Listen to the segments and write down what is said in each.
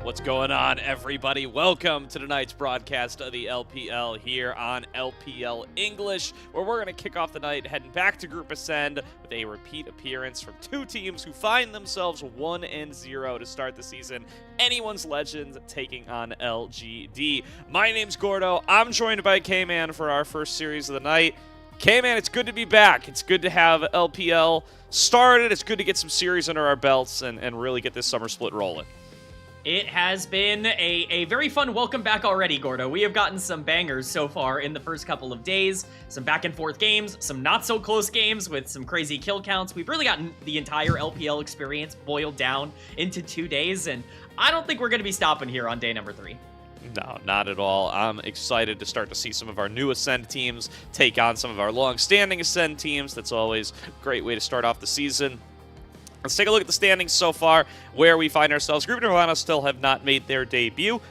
What's going on, everybody? Welcome to tonight's broadcast of the LPL here on LPL English, where we're going to kick off the night heading back to Group Ascend with a repeat appearance from two teams who find themselves 1-0 to start the season. Anyone's Legends taking on LGD. My name's Gordo. I'm joined by K-Man for our first series of the night. K-Man, it's good to be back. It's good to have LPL started. It's good to get some series under our belts and really get this summer split rolling. It has been a very fun welcome back already, Gordo. We have gotten some bangers so far in the first couple of days. Some back and forth games, some not so close games with some crazy kill counts. We've really gotten the entire LPL experience boiled down into 2 days, and I don't think we're going to be stopping here on day number 3. No, not at all. I'm excited to start to see some of our new Ascend teams take on some of our long-standing Ascend teams. That's always a great way to start off the season. Let's take a look at the standings so far, where we find ourselves. Group Nirvana still have not made their debut,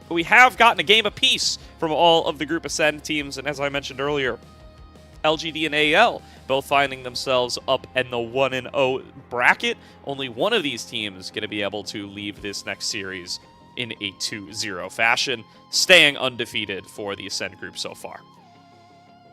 but we have gotten a game apiece from all of the Group Ascend teams, and as I mentioned earlier, LGD and AL both finding themselves up in the 1-0 bracket. Only one of these teams is going to be able to leave this next series in a 2-0 fashion, staying undefeated for the Ascend group so far.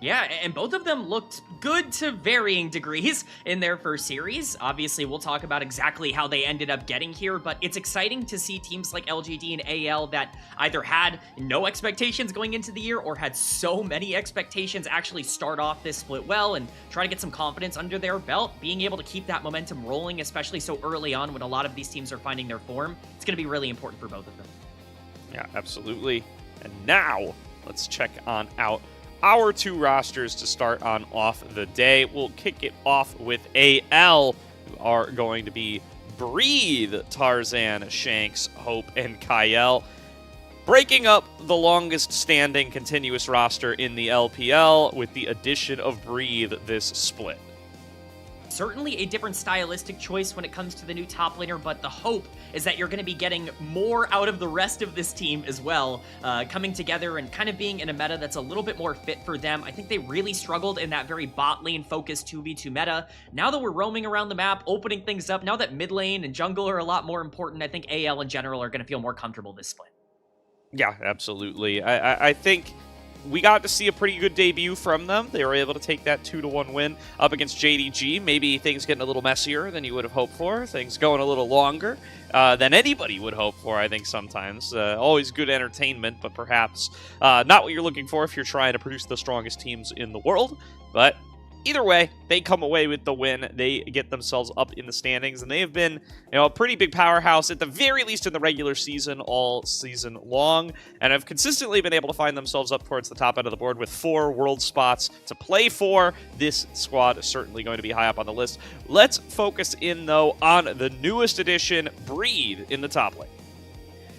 Yeah, and both of them looked good to varying degrees in their first series. Obviously, we'll talk about exactly how they ended up getting here, but it's exciting to see teams like LGD and AL that either had no expectations going into the year or had so many expectations actually start off this split well and try to get some confidence under their belt. Being able to keep that momentum rolling, especially so early on when a lot of these teams are finding their form, it's going to be really important for both of them. Yeah, absolutely. And now, let's check on out our two rosters to start on off the day. We'll kick it off with AL, who are going to be Breathe, Tarzan, Shanks, Hope, and Kyle, breaking up the longest standing continuous roster in the LPL with the addition of Breathe this split. Certainly a different stylistic choice when it comes to the new top laner, but the hope is that you're going to be getting more out of the rest of this team as well, coming together and kind of being in a meta that's a little bit more fit for them. I think they really struggled in that very bot lane focused 2v2 meta. Now that we're roaming around the map, opening things up, now that mid lane and jungle are a lot more important, I think AL in general are going to feel more comfortable this split. Yeah, absolutely. I think we got to see a pretty good debut from them. They were able to take that 2-1 win up against JDG. Maybe things getting a little messier than you would have hoped for. Things going a little longer than anybody would hope for, I think, sometimes. Always good entertainment, but perhaps not what you're looking for if you're trying to produce the strongest teams in the world. But either way, they come away with the win. They get themselves up in the standings, and they have been, a pretty big powerhouse, at the very least in the regular season, all season long, and have consistently been able to find themselves up towards the top end of the board with 4 world spots to play for. This squad is certainly going to be high up on the list. Let's focus in, though, on the newest addition, Breathe, in the top lane.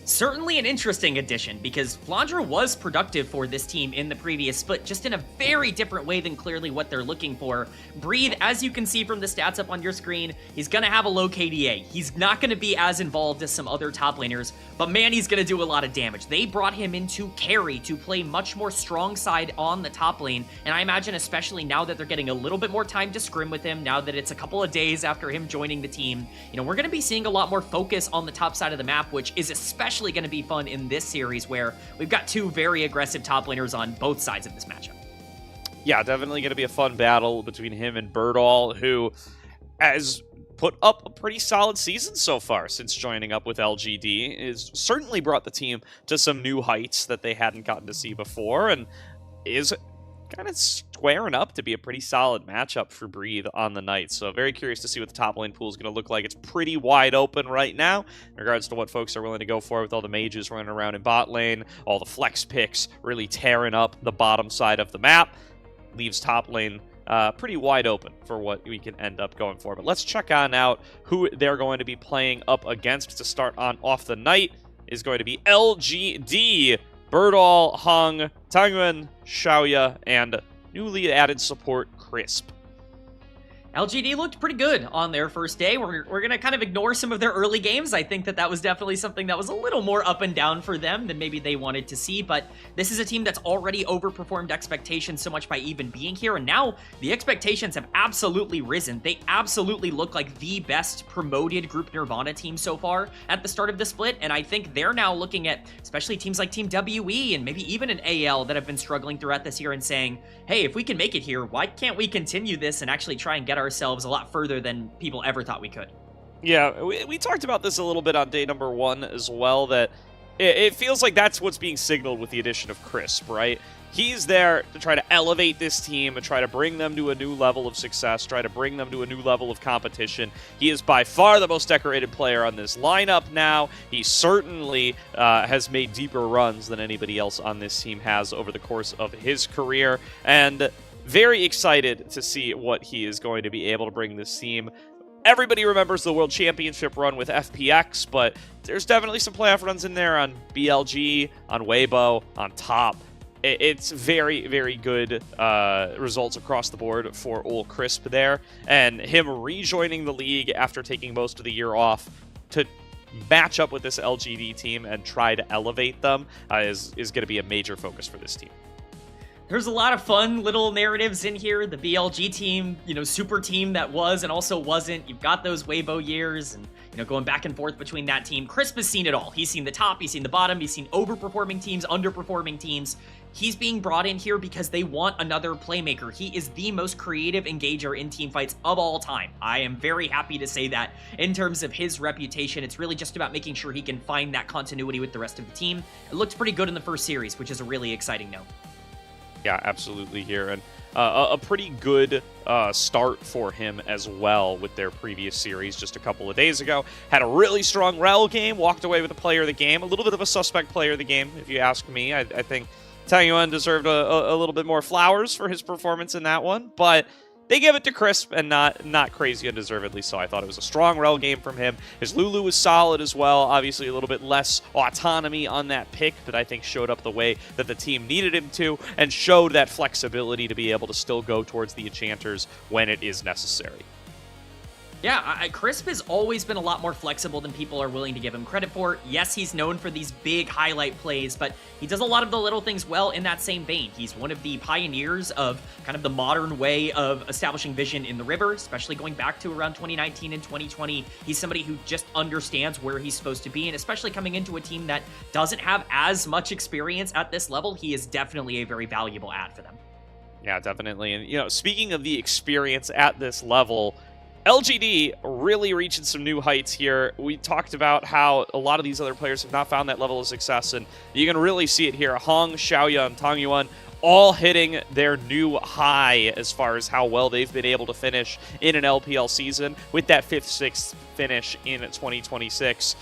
Certainly an interesting addition, because Flandre was productive for this team in the previous split, just in a very different way than clearly what they're looking for. Breathe, as you can see from the stats up on your screen, he's going to have a low KDA. He's not going to be as involved as some other top laners, but man, he's going to do a lot of damage. They brought him in to carry, to play much more strong side on the top lane, and I imagine especially now that they're getting a little bit more time to scrim with him, now that it's a couple of days after him joining the team, we're going to be seeing a lot more focus on the top side of the map, which is especially going to be fun in this series where we've got 2 very aggressive top laners on both sides of this matchup. Yeah, definitely going to be a fun battle between him and Birdall, who has put up a pretty solid season so far since joining up with LGD. Is certainly brought the team to some new heights that they hadn't gotten to see before, and is kind of squaring up to be a pretty solid matchup for Breathe on the night. So very curious to see what the top lane pool is going to look like. It's pretty wide open right now in regards to what folks are willing to go for, with all the mages running around in bot lane, all the flex picks really tearing up the bottom side of the map. Leaves top lane pretty wide open for what we can end up going for. But let's check on out who they're going to be playing up against to start on off the night. Is going to be LGD, Birdall, Hung, Tanguan, Xiaoya, and newly added support Crisp. LGD looked pretty good on their first day. We're going to kind of ignore some of their early games. I think that was definitely something that was a little more up and down for them than maybe they wanted to see, but this is a team that's already overperformed expectations so much by even being here, and now the expectations have absolutely risen. They absolutely look like the best promoted Group Nirvana team so far at the start of the split, and I think they're now looking at especially teams like Team WE and maybe even an AL that have been struggling throughout this year and saying, hey, if we can make it here, why can't we continue this and actually try and get ourselves a lot further than people ever thought we could? Yeah, we talked about this a little bit on day number 1 as well, that it feels like that's what's being signaled with the addition of Crisp, right? He's there to try to elevate this team and try to bring them to a new level of success, try to bring them to a new level of competition. He is by far the most decorated player on this lineup now. He certainly has made deeper runs than anybody else on this team has over the course of his career, and very excited to see what he is going to be able to bring this team. Everybody remembers the World Championship run with FPX, but there's definitely some playoff runs in there on BLG, on Weibo, on Top. It's very, very good results across the board for Ol Crisp there, and him rejoining the league after taking most of the year off to match up with this LGD team and try to elevate them is going to be a major focus for this team. There's a lot of fun little narratives in here. The BLG team, super team that was and also wasn't. You've got those Weibo years and, going back and forth between that team. Crisp has seen it all. He's seen the top, he's seen the bottom, he's seen overperforming teams, underperforming teams. He's being brought in here because they want another playmaker. He is the most creative engager in team fights of all time. I am very happy to say that in terms of his reputation. It's really just about making sure he can find that continuity with the rest of the team. It looked pretty good in the first series, which is a really exciting note. Yeah, absolutely here. And a pretty good start for him as well with their previous series just a couple of days ago. Had a really strong Rel game, walked away with a player of the game. A little bit of a suspect player of the game, if you ask me. I think Tangyuan deserved a little bit more flowers for his performance in that one, but they give it to Crisp, and not crazy undeservedly so. I thought it was a strong Rel game from him. His Lulu was solid as well. Obviously a little bit less autonomy on that pick, but I think showed up the way that the team needed him to, and showed that flexibility to be able to still go towards the enchanters when it is necessary. Yeah, Crisp has always been a lot more flexible than people are willing to give him credit for. Yes, he's known for these big highlight plays, but he does a lot of the little things well in that same vein. He's one of the pioneers of kind of the modern way of establishing vision in the river, especially going back to around 2019 and 2020. He's somebody who just understands where he's supposed to be, and especially coming into a team that doesn't have as much experience at this level, he is definitely a very valuable add for them. Yeah, definitely. And, speaking of the experience at this level, LGD really reaching some new heights here. We talked about how a lot of these other players have not found that level of success, and you can really see it here. Hong, Xiaoyun, Tangyuan, all hitting their new high as far as how well they've been able to finish in an LPL season with that 5th, 6th finish in 2026.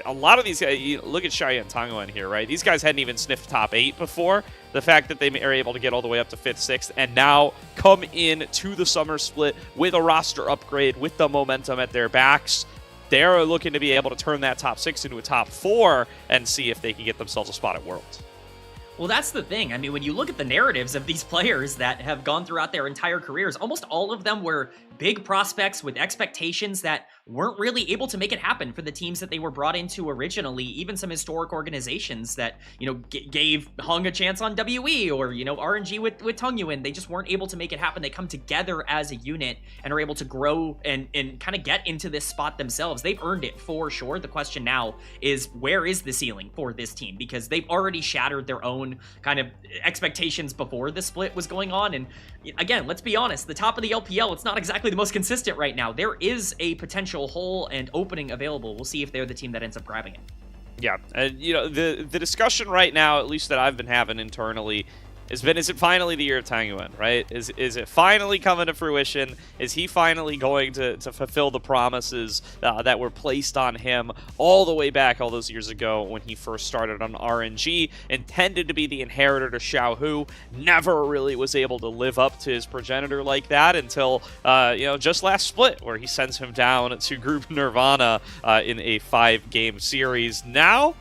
A lot of these guys, look at Xiaoyun and Tangyuan here, right? These guys hadn't even sniffed top 8 before. The fact that they are able to get all the way up to 5th, 6th, and now come in to the summer split with a roster upgrade, with the momentum at their backs, they're looking to be able to turn that top 6 into a top 4 and see if they can get themselves a spot at Worlds. Well, that's the thing. I mean, when you look at the narratives of these players that have gone throughout their entire careers, almost all of them were big prospects with expectations that weren't really able to make it happen for the teams that they were brought into originally. Even some historic organizations that, gave Hung a chance on WE or, RNG with Tangyuan, they just weren't able to make it happen. They come together as a unit and are able to grow and kind of get into this spot themselves. They've earned it for sure. The question now is, where is the ceiling for this team? Because they've already shattered their own kind of expectations before the split was going on. And again, let's be honest, the top of the LPL, it's not exactly the most consistent right now. There is a potential hole and opening available. We'll see if they're the team that ends up grabbing it. Yeah, and the discussion right now, at least that I've been having internally, has been, is it finally the year of Tangyuan, right? Is it finally coming to fruition? Is he finally going to fulfill the promises that were placed on him all the way back all those years ago when he first started on RNG, intended to be the inheritor to Xiaohu, never really was able to live up to his progenitor like that until, just last split, where he sends him down to Group Nirvana in a 5-game series. Now,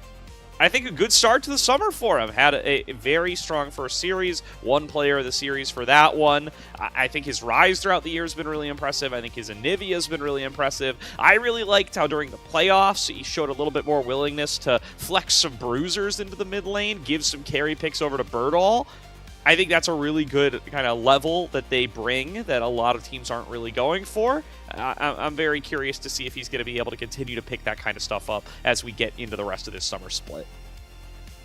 I think a good start to the summer for him. Had a very strong first series, one player of the series for that one. I think his rise throughout the year has been really impressive. I think his Anivia has been really impressive. I really liked how during the playoffs he showed a little bit more willingness to flex some bruisers into the mid lane, give some carry picks over to Birdall. I think that's a really good kind of level that they bring that a lot of teams aren't really going for. I'm very curious to see if he's going to be able to continue to pick that kind of stuff up as we get into the rest of this summer split.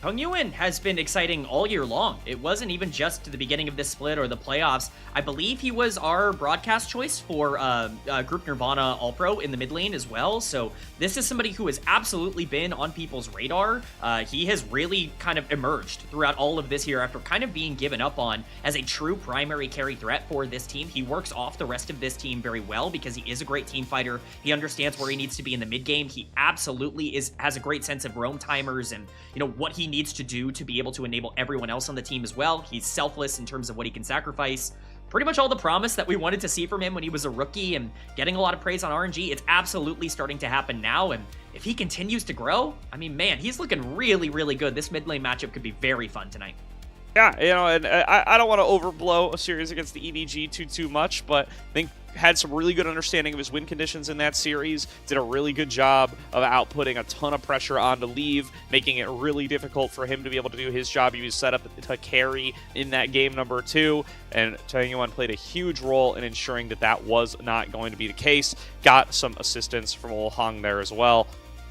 Hung Yuan has been exciting all year long. It wasn't even just to the beginning of this split or the playoffs. I believe he was our broadcast choice for Group Nirvana All-Pro in the mid lane as well. So this is somebody who has absolutely been on people's radar. He has really kind of emerged throughout all of this year after kind of being given up on as a true primary carry threat for this team. He works off the rest of this team very well because he is a great team fighter. He understands where he needs to be in the mid game. He absolutely has a great sense of roam timers and what he needs to do to be able to enable everyone else on the team as well. He's selfless in terms of what he can sacrifice. Pretty much all the promise that we wanted to see from him when he was a rookie and getting a lot of praise on RNG, it's absolutely starting to happen now. And if he continues to grow, I mean, man, he's looking really, really good. This mid lane matchup could be very fun tonight. Yeah, and I don't want to overblow a series against the EDG too much, but I think had some really good understanding of his win conditions in that series, did a really good job of outputting a ton of pressure on to leave, making it really difficult for him to be able to do his job. He was set up to carry in that game number 2, and Hung Yuan played a huge role in ensuring that that was not going to be the case. Got some assistance from old Hung there as well.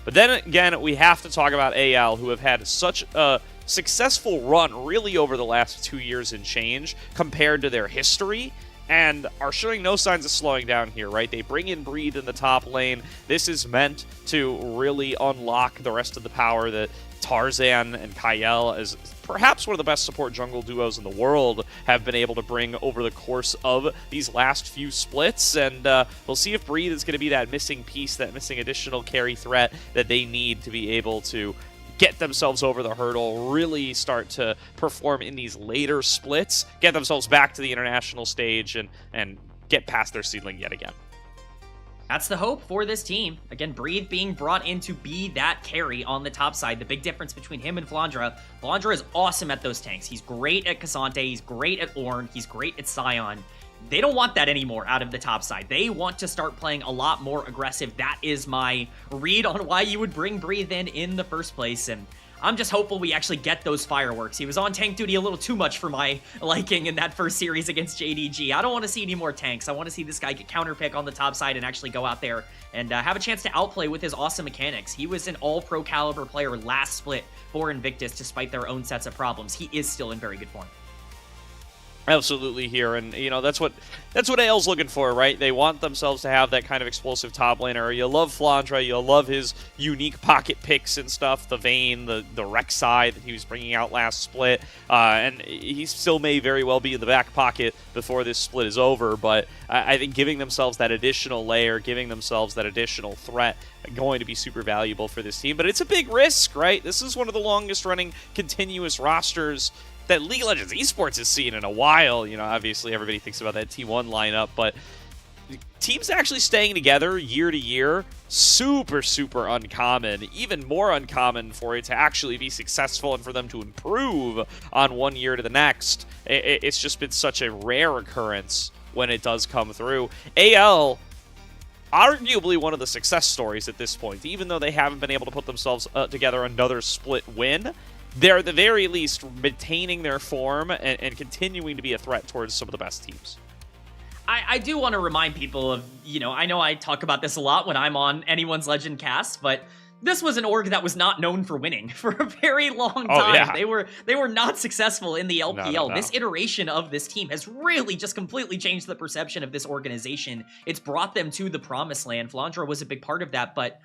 But then again, we have to talk about AL, who have had such a successful run really over the last 2 years and change compared to their history, and are showing no signs of slowing down here, right? They bring in Breathe in the top lane. This is meant to really unlock the rest of the power that Tarzan and Kyle, as perhaps one of the best support jungle duos in the world, have been able to bring over the course of these last few splits. And we'll see if Breathe is going to be that missing piece, that missing additional carry threat that they need to be able to get themselves over the hurdle, really start to perform in these later splits, get themselves back to the international stage, and get past their seedling yet again. That's the hope for this team. Again, Breathe being brought in to be that carry on the top side. The big difference between him and Flandra. Flandra is awesome at those tanks. He's great at Cassante, he's great at Ornn, he's great at Sion. They don't want that anymore out of the top side. They want to start playing a lot more aggressive. That is my read on why you would bring Breathe in the first place. And I'm just hopeful we actually get those fireworks. He was on tank duty a little too much for my liking in that first series against JDG. I don't want to see any more tanks. I want to see this guy get counterpick on the top side and actually go out there and have a chance to outplay with his awesome mechanics. He was an all-pro caliber player last split for Invictus despite their own sets of problems. He is still in very good form. Absolutely here, and that's what AL's looking for, right? They want themselves to have that kind of explosive top laner. You love Flandra, you love his unique pocket picks and stuff, the Vayne, the Rek'Sai that he was bringing out last split, and he still may very well be in the back pocket before this split is over, but I think giving themselves that additional layer, giving themselves that additional threat, going to be super valuable for this team. But it's a big risk, right? This is one of the longest running continuous rosters that League of Legends Esports has seen in a while. Obviously everybody thinks about that T1 lineup, but teams actually staying together year to year, super uncommon. Even more uncommon for it to actually be successful and for them to improve on one year to the next. It's just been such a rare occurrence when it does come through. AL, arguably one of the success stories at this point, even though they haven't been able to put themselves together another split win. They're at the very least maintaining their form and continuing to be a threat towards some of the best teams. I do want to remind people of, I know I talk about this a lot when I'm on anyone's Legend cast, but this was an org that was not known for winning for a very long time. Oh, yeah. They were not successful in the LPL. No. This iteration of this team has really just completely changed the perception of this organization. It's brought them to the promised land. Flandra was a big part of that, but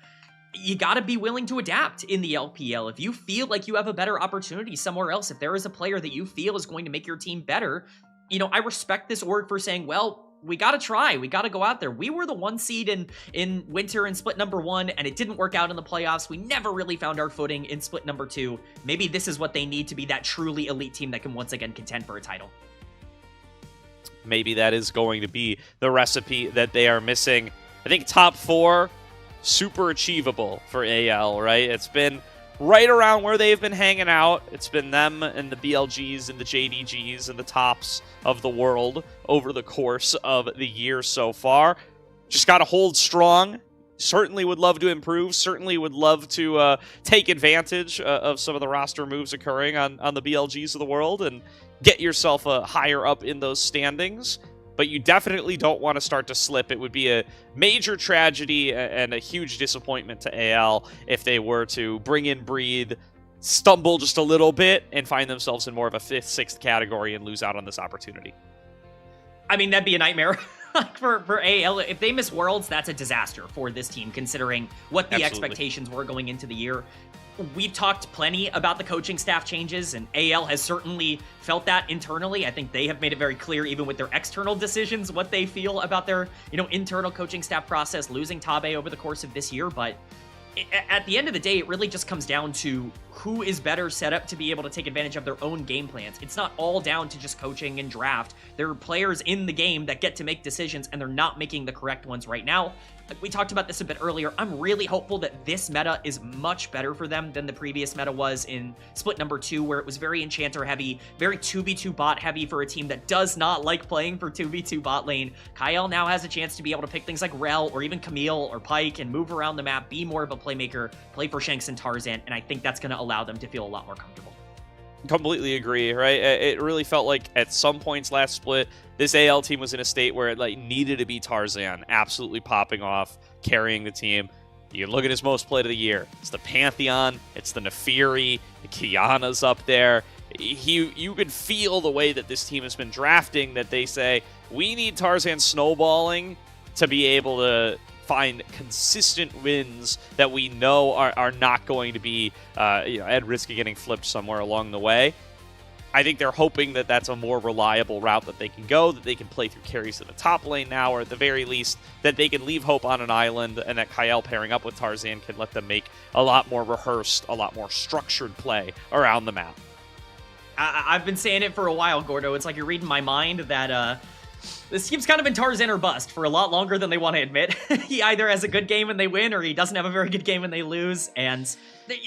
you got to be willing to adapt in the LPL. If you feel like you have a better opportunity somewhere else, if there is a player that you feel is going to make your team better, I respect this org for saying, well, we got to try. We got to go out there. We were the 1 seed in winter in split number 1, and it didn't work out in the playoffs. We never really found our footing in split number 2. Maybe this is what they need to be that truly elite team that can once again contend for a title. Maybe that is going to be the recipe that they are missing. I think top 4, super achievable for AL, right? It's been right around where they've been hanging out. It's been them and the BLGs and the JDGs and the tops of the world over the course of the year so far. Just got to hold strong. Certainly would love to improve. Certainly would love to take advantage of some of the roster moves occurring on the BLGs of the world and get yourself higher up in those standings. But you definitely don't want to start to slip. It would be a major tragedy and a huge disappointment to AL if they were to bring in Breathe, stumble just a little bit, and find themselves in more of a 5th, 6th category and lose out on this opportunity. I mean, that'd be a nightmare for AL. If they miss Worlds, that's a disaster for this team, considering what the expectations were going into the year. We've talked plenty about the coaching staff changes, and AL has certainly felt that internally. I think they have made it very clear, even with their external decisions, what they feel about their, internal coaching staff process, losing Tabe over the course of this year. But at the end of the day, it really just comes down to who is better set up to be able to take advantage of their own game plans. It's not all down to just coaching and draft. There are players in the game that get to make decisions, and they're not making the correct ones right now. We talked about this a bit earlier. I'm really hopeful that this meta is much better for them than the previous meta was in split number 2, where it was very Enchanter heavy, very 2v2 bot heavy for a team that does not like playing for 2v2 bot lane. Kyle now has a chance to be able to pick things like Rel or even Camille or Pyke and move around the map, be more of a playmaker, play for Shanks and Tarzan, and I think that's going to allow them to feel a lot more comfortable. Completely agree, right? It really felt like at some points last split, this AL team was in a state where it needed to be Tarzan, absolutely popping off, carrying the team. You can look at his most played of the year. It's the Pantheon, it's the Nefiri, the Kiana's up there. You could feel the way that this team has been drafting, that they say, we need Tarzan snowballing to be able to find consistent wins that we know are not going to be at risk of getting flipped somewhere along the way. I think they're hoping that that's a more reliable route that they can go, that they can play through carries to the top lane now, or at the very least, that they can leave Hope on an island, and that Kyle pairing up with Tarzan can let them make a lot more rehearsed, a lot more structured play around the map. I've been saying it for a while, Gordo. It's like you're reading my mind that this team's kind of been Tarzan or bust for a lot longer than they want to admit. He either has a good game and they win, or he doesn't have a very good game and they lose. And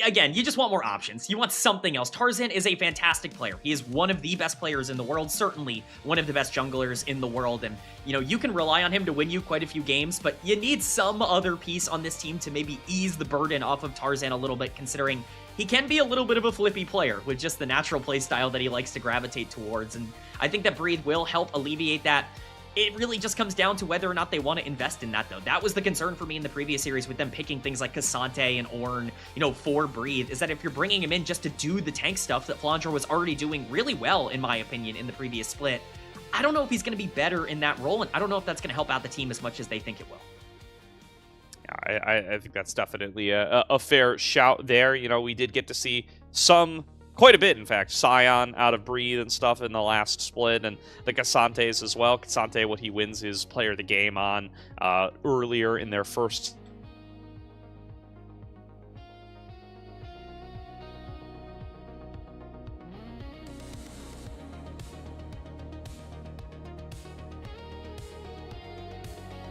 again, you just want more options. You want something else. Tarzan is a fantastic player. He is one of the best players in the world, certainly one of the best junglers in the world. And, you can rely on him to win you quite a few games, but you need some other piece on this team to maybe ease the burden off of Tarzan a little bit, considering he can be a little bit of a flippy player with just the natural play style that he likes to gravitate towards. And I think that Breathe will help alleviate that. It really just comes down to whether or not they want to invest in that, though. That was the concern for me in the previous series with them picking things like Cassante and Ornn, for Breathe, is that if you're bringing him in just to do the tank stuff that Flandre was already doing really well, in my opinion, in the previous split, I don't know if he's going to be better in that role, and I don't know if that's going to help out the team as much as they think it will. I think that's definitely a fair shout there. We did get to see quite a bit, in fact, Sion out of Breathe and stuff in the last split, and the Cassantes as well. Cassante, what he wins his player of the game on earlier in their first.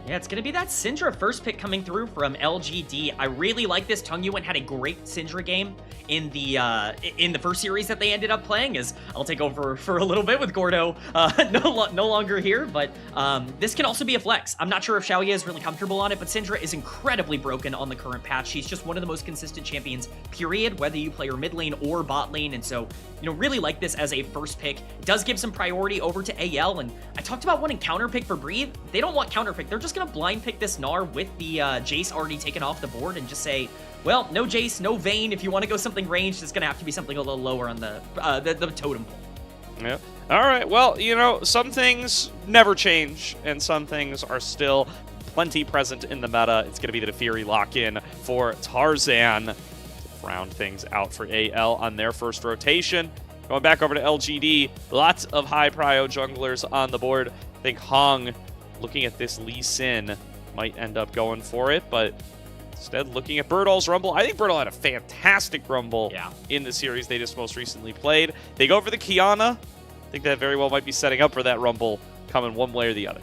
Yeah, it's going to be that Syndra first pick coming through from LGD. I really like this. Tung Yuan had a great Syndra game in the first series that they ended up playing, as I'll take over for a little bit with Gordo no longer here, but this can also be a flex. I'm not sure if Xiaoye is really comfortable on it, but Syndra is incredibly broken on the current patch. She's just one of the most consistent champions, period, whether you play her mid lane or bot lane, and so, really like this as a first pick. It does give some priority over to AL, and I talked about wanting counter pick for Breathe. They don't want counter pick. They're just going to blind pick this Gnar with the Jace already taken off the board and just say, well, no Jace, no Vayne. If you want to go something ranged, it's going to have to be something a little lower on the totem pole. Yeah. All right. Well, some things never change, and some things are still plenty present in the meta. It's going to be the Nefiri lock-in for Tarzan to round things out for AL on their first rotation. Going back over to LGD, lots of high prio junglers on the board. I think Hong, looking at this Lee Sin, might end up going for it, but instead looking at Birdall's Rumble. I think Birdall had a fantastic Rumble in the series they just most recently played. They go for the Kiana. I think that very well might be setting up for that Rumble coming one way or the other.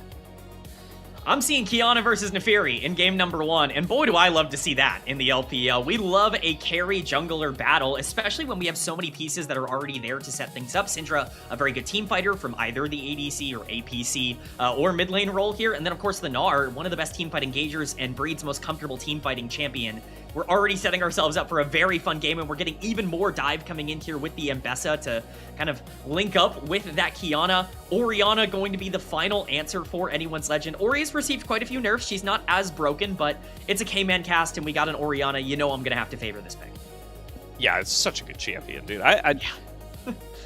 I'm seeing Kiana versus Neferi in game number 1, and boy do I love to see that in the LPL. We love a carry jungler battle, especially when we have so many pieces that are already there to set things up. Syndra, a very good team fighter from either the ADC or APC or mid lane role here, and then of course the Gnar, one of the best teamfight engagers and Breed's most comfortable teamfighting champion. We're already setting ourselves up for a very fun game, and we're getting even more dive coming in here with the Mbessa to kind of link up with that Kiana. Orianna going to be the final answer for anyone's legend. Ori's received quite a few nerfs. She's not as broken, but it's a K-Man cast, and we got an Orianna. You know I'm going to have to favor this pick. Yeah, it's such a good champion, dude.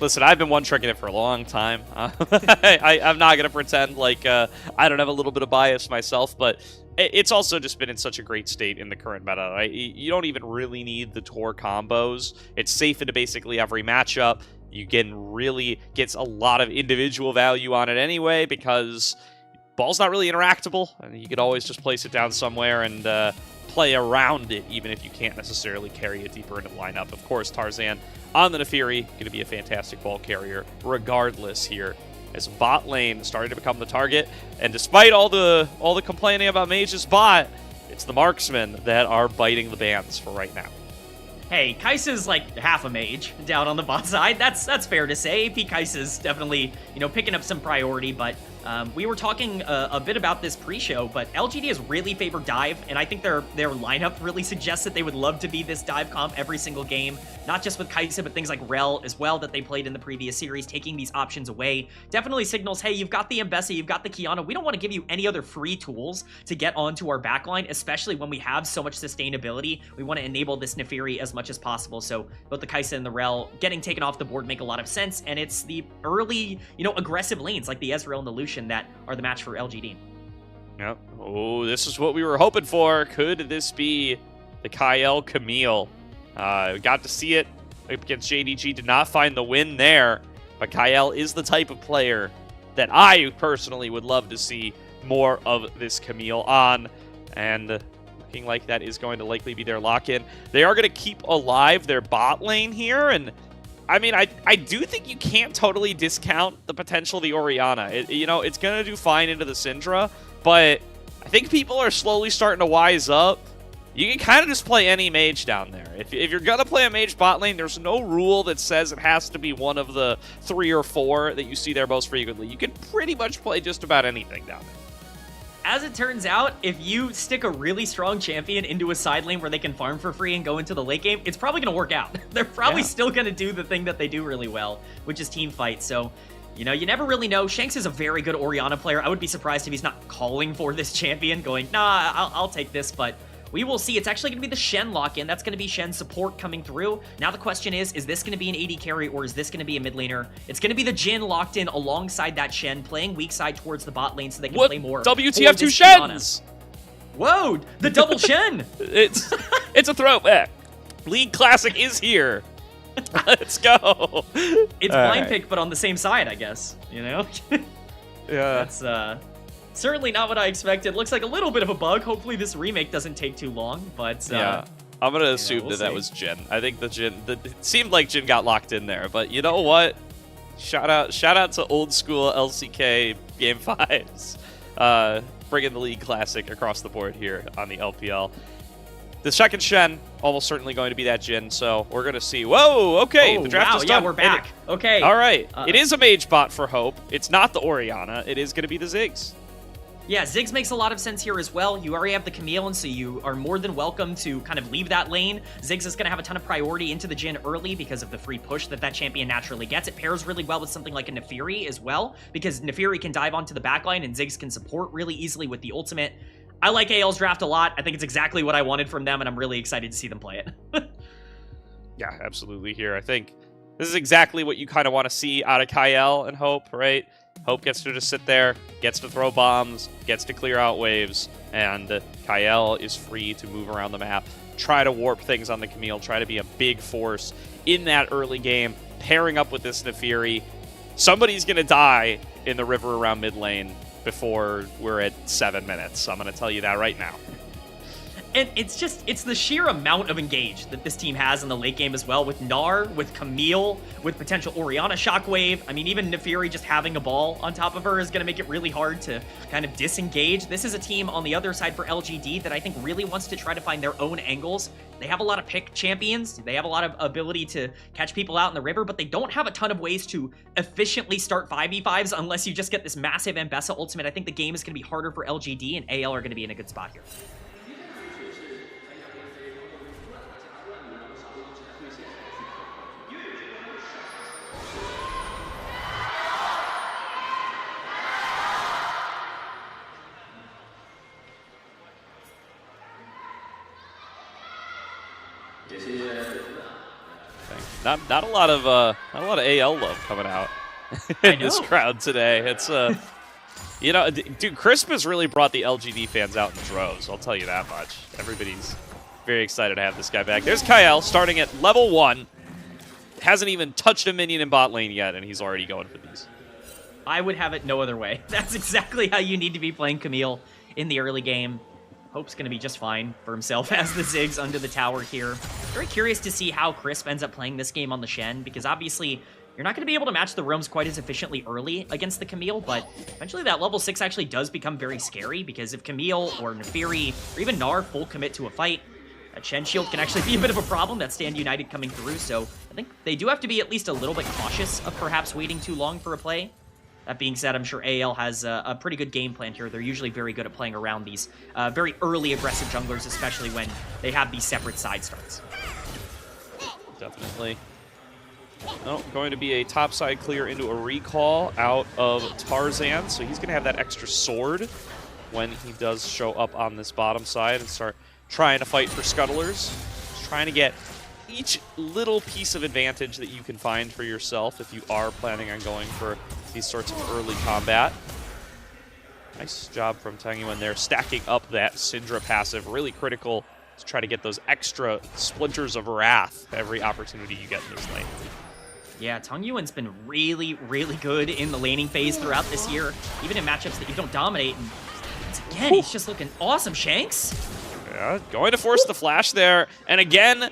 Listen, I've been one-tricking it for a long time. I'm not going to pretend like I don't have a little bit of bias myself, but it's also just been in such a great state in the current meta, right? You don't even really need the Tor combos. It's safe into basically every matchup. You can really get a lot of individual value on it anyway because ball's not really interactable, and you could always just place it down somewhere and play around it, even if you can't necessarily carry it deeper into the lineup. Of course, Tarzan on the Neferi, going to be a fantastic ball carrier regardless here. As bot lane started to become the target, and despite all the complaining about Mage's bot, it's the marksmen that are biting the bands for right now. Hey, Kai'Sa's like half a mage down on the bot side. That's fair to say. AP Kai'Sa's definitely, picking up some priority, but we were talking a bit about this pre-show, but LGD has really favored dive, and I think their lineup really suggests that they would love to be this dive comp every single game, not just with Kai'Sa, but things like Rel as well that they played in the previous series. Taking these options away definitely signals, hey, you've got the Mbessa, you've got the Kiana. We don't want to give you any other free tools to get onto our backline, especially when we have so much sustainability. We want to enable this Neferi as much as possible, so both the Kai'Sa and the Rel getting taken off the board make a lot of sense, and it's the early, aggressive lanes like the Ezreal and the Lucian that are the match for LGD. Yep. Oh, this is what we were hoping for. Could this be the Kyle Camille? We got to see it against JDG. Did not find the win there, but Kyle is the type of player that I personally would love to see more of this Camille on, and looking like that is going to likely be their lock-in. They are going to keep alive their bot lane here, and I mean, I do think you can't totally discount the potential of the Orianna. It's going to do fine into the Syndra, but I think people are slowly starting to wise up. You can kind of just play any mage down there. If you're going to play a mage bot lane, there's no rule that says it has to be one of the 3 or 4 that you see there most frequently. You can pretty much play just about anything down there. As it turns out, if you stick a really strong champion into a side lane where they can farm for free and go into the late game, it's probably going to work out. They're probably still going to do the thing that they do really well, which is team fight. So, you never really know. Shanks is a very good Orianna player. I would be surprised if he's not calling for this champion, going, nah, I'll take this, but we will see. It's actually going to be the Shen lock-in. That's going to be Shen's support coming through. Now the question is this going to be an AD carry or is this going to be a mid laner? It's going to be the Jhin locked in alongside that Shen, playing weak side towards the bot lane so they can play more. WTF 2 Shens! Whoa, the double Shen! It's a throwback. League Classic is here. Let's go. It's blind pick, but on the same side, I guess. Yeah. That's certainly not what I expected. Looks like a little bit of a bug. Hopefully this remake doesn't take too long, but yeah. I'm going to assume that was Jhin. I think it seemed like Jhin got locked in there, but you know what? Shout out to old school LCK Game 5s. Bringing the League Classic across the board here on the LPL. The second Shen, almost certainly going to be that Jhin, so we're going to see. Whoa, okay, the draft is done. Yeah, we're back. Okay. All right. It is a mage bot for Hope. It's not the Orianna. It is going to be the Ziggs. Yeah, Ziggs makes a lot of sense here as well. You already have the Camille, and so you are more than welcome to kind of leave that lane. Ziggs is going to have a ton of priority into the Jhin early because of the free push that champion naturally gets. It pairs really well with something like a Neferi as well, because Neferi can dive onto the backline, and Ziggs can support really easily with the ultimate. I like AL's draft a lot. I think it's exactly what I wanted from them, and I'm really excited to see them play it. Yeah, absolutely here. I think this is exactly what you kind of want to see out of Kyle and Hope, right? Hope gets to just sit there, gets to throw bombs, gets to clear out waves, and Kyle is free to move around the map, try to warp things on the Camille, try to be a big force in that early game, pairing up with this Neferi. Somebody's going to die in the river around mid lane before we're at 7 minutes. I'm going to tell you that right now. And it's the sheer amount of engage that this team has in the late game as well, with Gnar, with Camille, with potential Orianna Shockwave. I mean, even Neferi just having a ball on top of her is going to make it really hard to kind of disengage. This is a team on the other side for LGD that I think really wants to try to find their own angles. They have a lot of pick champions. They have a lot of ability to catch people out in the river, but they don't have a ton of ways to efficiently start 5v5s unless you just get this massive Ambessa ultimate. I think the game is going to be harder for LGD, and AL are going to be in a good spot here. Not a lot of AL love coming out in this crowd today. It's you know, dude, Crisp has really brought the LGD fans out in droves. I'll tell you that much. Everybody's very excited to have this guy back. There's Kyle starting at level 1. Hasn't even touched a minion in bot lane yet, and he's already going for these. I would have it no other way. That's exactly how you need to be playing Camille in the early game. Hope's going to be just fine for himself as the Ziggs under the tower here. Very curious to see how Crisp ends up playing this game on the Shen, because obviously you're not going to be able to match the roams quite as efficiently early against the Camille, but eventually that level 6 actually does become very scary, because if Camille or Neferi or even Gnar full commit to a fight, that Shen shield can actually be a bit of a problem, that Stand United coming through, so I think they do have to be at least a little bit cautious of perhaps waiting too long for a play. That being said, I'm sure AL has a pretty good game plan here. They're usually very good at playing around these very early aggressive junglers, especially when they have these separate side starts. Definitely. Oh, going to be a topside clear into a recall out of Tarzan, so he's going to have that extra sword when he does show up on this bottom side and start trying to fight for scuttlers. Just trying to get each little piece of advantage that you can find for yourself if you are planning on going for these sorts of early combat. Nice job from Tangyuan there, stacking up that Syndra passive. Really critical to try to get those extra splinters of wrath every opportunity you get in this lane. Yeah, Tangyuan's been really, really good in the laning phase throughout this year, even in matchups that you don't dominate. And once again, he's just looking awesome. Shanks? Yeah, going to force the flash there. And again,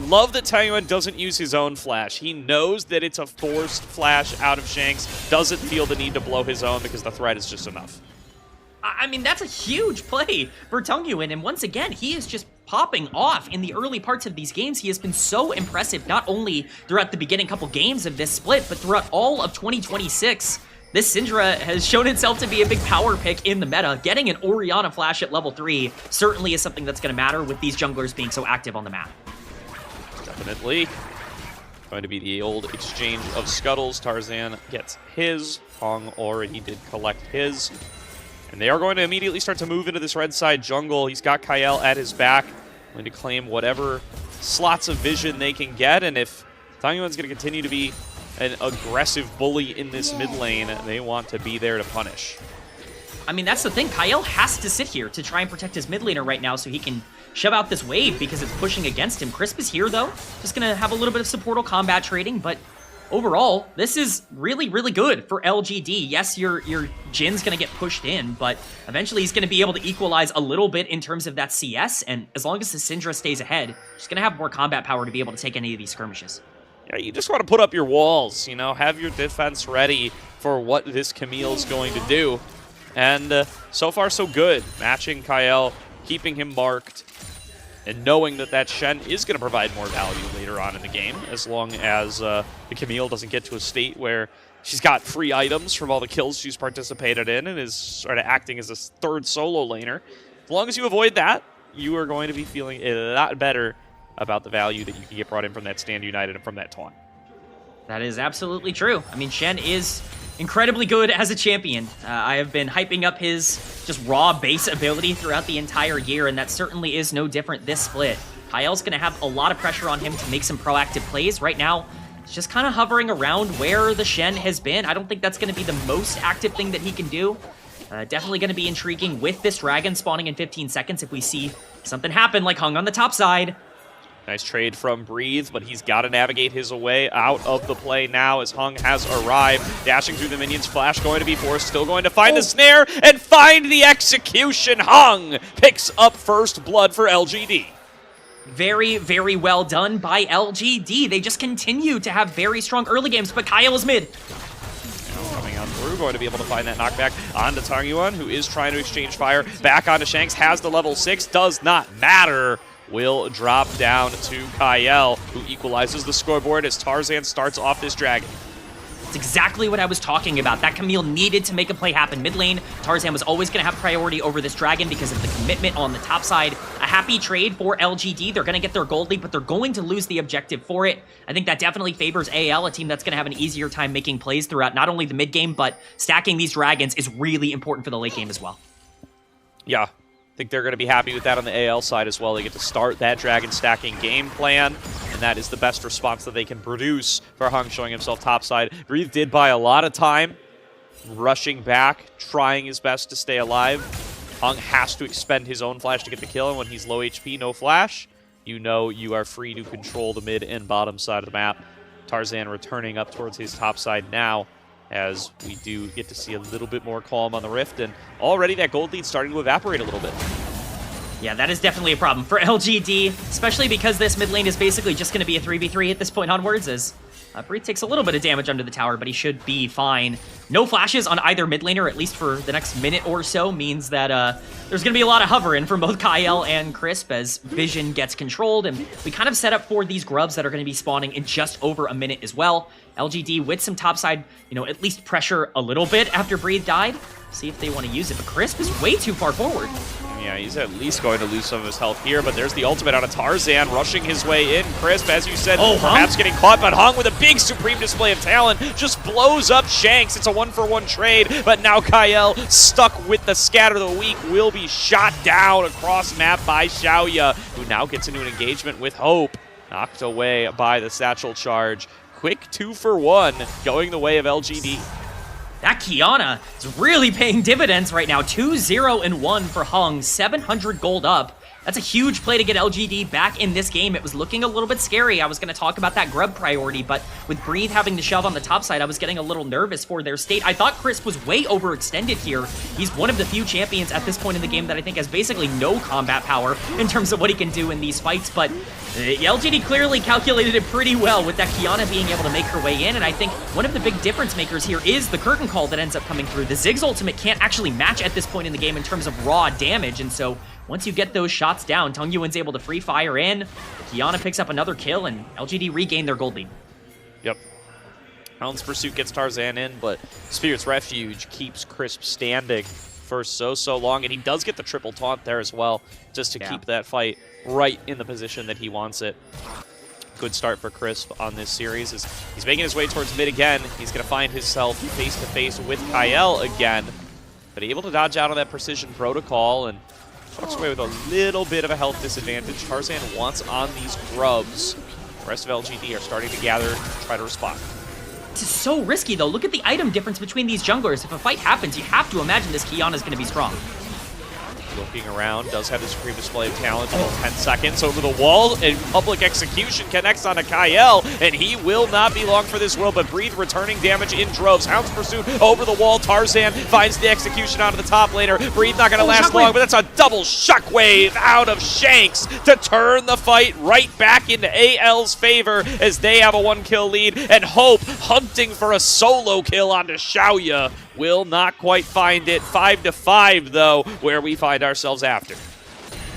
love that Tangyuan doesn't use his own flash. He knows that it's a forced flash out of Shanks, doesn't feel the need to blow his own because the threat is just enough. I mean, that's a huge play for Tangyuan, and once again, he is just popping off in the early parts of these games. He has been so impressive, not only throughout the beginning couple games of this split, but throughout all of 2026. This Syndra has shown itself to be a big power pick in the meta. Getting an Orianna flash at level 3 certainly is something that's going to matter with these junglers being so active on the map. Definitely. Going to be the old exchange of scuttles. Tarzan gets his. Hong already did collect his. And they are going to immediately start to move into this red side jungle. He's got Kyle at his back. Going to claim whatever slots of vision they can get. And if Tangyuan's going to continue to be an aggressive bully in this mid lane, they want to be there to punish. I mean, that's the thing. Kyle has to sit here to try and protect his mid laner right now so he can shove out this wave because it's pushing against him. Crisp is here, though. Just going to have a little bit of supportal combat trading, but overall, this is really, really good for LGD. Yes, your Jin's going to get pushed in, but eventually he's going to be able to equalize a little bit in terms of that CS, and as long as the Syndra stays ahead, he's going to have more combat power to be able to take any of these skirmishes. Yeah, you just want to put up your walls, you know, have your defense ready for what this Camille's going to do. And so far, so good. Matching Kyle, keeping him marked, and knowing that that Shen is going to provide more value later on in the game, as long as the Camille doesn't get to a state where she's got free items from all the kills she's participated in and is sort of acting as a third solo laner. As long as you avoid that, you are going to be feeling a lot better about the value that you can get brought in from that Stand United and from that taunt. That is absolutely true. I mean, Shen is incredibly good as a champion. I have been hyping up his just raw base ability throughout the entire year, and that certainly is no different this split. Kyle's going to have a lot of pressure on him to make some proactive plays. Right now, it's just kind of hovering around where the Shen has been. I don't think that's going to be the most active thing that he can do. Definitely going to be intriguing with this dragon spawning in 15 seconds if we see something happen like Hung on the top side. Nice trade from Breathe, but he's got to navigate his way out of the play now as Hung has arrived. Dashing through the minions, Flash going to be forced, still going to find the snare and find the execution. Hung picks up first blood for LGD. Very, very well done by LGD. They just continue to have very strong early games, but Kyle is mid. Coming on through, going to be able to find that knockback onto Tangyuan, who is trying to exchange fire. Back onto Shanks, has the level 6, does not matter. Will drop down to Kyle, who equalizes the scoreboard as Tarzan starts off this dragon. It's exactly what I was talking about. That Camille needed to make a play happen mid lane. Tarzan was always going to have priority over this dragon because of the commitment on the top side. A happy trade for LGD. They're going to get their gold lead, but they're going to lose the objective for it. I think that definitely favors AL, a team that's going to have an easier time making plays throughout not only the mid game, but stacking these dragons is really important for the late game as well. Yeah, I think they're going to be happy with that on the AL side as well. They get to start that dragon stacking game plan, and that is the best response that they can produce for Hung showing himself topside. Breathe did buy a lot of time, rushing back, trying his best to stay alive. Hung has to expend his own flash to get the kill, and when he's low HP, no flash, you know you are free to control the mid and bottom side of the map. Tarzan returning up towards his top side now, as we do get to see a little bit more calm on the Rift, and already that gold lead starting to evaporate a little bit. Yeah, that is definitely a problem for LGD, especially because this mid lane is basically just going to be a 3v3 at this point onwards, as Breathe takes a little bit of damage under the tower, but he should be fine. No flashes on either mid laner, at least for the next minute or so, means that there's going to be a lot of hovering from both Kyle and Crisp as vision gets controlled, and we kind of set up for these grubs that are going to be spawning in just over a minute as well. LGD with some topside, at least pressure a little bit after Breathe died. See if they want to use it, but Crisp is way too far forward. Yeah, he's at least going to lose some of his health here, but there's the ultimate out of Tarzan, rushing his way in. Crisp, as you said, perhaps getting caught, but Hung with a big supreme display of talent just blows up Shanks. It's a 1-for-1 trade, but now Kyle, stuck with the scatter of the week, will be shot down across map by Xiaoya, who now gets into an engagement with Hope, knocked away by the satchel charge. Quick 2-for-1 going the way of LGD. That Kiana is really paying dividends right now. 2-0-1 for Hung, 700 gold up. That's a huge play to get LGD back in this game. It was looking a little bit scary. I was going to talk about that grub priority, but with Breathe having to shove on the top side, I was getting a little nervous for their state. I thought Crisp was way overextended here. He's one of the few champions at this point in the game that I think has basically no combat power in terms of what he can do in these fights, but LGD clearly calculated it pretty well with that Kiana being able to make her way in, and I think one of the big difference makers here is the curtain call that ends up coming through. The Ziggs ultimate can't actually match at this point in the game in terms of raw damage, and so once you get those shots down, Tangyuan's able to free fire in, Kiana picks up another kill, and LGD regain their gold lead. Yep. Hound's Pursuit gets Tarzan in, but Spirit's Refuge keeps Crisp standing for so long, and he does get the triple taunt there as well, just to keep that fight right in the position that he wants it. Good start for Crisp on this series as he's making his way towards mid again. He's going to find himself face-to-face with Kyle again, but able to dodge out on that precision protocol and walks away with a little bit of a health disadvantage. Tarzan wants on these grubs. The rest of LGD are starting to gather and try to respond. This is so risky, though. Look at the item difference between these junglers. If a fight happens, you have to imagine this Kiana is going to be strong. Looking around, does have the supreme display of talent, about 10 seconds over the wall, and public execution connects onto Kyle, and he will not be long for this world, but Breathe returning damage in droves. Hound's Pursuit over the wall, Tarzan finds the execution onto the top laner. Breathe not going to last long, but that's a double shockwave out of Shanks to turn the fight right back into AL's favor as they have a 1-kill lead, and Hope hunting for a solo kill onto Xiaoya. Will not quite find it. 5-5, though, where we find ourselves after.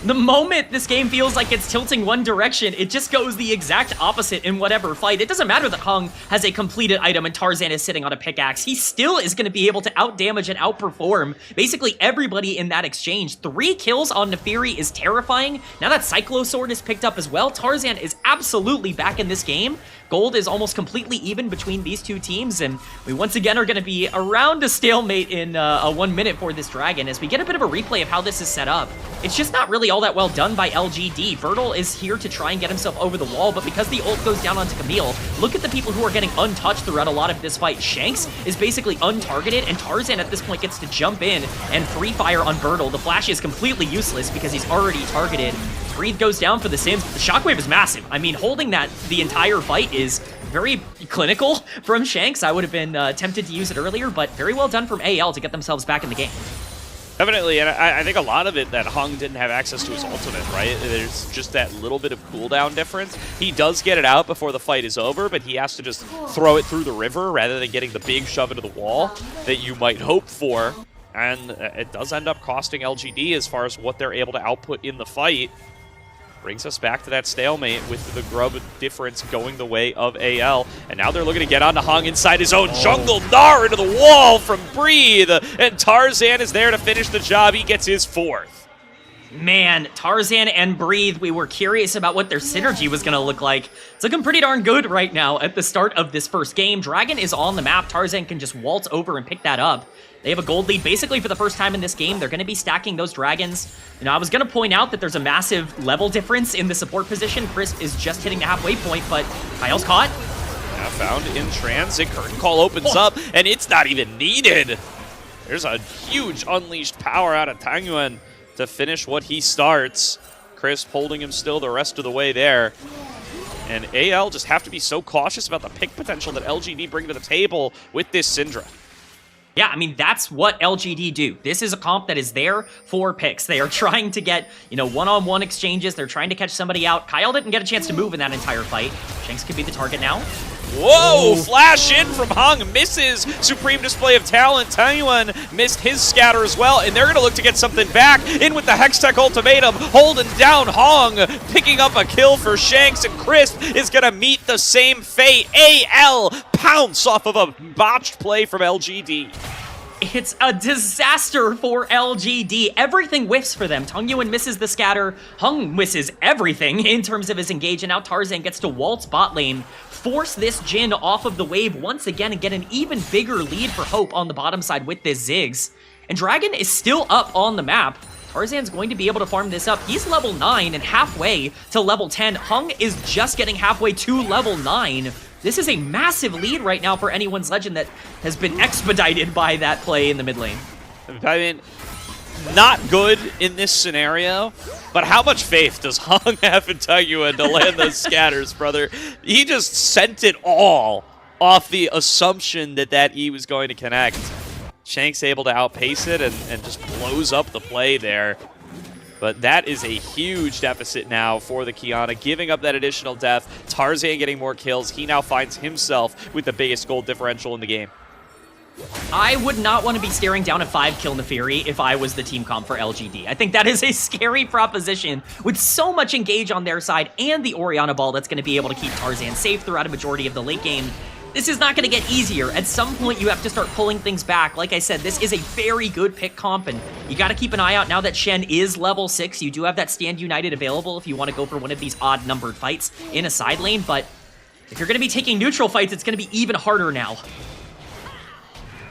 The moment this game feels like it's tilting one direction, it just goes the exact opposite in whatever fight. It doesn't matter that Hung has a completed item and Tarzan is sitting on a pickaxe. He still is going to be able to outdamage and outperform basically everybody in that exchange. 3 kills on Neferi is terrifying. Now that Cyclo Sword is picked up as well, Tarzan is absolutely back in this game. Gold is almost completely even between these two teams, and we once again are going to be around a stalemate in a 1 minute for this dragon as we get a bit of a replay of how this is set up. It's just not really all that well done by LGD. Vertil is here to try and get himself over the wall, but because the ult goes down onto Camille, look at the people who are getting untouched throughout a lot of this fight. Shanks is basically untargeted, and Tarzan at this point gets to jump in and free fire on Vertil. The flash is completely useless because he's already targeted. Breathe goes down for the Sims, but the shockwave is massive. I mean, holding that the entire fight is very clinical from Shanks. I would have been tempted to use it earlier, but very well done from AL to get themselves back in the game. Definitely, and I think a lot of it that Hung didn't have access to his ultimate, right? There's just that little bit of cooldown difference. He does get it out before the fight is over, but he has to just throw it through the river rather than getting the big shove into the wall that you might hope for. And it does end up costing LGD as far as what they're able to output in the fight. Brings us back to that stalemate with the grub difference going the way of AL. And now they're looking to get onto Hung inside his own jungle. Gnar into the wall from Breathe. And Tarzan is there to finish the job. He gets his 4th. Man, Tarzan and Breathe, we were curious about what their synergy was going to look like. It's looking pretty darn good right now at the start of this first game. Dragon is on the map. Tarzan can just waltz over and pick that up. They have a gold lead basically for the first time in this game. They're going to be stacking those dragons. You know, I was going to point out that there's a massive level difference in the support position. Crisp is just hitting the halfway point, but Kyle's caught. Yeah, found in transit. Curtain Call opens up, and it's not even needed. There's a huge unleashed power out of Tangyuan to finish what he starts. Crisp holding him still the rest of the way there. And AL just have to be so cautious about the pick potential that LGD bring to the table with this Syndra. Yeah, I mean, that's what LGD do. This is a comp that is there for picks. They are trying to get, you know, one-on-one exchanges. They're trying to catch somebody out. Kyle didn't get a chance to move in that entire fight. Shanks could be the target now. Whoa! Flash in from Hung, misses. Supreme display of talent. Tangyuan missed his scatter as well, and they're going to look to get something back. In with the Hextech ultimatum, holding down Hung, picking up a kill for Shanks, and Crisp is going to meet the same fate. AL pounce off of a botched play from LGD. It's a disaster for LGD. Everything whiffs for them. Tangyuan misses the scatter. Hung misses everything in terms of his engage, and now Tarzan gets to waltz bot lane, force this Jhin off of the wave once again, and get an even bigger lead for Hope on the bottom side with this Ziggs. And Dragon is still up on the map. Tarzan's going to be able to farm this up. He's level 9 and halfway to level 10. Hung is just getting halfway to level 9. This is a massive lead right now for anyone's legend that has been expedited by that play in the mid lane. I mean, not good in this scenario, but how much faith does Hung have in Tangyuan to land those scatters, brother? He just sent it all off the assumption that that E was going to connect. Shanks able to outpace it and just blows up the play there. But that is a huge deficit now for the Qiyana, giving up that additional death. Tarzan getting more kills. He now finds himself with the biggest gold differential in the game. I would not want to be staring down a 5-kill Neferi if I was the team comp for LGD. I think that is a scary proposition with so much engage on their side and the Orianna ball that's going to be able to keep Tarzan safe throughout a majority of the late game. This is not going to get easier. At some point, you have to start pulling things back. Like I said, this is a very good pick comp, and you got to keep an eye out now that Shen is level 6. You do have that Stand United available if you want to go for one of these odd-numbered fights in a side lane, but if you're going to be taking neutral fights, it's going to be even harder now.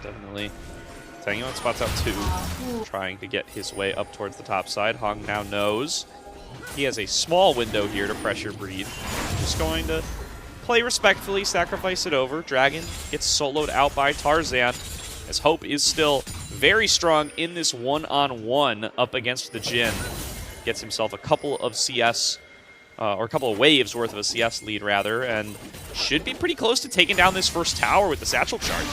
Definitely. Tangyuan spots out 2, trying to get his way up towards the top side. Hung now knows he has a small window here to pressure Breed. Just going to play respectfully, sacrifice it over. Dragon gets soloed out by Tarzan, as Hope is still very strong in this one-on-one up against the Jhin. Gets himself a couple of CS, or a couple of waves worth of a CS lead, rather, and should be pretty close to taking down this first tower with the satchel charge.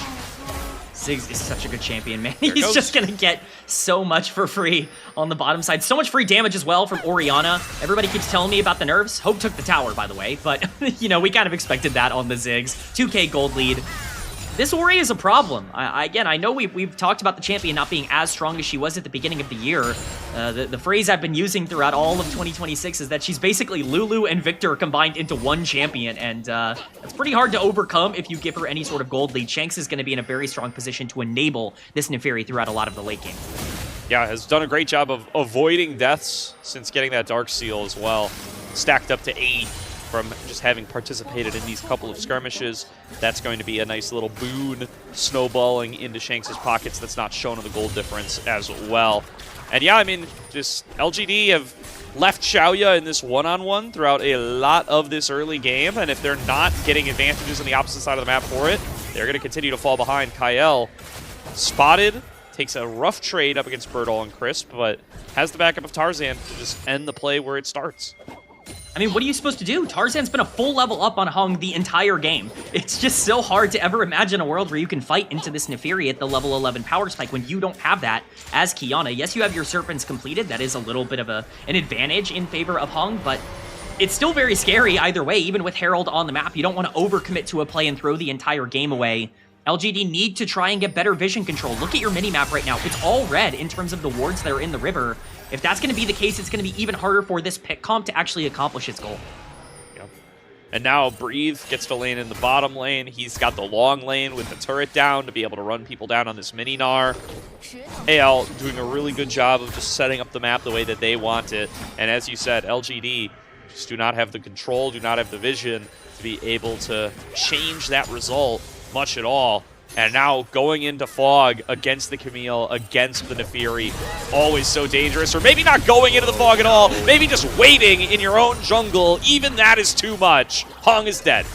Ziggs is such a good champion, man. He's just going to get so much for free on the bottom side. So much free damage as well from Orianna. Everybody keeps telling me about the nerfs. Hope took the tower, by the way, but, you know, we kind of expected that on the Ziggs. 2K gold lead. This Ori is a problem. Again, I know we've talked about the champion not being as strong as she was at the beginning of the year. The phrase I've been using throughout all of 2026 is that she's basically Lulu and Victor combined into one champion, and it's pretty hard to overcome if you give her any sort of gold lead. Shanks is going to be in a very strong position to enable this Neferi throughout a lot of the late game. Yeah, has done a great job of avoiding deaths since getting that Dark Seal as well. Stacked up to 8. From just having participated in these couple of skirmishes. That's going to be a nice little boon snowballing into Shanks' pockets that's not shown in the gold difference as well. And yeah, I mean, just LGD have left Xiaoya in this one-on-one throughout a lot of this early game, and if they're not getting advantages on the opposite side of the map for it, they're going to continue to fall behind. Kyle spotted, takes a rough trade up against Birdall and Crisp, but has the backup of Tarzan to just end the play where it starts. I mean, what are you supposed to do? Tarzan's been a full level up on Hung the entire game. It's just so hard to ever imagine a world where you can fight into this Neferi at the level 11 power spike when you don't have that as Qiyana. Yes, you have your Serpents completed. That is a little bit of an advantage in favor of Hung, but it's still very scary either way. Even with Herald on the map, you don't want to overcommit to a play and throw the entire game away. LGD need to try and get better vision control. Look at your minimap right now. It's all red in terms of the wards that are in the river. If that's going to be the case, it's going to be even harder for this pick comp to actually accomplish its goal. Yep. And now Breathe gets to lane in the bottom lane. He's got the long lane with the turret down to be able to run people down on this mini Gnar. AL doing a really good job of just setting up the map the way that they want it. And as you said, LGD just do not have the control, do not have the vision to be able to change that result much at all. And now going into Fog against the Camille, against the Neferi, always so dangerous. Or maybe not going into the Fog at all, maybe just waiting in your own jungle. Even that is too much. Hung is dead.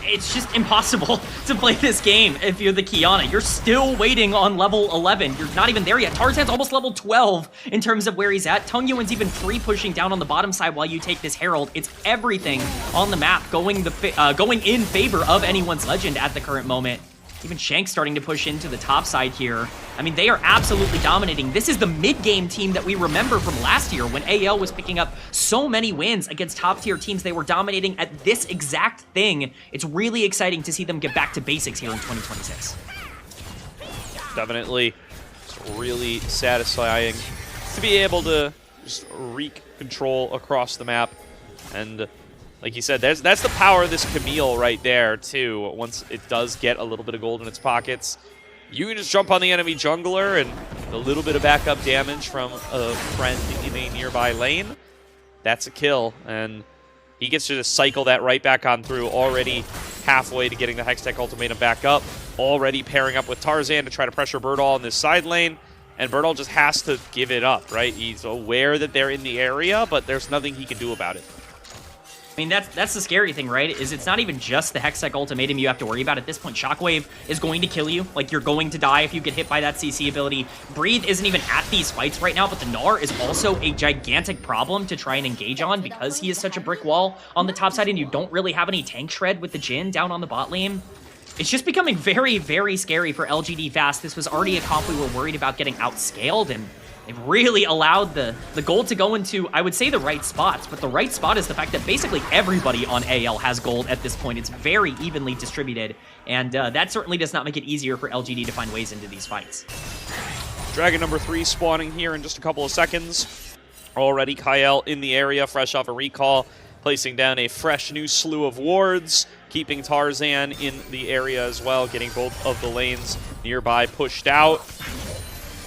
It's just impossible to play this game if you're the Qiyana. You're still waiting on level 11. You're not even there yet. Tarzan's almost level 12 in terms of where he's at. Tung Yuan's even free pushing down on the bottom side while you take this Herald. It's everything on the map going in favor of anyone's Legend at the current moment. Even Shank's starting to push into the top side here. I mean, they are absolutely dominating. This is the mid-game team that we remember from last year when AL was picking up so many wins against top-tier teams. They were dominating at this exact thing. It's really exciting to see them get back to basics here in 2026. Definitely. It's really satisfying to be able to just wreak control across the map. And like you said, that's the power of this Camille right there, too. Once it does get a little bit of gold in its pockets, you can just jump on the enemy jungler, and a little bit of backup damage from a friend in a nearby lane. That's a kill, and he gets to just cycle that right back on through, already halfway to getting the Hextech Ultimatum back up, already pairing up with Tarzan to try to pressure Birdall in this side lane, and Birdall just has to give it up, right? He's aware that they're in the area, but there's nothing he can do about it. I mean, that's the scary thing, right? Is it's not even just the Hextech Ultimatum you have to worry about. At this point, Shockwave is going to kill you. Like, you're going to die if you get hit by that CC ability. Breathe isn't even at these fights right now, but the Gnar is also a gigantic problem to try and engage on because he is such a brick wall on the top side, and you don't really have any tank shred with the Jhin down on the bot lane. It's just becoming very, very scary for LGD fast. This was already a comp we were worried about getting outscaled, and they've really allowed the gold to go into, I would say, the right spots. But the right spot is the fact that basically everybody on AL has gold at this point. It's very evenly distributed, and that certainly does not make it easier for LGD to find ways into these fights. Dragon number 3 spawning here in just a couple of seconds. Already Kyle in the area, fresh off a recall, placing down a fresh new slew of wards, keeping Tarzan in the area as well, getting both of the lanes nearby pushed out.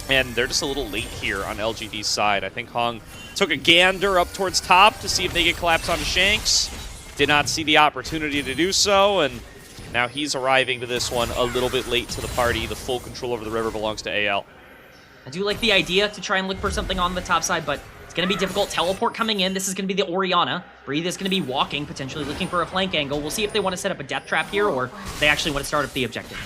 And they're just a little late here on LGD's side. I think Hung took a gander up towards top to see if they could collapse onto Shanks. Did not see the opportunity to do so, and now he's arriving to this one a little bit late to the party. The full control over the river belongs to AL. I do like the idea to try and look for something on the top side, but it's going to be difficult. Teleport coming in. This is going to be the Orianna. Breathe is going to be walking, potentially looking for a flank angle. We'll see if they want to set up a death trap here, or if they actually want to start up the objective.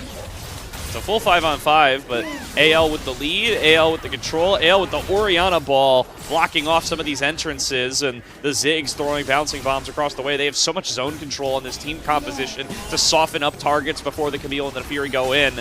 It's a full 5-on-5, but AL with the lead, AL with the control, AL with the Orianna ball, blocking off some of these entrances, and the Ziggs throwing bouncing bombs across the way. They have so much zone control on this team composition to soften up targets before the Camille and the Fury go in.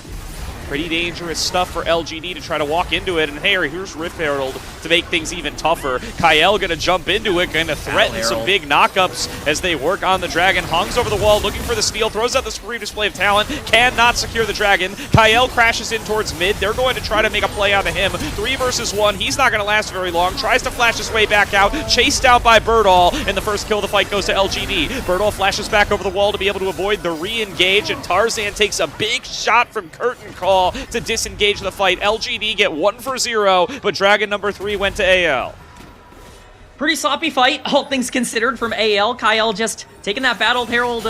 Pretty dangerous stuff for LGD to try to walk into it, and hey, here's Rift Herald to make things even tougher. Kyle gonna jump into it, gonna threaten some big knockups as they work on the Dragon. Hung's over the wall, looking for the steal, throws out the supreme display of talent, cannot secure the Dragon. Kyle crashes in towards mid. They're going to try to make a play onto him. 3 versus 1, he's not gonna last very long, tries to flash his way back out, chased out by Birdall, and the first kill of the fight goes to LGD. Birdall flashes back over the wall to be able to avoid the re-engage, and Tarzan takes a big shot from Curtain Call to disengage the fight. LGD get 1 for 0, but Dragon number 3 went to AL. Pretty sloppy fight, all things considered, from AL. Kyle just taking that Battle Herald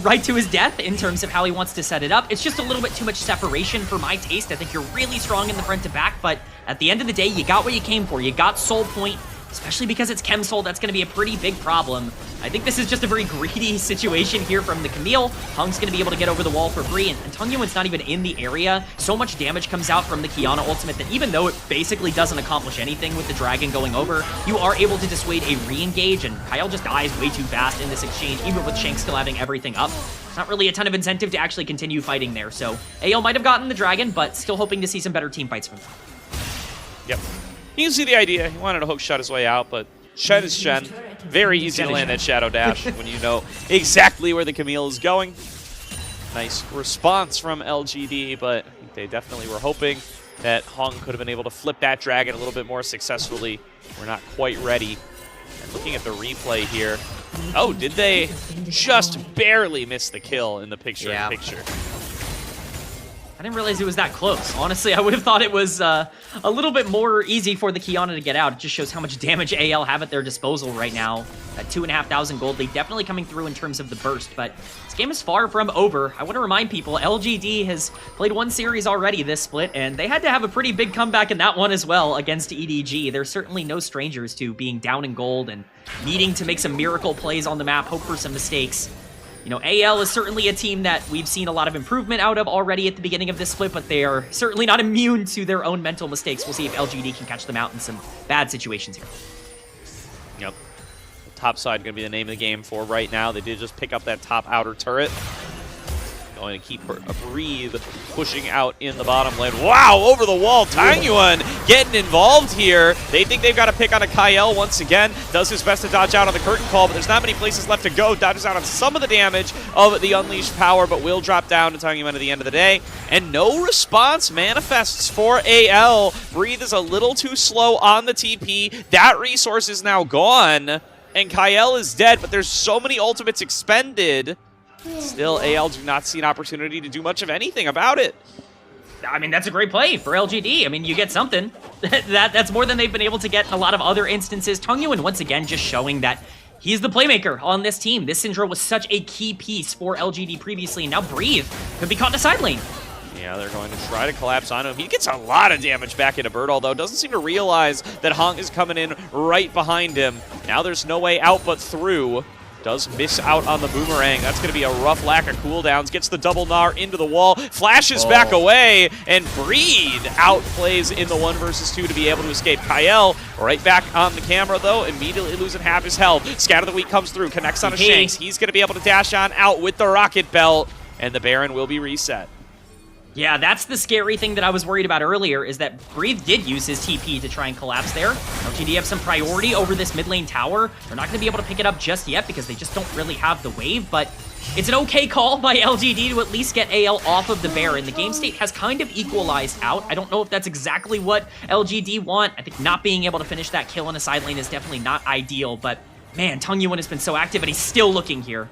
right to his death in terms of how he wants to set it up. It's just a little bit too much separation for my taste. I think you're really strong in the front to back, but at the end of the day, you got what you came for. You got Soul Point. especially because it's Chemsoul. That's going to be a pretty big problem. I think this is just a very greedy situation here from the Camille. Hung's going to be able to get over the wall for free, and Tungyuan's not even in the area. So much damage comes out from the Qiyana ultimate that even though it basically doesn't accomplish anything with the Dragon going over, you are able to dissuade a re-engage, and Kyle just dies way too fast in this exchange, even with Shank still having everything up. There's not really a ton of incentive to actually continue fighting there, so AL might have gotten the Dragon, but still hoping to see some better team fights from them. Yep. You can see the idea. He wanted to hook shot his way out, but Shen is Shen. Very easy to land that Shadow Dash when you know exactly where the Camille is going. Nice response from LGD, but I think they definitely were hoping that Hung could have been able to flip that Dragon a little bit more successfully. We're not quite ready. And looking at the replay here, oh, did they just barely miss the kill in the picture-in-picture? I didn't realize it was that close. Honestly, I would have thought it was a little bit more easy for the Qiyana to get out. It just shows how much damage AL have at their disposal right now. At 2,500 gold, they definitely coming through in terms of the burst, but this game is far from over. I want to remind people, LGD has played one series already this split, and they had to have a pretty big comeback in that one as well against EDG. They're certainly no strangers to being down in gold and needing to make some miracle plays on the map, hope for some mistakes. You know, AL is certainly a team that we've seen a lot of improvement out of already at the beginning of this split, but they are certainly not immune to their own mental mistakes. We'll see if LGD can catch them out in some bad situations here. Yep. The top side going to be the name of the game for right now. They did just pick up that top outer turret. Going to keep a breathe, pushing out in the bottom lane. Wow, over the wall, Tangyuan getting involved here. They think they've got to pick on a Kyle once again. Does his best to dodge out on the curtain call, but there's not many places left to go. Dodges out on some of the damage of the unleashed power, but will drop down to Tangyuan at the end of the day. And no response manifests for AL. Breathe is a little too slow on the TP. That resource is now gone, and Kyle is dead, but there's so many ultimates expended. Still, AL do not see an opportunity to do much of anything about it. I mean, that's a great play for LGD. I mean, you get something. That's more than they've been able to get in a lot of other instances. Tungyuan, once again, just showing that he's the playmaker on this team. This Syndra was such a key piece for LGD previously, and now Breathe could be caught in a side lane. Yeah, they're going to try to collapse on him. He gets a lot of damage back into Bird, although doesn't seem to realize that Hong is coming in right behind him. Now there's no way out but through. Does miss out on the boomerang. That's going to be a rough lack of cooldowns. Gets the double gnar into the wall. Flashes back away. And Breed outplays in the 1 versus 2 to be able to escape. Kyle right back on the camera, though. Immediately losing half his health. Scatter the Weak comes through. Connects on a Shanks. He's going to be able to dash on out with the Rocket Belt. And the Baron will be reset. Yeah, that's the scary thing that I was worried about earlier, is that Breathe did use his TP to try and collapse there. LGD have some priority over this mid lane tower. They're not going to be able to pick it up just yet because they just don't really have the wave, but it's an okay call by LGD to at least get AL off of the Baron. The game state has kind of equalized out. I don't know if that's exactly what LGD want. I think not being able to finish that kill in a side lane is definitely not ideal, but man, Tungyuan has been so active and he's still looking here.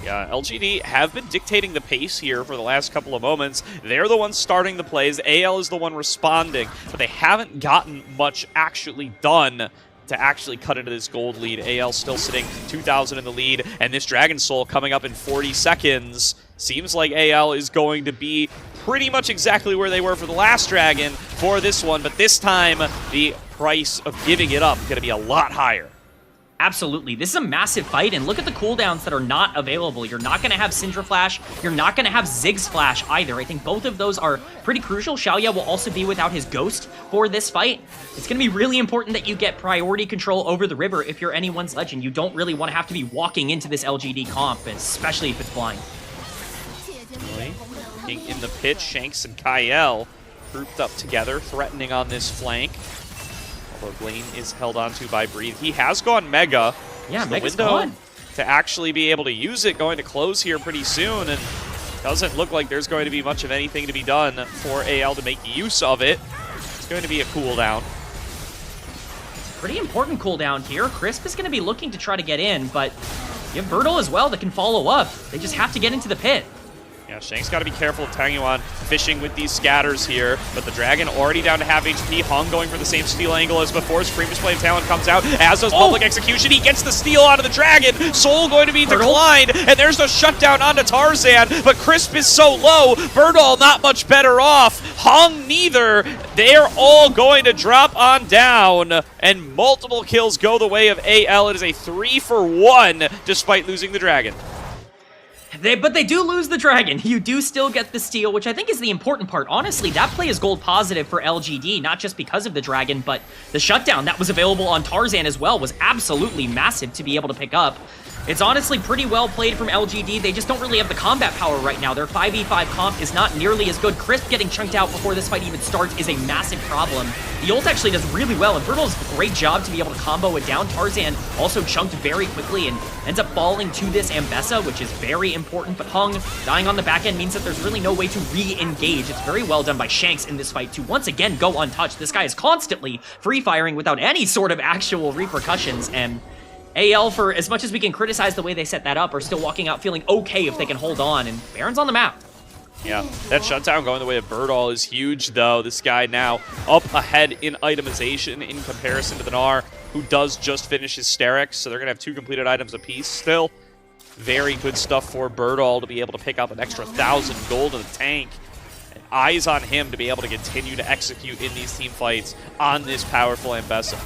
Yeah, LGD have been dictating the pace here for the last couple of moments. They're the ones starting the plays. AL is the one responding, but they haven't gotten much actually done to actually cut into this gold lead. AL still sitting 2,000 in the lead, and this Dragon Soul coming up in 40 seconds. Seems like AL is going to be pretty much exactly where they were for the last Dragon for this one, but this time the price of giving it up is going to be a lot higher. Absolutely. This is a massive fight, and look at the cooldowns that are not available. You're not going to have Syndra Flash. You're not going to have Ziggs Flash either. I think both of those are pretty crucial. Xiaoya will also be without his Ghost for this fight. It's going to be really important that you get priority control over the river if you're anyone's legend. You don't really want to have to be walking into this LGD comp, especially if it's blind. In the pitch, Shanks and Kyle grouped up together, threatening on this flank. Although Blaine is held onto by Breathe. He has gone Mega. Yeah, so Mega's the window gone. To actually be able to use it going to close here pretty soon, and doesn't look like there's going to be much of anything to be done for AL to make use of it. It's going to be a cooldown. Pretty important cooldown here. Crisp is going to be looking to try to get in, but you have Bertle as well that can follow up. They just have to get into the pit. Yeah, Shank's got to be careful of Tangyuan fishing with these scatters here, but the Dragon already down to half HP. Hung going for the same steal angle as before. Supreme Display of Talent comes out, as does Public Execution. He gets the steal out of the Dragon. Soul going to be declined, and there's the shutdown onto Tarzan, but Crisp is so low. Birdall not much better off. Hung neither. They're all going to drop on down, and multiple kills go the way of AL. It is a 3-for-1 despite losing the Dragon. But they do lose the Dragon. You do still get the steal, which I think is the important part. Honestly, that play is gold positive for LGD, not just because of the Dragon, but the shutdown that was available on Tarzan as well was absolutely massive to be able to pick up. It's honestly pretty well played from LGD. They just don't really have the combat power right now. Their 5v5 comp is not nearly as good. Crisp getting chunked out before this fight even starts is a massive problem. The ult actually does really well, and Birdall does a great job to be able to combo it down. Tarzan also chunked very quickly and ends up falling to this Ambessa, which is very important, but Hung dying on the back end means that there's really no way to re-engage. It's very well done by Shanks in this fight to once again go untouched. This guy is constantly free-firing without any sort of actual repercussions, and AL, for as much as we can criticize the way they set that up, are still walking out feeling okay if they can hold on, and Baron's on the map. Yeah, that shutdown going the way of Birdall is huge, though. This guy now up ahead in itemization in comparison to the Gnar, who does just finish his Sterix, so they're going to have 2 completed items apiece. Still, very good stuff for Birdall to be able to pick up an extra 1,000 gold in the tank. And eyes on him to be able to continue to execute in these team fights on this powerful Ambessa.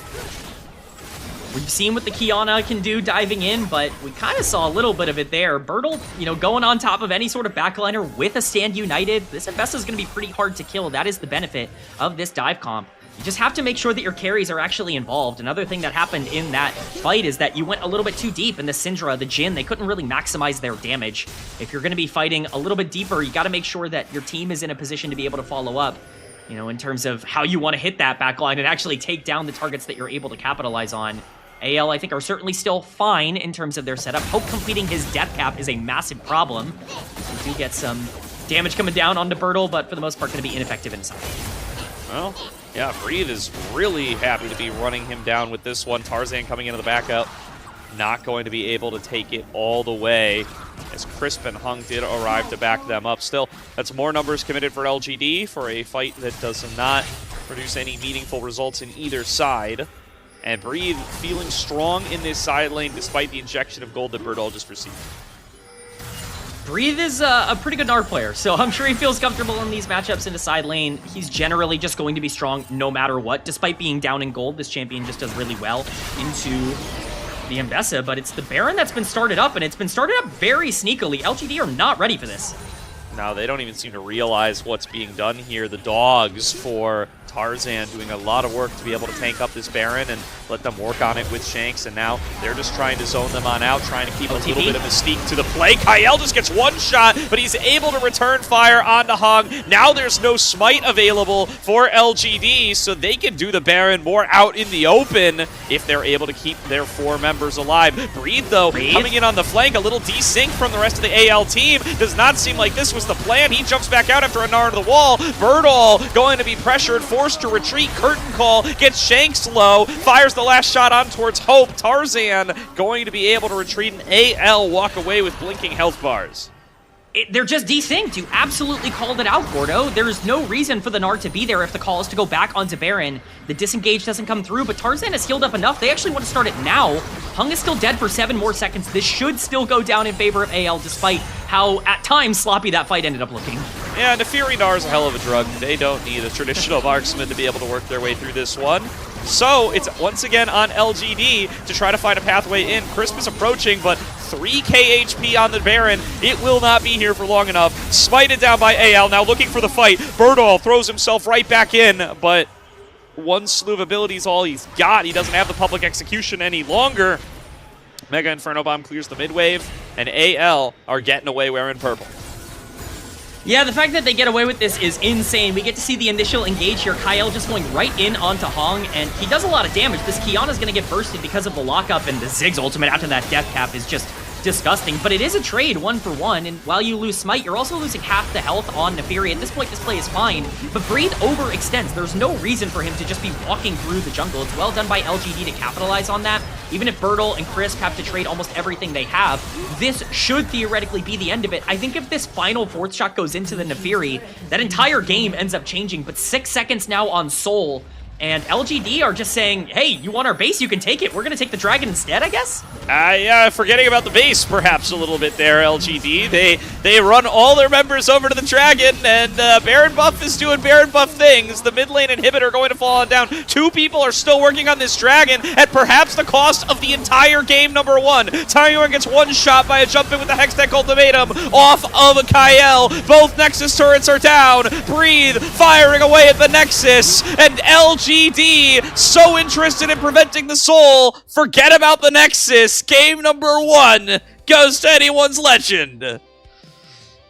We've seen what the Kiana can do diving in, but we kind of saw a little bit of it there. Birdall, going on top of any sort of backliner with a stand united. This Ambessa is going to be pretty hard to kill. That is the benefit of this dive comp. You just have to make sure that your carries are actually involved. Another thing that happened in that fight is that you went a little bit too deep in the Syndra, the Jhin. They couldn't really maximize their damage. If you're going to be fighting a little bit deeper, you got to make sure that your team is in a position to be able to follow up, in terms of how you want to hit that backline and actually take down the targets that you're able to capitalize on. AL, I think, are certainly still fine in terms of their setup. Hope completing his death cap is a massive problem. We do get some damage coming down onto Birdall, but for the most part, going to be ineffective inside. Well, yeah, Breathe is really happy to be running him down with this one. Tarzan coming into the backup, not going to be able to take it all the way, as Crisp and Hung did arrive to back them up. Still, that's more numbers committed for LGD for a fight that does not produce any meaningful results in either side. And Breathe feeling strong in this side lane despite the injection of gold that Birdall just received. Breathe is a pretty good Gnar player, so I'm sure he feels comfortable in these matchups in the side lane. He's generally just going to be strong no matter what. Despite being down in gold, this champion just does really well into the Ambessa, but it's the Baron that's been started up, and it's been started up very sneakily. LGD are not ready for this. No, they don't even seem to realize what's being done here. The dogs for Tarzan doing a lot of work to be able to tank up this Baron and let them work on it with Shanks, and now they're just trying to zone them on out, trying to keep a little bit of mystique to the play. Kyle just gets one shot, but he's able to return fire onto Hung. Now there's no smite available for LGD, so they can do the Baron more out in the open if they're able to keep their 4 members alive. Breathe, though, coming in on the flank, a little desync from the rest of the AL team. Does not seem like this was the plan. He jumps back out after a Gnar to the wall. Birdall going to be pressured, forced to retreat. Curtain call, gets Shanks low, fires the last shot on towards Hope. Tarzan going to be able to retreat, and AL walk away with blinking health bars. They're just desynced. You absolutely called it out, Gordo. There's no reason for the Gnar to be there if the call is to go back onto Baron. The disengage doesn't come through, but Tarzan has healed up enough. They actually want to start it now. Hung is still dead for 7 more seconds. This should still go down in favor of AL, despite how, at times, sloppy that fight ended up looking. Yeah, Nefiri Gnar is a hell of a drug. They don't need a traditional marksman to be able to work their way through this one. So it's once again on LGD to try to find a pathway in. Crisp is approaching, but 3k HP on the Baron. It will not be here for long enough. Smited down by AL, now looking for the fight. Birdall throws himself right back in, but one slew of abilities all he's got. He doesn't have the public execution any longer. Mega Inferno Bomb clears the mid-wave, and AL are getting away wearing purple. Yeah, the fact that they get away with this is insane. We get to see the initial engage here. Kyle just going right in onto Hong, and he does a lot of damage. This Kiana's going to get bursted because of the lockup, and the Ziggs ultimate after that death cap is just disgusting, but it is a trade 1-for-1, and while you lose Smite, you're also losing half the health on Neferi. At this point, this play is fine, but Breathe overextends. There's no reason for him to just be walking through the jungle. It's well done by LGD to capitalize on that. Even if Bertle and Crisp have to trade almost everything they have, this should theoretically be the end of it. I think if this final 4th shot goes into the Neferi, that entire game ends up changing, but 6 seconds now on Soul, and LGD are just saying, hey, you want our base? You can take it. We're going to take the dragon instead, I guess? Yeah, forgetting about the base perhaps a little bit there, LGD. They run all their members over to the dragon, and Baron Buff is doing Baron Buff things. The mid lane inhibitor going to fall down. 2 people are still working on this dragon at perhaps the cost of the entire game number 1. Taiyuan gets one shot by a jump in with the Hextech ultimatum off of Kael. Both Nexus turrets are down. Breathe firing away at the Nexus, and LGD so interested in preventing the Soul, forget about the Nexus. Game number 1 goes to anyone's legend.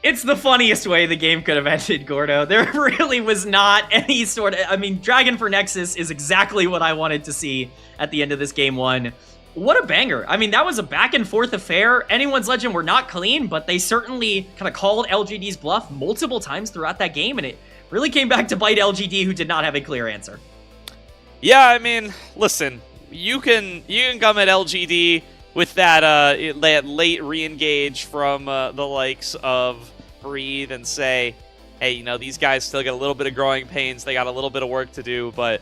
It's the funniest way the game could have ended, Gordo. There really was not any sort of... I mean, Dragon for Nexus is exactly what I wanted to see at the end of this game 1. What a banger. I mean, that was a back-and-forth affair. Anyone's Legend were not clean, but they certainly kind of called LGD's bluff multiple times throughout that game, and it really came back to bite LGD, who did not have a clear answer. Yeah, I mean, listen, you can come at LGD with that late re-engage from the likes of Breathe and say, hey, you know, these guys still got a little bit of growing pains, they got a little bit of work to do, but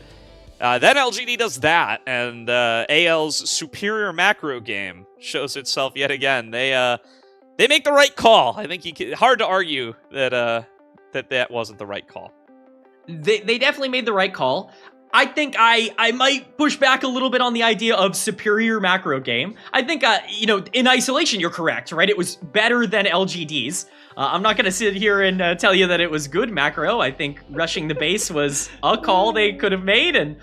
then LGD does that, and AL's superior macro game shows itself yet again. They make the right call. I think hard to argue that that wasn't the right call. They definitely made the right call. I think I might push back a little bit on the idea of superior macro game. I think, you know, in isolation, you're correct, right? It was better than LGD's. I'm not going to sit here and tell you that it was good macro. I think rushing the base was a call they could have made, and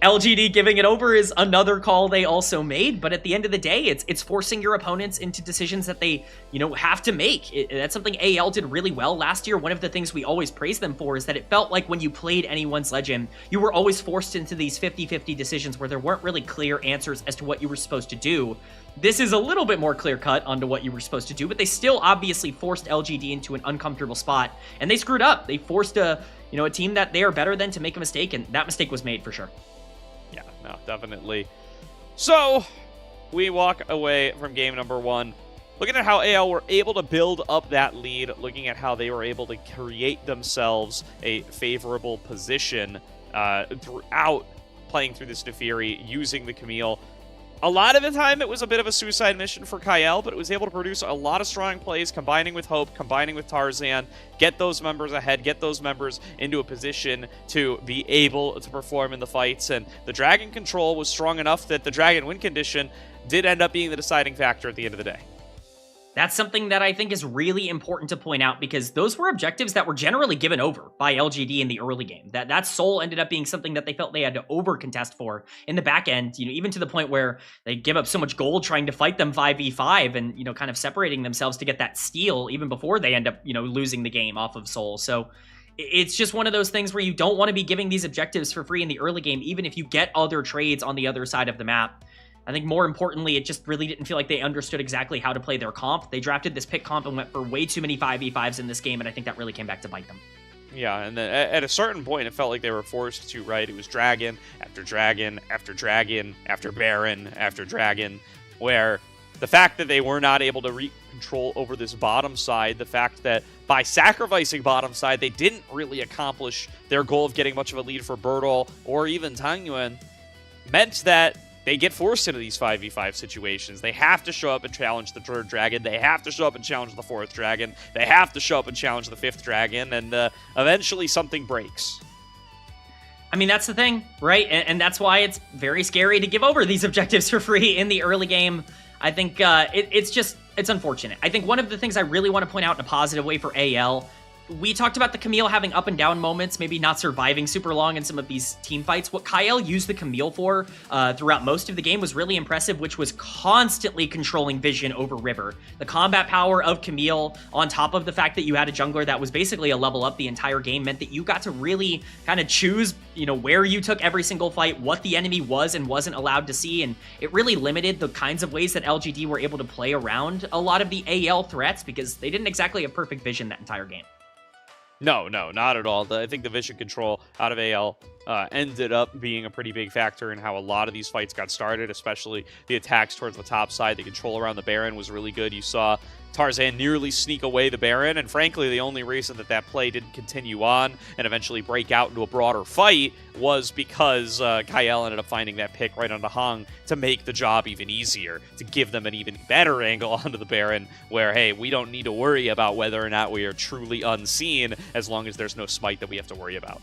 LGD giving it over is another call they also made. But at the end of the day, it's forcing your opponents into decisions that they, you know, have to make. That's something AL did really well last year. One of the things we always praise them for is that it felt like when you played anyone's Legend, you were always forced into these 50-50 decisions where there weren't really clear answers as to what you were supposed to do. This is a little bit more clear-cut onto what you were supposed to do, but they still obviously forced LGD into an uncomfortable spot, and they screwed up. They forced a team that they are better than to make a mistake, and that mistake was made for sure. Yeah, no, definitely. So, we walk away from game number 1, looking at how AL were able to build up that lead, looking at how they were able to create themselves a favorable position throughout playing through this Neferi, using the Camille. A lot of the time, it was a bit of a suicide mission for Kael, but it was able to produce a lot of strong plays, combining with Hope, combining with Tarzan, get those members ahead, get those members into a position to be able to perform in the fights. And the Dragon control was strong enough that the Dragon win condition did end up being the deciding factor at the end of the day. That's something that I think is really important to point out, because those were objectives that were generally given over by LGD in the early game. That Soul ended up being something that they felt they had to over-contest for in the back end, you know, even to the point where they give up so much gold trying to fight them 5v5 and, you know, kind of separating themselves to get that steal even before they end up, you know, losing the game off of Soul. So it's just one of those things where you don't want to be giving these objectives for free in the early game, even if you get other trades on the other side of the map. I think more importantly, it just really didn't feel like they understood exactly how to play their comp. They drafted this pick comp and went for way too many 5v5s in this game, and I think that really came back to bite them. Yeah, and then at a certain point, it felt like they were forced to, right? It was Dragon after Dragon after Dragon after Baron after Dragon, where the fact that they were not able to control over this bottom side, the fact that by sacrificing bottom side, they didn't really accomplish their goal of getting much of a lead for Bertle or even Taiyuan, meant that they get forced into these 5v5 situations. They have to show up and challenge the third dragon. They have to show up and challenge the fourth dragon. They have to show up and challenge the fifth dragon, and eventually something breaks. I mean, that's the thing, right? And that's why it's very scary to give over these objectives for free in the early game. I think it's unfortunate. I think one of the things I really want to point out in a positive way for AL, we talked about the Camille having up and down moments, maybe not surviving super long in some of these team fights. What Kyle used the Camille for throughout most of the game was really impressive, which was constantly controlling vision over River. The combat power of Camille, on top of the fact that you had a jungler that was basically a level up the entire game, meant that you got to really kind of choose, where you took every single fight, what the enemy was and wasn't allowed to see, and it really limited the kinds of ways that LGD were able to play around a lot of the AL threats, because they didn't exactly have perfect vision that entire game. No, not at all. I think the vision control out of AL ended up being a pretty big factor in how a lot of these fights got started, especially the attacks towards the top side. The control around the Baron was really good. You saw Tarzan nearly sneak away the Baron, and frankly, the only reason that play didn't continue on and eventually break out into a broader fight was because Kyle ended up finding that pick right onto Hong to make the job even easier, to give them an even better angle onto the Baron, where, hey, we don't need to worry about whether or not we are truly unseen as long as there's no smite that we have to worry about.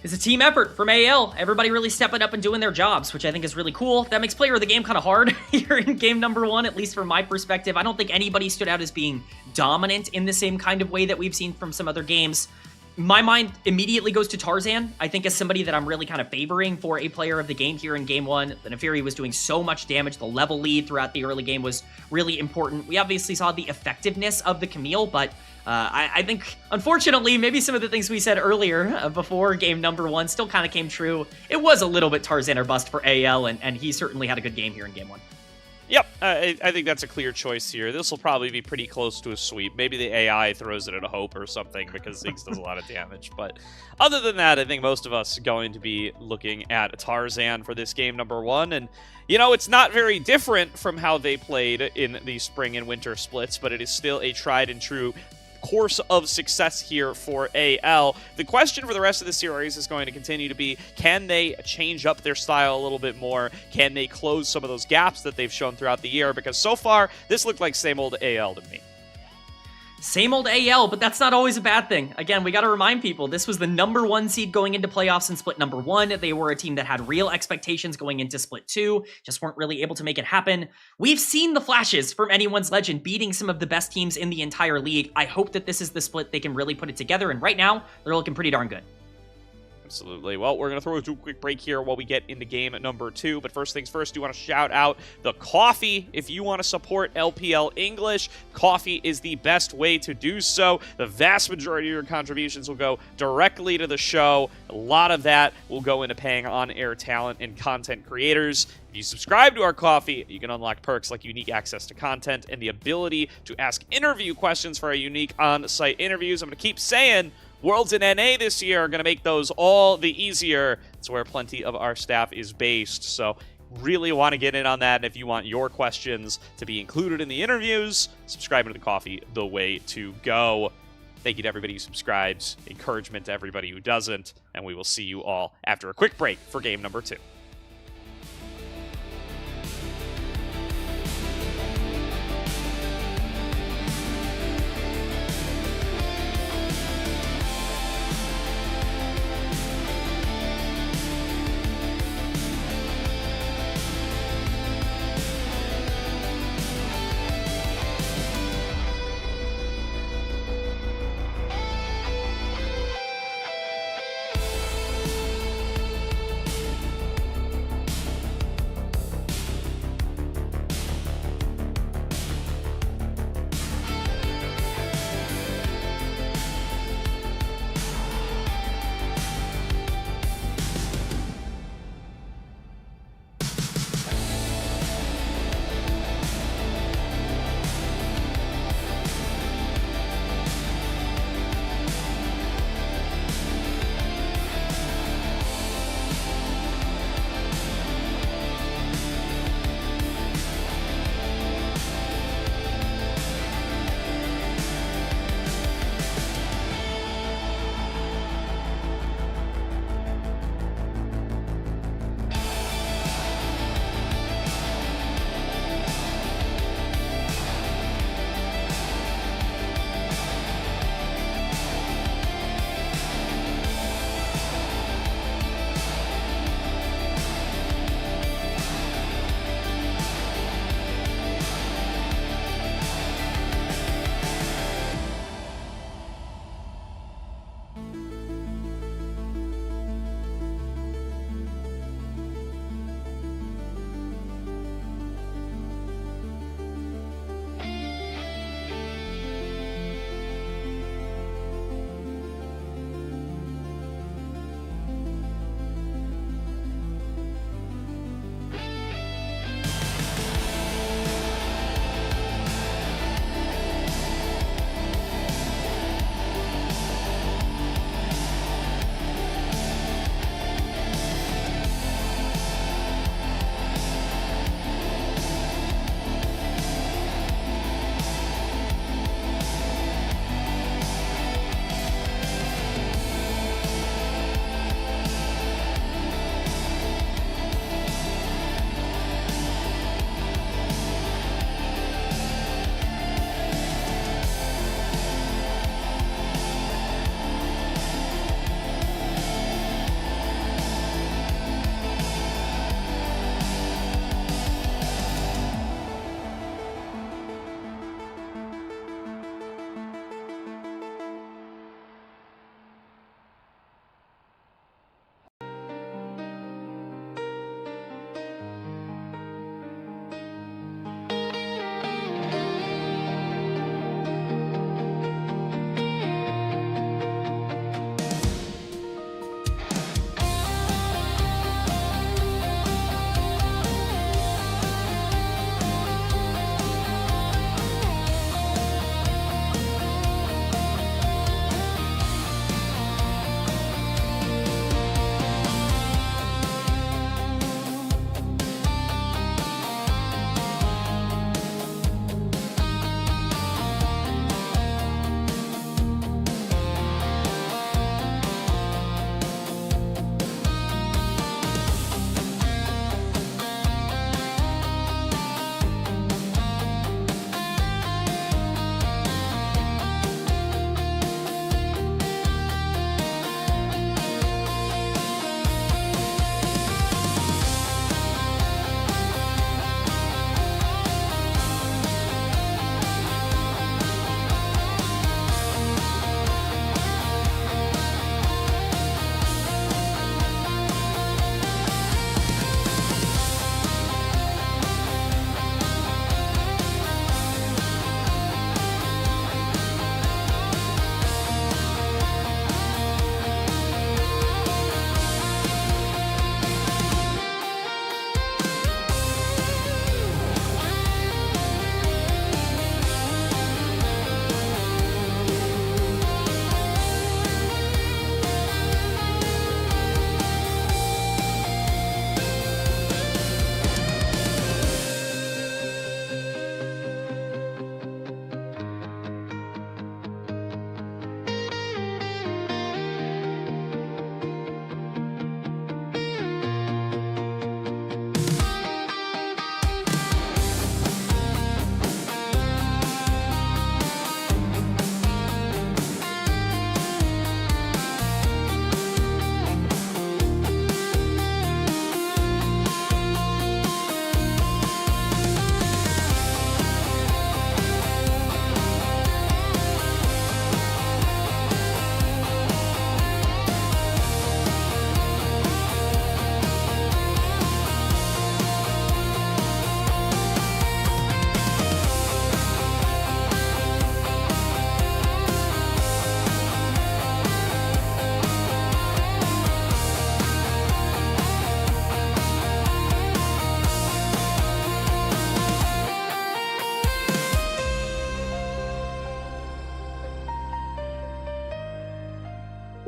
It's a team effort from AL. Everybody really stepping up and doing their jobs, which I think is really cool. That makes player of the game kind of hard here in game number 1, at least from my perspective. I don't think anybody stood out as being dominant in the same kind of way that we've seen from some other games. My mind immediately goes to Tarzan, I think, as somebody that I'm really kind of favoring for a player of the game here in game 1. The Neferi was doing so much damage. The level lead throughout the early game was really important. We obviously saw the effectiveness of the Camille, but I think, unfortunately, maybe some of the things we said earlier before game number 1 still kind of came true. It was a little bit Tarzan or bust for AL, and he certainly had a good game here in game 1. Yep, I think that's a clear choice here. This will probably be pretty close to a sweep. Maybe the AI throws it at a hope or something because Ziggs does a lot of damage. But other than that, I think most of us are going to be looking at Tarzan for this game number 1. And, it's not very different from how they played in the spring and winter splits, but it is still a tried and true course of success here for AL. The question for the rest of the series is going to continue to be, can they change up their style a little bit more? Can they close some of those gaps that they've shown throughout the year? Because so far, this looked like same old AL to me. Same old AL, but that's not always a bad thing. Again, we got to remind people, this was the number 1 seed going into playoffs in split number 1. They were a team that had real expectations going into split 2, just weren't really able to make it happen. We've seen the flashes from Anyone's Legend beating some of the best teams in the entire league. I hope that this is the split they can really put it together, and right now, they're looking pretty darn good. Absolutely. Well, we're going to throw a quick break here while we get into game number 2. But first things first, do want to shout out the coffee. If you want to support LPL English, coffee is the best way to do so. The vast majority of your contributions will go directly to the show. A lot of that will go into paying on-air talent and content creators. If you subscribe to our coffee, you can unlock perks like unique access to content and the ability to ask interview questions for our unique on-site interviews. I'm going to keep saying Worlds in NA this year are going to make those all the easier. It's where plenty of our staff is based. So really want to get in on that. And if you want your questions to be included in the interviews, subscribing to the coffee, the way to go. Thank you to everybody who subscribes. Encouragement to everybody who doesn't. And we will see you all after a quick break for game number 2.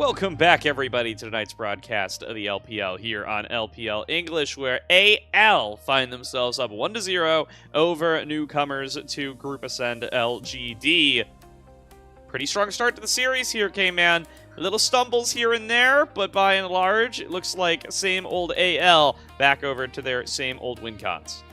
Welcome back, everybody, to tonight's broadcast of the LPL here on LPL English, where AL find themselves up 1-0 over newcomers to Group Ascend LGD. Pretty strong start to the series here, K-Man. Little stumbles here and there, but by and large, it looks like same old AL back over to their same old win cons.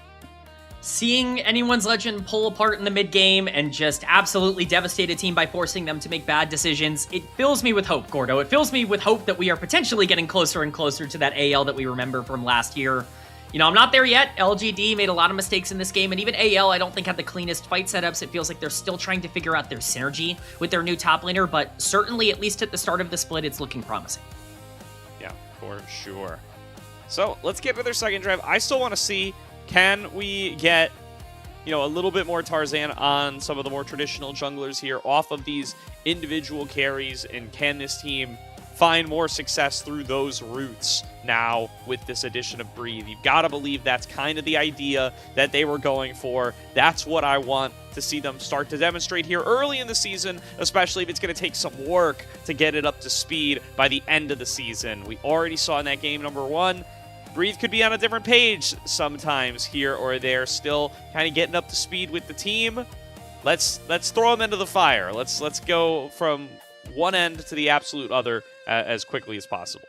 Seeing anyone's legend pull apart in the mid-game and just absolutely devastate a team by forcing them to make bad decisions, it fills me with hope, Gordo. It fills me with hope that we are potentially getting closer and closer to that AL that we remember from last year. You know, I'm not there yet. LGD made a lot of mistakes in this game, and even AL I don't think had the cleanest fight setups. It feels like they're still trying to figure out their synergy with their new top laner, but certainly, at least at the start of the split, it's looking promising. Yeah, for sure. So, let's get to their second drive. I still want to see, can we get, you know, a little bit more Tarzan on some of the more traditional junglers here off of these individual carries, and can this team find more success through those routes now with this addition of Breathe? You've got to believe that's kind of the idea that they were going for. That's what I want to see them start to demonstrate here early in the season, especially if it's going to take some work to get it up to speed by the end of the season. We already saw in that game number 1, Breathe could be on a different page sometimes here or there, still kind of getting up to speed with the team. Let's throw them into the fire. Let's go from one end to the absolute other as quickly as possible.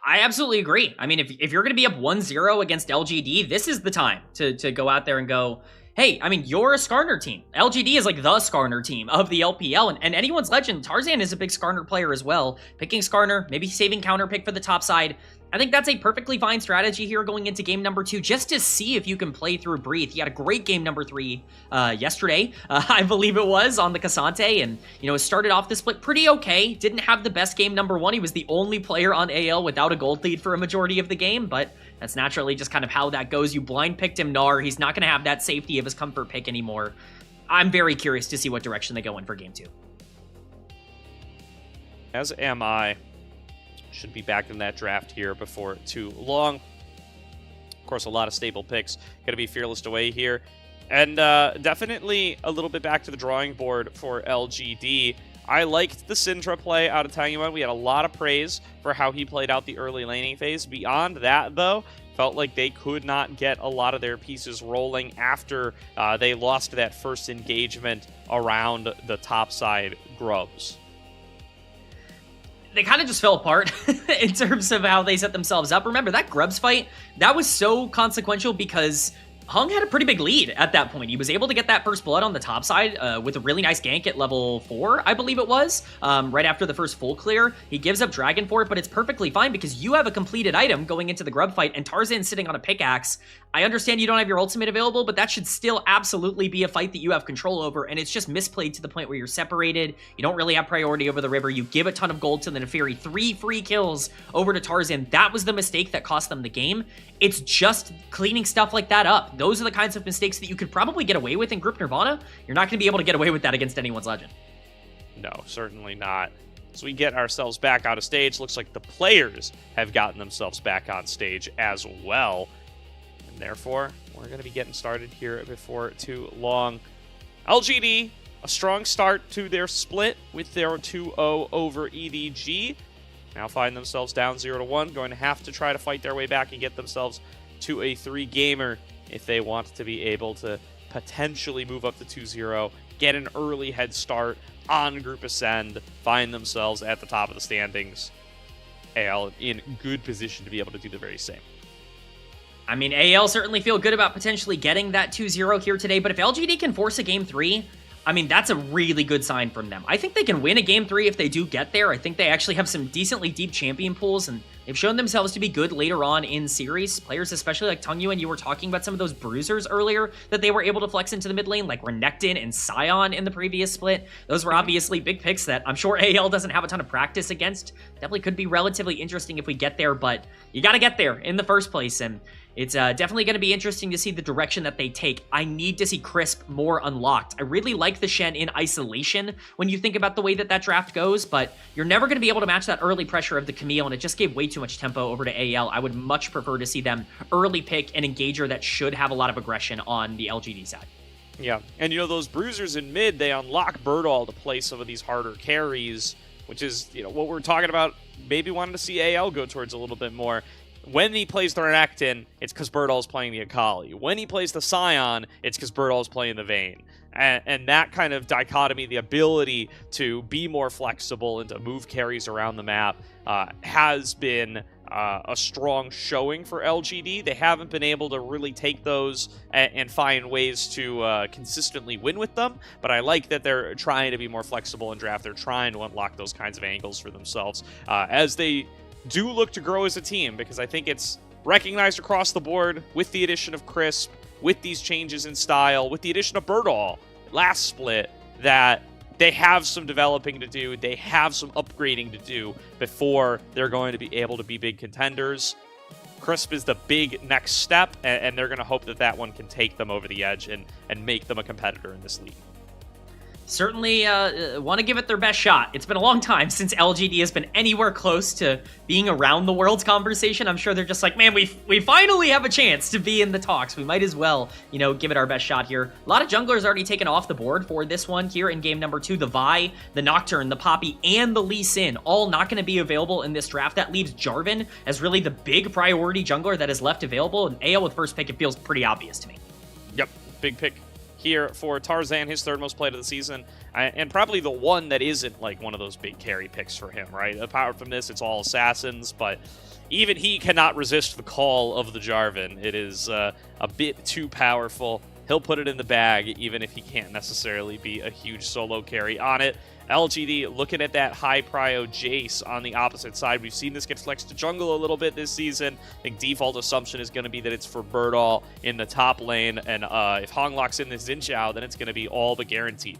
I absolutely agree. I mean, if you're going to be up 1-0 against LGD, this is the time to go out there and go, hey, I mean, you're a Skarner team. LGD is like the Skarner team of the LPL, and anyone's legend. Tarzan is a big Skarner player as well. Picking Skarner, maybe saving counter pick for the top side. I think that's a perfectly fine strategy here going into game number 2, just to see if you can play through Breathe. He had a great game number 3 yesterday, I believe it was, on the Cassante, and, you know, started off the split pretty okay. Didn't have the best game number 1. He was the only player on AL without a gold lead for a majority of the game, but that's naturally just kind of how that goes. You blind picked him Gnar. He's not going to have that safety of his comfort pick anymore. I'm very curious to see what direction they go in for game 2. As am I. Should be back in that draft here before too long. Of course, a lot of stable picks. Going to be Fearless away here. And definitely a little bit back to the drawing board for LGD. I liked the Syndra play out of Tanyuan. We had a lot of praise for how he played out the early laning phase. Beyond that, though, felt like they could not get a lot of their pieces rolling after they lost that first engagement around the topside Grubs. They kind of just fell apart in terms of how they set themselves up. Remember, that Grubs fight, that was so consequential because Hung had a pretty big lead at that point. He was able to get that first blood on the top side with a really nice gank at level 4, I believe it was, right after the first full clear. He gives up Dragon for it, but it's perfectly fine because you have a completed item going into the Grub fight, and Tarzan sitting on a pickaxe. I understand you don't have your ultimate available, but that should still absolutely be a fight that you have control over, and it's just misplayed to the point where you're separated. You don't really have priority over the river. You give a ton of gold to the Neferi. 3 free kills over to Tarzan. That was the mistake that cost them the game. It's just cleaning stuff like that up. Those are the kinds of mistakes that you could probably get away with in Group Nirvana. You're not going to be able to get away with that against anyone's legend. No, certainly not. So we get ourselves back out of stage. Looks like the players have gotten themselves back on stage as well. And therefore, we're going to be getting started here before too long. LGD, a strong start to their split with their 2-0 over EDG. Now find themselves down 0-1. Going to have to try to fight their way back and get themselves to a 3-gamer if they want to be able to potentially move up to 2-0, get an early head start on Group Ascend, find themselves at the top of the standings. AL in good position to be able to do the very same. I mean, AL certainly feel good about potentially getting that 2-0 here today, but if LGD can force a game 3, I mean, that's a really good sign from them. I think they can win a game 3 if they do get there. I think they actually have some decently deep champion pools, and they've shown themselves to be good later on in series. Players, especially like Tungyuan, you were talking about some of those bruisers earlier that they were able to flex into the mid lane, like Renekton and Sion in the previous split. Those were obviously big picks that I'm sure AL doesn't have a ton of practice against. Definitely could be relatively interesting if we get there, but you got to get there in the first place, and it's definitely going to be interesting to see the direction that they take. I need to see Crisp more unlocked. I really like the Shen in isolation when you think about the way that that draft goes, but you're never going to be able to match that early pressure of the Camille, and it just gave way too much tempo over to AL. I would much prefer to see them early pick an engager that should have a lot of aggression on the LGD side. Yeah, and you know, those bruisers in mid, they unlock Birdall to play some of these harder carries, which is, what we're talking about, maybe wanting to see AL go towards a little bit more. When he plays the Renekton, it's because Birdall's playing the Akali. When he plays the Scion, it's because Birdall's playing the Vayne. And that kind of dichotomy, the ability to be more flexible and to move carries around the map, has been a strong showing for LGD. They haven't been able to really take those and find ways to consistently win with them, but I like that they're trying to be more flexible in draft. They're trying to unlock those kinds of angles for themselves as they do look to grow as a team, because I think it's recognized across the board with the addition of Crisp, with these changes in style, with the addition of Birdall last split, that they have some developing to do. They have some upgrading to do before they're going to be able to be big contenders. Crisp is the big next step, and they're going to hope that that one can take them over the edge and make them a competitor in this league. Certainly want to give it their best shot. It's been a long time since LGD has been anywhere close to being around the world's conversation. I'm sure they're just like, man, we finally have a chance to be in the talks. We might as well, give it our best shot here. A lot of junglers already taken off the board for this one here in game number 2. The Vi, the Nocturne, the Poppy, and the Lee Sin, all not going to be available in this draft. That leaves Jarvan as really the big priority jungler that is left available. And AL with first pick, it feels pretty obvious to me. Yep, big pick here for Tarzan, his third most played of the season, and probably the one that isn't like one of those big carry picks for him, right? Apart from this, it's all assassins, but even he cannot resist the call of the Jarvan. It is a bit too powerful. He'll put it in the bag, even if he can't necessarily be a huge solo carry on it. LGD looking at that high prio Jace on the opposite side. We've seen this get flexed to jungle a little bit this season. I think default assumption is going to be that it's for Birdall in the top lane, and if Hong locks in this Xin Zhao, then it's going to be all but guaranteed.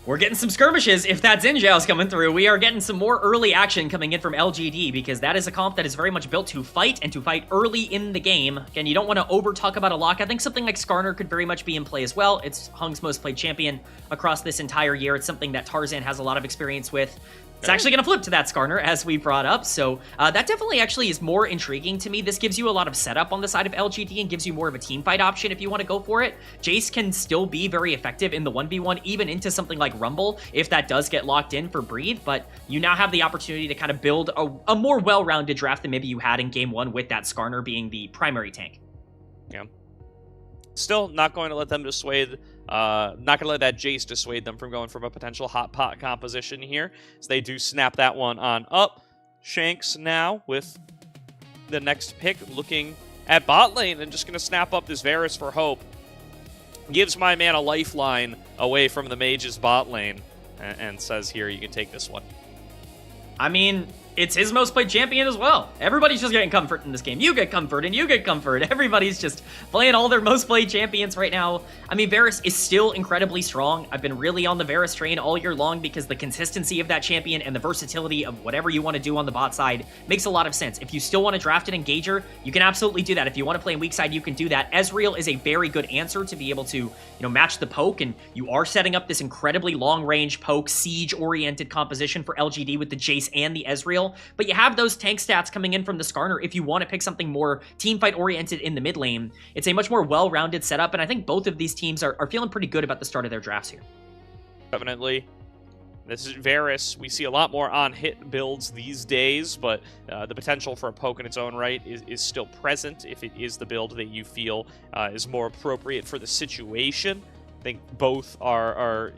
We're getting some skirmishes if that Xin Zhao's coming through. We are getting some more early action coming in from LGD, because that is a comp that is very much built to fight and to fight early in the game. Again, you don't want to over talk about a lock. I think something like Skarner could very much be in play as well. It's Hung's most played champion across this entire year. It's something that Tarzan has a lot of experience with. It's actually going to flip to that Skarner, as we brought up, so that definitely actually is more intriguing to me. This gives you a lot of setup on the side of LGD and gives you more of a team fight option if you want to go for it. Jace can still be very effective in the 1v1, even into something like Rumble, if that does get locked in for Breathe, but you now have the opportunity to kind of build a more well-rounded draft than maybe you had in game 1 with that Skarner being the primary tank. Yeah. Still not going to let them dissuade, not going to let that Jace dissuade them from going from a potential hot pot composition here. So they do snap that one on up. Shanks now with the next pick, looking at bot lane and just going to snap up this Varus for Hope. Gives my man a lifeline away from the mage's bot lane and says, here, you can take this one. I mean, it's his most played champion as well. Everybody's just getting comfort in this game. You get comfort and you get comfort. Everybody's just playing all their most played champions right now. I mean, Varus is still incredibly strong. I've been really on the Varus train all year long because the consistency of that champion and the versatility of whatever you want to do on the bot side makes a lot of sense. If you still want to draft an engager, you can absolutely do that. If you want to play in weak side, you can do that. Ezreal is a very good answer to be able to, match the poke, and you are setting up this incredibly long-range poke, siege-oriented composition for LGD with the Jace and the Ezreal. But you have those tank stats coming in from the Skarner if you want to pick something more teamfight oriented in the mid lane. It's a much more well-rounded setup, and I think both of these teams are feeling pretty good about the start of their drafts here. Definitely. This is Varus. We see a lot more on-hit builds these days, but the potential for a poke in its own right is still present if it is the build that you feel is more appropriate for the situation. I think both are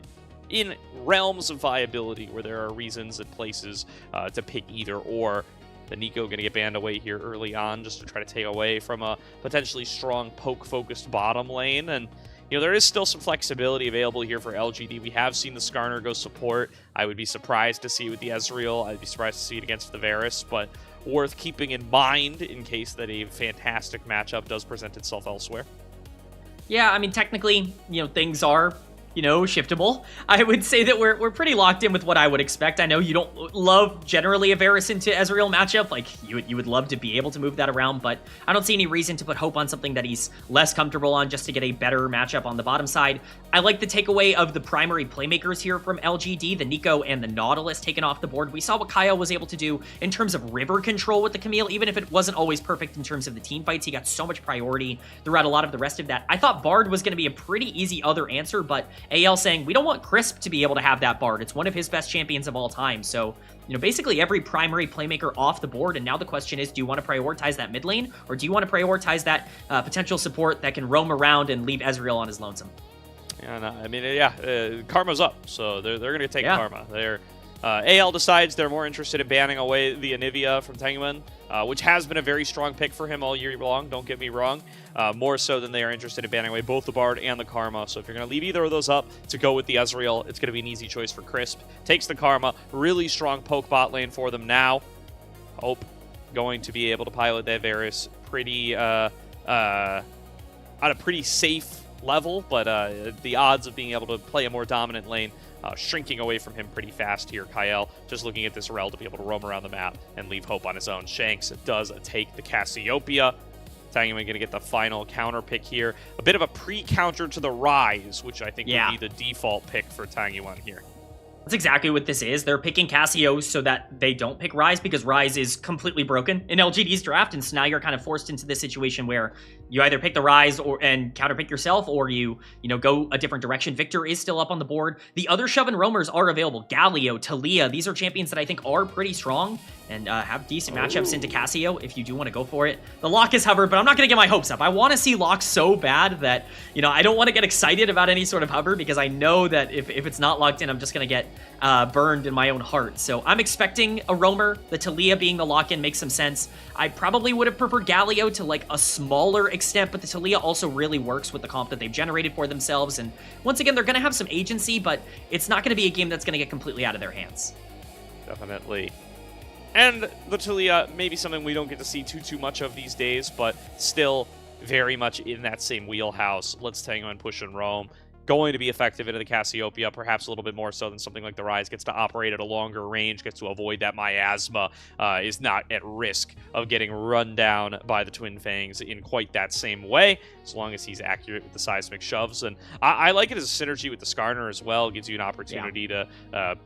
in realms of viability where there are reasons and places to pick either or. The Nico going to get banned away here early on just to try to take away from a potentially strong poke-focused bottom lane. And, there is still some flexibility available here for LGD. We have seen the Skarner go support. I would be surprised to see it with the Ezreal. I'd be surprised to see it against the Varus, but worth keeping in mind in case that a fantastic matchup does present itself elsewhere. Yeah, I mean, technically, things are shiftable. I would say that we're pretty locked in with what I would expect. I know you don't love generally a Varus into Ezreal matchup. Like, you would love to be able to move that around, but I don't see any reason to put hope on something that he's less comfortable on just to get a better matchup on the bottom side. I like the takeaway of the primary playmakers here from LGD, the Nico and the Nautilus taken off the board. We saw what Kyle was able to do in terms of river control with the Camille, even if it wasn't always perfect in terms of the team fights. He got so much priority throughout a lot of the rest of that. I thought Bard was going to be a pretty easy other answer, but AL saying, we don't want Crisp to be able to have that Bard. It's one of his best champions of all time. So, you know, basically every primary playmaker off the board. And now the question is, do you want to prioritize that mid lane? Or do you want to prioritize that potential support that can roam around and leave Ezreal on his lonesome? Yeah, no, I mean, Karma's up, so they're going to take Karma. AL decides they're more interested in banning away the Anivia from Tenguin, which has been a very strong pick for him all year long, don't get me wrong. More so than they are interested in banning away both the Bard and the Karma. So if you're going to leave either of those up to go with the Ezreal, it's going to be an easy choice for Crisp. Takes the Karma, really strong poke bot lane for them now. Hope going to be able to pilot that Varus pretty, at a pretty safe level, but the odds of being able to play a more dominant lane shrinking away from him pretty fast here. Kyle just looking at this Rel to be able to roam around the map and leave Hope on his own. Shanks does take the Cassiopeia. Tanguman going to get the final counter pick here. A bit of a pre-counter to the Rise, which I think would be the default pick for Tanguman here. That's exactly what this is. They're picking Cassio so that they don't pick Rise, because Rise is completely broken in LGD's draft, and so now you're kind of forced into this situation where you either pick the Rise and counterpick yourself, or you go a different direction. Victor is still up on the board. The other shove and roamers are available. Galio, Talia, these are champions that I think are pretty strong and have decent matchups into Cassio if you do want to go for it. The lock is hovered, but I'm not going to get my hopes up. I want to see lock so bad that, I don't want to get excited about any sort of hover, because I know that if it's not locked in, I'm just going to get burned in my own heart. So I'm expecting a roamer. The Talia being the lock-in makes some sense. I probably would have preferred Galio to like a smaller extent, but the Talia also really works with the comp that they've generated for themselves. And once again, they're going to have some agency, but it's not going to be a game that's going to get completely out of their hands. Definitely. And the Talia, maybe something we don't get to see too much of these days, but still very much in that same wheelhouse. Let's Tango and push and roam. Going to be effective into the Cassiopeia, perhaps a little bit more so than something like the Rise. Gets to operate at a longer range, gets to avoid that miasma, is not at risk of getting run down by the Twin Fangs in quite that same way, as long as he's accurate with the seismic shoves. And I like it as a synergy with the Skarner as well. Gives you an opportunity to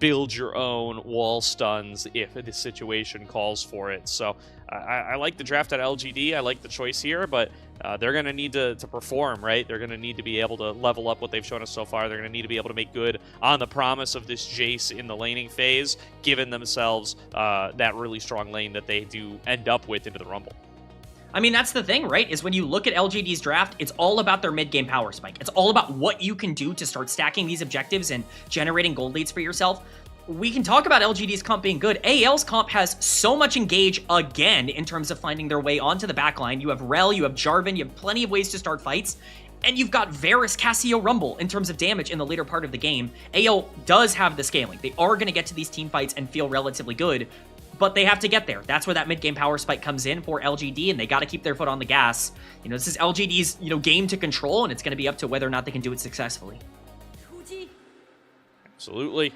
build your own wall stuns if the situation calls for it. So I like the draft at LGD. I like the choice here, but they're going to need to perform, right? They're going to need to be able to level up what they've shown us so far. They're going to need to be able to make good on the promise of this Jace in the laning phase, giving themselves that really strong lane that they do end up with into the Rumble. I mean, that's the thing, right? Is when you look at LGD's draft, it's all about their mid-game power spike. It's all about what you can do to start stacking these objectives and generating gold leads for yourself. We can talk about LGD's comp being good. AL's comp has so much engage again in terms of finding their way onto the backline. You have Rel, you have Jarvan, you have plenty of ways to start fights. And you've got Varus, Cassio, Rumble in terms of damage in the later part of the game. AL does have the scaling. They are going to get to these team fights and feel relatively good, but they have to get there. That's where that mid-game power spike comes in for LGD, and they got to keep their foot on the gas. This is LGD's, game to control, and it's going to be up to whether or not they can do it successfully. Absolutely.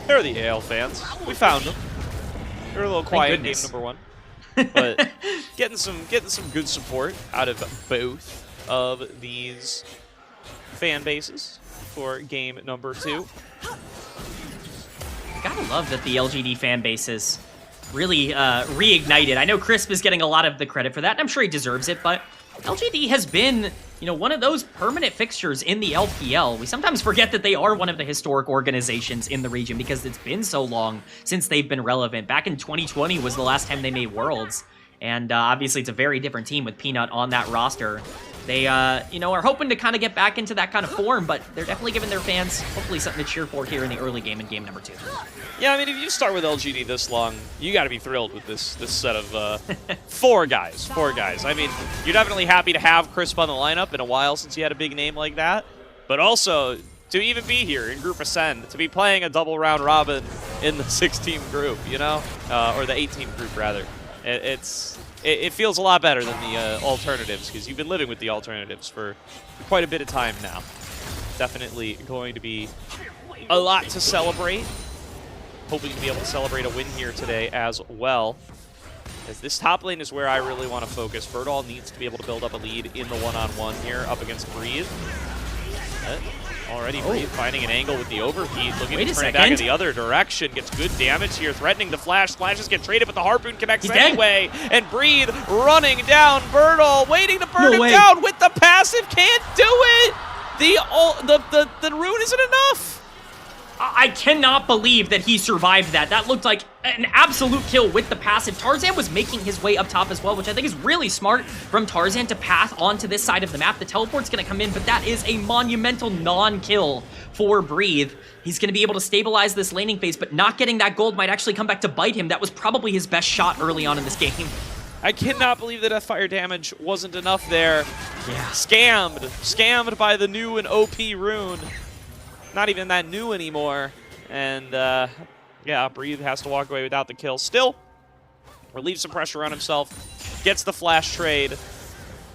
They're the AL fans. We found them. They're a little quiet in game number one, but getting some good support out of both of these fan bases for game number 2. Gotta love that the LGD fan base is really reignited. I know Crisp is getting a lot of the credit for that, and I'm sure he deserves it, but LGD has been, one of those permanent fixtures in the LPL. We sometimes forget that they are one of the historic organizations in the region because it's been so long since they've been relevant. Back in 2020 was the last time they made Worlds, and obviously it's a very different team with Peanut on that roster. They, are hoping to kind of get back into that kind of form, but they're definitely giving their fans hopefully something to cheer for here in the early game in game number 2. Yeah, I mean, if you start with LGD this long, you got to be thrilled with this set of 4 guys. 4 guys. I mean, you're definitely happy to have Crisp on the lineup in a while since you had a big name like that, but also to even be here in Group Ascend, to be playing a double round robin in the 6-team group, or the 8-team group rather. It feels a lot better than the alternatives, because you've been living with the alternatives for quite a bit of time now. Definitely going to be a lot to celebrate. Hoping to be able to celebrate a win here today as well. As this top lane is where I really want to focus. Birdall needs to be able to build up a lead in the one-on-one here up against Breathe. Already Breathe finding an angle with the overheat, looking to turn it back in the other direction. Gets good damage here, threatening the flash. Splashes get traded, but the Harpoon connects anyway. And Breathe running down Birdall, waiting to burn him down with the passive. Can't do it! The rune isn't enough! I cannot believe that he survived that. That looked like an absolute kill with the passive. Tarzan was making his way up top as well, which I think is really smart from Tarzan to path onto this side of the map. The teleport's going to come in, but that is a monumental non-kill for Breathe. He's going to be able to stabilize this laning phase, but not getting that gold might actually come back to bite him. That was probably his best shot early on in this game. I cannot believe the Deathfire damage wasn't enough there. Yeah. Scammed by the new and OP rune. Not even that new anymore. And, yeah, Breathe has to walk away without the kill. Still, relieves some pressure on himself. Gets the flash trade.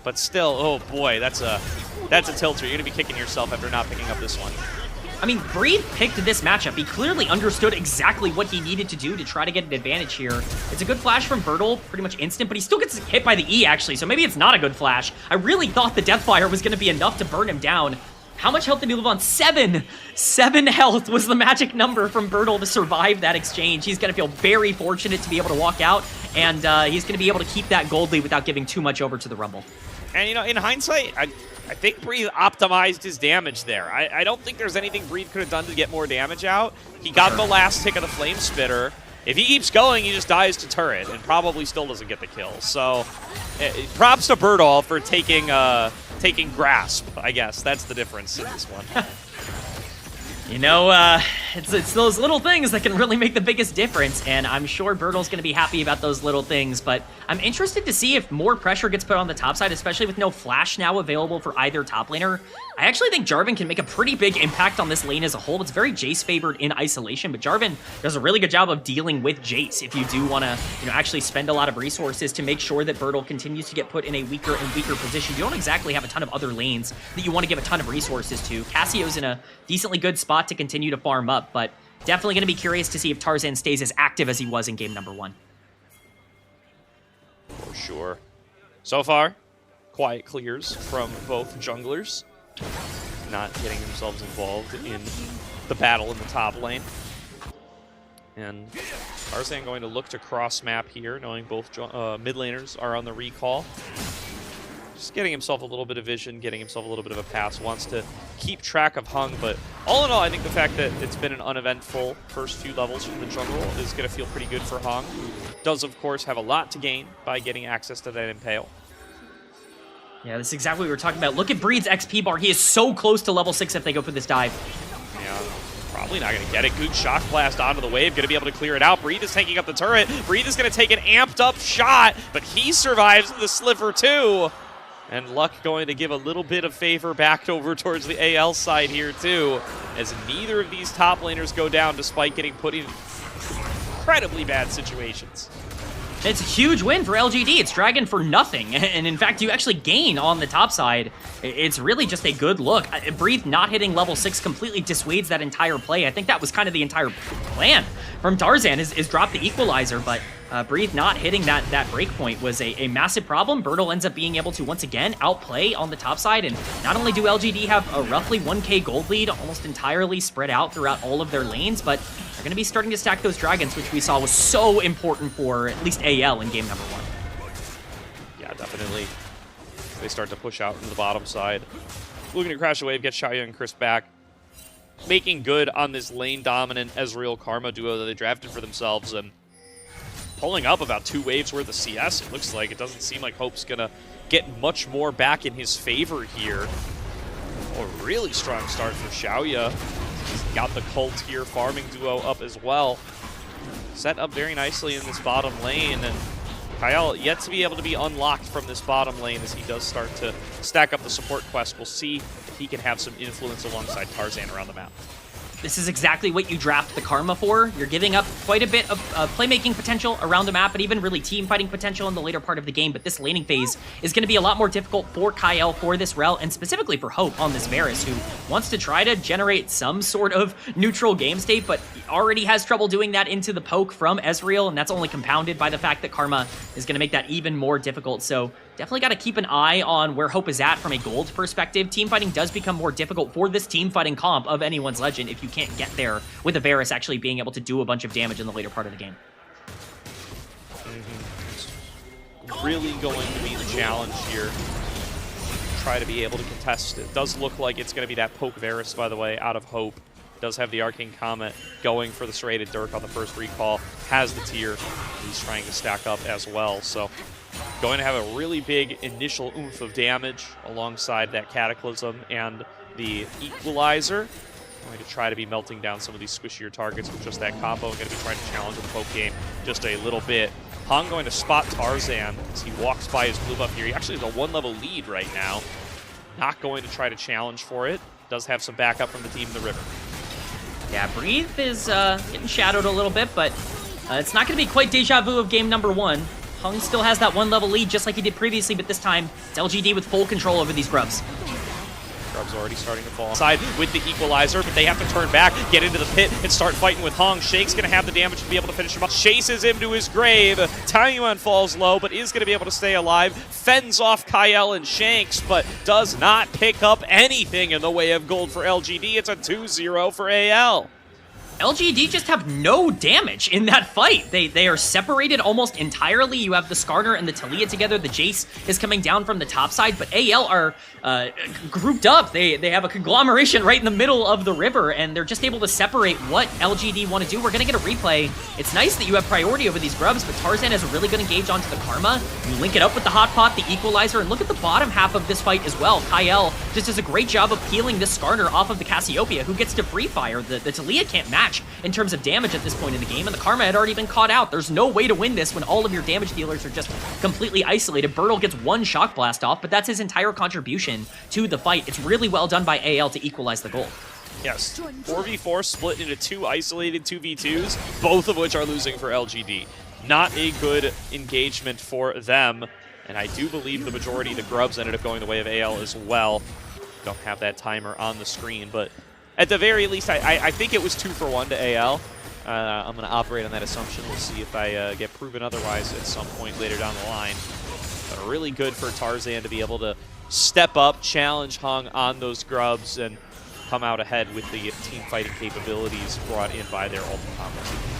But still, oh boy, that's a tilter. You're going to be kicking yourself after not picking up this one. I mean, Breathe picked this matchup. He clearly understood exactly what he needed to do to try to get an advantage here. It's a good flash from Birdall, pretty much instant, but he still gets hit by the E, actually, so maybe it's not a good flash. I really thought the Deathfire was going to be enough to burn him down. How much health did he live on? 7! 7 health was the magic number from Birdall to survive that exchange. He's going to feel very fortunate to be able to walk out, and he's going to be able to keep that gold lead without giving too much over to the Rumble. And, you know, in hindsight, I think Breathe optimized his damage there. I don't think there's anything Breathe could have done to get more damage out. He got the last tick of the Flame Spitter. If he keeps going, he just dies to turret and probably still doesn't get the kill. So, props to Birdall for taking Grasp, I guess. That's the difference in this one. You know, it's those little things that can really make the biggest difference, and I'm sure Birdall's going to be happy about those little things, but I'm interested to see if more pressure gets put on the top side, especially with no flash now available for either top laner. I actually think Jarvan can make a pretty big impact on this lane as a whole. It's very Jace-favored in isolation, but Jarvan does a really good job of dealing with Jace if you do want to, you know, actually spend a lot of resources to make sure that Birdall continues to get put in a weaker and weaker position. You don't exactly have a ton of other lanes that you want to give a ton of resources to. Cassio's in a decently good spot to continue to farm up, but definitely going to be curious to see if Tarzan stays as active as he was in game number 1. For sure. So far, quiet clears from both junglers. Not getting themselves involved in the battle in the top lane. And Tarzan going to look to cross map here, knowing both mid laners are on the recall. Just getting himself a little bit of vision, getting himself a little bit of a pass. Wants to keep track of Hung, but all in all, I think the fact that it's been an uneventful first few levels from the jungle is going to feel pretty good for Hung, who does, of course, have a lot to gain by getting access to that Impale. Yeah, this is exactly what we were talking about. Look at Breed's XP bar. He is so close to level 6 if they go for this dive. Yeah, probably not going to get it. Good shock blast onto the wave. Going to be able to clear it out. Breathe is taking up the turret. Breathe is going to take an amped up shot, but he survives the sliver too. And Luck going to give a little bit of favor back over towards the AL side here too, as neither of these top laners go down despite getting put in incredibly bad situations. It's a huge win for LGD. It's Dragon for nothing. And in fact, you actually gain on the top side. It's really just a good look. Breathe not hitting level 6 completely dissuades that entire play. I think that was kind of the entire plan from Tarzan is drop the equalizer, but Breathe not hitting that breakpoint was a massive problem. Birdall ends up being able to once again outplay on the top side, and not only do LGD have a roughly 1k gold lead almost entirely spread out throughout all of their lanes, but they're going to be starting to stack those dragons, which we saw was so important for at least AL in game number 1. Yeah, definitely. They start to push out into the bottom side. Looking to crash the wave, get Shaya and Chris back. Making good on this lane-dominant Ezreal Karma duo that they drafted for themselves, and pulling up about 2 waves worth of CS, it looks like. It doesn't seem like Hope's going to get much more back in his favor here. A really strong start for Xiaoya. He's got the cult here, farming duo up as well. Set up very nicely in this bottom lane, and Kyle yet to be able to be unlocked from this bottom lane as he does start to stack up the support quest. We'll see if he can have some influence alongside Tarzan around the map. this is exactly what you draft the Karma for. You're giving up quite a bit of playmaking potential around the map, and even really team fighting potential in the later part of the game, but this laning phase is going to be a lot more difficult for Kyle, for this Rel, and specifically for Hope on this Varus, who wants to try to generate some sort of neutral game state, but already has trouble doing that into the poke from Ezreal, and that's only compounded by the fact that Karma is going to make that even more difficult. So definitely got to keep an eye on where Hope is at from a gold perspective. Team fighting does become more difficult for this team fighting comp of anyone's legend if you can't get there with a Varus actually being able to do a bunch of damage in the later part of the game. Really going to be the challenge here. Try to be able to contest. It does look like it's going to be that poke Varus, by the way, out of Hope. Does have the Arcane Comet going for the serrated Dirk on the first recall. Has the tier. He's trying to stack up as well. So going to have a really big initial oomph of damage alongside that Cataclysm and the Equalizer. Going to try to be melting down some of these squishier targets with just that combo. Going to be trying to challenge the poke game just a little bit. Hung going to spot Tarzan as he walks by his blue buff here. He actually has a 1-level lead right now. Not going to try to challenge for it. Does have some backup from the team in the river. Yeah, Breathe is getting shadowed a little bit, but it's not going to be quite deja vu of game number 1. Hung still has that 1-level lead just like he did previously, but this time it's LGD with full control over these grubs. Grub's already starting to fall inside with the Equalizer, but they have to turn back, get into the pit, and start fighting with Hung. Shake's going to have the damage to be able to finish him up. Chases him to his grave. Taiyuan falls low, but is going to be able to stay alive. Fends off Kyle and Shanks, but does not pick up anything in the way of gold for LGD. It's a 2-0 for AL. LGD just have no damage in that fight. They are separated almost entirely. You have the Skarner and the Talia together. The Jace is coming down from the top side, but AL are grouped up. They have a conglomeration right in the middle of the river, and they're just able to separate what LGD want to do. We're going to get a replay. It's nice that you have priority over these grubs, but Tarzan has a really good engage onto the Karma. You link it up with the Hot Pot, the Equalizer, and look at the bottom half of this fight as well. Kyle just does a great job of peeling this Skarner off of the Cassiopeia, who gets to free fire. The Talia can't match in terms of damage at this point in the game, and the Karma had already been caught out. There's no way to win this when all of your damage dealers are just completely isolated. Bertle gets one Shock Blast off, but that's his entire contribution to the fight. It's really well done by AL to equalize the goal. Yes, 4v4 split into 2 isolated 2v2s, both of which are losing for LGD. Not a good engagement for them, and I do believe the majority of the grubs ended up going the way of AL as well. Don't have that timer on the screen, but at the very least, I think it was 2 for 1 to AL. I'm going to operate on that assumption. We'll see if I get proven otherwise at some point later down the line. But really good for Tarzan to be able to step up, challenge Hung on those grubs, and come out ahead with the team fighting capabilities brought in by their ultimate combos.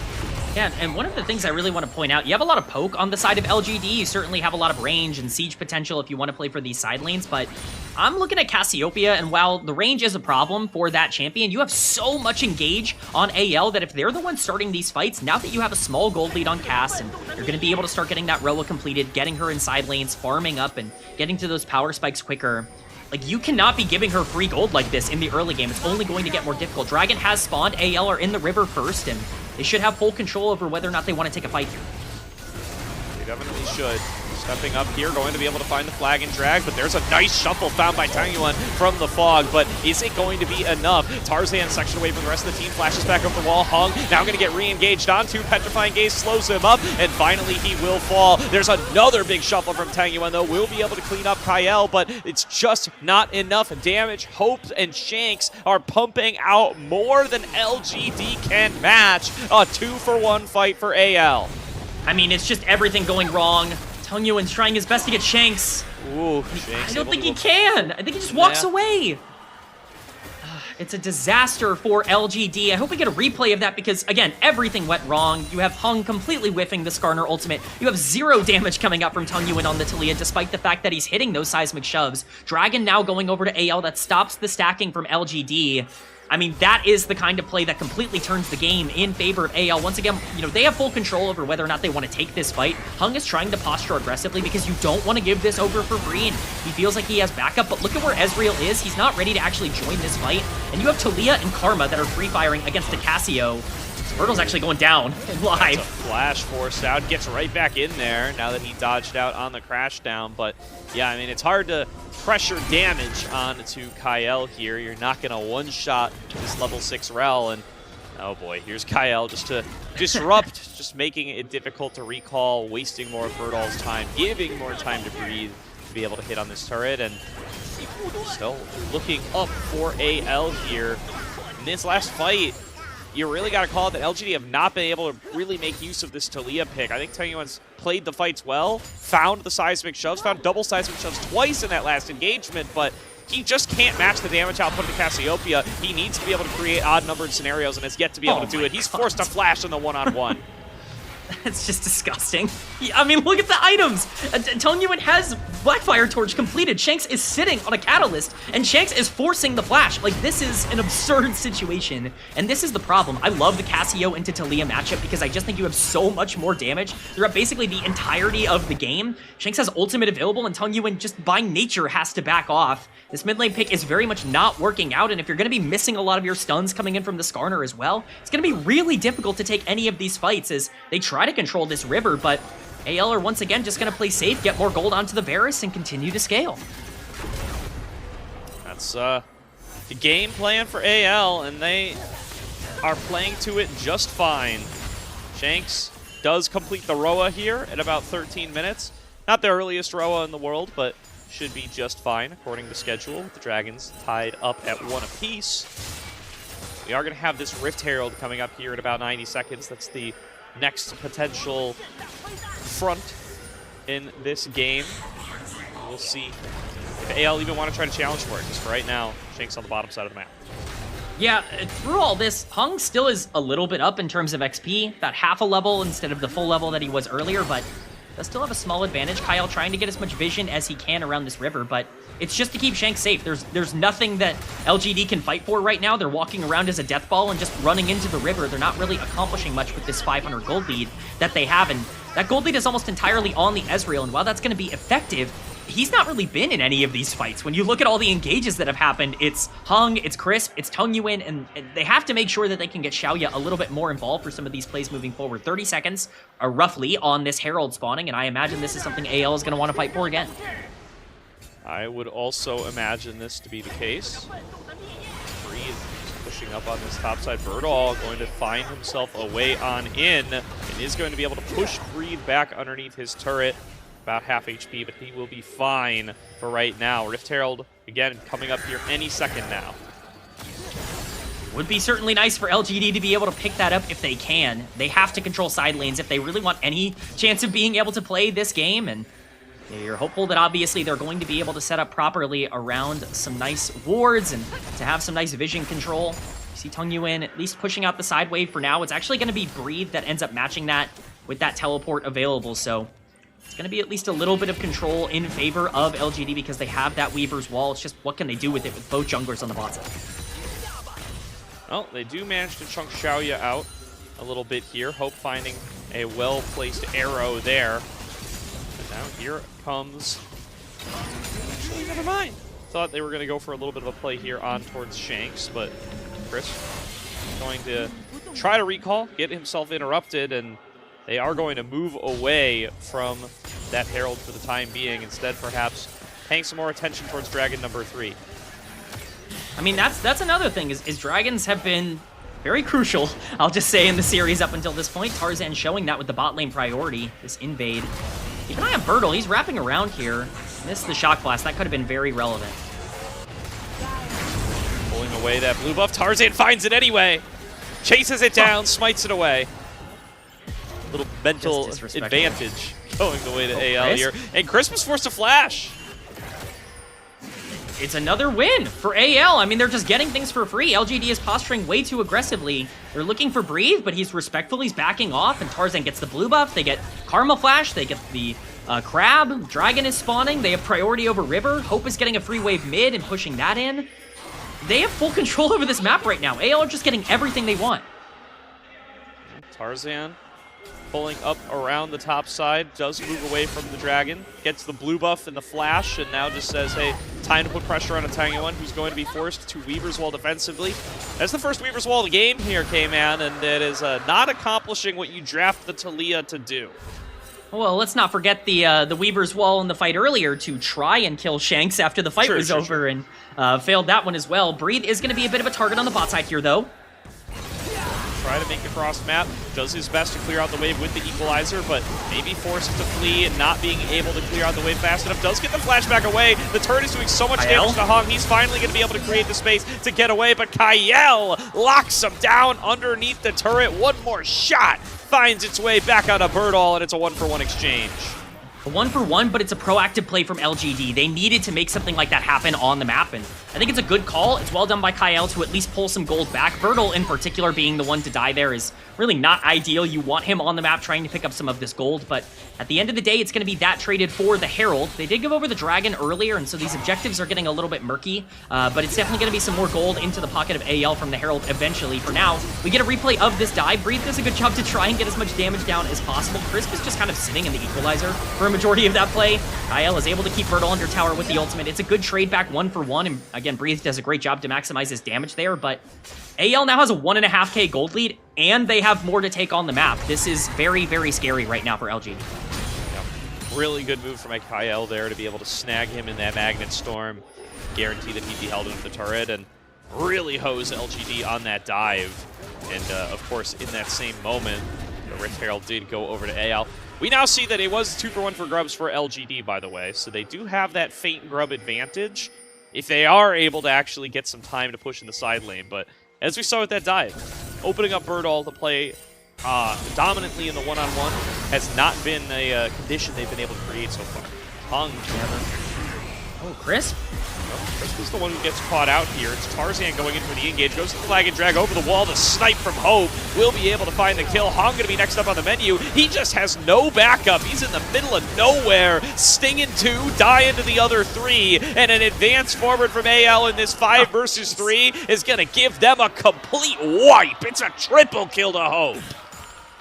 Yeah, and one of the things I really want to point out, you have a lot of poke on the side of LGD. You certainly have a lot of range and siege potential if you want to play for these side lanes, but I'm looking at Cassiopeia, and while the range is a problem for that champion, you have so much engage on AL that if they're the ones starting these fights, now that you have a small gold lead on Cass, and you're going to be able to start getting that Roa completed, getting her in side lanes, farming up, and getting to those power spikes quicker, like, you cannot be giving her free gold like this in the early game. It's only going to get more difficult. Dragon has spawned. AL are in the river first, and they should have full control over whether or not they want to take a fight here. They definitely should. Stepping up here, going to be able to find the flag and drag, but there's a nice shuffle found by Taiyuan from the fog, but is it going to be enough? Tarzan sectioned away from the rest of the team, flashes back up the wall. Hung now going to get re-engaged onto. Petrifying Gaze slows him up, and finally he will fall. There's another big shuffle from Taiyuan, though. Will be able to clean up Kyle, but it's just not enough damage. Hope and Shanks are pumping out more than LGD can match. A 2-for-1 fight for AL. I mean, it's just everything going wrong. Taiyuan's trying his best to get Shanks. Ooh, I don't think he can. I think he just walks away. It's a disaster for LGD. I hope we get a replay of that because, again, everything went wrong. You have Hung completely whiffing the Skarner ultimate. You have 0 damage coming up from Taiyuan on the Talia, despite the fact that he's hitting those seismic shoves. Dragon now going over to AL. That stops the stacking from LGD. I mean, that is the kind of play that completely turns the game in favor of AL. Once again, you know, they have full control over whether or not they want to take this fight. Hung is trying to posture aggressively because you don't want to give this over for free, and he feels like he has backup, but look at where Ezreal is. He's not ready to actually join this fight, and you have Talia and Karma that are free-firing against the Cassio. Birtle's actually going down live. That's a flash forced out, gets right back in there now that he dodged out on the crash down. But yeah, I mean, it's hard to pressure damage onto Kyle here. You're not going to one-shot this level 6 Rel, and oh boy, here's Kyle just to disrupt, just making it difficult to recall, wasting more of Birdall's time, giving more time to breathe to be able to hit on this turret, and still looking up for AL here. In this last fight, you really got to call it that LGD have not been able to really make use of this Talia pick. I think Taiyuan's played the fights well, found the seismic shoves, found double seismic shoves twice in that last engagement, but he just can't match the damage output of the Cassiopeia. He needs to be able to create odd-numbered scenarios and has yet to be able to do it. He's forced to flash in the one-on-one. It's just disgusting. I mean, look at the items. Taiyuan has Blackfire Torch completed. Shanks is sitting on a Catalyst, and Shanks is forcing the flash. Like, this is an absurd situation, and this is the problem. I love the Cassio into Talia matchup because I just think you have so much more damage throughout basically the entirety of the game. Shanks has ultimate available, and Taiyuan just by nature has to back off. This mid lane pick is very much not working out, and if you're going to be missing a lot of your stuns coming in from the Skarner as well, it's going to be really difficult to take any of these fights as they try to control this river, but AL are once again just going to play safe, get more gold onto the Varus, and continue to scale. That's the game plan for AL, and they are playing to it just fine. Shanks does complete the Roa here at about 13 minutes. Not the earliest Roa in the world, but should be just fine according to schedule, with the Dragons tied up at 1 apiece. We are going to have this Rift Herald coming up here in about 90 seconds. That's the next potential front in this game. We'll see if AL even want to try to challenge for it, because for right now, Shanks on the bottom side of the map. Yeah, through all this, Hung still is a little bit up in terms of XP, about half a level instead of the full level that he was earlier, but does still have a small advantage. Kyle trying to get as much vision as he can around this river, but it's just to keep Shanks safe. There's nothing that LGD can fight for right now. They're walking around as a death ball and just running into the river. They're not really accomplishing much with this 500 gold lead that they have, and that gold lead is almost entirely on the Ezreal, and while that's going to be effective, he's not really been in any of these fights. When you look at all the engages that have happened, it's Hung, it's Crisp, it's Taiyuan, and they have to make sure that they can get Xiaoya a little bit more involved for some of these plays moving forward. 30 seconds roughly on this Herald spawning, and I imagine this is something AL is going to want to fight for again. I would also imagine this to be the case. Breathe pushing up on this top side. Birdall going to find himself a way on in, and is going to be able to push Breathe back underneath his turret. About half HP, but he will be fine for right now. Rift Herald, again, coming up here any second now. Would be certainly nice for LGD to be able to pick that up if they can. They have to control side lanes if they really want any chance of being able to play this game, and you're hopeful that obviously they're going to be able to set up properly around some nice wards and to have some nice vision control. You see Taiyuan at least pushing out the side wave for now. It's actually going to be Breathe that ends up matching that with that teleport available, so it's going to be at least a little bit of control in favor of LGD because they have that Weaver's Wall. It's just what can they do with it with both junglers on the bot side. Well, they do manage to chunk Xiaoya out a little bit here. Hope finding a well-placed arrow there. And now here comes... Actually, never mind. Thought they were going to go for a little bit of a play here on towards Shanks, but Chris going to try to recall, get himself interrupted, and they are going to move away from that Herald for the time being, instead perhaps paying some more attention towards Dragon number 3. I mean, that's another thing, is Dragons have been very crucial, I'll just say, in the series up until this point. Tarzan showing that with the bot lane priority, this invade. Keep an eye on Birtle, he's wrapping around here. Missed the Shock Blast, that could have been very relevant. Pulling away that blue buff, Tarzan finds it anyway. Chases it down, smites it away. Little mental advantage going the way to AL here. And Chris was forced to flash. It's another win for AL. I mean, they're just getting things for free. LGD is posturing way too aggressively. They're looking for Breathe, but he's respectful. He's backing off, and Tarzan gets the blue buff. They get Karma Flash. They get the Crab. Dragon is spawning. They have priority over River. Hope is getting a free wave mid and pushing that in. They have full control over this map right now. AL are just getting everything they want. Tarzan pulling up around the top side, does move away from the Dragon, gets the blue buff and the flash, and now just says, hey, time to put pressure on a Tiny One who's going to be forced to Weaver's Wall defensively. That's the first Weaver's Wall of the game here, K-Man, and it is not accomplishing what you draft the Taliyah to do. Well, let's not forget the Weaver's Wall in the fight earlier to try and kill Shanks after the fight was over, and failed that one as well. Breathe is going to be a bit of a target on the bot side here, though. Try to make the cross map, does his best to clear out the wave with the equalizer, but maybe forced to flee and not being able to clear out the wave fast enough. Does get the flashback away. The turret is doing so much damage to Hung. He's finally going to be able to create the space to get away, but Kyle locks him down underneath the turret. One more shot finds its way back out of Birdall, and it's a 1-for-1 exchange. A 1-for-1, but it's a proactive play from LGD. They needed to make something like that happen on the map, and I think it's a good call. It's well done by Kyle to at least pull some gold back. Birdall, in particular, being the one to die there is really not ideal. You want him on the map trying to pick up some of this gold, but at the end of the day, it's going to be that traded for the Herald. They did give over the Dragon earlier, and so these objectives are getting a little bit murky, but it's definitely going to be some more gold into the pocket of AL from the Herald eventually. For now, we get a replay of this dive. Breathe does a good job to try and get as much damage down as possible. Crisp is just kind of sitting in the equalizer for a majority of that play. Kyle is able to keep Birdall under tower with the ultimate. It's a good trade back 1-for-1, and again, Breathe does a great job to maximize his damage there, but AL now has a 1.5k gold lead, and they have more to take on the map. This is very, very scary right now for LGD. Yeah. Really good move from Kyle there to be able to snag him in that Magnet Storm, guarantee that he'd be held into the turret, and really hose LGD on that dive. And of course, in that same moment, the Rift Herald did go over to AL. We now see that it was 2-for-1 for grubs for LGD, by the way, so they do have that faint grub advantage if they are able to actually get some time to push in the side lane. But as we saw with that dive, opening up Birdall to play dominantly in the one-on-one has not been a condition they've been able to create so far. Hung. Oh, Crisp? Crisp is the one who gets caught out here. It's Tarzan going in for the engage, goes to the flag and drag over the wall. The snipe from Hope will be able to find the kill. Hong going to be next up on the menu. He just has no backup. He's in the middle of nowhere. Sting in 2, die into the other 3, and an advance forward from AL in this 5 versus 3 is going to give them a complete wipe. It's a triple kill to Hope.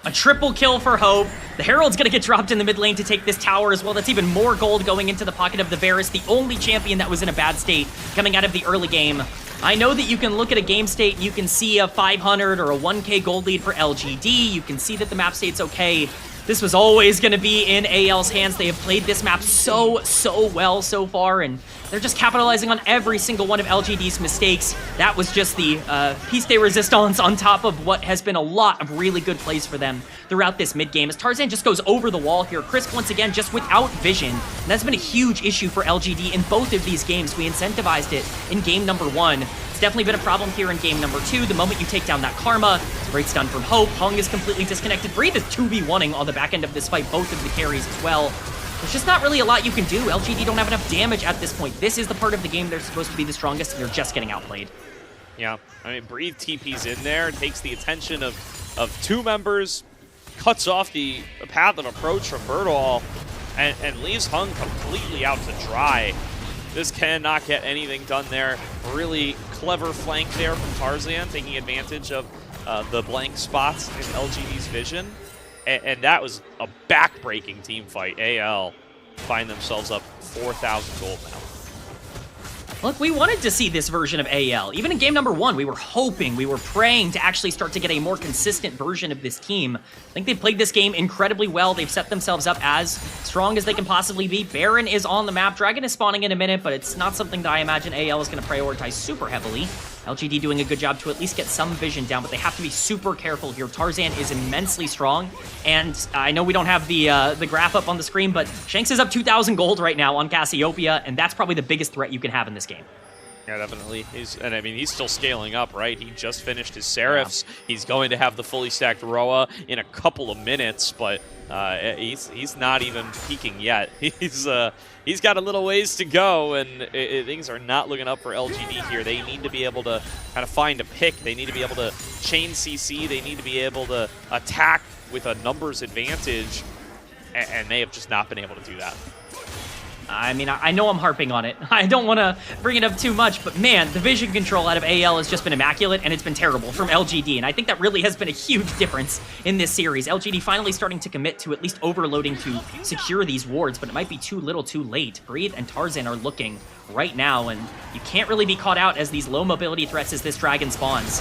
A triple kill for Hope. The Herald's going to get dropped in the mid lane to take this tower as well. That's even more gold going into the pocket of the Varus, the only champion that was in a bad state coming out of the early game. I know that you can look at a game state and you can see a 500 or a 1k gold lead for LGD. You can see that the map state's okay. This was always going to be in AL's hands. They have played this map so well so far, and they're just capitalizing on every single one of LGD's mistakes. That was just the piece de resistance on top of what has been a lot of really good plays for them throughout this mid-game. As Tarzan just goes over the wall here, Crisp once again just without vision. And that's been a huge issue for LGD in both of these games. We incentivized it in game number 1. It's definitely been a problem here in game number 2. The moment you take down that Karma, it's a great stun from Hope. Hung is completely disconnected. Breathe is 2v1ing on the back end of this fight, both of the carries as well. There's just not really a lot you can do. LGD don't have enough damage at this point. This is the part of the game they're supposed to be the strongest, and they're just getting outplayed. Yeah, I mean, Breathe TP's in there, takes the attention of 2 members, cuts off the path of approach from Birdall, and leaves Hung completely out to dry. This cannot get anything done there. Really clever flank there from Tarzan, taking advantage of the blank spots in LGD's vision. And that was a back-breaking team fight. AL find themselves up 4,000 gold now. Look, we wanted to see this version of AL. Even in game number 1, we were hoping, we were praying to actually start to get a more consistent version of this team. I think they've played this game incredibly well. They've set themselves up as strong as they can possibly be. Baron is on the map. Dragon is spawning in a minute, but it's not something that I imagine AL is going to prioritize super heavily. LGD doing a good job to at least get some vision down, but they have to be super careful here. Tarzan is immensely strong, and I know we don't have the graph up on the screen, but Shanks is up 2,000 gold right now on Cassiopeia, and that's probably the biggest threat you can have in this game. Yeah, definitely. And I mean, he's still scaling up, right? He just finished his Seraphs. Yeah. He's going to have the fully stacked Roa in a couple of minutes, but he's not even peaking yet. He's got a little ways to go, and things are not looking up for LGD here. They need to be able to kind of find a pick. They need to be able to chain CC. They need to be able to attack with a numbers advantage, and they have just not been able to do that. I mean, I know I'm harping on it. I don't want to bring it up too much, but man, the vision control out of AL has just been immaculate, and it's been terrible from LGD, and I think that really has been a huge difference in this series. LGD finally starting to commit to at least overloading to secure these wards, but it might be too little too late. Breathe and Tarzan are looking right now, and you can't really be caught out as these low mobility threats as this dragon spawns.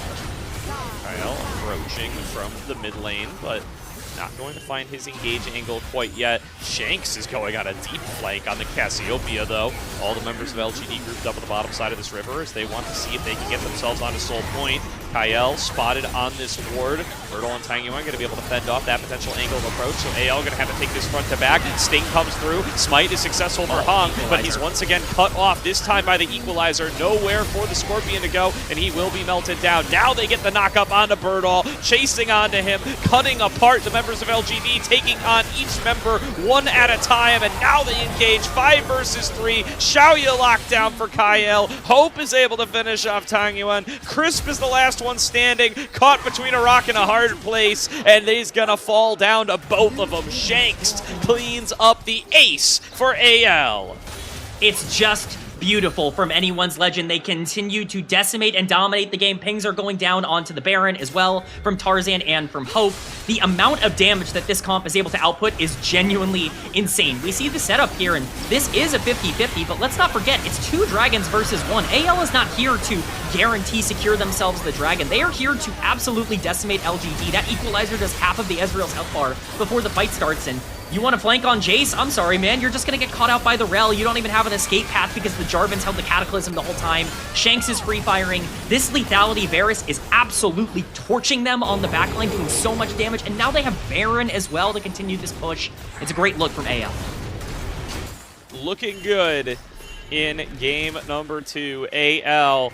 Kyle approaching from the mid lane, but not going to find his engage angle quite yet. Shanks is going on a deep flank on the Cassiopeia, though. All the members of LGD grouped up on the bottom side of this river as they want to see if they can get themselves onto Soul Point. Kyle spotted on this ward. Myrtle and Tangyuan going to be able to fend off that potential angle of approach, so AL going to have to take this front to back. Sting comes through. Smite is successful for Hung, but he's once again cut off, this time by the Equalizer. Nowhere for the Scorpion to go, and he will be melted down. Now they get the knockup onto Birdall, chasing onto him, cutting apart the members of LGD, taking on each member one at a time, and now they engage 5 versus 3. Xiaoya locked down for Kyle. Hope is able to finish off Tangyuan. Crisp is the last one standing, caught between a rock and a hard place, and he's gonna fall down to both of them. Shanks cleans up the ace for AL. It's just beautiful from anyone's legend. They continue to decimate and dominate the game. Pings are going down onto the Baron as well from Tarzan and from Hope. The amount of damage that this comp is able to output is genuinely insane. We see the setup here, and this is a 50-50, but let's not forget, it's 2 dragons versus 1. AL is not here to guarantee secure themselves the dragon. They are here to absolutely decimate LGD. That Equalizer does half of the Ezreal's health bar before the fight starts, and you want to flank on Jace? I'm sorry, man. You're just going to get caught out by the Rel. You don't even have an escape path because the Jarvan's held the Cataclysm the whole time. Shanks is free-firing. This lethality Varus is absolutely torching them on the backline, doing so much damage. And now they have Baron as well to continue this push. It's a great look from AL. Looking good in game number 2. AL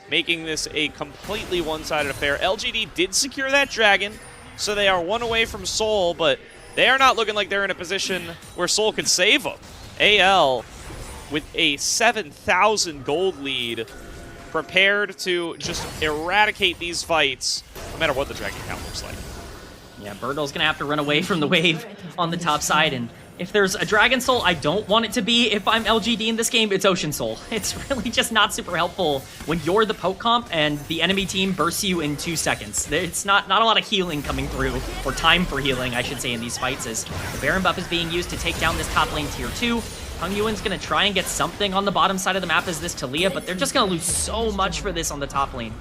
making this a completely one-sided affair. LGD did secure that dragon, so they are 1 away from Soul, but they are not looking like they're in a position where Soul could save them. AL, with a 7,000 gold lead, prepared to just eradicate these fights, no matter what the dragon count looks like. Yeah, Birdall's going to have to run away from the wave on the top side, and if there's a Dragon Soul I don't want it to be if I'm LGD in this game, it's Ocean Soul. It's really just not super helpful when you're the poke comp and the enemy team bursts you in 2 seconds. It's not a lot of healing coming through, or time for healing, I should say, in these fights, as the Baron buff is being used to take down this top lane tier 2. Hung Yuan's going to try and get something on the bottom side of the map as this Talia, but they're just going to lose so much for this on the top lane.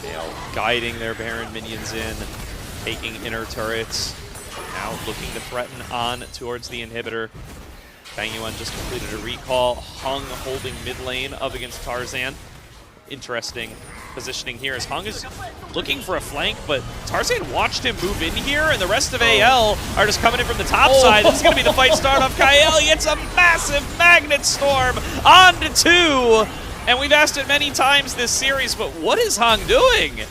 They are guiding their Baron minions in, taking inner turrets. Now looking to threaten on towards the inhibitor. Fang Yuan just completed a recall. Hung holding mid lane up against Tarzan. Interesting positioning here as Hung is looking for a flank, but Tarzan watched him move in here, and the rest of AL are just coming in from the top side. This is going to be the fight start off. Kyle gets a massive magnet storm onto 2. And we've asked it many times this series, but what is Hung doing?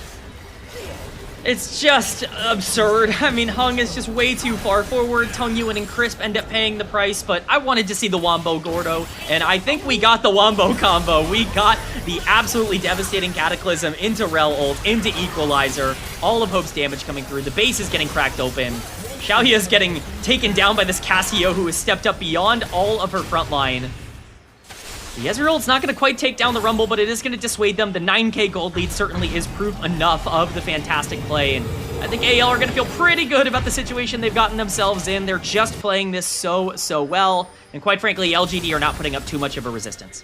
It's just absurd. I mean, Hung is just way too far forward. Tung Yuan and Crisp end up paying the price, but I wanted to see the Wombo Gordo, and I think we got the Wombo combo. We got the absolutely devastating Cataclysm into Rel ult, into Equalizer. All of Hope's damage coming through. The base is getting cracked open. Xiaoya is getting taken down by this Cassio, who has stepped up beyond all of her front line. The Ezreal's not going to quite take down the Rumble, but it is going to dissuade them. The 9k gold lead certainly is proof enough of the fantastic play, and I think AL are going to feel pretty good about the situation they've gotten themselves in. They're just playing this so well, and quite frankly, LGD are not putting up too much of a resistance.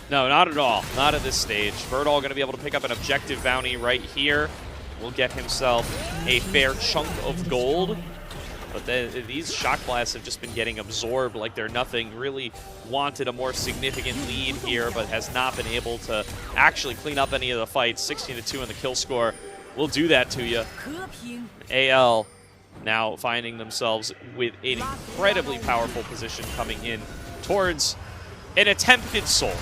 No, not at all. Not at this stage. Birdall going to be able to pick up an objective bounty right here. Will get himself a fair chunk of gold. But these shock blasts have just been getting absorbed like they're nothing. Really wanted a more significant lead here, but has not been able to actually clean up any of the fights. 16-2 in the kill score will do that to you. AL now finding themselves with an incredibly powerful position coming in towards an attempted Soul.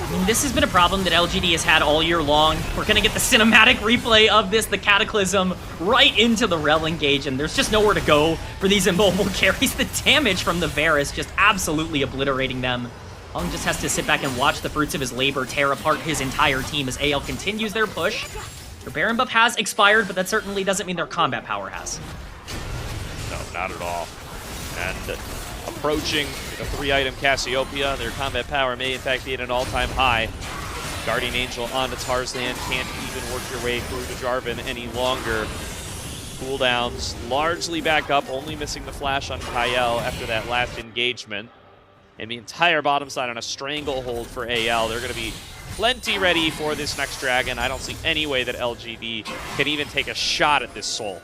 I mean, this has been a problem that LGD has had all year long. We're going to get the cinematic replay of this, the Cataclysm, right into the Rel engage, and there's just nowhere to go for these immobile carries. The damage from the Varus just absolutely obliterating them. Hung just has to sit back and watch the fruits of his labor tear apart his entire team as AL continues their push. Their Baron buff has expired, but that certainly doesn't mean their combat power has. No, not at all. And approaching a 3-item Cassiopeia. Their combat power may in fact be at an all-time high. Guardian Angel onto Tarzan, can't even work your way through to Jarvan any longer. Cooldowns largely back up, only missing the flash on Kyle after that last engagement. And the entire bottom side on a stranglehold for AL. They're going to be plenty ready for this next dragon. I don't see any way that LGD can even take a shot at this soul.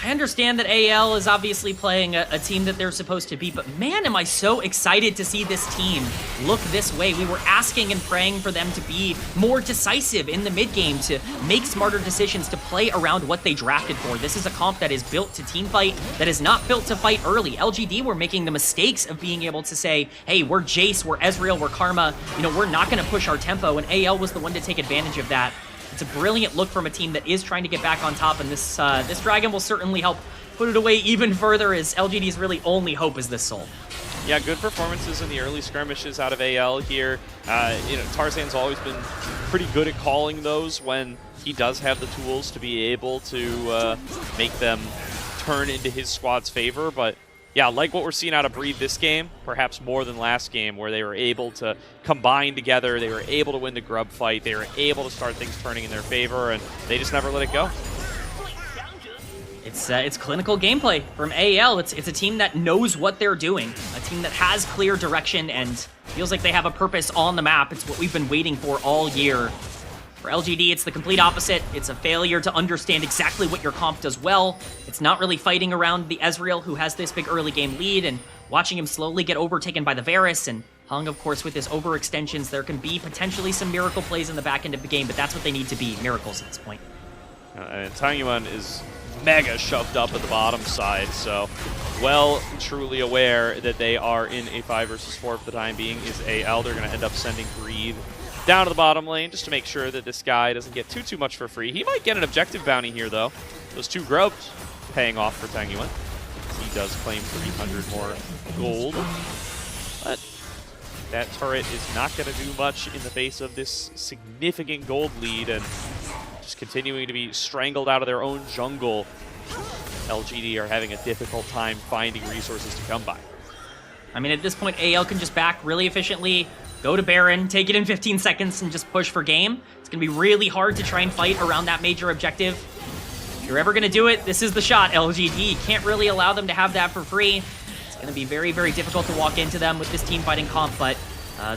I understand that AL is obviously playing a team that they're supposed to be, but man, am I so excited to see this team look this way. We were asking and praying for them to be more decisive in the mid game, to make smarter decisions, to play around what they drafted for. This is a comp that is built to team fight, that is not built to fight early. LGD were making the mistakes of being able to say, hey, we're Jace, we're Ezreal, we're Karma, you know, we're not going to push our tempo, and AL was the one to take advantage of that. It's a brilliant look from a team that is trying to get back on top, and this dragon will certainly help put it away even further, as LGD's really only hope is this soul. Yeah, good performances in the early skirmishes out of AL here. You know, Tarzan's always been pretty good at calling those when he does have the tools to be able to make them turn into his squad's favor, but yeah, like what we're seeing out of Breed this game, perhaps more than last game, where they were able to combine together, they were able to win the grub fight, they were able to start things turning in their favor, and they just never let it go. It's clinical gameplay from AL. It's a team that knows what they're doing, a team that has clear direction and feels like they have a purpose on the map. It's what we've been waiting for all year. For LGD, it's the complete opposite. It's a failure to understand exactly what your comp does well. It's not really fighting around the Ezreal, who has this big early game lead, and watching him slowly get overtaken by the Varus, and Hung, of course, with his overextensions. There can be potentially some miracle plays in the back end of the game, but that's what they need to be, miracles at this point. And Tangyuan is mega shoved up at the bottom side, so well truly aware that they are in a 5 versus 4 for the time being is AL. They're going to end up sending Breed down to the bottom lane just to make sure that this guy doesn't get too much for free. He might get an objective bounty here, though. Those 2 grubs paying off for Tangyuan. He does claim 300 more gold, but that turret is not going to do much in the face of this significant gold lead, and just continuing to be strangled out of their own jungle. LGD are having a difficult time finding resources to come by. I mean, at this point, AL can just back really efficiently, go to Baron, take it in 15 seconds, and just push for game. It's going to be really hard to try and fight around that major objective. If you're ever going to do it, this is the shot, LGD. You can't really allow them to have that for free. It's going to be very, very difficult to walk into them with this team fighting comp, but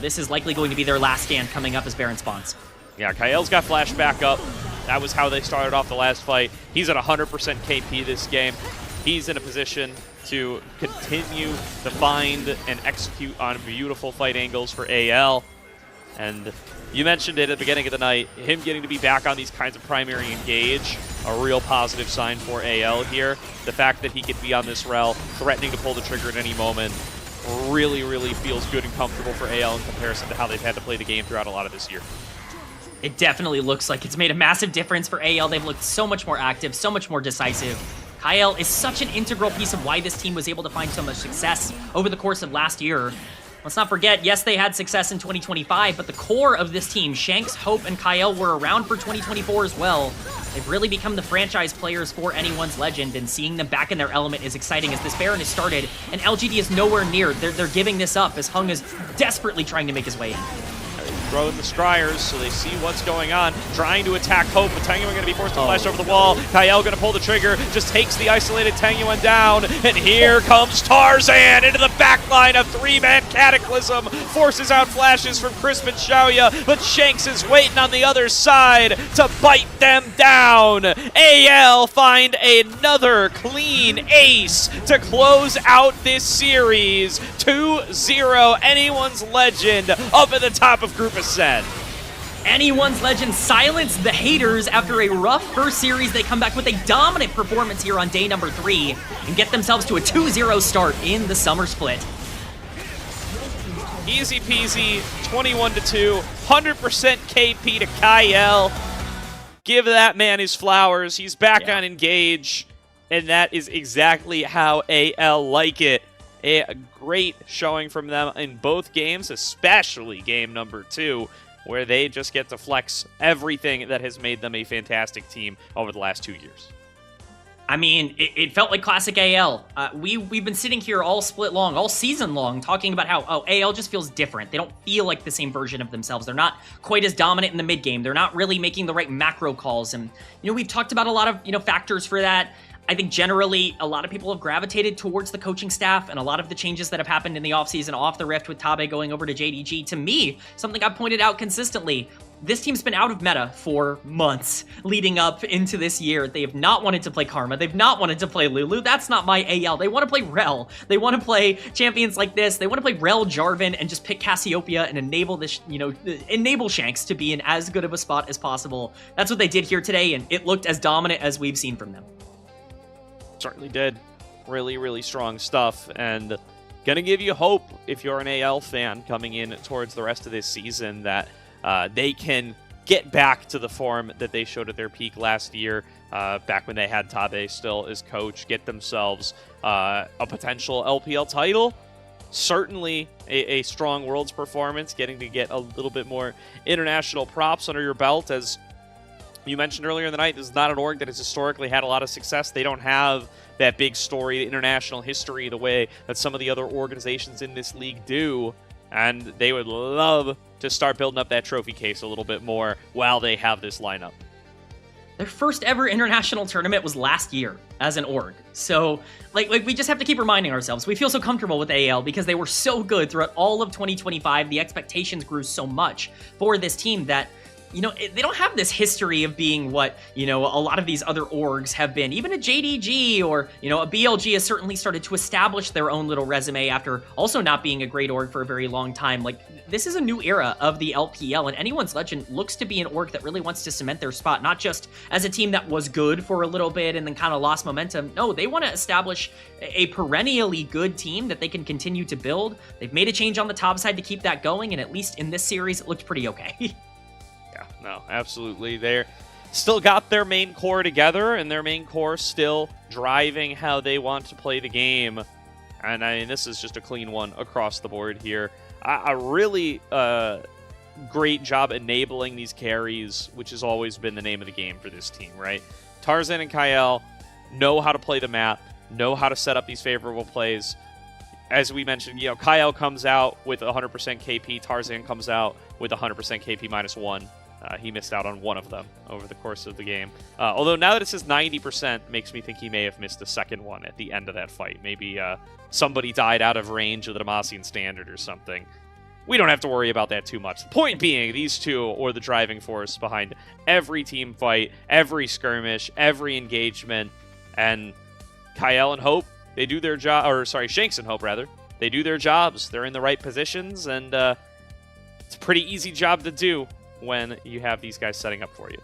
this is likely going to be their last stand coming up as Baron spawns. Yeah, Kael's got flash back up. That was how they started off the last fight. He's at 100% KP this game. He's in a position to continue to find and execute on beautiful fight angles for AL. And you mentioned it at the beginning of the night, him getting to be back on these kinds of primary engage, a real positive sign for AL here. The fact that he could be on this rel, threatening to pull the trigger at any moment, really, really feels good and comfortable for AL in comparison to how they've had to play the game throughout a lot of this year. It definitely looks like it's made a massive difference for AL. They've looked so much more active, so much more decisive. Kyle is such an integral piece of why this team was able to find so much success over the course of last year. Let's not forget, yes, they had success in 2025, but the core of this team, Shanks, Hope, and Kyle, were around for 2024 as well. They've really become the franchise players for anyone's legend, and seeing them back in their element is exciting as this Baron has started, and LGD is nowhere near. They're giving this up as Hung is desperately trying to make his way in. Throwing the Scryers so they see what's going on, trying to attack Hope, but Tangyuan going to be forced to flash over the wall. Kyle going to pull the trigger, just takes the isolated Tangyuan down, and here comes Tarzan into the back line of 3-man Cataclysm, forces out flashes from Crispin Xiaoya, but Shanks is waiting on the other side to bite them down. AL find another clean ace to close out this series. 2-0, anyone's legend up at the top of Group Ascent. Anyone's legend silenced the haters after a rough first series. They come back with a dominant performance here on day number 3 and get themselves to a 2-0 start in the summer split. Easy peasy, 21-2, 100% KP to Kyle. Give that man his flowers. He's back on Engage, and that is exactly how AL like it. A great showing from them in both games, especially game number 2, where they just get to flex everything that has made them a fantastic team over the last 2 years. I mean, it felt like classic AL. We've been sitting here all split long, all season long, talking about how, AL just feels different. They don't feel like the same version of themselves. They're not quite as dominant in the mid game. They're not really making the right macro calls. And, we've talked about a lot of, factors for that. I think generally a lot of people have gravitated towards the coaching staff and a lot of the changes that have happened in the offseason off the rift with Tabe going over to JDG. To me, something I've pointed out consistently, this team's been out of meta for months leading up into this year. They have not wanted to play Karma. They've not wanted to play Lulu. That's not my AL. They want to play Rel. They want to play champions like this. They want to play Rel, Jarvan, and just pick Cassiopeia and enable this, enable Shanks to be in as good of a spot as possible. That's what they did here today, and it looked as dominant as we've seen from them. Certainly did. Really, really strong stuff, and gonna give you hope if you're an AL fan coming in towards the rest of this season that they can get back to the form that they showed at their peak last year, back when they had Tabe still as coach, get themselves a potential LPL title. Certainly a strong Worlds performance, getting to get a little bit more international props under your belt. As you mentioned earlier in the night, this is not an org that has historically had a lot of success. They don't have that big story, international history, the way that some of the other organizations in this league do. And they would love to start building up that trophy case a little bit more while they have this lineup. Their first ever international tournament was last year as an org. So, like we just have to keep reminding ourselves. We feel so comfortable with AL because they were so good throughout all of 2025. The expectations grew so much for this team that, they don't have this history of being what, a lot of these other orgs have been. Even a JDG or, a BLG has certainly started to establish their own little resume after also not being a great org for a very long time. Like, this is a new era of the LPL, and Anyone's Legend looks to be an org that really wants to cement their spot, not just as a team that was good for a little bit and then kind of lost momentum. No, they want to establish a perennially good team that they can continue to build. They've made a change on the top side to keep that going, and at least in this series, it looked pretty okay. No, absolutely. They're still got their main core together, and their main core still driving how they want to play the game. And I mean, this is just a clean one across the board here. A really great job enabling these carries, which has always been the name of the game for this team, right? Tarzan and Kyle know how to play the map, know how to set up these favorable plays. As we mentioned, Kyle comes out with 100% KP, Tarzan comes out with 100% KP -1. He missed out on one of them over the course of the game. Although now that it says 90%, makes me think he may have missed a second one at the end of that fight. Maybe somebody died out of range of the Demacian standard or something. We don't have to worry about that too much. The point being, these two are the driving force behind every team fight, every skirmish, every engagement. And Kyle and Hope, they do their job, or sorry, Shanks and Hope rather. They do their jobs. They're in the right positions, and it's a pretty easy job to do when you have these guys setting up for you.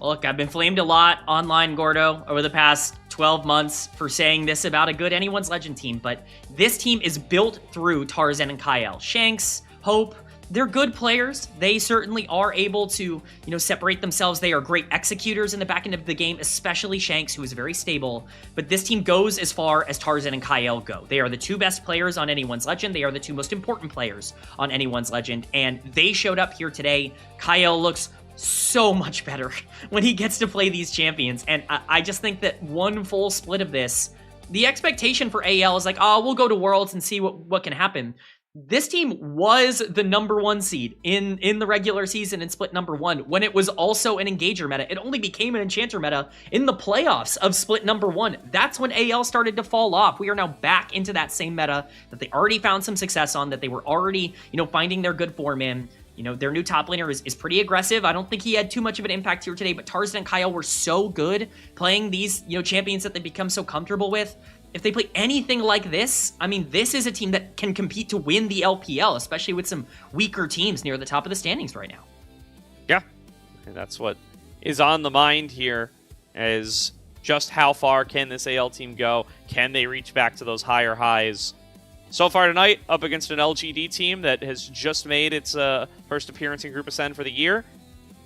Look, I've been flamed a lot online, Gordo, over the past 12 months for saying this about a good Anyone's Legend team, but this team is built through Tarzan and Kyle. Shanks, Hope, they're good players. They certainly are able to, separate themselves. They are great executors in the back end of the game, especially Shanks, who is very stable. But this team goes as far as Tarzan and Kyle go. They are the two best players on Anyone's Legend. They are the two most important players on Anyone's Legend, and they showed up here today. Kyle looks so much better when he gets to play these champions, and I just think that one full split of this, the expectation for AL is like, we'll go to Worlds and see what can happen. This team was the #1 seed in the regular season in Split #1 when it was also an Engager meta. It only became an Enchanter meta in the playoffs of Split #1. That's when AL started to fall off. We are now back into that same meta that they already found some success on, that they were already, finding their good form in. Their new top laner is pretty aggressive. I don't think he had too much of an impact here today, but Tarzan and Kyle were so good playing these, champions that they become so comfortable with. If they play anything like this, I mean, this is a team that can compete to win the LPL, especially with some weaker teams near the top of the standings right now. Yeah, and that's what is on the mind here, is just how far can this AL team go? Can they reach back to those higher highs? So far tonight, up against an LGD team that has just made its first appearance in Group Ascend for the year.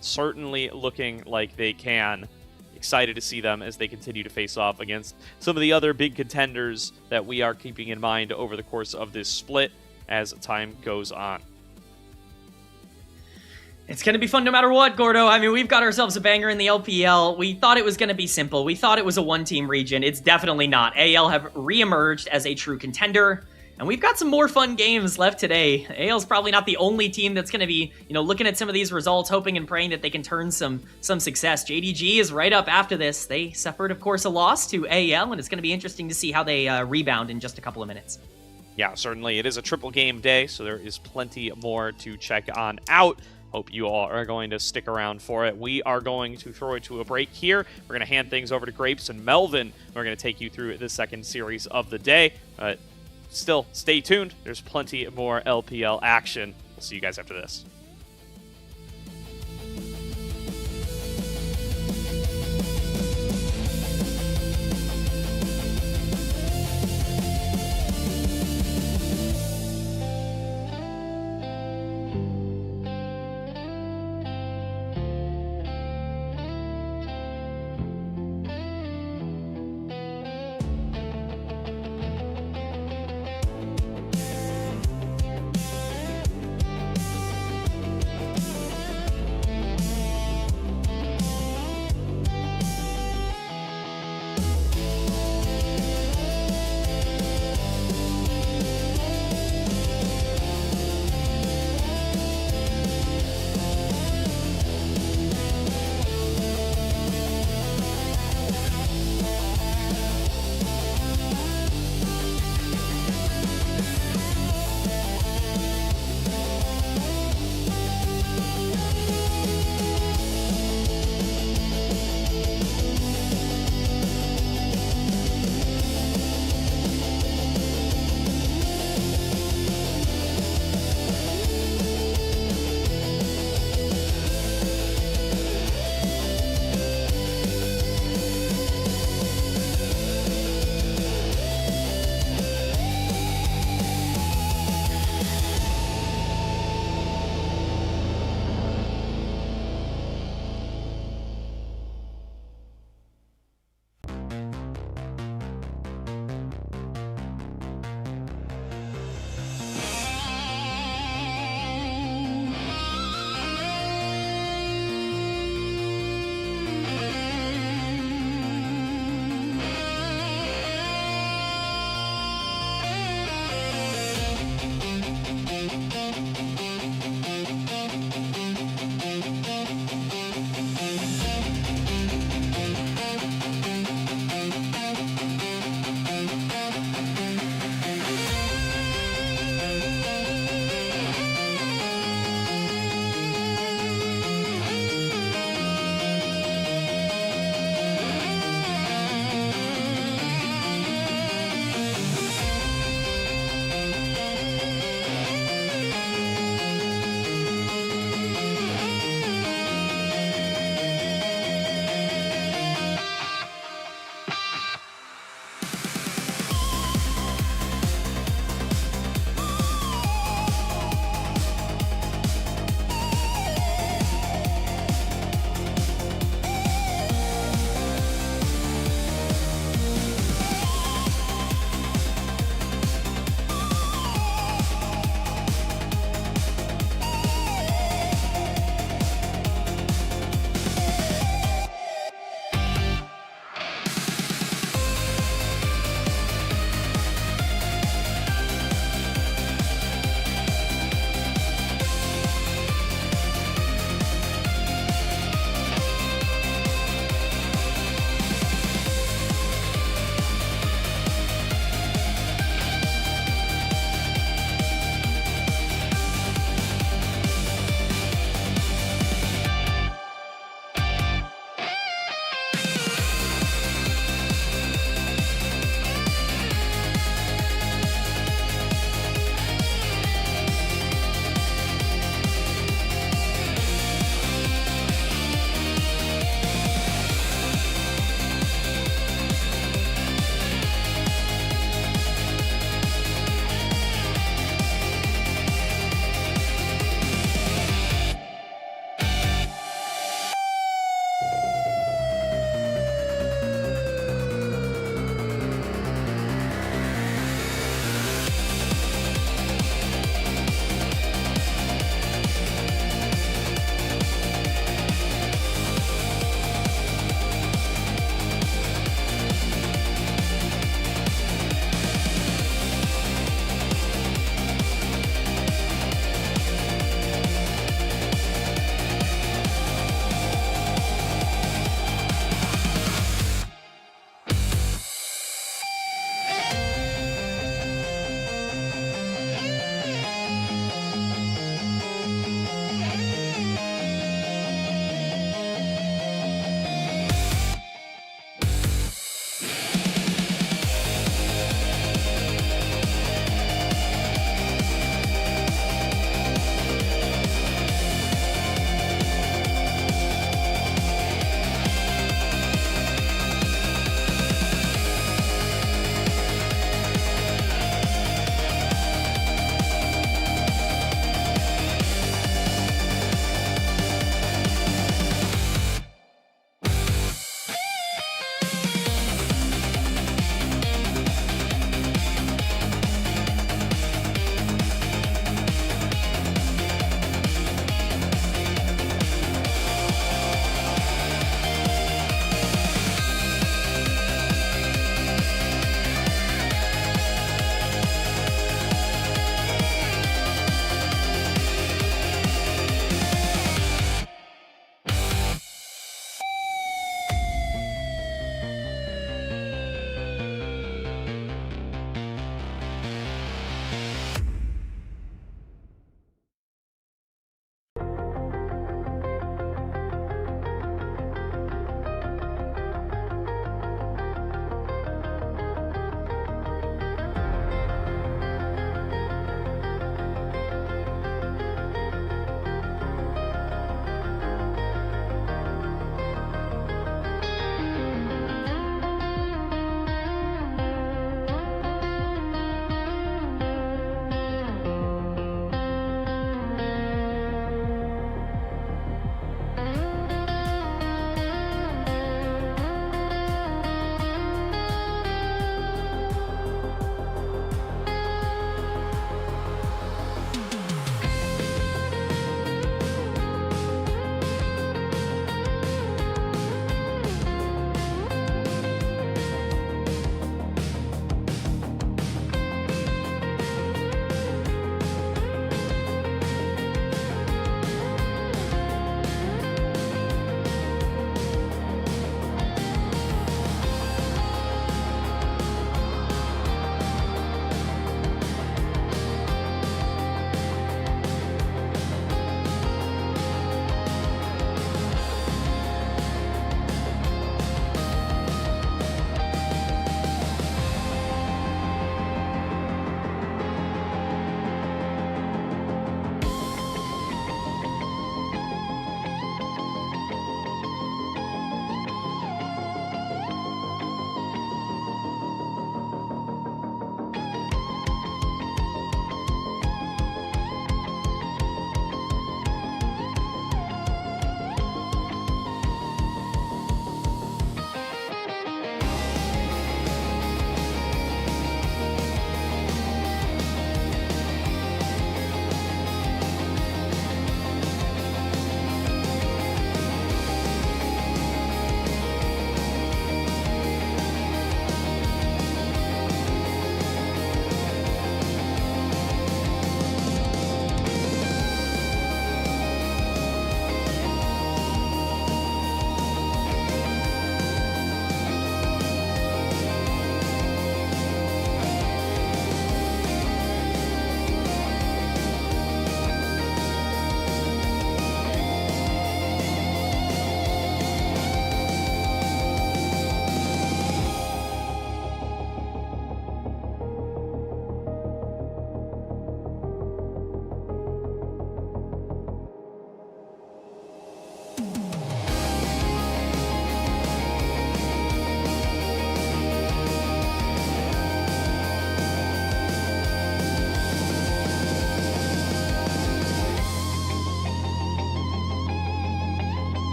Certainly looking like they can. Excited to see them as they continue to face off against some of the other big contenders that we are keeping in mind over the course of this split as time goes on. It's going to be fun no matter what, Gordo. I mean, we've got ourselves a banger in the LPL. We thought it was going to be simple. We thought it was a one-team region. It's definitely not. AL have re-emerged as a true contender, and we've got some more fun games left today. AL's probably not the only team that's going to be, looking at some of these results, hoping and praying that they can turn some success. JDG is right up after this. They suffered, of course, a loss to AL, and it's going to be interesting to see how they rebound in just a couple of minutes. Yeah, certainly. It is a triple game day, so there is plenty more to check on out. Hope you all are going to stick around for it. We are going to throw it to a break here. We're going to hand things over to Grapes and Melvin. We're going to take you through the second series of the day. But still, stay tuned. There's plenty more LPL action. We'll see you guys after this.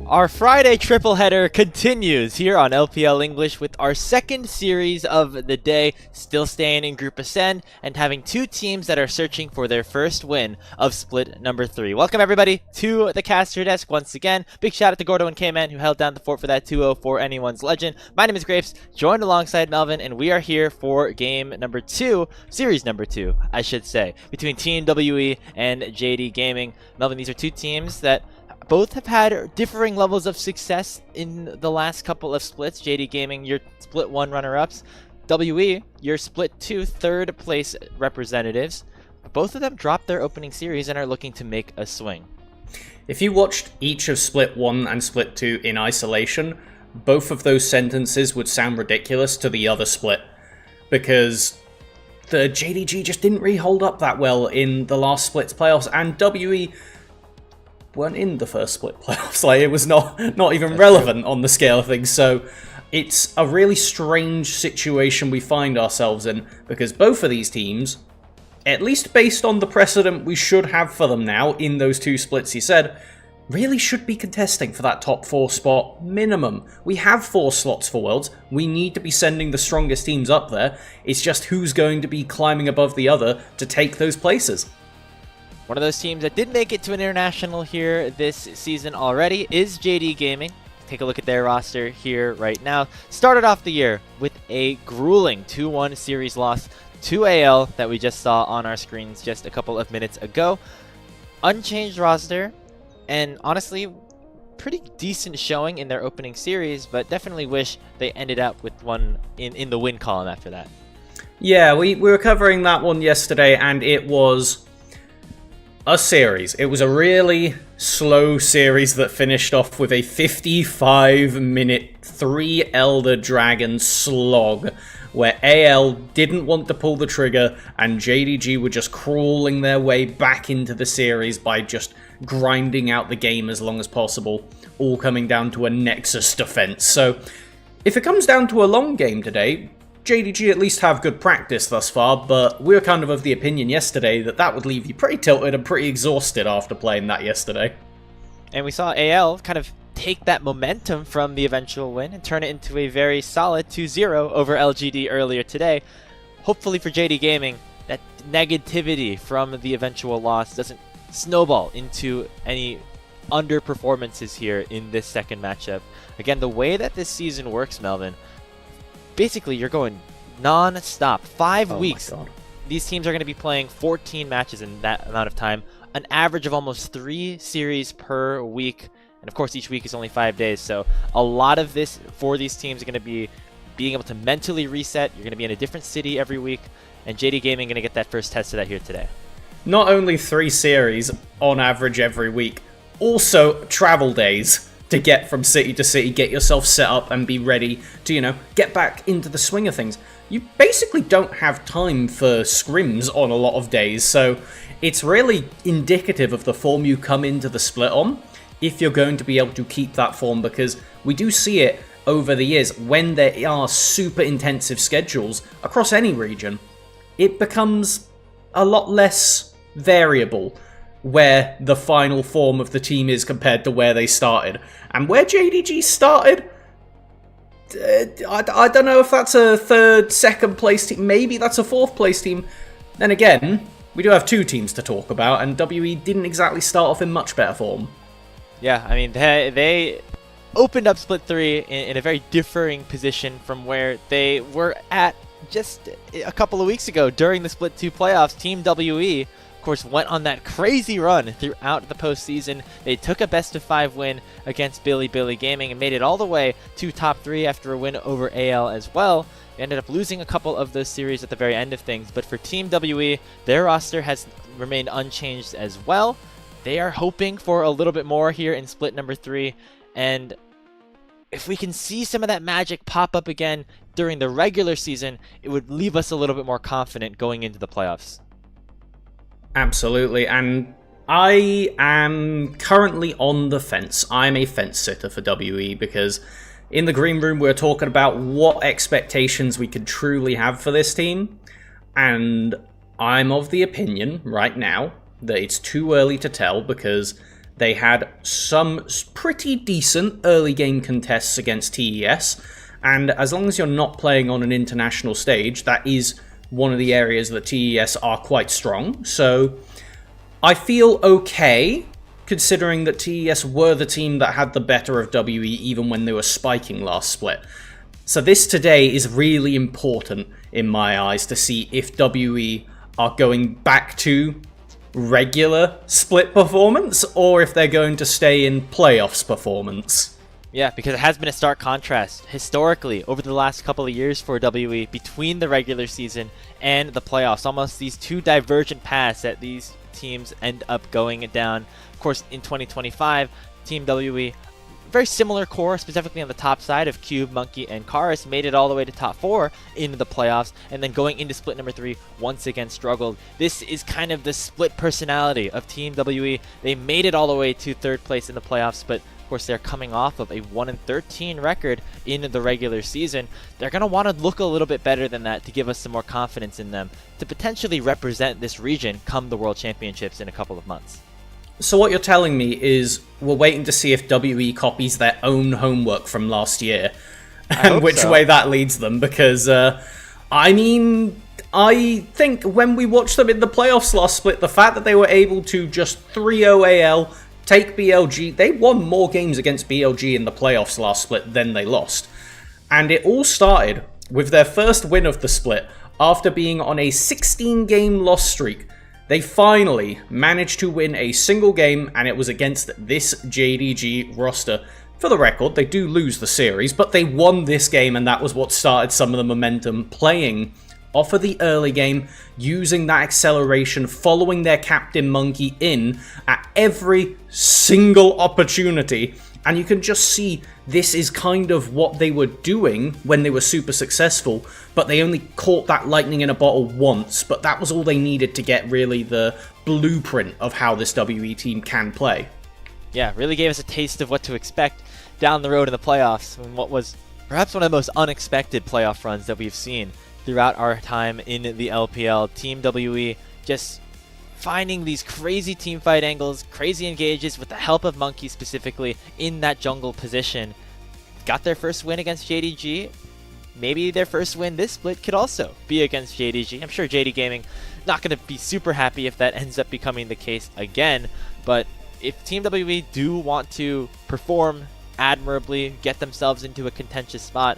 Our Friday triple header continues here on LPL English with our second series of the day, still staying in Group Ascend and having two teams that are searching for their first win of split number 3. Welcome everybody to the caster desk once again. Big shout out to Gordo and K-Man who held down the fort for that 2-0 for anyone's legend. My name is Grapes, joined alongside Melvin, and we are here for game number 2, series number 2, I should say, between Team WE and JD Gaming. Melvin, these are two teams that both have had differing levels of success in the last couple of splits. JD Gaming, your split 1 runner-ups. WE, your split 2 third place representatives. Both of them dropped their opening series and are looking to make a swing. If you watched each of split 1 and split 2 in isolation, both of those sentences would sound ridiculous to the other split, because the JDG just didn't really hold up that well in the last split's playoffs, and WE weren't in the first split playoffs. Like, it was not even relevant on the scale of things. So it's a really strange situation we find ourselves in, because both of these teams, at least based on the precedent we should have for them now in those two splits he said, really should be contesting for that top 4 spot minimum. We have 4 slots for Worlds. We need to be sending the strongest teams up there. It's just who's going to be climbing above the other to take those places. One of those teams that did make it to an international here this season already is JD Gaming. Take a look at their roster here right now. Started off the year with a grueling 2-1 series loss to AL that we just saw on our screens just a couple of minutes ago. Unchanged roster, and honestly, pretty decent showing in their opening series, but definitely wish they ended up with one in the win column after that. Yeah, we were covering that one yesterday, and it was a series. It was a really slow series that finished off with a 55-minute 3 Elder Dragon slog, where AL didn't want to pull the trigger, and JDG were just crawling their way back into the series by just grinding out the game as long as possible, all coming down to a Nexus defense. So, if it comes down to a long game today, JDG at least have good practice thus far, but we were kind of the opinion yesterday that that would leave you pretty tilted and pretty exhausted after playing that yesterday. And we saw AL kind of take that momentum from the eventual win and turn it into a very solid 2-0 over LGD earlier today. Hopefully for JD Gaming, that negativity from the eventual loss doesn't snowball into any underperformances here in this second matchup. Again, the way that this season works, Melvin, basically you're going non-stop. 5 weeks. These teams are going to be playing 14 matches in that amount of time, an average of almost 3 series per week. And of course, each week is only 5 days, so a lot of this for these teams are going to be being able to mentally reset. You're going to be in a different city every week, and JD Gaming going to get that first test of that here today. Not only 3 series on average every week, also travel days to get from city to city, get yourself set up and be ready to, get back into the swing of things. You basically don't have time for scrims on a lot of days, so it's really indicative of the form you come into the split on, if you're going to be able to keep that form, because we do see it over the years when there are super intensive schedules across any region, it becomes a lot less variable where the final form of the team is compared to where they started. And where JDG started, I don't know if that's a third, second place team, maybe that's a 4th place team. Then again, we do have 2 teams to talk about, and WE didn't exactly start off in much better form. Yeah, I mean, they opened up Split 3 in a very differing position from where they were at just a couple of weeks ago during the Split 2 playoffs. Team WE, of course, went on that crazy run throughout the postseason. They took a best-of-5 win against Billy Gaming and made it all the way to top 3 after a win over AL as well. They ended up losing a couple of those series at the very end of things, but for Team WE, their roster has remained unchanged as well. They are hoping for a little bit more here in split number 3, and if we can see some of that magic pop up again during the regular season, it would leave us a little bit more confident going into the playoffs. Absolutely, and I am currently on the fence. I'm a fence sitter for WE, because in the green room we're talking about what expectations we could truly have for this team, and I'm of the opinion right now that it's too early to tell, because They had some pretty decent early game contests against TES, and as long as you're not playing on an international stage, that is one of the areas that TES are quite strong. So I feel okay, considering that TES were the team that had the better of WE even when they were spiking last split. So this today is really important in my eyes to see if WE are going back to regular split performance or if they're going to stay in playoffs performance. Yeah, because it has been a stark contrast historically over the last couple of years for WE between the regular season and the playoffs. Almost these two divergent paths that these teams end up going down. Of course, in 2025, Team WE, very similar core, specifically on the top side of Cube, Monkey, and Karis, made it all the way to top 4 into the playoffs, and then going into split number 3, once again struggled. This is kind of the split personality of Team WE. They made it all the way to 3rd place in the playoffs, but of course they're coming off of a 1-13 record in the regular season. They're going to want to look a little bit better than that to give us some more confidence in them to potentially represent this region come the World Championships in a couple of months. So what you're telling me is we're waiting to see if WE copies their own homework from last year and which way that leads them, because I think when we watched them in the playoffs last split, the fact that they were able to just 3-0 AL, take BLG, they won more games against BLG in the playoffs last split than they lost. And it all started with their first win of the split after being on a 16-game loss streak. They finally managed to win a single game, and it was against this JDG roster. For the record, they do lose the series, but they won this game, and that was what started some of the momentum, playing off of the early game, using that acceleration, following their captain Monkey in at every single opportunity. And you can just see this is kind of what they were doing when they were super successful, but they only caught that lightning in a bottle once, but that was all they needed to get really the blueprint of how this WE team can play. Yeah, really gave us a taste of what to expect down the road in the playoffs, and what was perhaps one of the most unexpected playoff runs that we've seen throughout our time in the LPL. Team WE just finding these crazy teamfight angles, crazy engages with the help of Monkey specifically in that jungle position. Got their first win against JDG. Maybe their first win this split could also be against JDG. I'm sure JD Gaming not going to be super happy if that ends up becoming the case again, but if Team WE do want to perform admirably, get themselves into a contentious spot,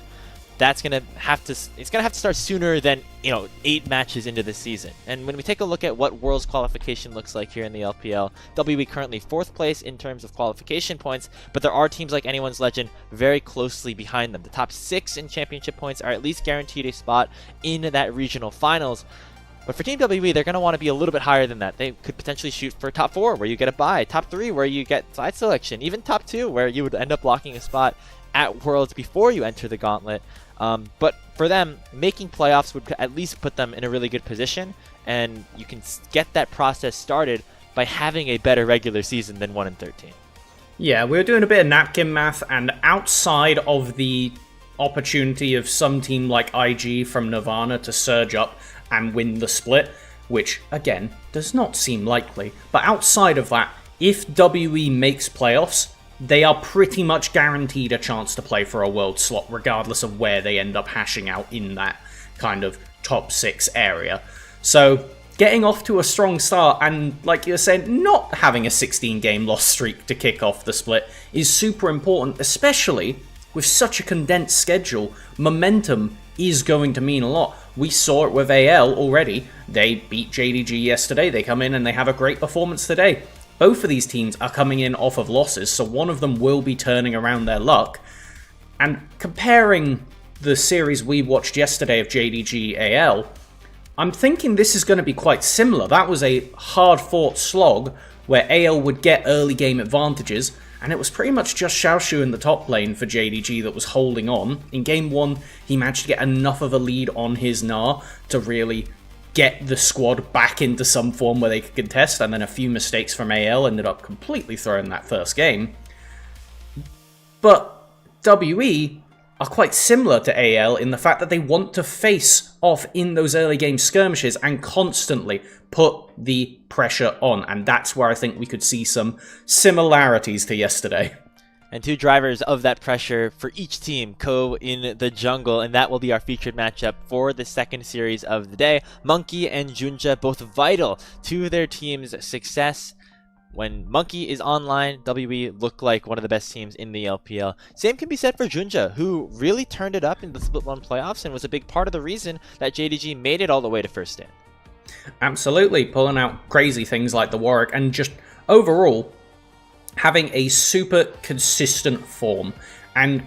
it's gonna have to start sooner than 8 matches into the season. And when we take a look at what Worlds qualification looks like here in the LPL, WE currently 4th place in terms of qualification points, but there are teams like Anyone's Legend very closely behind them. The top 6 in championship points are at least guaranteed a spot in that regional finals. But for Team WE, they're going to want to be a little bit higher than that. They could potentially shoot for top 4, where you get a bye, top 3, where you get side selection, even top 2, where you would end up blocking a spot at Worlds before you enter the gauntlet. But for them, making playoffs would at least put them in a really good position, and you can get that process started by having a better regular season than 1-13. Yeah, we were doing a bit of napkin math, and outside of the opportunity of some team like IG from Nirvana to surge up and win the split, which, again, does not seem likely, but outside of that, if WE makes playoffs, they are pretty much guaranteed a chance to play for a world slot, regardless of where they end up hashing out in that kind of top 6 area. So, getting off to a strong start, and like you said, not having a 16-game loss streak to kick off the split is super important, especially with such a condensed schedule. Momentum is going to mean a lot. We saw it with AL already. They beat JDG yesterday, they come in and they have a great performance today. Both of these teams are coming in off of losses, so one of them will be turning around their luck. And comparing the series we watched yesterday of JDG AL, I'm thinking this is going to be quite similar. That was a hard-fought slog where AL would get early game advantages, and it was pretty much just Xiaoshu in the top lane for JDG that was holding on. In game 1, he managed to get enough of a lead on his Gnar to really get the squad back into some form where they could contest, and then a few mistakes from AL ended up completely throwing that first game. But WE are quite similar to AL in the fact that they want to face off in those early game skirmishes and constantly put the pressure on. And that's where I think we could see some similarities to yesterday. And two drivers of that pressure for each team go in the jungle, and that will be our featured matchup for the second series of the day. Monkey and Junja, both vital to their team's success. When Monkey is online, WE look like one of the best teams in the LPL. Same can be said for Junja, who really turned it up in the Split 1 playoffs and was a big part of the reason that JDG made it all the way to first stand. Absolutely, pulling out crazy things like the Warwick, and just overall having a super consistent form. And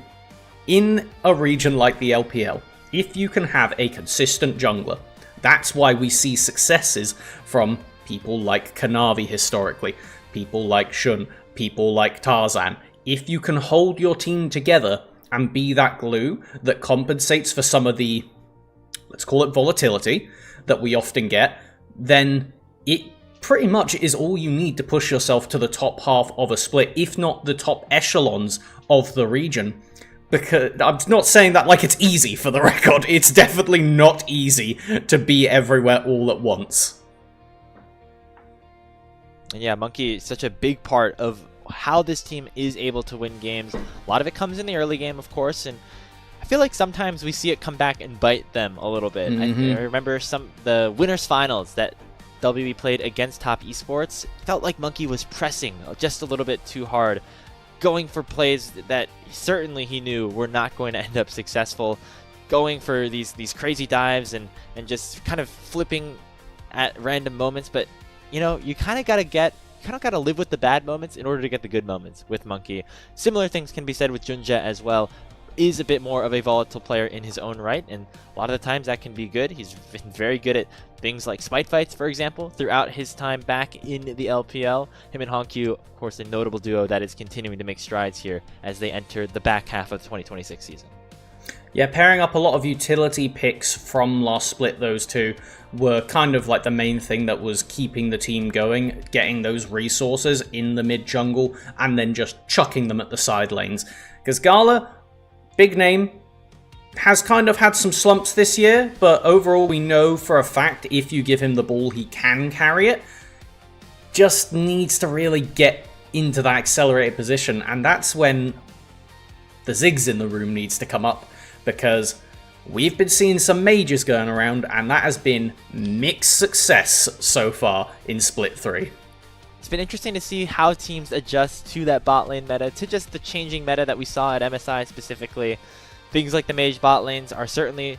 in a region like the LPL, if you can have a consistent jungler, that's why we see successes from people like Kanavi historically, people like Shun, people like Tarzan. If you can hold your team together and be that glue that compensates for some of the, let's call it volatility, that we often get, then it pretty much is all you need to push yourself to the top half of a split, if not the top echelons of the region. Because I'm not saying that like it's easy, for the record. It's definitely not easy to be everywhere all at once. And yeah, Monkey is such a big part of how this team is able to win games. A lot of it comes in the early game, of course, and I feel like sometimes we see it come back and bite them a little bit. I remember the winners finals that WE played against Top Esports. Felt like Monkey was pressing just a little bit too hard, going for plays that certainly he knew were not going to end up successful, going for these crazy dives and just kind of flipping at random moments. But you know, you kind of gotta live with the bad moments in order to get the good moments with Monkey. Similar things can be said with Junja as well. Is a bit more of a volatile player in his own right, and a lot of the times that can be good. He's been very good at things like spite fights, for example, throughout his time back in the LPL. Him and Honkyu, of course, a notable duo that is continuing to make strides here as they enter the back half of the 2026 season. Yeah, pairing up a lot of utility picks from last split, those two were kind of like the main thing that was keeping the team going, getting those resources in the mid jungle, and then just chucking them at the side lanes. Because Gala, big name, has kind of had some slumps this year, but overall we know for a fact if you give him the ball, he can carry it. Just needs to really get into that accelerated position, and that's when the Ziggs in the room needs to come up, because we've been seeing some mages going around, and that has been mixed success so far in Split 3. It's been interesting to see how teams adjust to that bot lane meta, to just the changing meta that we saw at MSI specifically. Things like the mage bot lanes are certainly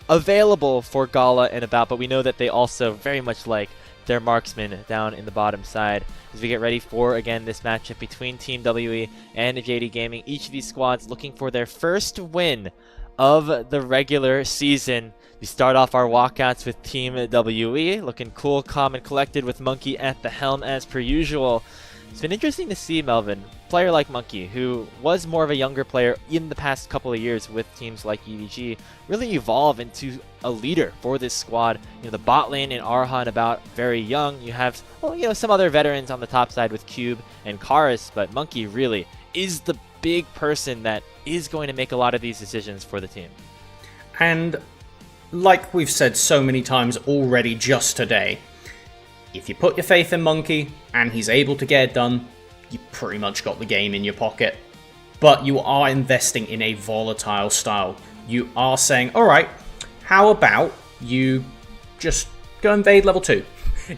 available for Gala and about, but we know that they also very much like their marksmen down in the bottom side. As we get ready for, again, this matchup between Team WE and JD Gaming, each of these squads looking for their first win of the regular season. We start off our walkouts with Team WE, looking cool, calm, and collected with Monkey at the helm as per usual. It's been interesting to see, Melvin, a player like Monkey, who was more of a younger player in the past couple of years with teams like EDG, really evolve into a leader for this squad. You know, the bot lane in Arhan about very young. You have, well, you know, some other veterans on the top side with Cube and Karis, but Monkey really is the big person that is going to make a lot of these decisions for the team. And like we've said so many times already just today, if you put your faith in Monkey and he's able to get it done, you pretty much got the game in your pocket. But you are investing in a volatile style. You are saying, alright, how about you just go invade level 2?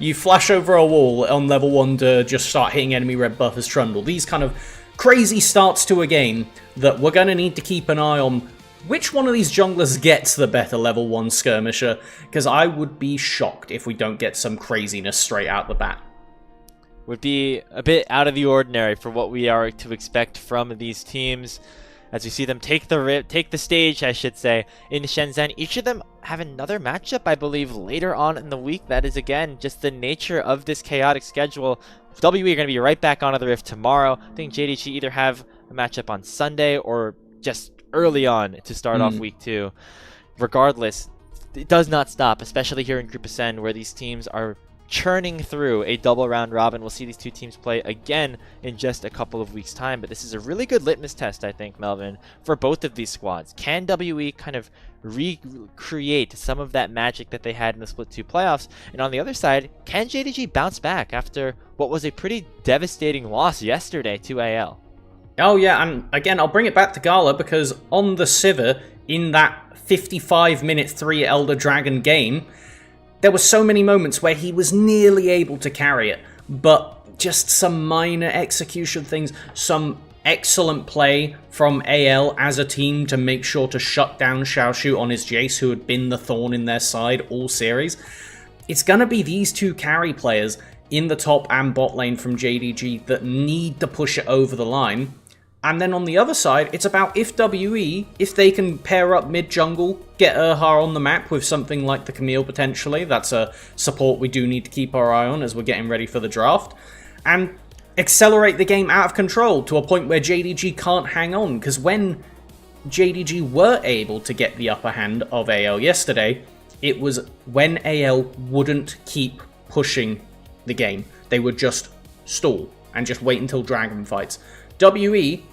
You flash over a wall on level 1 to just start hitting enemy red buff as Trundle. These kind of crazy starts to a game that we're going to need to keep an eye on which one of these junglers gets the better level 1 skirmisher, because I would be shocked if we don't get some craziness straight out the bat. Would be a bit out of the ordinary for what we are to expect from these teams. As we see them take the stage, I should say, in Shenzhen. Each of them have another matchup, I believe, later on in the week. That is, again, just the nature of this chaotic schedule. WE are going to be right back onto the Rift tomorrow. I think JDG either have a matchup on Sunday or just early on to start off week 2. Regardless, it does not stop, especially here in Group Ascend, where these teams are churning through a double round robin. We'll see these two teams play again in just a couple of weeks' time, but this is a really good litmus test, I think, Melvin, for both of these squads. Can WE kind of recreate some of that magic that they had in the Split 2 playoffs? And on the other side, can JDG bounce back after what was a pretty devastating loss yesterday to AL? Oh yeah, and again, I'll bring it back to Gala, because on the Sivir, in that 55-minute 3 Elder Dragon game, there were so many moments where he was nearly able to carry it, but just some minor execution things, some excellent play from AL as a team to make sure to shut down Xiaoshu on his Jace, who had been the thorn in their side all series. It's going to be these two carry players in the top and bot lane from JDG that need to push it over the line. And then on the other side, it's about if they can pair up mid-jungle, get Erha on the map with something like the Camille potentially. That's a support we do need to keep our eye on as we're getting ready for the draft. And accelerate the game out of control to a point where JDG can't hang on. Because when JDG were able to get the upper hand of AL yesterday, it was when AL wouldn't keep pushing the game. They would just stall and just wait until Dragon fights. WE,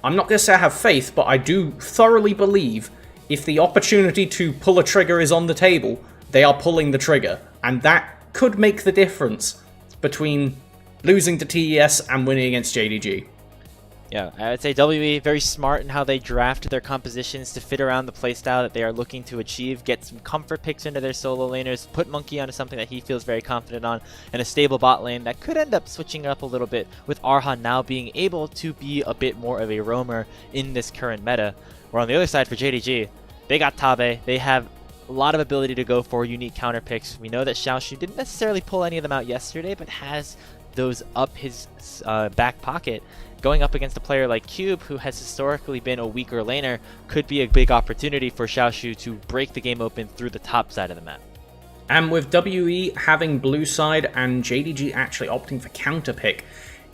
I'm not going to say I have faith, but I do thoroughly believe if the opportunity to pull a trigger is on the table, they are pulling the trigger. And that could make the difference between losing to TES and winning against JDG. Yeah, I would say WE very smart in how they draft their compositions to fit around the playstyle that they are looking to achieve, get some comfort picks into their solo laners, put Monkey onto something that he feels very confident on, and a stable bot lane that could end up switching up a little bit, with Arhan now being able to be a bit more of a roamer in this current meta. Where on the other side for JDG, they got Tabe, they have a lot of ability to go for unique counter picks. We know that Xiaoshu didn't necessarily pull any of them out yesterday, but has those up his back pocket. Going up against a player like Cube, who has historically been a weaker laner, could be a big opportunity for Xiaoshu to break the game open through the top side of the map. And with WE having blue side and JDG actually opting for counter pick,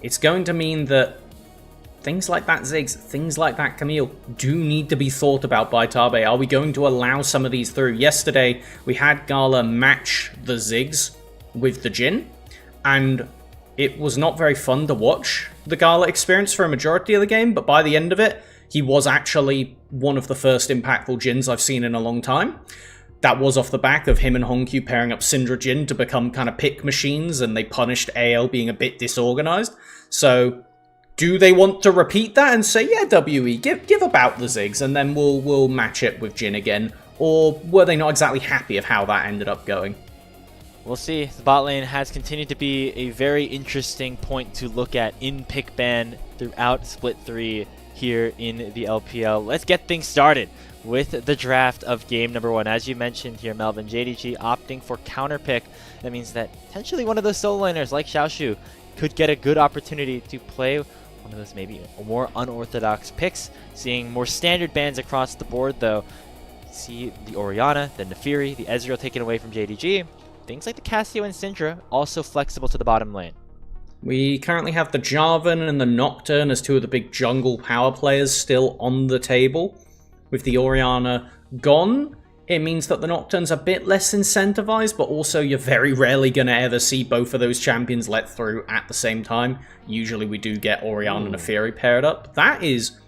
it's going to mean that things like that Ziggs, things like that Camille, do need to be thought about by Tabe. Are we going to allow some of these through? Yesterday, we had Gala match the Ziggs with the Jhin, and it was not very fun to watch the Gala experience for a majority of the game, but by the end of it, he was actually one of the first impactful Jhins I've seen in a long time. That was off the back of him and Hongq pairing up Syndra Jhin to become kind of pick machines, and they punished AL being a bit disorganized. So, do they want to repeat that and say, yeah, WE, give about the Ziggs, and then we'll match it with Jhin again? Or were they not exactly happy of how that ended up going? We'll see. The bot lane has continued to be a very interesting point to look at in pick ban throughout Split 3 here in the LPL. Let's get things started with the draft of game number 1. As you mentioned here, Melvin, JDG opting for counter pick. That means that potentially one of those solo laners like Xiaoshu could get a good opportunity to play one of those maybe more unorthodox picks. Seeing more standard bans across the board though. See the Orianna, the Naafiri, the Ezreal taken away from JDG. Things like the Cassio and Syndra also flexible to the bottom lane. We currently have the Jarvan and the Nocturne as two of the big jungle power players still on the table. With the Orianna gone, it means that the Nocturne's a bit less incentivized, but also you're very rarely going to ever see both of those champions let through at the same time. Usually we do get Orianna and Naafiri paired up. That is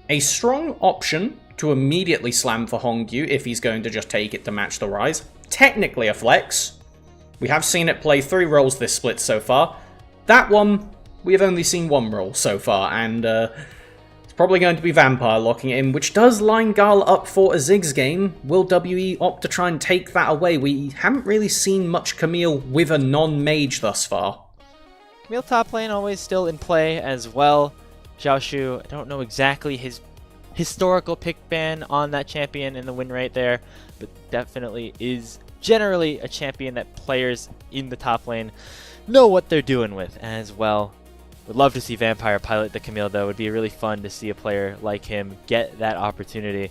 a strong option to immediately slam for Hongq if he's going to just take it to match the Rise. Technically a flex. We have seen it play 3 roles this split so far. That one, we have only seen 1 role so far, and it's probably going to be Vampire locking it in, which does line Gala up for a Ziggs game. Will WE opt to try and take that away? We haven't really seen much Camille with a non-mage thus far. Camille top lane always still in play as well. Xiaoshu, I don't know exactly his historical pick ban on that champion in the win rate there, but definitely is generally a champion that players in the top lane know what they're doing with as well. Would love to see Vampire pilot the Camille though. It would be really fun to see a player like him get that opportunity.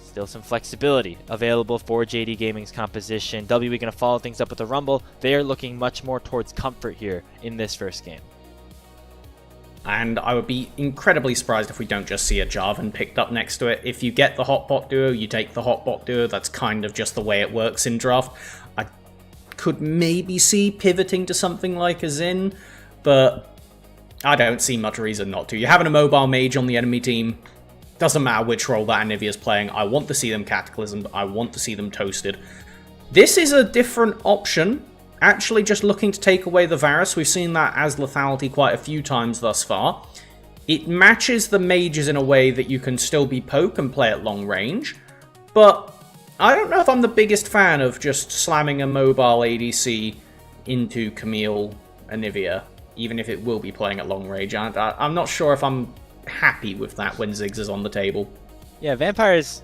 Still some flexibility available for JD Gaming's composition. WE going to follow things up with a Rumble. They are looking much more towards comfort here in this first game. And I would be incredibly surprised if we don't just see a Jarvan picked up next to it. If you get the Hotbot duo, you take the Hotbot duo. That's kind of just the way it works in draft. I could maybe see pivoting to something like a Xin, but I don't see much reason not to. You're having a mobile mage on the enemy team. Doesn't matter which role that Anivia's playing. I want to see them Cataclysmed. I want to see them toasted. This is a different option. Actually just looking to take away the Varus. We've seen that as lethality quite a few times thus far. It matches the mages in a way that you can still be poke and play at long range. But I don't know if I'm the biggest fan of just slamming a mobile ADC into Camille Anivia, even if it will be playing at long range. I'm not sure if I'm happy with that when Ziggs is on the table. Yeah, Vampire's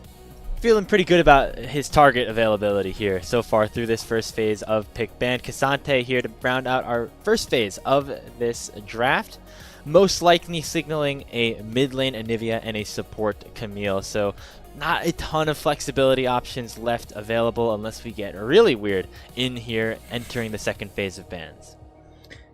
feeling pretty good about his target availability here so far through this first phase of pick ban. Cassante here to round out our first phase of this draft. Most likely signaling a mid lane Anivia and a support Camille. So not a ton of flexibility options left available unless we get really weird in here entering the second phase of bans.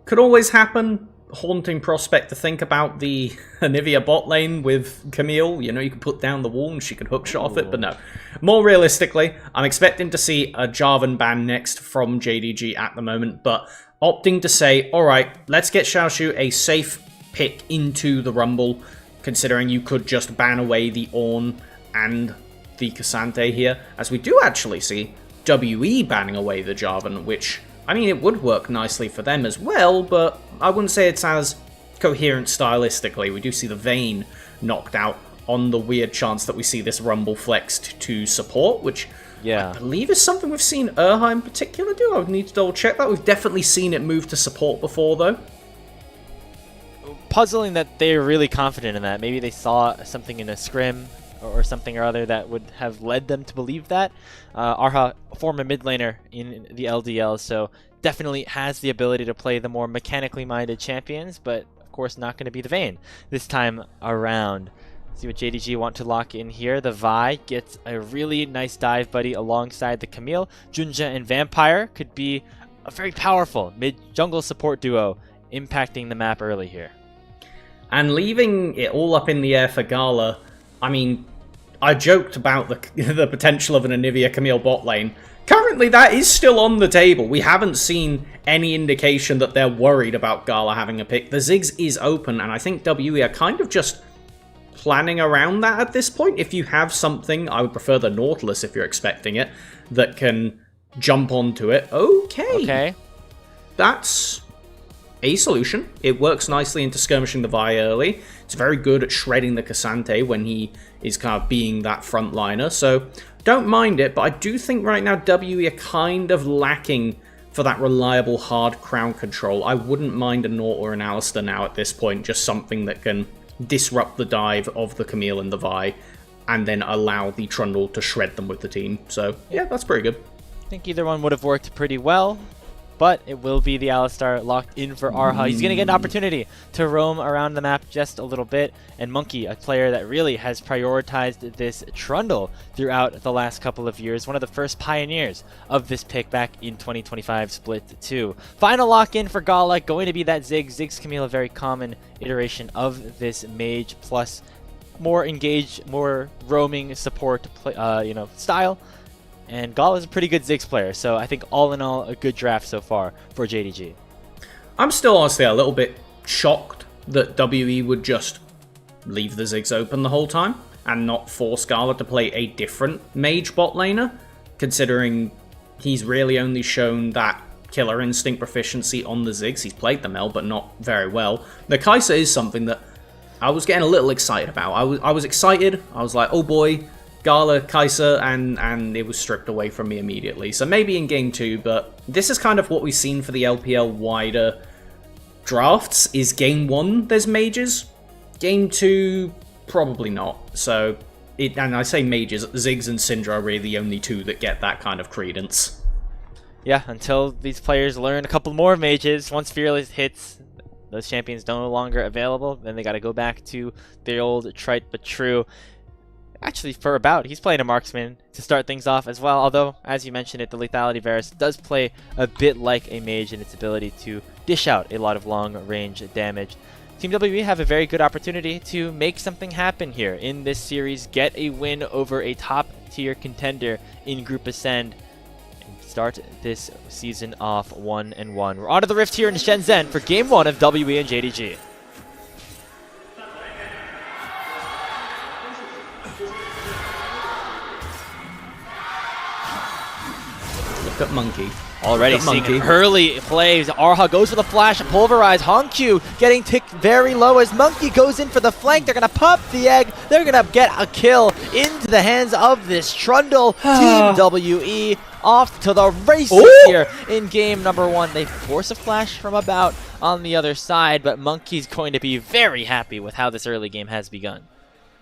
Could always happen. Haunting prospect to think about the Anivia bot lane with Camille. You know, you could put down the wall and she could hookshot off it, but no. More realistically, I'm expecting to see a Jarvan ban next from JDG at the moment, but opting to say, alright, let's get Xiaoshu a safe pick into the Rumble, considering you could just ban away the Ornn and the Cassante here, as we do actually see WE banning away the Jarvan, which, I mean, it would work nicely for them as well, but I wouldn't say it's as coherent stylistically. We do see the Vayne knocked out on the weird chance that we see this Rumble flexed to support, which I believe is something we've seen Erha in particular do. I would need to double check that. We've definitely seen it move to support before, though. Puzzling that they're really confident in that. Maybe they saw something in a scrim or something or other that would have led them to believe that. Arha, former mid laner in the LDL, so definitely has the ability to play the more mechanically minded champions, but of course not going to be the Vayne this time around. See what JDG want to lock in here. The Vi gets a really nice dive buddy alongside the Camille. Junja and Vampire could be a very powerful mid-jungle support duo impacting the map early here. And leaving it all up in the air for Gala, I mean, I joked about the potential of an Anivia Camille bot lane. Currently, that is still on the table. We haven't seen any indication that they're worried about Gala having a pick. The Ziggs is open, and I think WE are kind of just planning around that at this point. If you have something, I would prefer the Nautilus if you're expecting it, that can jump onto it. Okay. That's a solution. It works nicely into skirmishing the Vi early. It's very good at shredding the Cassante when he is kind of being that frontliner, so don't mind it, but I do think right now WE are kind of lacking for that reliable hard crown control. I wouldn't mind a Naut or an Alistar now at this point, just something that can disrupt the dive of the Camille and the Vi, and then allow the Trundle to shred them with the team. So yeah, that's pretty good. I think either one would have worked pretty well, but it will be the Alistar locked in for Arha. He's going to get an opportunity to roam around the map just a little bit. And Monkey, a player that really has prioritized this Trundle throughout the last couple of years. One of the first pioneers of this pick back in 2025 Split 2. Final lock-in for Gala, going to be that Ziggs. Ziggs Camille, a very common iteration of this mage, plus more engaged, more roaming support style. And Gala is a pretty good Ziggs player, so I think all in all, a good draft so far for JDG. I'm still honestly a little bit shocked that WE would just leave the Ziggs open the whole time and not force Gala to play a different mage bot laner, considering he's really only shown that killer instinct proficiency on the Ziggs. He's played the Mel, but not very well. The Kai'Sa is something that I was getting a little excited about. I was excited. I was like, oh boy, Gala, Kai'Sa, and it was stripped away from me immediately. So maybe in Game 2, but this is kind of what we've seen for the LPL wider drafts, is Game 1 there's mages, Game 2 probably not. So, and I say mages, Ziggs and Syndra are really the only two that get that kind of credence. Yeah, until these players learn a couple more mages, once Fearless hits, those champions no longer available, then they got to go back to their old trite but true. Actually, for About, he's playing a marksman to start things off as well, although, as you mentioned it, the lethality Varus does play a bit like a mage in its ability to dish out a lot of long-range damage. Team WE have a very good opportunity to make something happen here in this series, get a win over a top-tier contender in Group Ascend, and start this season off 1-1. We're on to the Rift here in Shenzhen for Game 1 of WE and JDG. Look at Monkey. Already seeing an early plays. Arha goes for the flash, pulverize. Hongq getting ticked very low as Monkey goes in for the flank. They're going to pop the egg. They're going to get a kill into the hands of this Trundle. Team WE off to the races here in game number 1. They force a flash from about on the other side, but Monkey's going to be very happy with how this early game has begun.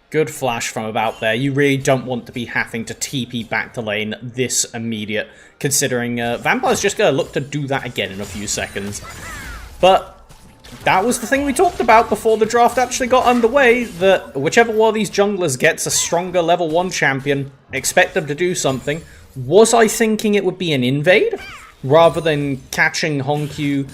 Good flash from about there. You really don't want to be having to TP back to lane this immediate, considering Vampire's just going to look to do that again in a few seconds. But that was the thing we talked about before the draft actually got underway, that whichever one of these junglers gets a stronger level 1 champion, expect them to do something. Was I thinking it would be an invade, rather than catching Hongq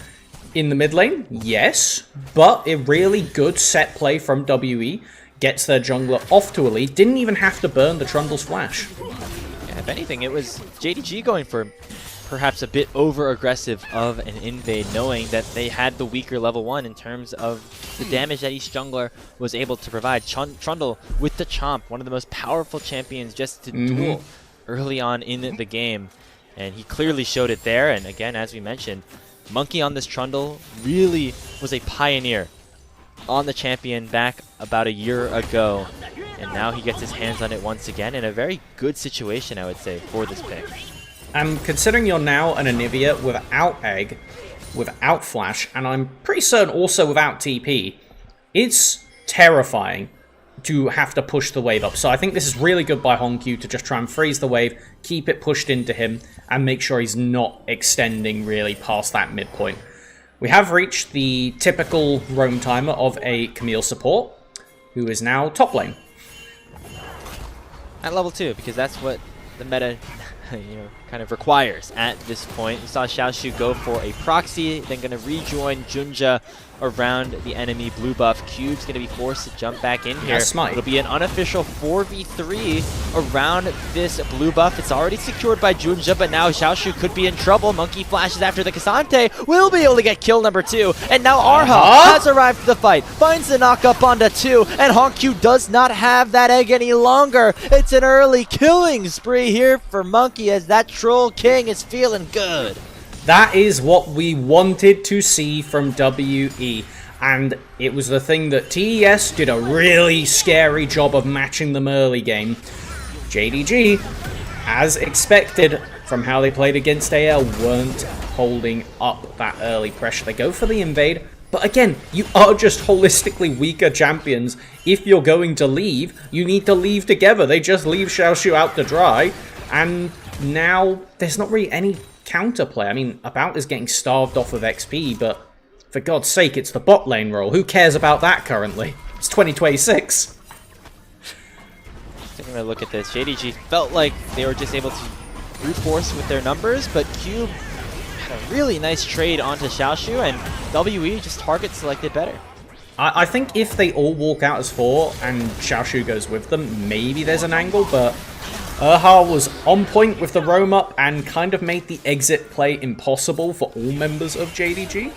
in the mid lane? Yes, but a really good set play from WE. Gets their jungler off to a lead, didn't even have to burn the Trundle's flash. Yeah, if anything, it was JDG going for perhaps a bit over-aggressive of an invade, knowing that they had the weaker level 1 in terms of the damage that each jungler was able to provide. Trundle with the Chomp, one of the most powerful champions just to duel early on in the game, and he clearly showed it there. And again, as we mentioned, Monkey on this Trundle really was a pioneer on the champion back about a year ago, and now he gets his hands on it once again in a very good situation, I would say, for this pick. And considering you're now an Anivia without Egg, without Flash, and I'm pretty certain also without TP, it's terrifying to have to push the wave up. So I think this is really good by Hongq to just try and freeze the wave, keep it pushed into him, and make sure he's not extending really past that midpoint. We have reached the typical roam timer of a Camille support, who is now top lane. At level 2, because that's what the meta kind of requires at this point. We saw Xiaoshu go for a proxy, then going to rejoin Junja around the enemy blue buff. Cube's going to be forced to jump back in here. It'll be an unofficial 4v3 around this blue buff. It's already secured by Junja, but now Xiaoshu could be in trouble. Monkey flashes after the Cassante, will be able to get kill number 2, and now Arha has arrived to the fight, finds the knock up onto 2, and Hongq does not have that egg any longer. It's an early killing spree here for Monkey as that Troll King is feeling good. That is what we wanted to see from WE, and it was the thing that TES did a really scary job of matching them early game. JDG, as expected from how they played against AL, weren't holding up that early pressure. They go for the invade, but again, you are just holistically weaker champions. If you're going to leave, you need to leave together. They just leave Xiaoshu out to dry, and now there's not really any counterplay. I mean, About is getting starved off of XP, but for God's sake, it's the bot lane role. Who cares about that currently? It's 2026. Taking a look at this, JDG felt like they were just able to brute force with their numbers, but Cube had a really nice trade onto Xiaoshu, and WE just target selected better. I think if they all walk out as 4 and Xiaoshu goes with them, maybe there's an angle, but Erha was on point with the roam up and kind of made the exit play impossible for all members of JDG.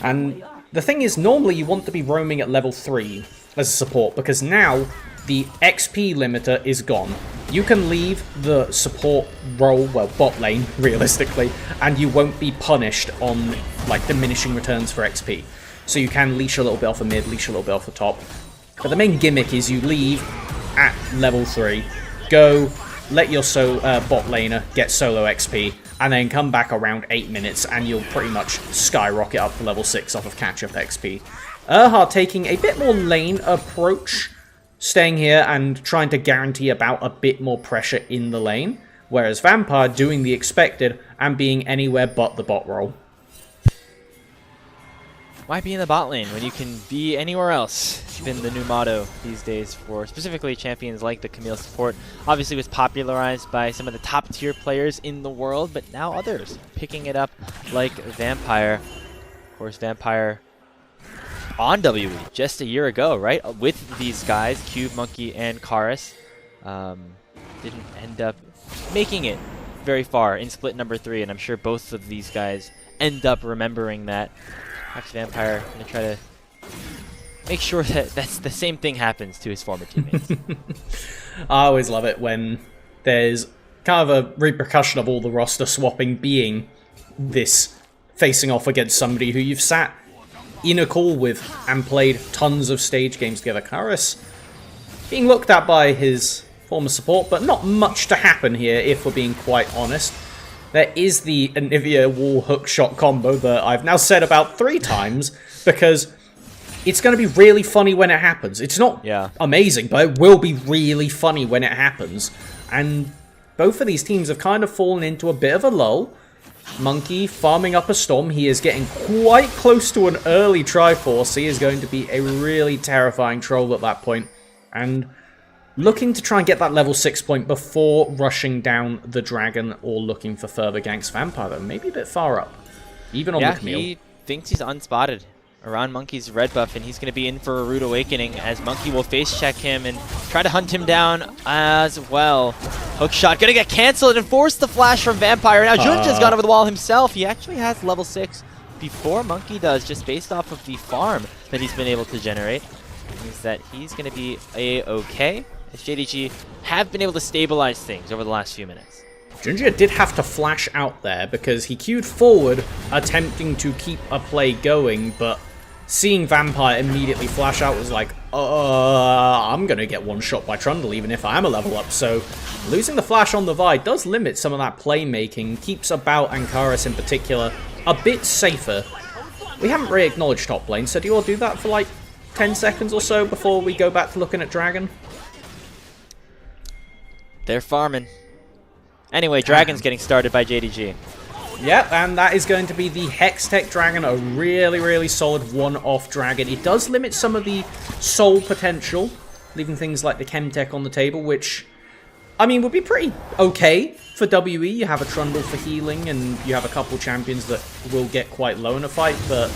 And the thing is, normally you want to be roaming at level 3 as a support, because now the XP limiter is gone. You can leave the support role, well, bot lane, realistically, and you won't be punished on, like, diminishing returns for XP. So you can leash a little bit off a mid, leash a little bit off the top. But the main gimmick is you leave at level 3, go, let your bot laner get solo XP, and then come back around 8 minutes, and you'll pretty much skyrocket up to level 6 off of catch-up XP. Erha taking a bit more lane approach, staying here and trying to guarantee About a bit more pressure in the lane, whereas Vampire doing the expected and being anywhere but the bot role. Why be in the bot lane when you can be anywhere else? It's been the new motto these days for specifically champions like the Camille support. Obviously it was popularized by some of the top tier players in the world, but now others picking it up like Vampire. Of course, Vampire on WE just a year ago, right? With these guys, Cube, Monkey, and Karis. Didn't end up making it very far in split number 3, and I'm sure both of these guys end up remembering that. Perhaps Vampire going to try to make sure that the same thing happens to his former teammates. I always love it when there's kind of a repercussion of all the roster swapping being this facing off against somebody who you've sat in a call with and played tons of stage games together. Karis being looked at by his former support, but not much to happen here if we're being quite honest. There is the Anivia wall hook shot combo that I've now said about 3 times because it's going to be really funny when it happens. It's not amazing, but it will be really funny when it happens. And both of these teams have kind of fallen into a bit of a lull. Monkey farming up a storm. He is getting quite close to an early Triforce. He is going to be a really terrifying troll at that point. And looking to try and get that level 6 point before rushing down the dragon or looking for further ganks. Vampire, though, maybe a bit far up. Even on the Camille. He thinks he's unspotted around Monkey's red buff, and he's going to be in for a rude awakening as Monkey will face check him and try to hunt him down as well. Hookshot going to get canceled and force the flash from Vampire. Now Junja's gone over the wall himself. He actually has level 6 before Monkey does, just based off of the farm that he's been able to generate. It means that he's going to be a-okay, as JDG have been able to stabilize things over the last few minutes. Junja did have to flash out there because he queued forward, attempting to keep a play going, but seeing Vampire immediately flash out was like, I'm going to get one shot by Trundle even if I am a level up. So losing the flash on the Vi does limit some of that playmaking, keeps About and Karis in particular a bit safer. We haven't really acknowledged top lane, so do you all do that for like 10 seconds or so before we go back to looking at Dragon? They're farming. Anyway, Dragon's getting started by JDG. Yep, and that is going to be the Hextech Dragon, a really, really solid one-off Dragon. It does limit some of the soul potential, leaving things like the Chemtech on the table, which, I mean, would be pretty okay for WE. You have a Trundle for healing, and you have a couple champions that will get quite low in a fight, but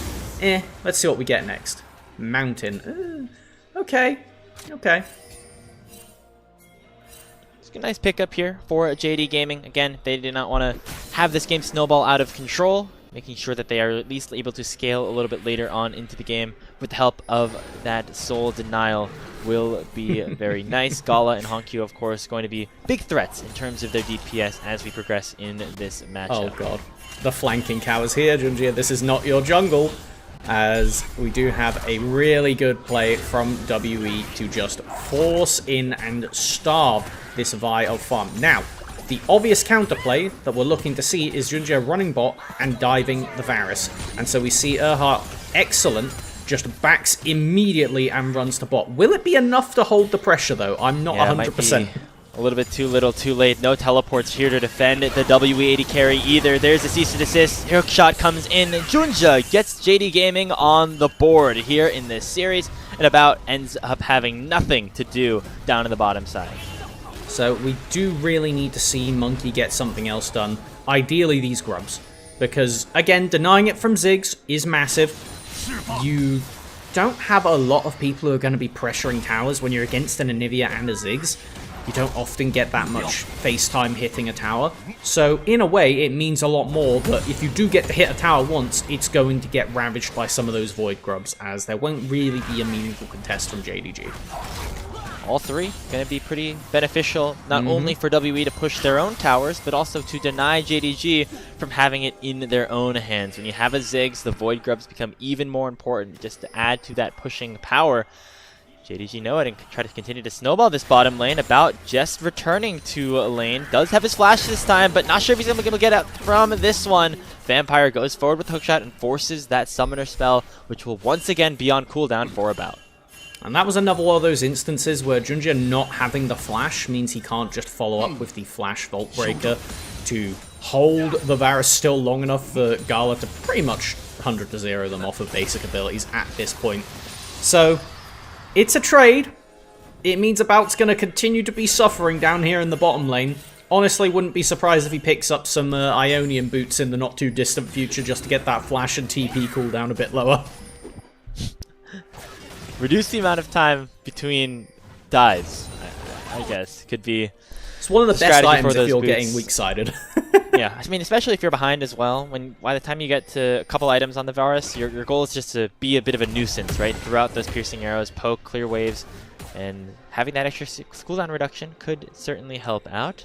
let's see what we get next. Mountain. Okay. A nice pickup here for JD Gaming. Again, they did not want to have this game snowball out of control, making sure that they are at least able to scale a little bit later on into the game with the help of that soul denial will be very nice. Gala and Honkyu, of course, going to be big threats in terms of their DPS as we progress in this matchup. Oh god, the flanking cow is here, Junjia. This is not your jungle, as we do have a really good play from WE to just force in and starve this Vi of farm. Now, the obvious counterplay that we're looking to see is Junjia running bot and diving the Varus. And so we see Erhard, excellent, just backs immediately and runs to bot. Will it be enough to hold the pressure, though? I'm not 100%. A little bit too little, too late. No teleports here to defend the W80 carry either. There's a cease and desist. Hookshot comes in. Junja gets JD Gaming on the board here in this series, and About ends up having nothing to do down in the bottom side. So we do really need to see Monkey get something else done. Ideally these grubs. Because, again, denying it from Ziggs is massive. You don't have a lot of people who are going to be pressuring towers when you're against an Anivia and a Ziggs. You don't often get that much face time hitting a tower. So, in a way, it means a lot more that if you do get to hit a tower once, it's going to get ravaged by some of those Void Grubs, as there won't really be a meaningful contest from JDG. All three going to be pretty beneficial, not only for WE to push their own towers, but also to deny JDG from having it in their own hands. When you have a Ziggs, the Void Grubs become even more important just to add to that pushing power. JDG know it and try to continue to snowball this bottom lane. About just returning to a lane. Does have his flash this time, but not sure if he's going to be able to get out from this one. Vampire goes forward with Hookshot and forces that summoner spell, which will once again be on cooldown for About. And that was another one of those instances where Junjia not having the flash means he can't just follow up with the flash Vault Breaker to hold the Varus still long enough for Gala to pretty much 100-0 them off of basic abilities at this point. So, it's a trade. It means About's going to continue to be suffering down here in the bottom lane. Honestly, wouldn't be surprised if he picks up some Ionian boots in the not-too-distant future just to get that flash and TP cooldown a bit lower. Reduce the amount of time between dives, I guess. Could be It's one of the best strategy items for if those you're boots. getting weak-sided. Yeah, I mean, especially if you're behind as well. By the time you get to a couple items on the Varus, your goal is just to be a bit of a nuisance, right? Throughout those piercing arrows, poke, clear waves, and having that extra cooldown reduction could certainly help out.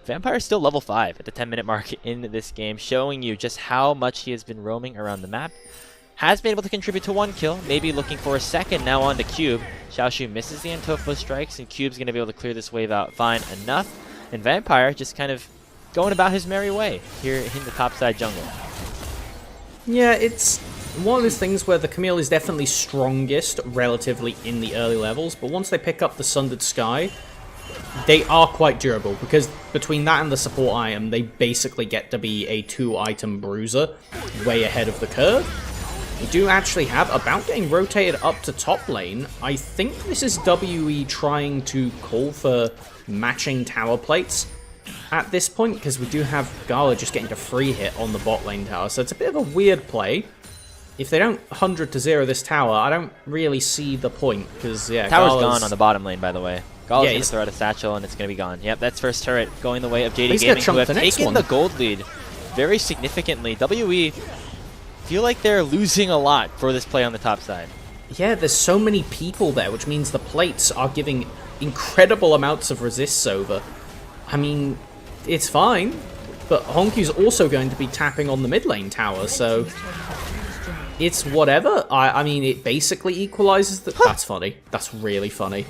Vampire is still level 5 at the 10-minute mark in this game, showing you just how much he has been roaming around the map. Has been able to contribute to 1 kill, maybe looking for a second now on to Cube. Xiaoshu misses the Antofo strikes, and Cube's going to be able to clear this wave out fine enough. And Vampire just kind of going about his merry way here in the topside jungle. Yeah, it's one of those things where the Camille is definitely strongest relatively in the early levels, but once they pick up the Sundered Sky, they are quite durable, because between that and the support item, they basically get to be a 2-item bruiser way ahead of the curve. We do actually have about getting rotated up to top lane. I think this is WE trying to call for matching tower plates at this point, because we do have Gala just getting a free hit on the bot lane tower, so it's a bit of a weird play. If they don't 100-0 this tower, I don't really see the point, because, yeah, Tower's Gala's gone on the bottom lane, by the way. Gala's Yeah, going to he's- throw out a satchel, and it's going to be gone. Yep, that's first turret going the way of JD He's gonna Gaming, chunk who have the next taken one. the gold lead very significantly. WE feel like they're losing a lot for this play on the top side. Yeah, there's so many people there, which means the plates are giving incredible amounts of resists over. I mean, it's fine, but Honkyu's also going to be tapping on the mid lane tower, so it's whatever. I mean, it basically equalizes the... That's funny. That's really funny.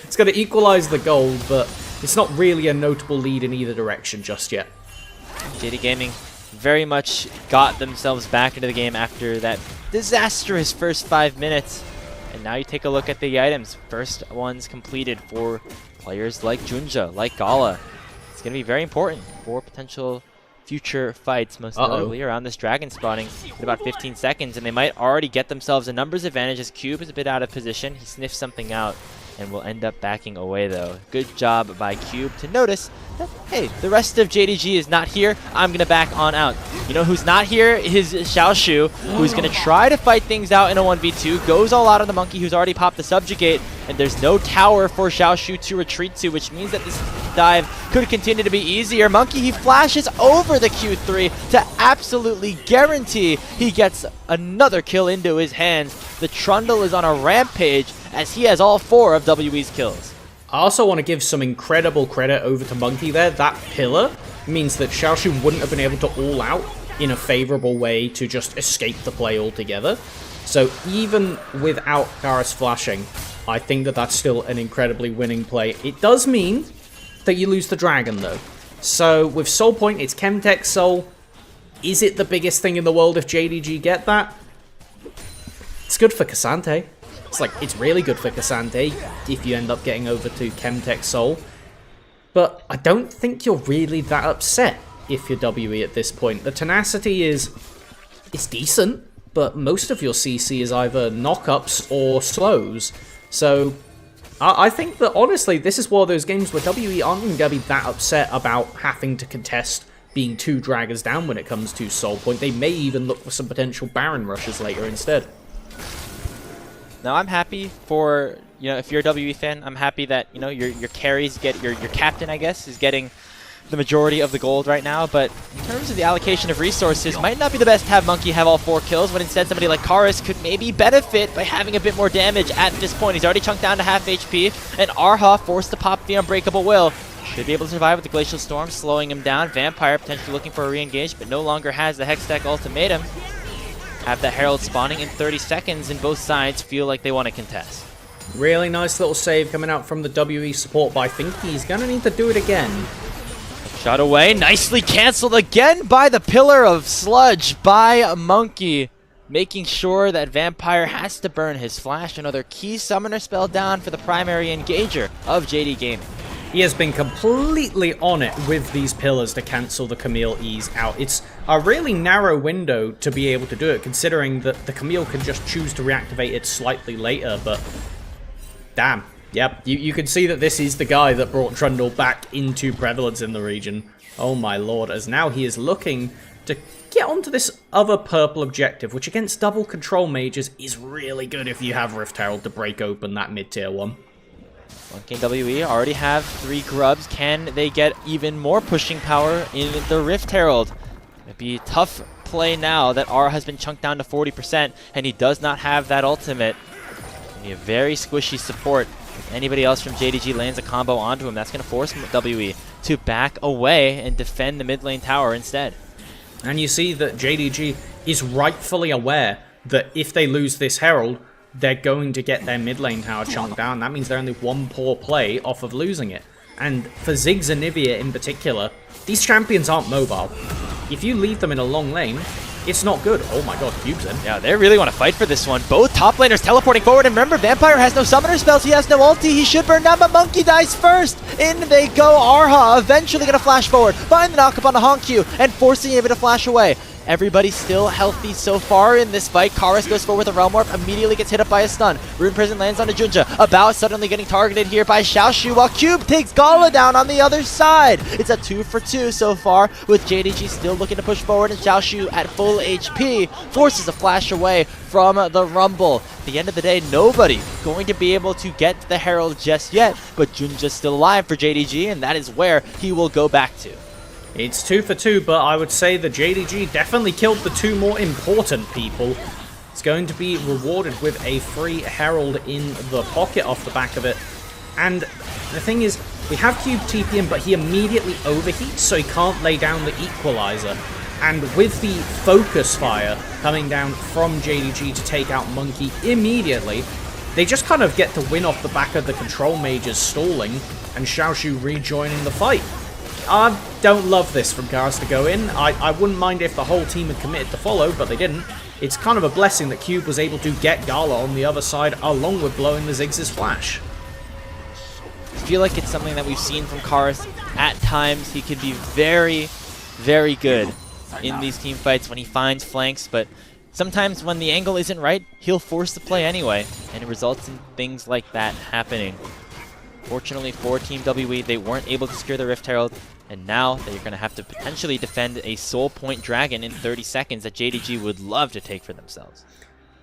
It's going to equalize the gold, but it's not really a notable lead in either direction just yet. JD Gaming very much got themselves back into the game after that disastrous first 5 minutes. And now you take a look at the items. First ones completed for players like Junja, like Gala. It's going to be very important for potential future fights, most notably around this dragon spawning in about 15 seconds. And they might already get themselves a numbers advantage as Cube is a bit out of position. He sniffs something out and will end up backing away, though. Good job by Cube to notice that, hey, the rest of JDG is not here. I'm going to back on out. You know who's not here is Xiaoshu, who's going to try to fight things out in a 1v2. Goes all out on the Monkey, who's already popped the Subjugate, and there's no tower for Xiaoshu to retreat to, which means that this dive could continue to be easier. Monkey, he flashes over the Q3 to absolutely guarantee he gets another kill into his hands. The Trundle is on a rampage as he has all 4 of WE's kills. I also want to give some incredible credit over to Monkey there. That pillar means that Xiaoshu wouldn't have been able to all out in a favorable way to just escape the play altogether. So even without Garrus flashing, I think that that's still an incredibly winning play. It does mean that you lose the dragon, though. So with Soul Point, it's Chemtech Soul. Is it the biggest thing in the world if JDG get that? It's good for Cassante. It's really good for Cassante if you end up getting over to Chemtech Soul. But I don't think you're really that upset if you're WE at this point. The tenacity is decent, but most of your CC is either knockups or slows. So I think that, honestly, this is one of those games where WE aren't even going to be that upset about having to contest being 2 draggers down when it comes to Soul Point. They may even look for some potential Baron rushes later instead. Now I'm happy for, if you're a WE fan, I'm happy that, your carries get, your captain, I guess, is getting the majority of the gold right now, but in terms of the allocation of resources, might not be the best to have Monkey have all 4 kills, when instead somebody like Karis could maybe benefit by having a bit more damage at this point. He's already chunked down to half HP, and Arha forced to pop the Unbreakable Will. Should be able to survive with the Glacial Storm, slowing him down. Vampire potentially looking for a re-engage, but no longer has the Hextech Ultimatum. Have the Herald spawning in 30 seconds, and both sides feel like they want to contest. Really nice little save coming out from the WE support, but I think he's going to need to do it again. Shot away, nicely cancelled again by the Pillar of Sludge by Monkey, making sure that Vampire has to burn his flash. Another key summoner spell down for the primary engager of JD Gaming. He has been completely on it with these pillars to cancel the Camille E's out. It's a really narrow window to be able to do it, considering that the Camille can just choose to reactivate it slightly later, but damn. Yep, you can see that this is the guy that brought Trundle back into prevalence in the region. Oh my lord, as now he is looking to get onto this other purple objective, which against double control mages is really good if you have Rift Herald to break open that mid-tier one. Monkey and WE already have 3 grubs. Can they get even more pushing power in the Rift Herald? It'd be a tough play now that Aura has been chunked down to 40%, and he does not have that ultimate. Be a very squishy support. If anybody else from JDG lands a combo onto him, that's going to force WE to back away and defend the mid lane tower instead. And you see that JDG is rightfully aware that if they lose this Herald, they're going to get their mid lane tower chunked down. That means they're only one poor play off of losing it. And for Ziggs and Nivea in particular, these champions aren't mobile. If you leave them in a long lane, it's not good. Oh my god, Cube's in. Yeah, they really want to fight for this one. Both top laners teleporting forward, and remember, Vampire has no summoner spells, he has no ulti, he should burn down, but Monkey dies first! In they go, Arha eventually gonna flash forward, find the knockup on the Honq, and forcing him to flash away. Everybody's still healthy so far in this fight. Karis goes forward with a Realm Warp, immediately gets hit up by a stun. Rune Prison lands on Junja, about suddenly getting targeted here by Xiaoshu, while Cube takes Gala down on the other side. It's a 2 for 2 so far, with JDG still looking to push forward, and Xiaoshu at full HP forces a flash away from the Rumble. At the end of the day, nobody going to be able to get the Herald just yet, but Junja's still alive for JDG, and that is where he will go back to. It's 2 for 2, but I would say the JDG definitely killed the 2 more important people. It's going to be rewarded with a free Herald in the pocket off the back of it. And the thing is, we have Cube TP him, but he immediately overheats, so he can't lay down the Equalizer. And with the Focus Fire coming down from JDG to take out Monkey immediately, they just kind of get to win off the back of the Control Mages stalling and Xiaoshu rejoining the fight. I don't love this from Karis to go in. I wouldn't mind if the whole team had committed to follow, but they didn't. It's kind of a blessing that Cube was able to get Gala on the other side, along with blowing the Ziggs' flash. I feel like it's something that we've seen from Karis. At times, he could be very, very good in these team fights when he finds flanks, but sometimes when the angle isn't right, he'll force the play anyway, and it results in things like that happening. Fortunately for Team WE, they weren't able to secure the Rift Herald, and now they're going to have to potentially defend a Soul Point Dragon in 30 seconds that JDG would love to take for themselves.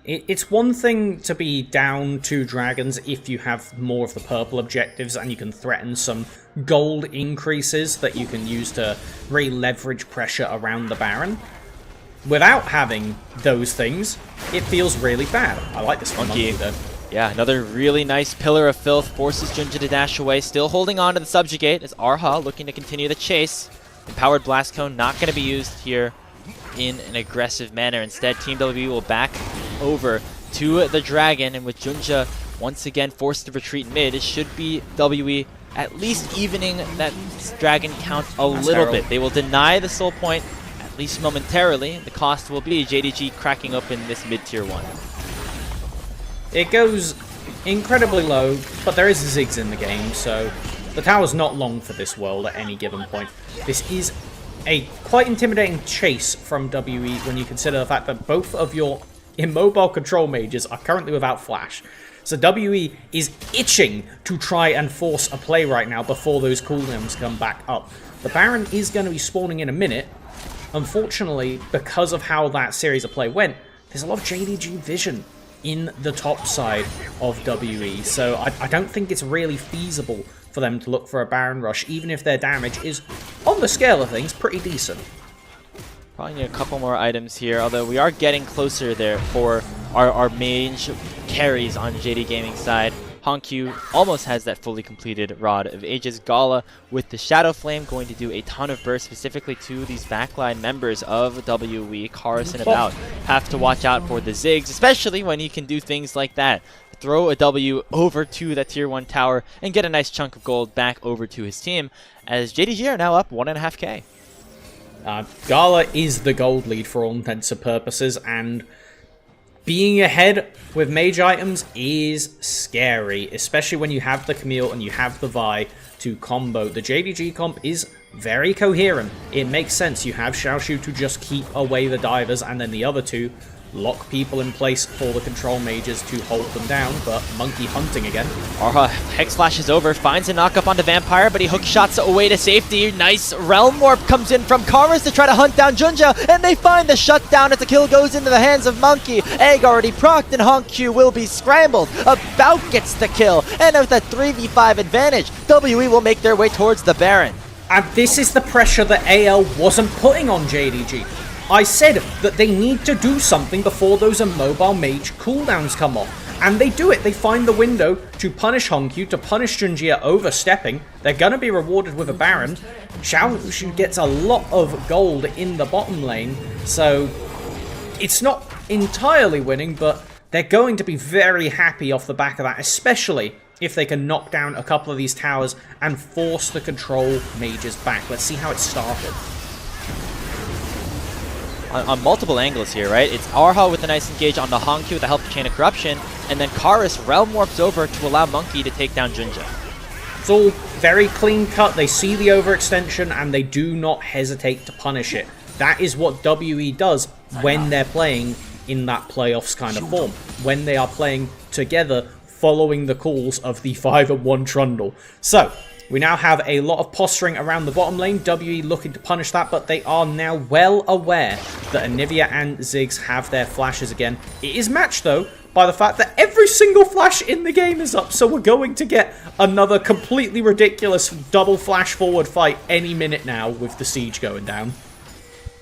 It's one thing to be down 2 dragons if you have more of the purple objectives and you can threaten some gold increases that you can use to really leverage pressure around the Baron. Without having those things, it feels really bad. I like this one, Monkey, though. Yeah, another really nice Pillar of Filth forces Junja to dash away, still holding on to the Subjugate as Arha looking to continue the chase. Empowered Blast Cone not going to be used here in an aggressive manner. Instead, Team WE will back over to the Dragon, and with Junja once again forced to retreat mid, it should be WE at least evening that Dragon count a little bit. They will deny the Soul Point, at least momentarily. The cost will be JDG cracking open this mid-tier 1. It goes incredibly low, but there is Ziggs in the game, so the tower's not long for this world at any given point. This is a quite intimidating chase from WE when you consider the fact that both of your immobile control mages are currently without flash. So WE is itching to try and force a play right now before those cooldowns come back up. The Baron is going to be spawning in a minute. Unfortunately, because of how that series of play went, there's a lot of JDG vision in the top side of WE, so I don't think it's really feasible for them to look for a Baron rush, even if their damage is, on the scale of things, pretty decent. Probably need a couple more items here, although we are getting closer there for our mage carries on JD Gaming side. Honq almost has that fully completed Rod of Ages. Gala with the Shadow Flame going to do a ton of burst specifically to these backline members of WE. Karis and About have to watch out for the Ziggs, especially when he can do things like that. Throw a W over to that tier 1 tower and get a nice chunk of gold back over to his team, as JDG are now up 1.5k. Gala is the gold lead for all intents and purposes, and being ahead with mage items is scary, especially when you have the Camille and you have the Vi to combo. The JDG comp is very coherent. It makes sense. You have Xiaoshu to just keep away the divers, and then the other 2 lock people in place for the control mages to hold them down, but Monkey hunting again. Arha Hex flashes over, finds a knock-up onto Vampire, but he hook shots away to safety. Nice Realm Warp comes in from Karis to try to hunt down Junja, and they find the shutdown as the kill goes into the hands of Monkey. Egg already procced, and Honq will be scrambled. About gets the kill, and with a 3v5 advantage, WE will make their way towards the Baron. And this is the pressure that AL wasn't putting on JDG. I said that they need to do something before those immobile mage cooldowns come off. And they do it. They find the window to punish Honq, to punish Junjia overstepping. They're going to be rewarded with a Baron. Xiaoshu gets a lot of gold in the bottom lane. So it's not entirely winning, but they're going to be very happy off the back of that, especially if they can knock down a couple of these towers and force the control mages back. Let's see how it started. On multiple angles here, right? It's Arha with a nice engage on the Honq with the help of Chain of Corruption, and then Karis Realm Warps over to allow Monkey to take down Junja. It's all very clean cut. They see the overextension and they do not hesitate to punish it. That is what WE does when they're playing in that playoffs kind of form. When they are playing together, following the calls of the 5-1 Trundle. So, we now have a lot of posturing around the bottom lane. WE looking to punish that, but they are now well aware that Anivia and Ziggs have their flashes again. It is matched, though, by the fact that every single flash in the game is up, so we're going to get another completely ridiculous double flash forward fight any minute now with the siege going down.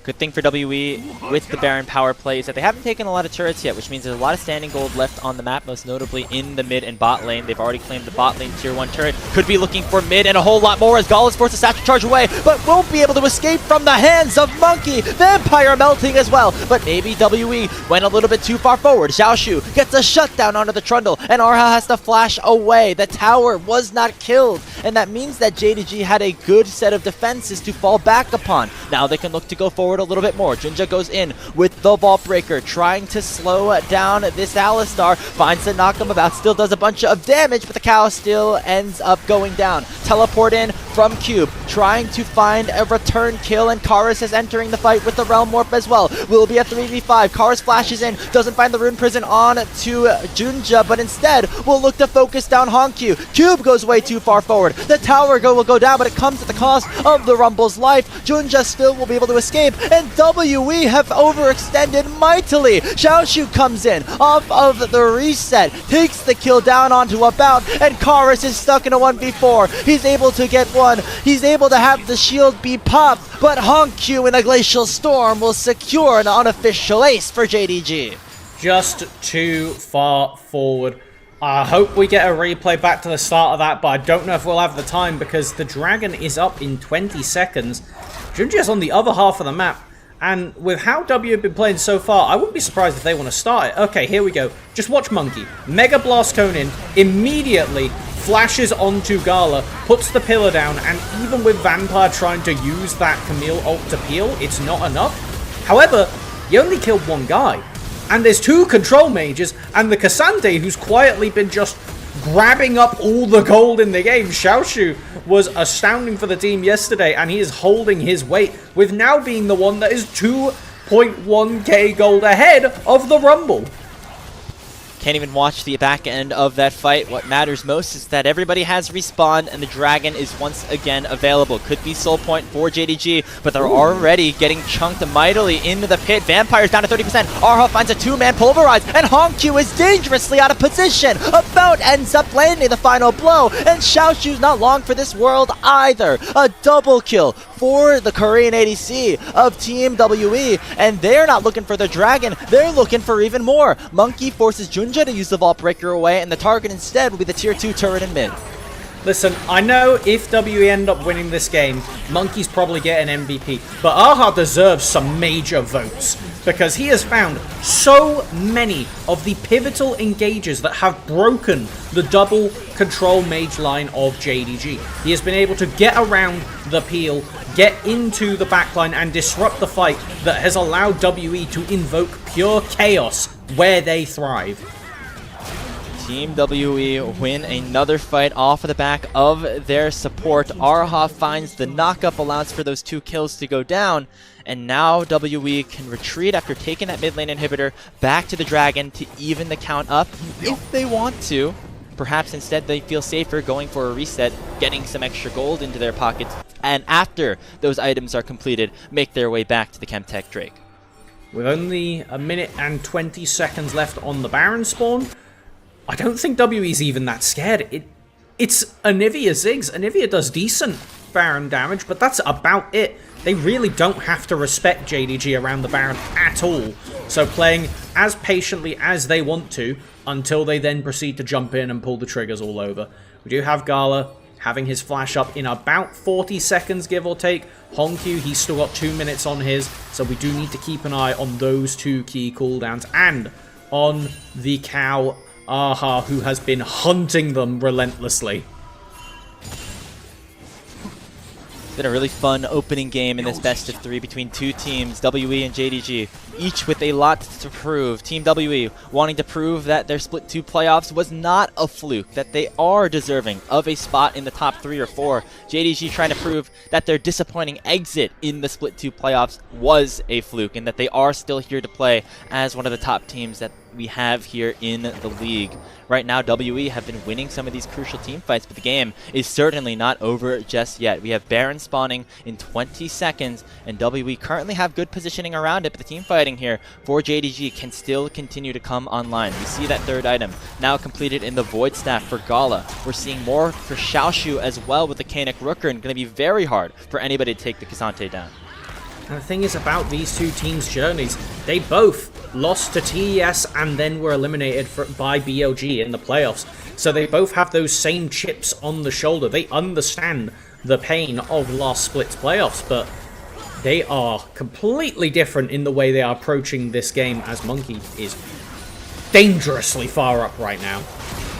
Good thing for WE with the Baron power play is that they haven't taken a lot of turrets yet, which means there's a lot of standing gold left on the map, most notably in the mid and bot lane. They've already claimed the bot lane tier 1 turret. Could be looking for mid and a whole lot more as Gall is forced to satchel charge away, but won't be able to escape from the hands of Monkey. Vampire melting as well, but maybe WE went a little bit too far forward. Xiaoshu gets a shutdown onto the Trundle, and Arha has to flash away. The tower was not killed, and that means that JDG had a good set of defenses to fall back upon. Now they can look to go forward a little bit more. Junja goes in with the Vault Breaker, trying to slow down this Alistar. Finds the knock him about, still does a bunch of damage, but the cow still ends up going down. Teleport in from Cube, trying to find a return kill, and Karis is entering the fight with the Realm Warp as well. Will be a 3v5. Karis flashes in, doesn't find the Rune Prison on to Junja, but instead will look to focus down Honq. Cube goes way too far forward. The tower will go down, but it comes at the cost of the Rumble's life. Junja still will be able to escape, and WE have overextended mightily. Xiaoshu comes in off of the reset, takes the kill down onto a bout, and Karis is stuck in a 1v4. He's able to get one. He's able to have the shield be popped, but Honq in a Glacial Storm will secure an unofficial ace for JDG. Just too far forward. I hope we get a replay back to the start of that, but I don't know if we'll have the time because the dragon is up in 20 seconds. Junjia's on the other half of the map. And with how W have been playing so far, I wouldn't be surprised if they want to start it. Okay, here we go. Just watch Monkey. Mega Blast Cone in, immediately flashes onto Gala, puts the pillar down, and even with Vampire trying to use that Camille ult to peel, it's not enough. However, you only killed one guy. And there's two control mages, and the Cassandre, who's quietly been just grabbing up all the gold in the game. Xiaoshu was astounding for the team yesterday, and he is holding his weight with now being the one that is 2.1k gold ahead of the Rumble. Can't even watch the back end of that fight. What matters most is that everybody has respawned and the dragon is once again available. Could be soul point for JDG, but they're already getting chunked mightily into the pit. Vampire's down to 30%. Arha finds a two-man pulverize, and Honq is dangerously out of position. About ends up landing the final blow, and Xiaoshu's not long for this world either. A double kill for the Korean ADC of Team WE, and they're not looking for the dragon, they're looking for even more. Monkey forces Junja to use the Vault Breaker away, and the target instead will be the tier 2 turret in mid. Listen, I know if WE end up winning this game, Monkey's probably getting MVP, but Arha deserves some major votes because he has found so many of the pivotal engages that have broken the double control mage line of JDG. He has been able to get around the peel, get into the backline, and disrupt the fight that has allowed WE to invoke pure chaos where they thrive. Team WE win another fight off of the back of their support. Araha finds the knockup, allows for those 2 kills to go down, and now WE can retreat after taking that mid lane inhibitor back to the Dragon to even the count up if they want to. Perhaps instead they feel safer going for a reset, getting some extra gold into their pockets, and after those items are completed, make their way back to the Chemtech Drake. With only a minute and 20 seconds left on the Baron spawn, I don't think WE's even that scared. It's Anivia Ziggs. Anivia does decent Baron damage, but that's about it. They really don't have to respect JDG around the Baron at all. So playing as patiently as they want to until they then proceed to jump in and pull the triggers all over. We do have Gala having his flash up in about 40 seconds, give or take. Honkyu, he's still got 2 minutes on his, so we do need to keep an eye on those 2 key cooldowns and on the cow Aha, who has been hunting them relentlessly. It's been a really fun opening game in this best of 3 between 2 teams, WE and JDG, each with a lot to prove. Team WE wanting to prove that their Split 2 playoffs was not a fluke, that they are deserving of a spot in the top 3 or 4. JDG trying to prove that their disappointing exit in the Split 2 playoffs was a fluke and that they are still here to play as one of the top teams that we have here in the league. Right now, WE have been winning some of these crucial team fights, but the game is certainly not over just yet. We have Baron spawning in 20 seconds, and WE currently have good positioning around it, but the team fighting here for JDG can still continue to come online. We see that 3rd item now completed in the Void Staff for Gala. We're seeing more for Xiaoshu as well with the Kanik Rooker, and going to be very hard for anybody to take the K'Sante down. And the thing is about these 2 teams' journeys, they both lost to TES and then were eliminated by BLG in the playoffs. So they both have those same chips on the shoulder. They understand the pain of last Split's playoffs, but they are completely different in the way they are approaching this game, as Monkey is dangerously far up right now.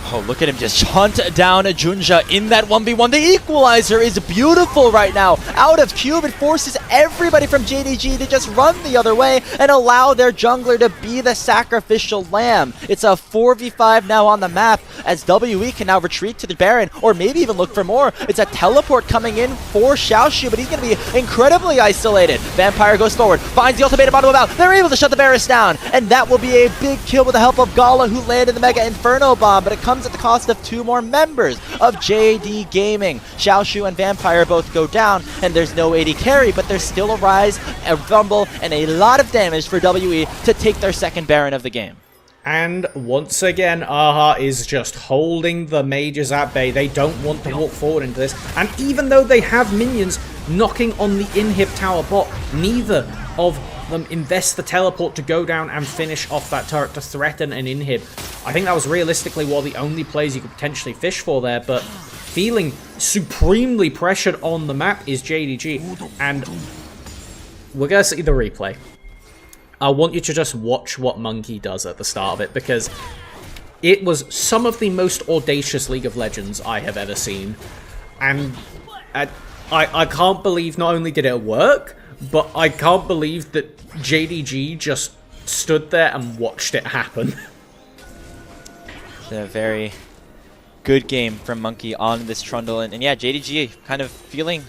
Oh, look at him just hunt down Junja in that 1v1. The equalizer is beautiful right now. Out of cube, it forces everybody from JDG to just run the other way and allow their jungler to be the sacrificial lamb. It's a 4v5 now on the map as WE can now retreat to the Baron or maybe even look for more. It's a teleport coming in for Xiaoshu, but he's going to be incredibly isolated. Vampire goes forward, finds the ultimatum onto him out. They're able to shut the Varus down, and that will be a big kill with the help of Gala, who landed the Mega Inferno Bomb, but it comes at the cost of 2 more members of JD Gaming. Xiaoshu and Vampire both go down, and there's no AD carry, but there's still a rise, a rumble, and a lot of damage for WE to take their 2nd Baron of the game. And once again, Aha is just holding the mages at bay. They don't want to walk forward into this. And even though they have minions knocking on the inhib tower bot, neither of them invest the teleport to go down and finish off that turret to threaten an inhib. I think that was realistically one of the only plays you could potentially fish for there, but feeling supremely pressured on the map is JDG, and we're going to see the replay. I want you to just watch what Monkey does at the start of it, because it was some of the most audacious League of Legends I have ever seen, and I can't believe not only did it work, but I can't believe that JDG just stood there and watched it happen. It's a very good game from Monkey on this Trundle, and yeah, JDG kind of feeling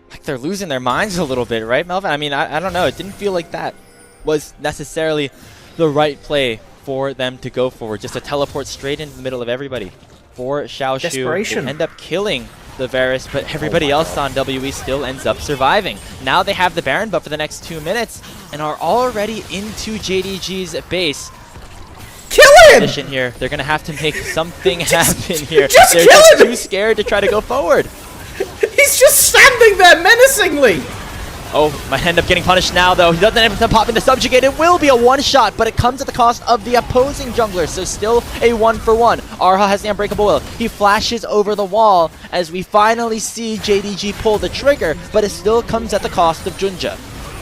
like they're losing their minds a little bit, right, Melvin? I mean, I don't know. It didn't feel like that was necessarily the right play for them to go forward. Just a teleport straight into the middle of everybody for Xiaoshu. Desperation. They end up killing the Varus, but everybody else on WE still ends up surviving. Now they have the Baron buff for the next 2 minutes and are already into JDG's base. Kill him! Here, they're gonna have to make something happen here. Just they're kill just him! too scared to try to go forward. He's just standing there menacingly! Oh, might end up getting punished now, though. He doesn't have to pop into Subjugate. It will be a one-shot, but it comes at the cost of the opposing jungler, so still a 1-for-1. Arha has the Unbreakable Will. He flashes over the wall as we finally see JDG pull the trigger, but it still comes at the cost of Junja.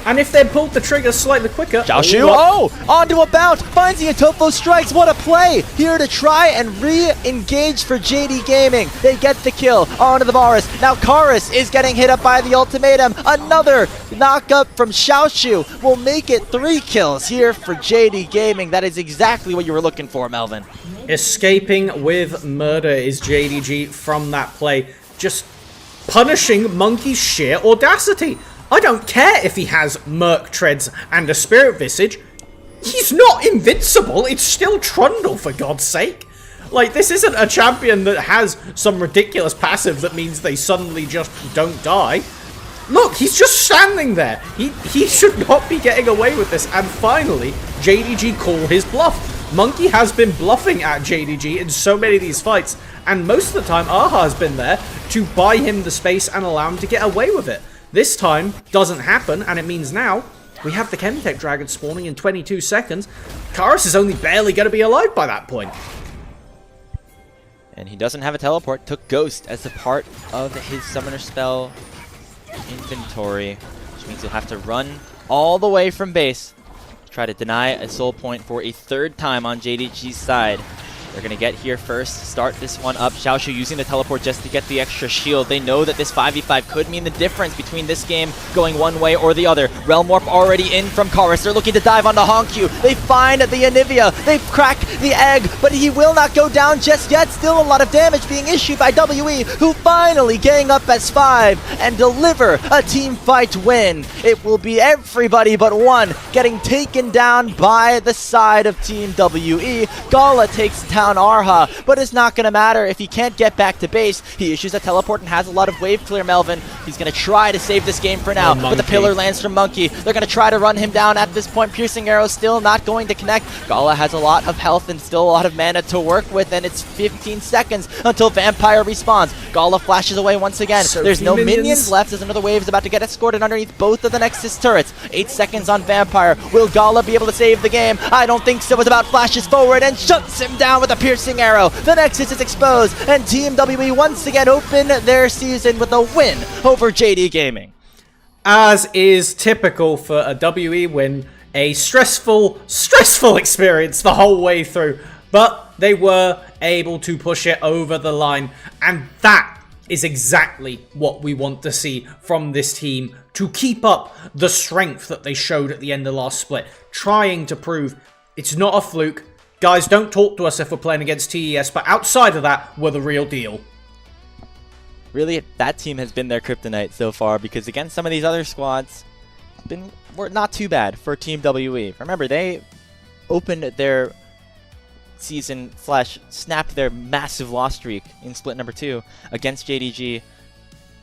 And if they'd pulled the trigger slightly quicker... Xiaoshu, onto a bounce, finds the Atofo strikes, what a play! Here to try and re-engage for JD Gaming. They get the kill onto the Varus. Now Karis is getting hit up by the ultimatum. Another knock-up from Xiaoshu will make it 3 kills here for JD Gaming. That is exactly what you were looking for, Melvin. Escaping with murder is JDG from that play. Just punishing Monkey's sheer audacity. I don't care if he has Merc Treads and a Spirit Visage. He's not invincible. It's still Trundle, for God's sake. Like, this isn't a champion that has some ridiculous passive that means they suddenly just don't die. Look, he's just standing there. He should not be getting away with this. And finally, JDG call his bluff. Monkey has been bluffing at JDG in so many of these fights, and most of the time Aha has been there to buy him the space and allow him to get away with it. This time, doesn't happen, and it means now we have the Chemtech Dragon spawning in 22 seconds. Karis is only barely going to be alive by that point. And he doesn't have a teleport, took Ghost as a part of his summoner spell inventory, which means he'll have to run all the way from base, try to deny a soul point for a 3rd time on JDG's side. They're going to get here first, start this one up. Xiaoshu using the teleport just to get the extra shield. They know that this 5v5 could mean the difference between this game going one way or the other. Realm Warp already in from Karis. They're looking to dive onto Honkyu. They find the Anivia. They crack the egg, but he will not go down just yet. Still a lot of damage being issued by WE, who finally gang up as 5 and deliver a team fight win. It will be everybody but one getting taken down by the side of Team WE. Gala takes down Arha, but it's not going to matter if he can't get back to base. He issues a teleport and has a lot of wave clear, Melvin. He's going to try to save this game for now, but the pillar lands from Monkey. They're going to try to run him down at this point. Piercing arrow still not going to connect. Gala has a lot of health and still a lot of mana to work with, and it's 15 seconds until Vampire respawns. Gala flashes away once again. There's no minions left as another wave is about to get escorted underneath both of the Nexus turrets. 8 seconds on Vampire. Will Gala be able to save the game? I don't think so. It's about flashes forward and shuts him down with a piercing arrow. The Nexus is exposed, and Team WE once again open their season with a win over JD Gaming. As is typical for a WE win, a stressful experience the whole way through, but they were able to push it over the line, and that is exactly what we want to see from this team to keep up the strength that they showed at the end of last split, trying to prove it's not a fluke. Guys, don't talk to us if we're playing against TES, but outside of that, we're the real deal. Really, that team has been their kryptonite so far, because against some of these other squads, were not too bad for Team WE. Remember, they opened their season / snapped their massive loss streak in split number 2 against JDG.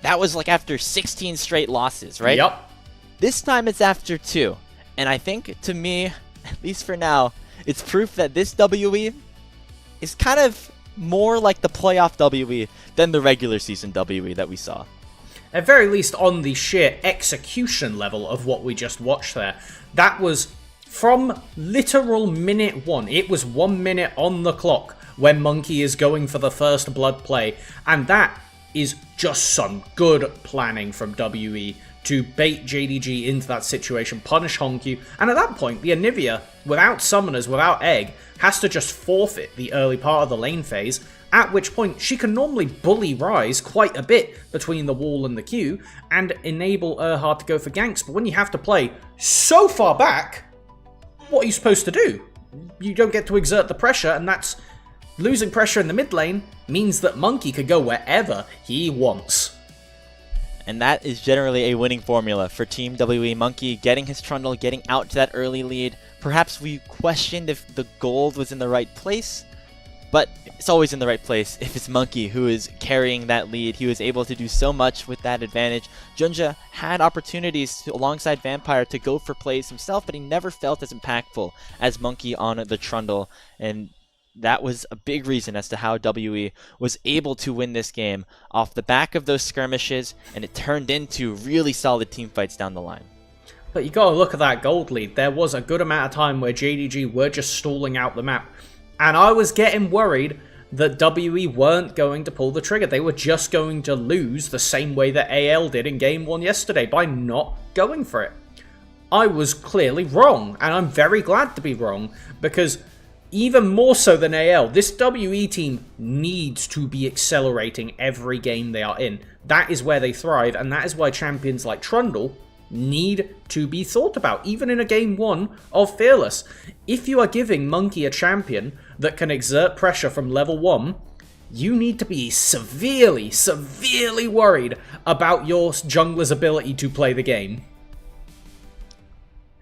That was like after 16 straight losses, right? Yep. This time it's after 2. And I think, to me, at least for now, it's proof that this WE is kind of more like the playoff WE than the regular season WE that we saw. At very least on the sheer execution level of what we just watched there. That was from literal minute 1. It was 1 minute on the clock when Monkey is going for the first blood play. And that is just some good planning from WE to bait JDG into that situation, punish Honkyu, and at that point, the Anivia, without summoners, without egg, has to just forfeit the early part of the lane phase, at which point she can normally bully Rise quite a bit between the wall and the queue, and enable Erhard to go for ganks, but when you have to play so far back, what are you supposed to do? You don't get to exert the pressure, and that's losing pressure in the mid lane means that Monkey could go wherever he wants. And that is generally a winning formula for Team WE. Monkey getting his Trundle, getting out to that early lead. Perhaps we questioned if the gold was in the right place, but it's always in the right place if it's Monkey who is carrying that lead. He was able to do so much with that advantage. Junja had opportunities alongside Vampire to go for plays himself, but he never felt as impactful as Monkey on the Trundle, and that was a big reason as to how WE was able to win this game off the back of those skirmishes, and it turned into really solid team fights down the line. But you gotta look at that gold lead. There was a good amount of time where JDG were just stalling out the map, and I was getting worried that WE weren't going to pull the trigger. They were just going to lose the same way that AL did in Game 1 yesterday by not going for it. I was clearly wrong, and I'm very glad to be wrong, because even more so than AL, this WE team needs to be accelerating every game they are in. That is where they thrive, and that is why champions like Trundle need to be thought about, even in a game 1 of Fearless. If you are giving Monkey a champion that can exert pressure from level 1, you need to be severely, severely worried about your jungler's ability to play the game.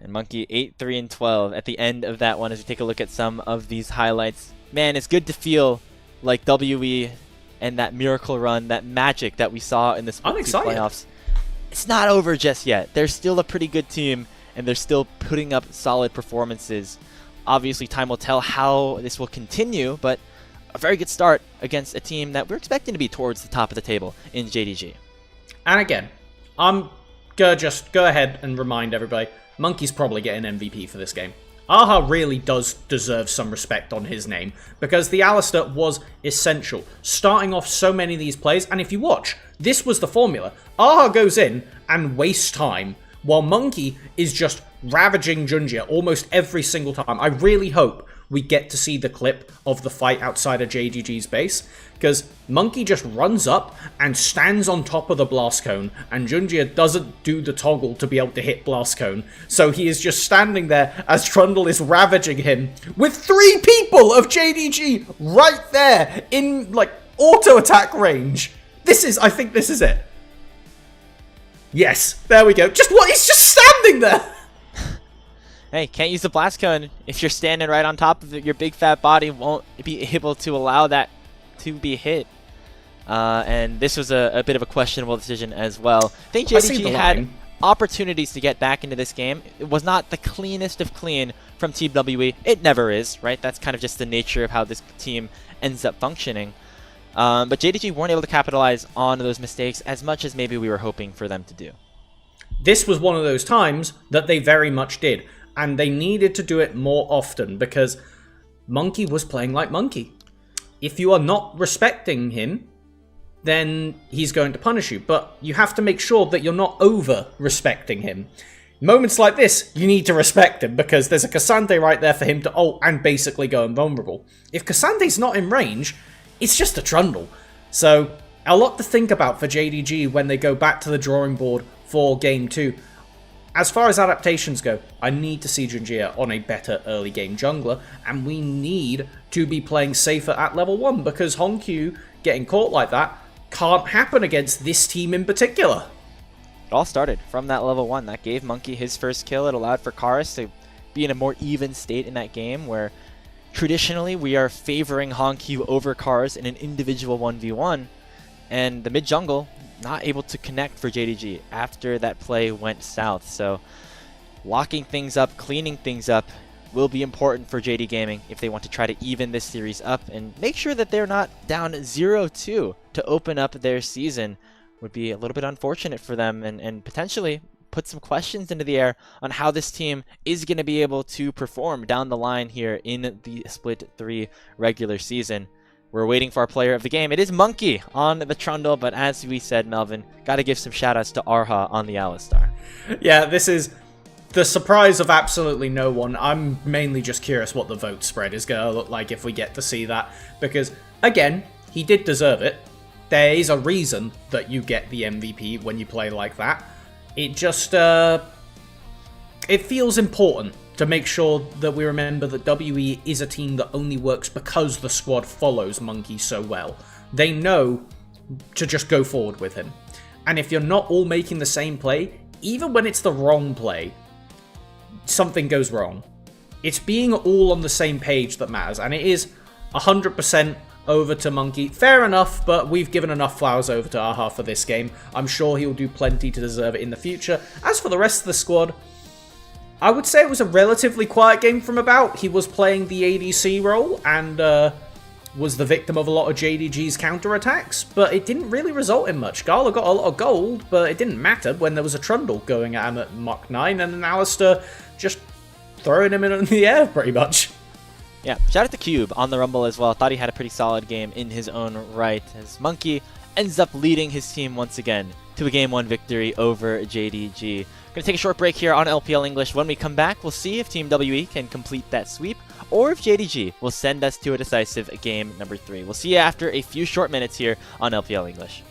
And Monkey 8-3-12 at the end of that one as we take a look at some of these highlights. Man, it's good to feel like WE and that miracle run, that magic that we saw in the Split 2 playoffs. It's not over just yet. They're still a pretty good team, and they're still putting up solid performances. Obviously, time will tell how this will continue, but a very good start against a team that we're expecting to be towards the top of the table in JDG. And again, I'm gonna just go ahead and remind everybody, Monkey's probably getting MVP for this game. Aha really does deserve some respect on his name, because the Alistar was essential, starting off so many of these plays, and if you watch, this was the formula. Aha goes in and wastes time, while Monkey is just ravaging Junjia almost every single time. I really hope we get to see the clip of the fight outside of JDG's base, because Monkey just runs up and stands on top of the blast cone, and Junjia doesn't do the toggle to be able to hit blast cone, so he is just standing there as Trundle is ravaging him with 3 people of JDG right there in like auto attack range. I think this is it. Yes, there we go. He's just standing there. Hey, can't use the blast cone if you're standing right on top of it. Your big fat body won't be able to allow that to be hit. And this was a bit of a questionable decision as well. I think JDG had opportunities to get back into this game. It was not the cleanest of clean from Team WE. It never is, right? That's kind of just the nature of how this team ends up functioning. But JDG weren't able to capitalize on those mistakes as much as maybe we were hoping for them to do. This was one of those times that they very much did. And they needed to do it more often, because Monkey was playing like Monkey. If you are not respecting him, then he's going to punish you. But you have to make sure that you're not over-respecting him. Moments like this, you need to respect him, because there's a Cassandre right there for him to ult and basically go invulnerable. If Cassandre's not in range, it's just a Trundle. So, a lot to think about for JDG when they go back to the drawing board for Game 2. As far as adaptations go, I need to see Junjia on a better early game jungler, and we need to be playing safer at level 1, because Hongq getting caught like that can't happen against this team in particular. It all started from that level 1. That gave Monkey his first kill. It allowed for Karis to be in a more even state in that game, where traditionally we are favoring Hongq over Karis in an individual 1v1, and the mid jungle not able to connect for JDG after that play went south. So locking things up, cleaning things up will be important for JD Gaming if they want to try to even this series up and make sure that they're not down 0-2 to open up their season. Would be a little bit unfortunate for them, and potentially put some questions into the air on how this team is going to be able to perform down the line here in the Split 3 regular season. We're waiting for our player of the game. It is Monkey on the Trundle, but as we said, Melvin, got to give some shout-outs to Arha on the Alistar. Yeah, this is the surprise of absolutely no one. I'm mainly just curious what the vote spread is going to look like if we get to see that, because, again, he did deserve it. There is a reason that you get the MVP when you play like that. It just, it feels important to make sure that we remember that WE is a team that only works because the squad follows Monkey so well. They know to just go forward with him. And if you're not all making the same play, even when it's the wrong play, something goes wrong. It's being all on the same page that matters, and it is 100% over to Monkey. Fair enough, but we've given enough flowers over to Aha for this game. I'm sure he'll do plenty to deserve it in the future. As for the rest of the squad, I would say it was a relatively quiet game from About. He was playing the ADC role and was the victim of a lot of JDG's counterattacks, but it didn't really result in much. Gala got a lot of gold, but it didn't matter when there was a Trundle going at him at Mach 9 and an Alistar just throwing him in the air, pretty much. Yeah, shout out to Cube on the Rumble as well. Thought he had a pretty solid game in his own right, as Monkey ends up leading his team once again to a Game 1 victory over JDG. Gonna take a short break here on LPL English. When we come back, we'll see if Team WE can complete that sweep, or if JDG will send us to a decisive game number 3. We'll see you after a few short minutes here on LPL English.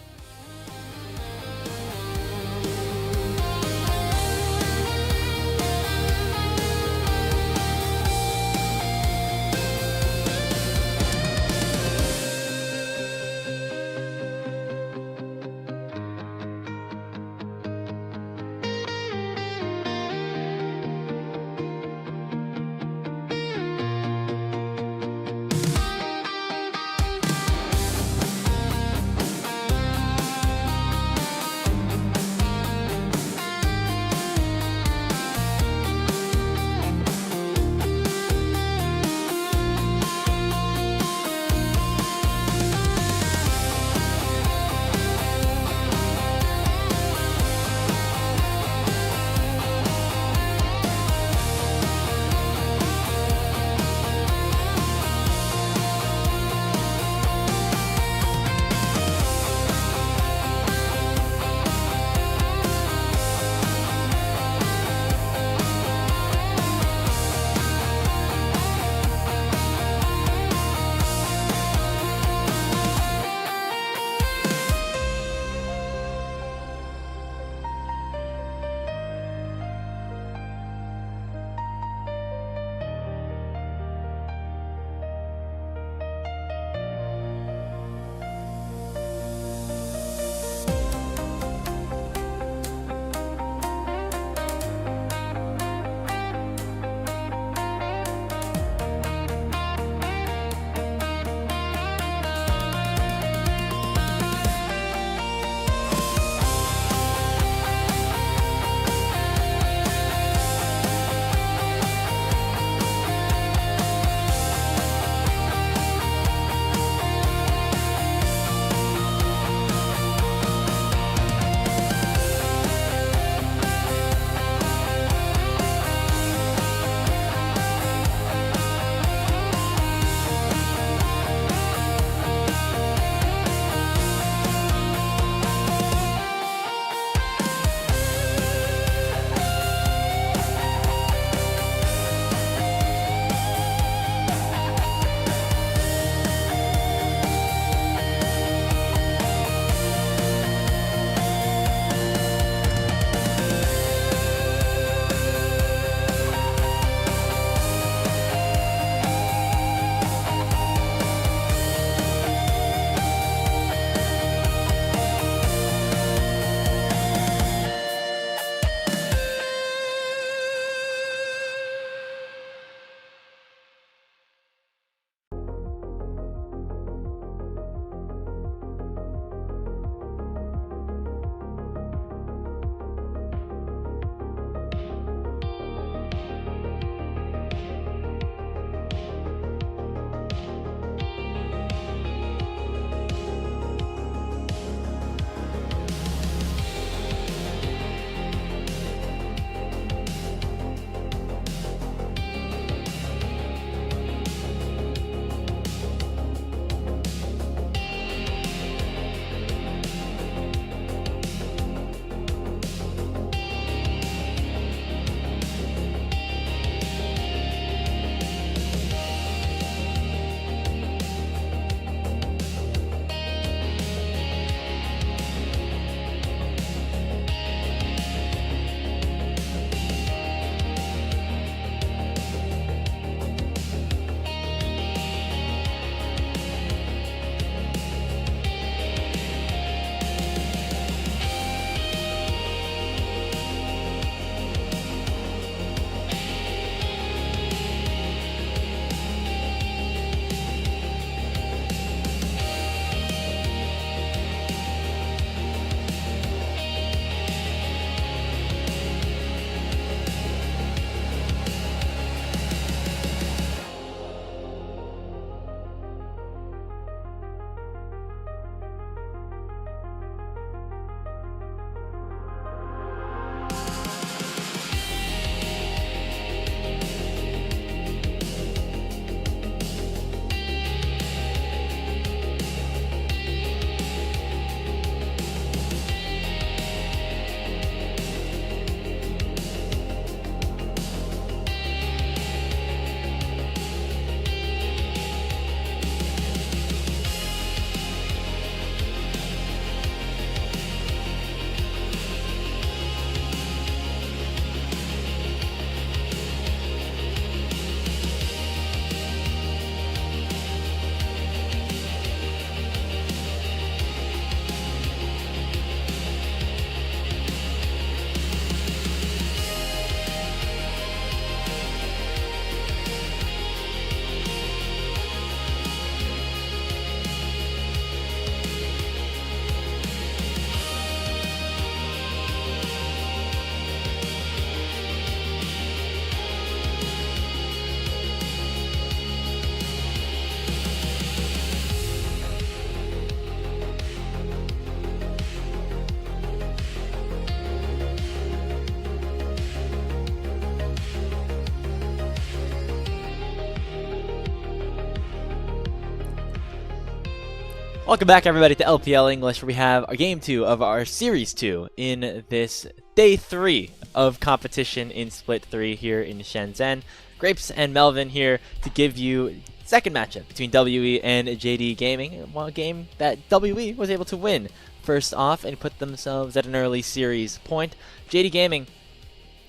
Welcome back, everybody, to LPL English, where we have our Game 2 of our Series 2 in this Day 3 of competition in Split 3 here in Shenzhen. Grapes and Melvin here to give you second matchup between WE and JD Gaming, one game that WE was able to win first off and put themselves at an early series point. JD Gaming,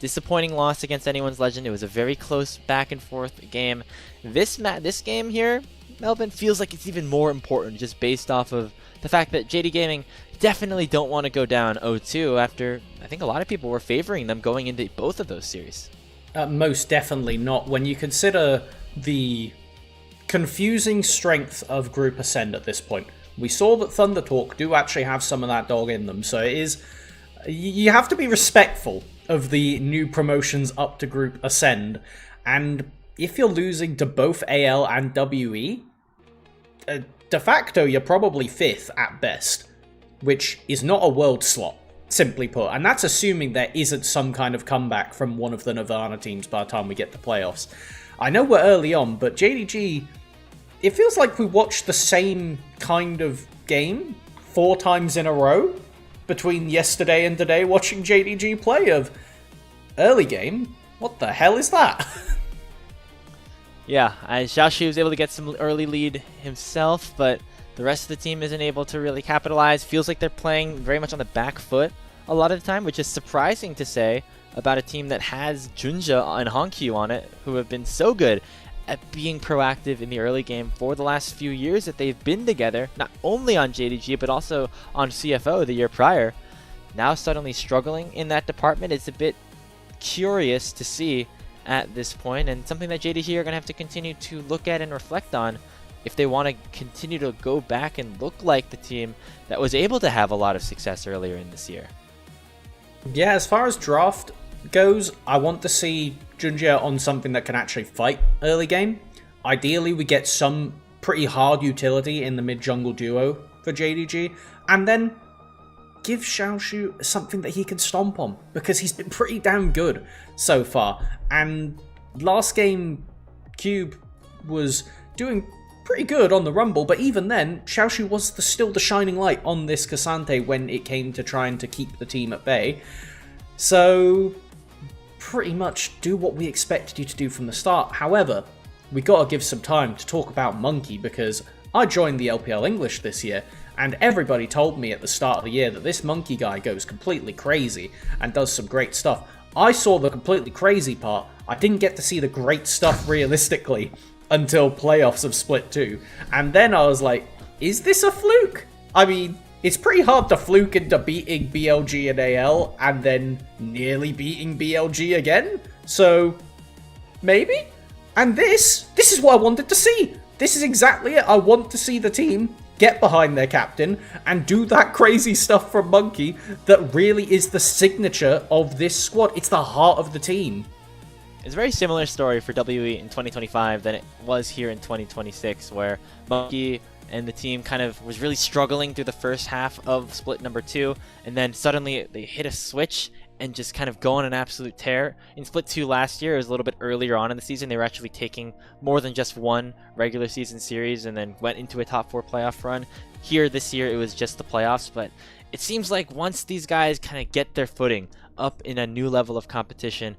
disappointing loss against Anyone's Legend. It was a very close back and forth game. This game here, Melvin, feels like it's even more important just based off of the fact that JD Gaming definitely don't want to go down 0-2 after I think a lot of people were favoring them going into both of those series. Most definitely not when you consider the confusing strength of Group Ascend at this point. We saw that Thunder Talk do actually have some of that dog in them, so it is, you have to be respectful of the new promotions up to Group Ascend, and if you're losing to both AL and WE, de facto you're probably 5th at best, which is not a world slot, simply put, and that's assuming there isn't some kind of comeback from one of the Nirvana teams by the time we get to playoffs. I know we're early on, but JDG, it feels like we watched the same kind of game 4 times in a row between yesterday and today watching JDG play of early game. What the hell is that? Yeah, Xiaoxu was able to get some early lead himself, but the rest of the team isn't able to really capitalize. Feels like they're playing very much on the back foot a lot of the time, which is surprising to say about a team that has Junja and Honkyu on it, who have been so good at being proactive in the early game for the last few years that they've been together, not only on JDG, but also on CFO the year prior. Now suddenly struggling in that department. It's a bit curious to see at this point, and something that JDG are going to have to continue to look at and reflect on if they want to continue to go back and look like the team that was able to have a lot of success earlier in this year. Yeah, as far as draft goes, I want to see Junja on something that can actually fight early game. Ideally, we get some pretty hard utility in the mid-jungle duo for JDG, and then give Xiaoxu something that he can stomp on, because he's been pretty damn good so far. And last game, Cube was doing pretty good on the Rumble, but even then, Xiaoxu was still the shining light on this Cassante when it came to trying to keep the team at bay. So, pretty much do what we expected you to do from the start. However, we gotta give some time to talk about Monkey, because I joined the LPL English this year, and everybody told me at the start of the year that this Monkey guy goes completely crazy and does some great stuff. I saw the completely crazy part. I didn't get to see the great stuff realistically until playoffs of Split 2. And then I was like, is this a fluke? I mean, it's pretty hard to fluke into beating BLG and AL and then nearly beating BLG again. So, maybe? And this is what I wanted to see. This is exactly it. I want to see the team get behind their captain and do that crazy stuff from Monkey that really is the signature of this squad. It's the heart of the team. It's a very similar story for WE in 2025 than it was here in 2026, where Monkey and the team kind of was really struggling through the first half of Split number 2, and then suddenly they hit a switch and just kind of go on an absolute tear. In Split 2 last year, it was a little bit earlier on in the season. They were actually taking more than just one regular season series and then went into a top 4 playoff run. Here this year, it was just the playoffs, but it seems like once these guys kind of get their footing up in a new level of competition,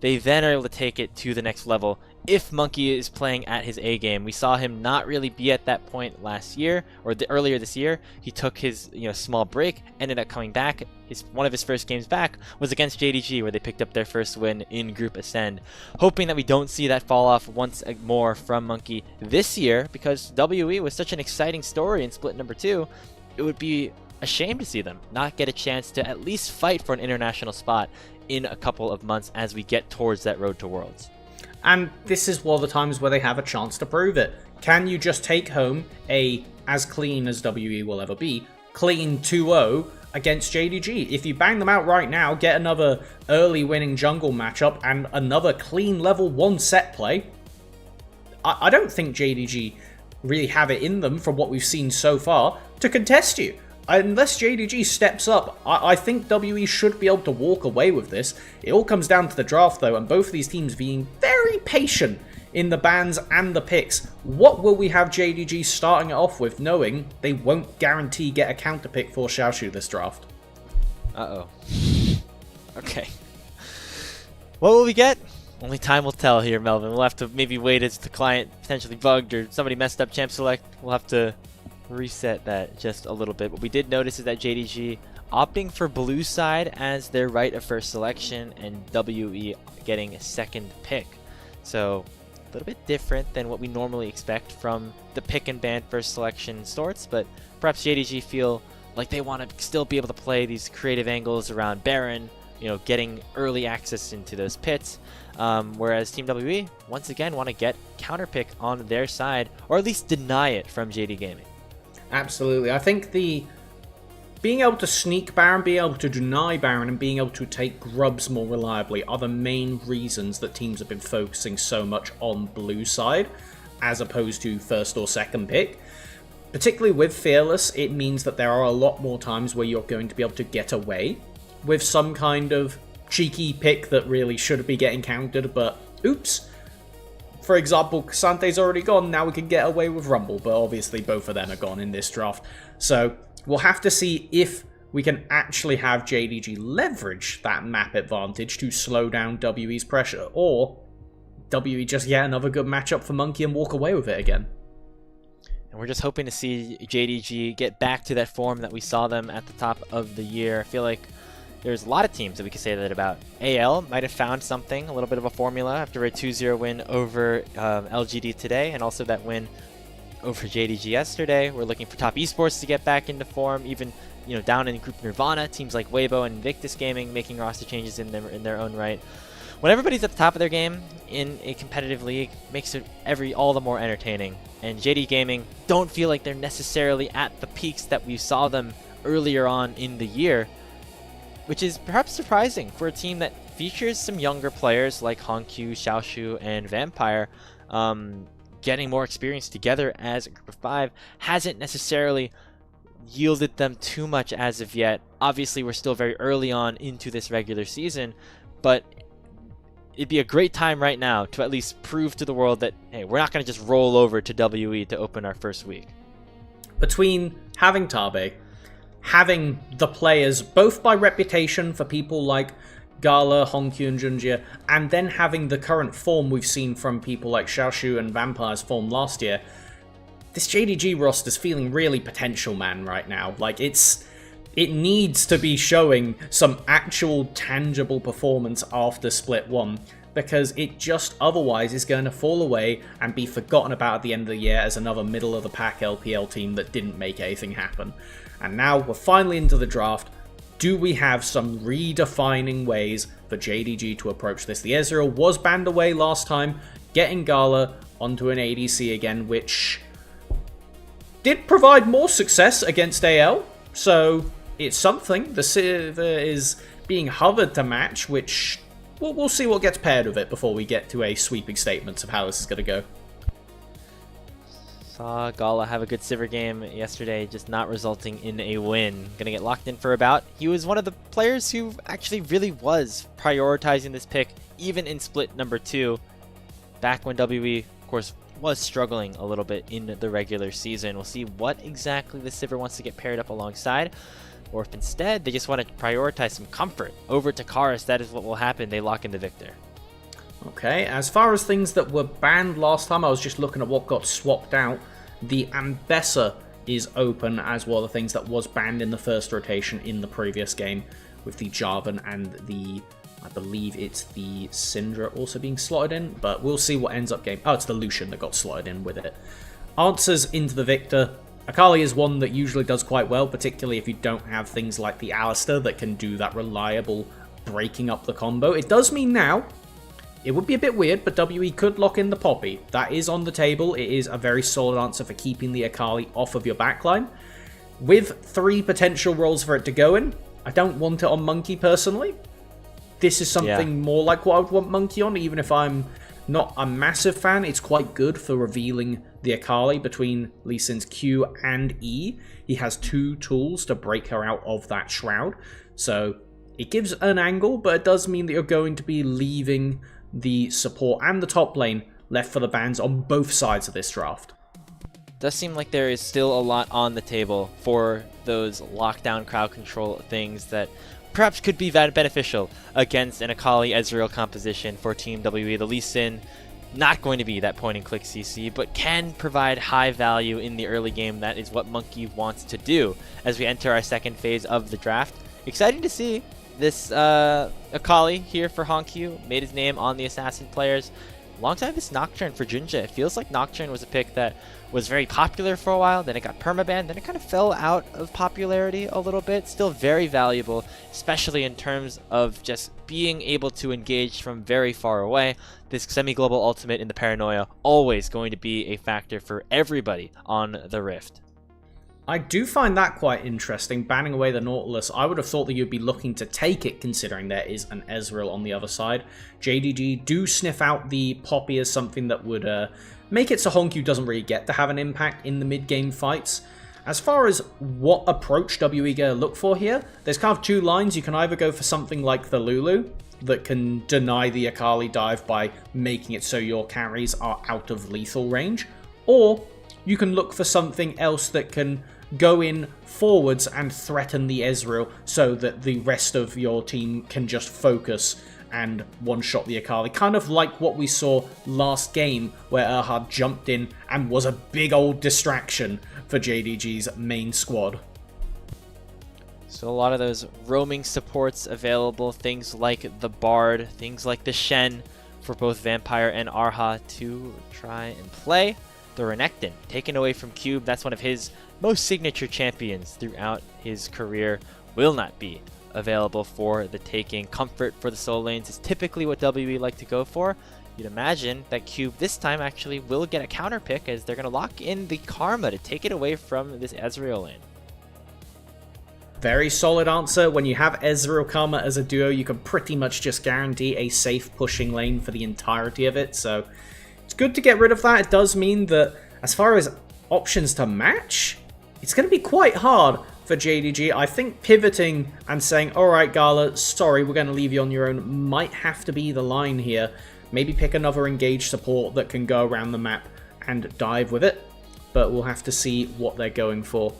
they then are able to take it to the next level. If Monkey is playing at his A game, we saw him not really be at that point last year or earlier this year. He took his small break, ended up coming back. One of his first games back was against JDG, where they picked up their first win in Group Ascend. Hoping that we don't see that fall off once more from Monkey this year, because WE was such an exciting story in Split number 2. It would be a shame to see them not get a chance to at least fight for an international spot in a couple of months as we get towards that road to Worlds. And this is one of the times where they have a chance to prove it. Can you just take home as clean as WE will ever be, clean 2-0 against JDG? If you bang them out right now, get another early winning jungle matchup and another clean level 1 set play, I don't think JDG really have it in them from what we've seen so far to contest you. Unless JDG steps up, I think WE should be able to walk away with this. It all comes down to the draft though, and both of these teams being very patient in the bans and the picks. What will we have JDG starting it off with, knowing they won't guarantee get a counter pick for Xiaoshu this draft? Uh-oh. Okay. What will we get? Only time will tell here, Melvin. We'll have to maybe wait as the client potentially bugged or somebody messed up champ select. We'll have to reset that just a little bit. What we did notice is that JDG opting for blue side as their right of first selection and WE getting a second pick. So a little bit different than what we normally expect from the pick and ban first selection sorts, but perhaps JDG feel like they want to still be able to play these creative angles around Baron, you know, getting early access into those pits. Whereas Team WE, once again, want to get counter pick on their side, or at least deny it from JD Gaming. Absolutely. I think being able to sneak Baron, being able to deny Baron, and being able to take grubs more reliably are the main reasons that teams have been focusing so much on blue side, as opposed to first or second pick. Particularly with Fearless, it means that there are a lot more times where you're going to be able to get away with some kind of cheeky pick that really should be getting countered, but oops. For example, Kasante's already gone, now we can get away with Rumble, but obviously both of them are gone in this draft. So we'll have to see if we can actually have JDG leverage that map advantage to slow down WE's pressure, or WE just get another good matchup for Monkey and walk away with it again. And we're just hoping to see JDG get back to that form that we saw them at the top of the year. I feel like there's a lot of teams that we could say that about. AL might have found something, a little bit of a formula after a 2-0 win over LGD today, and also that win over JDG yesterday. We're looking for Top Esports to get back into form, even down in Group Nirvana, teams like Weibo and Invictus Gaming making roster changes in their own right. When everybody's at the top of their game in a competitive league, makes it all the more entertaining. And JD Gaming don't feel like they're necessarily at the peaks that we saw them earlier on in the year, which is perhaps surprising for a team that features some younger players like Honkyu, Xiaoshu, and Vampire. Getting more experience together as a group of 5 hasn't necessarily yielded them too much as of yet. Obviously, we're still very early on into this regular season, but it'd be a great time right now to at least prove to the world that, hey, we're not going to just roll over to WE to open our first week. Between having Tabe, having the players, both by reputation for people like Gala, Honkyu, and Junjia, and then having the current form we've seen from people like Xiaoshu and Vampire's form last year, this JDG roster's feeling really potential, man, right now. Like, it needs to be showing some actual tangible performance after Split 1, because it just otherwise is going to fall away and be forgotten about at the end of the year as another middle-of-the-pack LPL team that didn't make anything happen. And now we're finally into the draft. Do we have some redefining ways for JDG to approach this? The Ezreal was banned away last time, getting Gala onto an ADC again, which did provide more success against AL, so it's something. The Sivir is being hovered to match, which we'll see what gets paired with it before we get to a sweeping statements of how this is going to go. Saw Gala have a good Sivir game yesterday, just not resulting in a win. Gonna get locked in for a bout. He was one of the players who actually really was prioritizing this pick, even in split number 2, back when WE, of course, was struggling a little bit in the regular season. We'll see what exactly the Sivir wants to get paired up alongside, or if instead they just want to prioritize some comfort over Takaris. That is what will happen. They lock into Victor. Okay, as far as things that were banned last time, I was just looking at what got swapped out. The Ambessa is open as one of the things that was banned in the first rotation in the previous game, with the Jarvan and the, I believe it's the Syndra also being slotted in, but we'll see what ends up getting. Oh, it's the Lucian that got slotted in with it. Answers into the Victor. Akali is one that usually does quite well, particularly if you don't have things like the Alistair that can do that reliable breaking up the combo. It does mean now, it would be a bit weird, but WE could lock in the Poppy. That is on the table. It is a very solid answer for keeping the Akali off of your backline. With 3 potential roles for it to go in, I don't want it on Monkey personally. This is something more like what I would want Monkey on, even if I'm not a massive fan. It's quite good for revealing the Akali between Lee Sin's Q and E. He has 2 tools to break her out of that shroud. So it gives an angle, but it does mean that you're going to be leaving the support and the top lane left for the bans on both sides of this draft. Does seem like there is still a lot on the table for those lockdown crowd control things that perhaps could be beneficial against an Akali Ezreal composition for Team WE. The Lee Sin, not going to be that point and click CC, but can provide high value in the early game. That is what Monkey wants to do as we enter our second phase of the draft. Exciting to see this Akali here for Honkyu, made his name on the Assassin players. Alongside this Nocturne for Junja, it feels like Nocturne was a pick that was very popular for a while, then it got permabanned, then it kind of fell out of popularity a little bit. Still very valuable, especially in terms of just being able to engage from very far away. This semi-global ultimate in the Paranoia, always going to be a factor for everybody on the Rift. I do find that quite interesting, banning away the Nautilus. I would have thought that you'd be looking to take it, considering there is an Ezreal on the other side. JDG do sniff out the Poppy as something that would make it so Honkyu doesn't really get to have an impact in the mid-game fights. As far as what approach WE gonna look for here, there's kind of two lines. You can either go for something like the Lulu, that can deny the Akali dive by making it so your carries are out of lethal range, or you can look for something else that can go in forwards and threaten the Ezreal so that the rest of your team can just focus and one-shot the Akali. Kind of like what we saw last game where Erhard jumped in and was a big old distraction for JDG's main squad. So a lot of those roaming supports available, things like the Bard, things like the Shen for both Vampire and Arha to try and play. The Renekton, taken away from Cube, that's one of his most signature champions throughout his career, will not be available for the taking. Comfort for the soul lanes is typically what WE like to go for. You'd imagine that Cube this time actually will get a counter pick, as they're going to lock in the Karma to take it away from this Ezreal lane. Very solid answer. When you have Ezreal Karma as a duo, you can pretty much just guarantee a safe pushing lane for the entirety of it, so it's good to get rid of that. It does mean that as far as options to match, it's going to be quite hard for JDG. I think pivoting and saying, alright Gala, sorry, we're going to leave you on your own, might have to be the line here. Maybe pick another engaged support that can go around the map and dive with it, but we'll have to see what they're going for.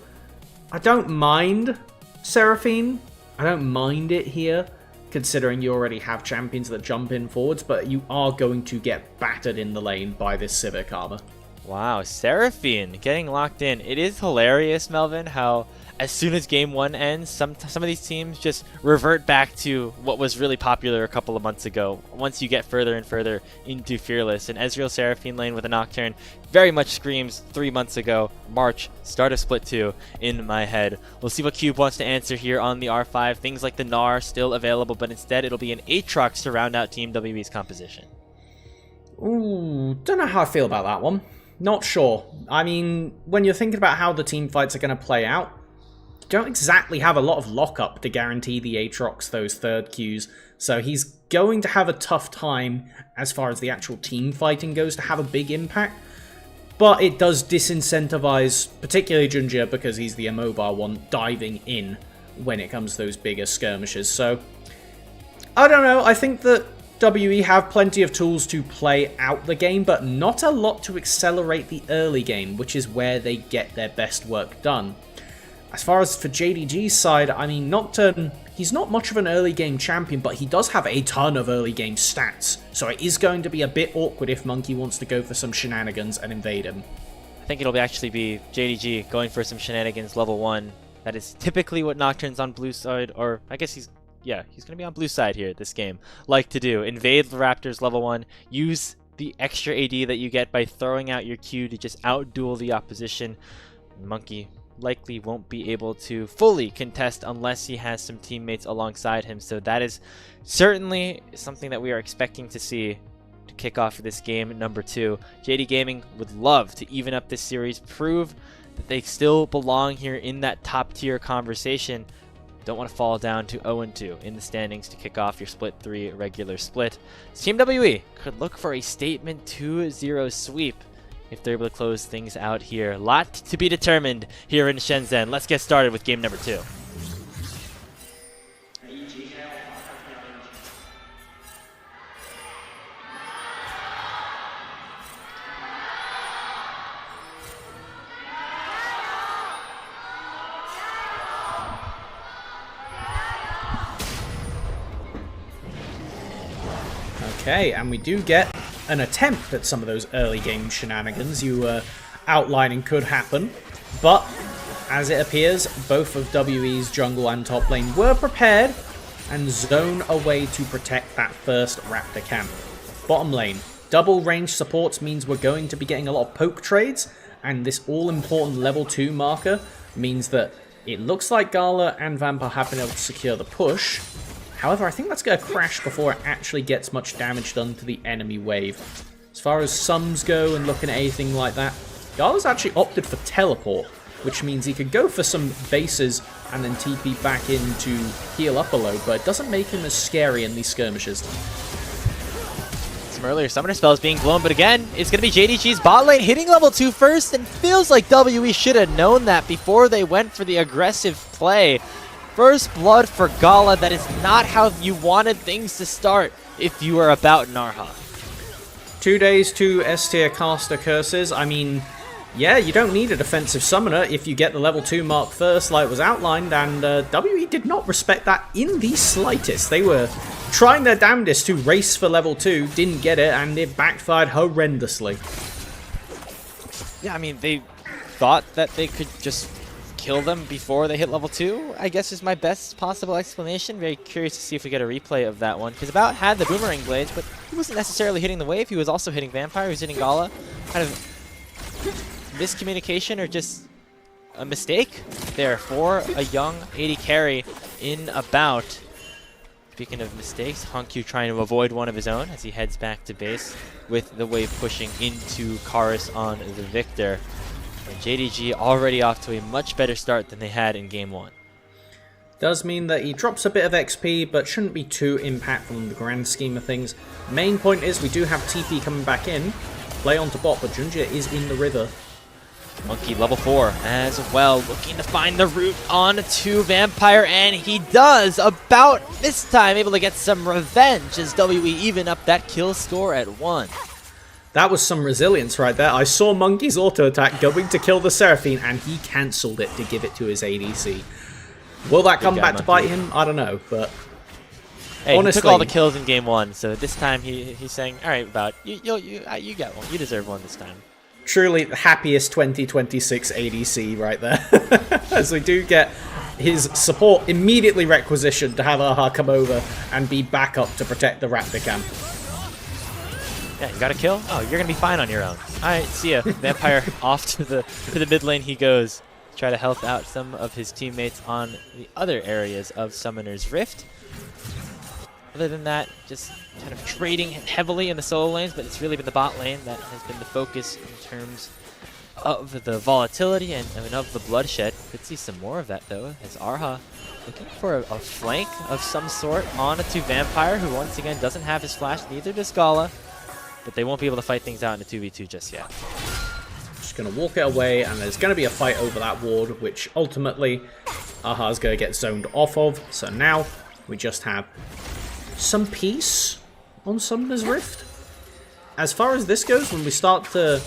I don't mind Seraphine. I don't mind it here, considering you already have champions that jump in forwards, but you are going to get battered in the lane by this Civic Armor. Wow, Seraphine getting locked in. It is hilarious, Melvin, how as soon as game one ends, some of these teams just revert back to what was really popular a couple of months ago. Once you get further and further into Fearless, and Ezreal Seraphine lane with a Nocturne very much screams 3 months ago, March, start of Split 2 in my head. We'll see what Cube wants to answer here on the R5. Things like the Gnar still available, but instead it'll be an Aatrox to round out Team WE's composition. Ooh, don't know how I feel about that one. Not sure. I mean, when you're thinking about how the team fights are going to play out, you don't exactly have a lot of lockup to guarantee the Aatrox those third Qs, so he's going to have a tough time as far as the actual team fighting goes to have a big impact. But it does disincentivize, particularly Junjia, because he's the immobile one, diving in when it comes to those bigger skirmishes. So, I don't know, I think that WE have plenty of tools to play out the game, but not a lot to accelerate the early game, which is where they get their best work done. As far as for JDG's side, I mean, Nocturne, he's not much of an early game champion, but he does have a ton of early game stats, so it is going to be a bit awkward if Monkey wants to go for some shenanigans and invade him. I think it'll actually be JDG going for some shenanigans level 1. That is typically what Nocturne's on blue side, or I guess he's going to be on blue side here this game, like to do. Invade the Raptors level 1, use the extra AD that you get by throwing out your Q to just outduel the opposition. Monkey likely won't be able to fully contest unless he has some teammates alongside him, so that is certainly something that we are expecting to see to kick off this game number 2. JD Gaming would love to even up this series, prove that they still belong here in that top tier conversation. Don't want to fall down to 0-2 in the standings to kick off your Split 3 regular split. Team WE could look for a statement 2-0 sweep if they're able to close things out here. A lot to be determined here in Shenzhen. Let's get started with game number 2. Okay, and we do get an attempt at some of those early game shenanigans you were outlining could happen, but as it appears, both of WE's jungle and top lane were prepared and zone away to protect that first Raptor camp. Bottom lane, double range supports means we're going to be getting a lot of poke trades, and this all-important level 2 marker means that it looks like Gala and Vampire have been able to secure the push. However, I think that's going to crash before it actually gets much damage done to the enemy wave. As far as sums go and looking at anything like that, Gala's actually opted for teleport, which means he could go for some bases and then TP back in to heal up a load, but it doesn't make him as scary in these skirmishes. Some earlier summoner spells being blown, but again, it's going to be JDG's bot lane hitting level 2 first, and feels like WE should have known that before they went for the aggressive play. First blood for Gala, that is not how you wanted things to start if you were about Narha. 2 days to S-tier caster curses. I mean, yeah, you don't need a defensive summoner if you get the level 2 mark first like was outlined, and WE did not respect that in the slightest. They were trying their damnedest to race for level 2, didn't get it, and it backfired horrendously. Yeah, I mean, they thought that they could just kill them before they hit level 2, I guess is my best possible explanation. Very curious to see if we get a replay of that one, because About had the boomerang blades, but he wasn't necessarily hitting the wave, he was also hitting Vampire, he was hitting Gala. Kind of miscommunication or just a mistake there for a young AD carry in About. Speaking of mistakes, Hongyu trying to avoid one of his own as he heads back to base with the wave pushing into Karis on the Victor. And JDG already off to a much better start than they had in Game 1. Does mean that he drops a bit of XP, but shouldn't be too impactful in the grand scheme of things. Main point is we do have TP coming back in. Play onto bot, but Junjie is in the river. Monkey level 4 as well, looking to find the route on to Vampire, and he does. About this time able to get some revenge as WE even up that kill score at 1. That was some resilience right there. I saw Monkey's auto attack going to kill the Seraphine, and he cancelled it to give it to his ADC. Will that come back to bite him? I don't know, but hey, honestly, he took all the kills in Game 1, so this time he's saying, all right, About, you get one. You deserve one this time. Truly the happiest 2026 ADC right there. As we do get his support immediately requisitioned to have Aha come over and be back up to protect the Raptor camp. Yeah, you got a kill? Oh, you're going to be fine on your own. Alright, see ya. Vampire off to the mid lane he goes. Try to help out some of his teammates on the other areas of Summoner's Rift. Other than that, just kind of trading heavily in the solo lanes, but it's really been the bot lane that has been the focus in terms of the volatility and of the bloodshed. Could see some more of that though, as Arha looking for a flank of some sort on to Vampire, who once again doesn't have his flash, neither does Gala, but they won't be able to fight things out in a 2v2 just yet. Just going to walk it away, and there's going to be a fight over that ward, which ultimately Aha's going to get zoned off of. So now we just have some peace on Summoner's Rift. As far as this goes, when we start to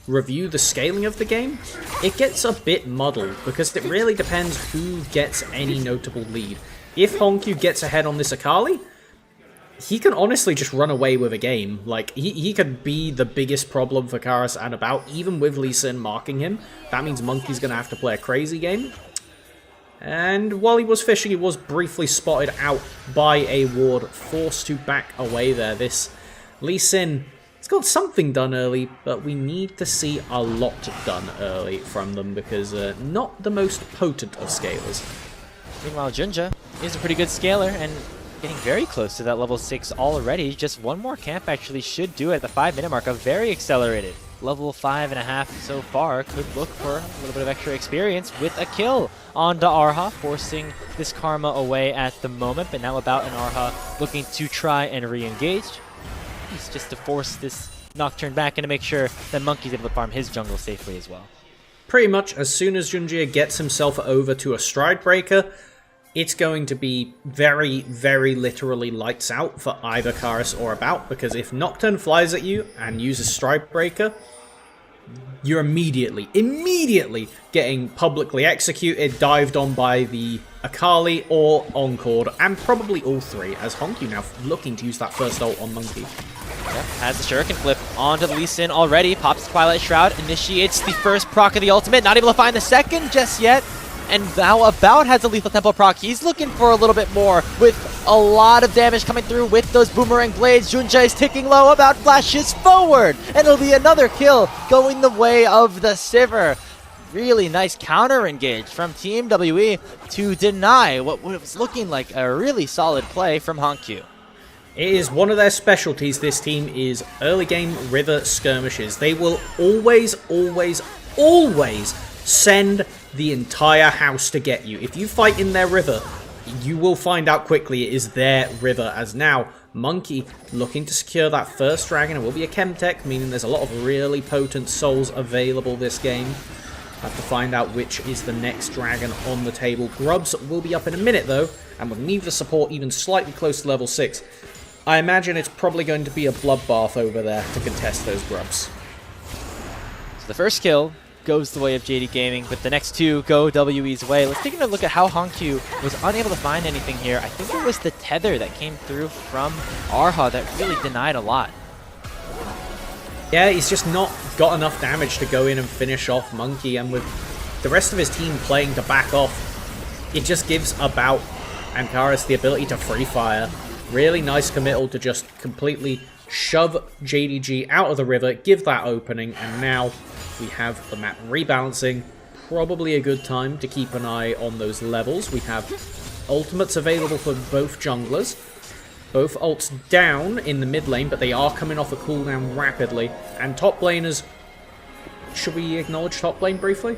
review the scaling of the game, it gets a bit muddled because it really depends who gets any notable lead. If Hongyu gets ahead on this Akali, he can honestly just run away with a game. Like, he could be the biggest problem for Karis and About, even with Lee Sin marking him. That means Monkey's going to have to play a crazy game. And while he was fishing, he was briefly spotted out by a ward, forced to back away there. This Lee Sin, it's got something done early, but we need to see a lot done early from them because not the most potent of scalers. Meanwhile, Junja is a pretty good scaler and getting very close to that level 6 already. Just one more camp actually should do it at the 5-minute mark. A very accelerated level 5.5 so far. Could look for a little bit of extra experience with a kill onto Arha, forcing this Karma away at the moment. But now About and Arha looking to try and re-engage. It's just to force this Nocturne back and to make sure that Monkey's able to farm his jungle safely as well. Pretty much as soon as Junjie gets himself over to a Stride Breaker, it's going to be very, very literally lights out for either Karis or About, because if Nocturne flies at you and uses Stride Breaker, you're immediately getting publicly executed, dived on by the Akali or Encored, and probably all three, as Honku now looking to use that first ult on Monkey. Yep, has the Shuriken flip onto the Lee Sin already, pops Twilight Shroud, initiates the first proc of the ultimate, not able to find the second just yet, and now About has a Lethal Tempo proc. He's looking for a little bit more, with a lot of damage coming through with those Boomerang Blades. Junja is ticking low, About flashes forward, and it'll be another kill going the way of the Sivir. Really nice counter engage from Team WE to deny what was looking like a really solid play from Honku. It is one of their specialties, this team, is early game river skirmishes. They will always send the entire house to get you. If you fight in their river, you will find out quickly it is their river, as now Monkey looking to secure that first dragon. It will be a Chemtech, meaning there's a lot of really potent souls available this game. Have to find out which is the next dragon on the table. Grubs will be up in a minute though, and with neither support even slightly close to level 6, I imagine it's probably going to be a bloodbath over there to contest those grubs. So the first kill goes the way of JD Gaming, but the next two go WE's way. Let's take a look at how Honku was unable to find anything here. I think it was the tether that came through from Arha that really denied a lot. Yeah, he's just not got enough damage to go in and finish off Monkey, and with the rest of his team playing to back off, it just gives About and Karis the ability to free fire. Really nice committal to just completely shove JDG out of the river, give that opening, and now we have the map rebalancing. Probably a good time to keep an eye on those levels. We have ultimates available for both junglers. Both ults down in the mid lane, but they are coming off a cooldown rapidly. And top laners, should we acknowledge top lane briefly?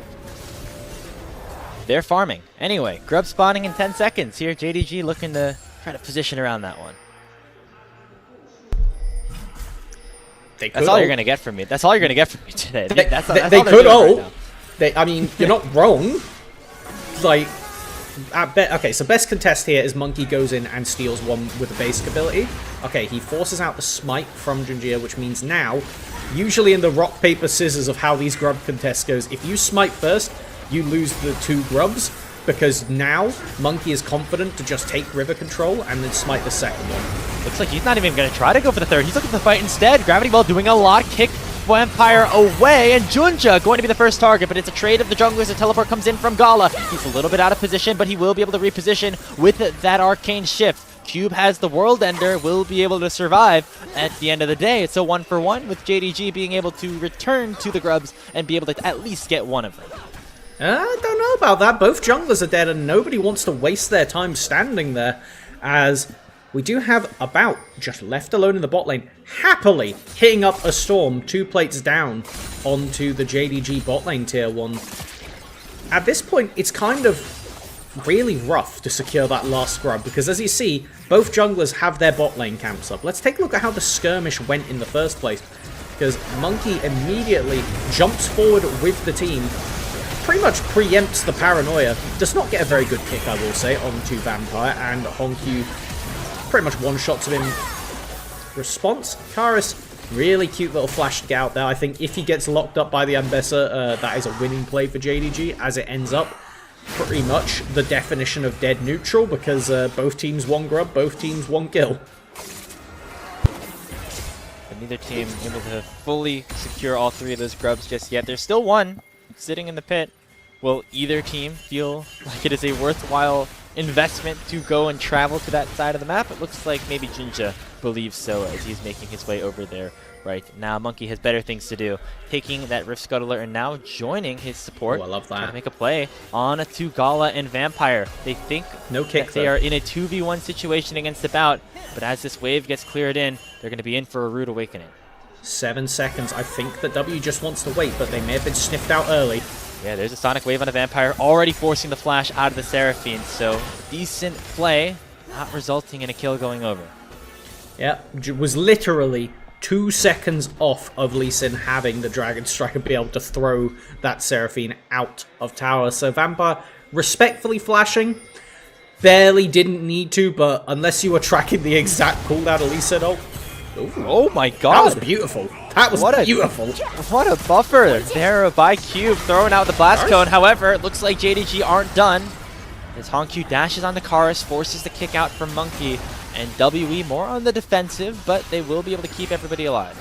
They're farming. Anyway, Grub spawning in 10 seconds. Here, JDG looking to try to position around that one. That's all you're going to get from me. That's all you're going to get from me today. That's they all could ult. Right, I mean, you're not wrong. Like, okay, so best contest here is Monkey goes in and steals one with a basic ability. Okay, he forces out the smite from Junjia, which means now, usually in the rock, paper, scissors of how these grub contests goes, if you smite first, you lose the 2 grubs, because now Monkey is confident to just take river control and then smite the second one. Looks like he's not even going to try to go for the third. He's looking to fight instead. Gravity Ball doing a lot. Kick Vampire away, and Junja going to be the first target, but it's a trade of the junglers. A teleport comes in from Gala. He's a little bit out of position, but he will be able to reposition with that arcane shift. Cube has the World Ender, will be able to survive at the end of the day. It's a 1-for-1 with JDG being able to return to the grubs and be able to at least get one of them. I don't know about that. Both junglers are dead, and nobody wants to waste their time standing there, as we do have About just left alone in the bot lane, happily hitting up a storm 2 plates down onto the JDG bot lane tier 1. At this point, it's kind of really rough to secure that last scrub, because as you see, both junglers have their bot lane camps up. Let's take a look at how the skirmish went in the first place, because Monkey immediately jumps forward with the team, pretty much preempts the paranoia, does not get a very good kick, I will say, onto Vampire, and Honku pretty much one-shots him. Response, Karis, really cute little flash to get out there. I think if he gets locked up by the Ambessa, that is a winning play for JDG, as it ends up pretty much the definition of dead neutral, because both teams 1 grub, both teams 1 kill. But neither team able to fully secure all 3 of those grubs just yet. There's still 1 sitting in the pit. Will either team feel like it is a worthwhile investment to go and travel to that side of the map? It looks like maybe Junja believes so, as he's making his way over there right now. Monkey has better things to do, taking that Rift Scuttler and now joining his support. Oh, I love that. Trying to make a play on to Gala and Vampire. They think no kick, that they are in a 2v1 situation against About, but as this wave gets cleared in, they're going to be in for a rude awakening. 7 seconds. I think that W just wants to wait, but they may have been sniffed out early. Yeah, there's a Sonic Wave on a Vampire, already forcing the flash out of the Seraphine, so decent play, not resulting in a kill going over. Yeah, was literally 2 seconds off of Lee Sin having the Dragon Strike and be able to throw that Seraphine out of tower. So Vampire respectfully flashing, barely didn't need to, but unless you were tracking the exact cooldown of Lee Sin ult. Oh my god! That was beautiful. That was beautiful. What a buffer there by Cube, throwing out the blast cone. However, it looks like JDG aren't done, as Honku dashes on the Karis, forces the kick out from Monkey, and WE more on the defensive, but they will be able to keep everybody alive.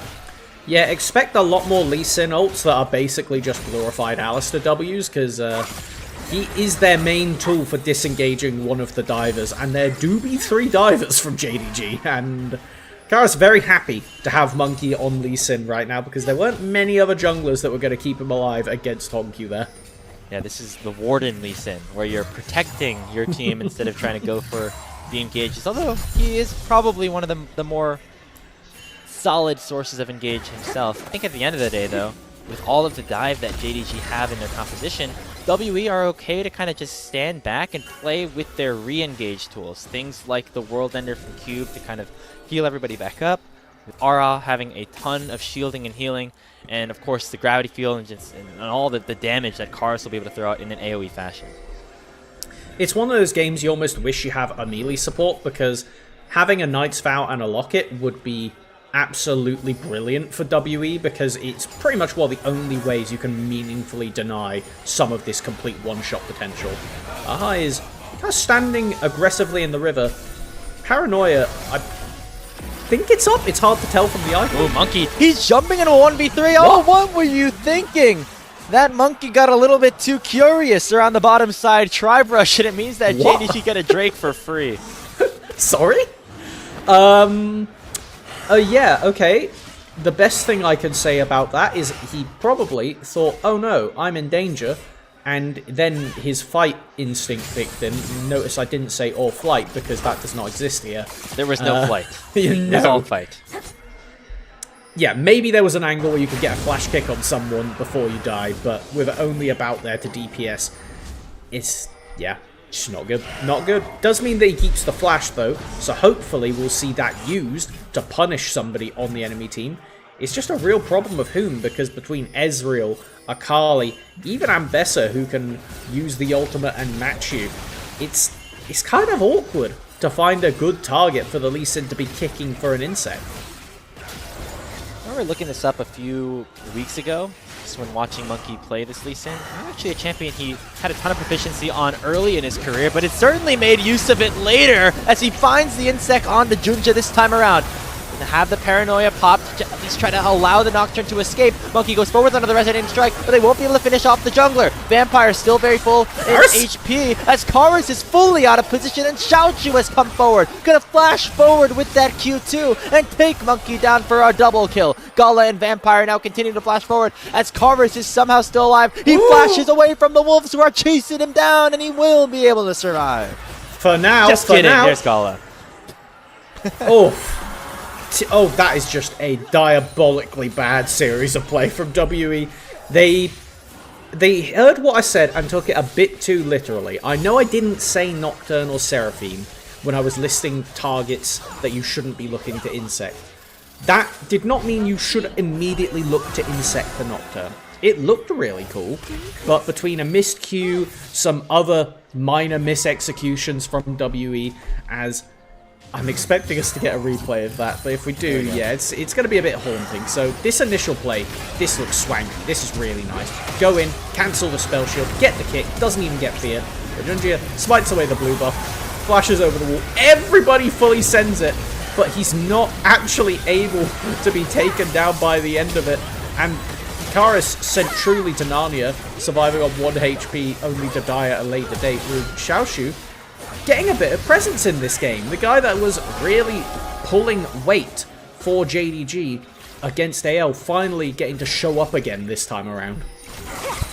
Yeah, expect a lot more Lee Sin ults that are basically just glorified Alistair Ws, because he is their main tool for disengaging one of the divers, and there do be 3 divers from JDG, and Kara's very happy to have Monkey on Lee Sin right now, because there weren't many other junglers that were going to keep him alive against Honku there. Yeah, this is the Warden Lee Sin, where you're protecting your team instead of trying to go for the engages, although he is probably one of the more solid sources of engage himself. I think at the end of the day, though, with all of the dive that JDG have in their composition, WE are okay to kind of just stand back and play with their re-engage tools. Things like the World Ender from Cube to kind of heal everybody back up, with Ara having a ton of shielding and healing, and of course the gravity field and all the damage that Karis will be able to throw out in an AoE fashion. It's one of those games you almost wish you have a melee support, because having a Knight's Vow and a Locket would be absolutely brilliant for WE, because it's pretty much one of the only ways you can meaningfully deny some of this complete one-shot potential. Aha is kind of standing aggressively in the river. Paranoia, I think it's up. It's hard to tell from the icon. Oh, Monkey, he's jumping into a 1v3. Oh, what were you thinking? That Monkey got a little bit too curious around the bottom side tri-brush, and it means that JDG get a Drake for free. Sorry? Yeah, okay. The best thing I can say about that is he probably thought, oh no, I'm in danger, and then his fight instinct kicked in. Notice I didn't say or flight, because that does not exist here. There was no flight. It was all fight. Yeah, maybe there was an angle where you could get a flash kick on someone before you died, but with only about there to DPS, it's, yeah, just not good. Not good. Does mean that he keeps the flash, though, so hopefully we'll see that used to punish somebody on the enemy team. It's just a real problem of whom, because between Ezreal, Akali, even Ambessa, who can use the ultimate and match you, it's kind of awkward to find a good target for the Lee Sin to be kicking for an insect. I remember looking this up a few weeks ago, just when watching Monkey play this Lee Sin. Actually a champion he had a ton of proficiency on early in his career, but it certainly made use of it later as he finds the insect on the Junja this time around. To have the Paranoia pop to at least try to allow the Nocturne to escape. Monkey goes forward under the Resonating Strike, but they won't be able to finish off the jungler. Vampire still very full in HP as Karis is fully out of position, and Xiaochu has come forward. Gonna flash forward with that Q2 and take Monkey down for a double kill. Gala and Vampire now continue to flash forward as Karis is somehow still alive. He flashes away from the wolves who are chasing him down, and he will be able to survive. For now, Just kidding, there's Gala. Oh, that is just a diabolically bad series of play from WE. They heard what I said and took it a bit too literally. I know I didn't say Nocturne or Seraphine when I was listing targets that you shouldn't be looking to insect. That did not mean you should immediately look to insect the Nocturne. It looked really cool, but between a missed Q, some other minor mis-executions from WE, as I'm expecting us to get a replay of that, but if we do, yeah, it's going to be a bit haunting. So this initial play, this looks swanky. This is really nice. Go in, cancel the spell shield, get the kick, doesn't even get fear. Junjia smites away the blue buff, flashes over the wall. Everybody fully sends it, but he's not actually able to be taken down by the end of it. And Karis sent truly to Narnia, surviving on 1 HP, only to die at a later date, with Xiaoshu getting a bit of presence in this game. The guy that was really pulling weight for JDG against AL finally getting to show up again this time around.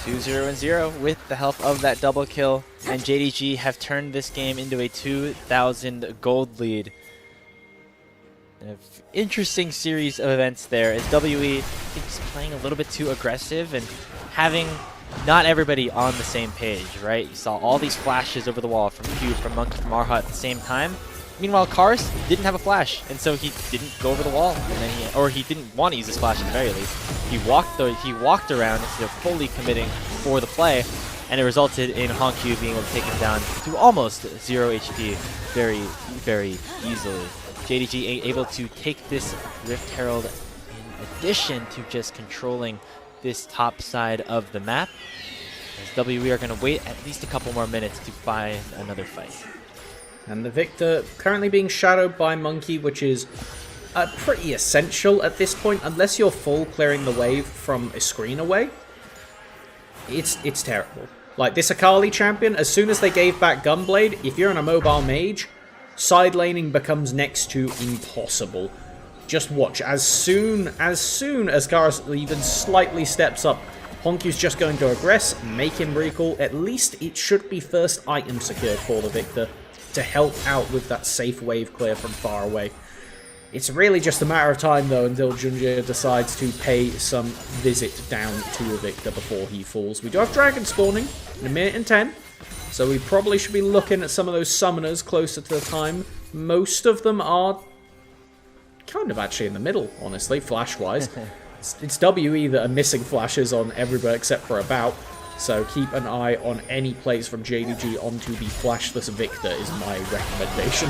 2-0-0 with the help of that double kill, and JDG have turned this game into a 2,000 gold lead. An interesting series of events there as WE is playing a little bit too aggressive and having not everybody on the same page, right? You saw all these flashes over the wall from Cube, from Monkey, from Arha at the same time. Meanwhile, Karis didn't have a flash, and so he didn't go over the wall, and then he didn't want to use his flash at the very least. He walked around instead of fully committing for the play, and it resulted in Honku being able to take him down to almost 0 HP very, very easily. JDG able to take this Rift Herald in addition to just controlling this top side of the map. As WE are going to wait at least a couple more minutes to find another fight. And the Victor currently being shadowed by Monkey, which is pretty essential at this point. Unless you're full clearing the wave from a screen away, it's terrible. Like, this Akali champion, as soon as they gave back Gunblade, if you're on a mobile mage, side laning becomes next to impossible. Just watch. As soon as Garrus even slightly steps up, Honkyu's just going to aggress, make him recall. At least it should be first item secured for the Victor to help out with that safe wave clear from far away. It's really just a matter of time, though, until Junjie decides to pay some visit down to the Victor before he falls. We do have Dragon spawning in 1 minute and 10, so we probably should be looking at some of those summoners closer to the time. Most of them are kind of actually in the middle, honestly, flash-wise. It's WE that are missing flashes on everywhere except for About, so keep an eye on any plays from JDG onto the flashless Victor is my recommendation.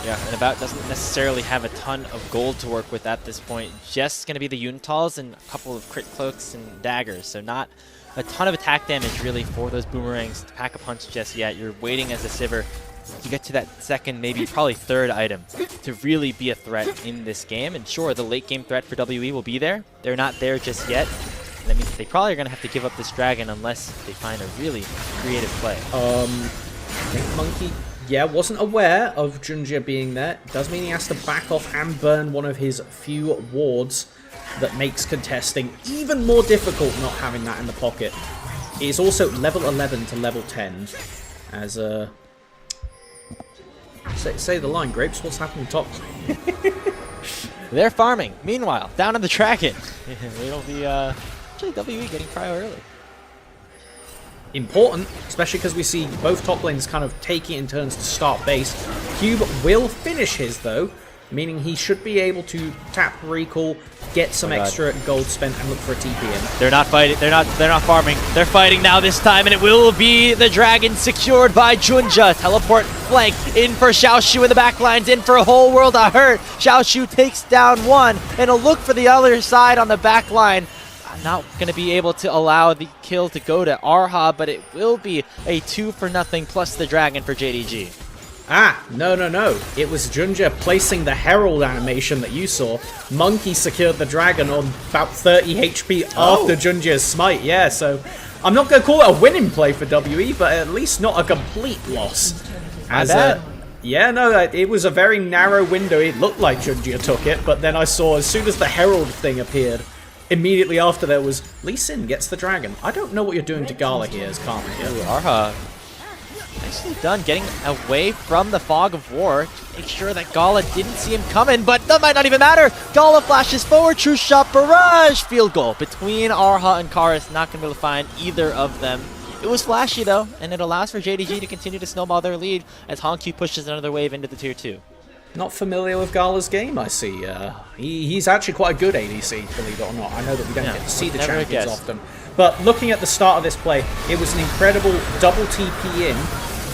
Yeah, and About doesn't necessarily have a ton of gold to work with at this point. Just going to be the Unitals and a couple of crit cloaks and daggers, so not a ton of attack damage really for those boomerangs to pack a punch just yet. You're waiting as a Sivir to get to that second, maybe probably third item to really be a threat in this game. And sure, the late game threat for WE will be there. They're not there just yet. And that means they probably are going to have to give up this dragon unless they find a really creative play. I think Monkey, yeah, wasn't aware of Junjie being there. Does mean he has to back off and burn one of his few wards that makes contesting even more difficult not having that in the pocket. It is also level 11 to level 10 as Say the line, Grapes. What's happening top? They're farming. Meanwhile, down on the dragon. It'll be actually WE getting cryo early. Important, especially because we see both top lanes kind of taking it in turns to start base. Cube will finish his, though, meaning he should be able to tap recall, get some extra gold spent, and look for a TP in. They're not fighting. They're not farming. They're fighting now this time, and it will be the dragon secured by Junjie. Teleport flank in for Xiaoshu in the back lines, in for a whole world of hurt. Xiaoshu takes down one, and a look for the other side on the back line. Not going to be able to allow the kill to go to Arha, but it will be a 2-for-0 plus the dragon for JDG. Ah, no. It was Junjie placing the Herald animation that you saw. Monkey secured the dragon on about 30 HP after Junjie's smite. Yeah, so I'm not going to call it a winning play for WE, but at least not a complete loss. Yeah, no, it was a very narrow window. It looked like Junjie took it, but then I saw as soon as the Herald thing appeared, immediately after there was Lee Sin gets the dragon. I don't know what you're doing to Gala here as Karma here. Arha, nicely done, getting away from the fog of war. Make sure that Gala didn't see him coming, but that might not even matter. Gala flashes forward, true shot, barrage, field goal between Arha and Karis. Not going to be able to find either of them. It was flashy though, and it allows for JDG to continue to snowball their lead as Honky pushes another wave into the tier 2. Not familiar with Gala's game, I see. He's actually quite a good ADC, believe it or not. I know that we don't get to see the champions often. But looking at the start of this play, it was an incredible double TP in.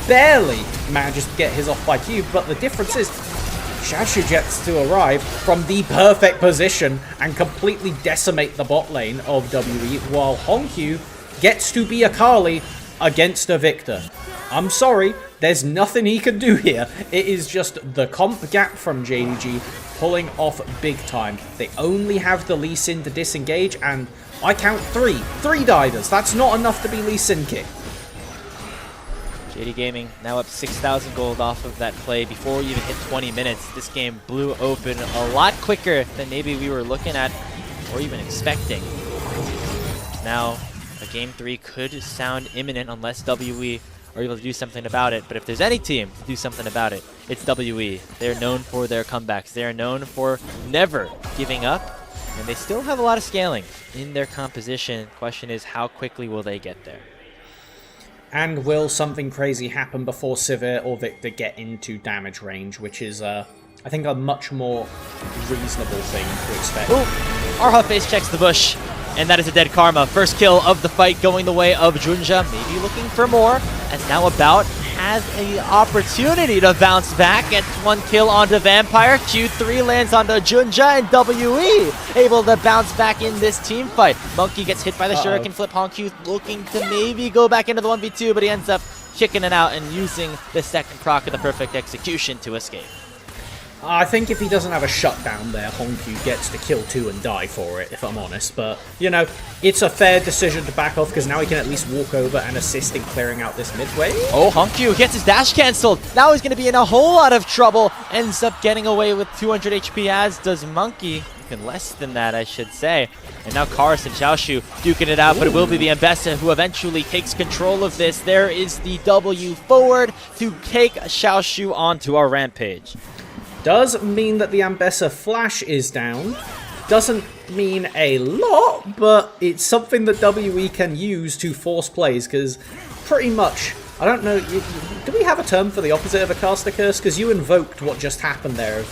Barely manages to get his off by Cube, but the difference is Xiaoshu gets to arrive from the perfect position and completely decimate the bot lane of WE, while Honkyu gets to be Akali against a Victor. I'm sorry, there's nothing he can do here. It is just the comp gap from JDG pulling off big time. They only have the Lee Sin to disengage, and I count 3 divers. That's not enough to be Lee Sin kick. JD Gaming now up 6,000 gold off of that play before we even hit 20 minutes. This game blew open a lot quicker than maybe we were looking at or even expecting. Now, a game 3 could sound imminent unless WE are able to do something about it. But if there's any team to do something about it, it's WE. They're known for their comebacks. They're known for never giving up. And they still have a lot of scaling in their composition. Question is, how quickly will they get there? And will something crazy happen before Sivir or Victor get into damage range, which is, I think, a much more reasonable thing to expect. Ooh, Arha face checks the bush, and that is a dead Karma. First kill of the fight going the way of Junjie, maybe looking for more, as now About has an opportunity to bounce back. Gets 1 kill onto Vampire. Q3 lands onto Junja, and WE able to bounce back in this team fight. Monkey gets hit by the Shuriken flip. Honku looking to maybe go back into the 1v2, but he ends up kicking it out and using the second proc of the perfect execution to escape. I think if he doesn't have a shutdown there, Honku gets to kill 2 and die for it, if I'm honest. But, you know, it's a fair decision to back off, because now he can at least walk over and assist in clearing out this mid-wave. Oh, Honku gets his dash cancelled. Now he's going to be in a whole lot of trouble. Ends up getting away with 200 HP, as does Monkey. Even less than that, I should say. And now Karis and Xiaoshu duking it out, but it will be the Ambessa who eventually takes control of this. There is the W forward to take Xiaoshu onto our rampage. Does mean that the Ambessa flash is down. Doesn't mean a lot, but it's something that WE can use to force plays, because pretty much, I don't know, do we have a term for the opposite of a caster curse? Because you invoked what just happened there.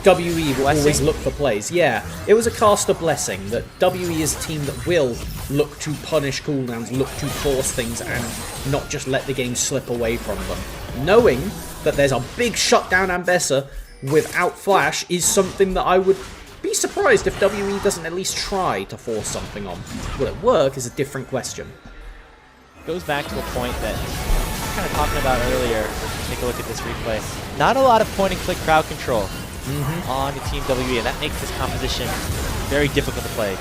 WE will always look for plays. Yeah, it was a caster blessing, that WE is a team that will look to punish cooldowns, look to force things, and not just let the game slip away from them. Knowing that there's a big shutdown Ambessa without flash is something that I would be surprised if WE doesn't at least try to force something on. Will it work is a different question. Goes back to a point that I was kind of talking about earlier. Take a look at this replay. Not a lot of point and click crowd control on the Team WE, and that makes this composition very difficult to play.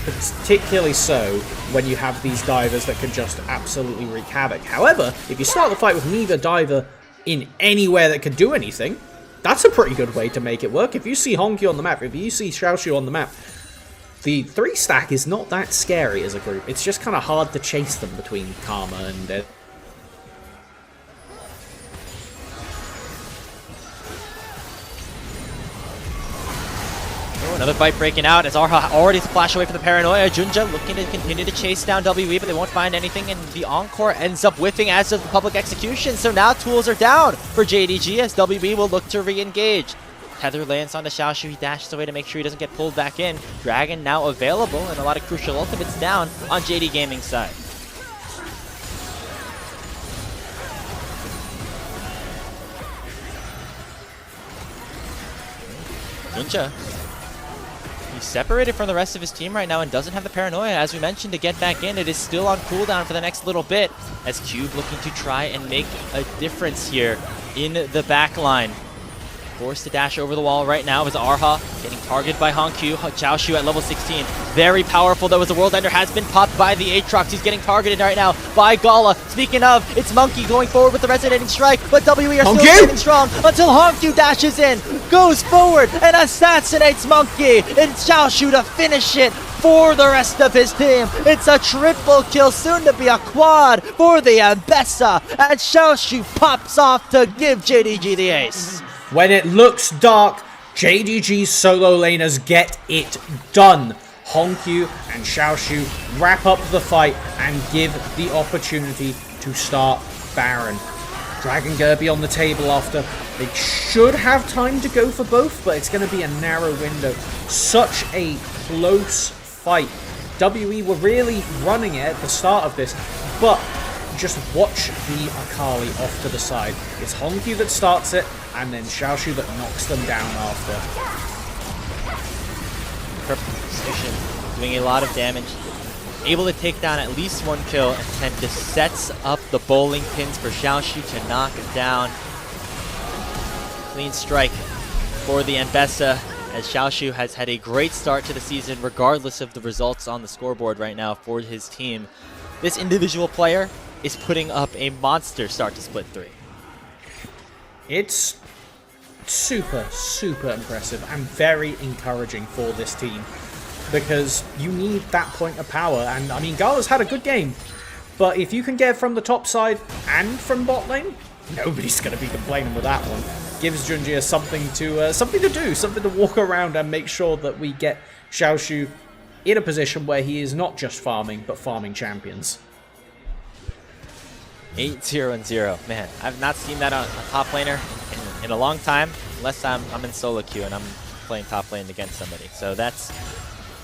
Particularly so when you have these divers that can just absolutely wreak havoc. However, if you start the fight with neither diver in anywhere that can do anything, that's a pretty good way to make it work. If you see Honku on the map, if you see Xiaoshu on the map, the 3-stack is not that scary as a group. It's just kind of hard to chase them between Karma and... Another fight breaking out as Arha already flash away from the Paranoia. Junja looking to continue to chase down WE, but they won't find anything, and the Encore ends up whiffing, as does the public execution. So now tools are down for JDG as WE will look to re-engage. Tether lands on the Xiaoshu. He dashes away to make sure he doesn't get pulled back in. Dragon now available, and a lot of crucial ultimates down on JD Gaming's side. Junja, he's separated from the rest of his team right now and doesn't have the Paranoia, as we mentioned, to get back in. It is still on cooldown for the next little bit, as Cube looking to try and make a difference here in the back line. Forced to dash over the wall right now is Arha getting targeted by Honku. Xiaoshu at level 16. Very powerful though, as the World Ender has been popped by the Aatrox. He's getting targeted right now by Gala. Speaking of, it's Monkey going forward with the Resonating Strike, but WE are still standing strong until Honku dashes in, goes forward and assassinates Monkey. It's Xiaoshu to finish it for the rest of his team. It's a triple kill, soon to be a quad for the Ambessa, and Xiaoshu pops off to give JDG the ace. When it looks dark, JDG's solo laners get it done. Honku and Xiaoshu wrap up the fight and give the opportunity to start Baron. Dragon Gerby on the table after. They should have time to go for both, but it's going to be a narrow window. Such a close fight. WE were really running it at the start of this, but just watch the Akali off to the side. It's Honku that starts it, and then Xiaoshu that knocks them down after. Perfect position, doing a lot of damage. Able to take down at least 1 kill, and then just sets up the bowling pins for Xiaoshu to knock down. Clean strike for the Ambessa, as Xiaoshu has had a great start to the season regardless of the results on the scoreboard right now for his team. This individual player is putting up a monster start to Split 3. It's super, super impressive and very encouraging for this team, because you need that point of power. And I mean, Gala's had a good game, but if you can get from the top side and from bot lane, nobody's going to be complaining with that one. Gives Junjia something to do, something to walk around and make sure that we get Xiaoshu in a position where he is not just farming, but farming champions. 8-0-0. Man, I've not seen that on a top laner in a long time, unless I'm in solo queue and I'm playing top lane against somebody. So that's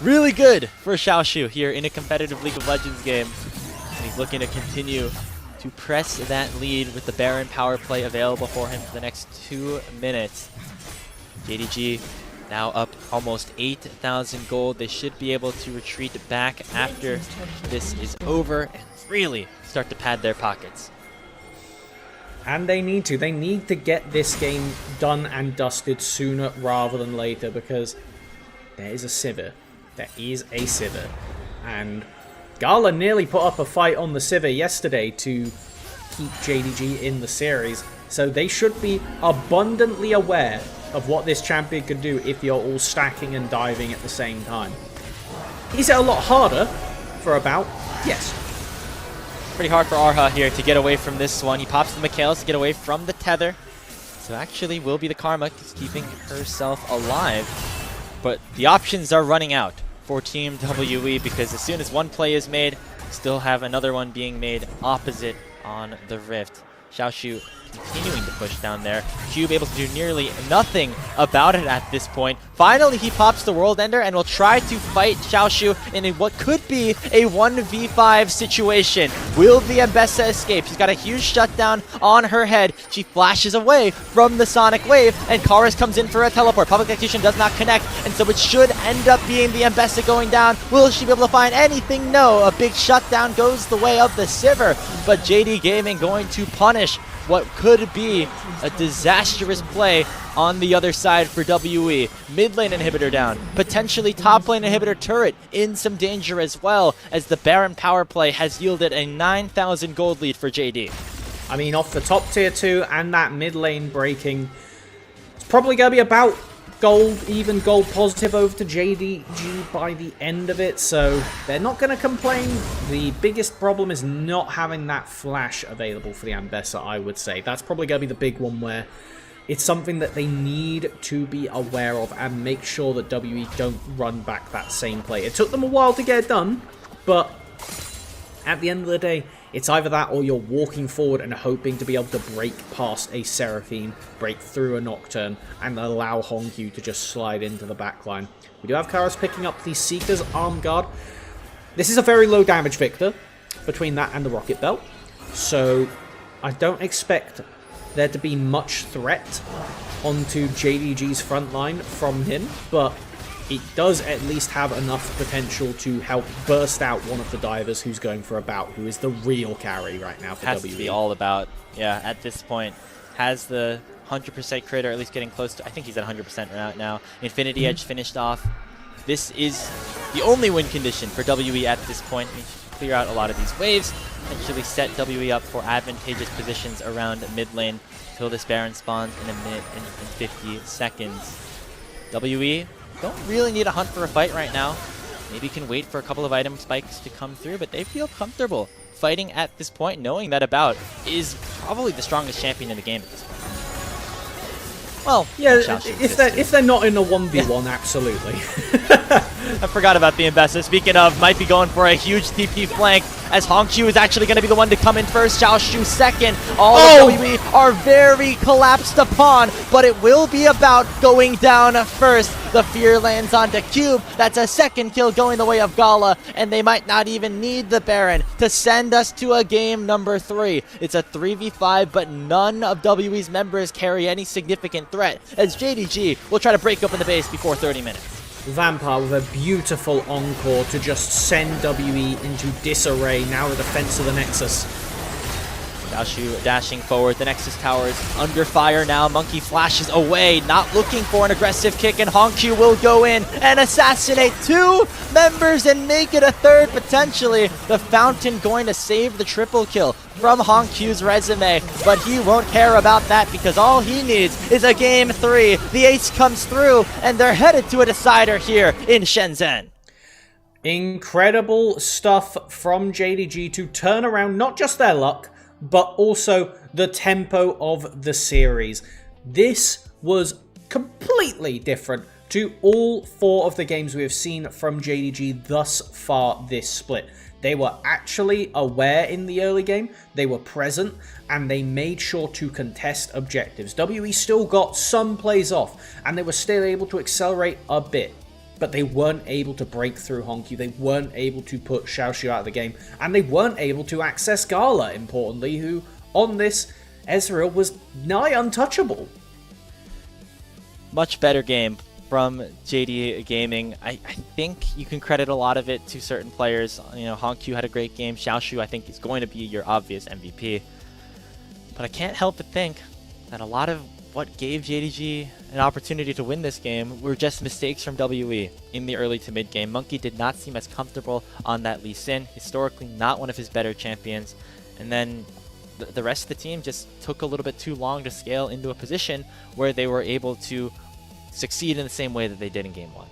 really good for Xiaoshu here in a competitive League of Legends game. And he's looking to continue to press that lead with the Baron power play available for him for the next 2 minutes. JDG now up almost 8,000 gold. They should be able to retreat back after this is over and really start to pad their pockets. And they need to. They need to get this game done and dusted sooner rather than later, because there is a Sivir. There is a Sivir. And Gala nearly put up a fight on the Sivir yesterday to keep JDG in the series. So they should be abundantly aware of what this champion can do if you're all stacking and diving at the same time. Is it a lot harder for a bout? Yes. Pretty hard for Arha here to get away from this one. He pops the Michaelis to get away from the tether. So actually will be the Karma just keeping herself alive. But the options are running out for Team WE, because as soon as one play is made, still have another one being made opposite on the Rift. Xiaoshu continuing to push down there. Cube able to do nearly nothing about it at this point. Finally, he pops the World Ender and will try to fight Xiaoshu in what could be a 1v5 situation. Will the Ambessa escape? She's got a huge shutdown on her head. She flashes away from the Sonic Wave, and Karis comes in for a teleport. Public Execution does not connect, and so it should end up being the Ambessa going down. Will she be able to find anything? No. A big shutdown goes the way of the Sivir, but JD Gaming going to punish what could be a disastrous play on the other side for WE. Mid lane inhibitor down. Potentially top lane inhibitor turret in some danger as well, as the Baron power play has yielded a 9,000 gold lead for JD. I mean, off the top tier 2 and that mid lane breaking, it's probably going to be about gold, even gold positive over to JDG by the end of it, so they're not going to complain. The biggest problem is not having that flash available for the Ambessa, I would say. That's probably going to be the big one, where it's something that they need to be aware of and make sure that WE don't run back that same play. It took them a while to get it done, but at the end of the day, it's either that or you're walking forward and hoping to be able to break past a Seraphine, break through a Nocturne, and allow Hongyu to just slide into the backline. We do have Karos picking up the Seeker's Arm Guard. This is a very low damage Victor between that and the Rocket Belt, so I don't expect there to be much threat onto JDG's front line from him, but it does at least have enough potential to help burst out one of the divers who's going for a bout, who is the real carry right now for Has WE. to be all about, yeah, at this point. Has the 100% crit, or at least getting close to, I think he's at 100% right now. Infinity Edge finished off. This is the only win condition for WE at this point. We should clear out a lot of these waves, potentially set WE up for advantageous positions around mid lane until this Baron spawns in a minute and 50 seconds. WE don't really need a hunt for a fight right now. Maybe can wait for a couple of item spikes to come through, but they feel comfortable fighting at this point, knowing that About is probably the strongest champion in the game at this point. Well, yeah, if they're not in a 1v1, absolutely. I forgot about the Ambessa. Speaking of, might be going for a huge TP flank, as Hongchu is actually going to be the one to come in first. Xiaoshu second. All of WE are very collapsed upon, but it will be About going down first. The fear lands onto Cube. That's a second kill going the way of Gala, and they might not even need the Baron to send us to a game number 3. It's a 3v5, but none of WE's members carry any significant threat, as JDG will try to break open the base before 30 minutes. Vampire with a beautiful encore to just send WE into disarray. Now the defense of the Nexus. Xiaoshu dashing forward. The Nexus tower is under fire now. Monkey flashes away, not looking for an aggressive kick, and Hongyu will go in and assassinate 2 members and make it a 3rd potentially. The Fountain going to save the triple kill from Hongkyu's resume, but he won't care about that because all he needs is a game 3. The ace comes through, and they're headed to a decider here in Shenzhen. Incredible stuff from JDG to turn around not just their luck, but also the tempo of the series. This was completely different to all 4 of the games we have seen from JDG thus far this split. They were actually aware in the early game, they were present, and they made sure to contest objectives. WE still got some plays off, and they were still able to accelerate a bit. but they weren't able to break through Hongyu, they weren't able to put Xiaoshu out of the game, and they weren't able to access Gala, importantly, who, on this, Ezreal was nigh untouchable. Much better game from JD Gaming. I think you can credit a lot of it to certain players. You know, Hongyu had a great game. Xiaoshu, I think, is going to be your obvious MVP. But I can't help but think that a lot of what gave JDG an opportunity to win this game were just mistakes from WE in the early to mid game. Monkey did not seem as comfortable on that Lee Sin, historically not one of his better champions. And then the rest of the team just took a little bit too long to scale into a position where they were able to succeed in the same way that they did in game 1.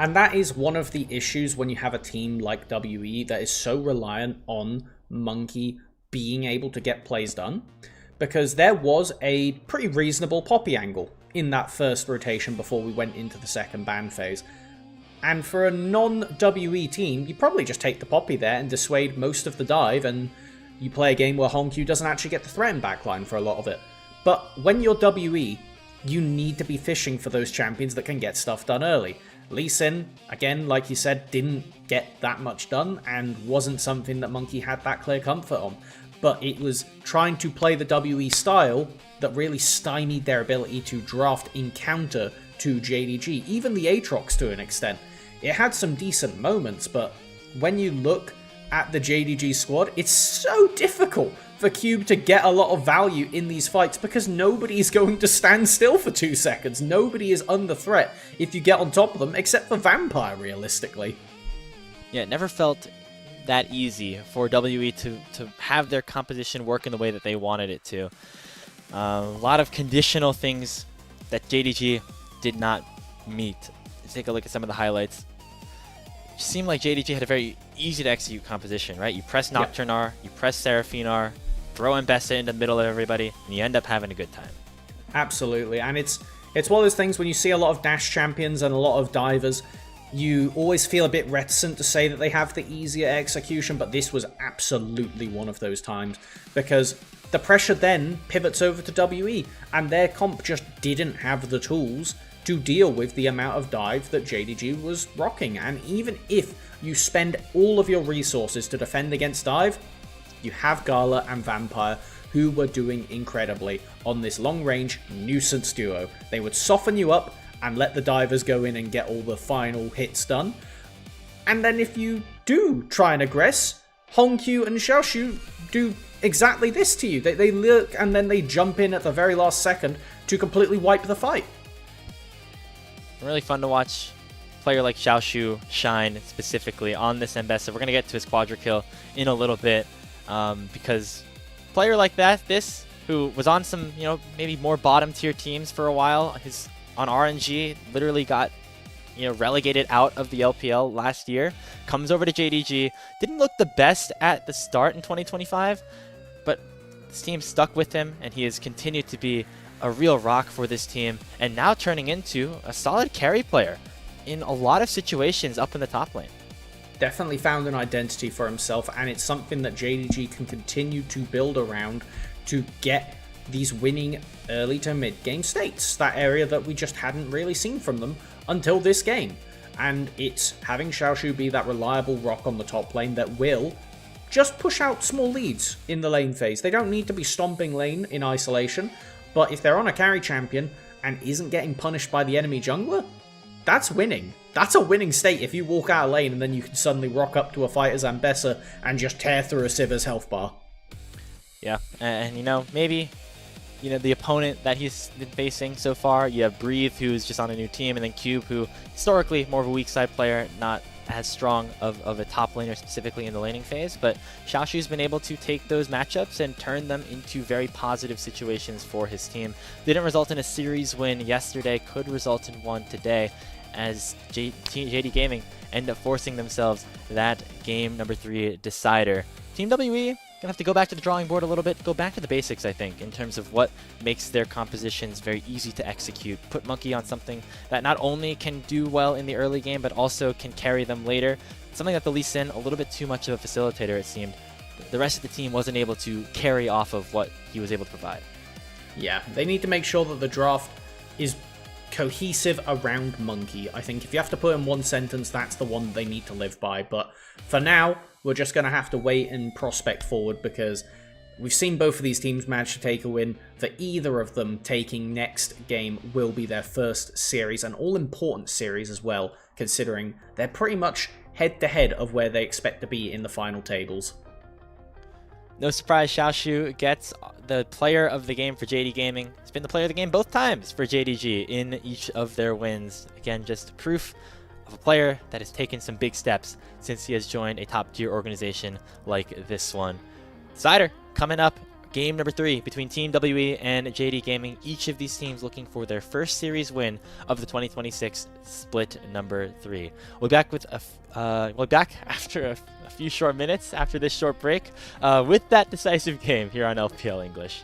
And that is one of the issues when you have a team like WE that is so reliant on Monkey being able to get plays done, because there was a pretty reasonable Poppy angle in that first rotation before we went into the second ban phase. And for a non-WE team, you probably just take the Poppy there and dissuade most of the dive, and you play a game where Hongyu doesn't actually get the threaten backline for a lot of it. But when you're WE, you need to be fishing for those champions that can get stuff done early. Lee Sin, again, like you said, didn't get that much done and wasn't something that Monkey had that clear comfort on. But it was trying to play the WE style that really stymied their ability to draft in counter to JDG, even the Aatrox to an extent. It had some decent moments, but when you look at the JDG squad, it's so difficult for Cube to get a lot of value in these fights because nobody is going to stand still for 2 seconds. Nobody is under threat if you get on top of them, except for Vampire, realistically. Yeah, it never felt that easy for WE to have their composition work in the way that they wanted it to. A lot of conditional things that JDG did not meet. Let's take a look at some of the highlights. It seemed like JDG had a very easy to execute composition, right? You press Nocturne R, you press Seraphine R, throw Mbessa into the middle of everybody, and you end up having a good time. Absolutely, and it's one of those things when you see a lot of dash champions and a lot of divers, you always feel a bit reticent to say that they have the easier execution, but this was absolutely one of those times, because the pressure then pivots over to WE, and their comp just didn't have the tools to deal with the amount of dive that JDG was rocking. And even if you spend all of your resources to defend against dive, you have Gala and Vampire, who were doing incredibly on this long-range nuisance duo. They would soften you up and let the divers go in and get all the final hits done. And then if you do try and aggress, Hongyu and Xiaoshu do exactly this to you. They look and then they jump in at the very last second to completely wipe the fight. Really fun to watch a player like Xiaoshu shine specifically on this Mbessa. We're going to get to his quadra kill in a little bit because a player like this, who was on some, maybe more bottom tier teams for a while, on RNG, literally got, relegated out of the LPL last year, comes over to JDG, didn't look the best at the start in 2025, but this team stuck with him, and he has continued to be a real rock for this team, and now turning into a solid carry player in a lot of situations up in the top lane. Definitely found an identity for himself, and it's something that JDG can continue to build around to get these winning early to mid game states, that area that we just hadn't really seen from them until this game. And it's having Xiaoshu be that reliable rock on the top lane that will just push out small leads in the lane phase. They don't need to be stomping lane in isolation, but if they're on a carry champion and isn't getting punished by the enemy jungler, that's winning. That's a winning state if you walk out of lane and then you can suddenly rock up to a fighter's Ambessa and just tear through a Sivir's health bar. Yeah, and maybe the opponent that he's been facing so far, you have Breathe, who's just on a new team, and then Cube, who historically more of a weak side player, not as strong of a top laner specifically in the laning phase, but Xiaoshu's been able to take those matchups and turn them into very positive situations for his team. Didn't result in a series win yesterday, could result in one today, as JD Gaming end up forcing themselves that game number 3 decider. Team WE gonna have to go back to the drawing board a little bit, go back to the basics, I think, in terms of what makes their compositions very easy to execute. Put Monkey on something that not only can do well in the early game, but also can carry them later. Something that the Lee Sin, a little bit too much of a facilitator, it seemed. The rest of the team wasn't able to carry off of what he was able to provide. Yeah, they need to make sure that the draft is cohesive around Monkey. I think if you have to put in one sentence, that's the one they need to live by. But for now, we're just going to have to wait and prospect forward, because we've seen both of these teams manage to take a win. For either of them, taking next game will be their first series, an all-important series as well, considering they're pretty much head-to-head of where they expect to be in the final tables. No surprise, Xiaoshu gets the player of the game for JD Gaming. He's been the player of the game both times for JDG in each of their wins. Again, just proof of a player that has taken some big steps since he has joined a top-tier organization like this one. Cider coming up, game number 3 between Team WE and JD Gaming. Each of these teams looking for their first series win of the 2026 split number 3. We'll be back with after a few short minutes after this short break with that decisive game here on LPL English.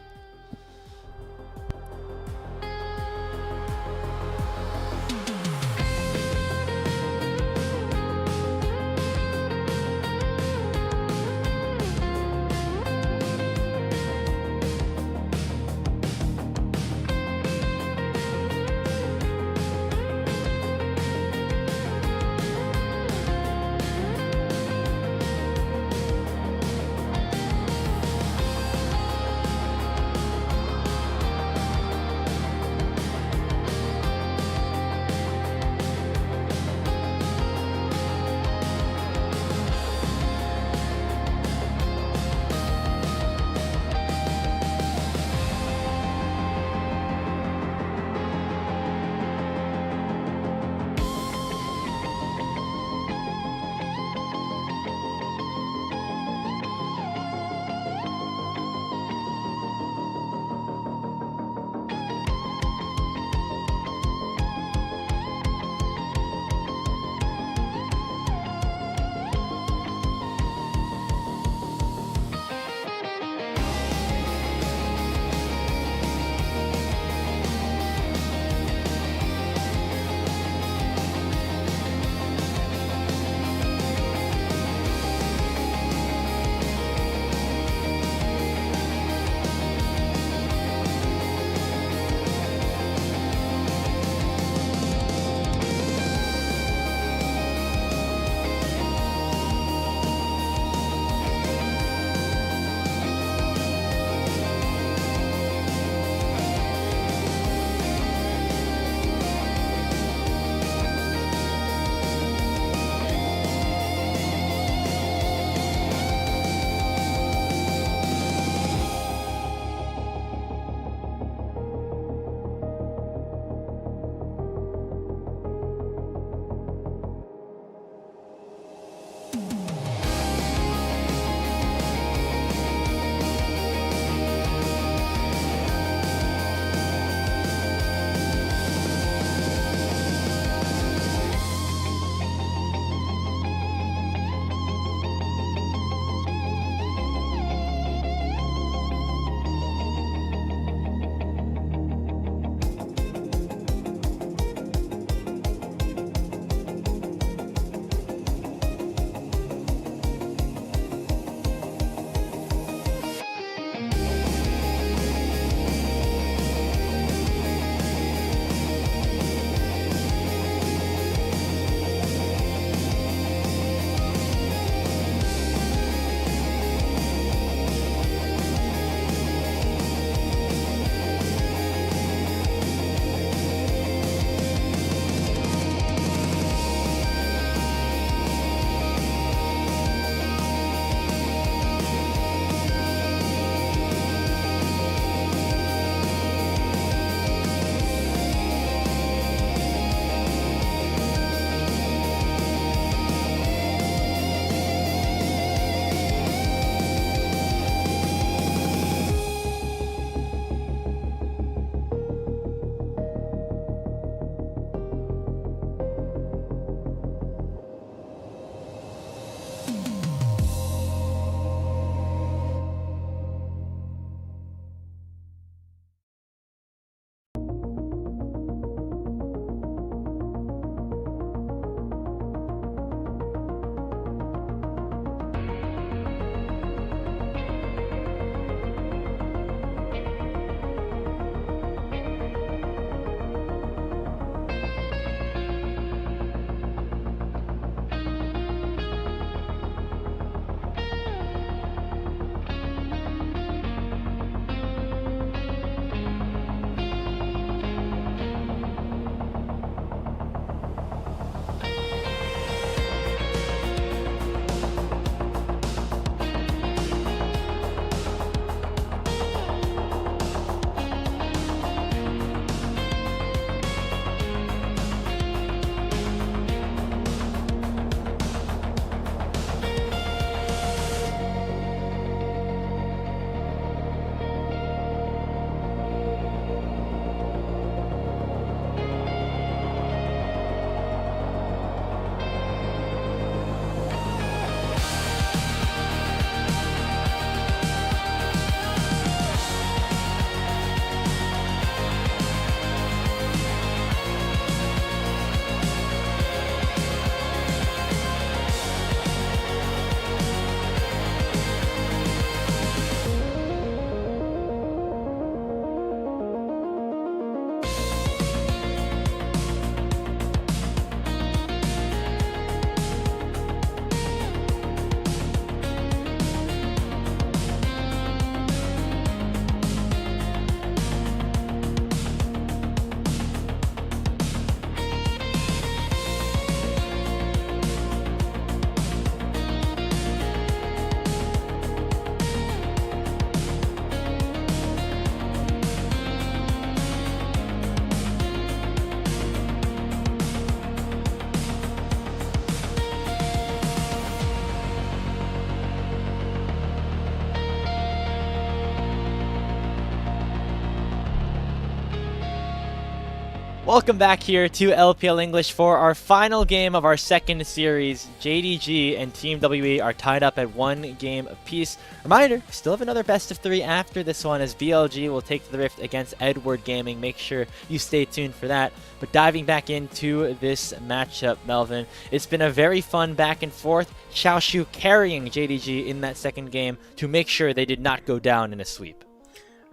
Welcome back here to LPL English for our final game of our second series. JDG and Team WE are tied up at 1 game apiece. Reminder, we still have another best of 3 after this one as BLG will take the rift against Edward Gaming. Make sure you stay tuned for that. But diving back into this matchup, Melvin, it's been a very fun back and forth. Xiaoshu carrying JDG in that second game to make sure they did not go down in a sweep.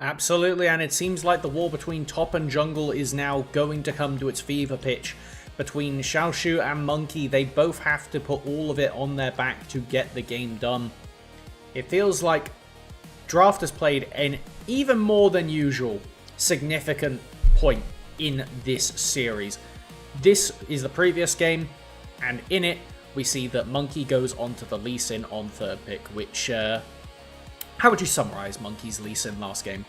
Absolutely, and it seems like the war between top and jungle is now going to come to its fever pitch. Between Xiaoshu and Monkey, they both have to put all of it on their back to get the game done. It feels like Draft has played an even more than usual significant point in this series. This is the previous game, and in it, we see that Monkey goes on to the Lee Sin on third pick, which... how would you summarize Monkey's Lee Sin last game?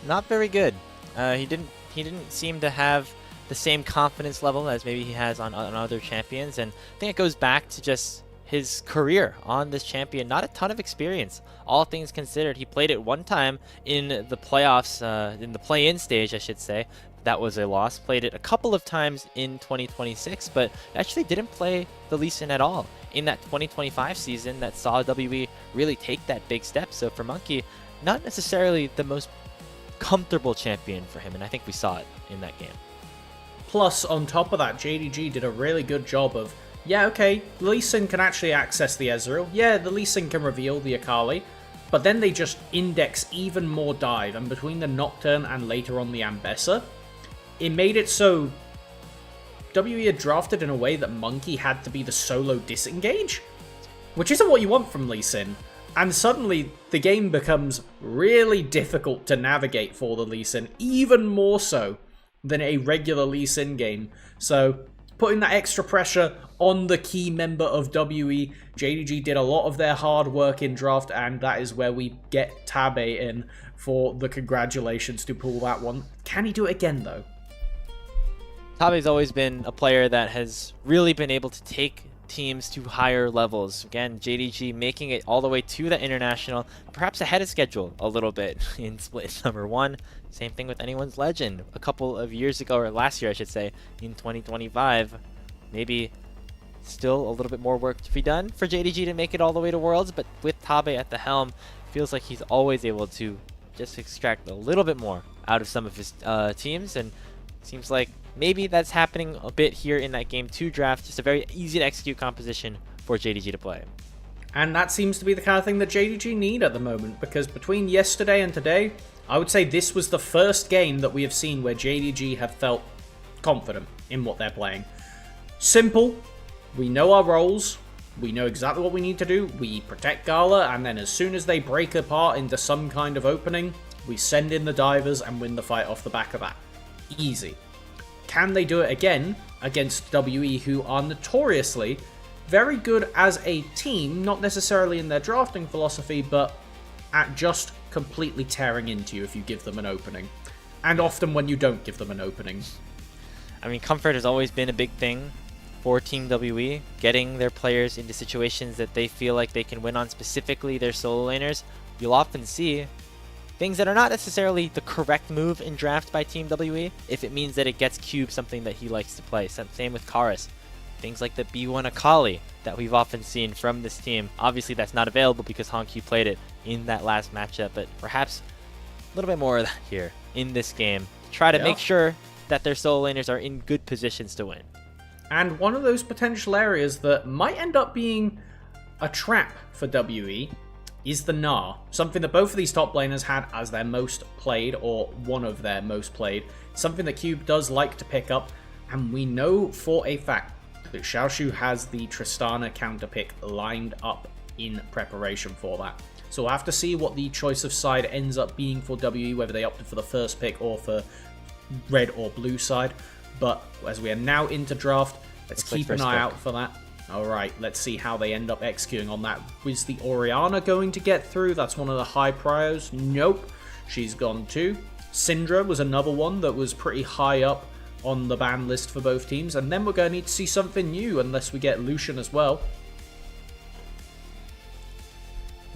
Not very good. He didn't seem to have the same confidence level as maybe he has on other champions, and I think it goes back to just his career on this champion. Not a ton of experience, all things considered. He played it one time in the playoffs, in the play-in stage, I should say. That was a loss. Played it a couple of times in 2026, but actually didn't play the Lee Sin at all in that 2025 season that saw WE really take that big step. So for Monkey, not necessarily the most comfortable champion for him, and I think we saw it in that game. Plus, on top of that, JDG did a really good job of, yeah, okay, Lee Sin can actually access the Ezreal, yeah, the Lee Sin can reveal the Akali, but then they just index even more dive, and between the Nocturne and later on the Ambessa, it made it so WE had drafted in a way that Monkey had to be the solo disengage, which isn't what you want from Lee Sin. And suddenly, the game becomes really difficult to navigate for the Lee Sin, even more so than a regular Lee Sin game. So, putting that extra pressure on the key member of WE, JDG did a lot of their hard work in draft, and that is where we get Tabe in for the congratulations to pull that one. Can he do it again, though? Tabe's always been a player that has really been able to take teams to higher levels. Again, JDG making it all the way to the international, perhaps ahead of schedule a little bit in split number 1. Same thing with Anyone's Legend a couple of years ago, or last year I should say, in 2025. Maybe still a little bit more work to be done for JDG to make it all the way to Worlds, but with Tabe at the helm, feels like he's always able to just extract a little bit more out of some of his teams, and seems like maybe that's happening a bit here in that Game 2 draft. Just a very easy to execute composition for JDG to play. And that seems to be the kind of thing that JDG need at the moment, because between yesterday and today, I would say this was the first game that we have seen where JDG have felt confident in what they're playing. Simple, we know our roles, we know exactly what we need to do, we protect Gala, and then as soon as they break apart into some kind of opening, we send in the divers and win the fight off the back of that. Easy. Can they do it again against WE, who are notoriously very good as a team, not necessarily in their drafting philosophy, but at just completely tearing into you if you give them an opening. And often when you don't give them an opening. I mean, comfort has always been a big thing for Team WE, getting their players into situations that they feel like they can win on, specifically their solo laners. You'll often see things that are not necessarily the correct move in draft by Team WE, if it means that it gets Cube something that he likes to play. Same with Karis. Things like the B1 Akali that we've often seen from this team. Obviously that's not available because Honky played it in that last matchup, but perhaps a little bit more of that here in this game. Try to make sure that their solo laners are in good positions to win. And one of those potential areas that might end up being a trap for WE is the Gnar, something that both of these top laners had as their most played, or one of their most played, something that Cube does like to pick up, and we know for a fact that Xiaoshu has the Tristana counter pick lined up in preparation for that. So we'll have to see what the choice of side ends up being for WE, whether they opted for the first pick or for red or blue side, but as we are now into draft, let's keep an eye out for that. Alright, let's see how they end up executing on that. Was the Orianna going to get through? That's one of the high priors. Nope, she's gone too. Syndra was another one that was pretty high up on the ban list for both teams. And then we're going to need to see something new unless we get Lucian as well.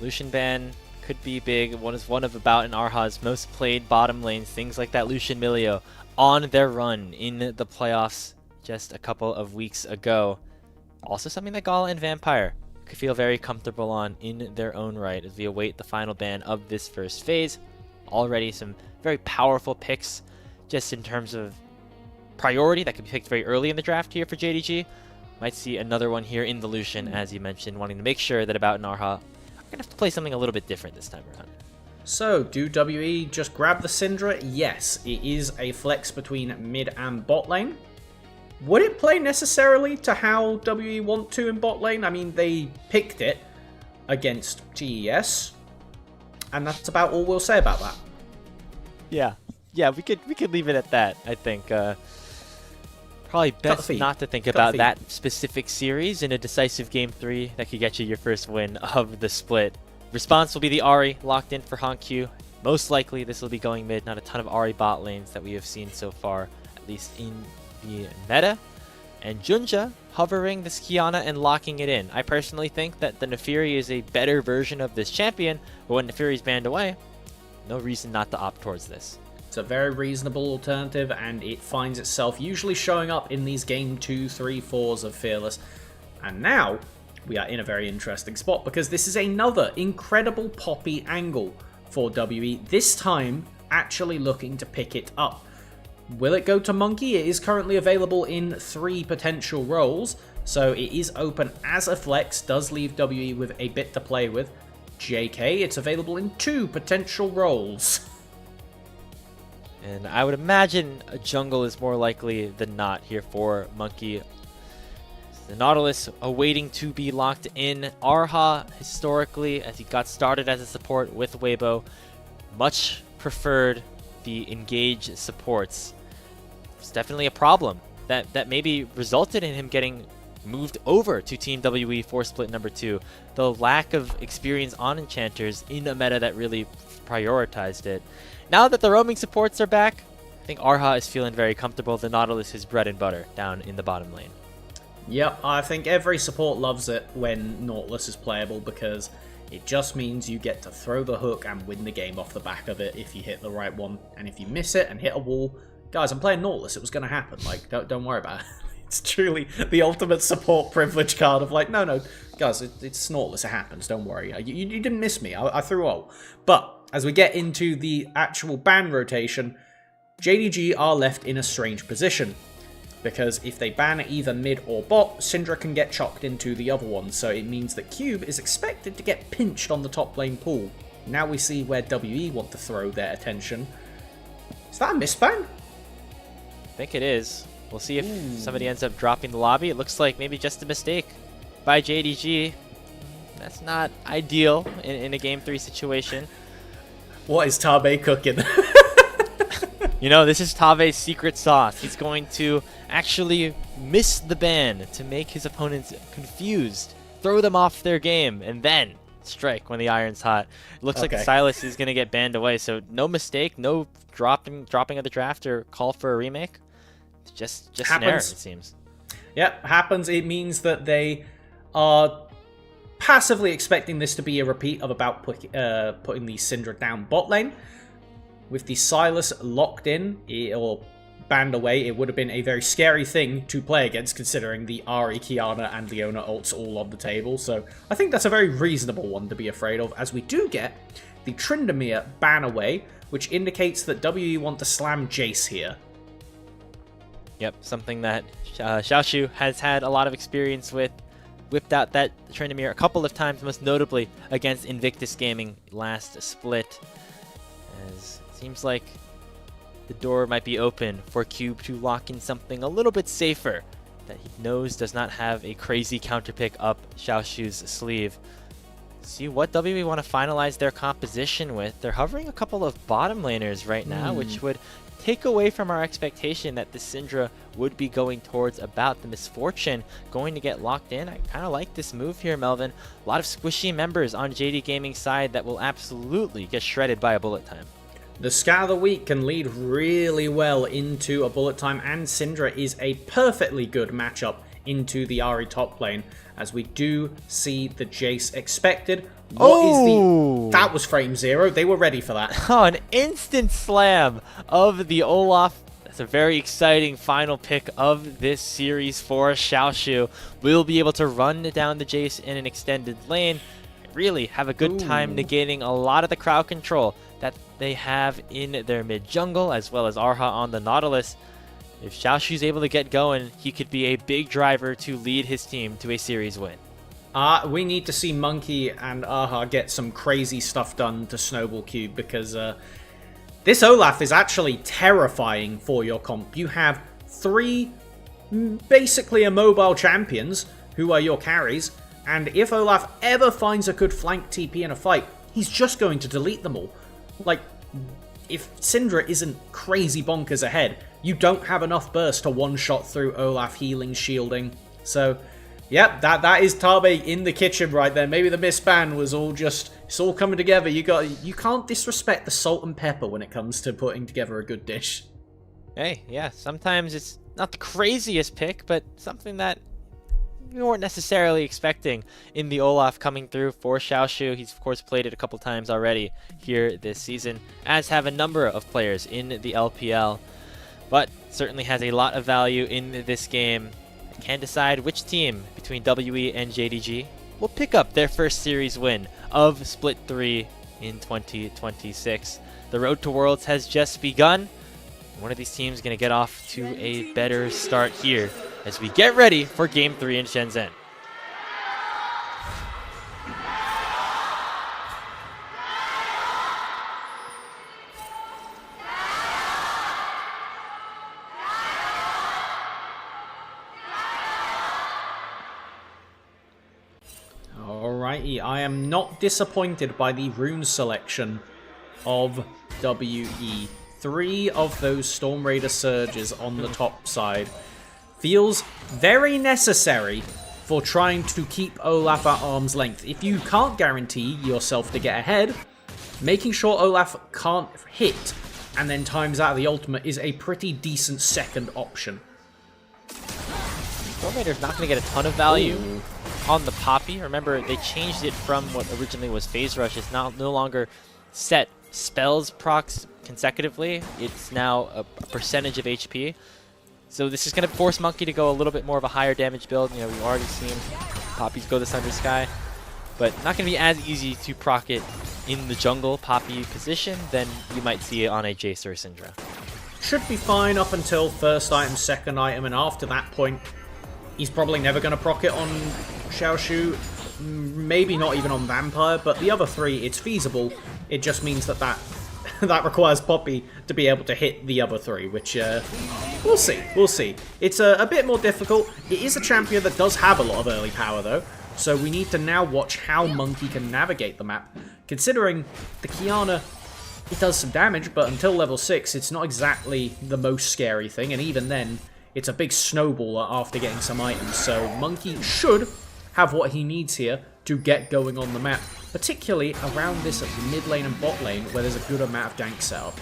Lucian ban could be big. One is one of about in Arha's most played bottom lanes, things like that Lucian Milio on their run in the playoffs just a couple of weeks ago. Also something that Gala and Vampire could feel very comfortable on in their own right as we await the final ban of this first phase. Already some very powerful picks just in terms of priority that could be picked very early in the draft here for JDG. Might see another one here in the Lucian, as you mentioned, wanting to make sure that about Narha are going to have to play something a little bit different this time around. So, do WE just grab the Syndra? Yes, it is a flex between mid and bot lane. Would it play necessarily to how WE want to in bot lane? I mean, they picked it against GES, and that's about all we'll say about that. Yeah, we could leave it at that. I think probably best not to think about that specific series in a decisive game 3 that could get you your first win of the split. Response will be the Ahri locked in for Hankyu. Most likely this will be going mid. Not a ton of Ahri bot lanes that we have seen so far, at least in the meta. And Junja hovering this Kiana and locking it in. I personally think that the Nefiri is a better version of this champion, but when Nefiri's banned away, no reason not to opt towards this. It's a very reasonable alternative, and it finds itself usually showing up in these game 2, 3, 4s of Fearless. And now we are in a very interesting spot because this is another incredible poppy angle for WE, this time actually looking to pick it up. Will it go to Monkey? It is currently available in 3 potential roles, so it is open as a flex, does leave WE with a bit to play with. JK, it's available in 2 potential roles. And I would imagine a jungle is more likely than not here for Monkey. The Nautilus awaiting to be locked in. Arha, historically, as he got started as a support with Weibo, much preferred the engage supports. It's definitely a problem that maybe resulted in him getting moved over to Team WE for split number 2. The lack of experience on enchanters in a meta that really prioritized it. Now that the roaming supports are back, I think Arha is feeling very comfortable. The Nautilus is bread and butter down in the bottom lane. Yep, I think every support loves it when Nautilus is playable because it just means you get to throw the hook and win the game off the back of it if you hit the right one. And if you miss it and hit a wall, guys, I'm playing Nautilus, it was going to happen. Like, don't worry about it. It's truly the ultimate support privilege card of like, no, guys, it's Nautilus, it happens, don't worry. You didn't miss me, I threw ult. But as we get into the actual ban rotation, JDG are left in a strange position. Because if they ban either mid or bot, Syndra can get chucked into the other one, so it means that Cube is expected to get pinched on the top lane pool. Now we see where WE want to throw their attention. Is that a misban? I think it is. We'll see if somebody ends up dropping the lobby. It looks like maybe just a mistake by JDG. That's not ideal in a game 3 situation. What is Tabe cooking? You know, this is Tave's secret sauce. He's going to actually miss the ban to make his opponents confused, throw them off their game, and then strike when the iron's hot. It looks like Silas is going to get banned away, so no mistake, no dropping of the draft or call for a remake. It's just an error, it seems. Yep, happens. It means that they are passively expecting this to be a repeat of about putting the Syndra down bot lane. With the Silas locked in, or banned away, it would have been a very scary thing to play against, considering the Ahri, Kiana, and Leona ults all on the table. So I think that's a very reasonable one to be afraid of, as we do get the Tryndamere ban away, which indicates that WE want to slam Jace here. Yep, something that Xiaoshu has had a lot of experience with. Whipped out that Tryndamere a couple of times, most notably against Invictus Gaming last split. As it seems like the door might be open for Cube to lock in something a little bit safer that he knows does not have a crazy counter pick up Xiaoshu's sleeve. See what WE want to finalize their composition with. They're hovering a couple of bottom laners right now, which would take away from our expectation that the Syndra would be going towards about the Misfortune, going to get locked in. I kind of like this move here, Melvin. A lot of squishy members on JD Gaming's side that will absolutely get shredded by a bullet time. The Scout of the Week can lead really well into a bullet time, and Syndra is a perfectly good matchup into the Ahri top lane, as we do see the Jace expected. What is the... That was frame 0. They were ready for that. Oh, an instant slam of the Olaf. That's a very exciting final pick of this series for Xiaoshu. We'll be able to run down the Jace in an extended lane. Really have a good time negating a lot of the crowd control that they have in their mid jungle, as well as Arha on the Nautilus. If Xiaoshu's able to get going, he could be a big driver to lead his team to a series win. We need to see Monkey and Aha get some crazy stuff done to Snowball Cube, because this Olaf is actually terrifying for your comp. You have 3 basically immobile champions who are your carries, and if Olaf ever finds a good flank TP in a fight, he's just going to delete them all. Like, if Syndra isn't crazy bonkers ahead, you don't have enough burst to one-shot through Olaf healing, shielding. So, yep, that is Tabe in the kitchen right there. Maybe the misban was all just... It's all coming together. You can't disrespect the salt and pepper when it comes to putting together a good dish. Hey, yeah, sometimes it's not the craziest pick, but something that you weren't necessarily expecting in the Olaf coming through for Xiaoshu. He's, of course, played it a couple times already here this season, as have a number of players in the LPL. But certainly has a lot of value in this game. Can decide which team between WE and JDG will pick up their first series win of Split 3 in 2026. The road to Worlds has just begun. One of these teams is going to get off to a better start here as we get ready for Game 3 in Shenzhen. Alrighty, I am not disappointed by the rune selection of WE. 3 of those Storm Raider surges on the top side feels very necessary for trying to keep Olaf at arm's length. If you can't guarantee yourself to get ahead, making sure Olaf can't hit and then times out of the ultimate is a pretty decent second option. Storm Raider's not going to get a ton of value on the Poppy. Remember, they changed it from what originally was Phase Rush. It's now no longer set spells procs consecutively. It's now a percentage of HP. So this is going to force Monkey to go a little bit more of a higher damage build. You know, we've already seen Poppies go the Thunder Sky, but not going to be as easy to proc it in the jungle Poppy position than you might see it on a Jace or a Syndra. Should be fine up until first item, second item, and after that point, he's probably never going to proc it on Xiaoshu. Maybe not even on Vampire, but the other 3, it's feasible. It just means that that requires Poppy to be able to hit the other 3, which we'll see. We'll see. It's a bit more difficult. It is a champion that does have a lot of early power, though, so we need to now watch how Monkey can navigate the map. Considering the Qiyana, it does some damage, but until level 6, it's not exactly the most scary thing, and even then, it's a big snowballer after getting some items, so Monkey should have what he needs here to get going on the map, particularly around this mid lane and bot lane where there's a good amount of dank setup.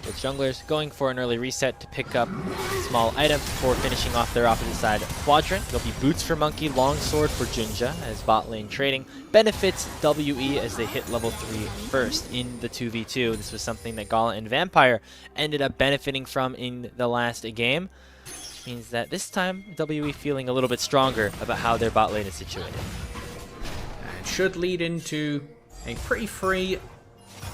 The junglers going for an early reset to pick up a small item before finishing off their opposite side quadrant. There'll be boots for Monkey, longsword for Jinja as bot lane trading. Benefits WE as they hit level 3 first in the 2v2. This was something that Gala and Vampire ended up benefiting from in the last game. Which means that this time WE feeling a little bit stronger about how their bot lane is situated. And should lead into a pretty free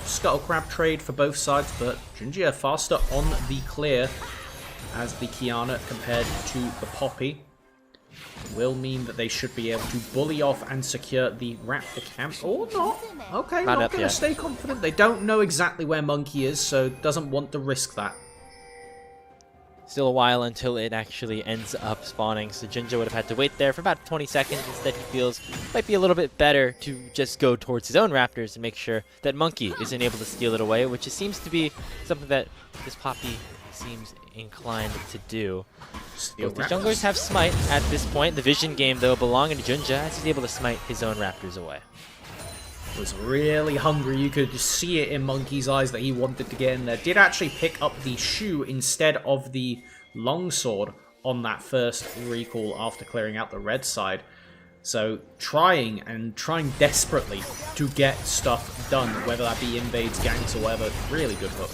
Scuttle Crab trade for both sides, but Jinja faster on the clear as the Qiyana compared to the Poppy. Will mean that they should be able to bully off and secure the Raptor camp, or not. Okay, not going to stay confident. They don't know exactly where Monkey is, so doesn't want to risk that. Still a while until it actually ends up spawning, so Jinja would have had to wait there for about 20 seconds. Instead, he feels might be a little bit better to just go towards his own Raptors and make sure that Monkey isn't able to steal it away, which seems to be something that this Poppy seems inclined to do. Both the junglers have Smite at this point. The Vision game, though, belonging to Jinja as he's able to smite his own Raptors away. Was really hungry. You could see it in Monkey's eyes that he wanted to get in there. Did actually pick up the shoe instead of the longsword on that first recall after clearing out the red side. So trying desperately to get stuff done, whether that be invades, ganks, or whatever. Really good hook.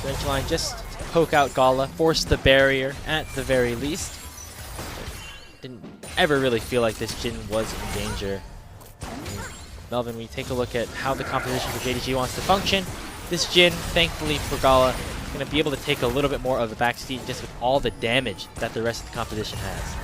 Bridge line, just poke out Gala, force the barrier at the very least. Didn't ever really feel like this Jhin was in danger. Melvin, we take a look at how the composition for JDG wants to function. This Jhin, thankfully for Gala, is going to be able to take a little bit more of a backseat just with all the damage that the rest of the composition has.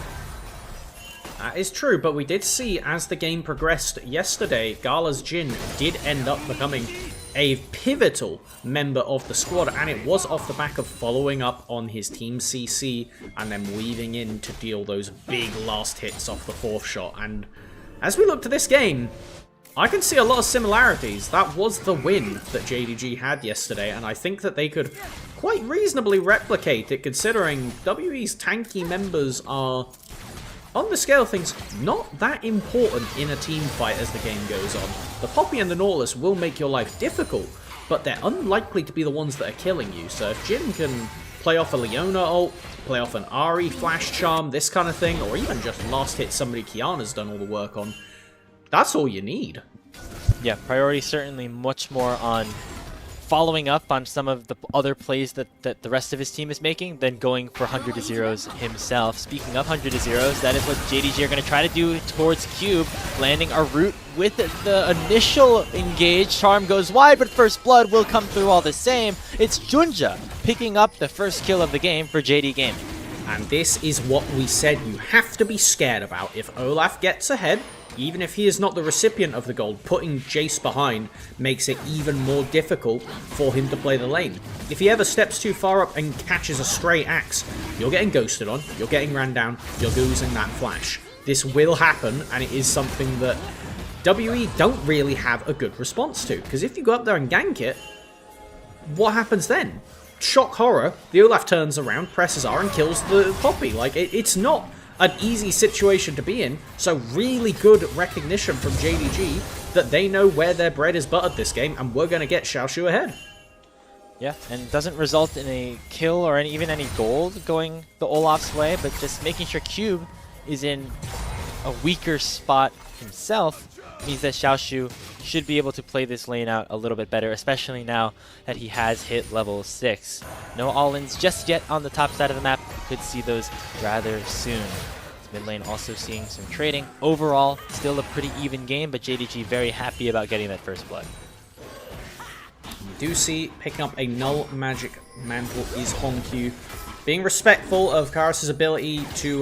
That is true, but we did see as the game progressed yesterday, Gala's Jhin did end up becoming a pivotal member of the squad, and it was off the back of following up on his team CC and then weaving in to deal those big last hits off the 4th shot. And as we look to this game, I can see a lot of similarities. That was the win that JDG had yesterday, and I think that they could quite reasonably replicate it, considering WE's tanky members are, on the scale of things, not that important in a team fight as the game goes on. The Poppy and the Nautilus will make your life difficult, but they're unlikely to be the ones that are killing you. So if Jhin can play off a Leona ult, play off an Ahri flash charm, this kind of thing, or even just last hit somebody Kiana's done all the work on, that's all you need. Yeah, priority certainly much more on following up on some of the other plays that the rest of his team is making than going for 100 to zeros himself. Speaking of 100 to zeros, that is what JDG are going to try to do towards Cube, landing a root with the initial engage. Charm goes wide, but First Blood will come through all the same. It's Junja picking up the first kill of the game for JD Gaming. And this is what we said you have to be scared about. If Olaf gets ahead, even if he is not the recipient of the gold, putting Jace behind makes it even more difficult for him to play the lane. If he ever steps too far up and catches a stray axe, you're getting ghosted on, you're getting ran down, you're losing that flash. This will happen, and it is something that WE don't really have a good response to. Because if you go up there and gank it, what happens then? Shock horror, the Olaf turns around, presses R, and kills the Poppy. Like, it's not an easy situation to be in, so really good recognition from JDG that they know where their bread is buttered this game, and we're going to get Xiaoshu ahead. Yeah, and it doesn't result in a kill or even any gold going the Olaf's way, but just making sure Cube is in a weaker spot himself means that Xiaoshu should be able to play this lane out a little bit better, especially now that he has hit level 6. No all-ins just yet on the top side of the map. Could see those rather soon. Mid lane also seeing some trading. Overall, still a pretty even game, but JDG very happy about getting that first blood. You do see picking up a null magic mantle is Hongq, being respectful of Karras' ability to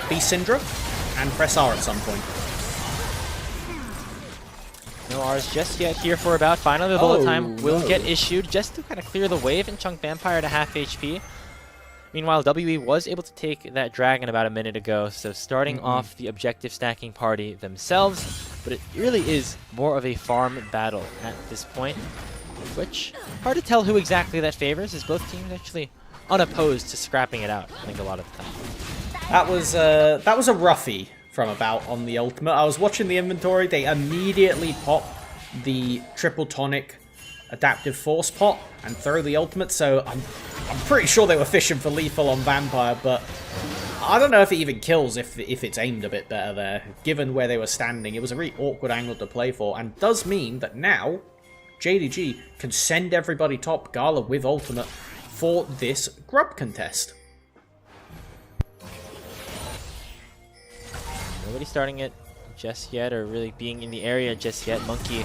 be Syndra and press R at some point. No R's just yet here for about. Finally, the bullet time will get issued just to kind of clear the wave and chunk Vampire to half HP. Meanwhile, WE was able to take that dragon about a minute ago, so starting off the objective stacking party themselves, but it really is more of a farm battle at this point, which hard to tell who exactly that favors, as both teams actually unopposed to scrapping it out, I think, a lot of the time. That was a roughie from about on the ultimate. I was watching the inventory, they immediately pop the triple tonic adaptive force pot and throw the ultimate, so I'm pretty sure they were fishing for lethal on Vampire, but I don't know if it even kills if it's aimed a bit better there. Given where they were standing, it was a really awkward angle to play for, and does mean that now JDG can send everybody top Gala with ultimate for this grub contest. Nobody starting it just yet, or really being in the area just yet. Monkey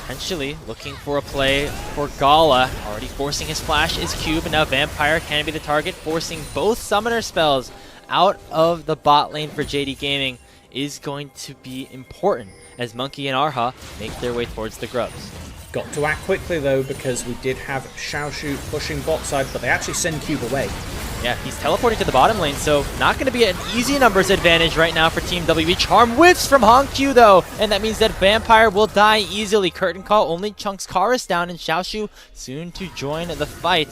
potentially looking for a play for Gala. Already forcing his flash is Cube, and now Vampire can be the target, forcing both summoner spells out of the bot lane for JD Gaming is going to be important as Monkey and Arha make their way towards the grubs. Got to act quickly though, because we did have Xiaoshu pushing bot side, but they actually send Cube away. Yeah, he's teleporting to the bottom lane, so not going to be an easy numbers advantage right now for Team WE. Charm whiffs from Hongq though, and that means that Vampire will die easily. Curtain Call only chunks Karras down, and Xiaoshu soon to join the fight.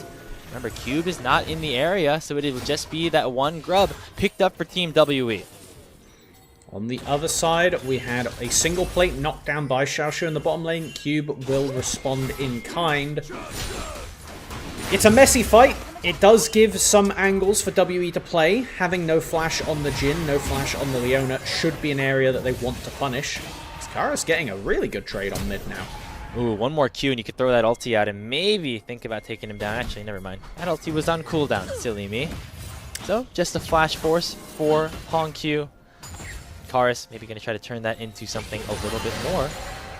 Remember, Cube is not in the area, so it will just be that one grub picked up for Team WE. On the other side, we had a single plate knocked down by Xiaoshu in the bottom lane. Cube will respond in kind. It's a messy fight. It does give some angles for WE to play. Having no flash on the Jhin, no flash on the Leona should be an area that they want to punish. Kara's getting a really good trade on mid now. Ooh, one more Q and you could throw that ulti out and maybe think about taking him down. Actually, never mind. That ulti was on cooldown, silly me. So, just a flash force for Hong Q. Karis maybe going to try to turn that into something a little bit more.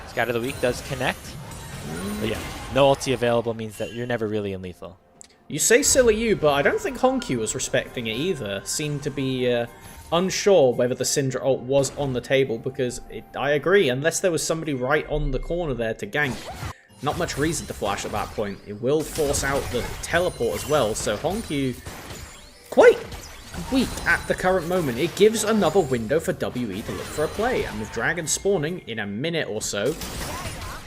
Scout of the Week does connect. But yeah, no ulti available means that you're never really in lethal. You say silly you, but I don't think Honky was respecting it either. Seemed to be unsure whether the Syndra ult was on the table because I agree, unless there was somebody right on the corner there to gank, not much reason to flash at that point. It will force out the teleport as well, so Honky quite weak at the current moment. It gives another window for WE to look for a play, and with Dragon spawning in a minute or so,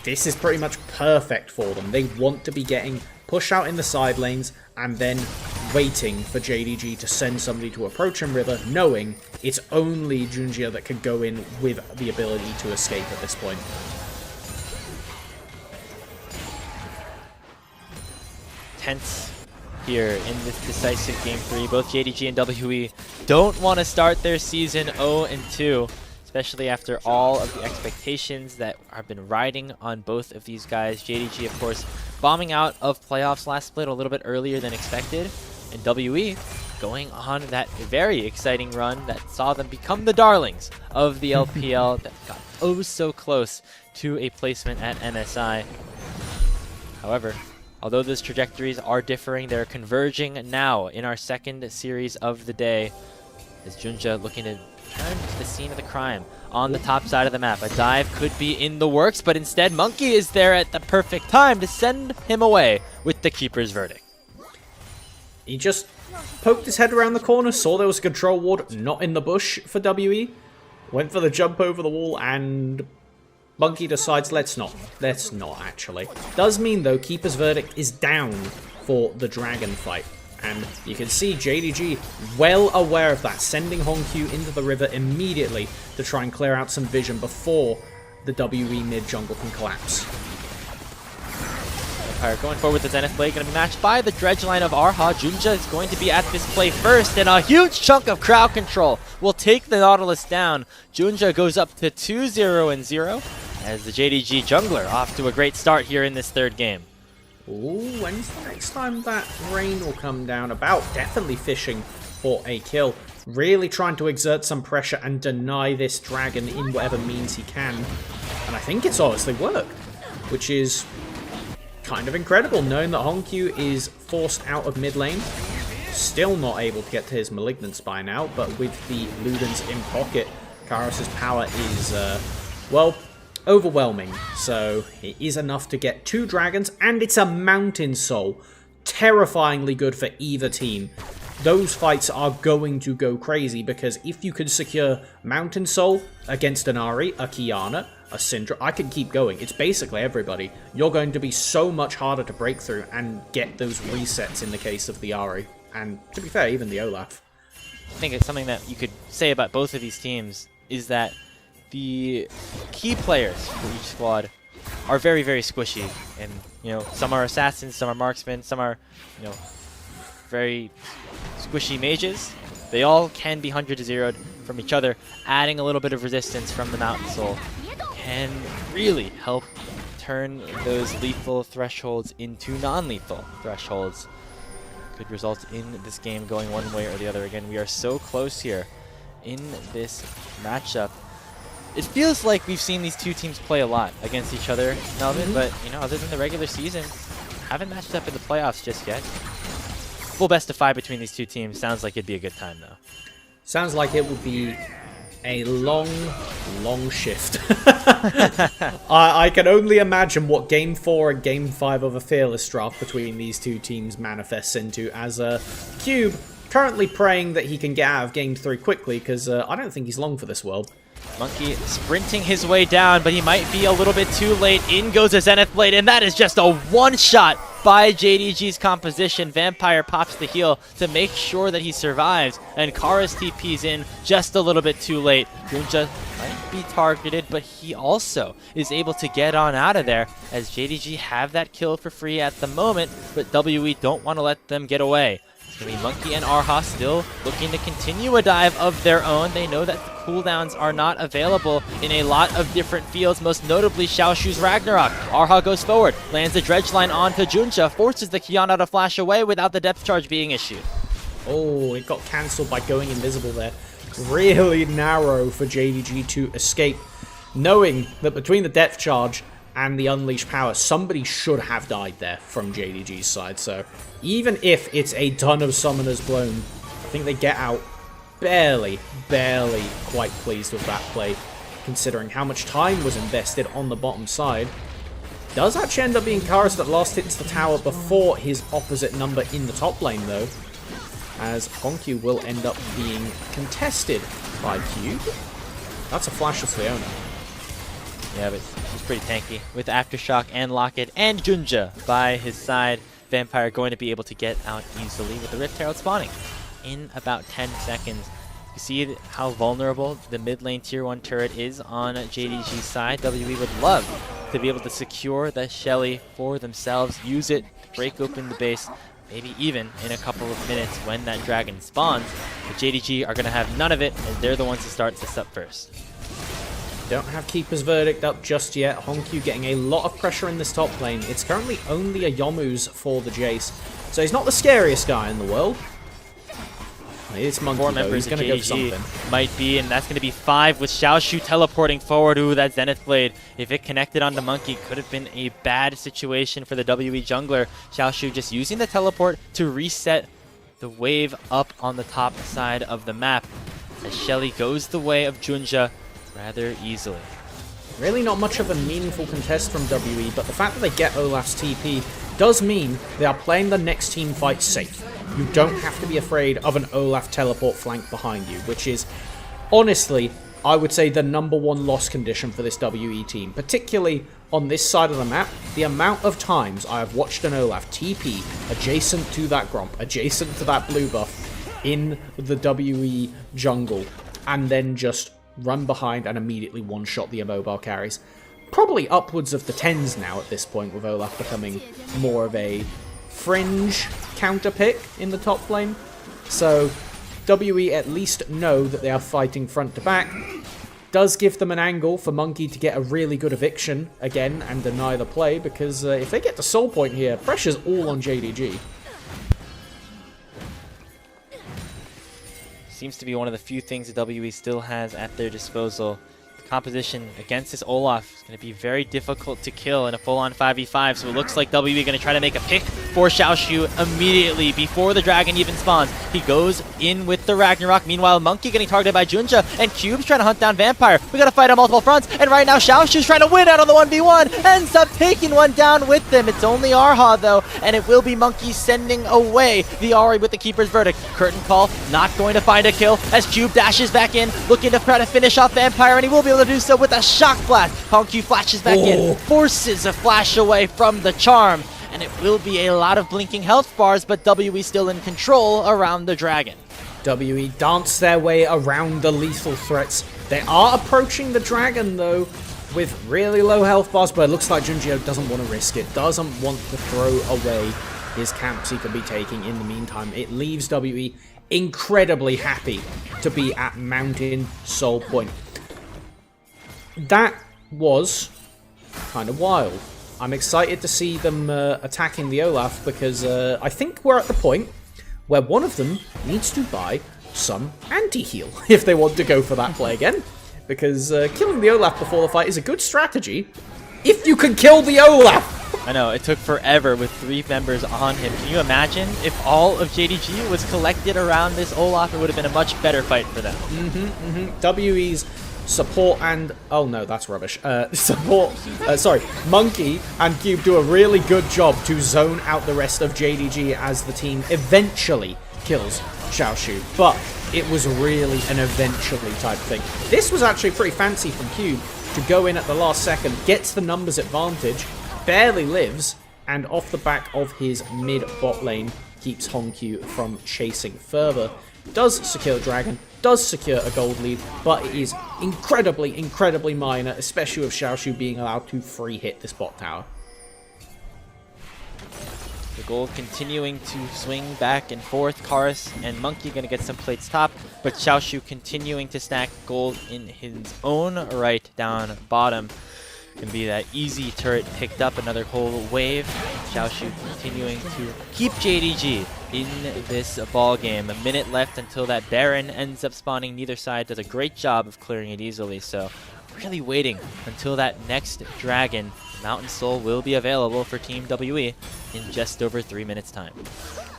this is pretty much perfect for them. They want to be getting push out in the side lanes and then waiting for JDG to send somebody to approach him river, knowing it's only Junjia that can go in with the ability to escape at this point. Tense here in this decisive Game 3. Both JDG and WE don't want to start their season 0-2, especially after all of the expectations that have been riding on both of these guys. JDG, of course, bombing out of playoffs last split a little bit earlier than expected, and WE going on that very exciting run that saw them become the darlings of the LPL that got oh so close to a placement at MSI. However, although those trajectories are differing, they're converging now in our second series of the day, as Junjia looking to turn to the scene of the crime on the top side of the map. A dive could be in the works, but instead Monkey is there at the perfect time to send him away with the Keeper's verdict. He just poked his head around the corner, saw there was a control ward not in the bush for WE, went for the jump over the wall, and Monkey decides let's not actually. Does mean though Keeper's verdict is down for the Dragon fight. And you can see JDG well aware of that, sending Hongq into the river immediately to try and clear out some vision before the WE mid jungle can collapse. Empire going forward with the Zenith Blade, going to be matched by the dredge line of Arha. Junjia is going to be at this play first, and a huge chunk of crowd control will take the Nautilus down. Junjia goes up to 2-0-0 as the JDG jungler off to a great start here in this third game. Ooh, when's the next time that rain will come down? About definitely fishing for a kill. Really trying to exert some pressure and deny this dragon in whatever means he can. And I think it's honestly worked, which is kind of incredible, knowing that Hongq is forced out of mid lane. Still not able to get to his Malignance by now, but with the Ludens in pocket, Karos' power is, well, overwhelming. So it is enough to get 2 dragons, and it's a Mountain Soul. Terrifyingly good for either team. Those fights are going to go crazy, because if you can secure Mountain Soul against an Ahri, a Kiana, a Syndra, I can keep going. It's basically everybody. You're going to be so much harder to break through and get those resets in the case of the Ahri. And to be fair, even the Olaf. I think it's something that you could say about both of these teams is that the key players for each squad are very, very squishy. And, you know, some are assassins, some are marksmen, some are, you know, very squishy mages. They all can be 100-0'd from each other. Adding a little bit of resistance from the Mountain Soul can really help turn those lethal thresholds into non-lethal thresholds. Could result in this game going one way or the other. Again, we are so close here in this matchup. It feels like we've seen these two teams play a lot against each other, Melvin, but, you know, other than the regular season, haven't matched up in the playoffs just yet. Full best of 5 between these two teams. Sounds like it'd be a good time, though. Sounds like it would be a long, long shift. I can only imagine what Game 4 and Game 5 of a Fearless draft between these two teams manifests into, as Cube currently praying that he can get out of Game 3 quickly, because I don't think he's long for this world. Monkey sprinting his way down, but he might be a little bit too late. In goes a Zenith Blade, and that is just a one-shot by JDG's composition. Vampire pops the heal to make sure that he survives, and Kara's TP's in just a little bit too late. Junja might be targeted, but he also is able to get on out of there, as JDG have that kill for free at the moment, but WE don't want to let them get away. It's going to be Monkey and Arha still looking to continue a dive of their own. They know that the cooldowns are not available in a lot of different fields, most notably Xiaoshu's Ragnarok. Arha goes forward, lands the dredge line onto Junja, forces the Kiana to flash away without the depth charge being issued. Oh, it got cancelled by going invisible there. Really narrow for JDG to escape, knowing that between the depth charge and the unleashed power, somebody should have died there from JDG's side. So even if it's a ton of summoners blown, I think they get out barely quite pleased with that play, considering how much time was invested on the bottom side. Does actually end up being Karis that last hits the tower before his opposite number in the top lane though, as Honkyu will end up being contested by Cube. That's a flashless Leona. Yeah, but he's pretty tanky with Aftershock and Locket and Junja by his side. Vampire going to be able to get out easily with the Rift Herald spawning in about 10 seconds. You see how vulnerable the mid lane tier 1 turret is on JDG's side. WE would love to be able to secure the Shelly for themselves, use it to break open the base, maybe even in a couple of minutes when that dragon spawns. But JDG are going to have none of it, as they're the ones to start this up first. Don't have Keeper's Verdict up just yet. Honkyu getting a lot of pressure in this top lane. It's currently only a Yomu's for the Jace, so he's not the scariest guy in the world. It's Monkey, 4 though. members He's of going to go for JDG something. might be, and that's going to be 5 with Xiaoshu teleporting forward. Ooh, that Zenith Blade, if it connected onto Monkey, could have been a bad situation for the WE jungler. Xiaoshu just using the teleport to reset the wave up on the top side of the map, as Shelly goes the way of Junja rather easily. Really not much of a meaningful contest from WE, but the fact that they get Olaf's TP does mean they are playing the next team fight safe. You don't have to be afraid of an Olaf teleport flank behind you, which is, honestly, I would say the #1 loss condition for this WE team. Particularly on this side of the map, the amount of times I have watched an Olaf TP adjacent to that Gromp, adjacent to that blue buff in the WE jungle, and then just run behind and immediately one-shot the immobile carries. Probably upwards of the 10s now at this point, with Olaf becoming more of a fringe counter pick in the top lane. So WE at least know that they are fighting front to back. Does give them an angle for Monkey to get a really good eviction again and deny the play, because if they get to soul point here, pressure's all on JDG. Seems to be one of the few things that WE still has at their disposal. The composition against this Olaf is going to be very difficult to kill in a full-on 5v5, so it looks like WE going to try to make a pick for Xiaoshu immediately before the dragon even spawns. He goes in with the Ragnarok. Meanwhile, Monkey getting targeted by Junja, and Cube's trying to hunt down Vampire. We got to fight on multiple fronts, and right now Xiaoshu's trying to win out on the 1v1, ends up taking one down with them. It's only Arha though, and it will be Monkey sending away the Ahri with the Keeper's Verdict. Curtain Call not going to find a kill as Cube dashes back in, looking to try to finish off Vampire, and he will be able to do so with a Shock Blast. Honkyu flashes back in, forces a flash away from the charm, and it will be a lot of blinking health bars, but WE still in control around the dragon. WE dance their way around the lethal threats. They are approaching the dragon though with really low health bars, but it looks like Junjio doesn't want to risk it, doesn't want to throw away his camps he could be taking in the meantime. It leaves WE incredibly happy to be at Mountain Soul Point. That was kind of wild. I'm excited to see them attacking the Olaf, because I think we're at the point where one of them needs to buy some anti-heal if they want to go for that play again. Because killing the Olaf before the fight is a good strategy if you can kill the Olaf! I know, it took forever with 3 members on him. Can you imagine if all of JDG was collected around this Olaf? It would have been a much better fight for them. WE's support and... oh no, that's rubbish. Monkey and Cube do a really good job to zone out the rest of JDG as the team eventually kills Xiaoshu. But it was really an eventually type thing. This was actually pretty fancy from Cube to go in at the last second, gets the numbers advantage, barely lives, and off the back of his mid bot lane, keeps Hongq from chasing further. Does secure Dragon, does secure a gold lead, but it is incredibly, incredibly minor, especially with Xiaoshu being allowed to free hit this bot tower. The gold continuing to swing back and forth. Karis and Monkey going to get some plates top, but Xiaoshu continuing to stack gold in his own right down bottom. Can be that easy turret picked up, another whole wave. Xiaoshu continuing to keep JDG in this ball game. A minute left until that Baron ends up spawning. Neither side does a great job of clearing it easily, so really waiting until that next dragon. Mountain Soul will be available for Team WE in just over 3 minutes time.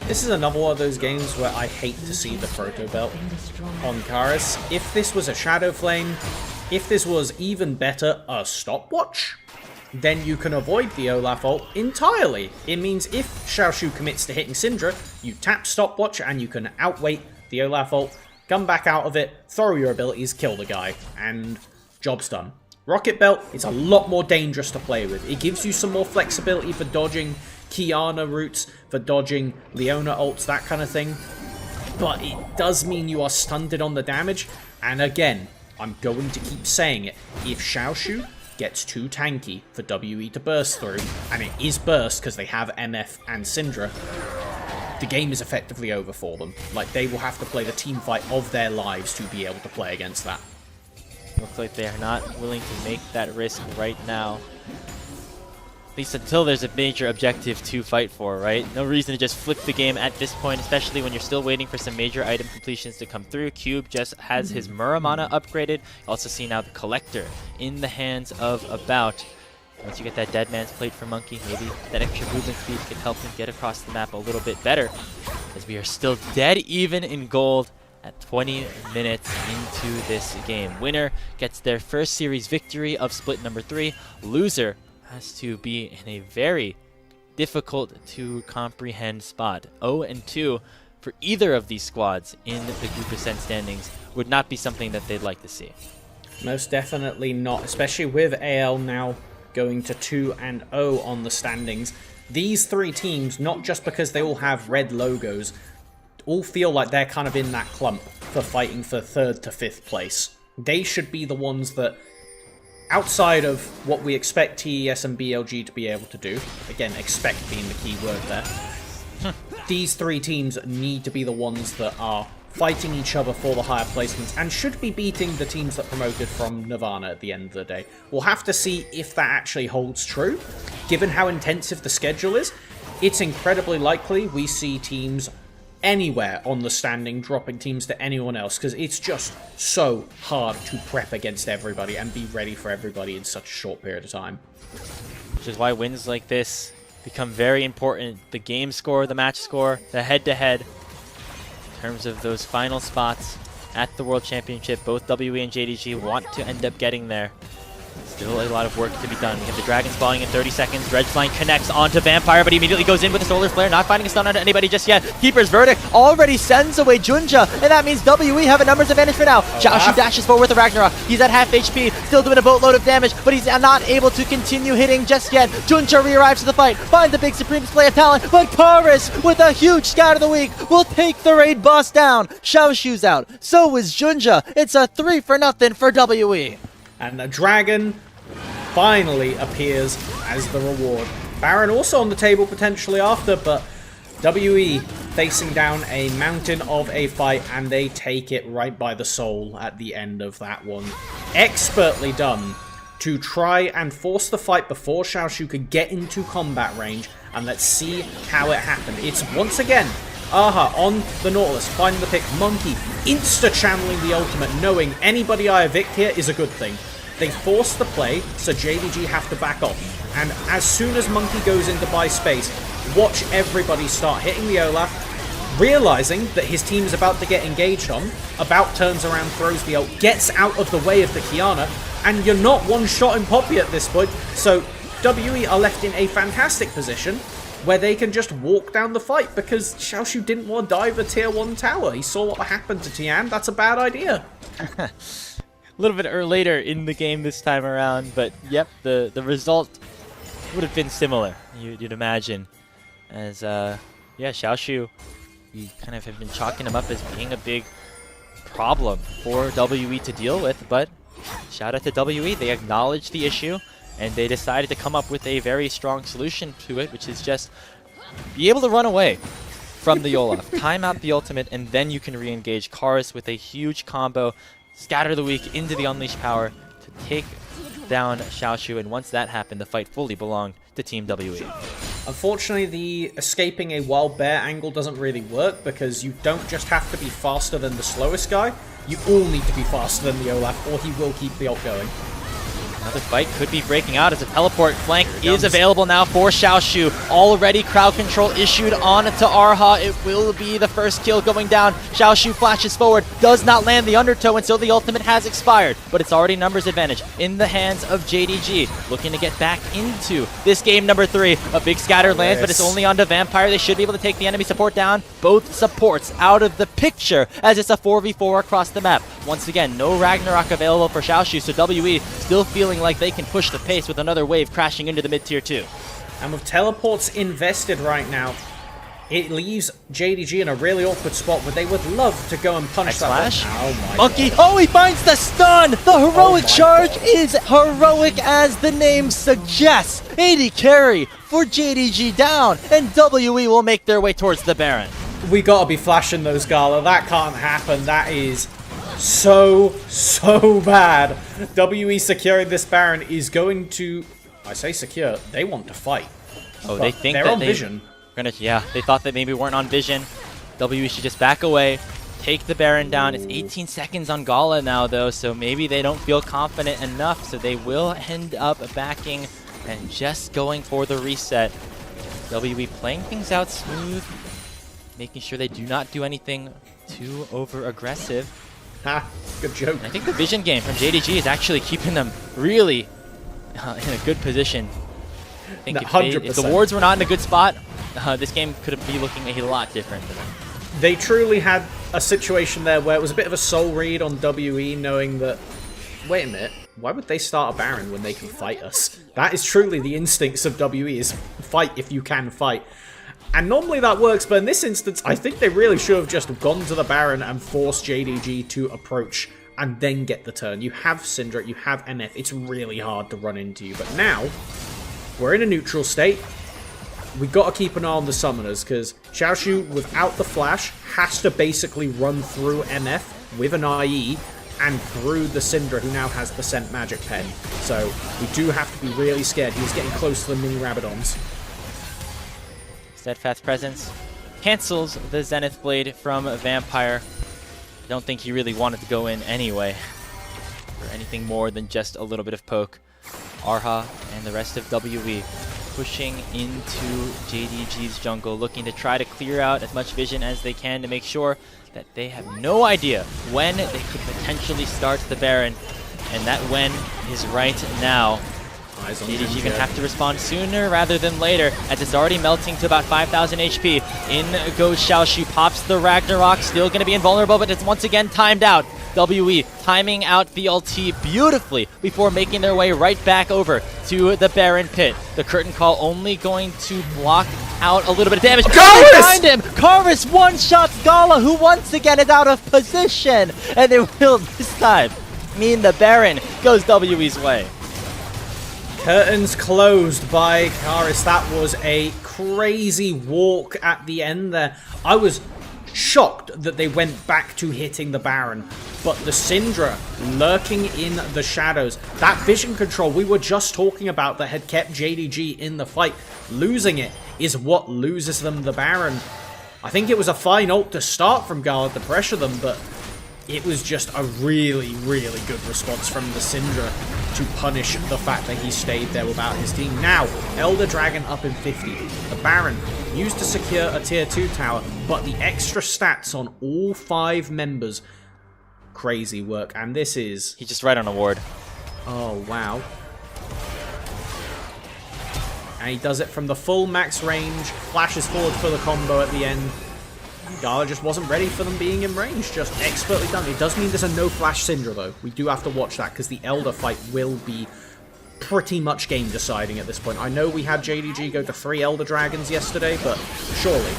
This is another one of those games where I hate to see the Proto Belt on Karis. If this was a Shadow Flame, if this was even better, a stopwatch, then you can avoid the Olaf ult entirely. It means if Xiaoshu commits to hitting Syndra, you tap stopwatch and you can outwait the Olaf ult, come back out of it, throw your abilities, kill the guy, and job's done. Rocket Belt is a lot more dangerous to play with. It gives you some more flexibility for dodging Kiana routes, for dodging Leona ults, that kind of thing. But it does mean you are stunted on the damage, and again, I'm going to keep saying it, if Xiaoshu gets too tanky for WE to burst through, and it is burst because they have MF and Syndra, the game is effectively over for them. Like, they will have to play the team fight of their lives to be able to play against that. Looks like they are not willing to make that risk right now. At least until there's a major objective to fight for, right? No reason to just flip the game at this point, especially when you're still waiting for some major item completions to come through. Cube just has his Muramana upgraded. You also see now the Collector in the hands of About. Once you get that Dead Man's Plate for Monkey, maybe that extra movement speed could help him get across the map a little bit better, as we are still dead even in gold at 20 minutes into this game. Winner gets their first series victory of split number 3. Loser has to be in a very difficult to comprehend spot. 0-2 for either of these squads in the Group Ascent standings would not be something that they'd like to see. Most definitely not, especially with AL now going to 2-0 on the standings. These three teams, not just because they all have red logos, all feel like they're kind of in that clump for fighting for 3rd to 5th place. They should be the ones that, outside of what we expect TES and BLG to be able to do, again, expect being the key word there, these three teams need to be the ones that are fighting each other for the higher placements and should be beating the teams that promoted from Nirvana at the end of the day. We'll have to see if that actually holds true. Given how intensive the schedule is, it's incredibly likely we see teams anywhere on the standing dropping teams to anyone else, because it's just so hard to prep against everybody and be ready for everybody in such a short period of time. Which is why wins like this become very important. The game score, the match score, the head-to-head, in terms of those final spots at the World Championship. Both WE and JDG want to end up getting there. Still a lot of work to be done. We have the Dragon spawning in 30 seconds. Dredgeline connects onto Vampire, but he immediately goes in with the Solar Flare, not finding a stun on anybody just yet. Keeper's Verdict already sends away Junja, and that means WE have a numbers advantage for now. Xiaoshu dashes forward with the Ragnarok. He's at half HP, still doing a boatload of damage, but he's not able to continue hitting just yet. Junja re-arrives to the fight, finds the big Supreme display of talent, but Karis, with a huge Scout of the Week, will take the raid boss down. Xiaoshu's out, so is Junja. It's a 3-0 for WE. And the Dragon finally appears as the reward. Baron also on the table potentially after, but WE facing down a mountain of a fight, and they take it right by the soul at the end of that one. Expertly done to try and force the fight before Xiaoshu could get into combat range, and let's see how it happened. It's once again Aha on the Nautilus, finding the pick. Monkey insta-channeling the ultimate, knowing anybody I evict here is a good thing. They force the play, so JDG have to back off. And as soon as Monkey goes in to buy space, watch everybody start hitting the Olaf, realizing that his team is about to get engaged on. About turns around, throws the ult, gets out of the way of the Kiana, and you're not one-shotting Poppy at this point, so WE are left in a fantastic position where they can just walk down the fight, because Xiaoshu didn't want to dive a tier 1 tower. He saw what happened to Tian. That's a bad idea. A little bit later in the game this time around, but yep, the result would have been similar. you'd imagine. As, yeah, Xiaoshu, we kind of have been chalking him up as being a big problem for WE to deal with, but shout out to WE. They acknowledged the issue, and they decided to come up with a very strong solution to it, which is just be able to run away from the Olaf, time out the ultimate, and then you can re-engage Karis with a huge combo, scatter the weak into the unleashed power to take down Xiaoshu, and once that happened, the fight fully belonged to Team WE. Unfortunately, the escaping a wild bear angle doesn't really work because you don't just have to be faster than the slowest guy, you all need to be faster than the Olaf or he will keep the ult going. Another fight could be breaking out as a teleport flank is available now for Xiaoshu. Already crowd control issued on to Arha. It will be the first kill going down. Xiaoshu flashes forward, does not land the undertow until the ultimate has expired, but it's already numbers advantage in the hands of JDG. Looking to get back into this game number 3. A big scatter lands, but it's only onto Vampire. They should be able to take the enemy support down. Both supports out of the picture as it's a 4v4 across the map. Once again, no Ragnarok available for Xiaoshu, so WE still feeling like they can push the pace with another wave crashing into the mid-tier 2. And with teleports invested right now, it leaves JDG in a really awkward spot where they would love to go and punch that Slash. Oh my Monkey, God. oh, he finds the stun! The heroic charge God. is heroic as the name suggests. 80 carry for JDG down, and WE will make their way towards the Baron. We gotta be flashing those Gala. That can't happen. That is so bad. WE securing this Baron is going to, I say secure, they want to fight. Oh, they think they're that on Vision. Yeah, they thought that maybe weren't on Vision. WE should just back away, take the Baron down. It's 18 seconds on Gala now, though, so maybe they don't feel confident enough, so they will end up backing and just going for the reset. WE playing things out smooth, making sure they do not do anything too over-aggressive. Ha, good joke. And I think the Vision game from JDG is actually keeping them really in a good position. I think if the wards were not in a good spot, this game could be looking a lot different for them. They truly had a situation there where it was a bit of a soul read on WE, knowing that, wait a minute, why would they start a Baron when they can fight us? That is truly the instincts of WE, is fight if you can fight. And normally that works, but in this instance, I think they really should have just gone to the Baron and forced JDG to approach and then get the turn. You have Syndra, you have MF, it's really hard to run into you. But now, we're in a neutral state. We got to keep an eye on the summoners, because Xiaoshu, without the flash, has to basically run through MF with an IE and through the Syndra, who now has the Scent Magic Pen. So we do have to be really scared. He's getting close to the mini Rabadons. Steadfast Presence cancels the Zenith Blade from Vampire. I don't think he really wanted to go in anyway for anything more than just a little bit of poke. Arha and the rest of WE pushing into JDG's jungle, looking to try to clear out as much vision as they can to make sure that they have no idea when they could potentially start the Baron, and that when is right now. JDG gonna have to respond sooner rather than later, as it's already melting to about 5,000 HP. In goes Xiaoshu, pops the Ragnarok, still gonna be invulnerable, but it's once again timed out. WE timing out the ulti beautifully before making their way right back over to the Baron pit. The curtain call only going to block out a little bit of damage. Karis! Behind him, Karis one-shots Gala, who once again is out of position, and it will this time mean the Baron goes WE's way. Curtains closed by Karis. That was a crazy walk at the end there. I was shocked that they went back to hitting the Baron, but the Syndra lurking in the shadows, that vision control we were just talking about that had kept JDG in the fight, losing it is what loses them the Baron. I think it was a fine ult to start from Gala to pressure them, but it was just a really good response from the Syndra to punish the fact that he stayed there without his team. Now, Elder Dragon up in 50. The Baron used to secure a tier 2 tower, but the extra stats on all 5 members, crazy work. And this is... He's just right on a ward. Oh, wow. And he does it from the full max range, flashes forward for the combo at the end. Gala just wasn't ready for them being in range, just expertly done. It does mean there's a no flash Syndra though. We do have to watch that because the Elder fight will be pretty much game deciding at this point. I know we had JDG go to 3 Elder Dragons yesterday, but surely.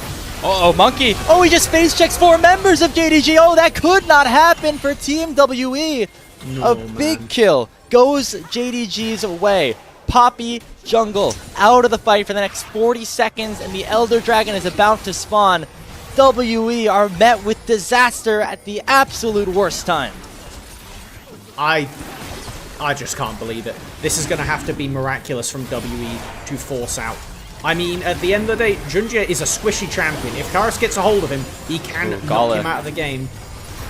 Uh-oh, Monkey. Oh, he just face checks 4 members of JDG. Oh, that could not happen for Team WE. No, Big kill goes JDG's way. Poppy, jungle, out of the fight for the next 40 seconds, and the Elder Dragon is about to spawn. WE are met with disaster at the absolute worst time. I just can't believe it. This is going to have to be miraculous from WE to force out. I mean, at the end of the day, Junjie is a squishy champion. If Karis gets a hold of him, he can knock him out of the game.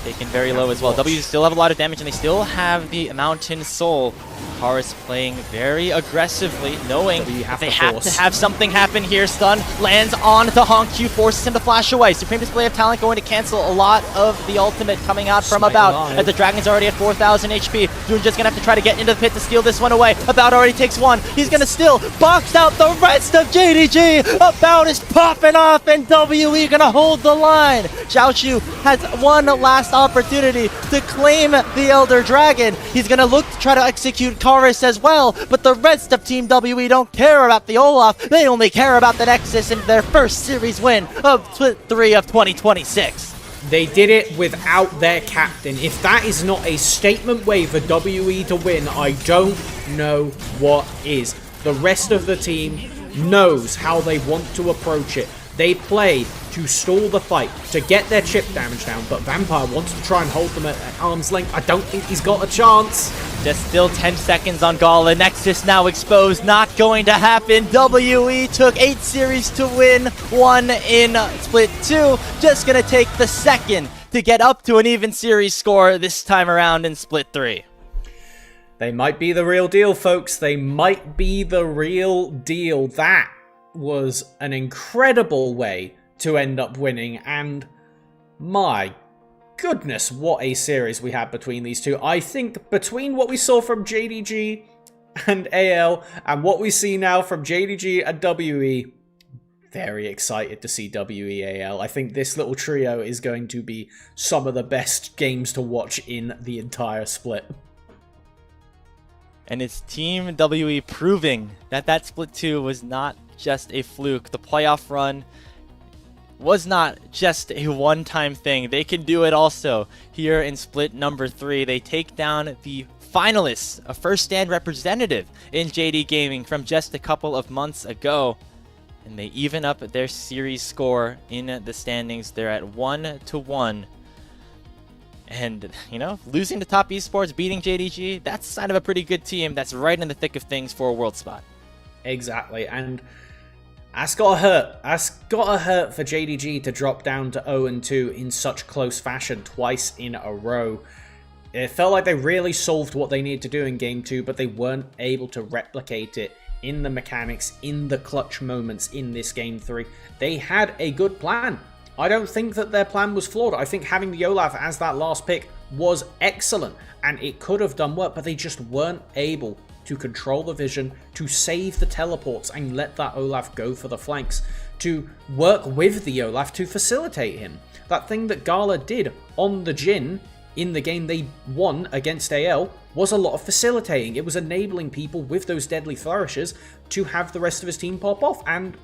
Taken very low as well. W still have a lot of damage, and they still have the Mountain Soul. Karis playing very aggressively, knowing they have to have something happen here. Stun lands on the Honk Q, forces him to flash away. Supreme Display of Talent going to cancel a lot of the ultimate coming out from About, as the Dragon's already at 4,000 HP. Junji's gonna have to try to get into the pit to steal this one away. About already takes one. He's gonna still box out the rest of JDG. About is popping off, and WE gonna hold the line. Xiaoshu has one last opportunity to claim the Elder Dragon. He's gonna look to try to execute Karis as well, but the rest of Team WE don't care about the Olaf. They only care about the Nexus and their first series win of Split 3 of 2026. They did it without their captain. If that is not a statement way for WE to win, I don't know what is. The rest of the team knows how they want to approach it. They play to stall the fight, to get their chip damage down, but Vampire wants to try and hold them at arm's length. I don't think he's got a chance. Just still 10 seconds on Gala. Nexus now exposed. Not going to happen. WE took 8 series to win, 1 in Split 2. Just going to take the second to get up to an even series score this time around in Split 3. They might be the real deal, folks. They might be the real deal. That was an incredible way to end up winning, and my goodness, what a series we had between these two. I think between what we saw from JDG and AL and what we see now from JDG and WE, very excited to see WEAL. I think this little trio is going to be some of the best games to watch in the entire split. And it's Team WE proving that that Split 2 was not just a fluke. The playoff run was not just a one-time thing. They can do it also here in Split number 3. They take down the finalists, a first stand representative in JD Gaming from just a couple of months ago. And they even up their series score in the standings. They're at 1-1. And, you know, losing to Top Esports, beating JDG, that's a sign of a pretty good team that's right in the thick of things for a world spot. Exactly, and that's gotta hurt. That's gotta hurt for JDG to drop down to 0-2 in such close fashion twice in a row. It felt like they really solved what they needed to do in Game 2, but they weren't able to replicate it in the mechanics, in the clutch moments in this Game 3. They had a good plan. I don't think that their plan was flawed. I think having the Olaf as that last pick was excellent, and it could have done work, but they just weren't able to control the vision, to save the teleports and let that Olaf go for the flanks, to work with the Olaf to facilitate him. That thing that Gala did on the Jhin in the game they won against AL was a lot of facilitating. It was enabling people with those deadly flourishes to have the rest of his team pop off, and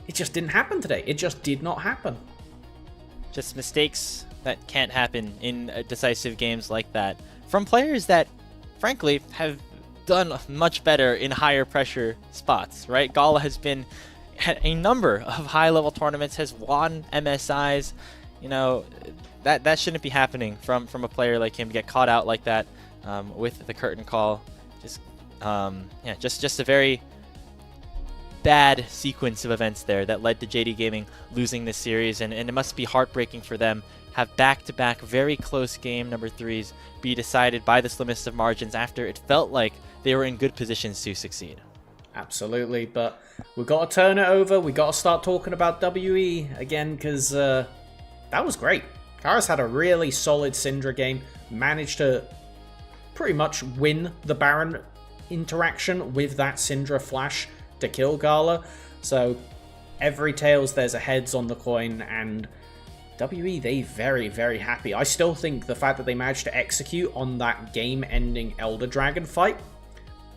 it just didn't happen today. It just did not happen. Just mistakes that can't happen in decisive games like that from players that, frankly, have done much better in higher pressure spots, right? Gala has been at a number of high-level tournaments, has won MSIs. You know, that shouldn't be happening from a player like him to get caught out like that with the curtain call. Just a very bad sequence of events there that led to JD Gaming losing this series, and it must be heartbreaking for them. Have back-to-back very close game number 3s be decided by the slimmest of margins after it felt like they were in good positions to succeed. Absolutely, but we got to turn it over. We got to start talking about WE again, because that was great. Karis had a really solid Syndra game, managed to pretty much win the Baron interaction with that Syndra flash to kill Gala. So every tails there's a heads on the coin, and WE, they very, very happy. I still think the fact that they managed to execute on that game-ending Elder Dragon fight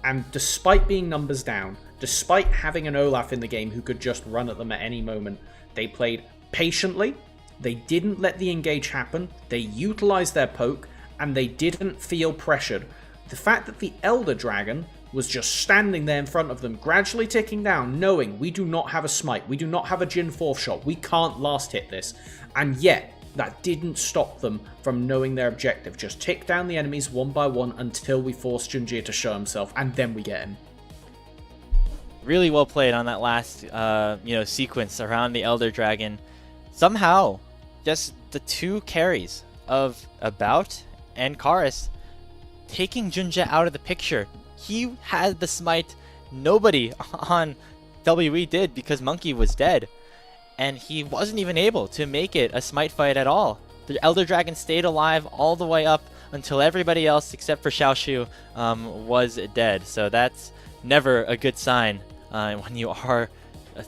And despite being numbers down, despite having an Olaf in the game who could just run at them at any moment, they played patiently, they didn't let the engage happen, they utilized their poke, and they didn't feel pressured. The fact that the Elder Dragon was just standing there in front of them, gradually ticking down, knowing we do not have a smite, we do not have a Jin 4th shot, we can't last hit this, and yet that didn't stop them from knowing their objective. Just tick down the enemies one by one until we force Junjie to show himself, and then we get him. Really well played on that last sequence around the Elder Dragon. Somehow, just the two carries of About and Karis taking Junjie out of the picture. He had the smite. Nobody on WE did because Monkey was dead. And he wasn't even able to make it a smite fight at all. The Elder Dragon stayed alive all the way up until everybody else except for Xiaoshu was dead. So that's never a good sign when you are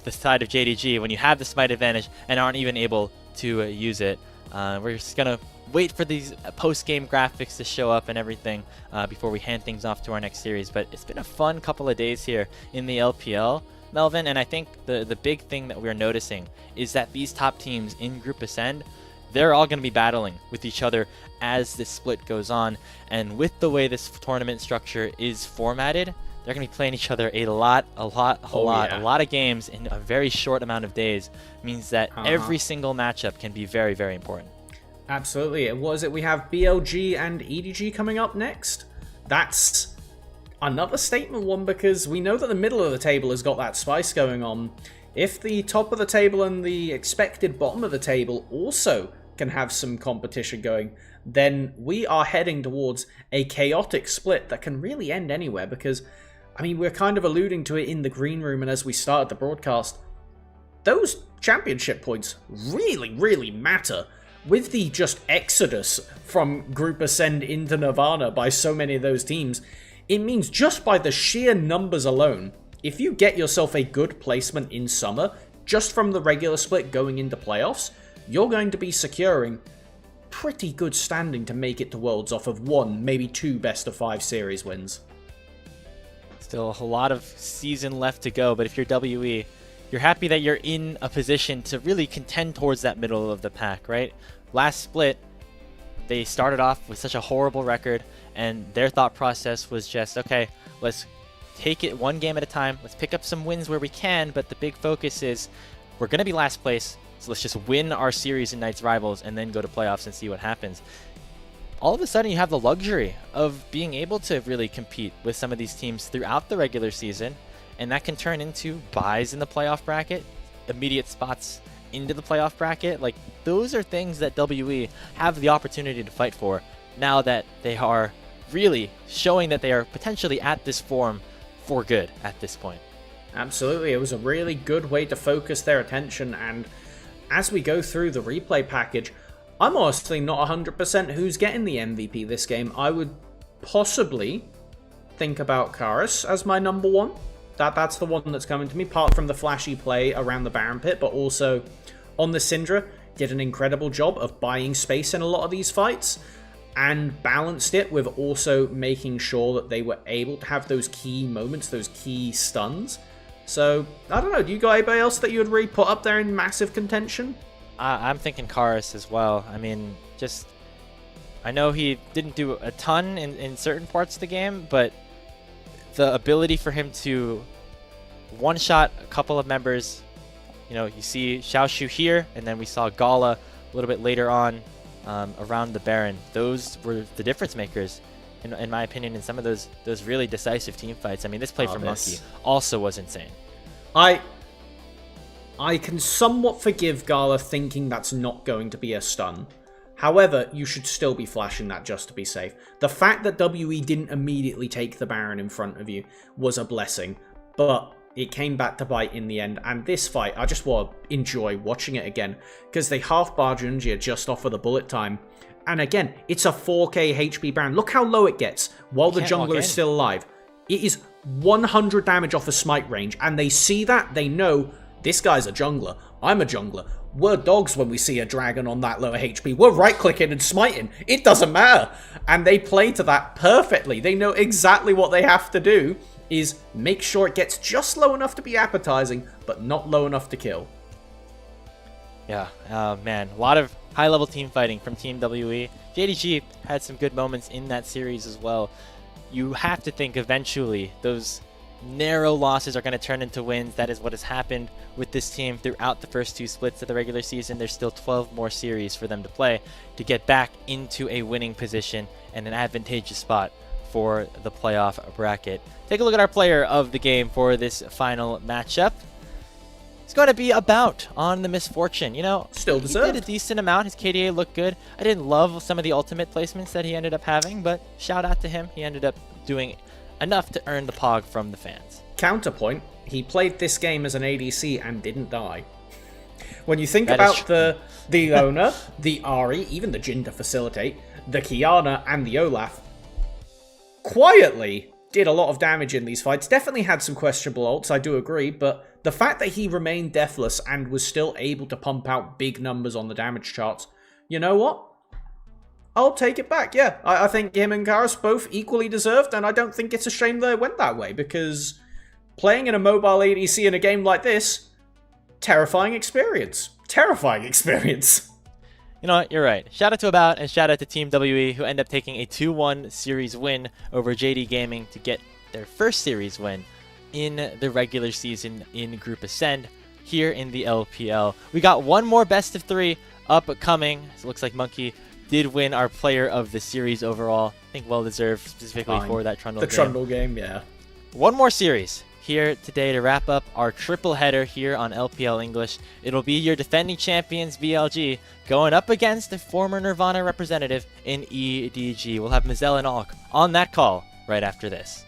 the side of JDG, when you have the smite advantage and aren't even able to use it. We're just going to wait for these post-game graphics to show up and everything before we hand things off to our next series. But it's been a fun couple of days here in the LPL, Melvin, and I think the big thing that we're noticing is that these top teams in Group Ascend, they're all going to be battling with each other as this split goes on. And with the way this tournament structure is formatted, they're going to be playing each other a lot of games in a very short amount of days. Means that every single matchup can be very, very important. Absolutely. What is it? We have BLG and EDG coming up next. That's another statement one, because we know that the middle of the table has got that spice going on. If the top of the table and the expected bottom of the table also can have some competition going, then we are heading towards a chaotic split that can really end anywhere, because, I mean, we're kind of alluding to it in the green room and as we started the broadcast. Those championship points really, really matter. With the just exodus from Group Ascend into Nirvana by so many of those teams, it means just by the sheer numbers alone, if you get yourself a good placement in summer, just from the regular split going into playoffs, you're going to be securing pretty good standing to make it to Worlds off of one, maybe two best of 5 series wins. Still a lot of season left to go, but if you're WE, you're happy that you're in a position to really contend towards that middle of the pack, right? Last split, they started off with such a horrible record, and their thought process was just, okay, let's take it one game at a time, let's pick up some wins where we can, but the big focus is we're going to be last place, so let's just win our series in Knights Rivals and then go to playoffs and see what happens. All of a sudden, you have the luxury of being able to really compete with some of these teams throughout the regular season, and that can turn into buys in the playoff bracket, immediate spots into the playoff bracket. Like, those are things that WE have the opportunity to fight for now that they are really showing that they are potentially at this form for good at this point. Absolutely, it was a really good way to focus their attention, and as we go through the replay package, I'm honestly not 100% who's getting the MVP this game. I would possibly think about Karis as my number one. That's the one that's coming to me, apart from the flashy play around the Baron Pit, but also on the Syndra, did an incredible job of buying space in a lot of these fights, and balanced it with also making sure that they were able to have those key moments, those key stuns. So, I don't know, do you got anybody else that you would really put up there in massive contention? I'm thinking Karis as well. I mean, just, I know he didn't do a ton in certain parts of the game, but the ability for him to one-shot a couple of members, you know, you see Xiaoshu here, and then we saw Gala a little bit later on around the Baron. Those were the difference makers, in my opinion, in some of those really decisive team fights. I mean, this play from Monkey also was insane. I can somewhat forgive Gala thinking that's not going to be a stun. However, you should still be flashing that just to be safe. The fact that WE didn't immediately take the Baron in front of you was a blessing, but it came back to bite in the end, and this fight, I just want to enjoy watching it again, because they half-bar Junjie just off of the bullet time, and again, it's a 4k HP Baron. Look how low it gets while the jungler is still alive. It is 100 damage off of smite range, and they see that, they know this guy's a jungler, I'm a jungler. We're dogs when we see a dragon on that lower HP. We're right-clicking and smiting. It doesn't matter. And they play to that perfectly. They know exactly what they have to do is make sure it gets just low enough to be appetizing, but not low enough to kill. Yeah, man, a lot of high-level team fighting from Team WE. JDG had some good moments in that series as well. You have to think eventually those narrow losses are going to turn into wins. That is what has happened with this team throughout the first 2 splits of the regular season. There's still 12 more series for them to play to get back into a winning position and an advantageous spot for the playoff bracket. Take a look at our player of the game for this final matchup. It's going to be about on the misfortune. You know, still deserved. He did a decent amount. His KDA looked good. I didn't love some of the ultimate placements that he ended up having, but shout out to him. He ended up doing enough to earn the pog from the fans. Counterpoint, he played this game as an ADC and didn't die. When you think about the Leona, the Ahri, even the Jhin to facilitate, the Kiana and the Olaf, quietly did a lot of damage in these fights. Definitely had some questionable ults, I do agree, but the fact that he remained deathless and was still able to pump out big numbers on the damage charts, you know what? I'll take it back, yeah. I think him and Karis both equally deserved, and I don't think it's a shame that it went that way, because playing in a mobile ADC in a game like this, terrifying experience. Terrifying experience. You know what? You're right. Shout out to About and shout out to Team WE, who end up taking a 2-1 series win over JD Gaming to get their first series win in the regular season in Group Ascend here in the LPL. We got one more best of 3 upcoming. So it looks like Monkey did win our player of the series overall. I think well deserved, specifically for that Trundle game. The Trundle game, yeah. One more series here today to wrap up our triple header here on LPL English. It'll be your defending champions BLG going up against the former Nirvana representative in EDG. We'll have Mazel and Alk on that call right after this.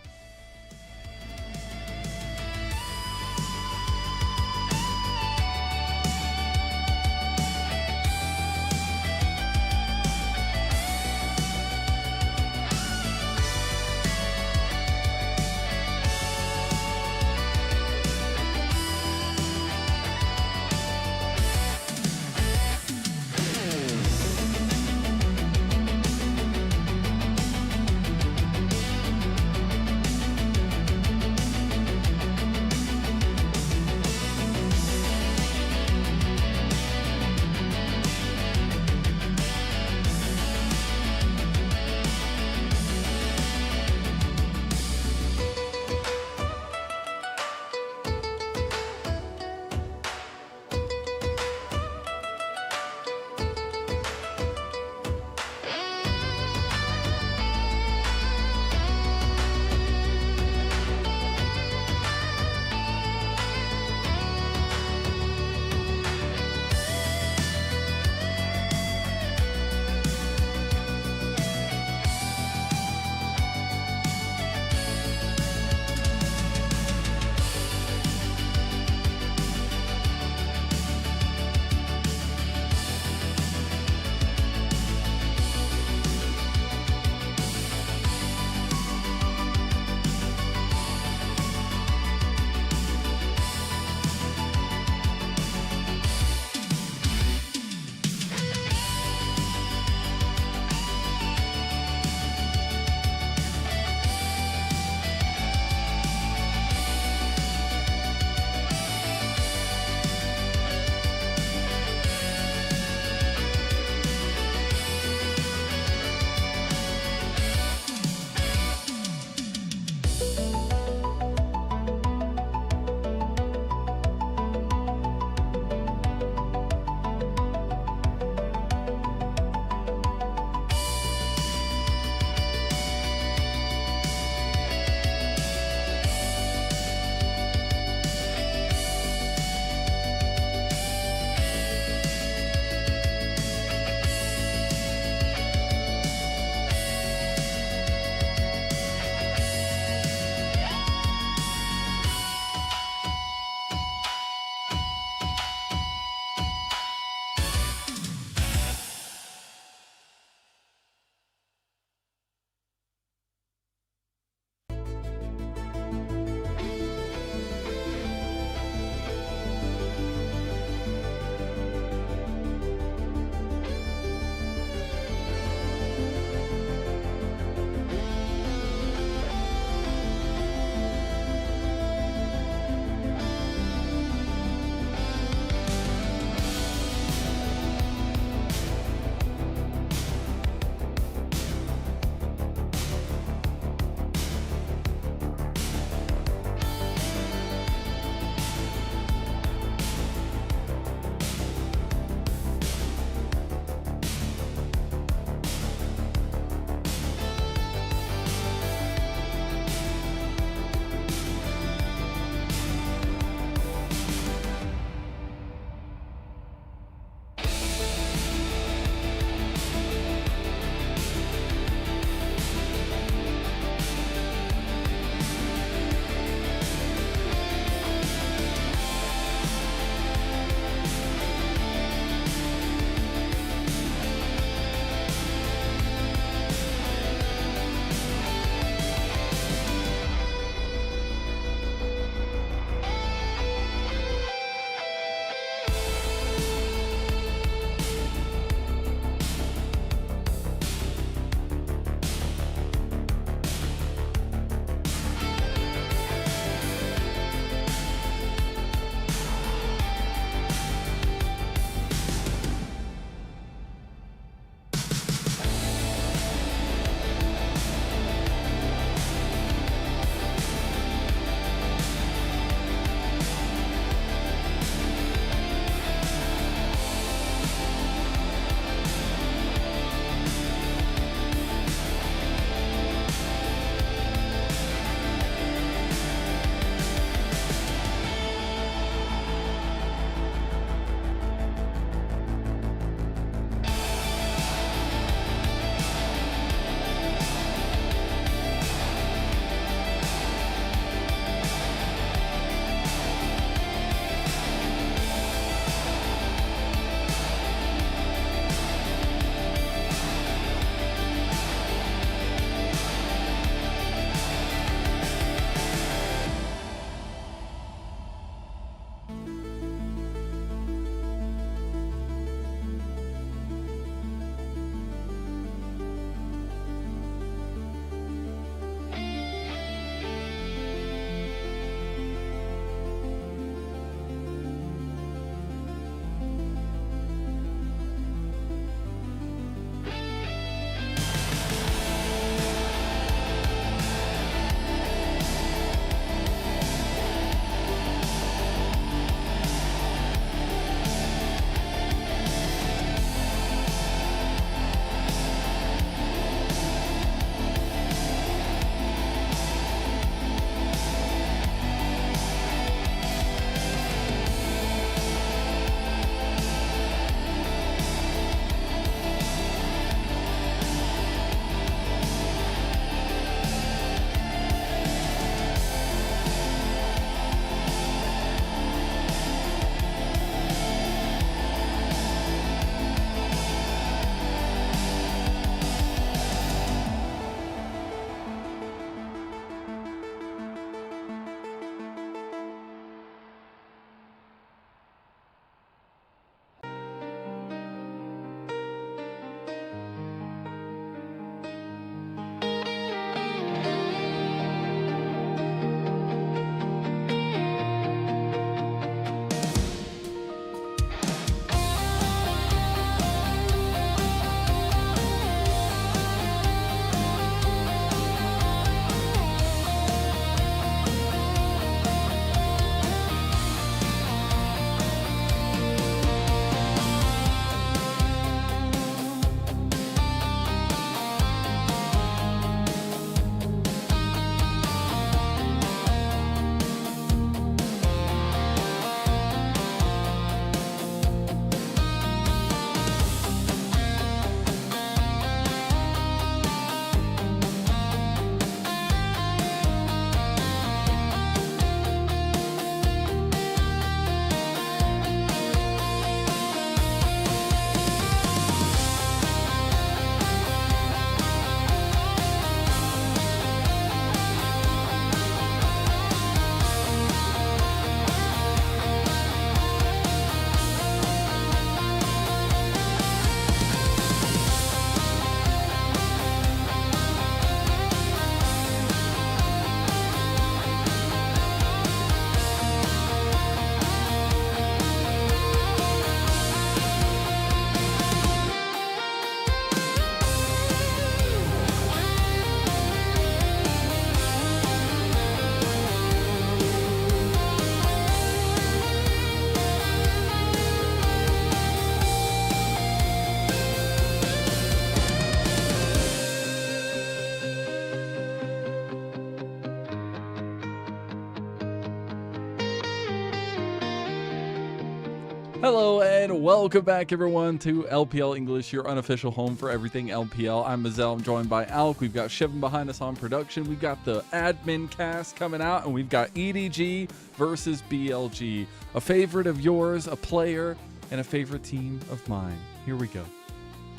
Hello and welcome back everyone to LPL English, your unofficial home for everything LPL. I'm Mazel, I'm joined by Alk. We've got Shivan behind us on production. We've got the admin cast coming out, and we've got EDG versus BLG. A favorite of yours, a player, and a favorite team of mine. Here we go.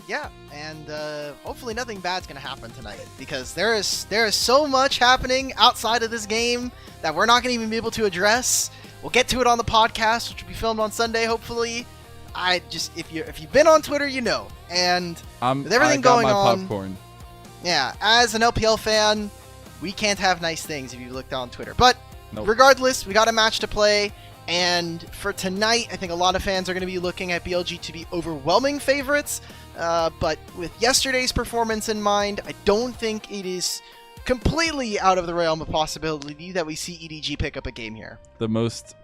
Yeah, and hopefully nothing bad's going to happen tonight, because there is so much happening outside of this game that we're not going to even be able to address. We'll get to it on the podcast, which will be filmed on Sunday, hopefully. If you've been on Twitter, you know. And with everything going on, popcorn. Yeah, as an LPL fan, we can't have nice things if you look down Twitter. But Nope. Regardless, we got a match to play. And for tonight, I think a lot of fans are going to be looking at BLG to be overwhelming favorites. But with yesterday's performance in mind, I don't think it is completely out of the realm of possibility that we see EDG pick up a game here. The most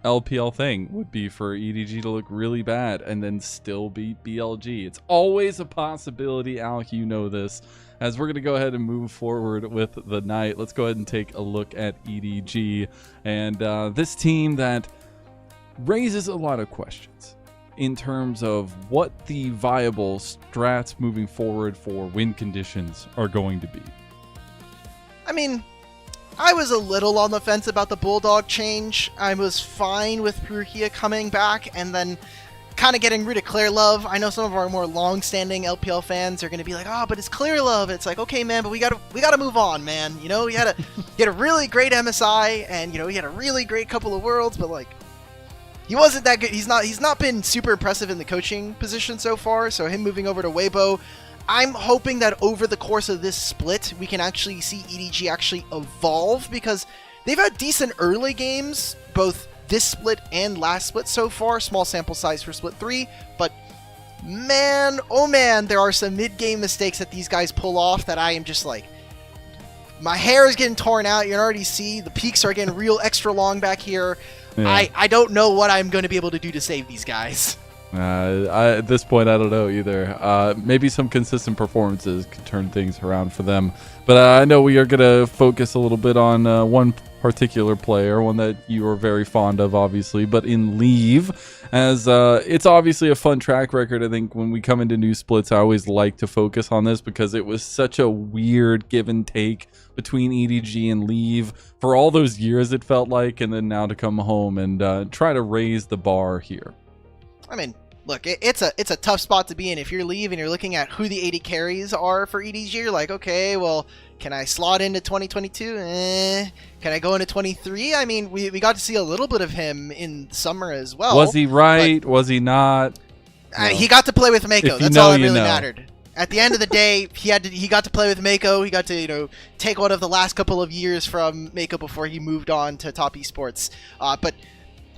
LPL thing would be for EDG to look really bad and then still beat BLG. It's always a possibility, Alec, you know this. As we're going to go ahead and move forward with the night, let's go ahead and take a look at EDG. And this team that raises a lot of questions in terms of what the viable strats moving forward for win conditions are going to be. I mean, I was a little on the fence about the Bulldog change. I was fine with Purkia coming back and then kind of getting rid of Clear Love. I know some of our more long-standing LPL fans are going to be like, "Oh, but it's Clear Love." It's like, okay, man, but we gotta move on, man. You know, he had a really great MSI, and you know, he had a really great couple of Worlds, but like, he wasn't that good. He's not been super impressive in the coaching position so far. So him moving over to Weibo, I'm hoping that over the course of this split, we can actually see EDG actually evolve, because they've had decent early games, both this split and last split so far. Small sample size for split 3, but man, oh man, there are some mid-game mistakes that these guys pull off that I am just like, my hair is getting torn out. You can already see the peaks are getting real extra long back here. Yeah. I don't know what I'm going to be able to do to save these guys. At this point, I don't know either. Maybe some consistent performances could turn things around for them. But I know we are going to focus a little bit on one particular player, one that you are very fond of, obviously, but in Leave, as it's obviously a fun track record. I think when we come into new splits, I always like to focus on this because it was such a weird give and take between EDG and Leave for all those years, it felt like, and then now to come home and try to raise the bar here. I mean, look, it's a tough spot to be in. If you're Leave and you're looking at who the 80 carries are for EDG, you're like, okay, well, can I slot into 2022? Can I go into 23? I mean, we got to see a little bit of him in summer as well. Was he right? Was he not? No. He got to play with Mako. If That's you know, all that you really know. mattered. At the end of the day, he got to play with Mako. He got to, you know, take one of the last couple of years from Mako before he moved on to top esports. But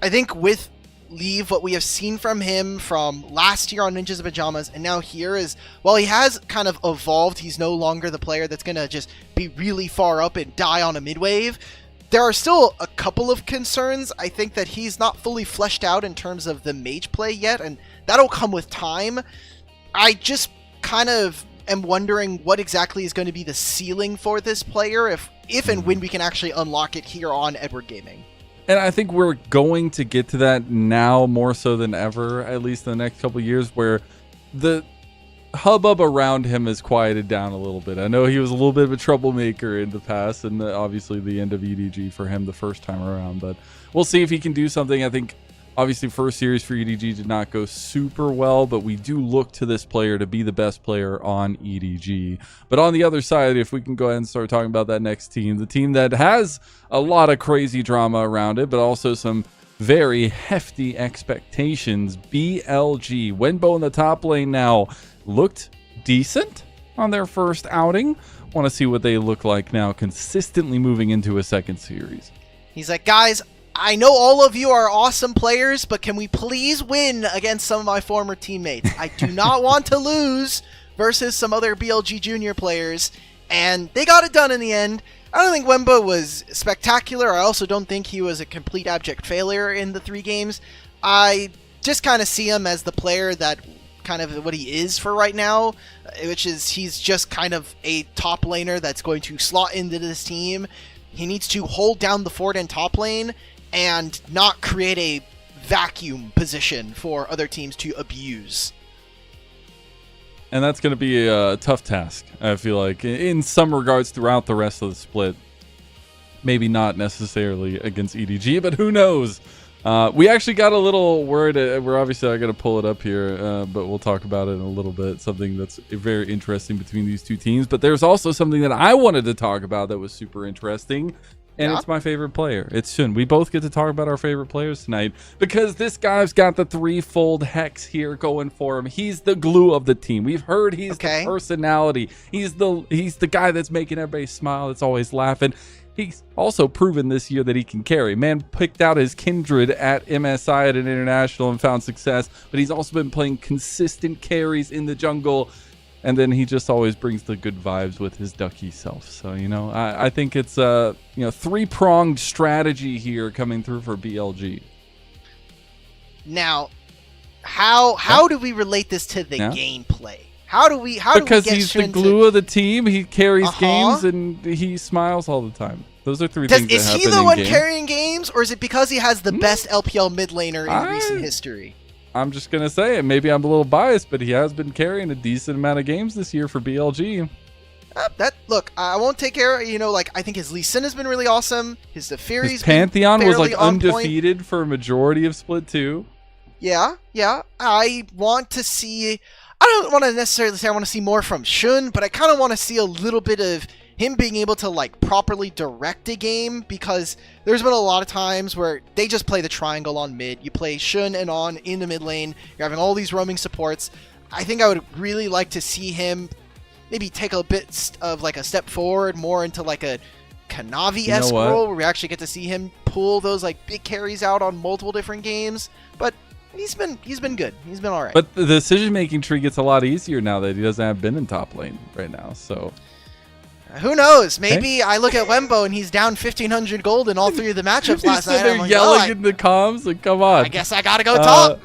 I think with Leave, what we have seen from him from last year on Ninjas and Pajamas and now here is, while he has kind of evolved, he's no longer the player that's going to just be really far up and die on a mid-wave. There are still a couple of concerns. I think that he's not fully fleshed out in terms of the mage play yet, and that'll come with time. I just kind of am wondering what exactly is going to be the ceiling for this player, if and when we can actually unlock it here on Edward Gaming. And I think we're going to get to that now more so than ever, at least in the next couple of years, where the hubbub around him has quieted down a little bit. I know he was a little bit of a troublemaker in the past, and obviously the end of EDG for him the first time around, but we'll see if he can do something. I think obviously first series for EDG did not go super well, but we do look to this player to be the best player on EDG. But on the other side, if we can go ahead and start talking about that next team, the team that has a lot of crazy drama around it, but also some very hefty expectations, BLG. Wenbo in the top lane now looked decent on their first outing. Want to see what they look like now, consistently moving into a second series. He's like, guys, I know all of you are awesome players, but can we please win against some of my former teammates? I do not want to lose versus some other BLG junior players, and they got it done in the end. I don't think Wemba was spectacular. I also don't think he was a complete abject failure in the 3 games. I just kind of see him as the player that kind of what he is for right now, which is he's just kind of a top laner that's going to slot into this team. He needs to hold down the fort in top lane and not create a vacuum position for other teams to abuse. And that's going to be a tough task, I feel like, in some regards throughout the rest of the split. Maybe not necessarily against EDG, but who knows? We actually got a little word. We're obviously not going to pull it up here, but we'll talk about it in a little bit. Something that's very interesting between these two teams. But there's also something that I wanted to talk about that was super interesting. And it's my favorite player. It's Shun. We both get to talk about our favorite players tonight because this guy's got the threefold hex here going for him. He's the glue of the team. We've heard he's the personality. He's the guy that's making everybody smile. That's always laughing. He's also proven this year that he can carry. Man picked out his kindred at MSI at an international and found success, but he's also been playing consistent carries in the jungle. And then he just always brings the good vibes with his ducky self. So, I think it's a three-pronged strategy here coming through for BLG. Now, how do we relate this to the gameplay? How do we Because get he's Shun the glue of the team. He carries games and he smiles all the time. Those are three things that happen in game. Is he the one carrying games, or is it because he has the best LPL mid laner in recent history? I'm just going to say it. Maybe I'm a little biased, but he has been carrying a decent amount of games this year for BLG. Look, I won't take care. I think his Lee Sin has been really awesome. His Zephyri's his Pantheon was like undefeated point. For a majority of Split 2. Yeah. I want to see. I don't want to necessarily say I want to see more from Shun, but I kind of want to see a little bit of him being able to properly direct a game, because there's been a lot of times where they just play the triangle on mid. You play Shun and On in the mid lane. You're having all these roaming supports. I think I would really like to see him maybe take a bit of a step forward, more into a Kanavi-esque role, where we actually get to see him pull those big carries out on multiple different games. But he's been good. He's been all right. But the decision-making tree gets a lot easier now that he doesn't have Ben in top lane right now. So who knows? Maybe I look at Wembo and he's down 1,500 gold in all three of the matchups last night. They're yelling in the comms. Come on. I guess I gotta go top.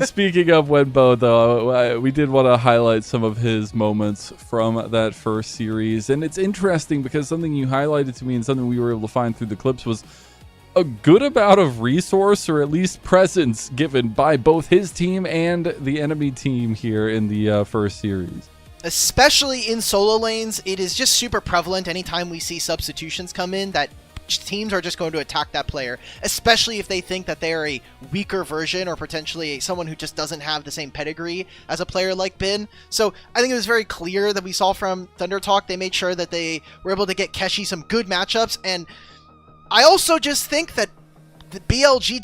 Speaking of Wembo, though, we did want to highlight some of his moments from that first series, and it's interesting because something you highlighted to me and something we were able to find through the clips was a good amount of resource, or at least presence, given by both his team and the enemy team here in the first series. Especially in solo lanes, it is just super prevalent anytime we see substitutions come in that teams are just going to attack that player, especially if they think that they are a weaker version or potentially someone who just doesn't have the same pedigree as a player like Bin. So I think it was very clear that we saw from Thunder Talk, they made sure that they were able to get Keshi some good matchups, and I also just think that the BLG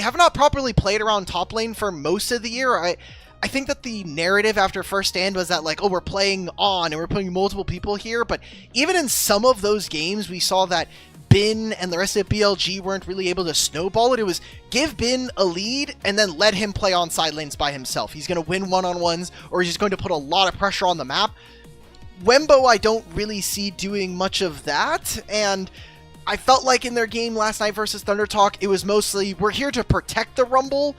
have not properly played around top lane for most of the year. I think that the narrative after first stand was that we're playing On and we're putting multiple people here, but even in some of those games we saw that Bin and the rest of BLG weren't really able to snowball it. It was give Bin a lead and then let him play on side lanes by himself. He's going to win one-on-ones, or he's going to put a lot of pressure on the map. Wembo I don't really see doing much of that, and I felt like in their game last night versus Thunder Talk, it was mostly, we're here to protect the Rumble,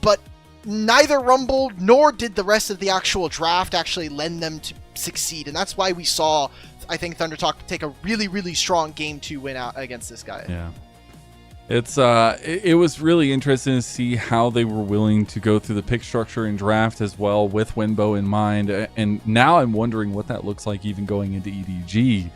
but neither Rumble nor did the rest of the actual draft actually lend them to succeed. And that's why we saw, I think, Thunder Talk take a really, really strong game to win out against this guy. Yeah. It was really interesting to see how they were willing to go through the pick structure and draft as well with Winbow in mind. And now I'm wondering what that looks like even going into EDG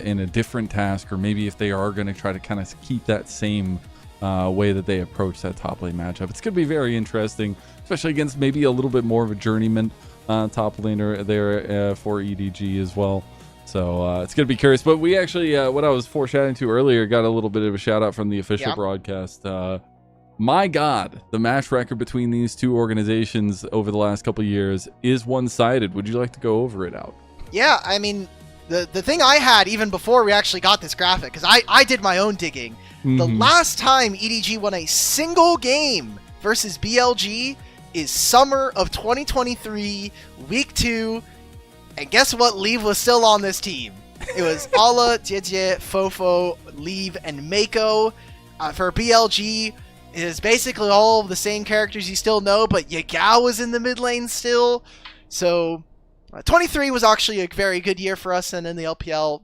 in a different task, or maybe if they are going to try to kind of keep that same way that they approach that top lane matchup. It's going to be very interesting, especially against maybe a little bit more of a journeyman top laner there for EDG as well. So it's going to be curious. But we actually, what I was foreshadowing to earlier, got a little bit of a shout out from the official broadcast. My God, the match record between these two organizations over the last couple of years is one-sided. Would you like to go over it out? Yeah, I mean, the thing I had even before we actually got this graphic, because I did my own digging. The last time EDG won a single game versus BLG is summer of 2023, week 2, and guess what? Leave was still on this team. It was Ala, JDG, Fofo, Leave, and Mako. For BLG, it is basically all of the same characters you still know, but Yagao was in the mid lane still. So 23 was actually a very good year for us, and in the LPL,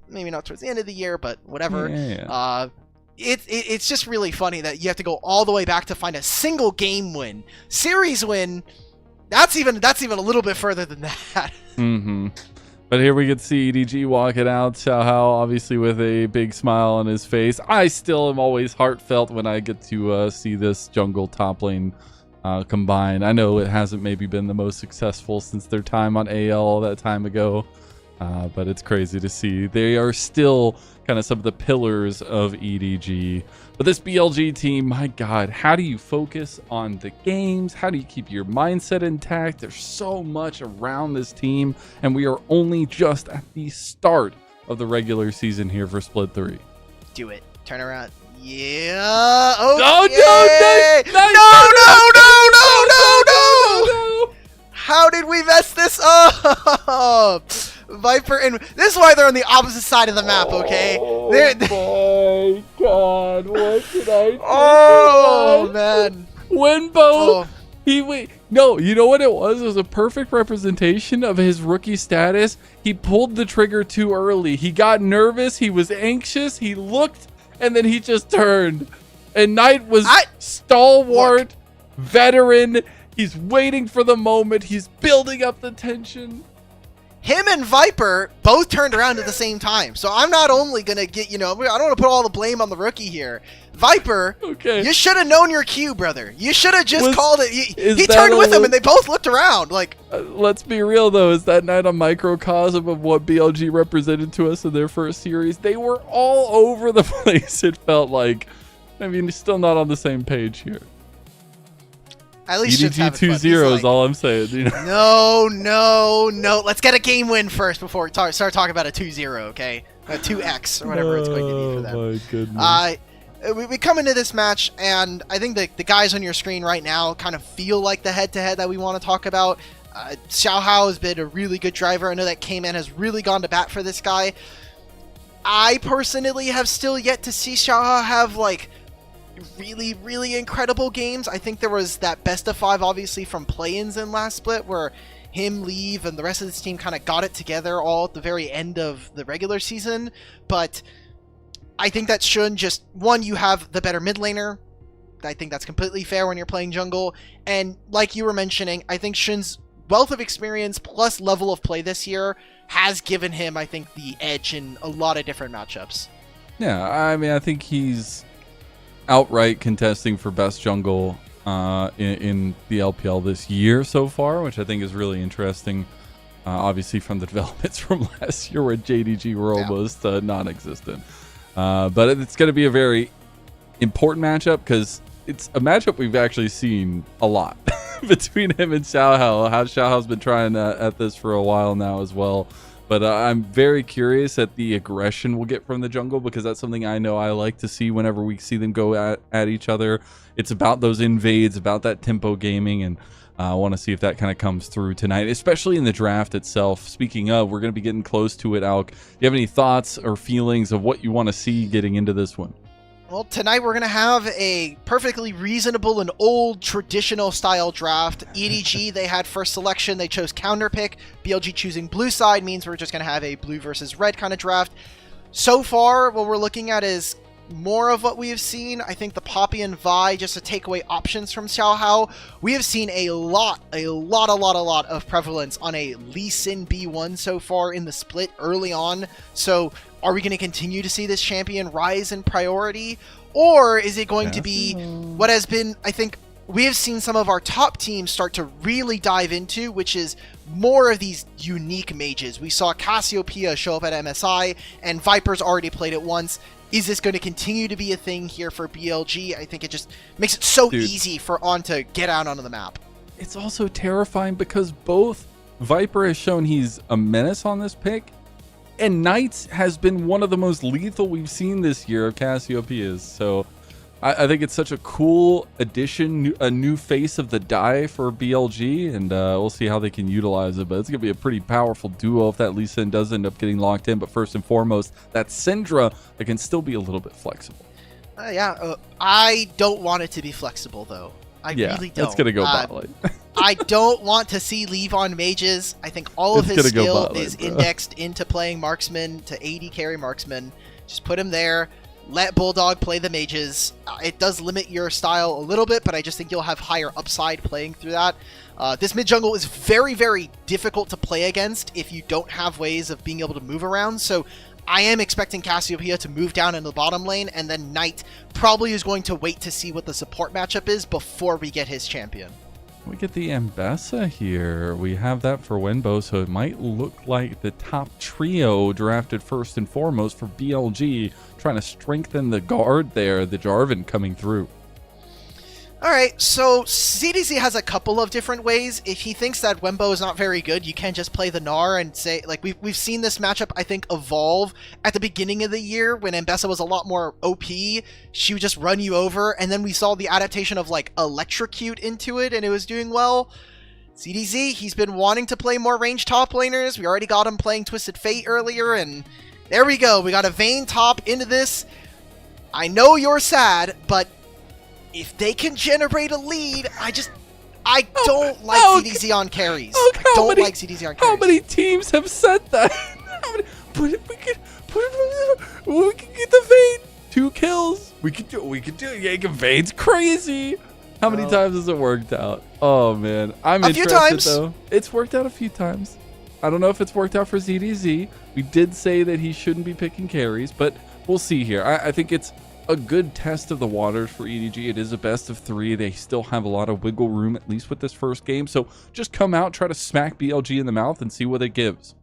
maybe not towards the end of the year, but whatever. it's just really funny that you have to go all the way back to find a single game win. Series win, that's even a little bit further than that. Mm-hmm. But here we get to see EDG walk it out. Xiaohao obviously with a big smile on his face. I still am always heartfelt when I get to see this jungle top lane combined. I know it hasn't maybe been the most successful since their time on AL all that time ago. But it's crazy to see. They are still kind of some of the pillars of EDG. But this BLG team, my God, how do you focus on the games? How do you keep your mindset intact? There's so much around this team, and we are only just at the start of the regular season here for Split 3. Do it. Turn around. Yeah. Oh, No, no. How did we mess this up? Viper, and this is why they're on the opposite side of the map, okay? My God, what did I do? Oh, man. Winbo, no, you know what it was? It was a perfect representation of his rookie status. He pulled the trigger too early. He got nervous. He was anxious. He looked, and then he just turned. And Knight was stalwart, veteran. He's waiting for the moment. He's building up the tension. Him and Viper both turned around at the same time. So I'm not only going to get, I don't want to put all the blame on the rookie here. Viper, you should have known your cue, brother. You should have just called it. He turned with him and they both looked around. Like, let's be real, though. Is that night a microcosm of what BLG represented to us in their first series? They were all over the place, it felt like. I mean, still not on the same page here. At least EDG 2-0 is all I'm saying. No. Let's get a game win first before we start talking about a 2-0, okay? A 2x or whatever it's going to be for them. Oh, my goodness. We come into this match, and I think the guys on your screen right now kind of feel like the head-to-head that we want to talk about. Xiaohao has been a really good driver. I know that K-Man has really gone to bat for this guy. I personally have still yet to see Xiaohao have, like, really incredible games. I think there was that best of 5 obviously from play-ins in last split where him, Leave, and the rest of this team kind of got it together all at the very end of the regular season. But I think that Shun just, one, you have the better mid laner. I think that's completely fair when you're playing jungle. And like you were mentioning, I think Shun's wealth of experience plus level of play this year has given him, I think, the edge in a lot of different matchups. Yeah, I mean, I think he's outright contesting for best jungle in the LPL this year so far, which I think is really interesting. Obviously from the developments from last year where JDG were almost non-existent. But it's going to be a very important matchup because it's a matchup we've actually seen a lot between him and Xiaohao. Xiaohao's been trying at this for a while now as well. But I'm very curious at the aggression we'll get from the jungle because that's something I know I like to see whenever we see them go at each other. It's about those invades, about that tempo gaming, and I want to see if that kind of comes through tonight, especially in the draft itself. Speaking of, we're going to be getting close to it, Alk. Do you have any thoughts or feelings of what you want to see getting into this one? Well, tonight we're going to have a perfectly reasonable and old traditional style draft. EDG, they had first selection. They chose counter pick. BLG choosing blue side means we're just going to have a blue versus red kind of draft. So far, what we're looking at is more of what we have seen. I think the Poppy and Vi, just to take away options from Xiaohao, we have seen a lot of prevalence on a Lee Sin B1 so far in the split early on. So are we going to continue to see this champion rise in priority? Or is it going to be what has been, I think, we have seen some of our top teams start to really dive into, which is more of these unique mages. We saw Cassiopeia show up at MSI, and Viper's already played it once. Is this going to continue to be a thing here for BLG? I think it just makes it so easy for On to get out onto the map. It's also terrifying because both Viper has shown he's a menace on this pick, and Knights has been one of the most lethal we've seen this year of Cassiopeia's. So I think it's such a cool addition, a new face of the die for BLG, and we'll see how they can utilize it. But it's going to be a pretty powerful duo if that Lee Sin does end up getting locked in. But first and foremost, that Syndra that can still be a little bit flexible. I don't want it to be flexible, though. I really don't. It's going to go bot lane. I don't want to see Leave on mages. I think all of his skill is indexed into playing marksman, to AD carry marksman. Just put him there. let Bulldog play the mages. It does limit your style a little bit, but I just think you'll have higher upside playing through that. This mid jungle is very, very difficult to play against if you don't have ways of being able to move around. So I am expecting Cassiopeia to move down in the bottom lane, and then Knight probably is going to wait to see what the support matchup is before we get his champion. We get the Ambessa here. We have that for Wenbo, so it might look like the top trio drafted first and foremost for BLG, trying to strengthen the guard there, the Jarvan coming through. Alright, so ZDZ has a couple of different ways. If he thinks that Wembo is not very good, you can just play the Gnar and say, like, we've seen this matchup, I think, evolve at the beginning of the year when Ambessa was a lot more OP. She would just run you over, and then we saw the adaptation of, like, Electrocute into it, and it was doing well. ZDZ, he's been wanting to play more range top laners. We already got him playing Twisted Fate earlier, and there we go. We got a Vayne top into this. I know you're sad, but if they can generate a lead, I don't like ZDZ on carries. I don't like ZDZ on carries. How many teams have said that? We can get the Vayne. 2 kills. We could do it. Yeah, Vayne's crazy. How many times has it worked out? Oh man, I'm interested times. Though. It's worked out a few times. I don't know if it's worked out for ZDZ. We did say that he shouldn't be picking carries, but we'll see here. I think it's a good test of the waters for EDG. It is a best of 3. They still have a lot of wiggle room, at least with this first game. So just come out, try to smack BLG in the mouth and see what it gives.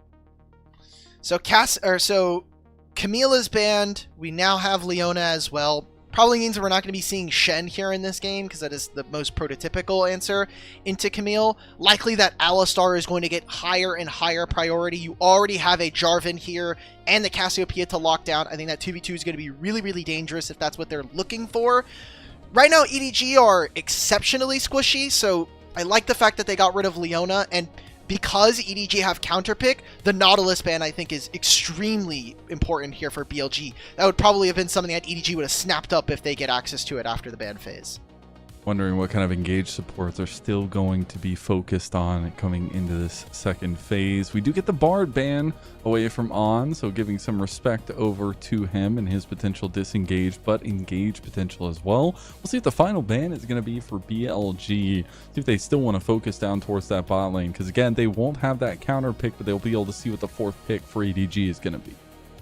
So Camille is banned. We now have Leona as well. Probably means that we're not going to be seeing Shen here in this game, because that is the most prototypical answer into Camille. Likely that Alistar is going to get higher and higher priority. You already have a Jarvan here and the Cassiopeia to lock down. I think that 2v2 is going to be really, really dangerous if that's what they're looking for. Right now, EDG are exceptionally squishy, so I like the fact that they got rid of Leona, and because EDG have counterpick, the Nautilus ban I think is extremely important here for BLG. That would probably have been something that EDG would have snapped up if they get access to it after the ban phase. Wondering what kind of engaged supports are still going to be focused on coming into this second phase. We do get the Bard ban away from On, so giving some respect over to him and his potential disengaged but engaged potential as well. We'll see if the final ban is going to be for BLG. See if they still want to focus down towards that bot lane, because again, they won't have that counter pick, but they'll be able to see what the 4th pick for EDG is going to be.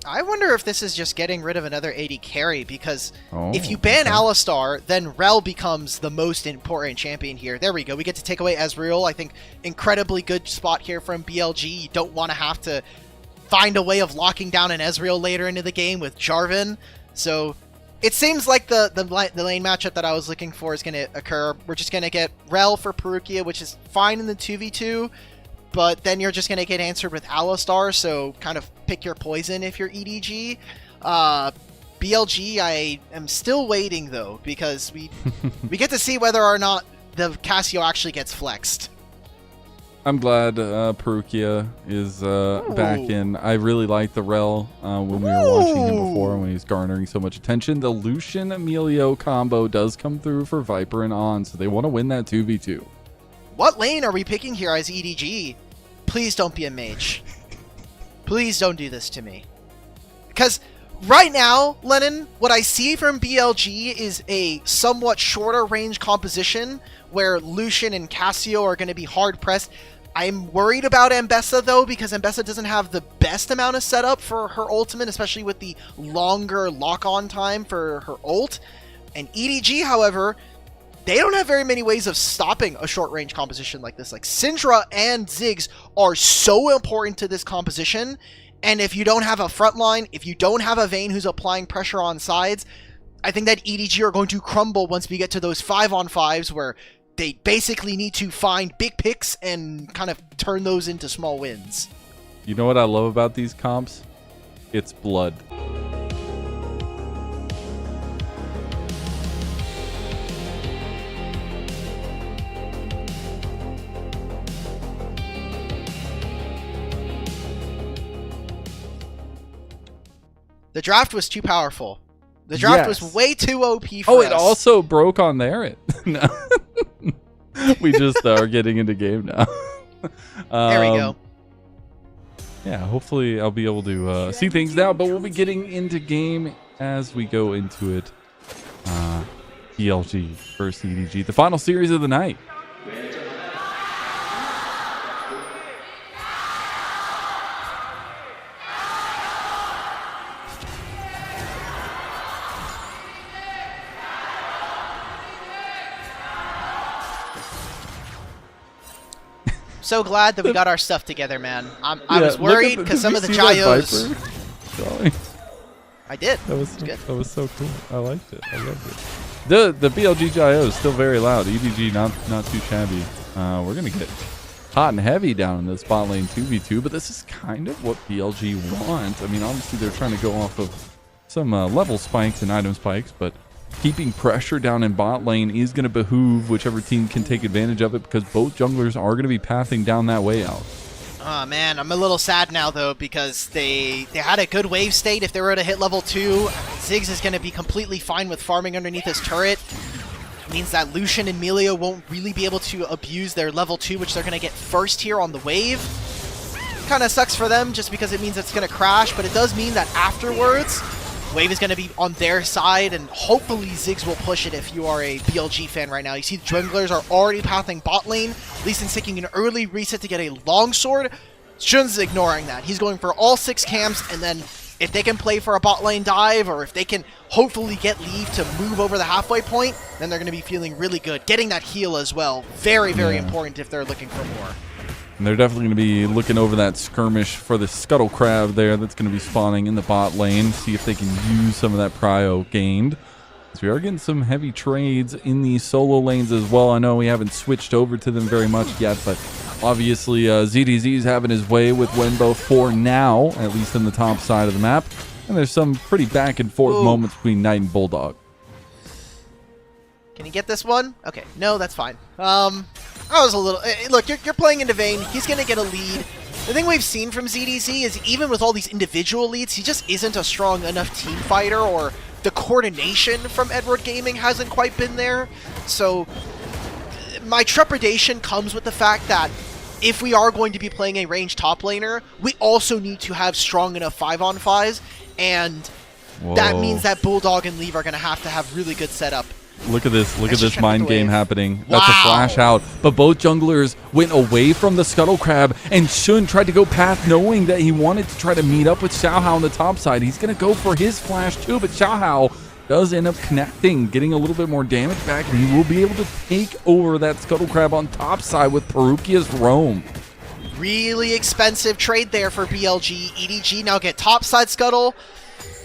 I wonder if this is just getting rid of another AD carry, because if you ban Alistar, then Rel becomes the most important champion here. There we go. We get to take away Ezreal. I think incredibly good spot here from BLG. You don't want to have to find a way of locking down an Ezreal later into the game with Jarvan. So it seems like the lane matchup that I was looking for is going to occur. We're just going to get Rel for Perukia, which is fine in the 2v2. But then you're just going to get answered with Alistar, so kind of pick your poison if you're EDG. BLG, I am still waiting, though, because we get to see whether or not the Cassio actually gets flexed. I'm glad Perukia is back in. I really liked the Rel when we were watching him before, when he was garnering so much attention. The Lucian-Emilio combo does come through for Viper and On, so they want to win that 2v2. What lane are we picking here as EDG? Please don't be a mage. Please don't do this to me. Because right now, Lennon, what I see from BLG is a somewhat shorter range composition where Lucian and Cassio are going to be hard pressed. I'm worried about Ambessa, though, because Ambessa doesn't have the best amount of setup for her ultimate, especially with the longer lock-on time for her ult. And EDG, however, they don't have very many ways of stopping a short-range composition like this. Like, Syndra and Ziggs are so important to this composition, and if you don't have a frontline, if you don't have a Vayne who's applying pressure on sides, I think that EDG are going to crumble once we get to those 5-on-5s where they basically need to find big picks and kind of turn those into small wins. You know what I love about these comps? It's blood. The draft was too powerful. The draft was way too OP for us. It also broke on there. No. We just are getting into game now. There we go. Yeah, hopefully I'll be able to see things now, but we'll be getting into game as we go into it. BLG versus EDG, the final series of the night. So glad that we got our stuff together, man. I was worried because some of the gyos. I did. That was good. That was so cool. I liked it. I loved it. The BLG gyro is still very loud. EDG not too shabby. We're gonna get hot and heavy down in this bot lane 2v2, but this is kind of what BLG want. I mean, obviously they're trying to go off of some level spikes and item spikes, but keeping pressure down in bot lane is going to behoove whichever team can take advantage of it, because both junglers are going to be pathing down that way out. Oh man, I'm a little sad now though, because they had a good wave state. If they were to hit level 2, Ziggs is going to be completely fine with farming underneath his turret. It means that Lucian and Melio won't really be able to abuse their level 2, which they're going to get first here on the wave. Kind of sucks for them just because it means it's going to crash, but it does mean that afterwards wave is going to be on their side, and hopefully Ziggs will push it if you are a BLG fan right now. You see the junglers are already pathing bot lane. Lee Sin's taking an early reset to get a longsword. Shun's ignoring that. He's going for all 6 camps, and then if they can play for a bot lane dive, or if they can hopefully get leave to move over the halfway point, then they're going to be feeling really good. Getting that heal as well, very, very important if they're looking for more. And they're definitely going to be looking over that skirmish for the Scuttle Crab there that's going to be spawning in the bot lane. See if they can use some of that prio gained. So we are getting some heavy trades in the solo lanes as well. I know we haven't switched over to them very much yet, but obviously ZDZ is having his way with Wenbo for now, at least in the top side of the map. And there's some pretty back and forth moments between Knight and Bulldog. Can he get this one? Okay, no, that's fine. I was a little... Look, you're playing into Vayne. He's going to get a lead. The thing we've seen from ZDZ is even with all these individual leads, he just isn't a strong enough team fighter, or the coordination from Edward Gaming hasn't quite been there. So my trepidation comes with the fact that if we are going to be playing a ranged top laner, we also need to have strong enough 5-on-5s, and that means that Bulldog and Leave are going to have really good setup. Look at this. Look at this mind game happening. Wow. That's a flash out. But both junglers went away from the Scuttle Crab, and Shun tried to go path knowing that he wanted to try to meet up with Xiaohao on the top side. He's going to go for his flash too, but Xiaohao does end up connecting, getting a little bit more damage back, and he will be able to take over that Scuttle Crab on top side with Perukia's Roam. Really expensive trade there for BLG. EDG now get top side Scuttle.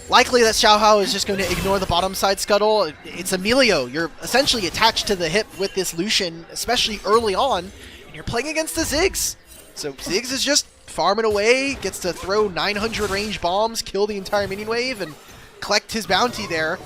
Likely that Xiaohao is just going to ignore the bottom side Scuttle. It's Emilio. You're essentially attached to the hip with this Lucian, especially early on, and you're playing against the Ziggs. So Ziggs is just farming away, gets to throw 900 range bombs, kill the entire minion wave, and collect his bounty there.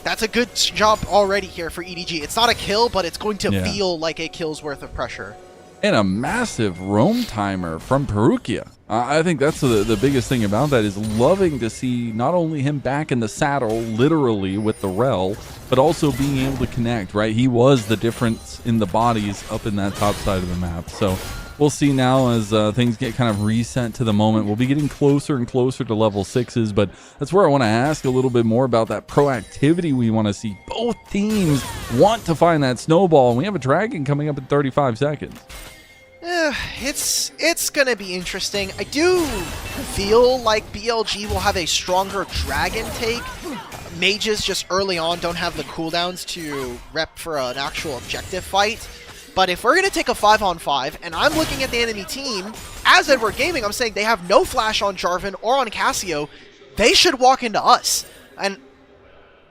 That's a good job already here for EDG. It's not a kill, but it's going to feel like a kill's worth of pressure. And a massive roam timer from Perukia. I think that's the biggest thing about that, is loving to see not only him back in the saddle, literally with the Rel, but also being able to connect, right? He was the difference in the bodies up in that top side of the map. So we'll see now as things get kind of reset to the moment. We'll be getting closer and closer to level 6s, but that's where I want to ask a little bit more about that proactivity we want to see. Both teams want to find that snowball, and we have a dragon coming up in 35 seconds. It's gonna be interesting. I do feel like BLG will have a stronger dragon take. Mages just early on don't have the cooldowns to rep for an actual objective fight. But if we're gonna take a 5-on-5, and I'm looking at the enemy team, as Edward Gaming, I'm saying they have no flash on Jarvan or on Cassio. They should walk into us. And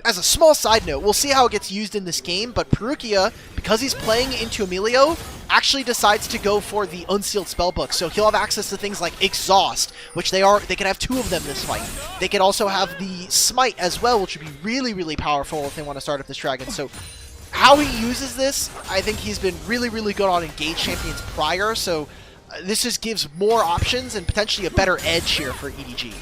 as a small side note, we'll see how it gets used in this game, but Perukia, because he's playing into Emilio, actually decides to go for the unsealed spellbook, so he'll have access to things like Exhaust, which they can have 2 of them this fight. They could also have the Smite as well, which would be really, really powerful if they want to start up this dragon. So how he uses this, I think he's been really, really good on engaged champions prior, so this just gives more options and potentially a better edge here for EDG.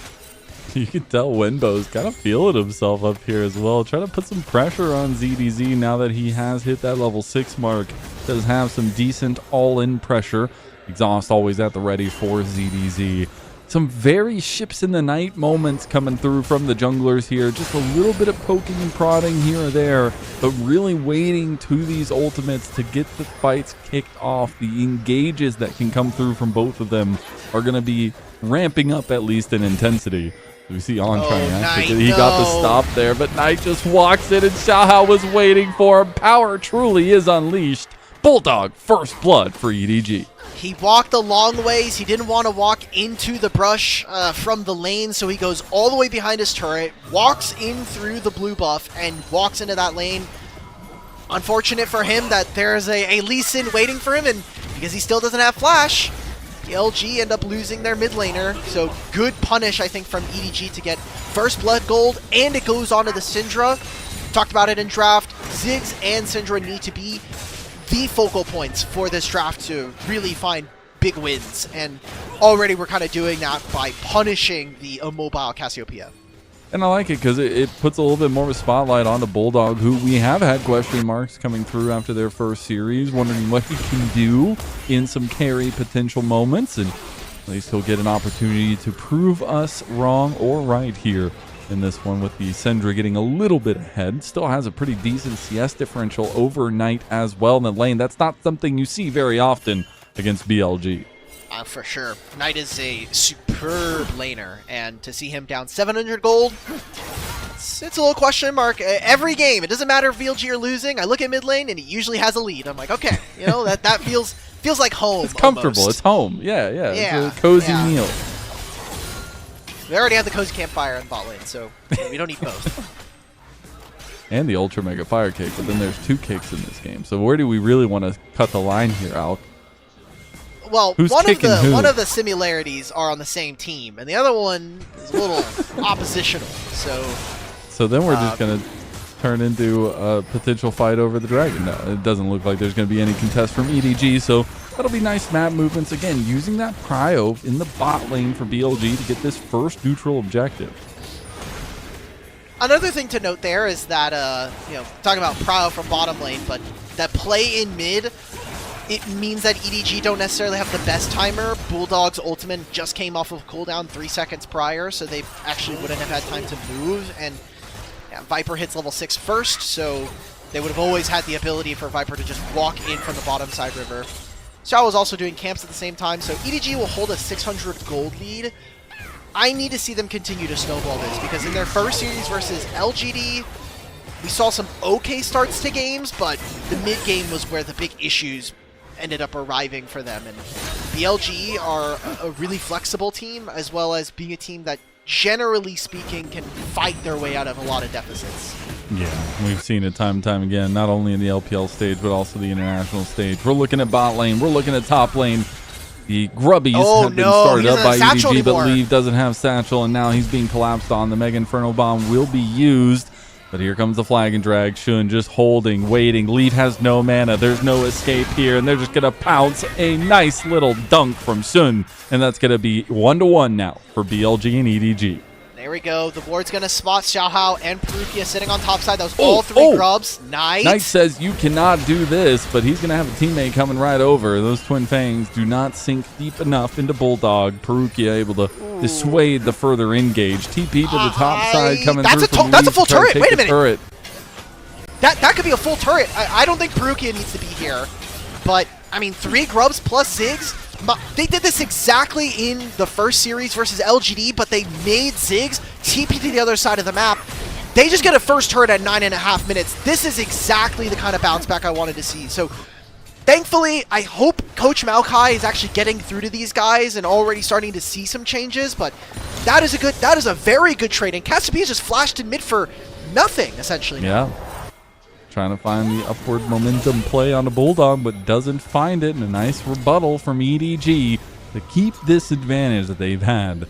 You can tell Wenbo's kind of feeling himself up here as well, trying to put some pressure on ZDZ now that he has hit that level 6 mark. Does have some decent all-in pressure. Exhaust always at the ready for ZDZ. Some very ships in the night moments coming through from the junglers here. Just a little bit of poking and prodding here or there, but really waiting to these ultimates to get the fights kicked off. The engages that can come through from both of them are going to be ramping up, at least in intensity. We see On trying to actually, he got the stop there, but Knight just walks in and Xiaohao was waiting for him. Power truly is unleashed. Bulldog, first blood for EDG. He walked a long ways. He didn't want to walk into the brush from the lane, so he goes all the way behind his turret, walks in through the blue buff, and walks into that lane. Unfortunate for him that there's a Lee Sin waiting for him, and because he still doesn't have flash, BLG end up losing their mid laner. So good punish, I think, from EDG to get first blood gold, and it goes on to the Syndra. Talked about it in draft. Ziggs and Syndra need to be the focal points for this draft to really find big wins, and already we're kind of doing that by punishing the immobile Cassiopeia. And I like it because it puts a little bit more of a spotlight on the Bulldog, who we have had question marks coming through after their first series, wondering what he can do in some carry potential moments, and at least he'll get an opportunity to prove us wrong or right here in this one, with the Syndra getting a little bit ahead. Still has a pretty decent CS differential over Knight as well in the lane. That's not something you see very often against BLG. For sure. Knight is a superb laner, and to see him down 700 gold, it's a little question mark. Every game, it doesn't matter if BLG are losing, I look at mid lane and he usually has a lead. I'm like, okay, you know, that feels like home. It's comfortable. Almost. It's home. Yeah. It's a cozy meal. We already have the cozy campfire in bot lane, so we don't need both. And the Ultra Mega Fire Cake, but then there's 2 cakes in this game. So where do we really want to cut the line here, Alk? Well, Who's one of the similarities are on the same team, and the other one is a little oppositional. So then we're just going to turn into a potential fight over the dragon. No, it doesn't look like there's going to be any contest from EDG, so that'll be nice map movements. Again, using that prio in the bot lane for BLG to get this first neutral objective. Another thing to note there is that, talking about prio from bottom lane, but that play in mid, it means that EDG don't necessarily have the best timer. Bulldog's ultimate just came off of cooldown 3 seconds prior, so they actually wouldn't have had time to move, and Viper hits level 6 first, so they would have always had the ability for Viper to just walk in from the bottom side river. Xiao was also doing camps at the same time, so EDG will hold a 600 gold lead. I need to see them continue to snowball this, because in their first series versus LGD, we saw some okay starts to games, but the mid-game was where the big issues ended up arriving for them. And BLG are a really flexible team, as well as being a team that, generally speaking, can fight their way out of a lot of deficits. Yeah, we've seen it time and time again, not only in the LPL stage, but also the international stage. We're looking at bot lane. We're looking at top lane. The Grubbies have been started up by EDG, but Leave doesn't have Satchel, and now he's being collapsed on. The Mega Inferno Bomb will be used, but here comes the Flag and Drag. Xun just holding, waiting. Leave has no mana. There's no escape here, and they're just going to pounce a nice little dunk from Xun, and that's going to be 1-1 now for BLG and EDG. There we go. The ward's going to spot Xiaohao and Perukia sitting on top side. That was all 3 grubs. Nice. Knight says you cannot do this, but he's going to have a teammate coming right over. Those Twin Fangs do not sink deep enough into Bulldog. Perukia able to dissuade the further engage. TP to the top side coming through from That's a full turret. Wait a minute. Turret. That could be a full turret. I don't think Perukia needs to be here, but, I mean, 3 grubs plus Ziggs. They did this exactly in the first series versus LGD, but they made Ziggs TP to the other side of the map. They just get a first turret at 9.5 minutes. This is exactly the kind of bounce back I wanted to see. So, thankfully, I hope Coach Maokai is actually getting through to these guys and already starting to see some changes, but that is a very good trade. And Cassiopeia just flashed in mid for nothing, essentially. Yeah. Trying to find the upward momentum play on the Bulldog, but doesn't find it. And a nice rebuttal from EDG to keep this advantage that they've had.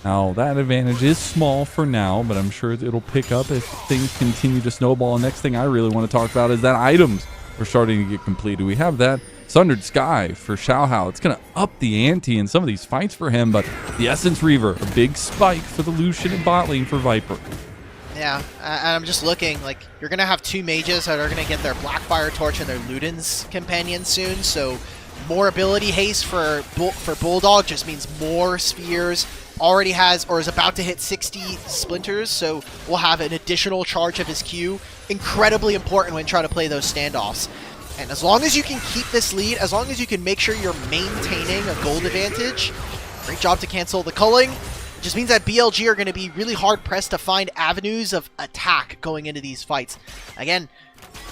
Now, that advantage is small for now, but I'm sure it'll pick up if things continue to snowball. Next thing I really want to talk about is that items are starting to get completed. We have that Sundered Sky for Xiaohao. It's going to up the ante in some of these fights for him, but the Essence Reaver, a big spike for the Lucian and bot lane for Viper. Yeah, and I'm just looking, like, you're going to have 2 mages that are going to get their Blackfire Torch and their Luden's companion soon, so more ability haste for Bulldog just means more spheres, already has or is about to hit 60 splinters, so we'll have an additional charge of his Q. Incredibly important when trying to play those standoffs. And as long as you can keep this lead, as long as you can make sure you're maintaining a gold advantage, great job to cancel the culling. It just means that BLG are going to be really hard pressed to find avenues of attack going into these fights. Again,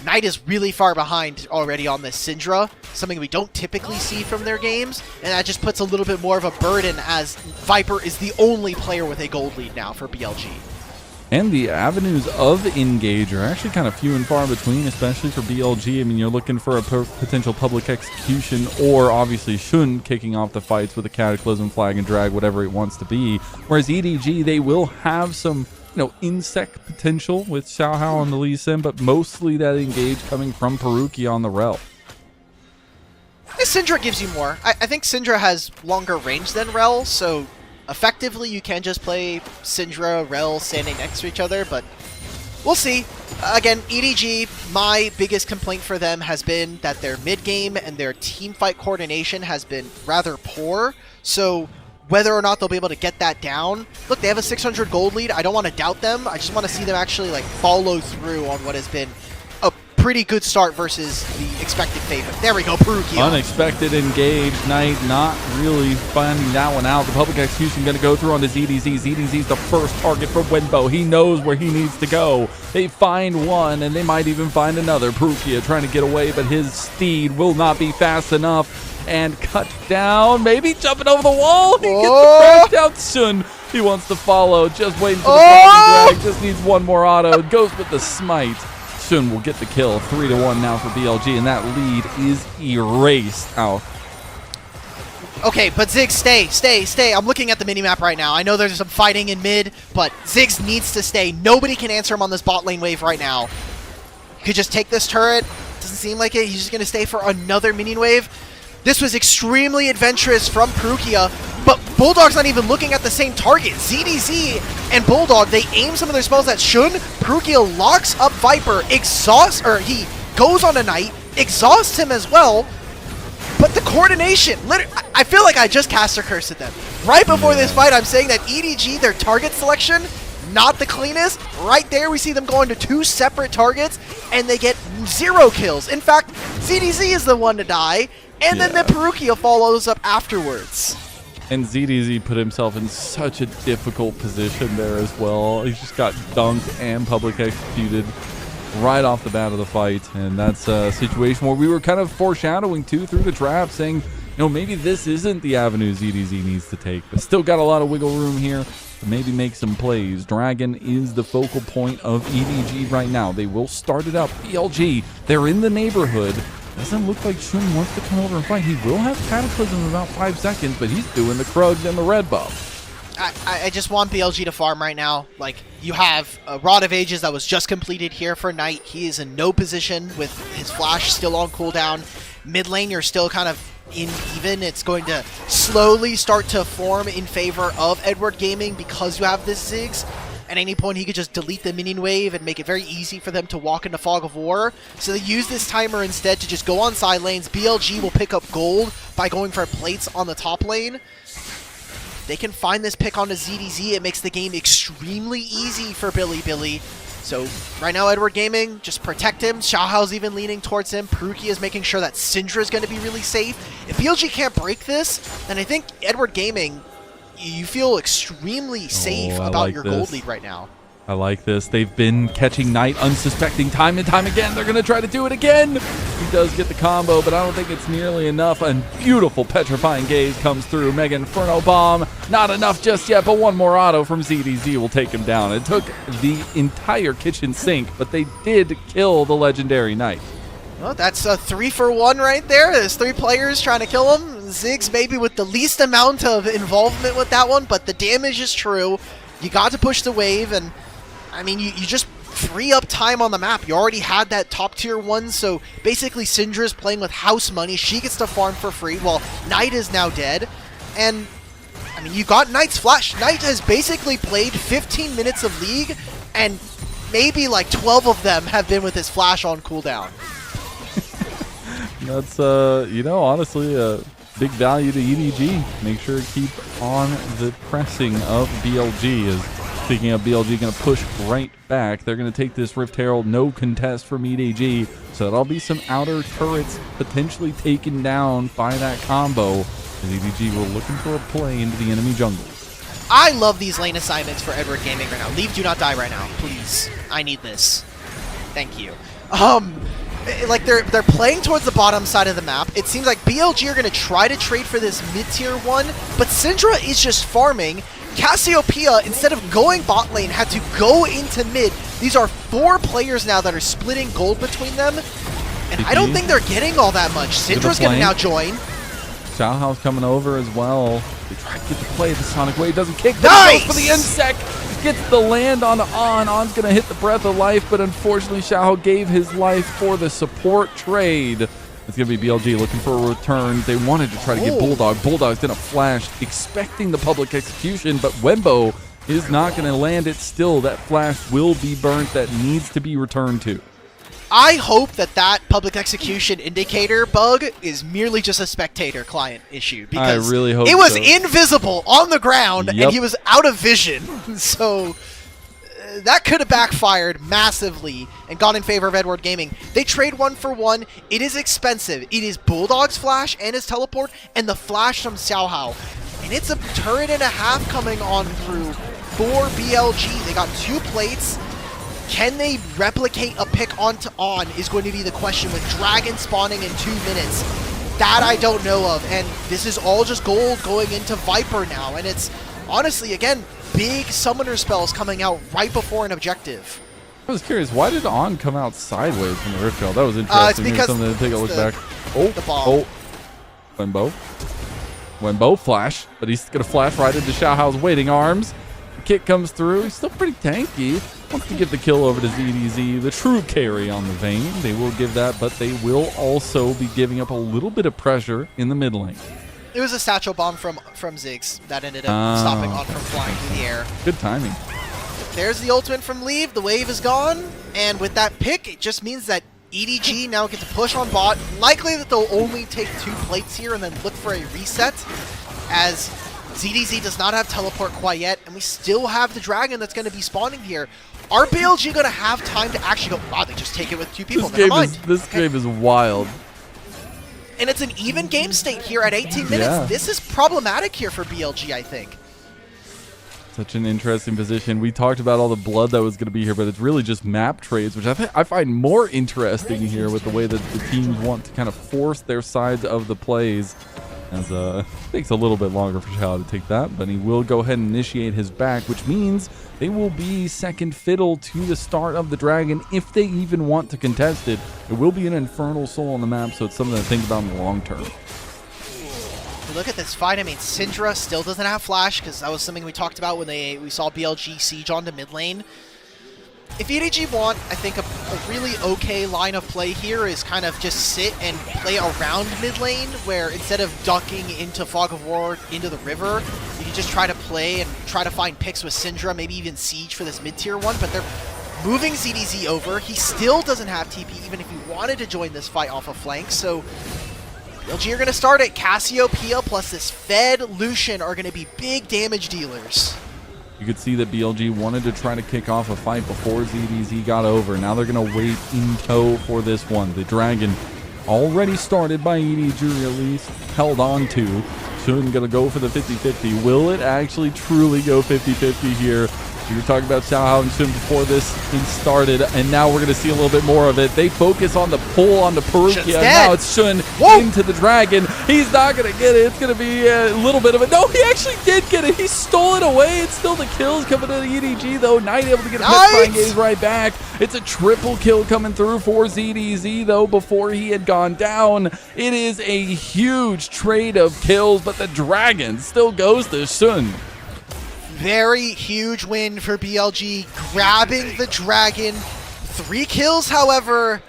Knight is really far behind already on this Syndra, something we don't typically see from their games, and that just puts a little bit more of a burden as Viper is the only player with a gold lead now for BLG. And the avenues of engage are actually kind of few and far between, especially for BLG. I mean, you're looking for a potential public execution, or obviously Shun kicking off the fights with a Cataclysm, Flag and Drag, whatever it wants to be. Whereas EDG, they will have some, insect potential with Xiaohao on the Lee Sin, but mostly that engage coming from Perukia on the Rel. Syndra gives you more. I think Syndra has longer range than Rel, so effectively you can just play Syndra, Rel standing next to each other, but we'll see. Again, EDG, my biggest complaint for them has been that their mid-game and their team fight coordination has been rather poor, so whether or not they'll be able to get that down. Look, they have a 600 gold lead. I don't want to doubt them. I just want to see them actually follow through on what has been a pretty good start versus the expected favorite. There we go, Perukia. Unexpected engage. Knight not really finding that one out. The public execution going to go through on the ZDZ. ZDZ's the first target for Wenbo. He knows where he needs to go. They find one, and they might even find another. Perukia trying to get away, but his steed will not be fast enough. And cut down, maybe jumping over the wall. He gets the crash down soon. He wants to follow, just waiting for the drag. Just needs one more auto. Goes with the smite. Shun will get the kill. 3-1 now for BLG, and that lead is erased out. Okay, but Ziggs, stay. I'm looking at the minimap right now. I know there's some fighting in mid, but Ziggs needs to stay. Nobody can answer him on this bot lane wave right now. You could just take this turret. Doesn't seem like it. He's just going to stay for another minion wave. This was extremely adventurous from Perukia, but Bulldog's not even looking at the same target. ZDZ and Bulldog, they aim some of their spells at Shun. Perukia locks up Viper, he goes on a Knight, exhausts him as well, but the coordination, I feel like I just cast a curse at them. Right before this fight, I'm saying that EDG, their target selection, not the cleanest. Right there, we see them going to 2 separate targets, and they get 0 kills. In fact, ZDZ is the one to die, and then the Perukia follows up afterwards. And ZDZ put himself in such a difficult position there as well. He just got dunked and public executed right off the bat of the fight. And that's a situation where we were kind of foreshadowing too through the trap, saying, maybe this isn't the avenue ZDZ needs to take, but still got a lot of wiggle room here to maybe make some plays. Dragon is the focal point of EDG right now. They will start it up. BLG, they're in the neighborhood. Doesn't look like Shun wants to come over and fight. He will have Cataclysm in about 5 seconds, but he's doing the Krug and the red buff. I just want BLG to farm right now. You have a Rod of Ages that was just completed here for Knight. He is in no position with his flash still on cooldown. Mid lane, you're still kind of even. It's going to slowly start to form in favor of Edward Gaming because you have this Ziggs. At any point, he could just delete the minion wave and make it very easy for them to walk into Fog of War. So they use this timer instead to just go on side lanes. BLG will pick up gold by going for plates on the top lane. They can find this pick onto ZDZ. It makes the game extremely easy for Billy. So right now, Edward Gaming, just protect him. Xiaohao's even leaning towards him. Perukia is making sure that Syndra is going to be really safe. If BLG can't break this, then I think Edward Gaming, you feel extremely safe about your gold lead right now. I like this. They've been catching Knight unsuspecting time and time again. They're going to try to do it again. He does get the combo, but I don't think it's nearly enough. A beautiful Petrifying Gaze comes through. Mega Inferno Bomb. Not enough just yet, but one more auto from ZDZ will take him down. It took the entire kitchen sink, but they did kill the legendary Knight. Well, that's a 3-for-1 right there. There's 3 players trying to kill him. Ziggs maybe with the least amount of involvement with that one, but the damage is true. You got to push the wave, and I mean, you just free up time on the map. You already had that top tier one, so basically Syndra's playing with house money. She gets to farm for free while Knight is now dead. And I mean, you got Knight's flash. Knight has basically played 15 minutes of League, and maybe like 12 of them have been with his flash on cooldown. That's, honestly, a big value to EDG. Make sure to keep on the pressing of BLG. As speaking of BLG, going to push right back. They're going to take this Rift Herald, no contest from EDG. So that'll be some outer turrets potentially taken down by that combo. As EDG were looking for a play into the enemy jungle. I love these lane assignments for Edward Gaming right now. Leave, do not die right now, please. I need this. Thank you. Like they're playing towards the bottom side of the map. It seems like BLG are going to try to trade for this mid-tier one, but Syndra is just farming. Cassiopeia, instead of going bot lane, had to go into mid. These are 4 players now that are splitting gold between them, and I don't think they're getting all that much. Syndra's going to now join. Xiaohao's coming over as well. They try to get the play. The Sonic Wave doesn't kick. Nice! Goes for the insect. Gets the land on On. On's going to hit the Breath of Life, but unfortunately Xiaohao gave his life for the support trade. It's going to be BLG looking for a return. They wanted to try to get Bulldog. Bulldog's going to flash, expecting the public execution, but Wembo is not going to land it still. That flash will be burnt. That needs to be returned to. I hope that public execution indicator bug is merely just a spectator client issue, because I really hope it was so. invisible on the ground and he was out of vision. So that could have backfired massively and gone in favor of Edward Gaming. They trade 1 for 1. It is expensive. It is Bulldog's flash and his teleport and the flash from Xiaohao. And it's a turret and a half coming on through for BLG. They got 2 plates. Can they replicate a pick onto On is going to be the question, with Dragon spawning in 2 minutes. That I don't know of, and this is all just gold going into Viper now, and it's honestly, again, big summoner spells coming out right before an objective. I was curious, why did On come out sideways from the Rift Herald? That was interesting. It's because Here's something to take a look back. the bomb. Wembo flash, but he's going to flash right into Xiaohao's waiting arms. The kick comes through. He's still pretty tanky. Wants to give the kill over to ZDZ, the true carry on the Vayne. They will give that, but they will also be giving up a little bit of pressure in the mid lane. It was a satchel bomb from Ziggs that ended up stopping On from flying through the air. Good timing. There's the ultimate from Leave. The wave is gone, and with that pick, it just means that EDG now get to push on bot. Likely that they'll only take 2 plates here and then look for a reset, as ZDZ does not have teleport quite yet, and we still have the dragon that's going to be spawning here. Are BLG going to have time to actually go, wow, they just take it with 2 people, This never mind. game is wild. And it's an even game state here at 18 minutes. Yeah. This is problematic here for BLG, I think. Such an interesting position. We talked about all the blood that was going to be here, but it's really just map trades, which I find more interesting here with the way that the teams want to kind of force their sides of the plays. As it takes a little bit longer for Xiao to take that, but he will go ahead and initiate his back, which means they will be second fiddle to the start of the Dragon if they even want to contest it. It will be an Infernal Soul on the map, so it's something to think about in the long term. Look at this fight. I mean, Syndra still doesn't have flash, because that was something we talked about when we saw BLG siege onto mid lane. If EDG want, I think a really okay line of play here is kind of just sit and play around mid lane, where instead of ducking into Fog of War into the river, you can just try to play and try to find picks with Syndra, maybe even siege for this mid-tier one, but they're moving ZDZ over. He still doesn't have TP, even if he wanted to join this fight off of flank, so LG are going to start it. Cassiopeia plus this Fed Lucian are going to be big damage dealers. You could see that BLG wanted to try to kick off a fight before ZDZ got over. Now they're going to wait in tow for this one. The Dragon, already started by EDG at least, held on to. Soon going to go for the 50-50. Will it actually truly go 50-50 here? We were talking about Xiaohao and Sun before this thing started, and now we're going to see a little bit more of it. They focus on the pull on the Perugia. Now it's Sun into the Dragon. He's not going to get it. It's going to be a little bit of it. No, he actually did get it. He stole it away. It's still the kills coming to the EDG, though. Knight able to get a petrifying gaze right back. It's a triple kill coming through for ZDZ, though, before he had gone down. It is a huge trade of kills, but the Dragon still goes to Sun. Very huge win for BLG, grabbing the Dragon. 3 kills, however,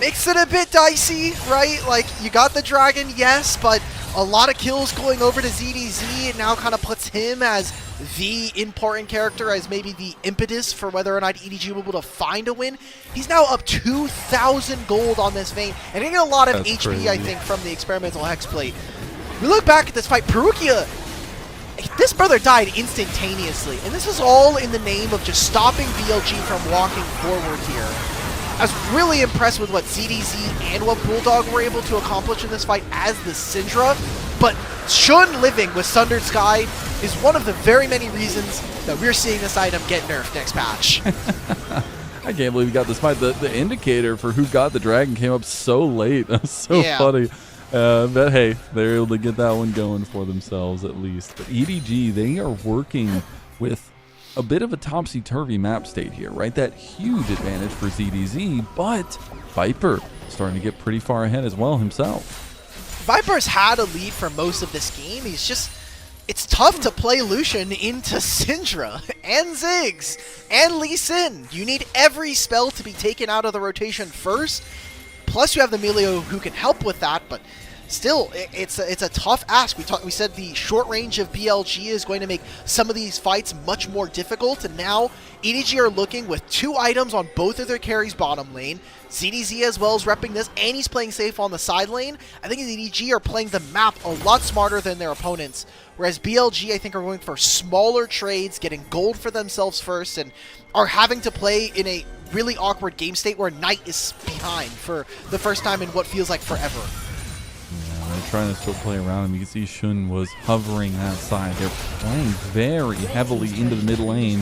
makes it a bit dicey, right? Like, you got the Dragon, yes, but a lot of kills going over to ZDZ. It now kind of puts him as the important character, as maybe the impetus for whether or not EDG will be able to find a win. He's now up 2,000 gold on this Vayne, and getting a lot of HP, crazy. I think, from the experimental Hexplate. We look back at this fight, Perugia this brother died instantaneously, and this is all in the name of just stopping BLG from walking forward here. I was really impressed with what ZDZ and what Bulldog were able to accomplish in this fight as the Syndra, but Shun living with Sundered Sky is one of the very many reasons that we're seeing this item get nerfed next patch. I can't believe you got this fight. The indicator for who got the dragon came up so late. That was so funny. But hey, they're able to get that one going for themselves at least. But EDG, they are working with a bit of a topsy-turvy map state here, right? That huge advantage for ZDZ, but Viper starting to get pretty far ahead as well himself. Viper's had a lead for most of this game. It's tough to play Lucian into Syndra and Ziggs and Lee Sin. You need every spell to be taken out of the rotation first. Plus you have the Melio who can help with that, but still, it's a tough ask. We said the short range of BLG is going to make some of these fights much more difficult, and now EDG are looking with 2 items on both of their carries bottom lane. ZDZ as well as repping this, and he's playing safe on the side lane. I think EDG are playing the map a lot smarter than their opponents, whereas BLG I think are going for smaller trades, getting gold for themselves first, and are having to play in a really awkward game state where Knight is behind for the first time in what feels like forever. They're trying to still play around him. You can see Shun was hovering that side. They're playing very heavily into the mid lane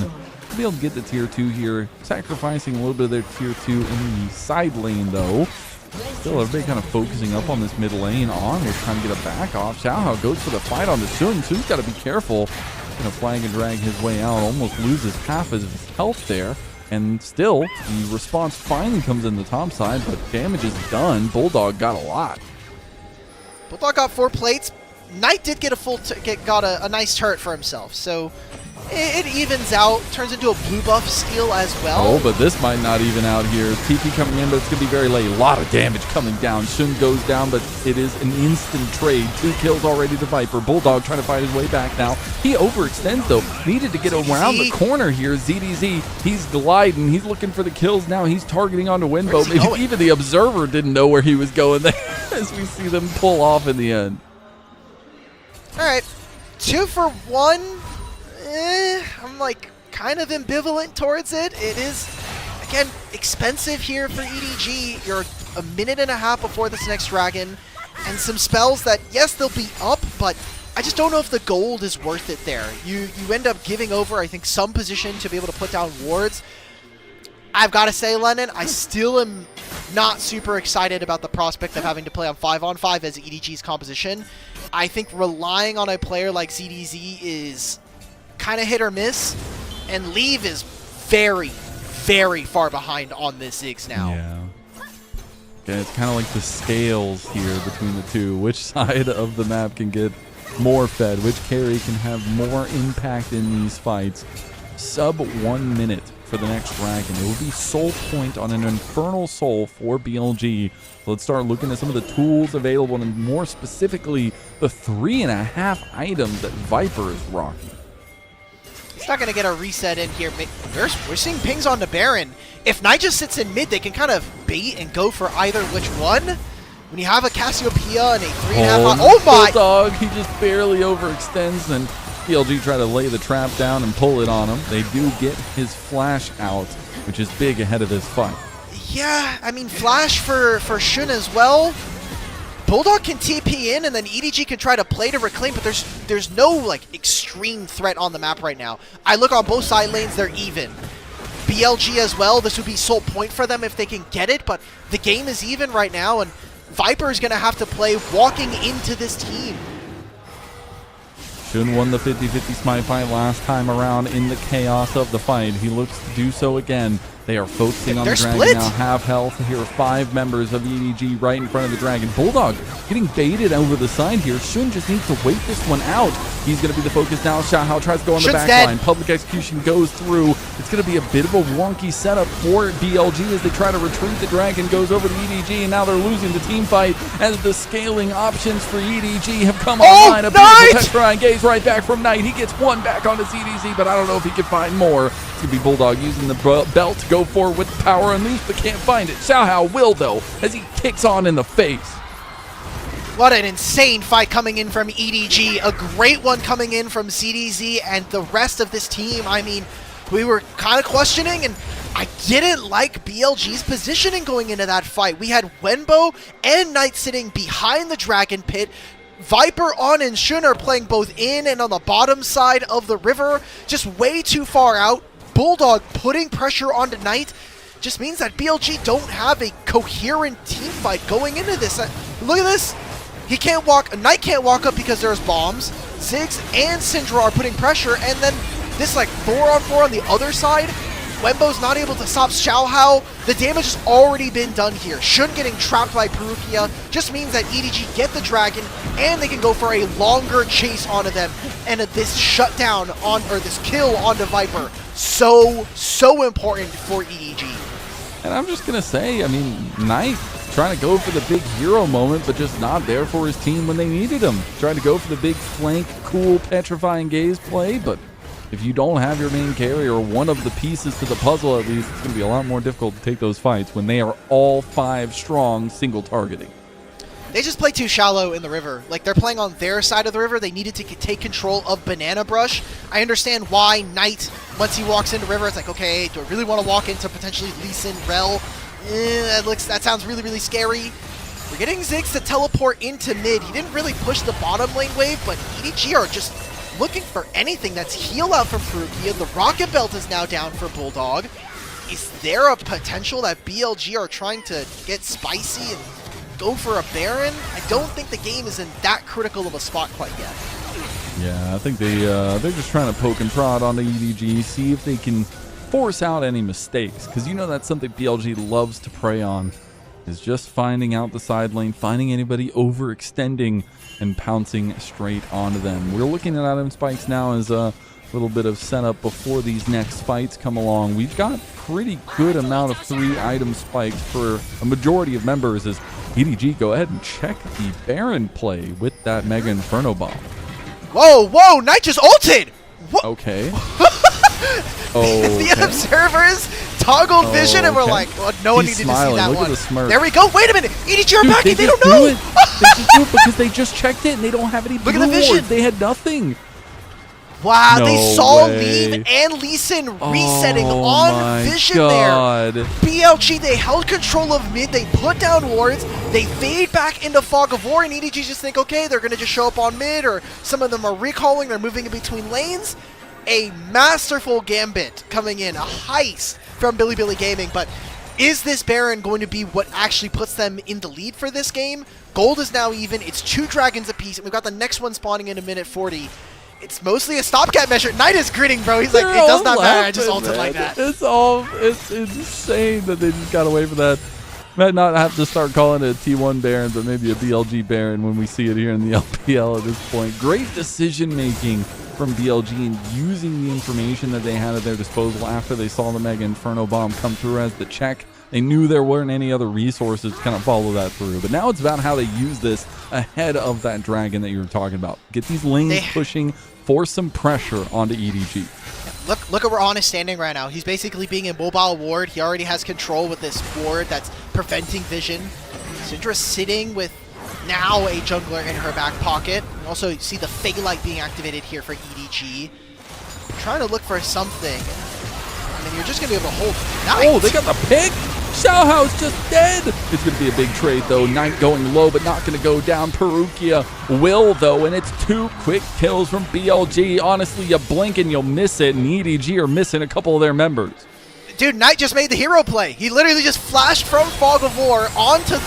to be able to get the tier 2 here, sacrificing a little bit of their tier 2 in the side lane though. Still, everybody kind of focusing up on this mid lane. On, they're trying to get a back off. Xiaohao goes for the fight on the Shun. Shun's got to be careful. Gonna flag and drag his way out. Almost loses half of his health there. And still, the response finally comes in the top side, but damage is done. Bulldog got a lot. Bulldog got 4 plates. Knight did get a nice turret for himself, so it evens out, turns into a blue buff steal as well. Oh, but this might not even out here. TP coming in, but it's going to be very late. A lot of damage coming down. Shun goes down, but it is an instant trade. 2 kills already to Viper. Bulldog trying to fight his way back now. He overextends, though. Needed to get around the corner here. ZDZ, he's gliding. He's looking for the kills now. He's targeting onto Winbow. Maybe even the Observer didn't know where he was going there as we see them pull off in the end. All right, 2 for 1. I'm like kind of ambivalent towards it. It is, again, expensive here for EDG. You're a minute and a half before this next dragon, and some spells that, yes, they'll be up, but I just don't know if the gold is worth it there. You end up giving over, I think, some position to be able to put down wards. I've got to say, Lennon, I still am not super excited about the prospect of having to play on 5-on-5 as EDG's composition. I think relying on a player like ZDZ is kind of hit or miss, and Leave is very, very far behind on this Ziggs now. Yeah. Okay, it's kind of like the scales here between the two. Which side of the map can get more fed? Which carry can have more impact in these fights? Sub 1 minute for the next dragon. It will be soul point on an Infernal Soul for BLG. So let's start looking at some of the tools available, and more specifically, the 3.5 items that Viper is rocking. It's not going to get a reset in here. We're seeing pings on the Baron. If Knight just sits in mid, they can kind of bait and go for either which one. When you have a Cassiopeia and a 3.5... Oh my! Bulldog, he just barely overextends, and BLG try to lay the trap down and pull it on him. They do get his flash out, which is big ahead of this fight. Yeah, I mean, flash for Shun as well. Bulldog can TP in, and then EDG can try to play to reclaim, but there's no, like, extreme threat on the map right now. I look on both side lanes, they're even. BLG as well, this would be soul point for them if they can get it, but the game is even right now, and Viper is going to have to play walking into this team. Shun won the 50-50 smite fight last time around in the chaos of the fight. He looks to do so again. They are focusing on the dragon split. now. Half health. Here are 5 members of EDG right in front of the dragon. Bulldog getting baited over the side here. Shun just needs to wait this one out. He's going to be the focus now. Xiaohao tries to go on the back line. Public execution goes through. It's going to be a bit of a wonky setup for BLG as they try to retreat. The dragon goes over to EDG, and now they're losing the team fight as the scaling options for EDG have come online. A beautiful Tetra engage right back from Knight. He gets 1 back onto ZDZ, but I don't know if he can find more. It's going to be Bulldog using the belt to go forward with power unleashed, but can't find it. Xiaohao will, though, as he kicks on in the face. What an insane fight coming in from EDG. A great one coming in from ZDZ and the rest of this team. I mean, we were kind of questioning, and I didn't like BLG's positioning going into that fight. We had Wenbo and Knight sitting behind the Dragon Pit. Viper, On, and Shun are playing both in and on the bottom side of the river, just way too far out. Bulldog putting pressure onto Knight just means that BLG don't have a coherent team fight going into this. Look at this. He can't walk, Knight can't walk up because there's bombs. Ziggs and Syndra are putting pressure, and then this like 4-on-4 on the other side. Wembo's not able to stop Xiaohao. The damage has already been done here. Shun getting trapped by Perukia just means that EDG get the dragon, and they can go for a longer chase onto them. And this shutdown on, or this kill onto Viper, so important for EDG. And I'm just going to say, I mean, Knight trying to go for the big hero moment, but just not there for his team when they needed him. Trying to go for the big flank, cool, petrifying gaze play, but if you don't have your main carry or one of the pieces to the puzzle at least, it's going to be a lot more difficult to take those fights when they are all 5 strong single targeting. They just play too shallow in the river. Like, they're playing on their side of the river. They needed to take control of Banana Brush. I understand why Knight, once he walks into river, it's like, okay, do I really want to walk into potentially Lee Sin, Rel? That sounds really, really scary. We're getting Ziggs to teleport into mid. He didn't really push the bottom lane wave, but EDG are just looking for anything. That's heal out from Perukia. The Rocket Belt is now down for Bulldog. Is there a potential that BLG are trying to get spicy and go for a Baron? I don't think the game is in that critical of a spot quite yet. Yeah, I think they're just trying to poke and prod on the EDG, see if they can force out any mistakes, because you know that's something BLG loves to prey on, is just finding out the side lane, finding anybody overextending and pouncing straight onto them. We're looking at item spikes now as a little bit of setup before these next fights come along. We've got pretty good amount of 3 item spikes for a majority of members as EDG go ahead and check the Baron play with that Mega Inferno Bomb. Whoa, Knight just ulted! What? Okay. The observers toggled vision and we're like, well, no one needed smiling. to see that Look one. at the smirk. There we go. Wait a minute. EDG are backing. They don't do know. They just do it because they just checked it and they don't have any Look at blue the vision. wards. They had nothing. Wow, No they saw way. Leave and Lee Sin resetting Oh on my vision God. there. BLG, they held control of mid. They put down wards. They fade back into Fog of War, and EDG just think, okay, they're going to just show up on mid, or some of them are recalling. They're moving in between lanes. A masterful gambit coming in, a heist from Billy Gaming, but is this Baron going to be what actually puts them in the lead for this game? Gold is now even. It's 2 dragons apiece, and we've got the next one spawning in a minute 40. It's mostly a stopgap measure. Knight is gritting, bro. He's like, it does not matter. I just ulted like that. It's insane that they just got away from that. Might not have to start calling it a T1 Baron, but maybe a BLG Baron when we see it here in the LPL at this point. Great decision making from BLG and using the information that they had at their disposal after they saw the Mega Inferno Bomb come through as the check. They knew there weren't any other resources to kind of follow that through. But now it's about how they use this ahead of that dragon that you were talking about. Get these lanes pushing, force some pressure onto EDG. Look at where On is standing right now. He's basically being a mobile ward. He already has control with this ward that's preventing vision. Syndra sitting with now a jungler in her back pocket. You also see the Fey Light being activated here for EDG. Trying to look for something. And then you're just going to be able to hold Knight. Oh, they got the pick. Xiaohao's just dead. It's going to be a big trade, though. Knight going low, but not going to go down. Perukia will, though, and it's 2 quick kills from BLG. Honestly, you blink and you'll miss it, and EDG are missing a couple of their members. Dude, Knight just made the hero play. He literally just flashed from Fog of War onto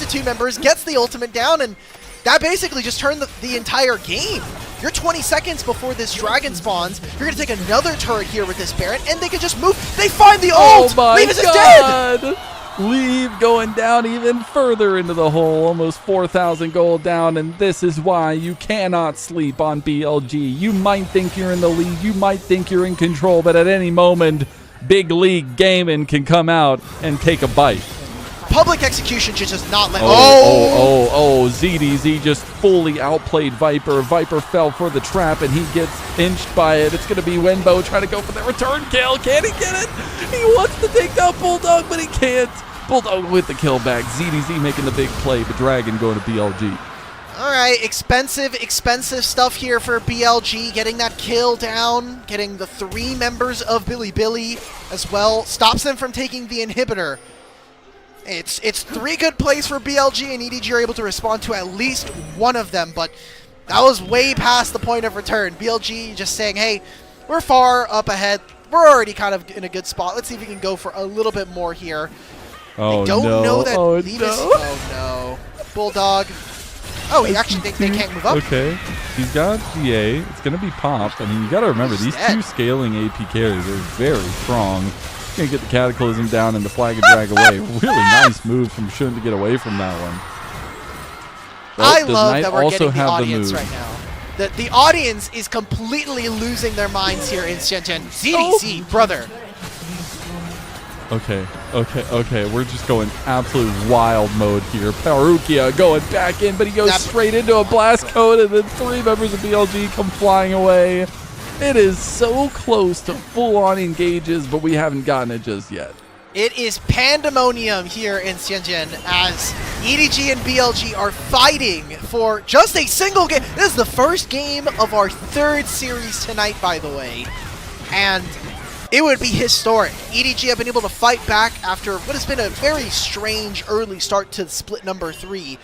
2 members, gets the ultimate down, and that basically just turned the entire game. You're 20 seconds before this dragon spawns. You're going to take another turret here with this Baron, and they can just move. They find the ult! Oh my Leave is God! dead! Leave going down even further into the hole, almost 4,000 gold down, and this is why you cannot sleep on BLG. You might think you're in the lead, you might think you're in control, but at any moment, Big League Gaming can come out and take a bite. Public execution should just not let... ZDZ just fully outplayed Viper. Viper fell for the trap, and he gets inched by it. It's going to be Wenbo trying to go for the return kill. Can he get it? He wants to take down Bulldog, but he can't. Bulldog with the kill back. ZDZ making the big play, but Dragon going to BLG. Alright, expensive stuff here for BLG, getting that kill down, getting the 3 members of Billy as well, stops them from taking the inhibitor. It's 3 good plays for BLG, and EDG are able to respond to at least one of them, but that was way past the point of return. BLG just saying, hey, we're far up ahead, we're already kind of in a good spot, let's see if we can go for a little bit more here. Oh, they don't know that no. Oh, no. Bulldog. Oh, he actually, they can't move up. Okay, he's got GA. It's going to be Pop. I mean, you got to remember, these 2 scaling AP carries are very strong. Going to get the Cataclysm down and the Flag and Drag away. Really nice move from Shun to get away from that one. I love that we're getting the audience right now. The audience is completely losing their minds here in Shenzhen. ZDC, brother. Okay. We're just going absolute wild mode here. Parukia going back in, but he goes straight into a blast code, and then 3 members of BLG come flying away. It is so close to full-on engages, but we haven't gotten it just yet. It is pandemonium here in Shenzhen as EDG and BLG are fighting for just a single game. This is the first game of our 3rd series tonight, by the way. And it would be historic. EDG have been able to fight back after what has been a very strange early start to split number 3.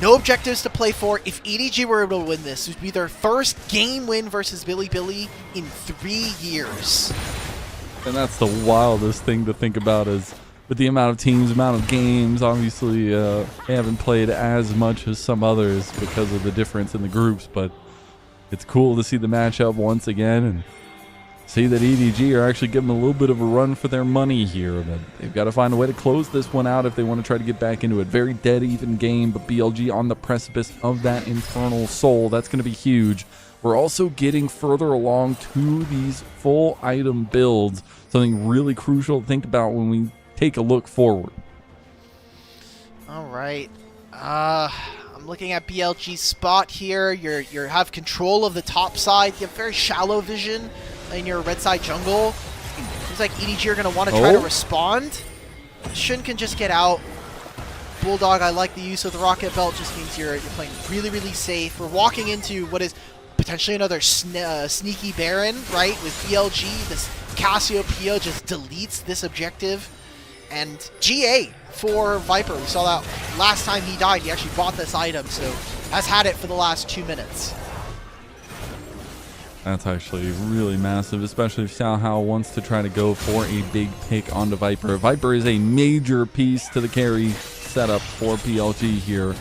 No objectives to play for. If EDG were able to win this, it would be their first game win versus Billy in 3 years. And that's the wildest thing to think about is with the amount of teams, amount of games, obviously they haven't played as much as some others because of the difference in the groups, but it's cool to see the matchup once again and see that EDG are actually giving a little bit of a run for their money here, but they've got to find a way to close this one out if they want to try to get back into it. Very dead even game, but BLG on the precipice of that Infernal Soul. That's going to be huge. We're also getting further along to these full item builds, something really crucial to think about when we take a look forward. All right. I'm looking at BLG's spot here. You have control of the top side. You have very shallow vision in your red side jungle. Seems like EDG are going to want to try to respond. Shun can just get out. Bulldog, I like the use of the Rocket Belt. Just means you're playing really, really safe. We're walking into what is potentially another sneaky Baron, right? With BLG, this Cassiopeia just deletes this objective. And GA for Viper. We saw that last time he died. He actually bought this item, so has had it for the last 2 minutes. That's actually really massive, especially if Xiao Hao wants to try to go for a big pick onto Viper. Viper is a major piece to the carry setup for PLG here.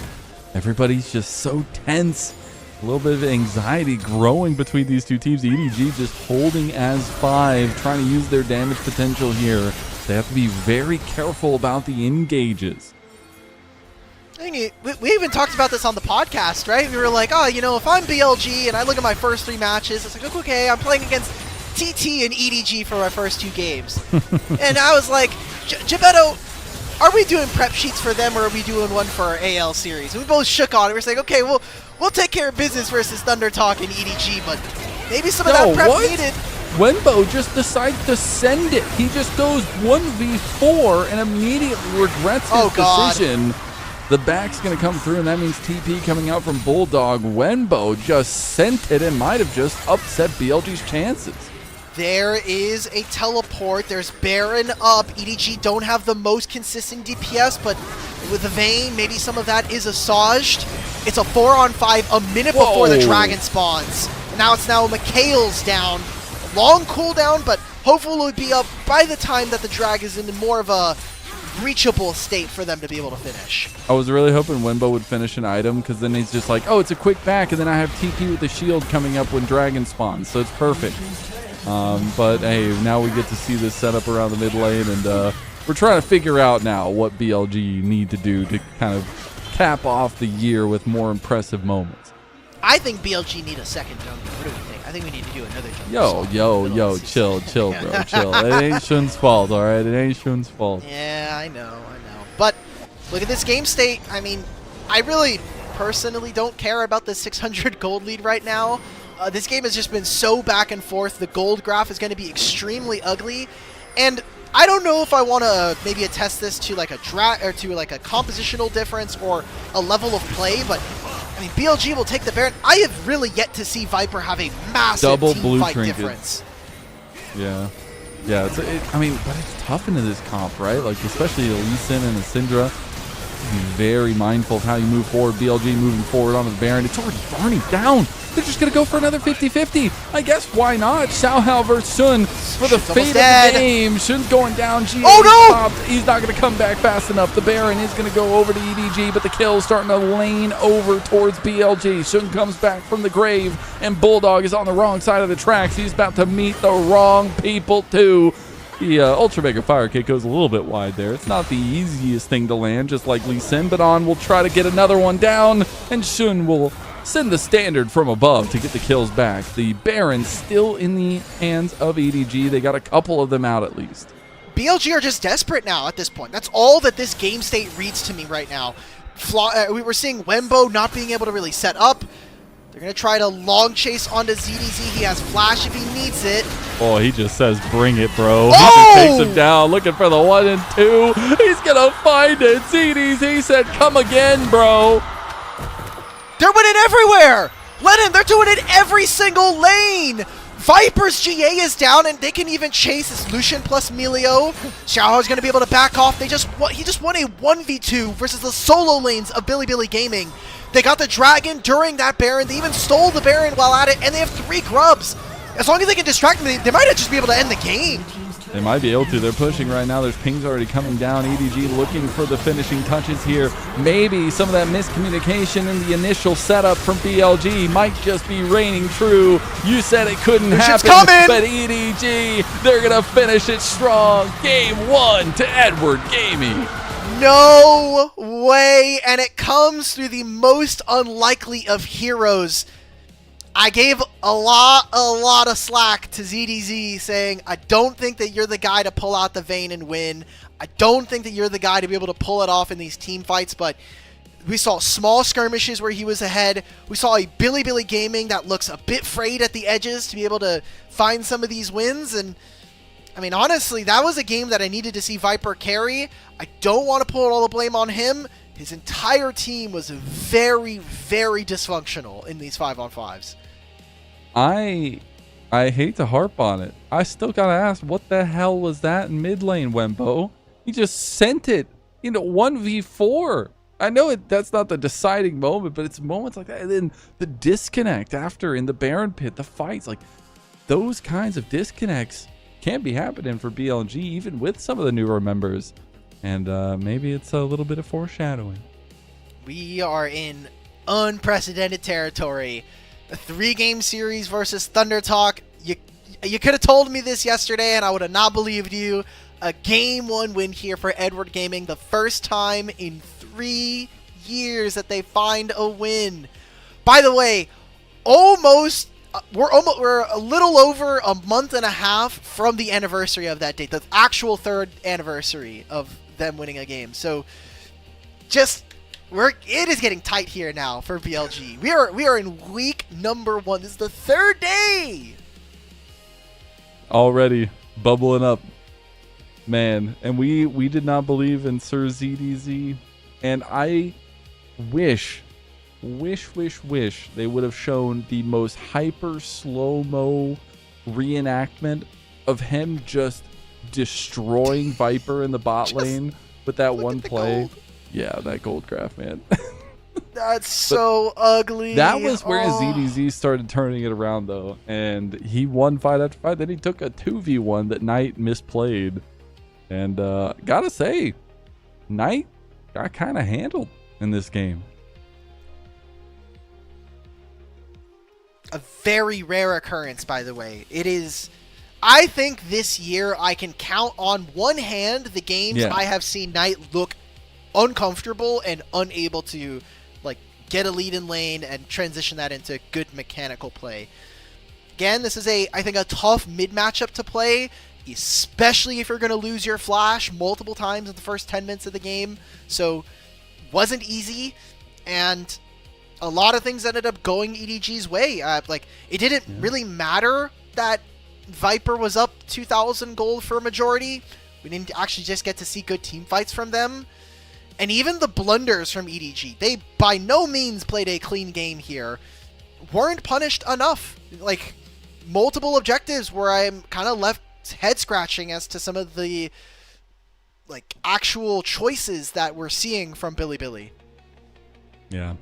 Everybody's just so tense. A little bit of anxiety growing between these 2 teams. EDG just holding as 5, trying to use their damage potential here. They have to be very careful about the engages. We even talked about this on the podcast, right? We were like, oh, you know, if I'm BLG and I look at my first 3 matches, it's like, okay, I'm playing against TT and EDG for my first 2 games. And I was like, Gebetto, are we doing prep sheets for them or are we doing one for our AL series? And we both shook on it. We're saying, okay, we'll take care of business versus Thunder Talk and EDG, but maybe some of that prep needed. Wenbo just decides to send it. He just goes 1v4 and immediately regrets his decision. The back's going to come through, and that means TP coming out from Bulldog. Wenbo just sent it and might have just upset BLG's chances. There is a teleport. There's Baron up. EDG don't have the most consistent DPS, but with the Vayne, maybe some of that is assuaged. It's a 4-on-5 a minute before the dragon spawns. And now it's Mikhail's down. Long cooldown, but hopefully it'll be up by the time that the drag is in more of a reachable state for them to be able to finish. I was really hoping Wenbo would finish an item, because then he's just like, oh, it's a quick back, and then I have TP with the shield coming up when dragon spawns, so it's perfect. But hey, now we get to see this setup around the mid lane, and we're trying to figure out now what BLG need to do to kind of cap off the year with more impressive moments. I think BLG need a second jungle. What do we think? I think we need to do another jungle. Yo, chill, bro, chill. It ain't Shun's fault, all right? It ain't Shun's fault. Yeah, I know. But look at this game state. I mean, I really personally don't care about the 600 gold lead right now. This game has just been so back and forth. The gold graph is going to be extremely ugly, and I don't know if I want to maybe attest this to like a compositional difference or a level of play, but I mean, BLG will take the Baron. I have really yet to see Viper have a massive Double team blue fight trinkets. difference. Yeah. Yeah, I mean, but it's tough into this comp, right? Like, especially the Lee Sin and the Syndra. Be very mindful of how you move forward. BLG moving forward onto the Baron. It's already Barney down. They're just going to go for another 50-50. I guess why not? Xiaohao versus Shun for the fate of the game. Shun's going down. GA stopped. He's not going to come back fast enough. The Baron is going to go over to EDG, but the kill's starting to lane over towards BLG. Shun comes back from the grave, and Bulldog is on the wrong side of the tracks. He's about to meet the wrong people, too. The Ultra Mega Fire Kick goes a little bit wide there. It's not the easiest thing to land, just like Lee Sin, but On will try to get another one down, and Shun will send the standard from above to get the kills back. The Baron still in the hands of EDG. They got a couple of them out at least. BLG are just desperate now at this point. That's all that this game state reads to me right now. We were seeing Wembo not being able to really set up. They're going to try to long chase onto ZDZ. He has flash if he needs it. Oh, he just says, bring it, bro. Oh! He just takes him down, looking for the 1 and 2. He's going to find it. ZDZ said, come again, bro. They're winning everywhere. Lennon, they're doing it every single lane. Viper's GA is down, and they can even chase this Lucian plus Melio. Xiaohao's going to be able to back off. He just won a 1v2 versus the solo lanes of Billy Gaming. They got the Dragon during that Baron. They even stole the Baron while at it, and they have 3 grubs. As long as they can distract them, they might just be able to end the game. They might be able to. They're pushing right now. There's pings already coming down. EDG looking for the finishing touches here. Maybe some of that miscommunication in the initial setup from BLG might just be reigning true. You said it couldn't happen, but EDG, they're going to finish it strong. Game 1 to Edward Gaming. No way, and it comes through the most unlikely of heroes. I gave a lot of slack to ZDZ saying, I don't think that you're the guy to pull out the Vayne and win. I don't think that you're the guy to be able to pull it off in these team fights, but we saw small skirmishes where he was ahead. We saw a Billy Gaming that looks a bit frayed at the edges to be able to find some of these wins, and I mean, honestly, that was a game that I needed to see Viper carry. I don't want to put all the blame on him. His entire team was very, very dysfunctional in these 5-on-5s. I hate to harp on it. I still gotta ask, what the hell was that in mid lane, Wembo? He just sent it into 1v4. I know that's not the deciding moment, but it's moments like that. And then the disconnect after in the Baron pit, the fights, like those kinds of disconnects can't be happening for BLG, even with some of the newer members. And maybe it's a little bit of foreshadowing. We are in unprecedented territory. A 3-game series versus Thunder Talk. You could have told me this yesterday and I would have not believed you. A Game 1 win here for Edward Gaming. The first time in 3 years that they find a win. By the way, we're a little over a month and a half from the anniversary of that date. The actual 3rd anniversary of them winning a game. So it is getting tight here now for BLG. We are in week number 1. This is the 3rd day. Already bubbling up, man. And we did not believe in Sir ZDZ, and I wish they would have shown the most hyper slow-mo reenactment of him just destroying Viper in the bot lane with that one play. Gold. Yeah, that gold graph, man. That's so ugly. That was where ZDZ started turning it around, though. And he won fight after fight. Then he took a 2v1 that Knight misplayed. And gotta say, Knight got kind of handled in this game. A very rare occurrence, by the way. It is... I think this year I can count on one hand the games I have seen Knight look uncomfortable and unable to get a lead in lane and transition that into good mechanical play. Again, this is I think a tough mid matchup to play, especially if you're going to lose your flash multiple times in the first 10 minutes of the game. So wasn't easy, and a lot of things ended up going EDG's way. It didn't really matter that Viper was up 2,000 gold for a majority. We didn't actually just get to see good team fights from them. And even the blunders from EDG, they by no means played a clean game here, weren't punished enough. Like, multiple objectives where I'm kind of left head scratching as to some of the like actual choices that we're seeing from Billy. Yeah.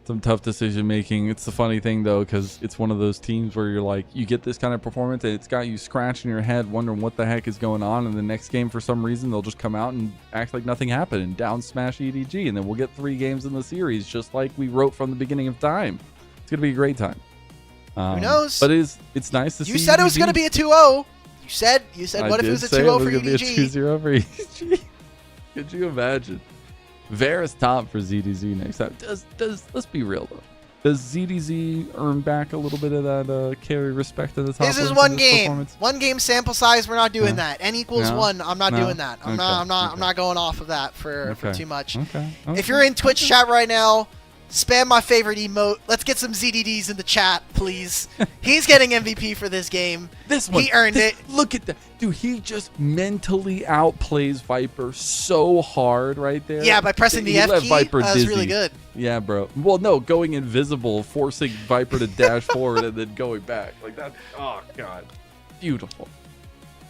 Some tough decision making. It's the funny thing though, because it's one of those teams where you're like, you get this kind of performance and it's got you scratching your head wondering what the heck is going on, and the next game for some reason they'll just come out and act like nothing happened and down smash EDG, and then we'll get 3 games in the series just like we wrote from the beginning of time. It's gonna be a great time. Who knows? But it's nice to see. You said it was gonna be a 2-0. You said what if it was a 2-0 for EDG? Be a EDG? 2-0 for EDG. Could you imagine? Varus top for ZDZ next time. Let's be real though. Does ZDZ earn back a little bit of that carry respect at the top? This is one game. One game sample size. We're not doing that. N equals 1. I'm not doing that. I'm not going off of that for too much. Okay. If you're in Twitch chat right now, spam my favorite emote. Let's get some ZDDs in the chat, please. He's getting MVP for this game. He earned it. Look at that. Dude, he just mentally outplays Viper so hard right there. Yeah, by pressing the F key, that was really good. Yeah, bro. Well, no, going invisible, forcing Viper to dash forward and then going back. Like that. Oh, God. Beautiful.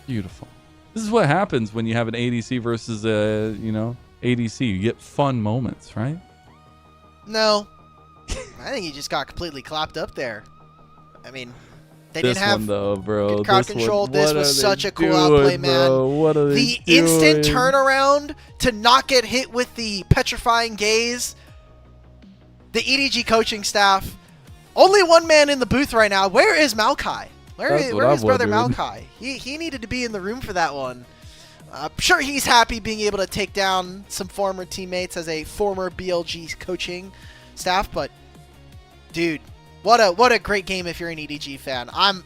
Beautiful. This is what happens when you have an ADC versus a, ADC. You get fun moments, right? No. I think he just got completely clapped up there. I mean, they this didn't have one, though, bro. good crowd control. This was such a cool outplay, man. What are they the doing? Instant turnaround to not get hit with the petrifying gaze. The EDG coaching staff. Only one man in the booth right now. Where is Maokai? Where is brother Maokai? He needed to be in the room for that one. I'm sure he's happy being able to take down some former teammates as a former BLG coaching staff, but dude, what a great game if you're an EDG fan. I'm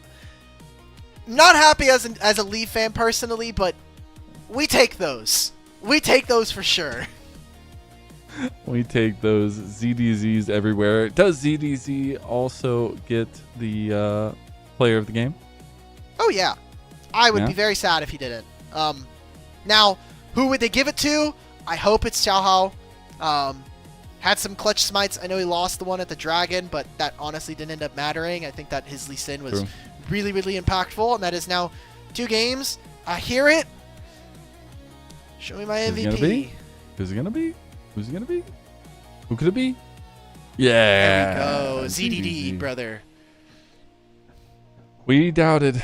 not happy as a Leaf fan personally, but we take those. We take those for sure. We take those. ZDZs everywhere. Does ZDZ also get the player of the game? Oh yeah. I would be very sad if he didn't. Now, who would they give it to? I hope it's Xiao Hao. Had some clutch smites. I know he lost the one at the Dragon, but that honestly didn't end up mattering. I think that his Lee Sin was really, really impactful, and that is now 2 games. I hear it. Show me my MVP. Who's it gonna be? Who's it gonna be? Who could it be? Yeah. There we go. ZDD, brother. We doubted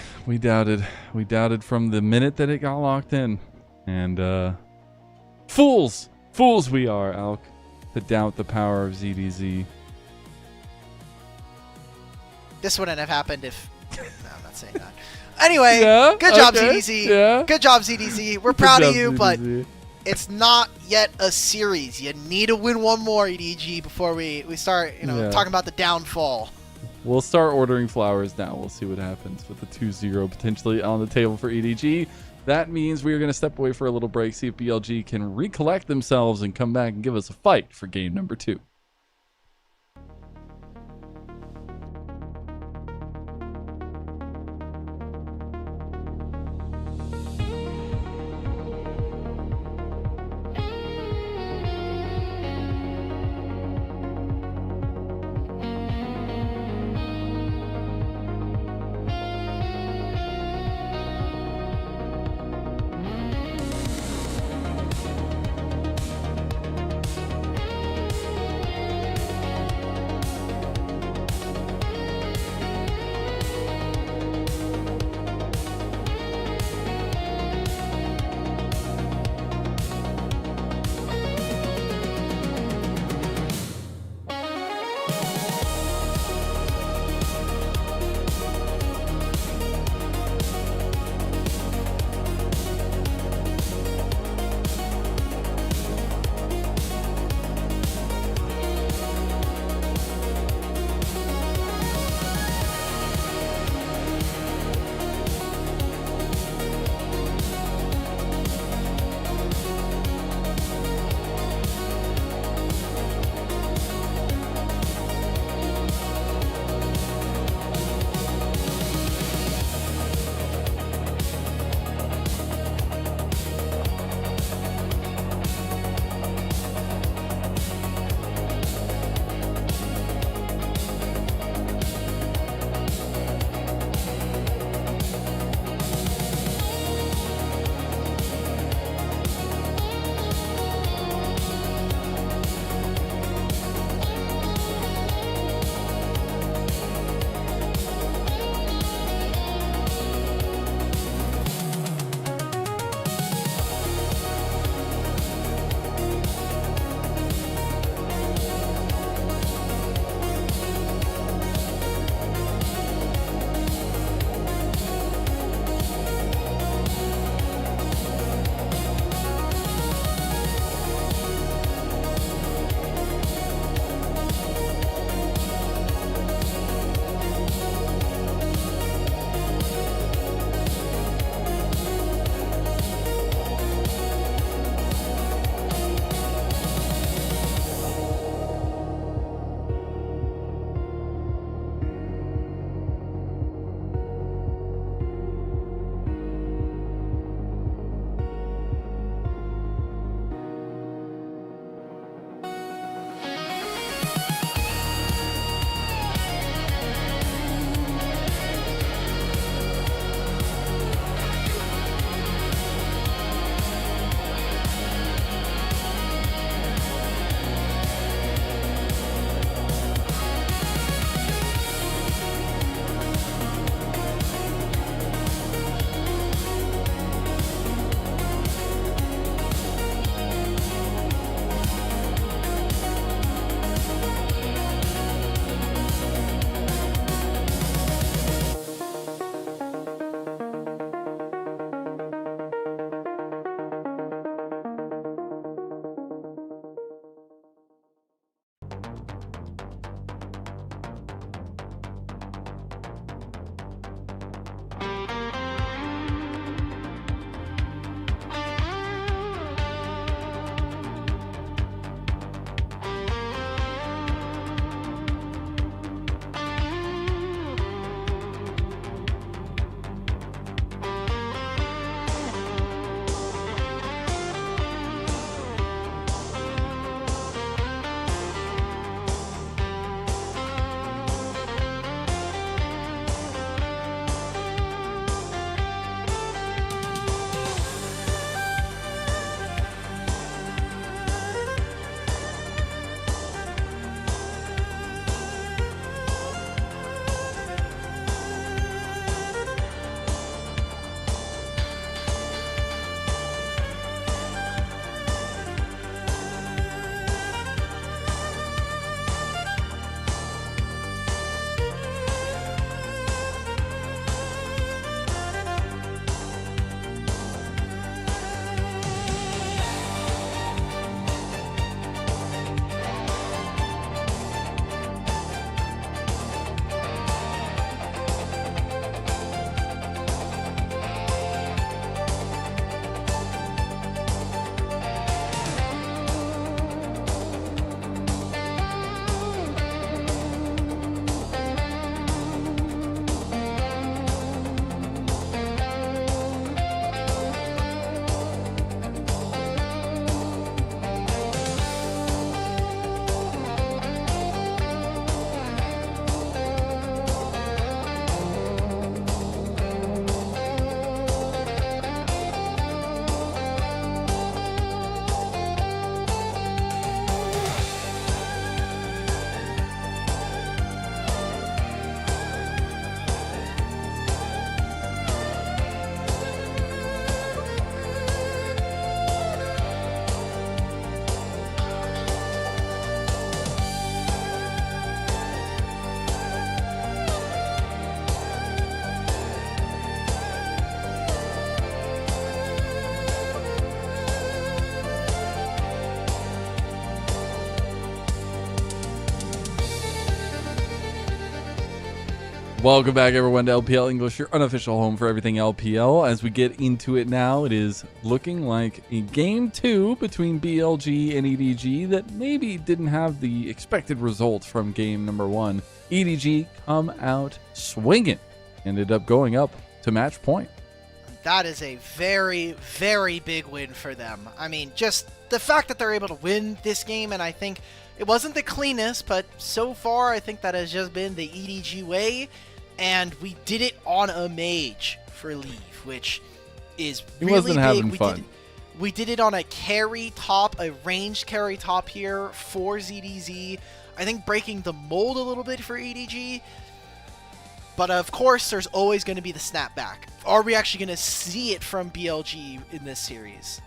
from the minute that it got locked in. And fools we are, Alk, to doubt the power of ZDZ. This wouldn't have happened if... No, I'm not saying that. Anyway, good job, ZDZ. Yeah. Good job, ZDZ. We're proud of you, ZDZ. but it's not yet a series. You need to win one more, EDG, before we start talking about the downfall. We'll start ordering flowers now. We'll see what happens with the 2-0 potentially on the table for EDG. That means we are going to step away for a little break, see if BLG can recollect themselves and come back and give us a fight for game number 2. Welcome back, everyone, to LPL English, your unofficial home for everything LPL. As we get into it now, it is looking like a game 2 between BLG and EDG that maybe didn't have the expected results from game number 1. EDG come out swinging, ended up going up to match point. That is a very, very big win for them. I mean, just the fact that they're able to win this game, and I think it wasn't the cleanest, but so far I think that has just been the EDG way. And we did it on a mage for Leave, which is really wasn't big. having fun. We did it on a carry top, a ranged carry top here for ZDZ. I think breaking the mold a little bit for EDG. But of course, there's always going to be the snapback. Are we actually going to see it from BLG in this series?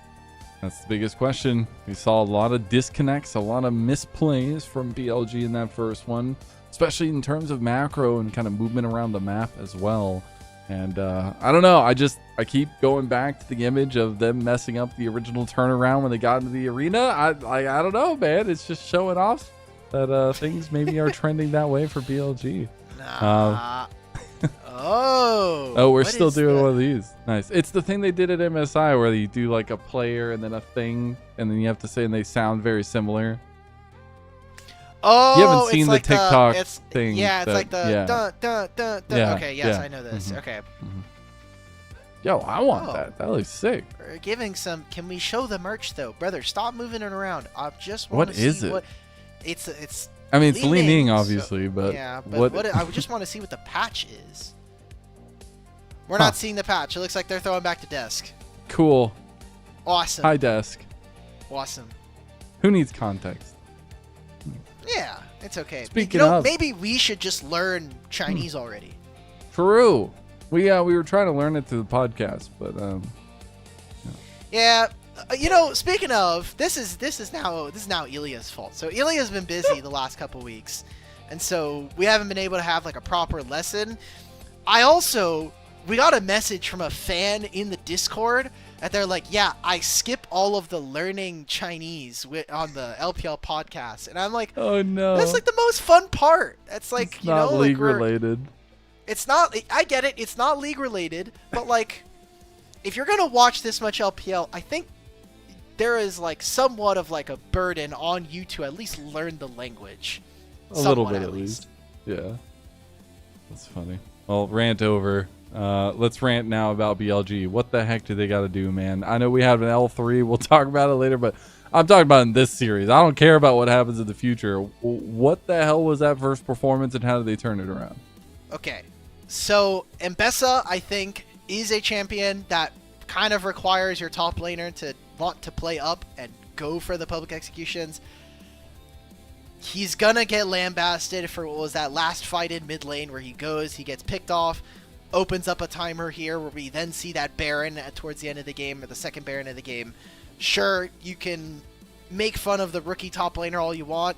That's the biggest question. We saw a lot of disconnects, a lot of misplays from BLG in that first one, especially in terms of macro and kind of movement around the map as well. And I don't know. I keep going back to the image of them messing up the original turnaround when they got into the arena. I don't know, man. It's just showing off that things maybe are trending that way for BLG. Nah. Oh, we're still doing one of these. Nice. It's the thing they did at MSI where you do like a player and then a thing, and then you have to say, and they sound very similar. Oh, you haven't seen it's the like TikTok thing. Yeah, it's like the yeah. dun, dun, dun, dun. Yeah, Okay, yes, yeah. I know this. Mhm. Okay. Yo, I want Oh. that. That looks sick. We're giving some. Can we show the merch though, brother? Stop moving it around. I just What want to see is it? what. It's. I mean, it's leaning, so- obviously, but yeah, but what I just want to see what the patch is. We're not seeing the patch. It looks like they're throwing back to desk. Cool. Awesome. High desk. Awesome. Who needs context? Yeah, it's okay. Speaking you know, of- maybe we should just learn Chinese already. True. We were trying to learn it through the podcast, but Yeah, you know, speaking of, this is now Ilya's fault. So Ilya's been busy the last couple weeks, and so we haven't been able to have like a proper lesson. We got a message from a fan in the Discord that they're like, yeah, I skip all of the learning Chinese on the LPL podcast, and I'm like, oh no, that's like the most fun part. That's like, it's you not know, league like related. It's not. I get it. It's not league related, but like, if you're gonna watch this much LPL, I think there is like somewhat of like a burden on you to at least learn the language. A little bit at least. Yeah, that's funny. Well, rant over. Let's rant now about BLG. What the heck do they got to do, man? I know we have an L3. We'll talk about it later, but I'm talking about in this series. I don't care about what happens in the future. What the hell was that first performance, and how did they turn it around? Okay, so Mbessa, I think, is a champion that kind of requires your top laner to want to play up and go for the public executions. He's gonna get lambasted for what was that last fight in mid lane where he gets picked off, opens up a timer here where we then see that Baron towards the end of the game, or the second Baron of the game. Sure, you can make fun of the rookie top laner all you want.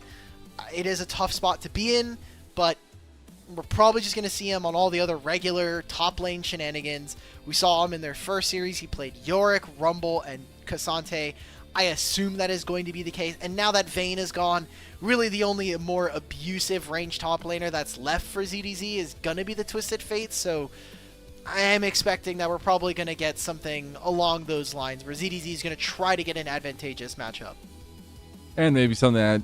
It is a tough spot to be in, but we're probably just going to see him on all the other regular top lane shenanigans. We saw him in their first series. He played Yorick, Rumble, and Cassante. I assume that is going to be the case. And now that Vayne is gone, really the only more abusive range top laner that's left for ZDZ is going to be the Twisted Fates. So I am expecting that we're probably going to get something along those lines where ZDZ is going to try to get an advantageous matchup. And maybe something that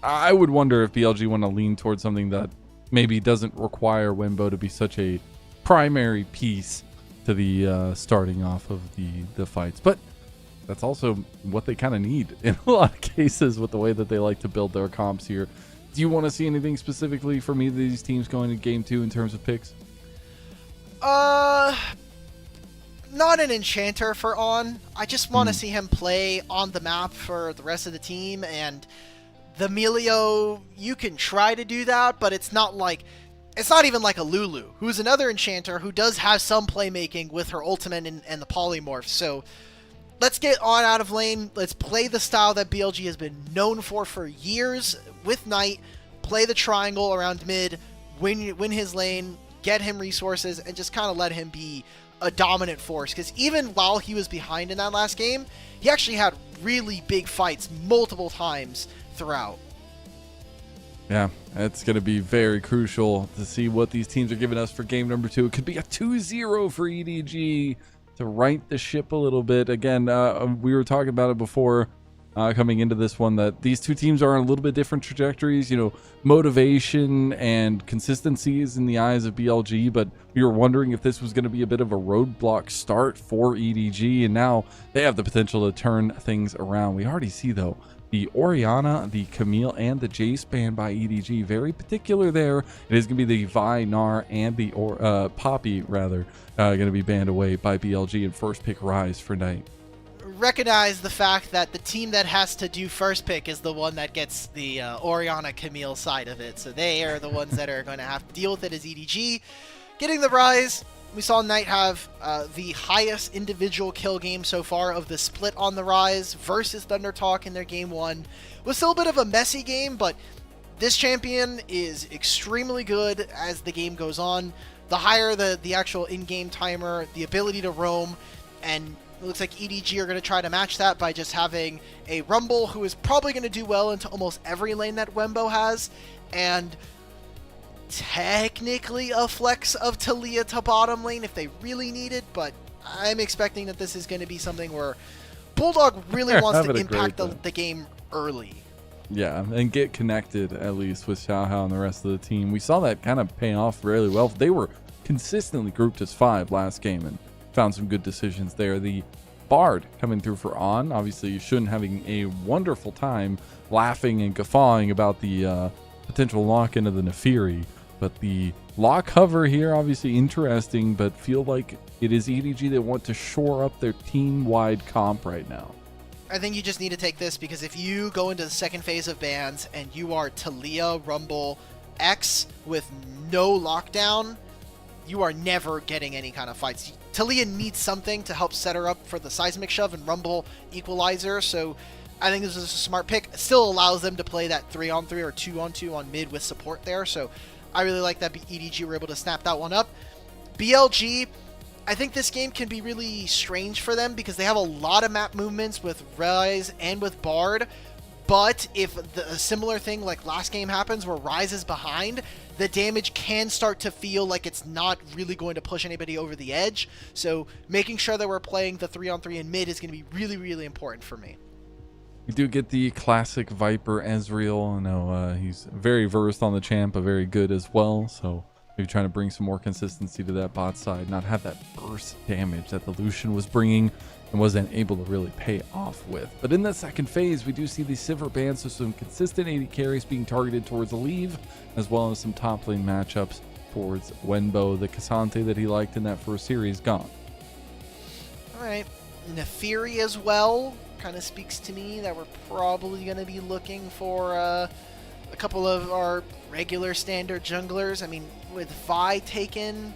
I would wonder if BLG want to lean towards something that maybe doesn't require Wimbo to be such a primary piece to the starting off of the fights. But that's also what they kind of need in a lot of cases with the way that they like to build their comps here. Do you want to see anything specifically from either of these teams going to game 2 in terms of picks? Not an enchanter for On. I just want to see him play on the map for the rest of the team, and the Melio, you can try to do that, but it's not even like a Lulu, who's another enchanter who does have some playmaking with her ultimate and the polymorph. So let's get On out of lane. Let's play the style that BLG has been known for years with Knight. Play the triangle around mid, win his lane, get him resources, and just kind of let him be a dominant force. Because even while he was behind in that last game, he actually had really big fights multiple times throughout. Yeah, it's going to be very crucial to see what these teams are giving us for game number 2. It could be a 2-0 for EDG to right the ship a little bit. Again, we were talking about it before coming into this one, that these two teams are on a little bit different trajectories. You know, motivation and consistency is in the eyes of BLG, but we were wondering if this was going to be a bit of a roadblock start for EDG, and now they have the potential to turn things around. We already see, though, the Orianna, the Camille, and the Jace banned by EDG. Very particular there. It is going to be the Vi, Gnar, and the Poppy, rather, going to be banned away by BLG, and first pick Rise for Knight. Recognize the fact that the team that has to do first pick is the one that gets the Orianna Camille side of it. So they are the ones that are going to have to deal with it as EDG. Getting the Rise, we saw Knight have the highest individual kill game so far of the split on the Rise versus Thundertalk in their game 1. It was still a bit of a messy game, but this champion is extremely good as the game goes on. The higher the actual in-game timer, the ability to roam, and it looks like EDG are going to try to match that by just having a Rumble who is probably going to do well into almost every lane that Wembo has, and technically a flex of Taliyah to bottom lane if they really need it, but I'm expecting that this is going to be something where Bulldog really wants to impact the game early. Yeah, and get connected at least with Xiaohao and the rest of the team. We saw that kind of pay off really well. They were consistently grouped as 5 last game and found some good decisions there. The Bard coming through for On. Obviously, you shouldn't having a wonderful time laughing and guffawing about the potential lock-in of the Nefiri. But the lock cover here, obviously interesting, but feel like it is EDG that want to shore up their team-wide comp right now. I think you just need to take this, because if you go into the second phase of bans and you are Taliyah, Rumble, X with no lockdown, you are never getting any kind of fights. Taliyah needs something to help set her up for the seismic shove and Rumble equalizer, so I think this is a smart pick. It still allows them to play that 3-on-3 or 2-on-2 on mid with support there, so I really like that EDG were able to snap that one up. BLG, I think this game can be really strange for them because they have a lot of map movements with Rise and with Bard, but if a similar thing like last game happens where Rise is behind, the damage can start to feel like it's not really going to push anybody over the edge. So making sure that we're playing the 3-on-3 in mid is going to be really, really important for me. We do get the classic Viper Ezreal. I know he's very versed on the champ, but very good as well. So maybe trying to bring some more consistency to that bot side, not have that burst damage that the Lucian was bringing and wasn't able to really pay off with. But in the second phase, we do see the Sivir ban, so some consistent AD carries being targeted towards Aleve, as well as some top lane matchups towards Wenbo. The Cassante that he liked in that first series, gone. All right, Nefiri as well kind of speaks to me that we're probably going to be looking for a couple of our regular standard junglers. I mean, with Vi taken,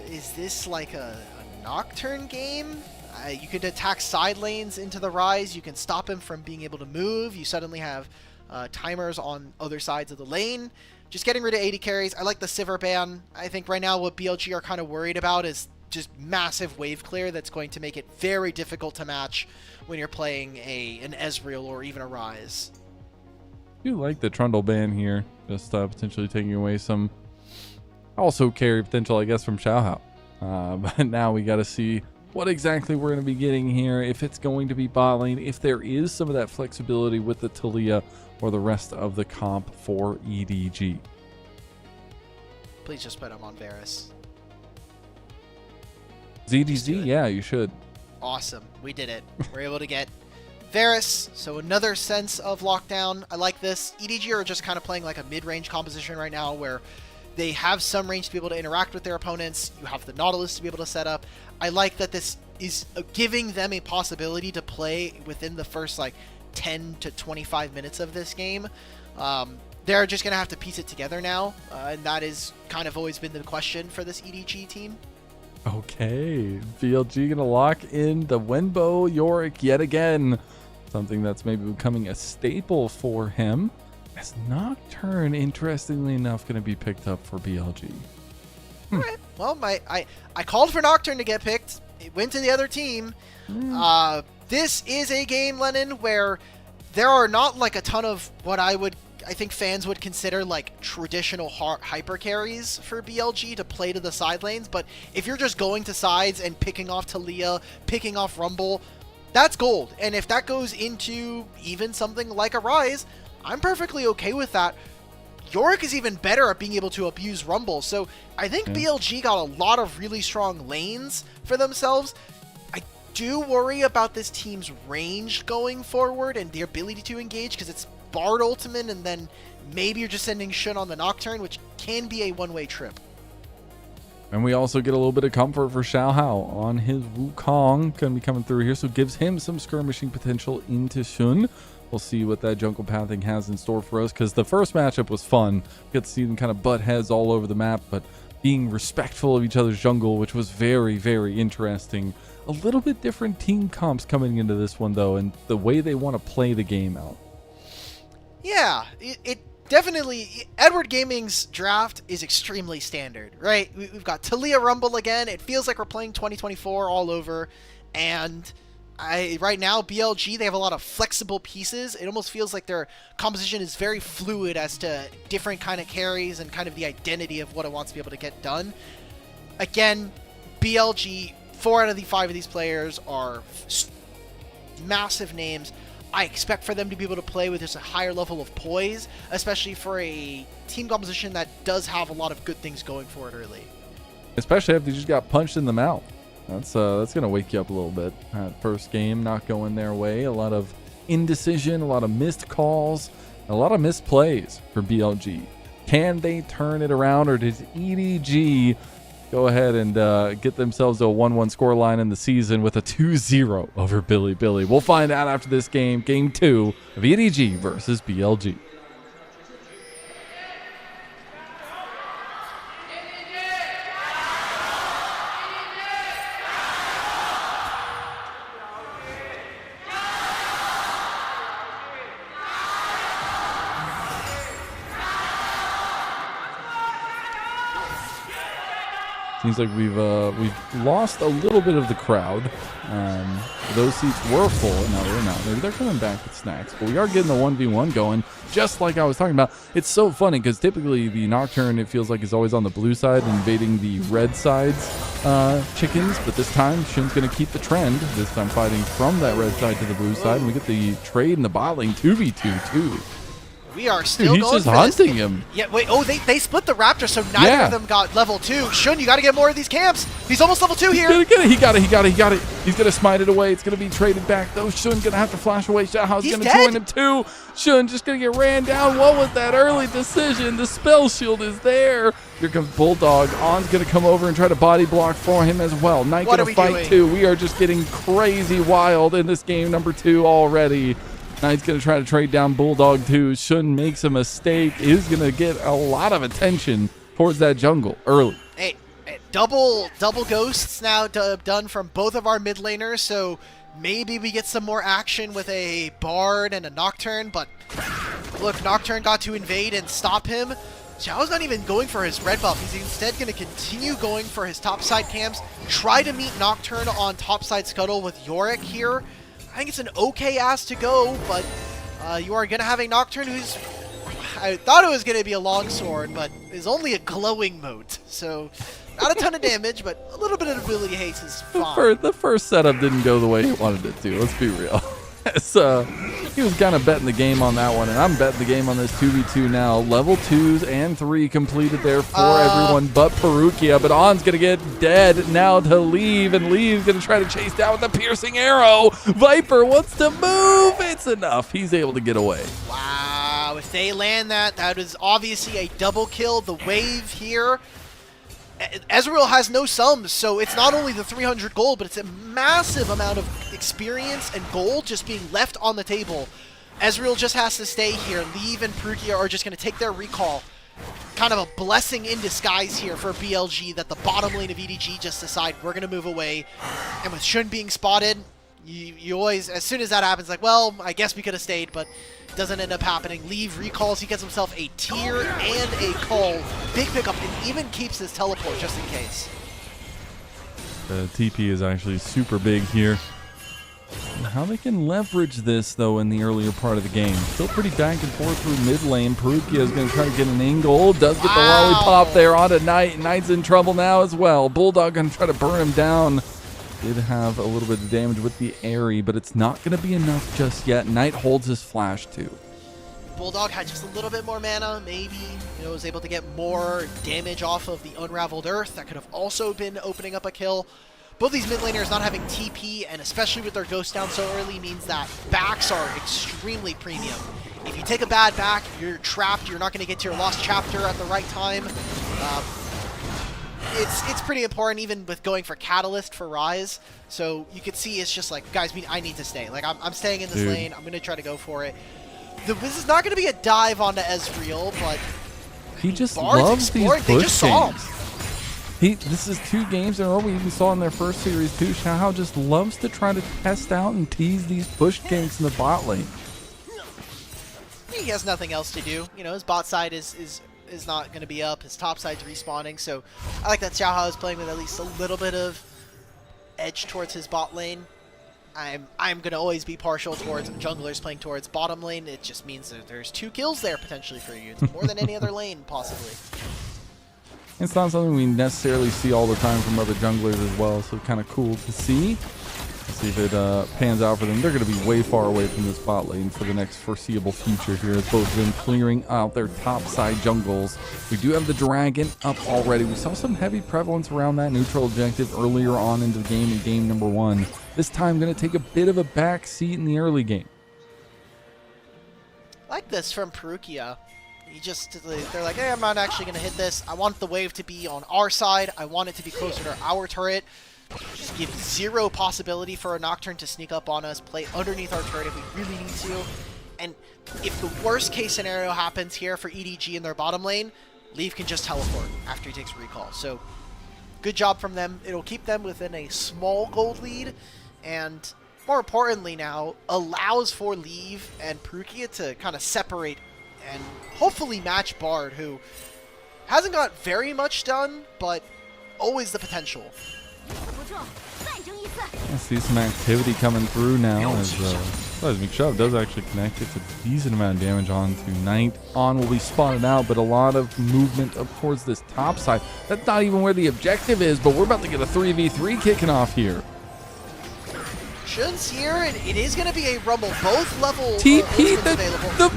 is this like a Nocturne game? You could attack side lanes into the Rise. You can stop him from being able to move. You suddenly have timers on other sides of the lane. Just getting rid of 80 carries. I like the Sivir ban. I think right now what BLG are kind of worried about is just massive wave clear that's going to make it very difficult to match when you're playing an Ezreal or even a Rise. I do like the Trundle ban here, just potentially taking away some also carry potential, I guess, from Xiaohao. But now we got to see what exactly we're going to be getting here, if it's going to be bot lane, if there is some of that flexibility with the Taliyah or the rest of the comp for EDG. Please just put him on Varus. ZDZ, yeah, you should. Awesome. We did it. We're able to get Varus, so another sense of lockdown. I like this. EDG are just kind of playing like a mid-range composition right now where they have some range to be able to interact with their opponents. You have the Nautilus to be able to set up. I like that this is giving them a possibility to play within the first like 10 to 25 minutes of this game. They're just going to have to piece it together now, and that is kind of always been the question for this EDG team. Okay, BLG gonna lock in the Wenbo Yorick yet again. Something that's maybe becoming a staple for him. As Nocturne, interestingly enough, gonna be picked up for BLG. All right. Well, I called for Nocturne to get picked. It went to the other team. This is a game, Lennon, where there are not like a ton of what I think fans would consider like traditional hyper carries for BLG to play to the side lanes, but if you're just going to sides and picking off Talia, picking off Rumble, that's gold. And if that goes into even something like a Rise, I'm perfectly okay with that. Yorick is even better at being able to abuse Rumble, so I think BLG got a lot of really strong lanes for themselves. I do worry about this team's range going forward and their ability to engage, because it's Bard ultimate, and then maybe you're just sending Shun on the Nocturne, which can be a one-way trip. And we also get a little bit of comfort for Xiao Hao on his Wukong. Going to be coming through here, so gives him some skirmishing potential into Shun. We'll see what that jungle pathing has in store for us, because the first matchup was fun. Get to see them kind of butt heads all over the map, but being respectful of each other's jungle, which was very, very interesting. A little bit different team comps coming into this one, though, and the way they want to play the game out. Yeah, it definitely, Edward Gaming's draft is extremely standard, right? We've got Talia Rumble again. It feels like we're playing 2024 all over, and right now, BLG, they have a lot of flexible pieces. It almost feels like their composition is very fluid as to different kind of carries and kind of the identity of what it wants to be able to get done. Again, BLG, 4 out of the 5 of these players are massive names. I expect for them to be able to play with just a higher level of poise, especially for a team composition that does have a lot of good things going for it early. Especially if they just got punched in the mouth. That's going to wake you up a little bit. First game not going their way. A lot of indecision, a lot of missed calls, a lot of missed plays for BLG. Can they turn it around, or does EDG go ahead and get themselves a 1-1 scoreline in the season with a 2-0 over Billy Billy? We'll find out after this game, game 2 of EDG versus BLG. Seems like we've lost a little bit of the crowd. Those seats were full. No, they're not. Maybe they're coming back with snacks. But we are getting the 1v1 going, just like I was talking about. It's so funny because typically the Nocturne, it feels like, is always on the blue side, invading the red side's chickens. But this time, Shun's going to keep the trend. This time fighting from that red side to the blue side. And we get the trade in the bot lane 2v2 too. We are still Dude, going he's for just this. hunting him. Yeah, wait, oh, they split the Raptor, so neither of them got level 2. Shun, you got to get more of these camps. He's almost level 2 here. He's gonna get it. He got it. He's going to smite it away. It's going to be traded back, though. Shun's going to have to flash away. Xiaohao's going to join him, too. Shun just going to get ran down. What was that early decision? The spell shield is there. Here comes Bulldog. On's going to come over and try to body block for him as well. Knight going to fight, too. We are just getting crazy wild in this game number 2 already. Knight's going to try to trade down Bulldog too. Shun makes a mistake. Is going to get a lot of attention towards that jungle early. Hey, double ghosts now done from both of our mid laners, so maybe we get some more action with a Bard and a Nocturne, but look, Nocturne got to invade and stop him. Xiao's not even going for his red buff. He's instead going to continue going for his topside camps, try to meet Nocturne on topside scuttle with Yorick here. I think it's an okay ass to go, but you are going to have a Nocturne who's... I thought it was going to be a longsword, but is only a glowing moat. So, not a ton of damage, but a little bit of ability haste is fine. The first setup didn't go the way he wanted it to. Let's be real. He was kind of betting the game on that one, and I'm betting the game on this 2v2 now. Level 2s and 3 completed there for everyone but Perukia, but On's going to get dead now to Leave, and Leave's going to try to chase down with a piercing arrow. Viper wants to move. It's enough. He's able to get away. Wow, if they land that is obviously a double kill. The wave here. Ezreal has no sums, so it's not only the 300 gold, but it's a massive amount of experience and gold just being left on the table. Ezreal just has to stay here. Leave and Perukia are just going to take their recall. Kind of a blessing in disguise here for BLG that the bottom lane of EDG just decide we're going to move away. And with Shun being spotted, you always, as soon as that happens, like, well, I guess we could have stayed, but it doesn't end up happening. Leave recalls, he gets himself a tier and a call. Big pickup, and even keeps his teleport just in case. The TP is actually super big here. How they can leverage this, though, in the earlier part of the game. Still pretty back and forth through mid lane. Perukia is going to try to get an angle. Does get the lollipop there onto Knight. Knight's in trouble now as well. Bulldog going to try to burn him down. Did have a little bit of damage with the Airy, but it's not going to be enough just yet. Knight holds his flash, too. Bulldog had just a little bit more mana, maybe, was able to get more damage off of the Unraveled Earth. That could have also been opening up a kill. Both these mid laners not having TP, and especially with their ghost down so early, means that backs are extremely premium. If you take a bad back, you're trapped, you're not going to get to your lost chapter at the right time. It's pretty important, even with going for Catalyst for Rise. So you could see it's just like, guys, I need to stay. Like, I'm staying in this lane, I'm going to try to go for it. This is not going to be a dive onto Ezreal, but he just Bard's loves these exploring. They push just saw him. games. This is 2 games in a row. We even saw in their first series too. Xiao just loves to try to test out and tease these push games in the bot lane. He has nothing else to do. His bot side is not going to be up. His top side's respawning. So I like that Xiao is playing with at least a little bit of edge towards his bot lane. I'm going to always be partial towards junglers playing towards bottom lane. It just means that there's 2 kills there potentially for you. It's more than any other lane, possibly. It's not something we necessarily see all the time from other junglers as well, so kind of cool to see. Let's see if it pans out for them. They're going to be way far away from this bot lane for the next foreseeable future here, as both of them clearing out their top side jungles. We do have the dragon up already. We saw some heavy prevalence around that neutral objective earlier on into the game in game number 1. This time going to take a bit of a back seat in the early game. I like this from Perukia. They're like, hey, I'm not actually going to hit this. I want the wave to be on our side. I want it to be closer to our turret. Just give 0 possibility for a Nocturne to sneak up on us, play underneath our turret if we really need to. And if the worst case scenario happens here for EDG in their bottom lane, Leaf can just teleport after he takes recall. So good job from them. It'll keep them within a small gold lead, and more importantly now, allows for Leaf and Perukia to kind of separate and hopefully match Bard, who hasn't got very much done, but always the potential. I see some activity coming through now as McShove does actually connect. It's a decent amount of damage on to Knight. On will be spotted out, but a lot of movement up towards this top side. That's not even where the objective is, but we're about to get a 3v3 kicking off here. Shun's here, and it is going to be a rumble. Both level TP, the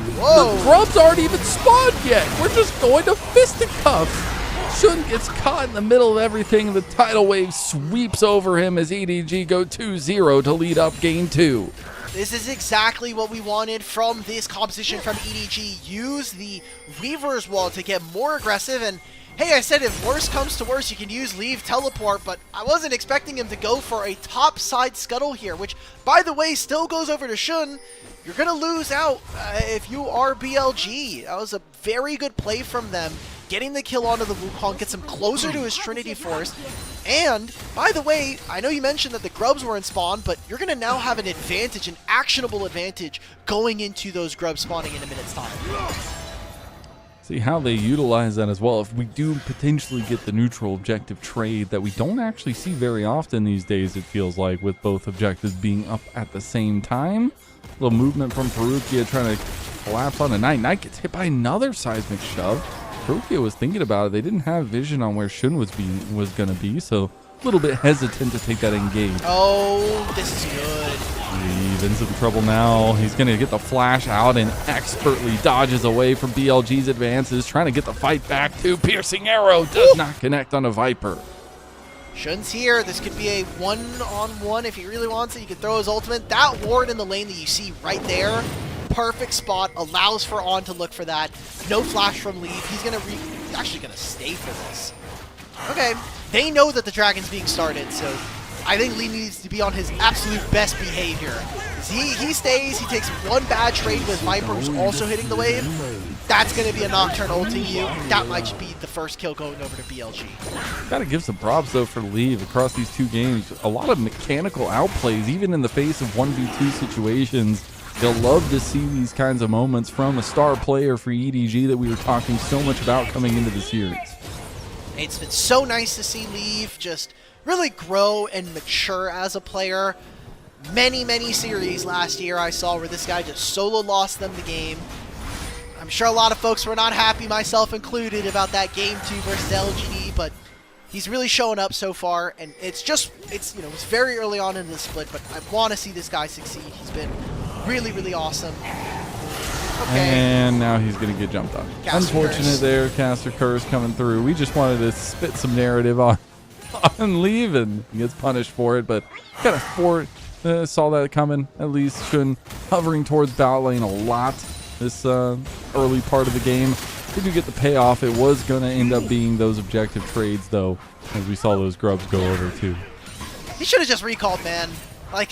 grubs aren't even spawned yet. We're just going to fisticuffs. Shun gets caught in the middle of everything. The tidal wave sweeps over him as EDG go 2-0 to lead up game 2. This is exactly what we wanted from this composition from EDG. Use the Weaver's Wall to get more aggressive, and hey, I said if worse comes to worse, you can use Leave Teleport, but I wasn't expecting him to go for a top side scuttle here, which, by the way, still goes over to Shun. You're going to lose out if you are BLG. That was a very good play from them. Getting the kill onto the Wukong gets him closer to his Trinity Force. And, by the way, I know you mentioned that the Grubs were in spawn, but you're going to now have an advantage, an actionable advantage, going into those Grubs spawning in a minute's time. See how they utilize that as well. If we do potentially get the neutral objective trade that we don't actually see very often these days, it feels like, with both objectives being up at the same time. A little movement from Perukia trying to collapse on a Knight. Knight gets hit by another seismic shove. Perukia was thinking about it. They didn't have vision on where Shun was going to be, so a little bit hesitant to take that engage. Oh, this is good. Leave in some trouble now. He's going to get the flash out and expertly dodges away from BLG's advances, trying to get the fight back too. Piercing arrow does not connect on a Viper. Shun's here. This could be a one-on-one if he really wants it. He could throw his ultimate. That ward in the lane that you see right there, perfect spot, allows for On to look for that. No flash from Leaf. He's actually going to stay for this. Okay, they know that the dragon's being started, so I think Lee needs to be on his absolute best behavior. He stays, he takes one bad trade with Viper, who's also hitting the wave. That's going to be a Nocturne ulting you. That might be the first kill going over to BLG. Gotta give some props, though, for Leave across these 2 games. A lot of mechanical outplays, even in the face of 1v2 situations. You'll love to see these kinds of moments from a star player for EDG that we were talking so much about coming into the series. It's been so nice to see Leave just really grow and mature as a player. many series last year I saw where this guy just solo lost them the game. I'm sure a lot of folks were not happy, myself included, about that game 2 versus LGD, but he's really showing up so far, and it's very early on in the split, but I want to see this guy succeed. He's been really awesome. Okay. And now he's going to get jumped on. Unfortunate there, Caster Curse coming through. We just wanted to spit some narrative on Leave, and he gets punished for it, but kind of saw that coming. At least Shun hovering towards bot lane a lot this early part of the game. We do get the payoff. It was going to end up being those objective trades, though, as we saw those grubs go over, too. He should have just recalled, man. Like,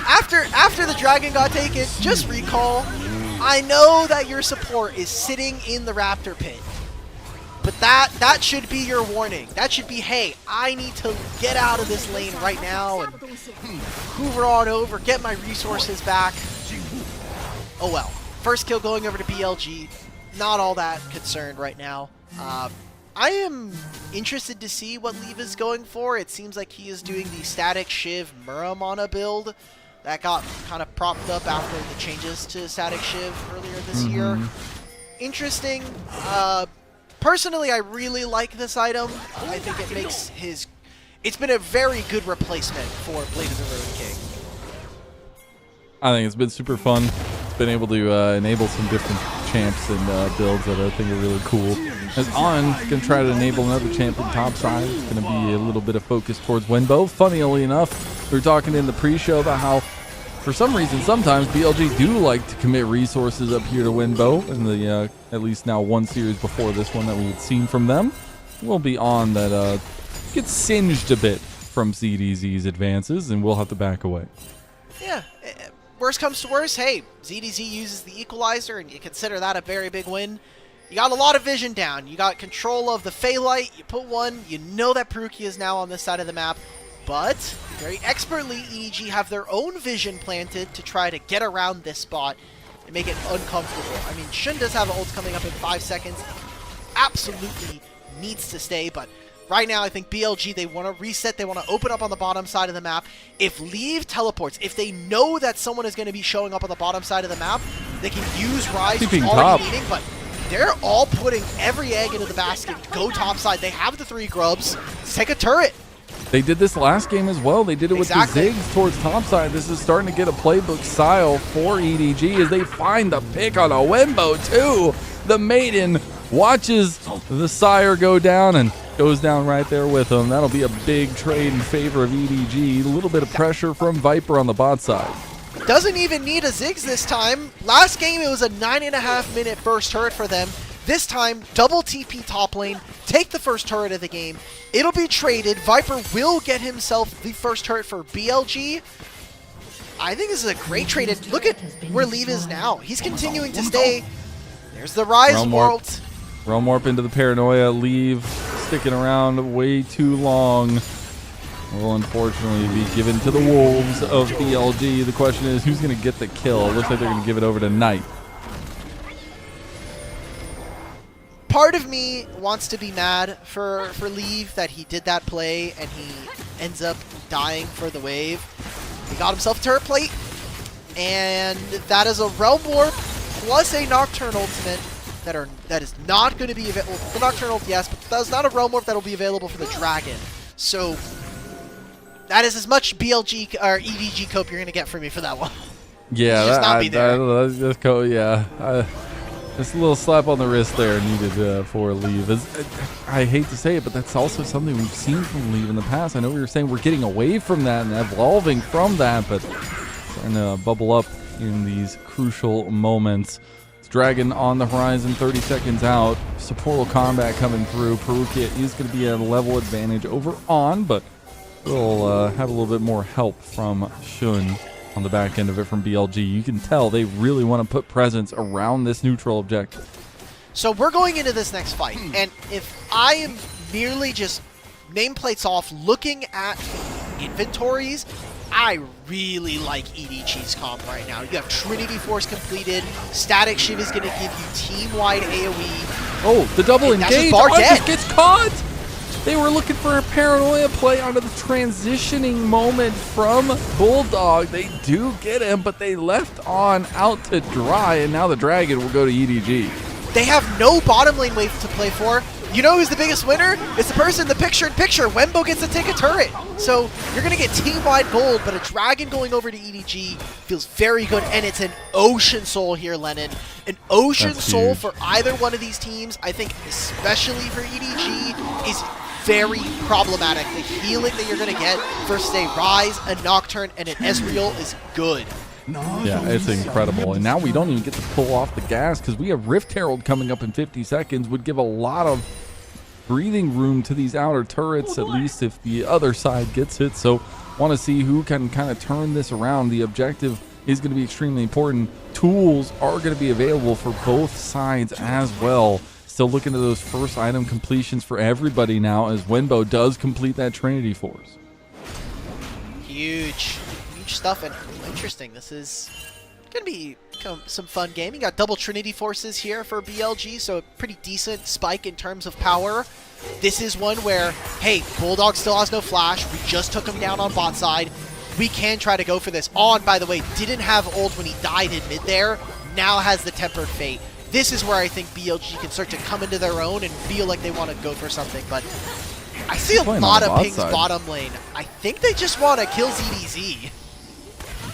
after the dragon got taken, just recall. I know that your support is sitting in the Raptor pit, but that should be your warning. That should be, hey, I need to get out of this lane right now and hoover on over, get my resources back. Oh well. First kill going over to BLG. Not all that concerned right now. I am interested to see what Leave is going for. It seems like he is doing the Static Shiv Muramana build that got kind of propped up after the changes to Static Shiv earlier this year. Interesting. Personally, I really like this item. I think it makes his... It's been a very good replacement for Blade of the Ruined King. I think it's been super fun. It's been able to enable some different champs and builds that I think are really cool. As On going to try to enable another champ in top side. It's going to be a little bit of focus towards Winbow. Funnily enough, we were talking in the pre-show about how, for some reason, sometimes BLG do like to commit resources up here to Winbow in the at least now one series before this one that we had seen from them. We'll be On that gets singed a bit from ZDZ's advances, and we'll have to back away. Yeah. Worst comes to worst, hey, ZDZ uses the equalizer, and you consider that a very big win. You got a lot of vision down. You got control of the Phaelite. You put one. You know that Perukia is now on this side of the map. But very expertly, EDG have their own vision planted to try to get around this spot and make it uncomfortable. I mean, Shun does have an ult coming up in 5 seconds. Absolutely needs to stay, but right now I think BLG, they want to reset. They want to open up on the bottom side of the map. If Leave teleports, if they know that someone is going to be showing up on the bottom side of the map, they can use Rise, who's already leading, but they're all putting every egg into the basket. Go top side. They have the 3 grubs. Let's take a turret. They did this last game as well. They did it with the Ziggs towards topside. This is starting to get a playbook style for EDG as they find the pick on a Wimbo too. The Maiden watches the Sire go down and goes down right there with him. That'll be a big trade in favor of EDG. A little bit of pressure from Viper on the bot side. Doesn't even need a Ziggs this time. Last game it was a 9.5 minute first turret for them. This time, double TP top lane, take the first turret of the game. It'll be traded. Viper will get himself the first turret for BLG. I think this is a great trade. And look at where Leave is now. He's continuing to stay. There's the Rise World. Realm Warp into the Paranoia. Leave sticking around way too long. Will unfortunately be given to the Wolves of BLG. The question is, who's going to get the kill? It looks like they're going to give it over to Knight. Part of me wants to be mad for Leave that he did that play and he ends up dying for the wave. He got himself a turret plate, and that is a Realm Warp plus a Nocturne ultimate that is not going to be available. The Nocturne ult, yes, but that is not a Realm Warp that will be available for the Dragon. So that is as much BLG or EDG cope you're going to get from me for that one. Yeah, just not be there. Just a little slap on the wrist there needed for Leave. I hate to say it, but that's also something we've seen from Leave in the past. I know we were saying we're getting away from that and evolving from that, but starting to bubble up in these crucial moments. It's Dragon on the horizon, 30 seconds out. Supportal combat coming through. Perukia is going to be at a level advantage over On, but we'll have a little bit more help from Shun on the back end of it from BLG. You can tell they really want to put presence around this neutral objective. So we're going into this next fight, and if I am merely just nameplates off looking at inventories, I really like EDG's comp right now. You have Trinity Force completed, Static Shiv is going to give you team-wide AoE. Oh, the double engage! Bar just gets caught! They were looking for a paranoia play onto the transitioning moment from Bulldog. They do get him, but they left on out to dry, and now the Dragon will go to EDG. They have no bottom lane wave to play for. You know who's the biggest winner? It's the person in the picture-in-picture. Wembo gets to take a turret. So you're going to get team-wide gold, but a Dragon going over to EDG feels very good, and it's an Ocean Soul here, Lennon. An Ocean That's Soul huge. for either one of these teams, I think especially for EDG, is very problematic. The healing that you're going to get versus a Rise, a Nocturne, and an Ezreal is good. Yeah, it's incredible. And now we don't even get to pull off the gas because we have Rift Herald coming up in 50 seconds. Would give a lot of breathing room to these outer turrets, at least if the other side gets hit. So want to see who can kind of turn this around. The objective is going to be extremely important. Tools are going to be available for both sides as well. Still looking at those first item completions for everybody now as Wenbo does complete that Trinity Force. Huge stuff, and interesting. This is gonna be some fun game. You got double Trinity Forces here for BLG, so a pretty decent spike in terms of power. This is one where, hey, Bulldog still has no flash. We just took him down on bot side. We can try to go for this. On, by the way, didn't have ult when he died in mid there. Now has the Tempered Fate. This is where I think BLG can start to come into their own and feel like they want to go for something, but I see a lot of pings bottom lane. I think they just want to kill ZDZ.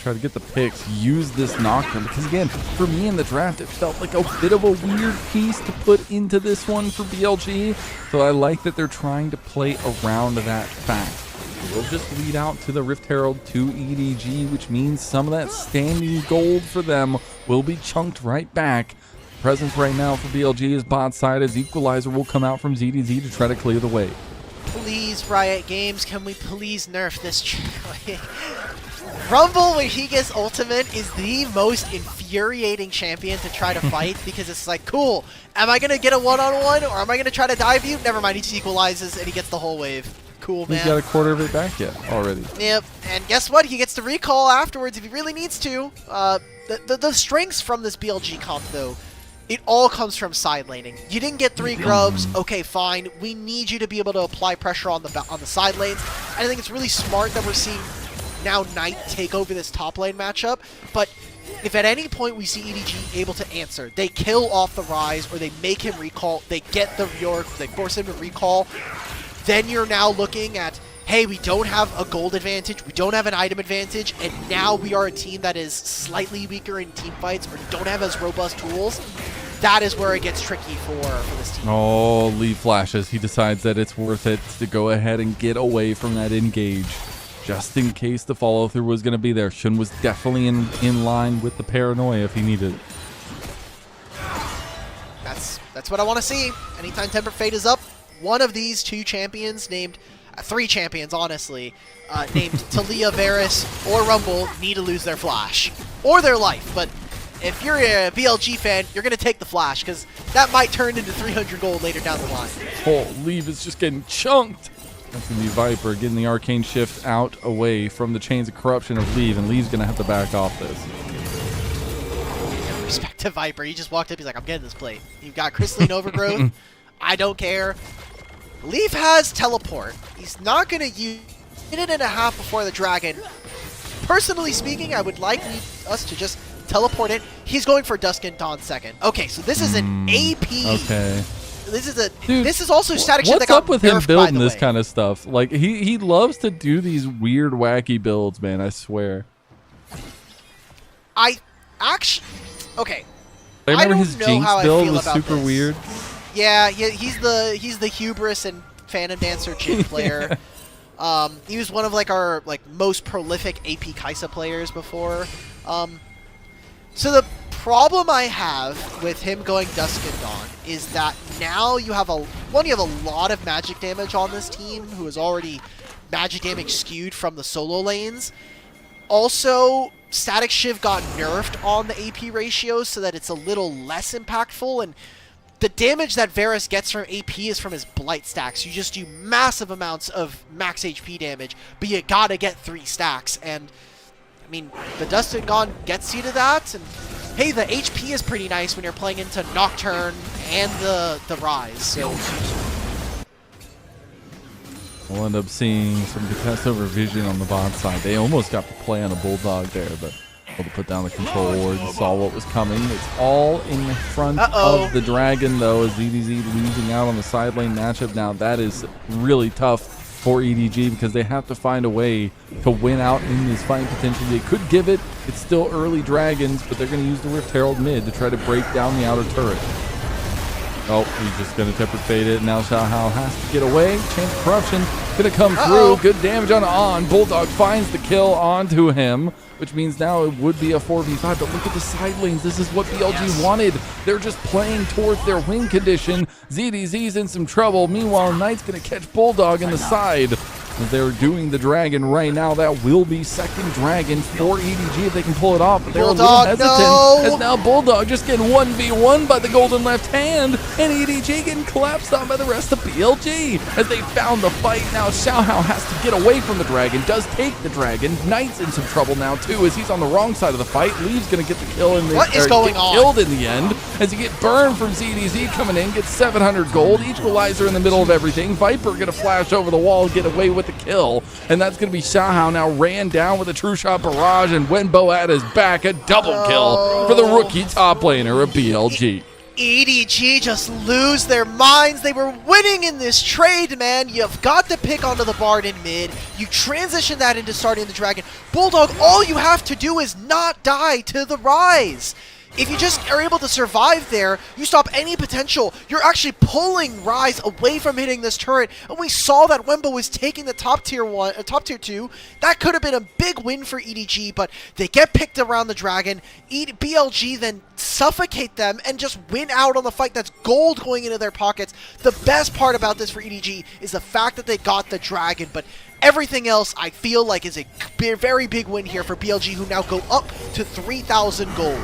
Try to get the picks, use this Nocturne, because again, for me in the draft, it felt like a bit of a weird piece to put into this one for BLG, so I like that they're trying to play around that fact. We'll just lead out to the Rift Herald to EDG, which means some of that standing gold for them will be chunked right back. Presence right now for BLG is bot side, as Equalizer will come out from ZDZ to try to clear the way. Please, Riot Games, can we please nerf this? Rumble, when he gets ultimate, is the most infuriating champion to try to fight because it's like, cool, am I going to get a one-on-one or am I going to try to dive you? Never mind, he just equalizes and he gets the whole wave. Cool, man. He's got a quarter of it back yet already. Yep, and guess what? He gets to recall afterwards if he really needs to. The strengths from this BLG comp, though, it all comes from side laning. You didn't get 3 grubs, okay, fine. We need you to be able to apply pressure on the side lanes. I think it's really smart that we're seeing now Knight take over this top lane matchup, but if at any point we see EDG able to answer, they kill off the Rise or they make him recall, they get the York, they force him to recall, then you're now looking at, hey, we don't have a gold advantage, we don't have an item advantage, and now we are a team that is slightly weaker in team fights or don't have as robust tools. That is where it gets tricky for this team. Oh, Lee flashes. He decides that it's worth it to go ahead and get away from that engage, just in case the follow-through was going to be there. Shun was definitely in line with the paranoia if he needed it. That's what I want to see. Anytime Tempered Fate is up, one of these 2 champions named, 3 champions, honestly, named Talia, Varus, or Rumble need to lose their flash. Or their life, but if you're a BLG fan, you're going to take the flash, because that might turn into 300 gold later down the line. Oh, Leave is just getting chunked. That's going to be Viper getting the Arcane Shift out away from the Chains of Corruption of Leave, and Leave's going to have to back off this. Respect to Viper. He just walked up, he's like, I'm getting this plate. You've got Crystalline Overgrowth. I don't care. Leaf has Teleport. He's not going to use a minute and a half before the Dragon. Personally speaking, I would like us to just teleport in. He's going for Dusk and Dawn second. Okay, so this is an AP. Okay. This is also static shit that got what's up with him nerfed, building by the this way. kind of stuff? Like, he loves to do these weird, wacky builds, man, I swear. Okay. I remember his don't know Jinx how I build feel was about super this. weird. Yeah, he's the hubris and Phantom Dancer Jhin player. He was one of our most prolific AP Kaisa players before. So the problem I have with him going Dusk and Dawn is that now you have a lot of magic damage on this team who is already magic damage skewed from the solo lanes. Also, Static Shiv got nerfed on the AP ratios so that it's a little less impactful, and the damage that Varus gets from AP is from his Blight stacks. You just do massive amounts of max HP damage, but you gotta get 3 stacks, and I mean, the Dust and Gone gets you to that, and hey, the HP is pretty nice when you're playing into Nocturne and the Rise, so We'll end up seeing some contest over vision on the bot side. They almost got the play on a Bulldog there, but able to put down the control ward and saw what was coming. It's all in front of the Dragon, though, as EDG losing out on the side lane matchup. Now, that is really tough for EDG because they have to find a way to win out in this fight potentially. They could give it. It's still early Dragons, but they're going to use the Rift Herald mid to try to break down the outer turret. Oh, he's just going to tempered fade it. Now Xiaohao has to get away. Chance of Corruption going to come through. Good damage on. Bulldog finds the kill onto him, which means now it would be a 4v5. But look at the side lanes. This is what BLG wanted. They're just playing towards their win condition. ZDZ's in some trouble. Meanwhile, Knight's going to catch Bulldog in the side. As they're doing the Dragon right now, that will be second Dragon for EDG if they can pull it off. But they're a little hesitant as now Bulldog just getting 1v1 by the golden left hand, and EDG getting collapsed on by the rest of BLG. As they found the fight, now Xiaohao has to get away from the Dragon, does take the Dragon. Knight's in some trouble now too, as he's on the wrong side of the fight. Lee's gonna get the kill in the killed in the end, as you get burned from ZDZ coming in, gets 700 gold, equalizer in the middle of everything. Viper gonna flash over the wall, get away with the kill, and that's going to be Xiaohao now ran down with a true shot barrage, and Wenbo at his back, a double kill for the rookie top laner of BLG. EDG just lose their minds. They were winning in this trade, man. You've got to pick onto the Bard in mid. You transition that into starting the Dragon. Bulldog, all you have to do is not die to the Rise. If you just are able to survive there, you stop any potential. You're actually pulling Rise away from hitting this turret, and we saw that Wembo was taking the top tier 2. That could have been a big win for EDG, but they get picked around the Dragon. BLG then suffocate them and just win out on the fight. That's gold going into their pockets. The best part about this for EDG is the fact that they got the Dragon, but everything else I feel like is a very big win here for BLG, who now go up to 3,000 gold.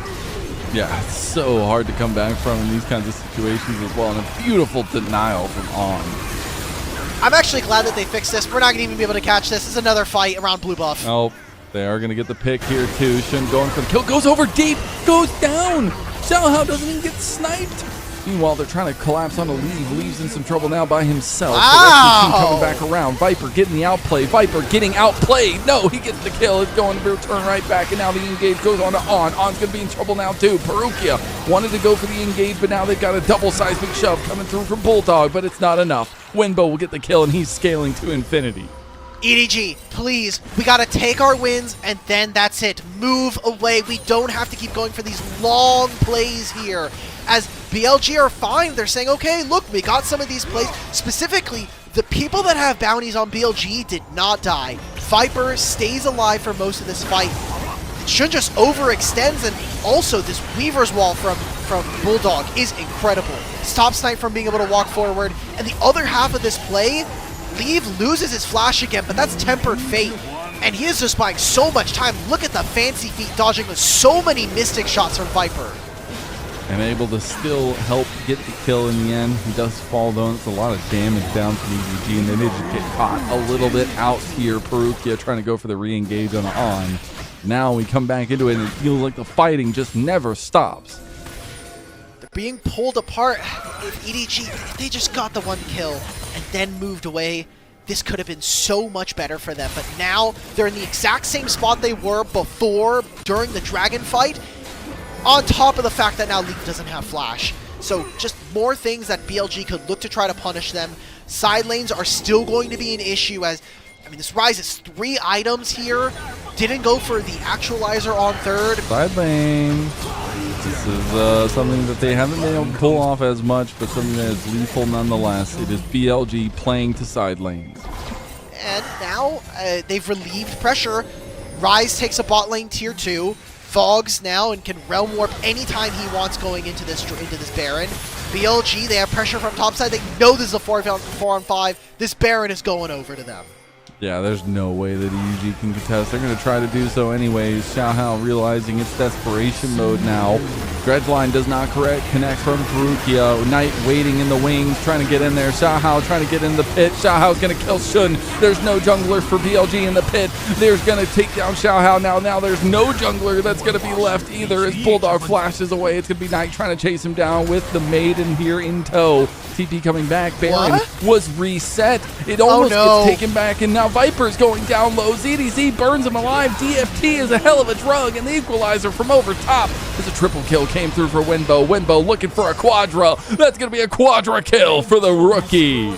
Yeah, it's so hard to come back from in these kinds of situations as well, and a beautiful denial from On. I'm actually glad that they fixed this. We're not going to even be able to catch this. This is another fight around blue buff. Oh, they are going to get the pick here too. Shun going for the kill, goes over deep, goes down. Xiaohao doesn't even get sniped. Meanwhile, they're trying to collapse on a Lee. Lee's in some trouble now by himself. The rest of the team coming back around. Viper getting the outplay. Viper getting outplayed. No, he gets the kill. It's going to return right back, and now the engage goes on to On. On's going to be in trouble now, too. Perukia wanted to go for the engage, but now they've got a double seismic shove coming through from Bulldog, but it's not enough. Wenbo will get the kill, and he's scaling to infinity. EDG, please, we gotta take our wins, and then that's it. Move away. We don't have to keep going for these long plays here. As BLG are fine, they're saying, okay, look, we got some of these plays. Specifically, the people that have bounties on BLG did not die. Viper stays alive for most of this fight. Shun just overextends, and also this Weaver's Wall from Bulldog is incredible. Stops Knight from being able to walk forward, and the other half of this play, Leave loses his flash again, but that's Tempered Fate, and he is just buying so much time. Look at the fancy feet dodging with so many Mystic shots from Viper. And able to still help get the kill in the end. He does fall though, and it's a lot of damage down from EDG, and they did just get caught a little bit out here. Perukia trying to go for the re-engage on. Now we come back into it, and it feels like the fighting just never stops. They're being pulled apart. If EDG, if they just got the one kill and then moved away, this could have been so much better for them. But now they're in the exact same spot they were before during the Dragon fight, on top of the fact that now Leaf doesn't have flash. So just more things that BLG could look to try to punish them. Side lanes are still going to be an issue, as, I mean, this Rise is 3 items here. Didn't go for the actualizer on third. Side lane. This is something that they haven't been able to pull off as much, but something that is lethal nonetheless. It is BLG playing to side lanes. And now they've relieved pressure. Rise takes a bot lane tier 2. Fogs now and can realm warp anytime he wants going into this Baron. BLG, they have pressure from topside. They know this is a 4-on-5. This Baron is going over to them. Yeah, there's no way that EDG can contest. They're going to try to do so anyways. Xiaohao realizing it's desperation mode now. Dredge line does not connect from Perukia. Knight waiting in the wings, trying to get in there. Xiaohao trying to get in the pit. Xiaohao's going to kill Shun. There's no jungler for BLG in the pit. There's going to take down Xiaohao now. Now there's no jungler that's going to be left either as Bulldog flashes away. It's going to be Knight trying to chase him down with the Maiden here in tow. TP coming back. Baron was reset. It almost gets taken back, and now Viper's going down low. ZDZ burns him alive. DFT is a hell of a drug, and the equalizer from over top. There's a triple kill came through for Wenbo. Wenbo looking for a quadra. That's going to be a quadra kill for the rookie.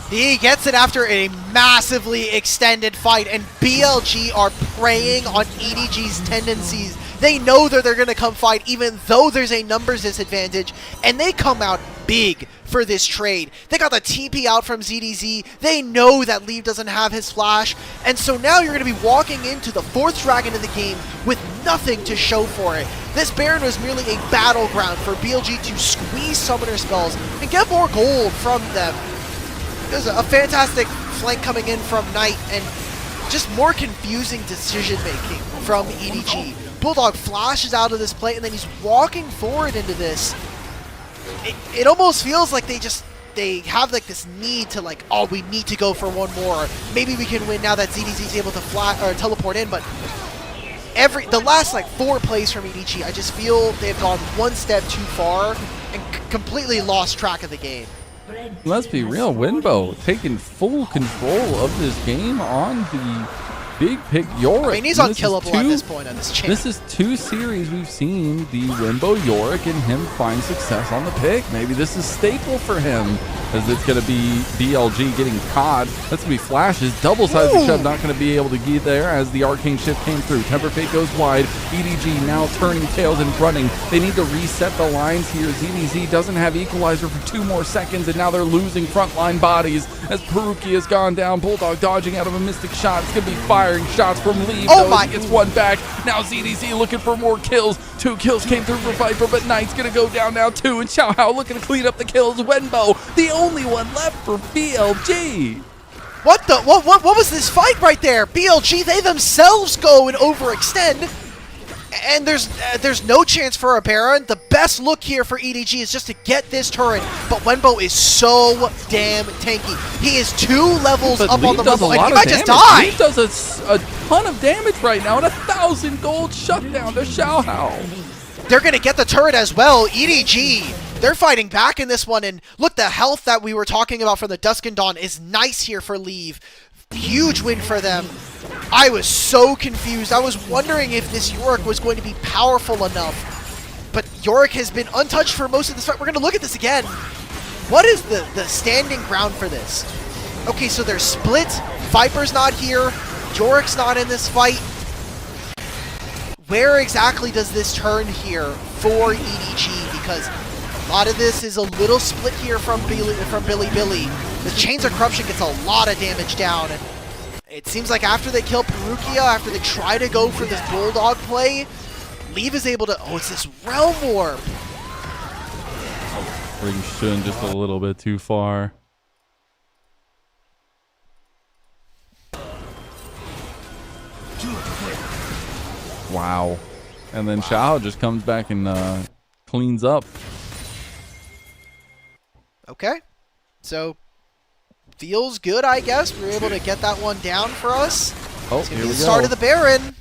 He gets it after a massively extended fight, and BLG are preying on EDG's tendencies. They know that they're going to come fight even though there's a numbers disadvantage, and they come out big for this trade. They got the TP out from ZDZ. They know that Leave doesn't have his flash, and so now you're going to be walking into the 4th dragon of the game with nothing to show for it. This Baron was merely a battleground for BLG to squeeze summoner spells and get more gold from them. There's a fantastic flank coming in from Knight, and just more confusing decision-making from EDG. Bulldog flashes out of this plate, and then he's walking forward into this. It almost feels like they have like this need to like, oh, we need to go for one more. Maybe we can win now that ZDZ is able to teleport in, but the last like 4 plays from EDG, I just feel they've gone one step too far and completely lost track of the game. Let's be real, Wenbo taking full control of this game on the big pick Yorick. I mean, he's unkillable at this point on this champ. This is 2 series we've seen the Wenbo Yorick and him find success on the pick. Maybe this is staple for him, as it's going to be BLG getting caught. That's going to be flashes. Double-sided shove not going to be able to get there as the Arcane Shift came through. Temper Fate goes wide. EDG now turning tails and running. They need to reset the lines here. ZDZ doesn't have Equalizer for 2 more seconds, and now they're losing frontline bodies as Peruki has gone down. Bulldog dodging out of a Mystic Shot. It's going to be firing shots from Leave. He gets one back. Now ZDZ looking for more kills. 2 kills came through for Viper, but Knight's going to go down now too, and Xiaohao looking to clean up the kills. Wenbo, the only one left for BLG. What was this fight right there? BLG, they themselves go and overextend, and there's no chance for a Baron. The best look here for EDG is just to get this turret, but Wenbo is so damn tanky. He is 2 levels up on the rumble, and he might just die. He does a ton of damage right now, and 1,000 gold shutdown to Xiaohao. They're going to get the turret as well. EDG, they're fighting back in this one, and look, the health that we were talking about from the Dusk and Dawn is nice here for Leave. Huge win for them. I was so confused. I was wondering if this Yorick was going to be powerful enough, but Yorick has been untouched for most of this fight. We're going to look at this again. What is the standing ground for this? Okay, so they're split. Viper's not here. Yorick's not in this fight. Where exactly does this turn here for EDG? Because a lot of this is a little split here from Billy. The Chains of Corruption gets a lot of damage down, and it seems like after they kill Perukia, after they try to go for this Bulldog play, Leave is able to... Oh, it's this Realm Warp. Bring Shun just a little bit too far. Wow. And then Xiao just comes back and cleans up. Okay. So, feels good, I guess. We were able to get that one down for us. Oh, here we go. go. Start of the Baron.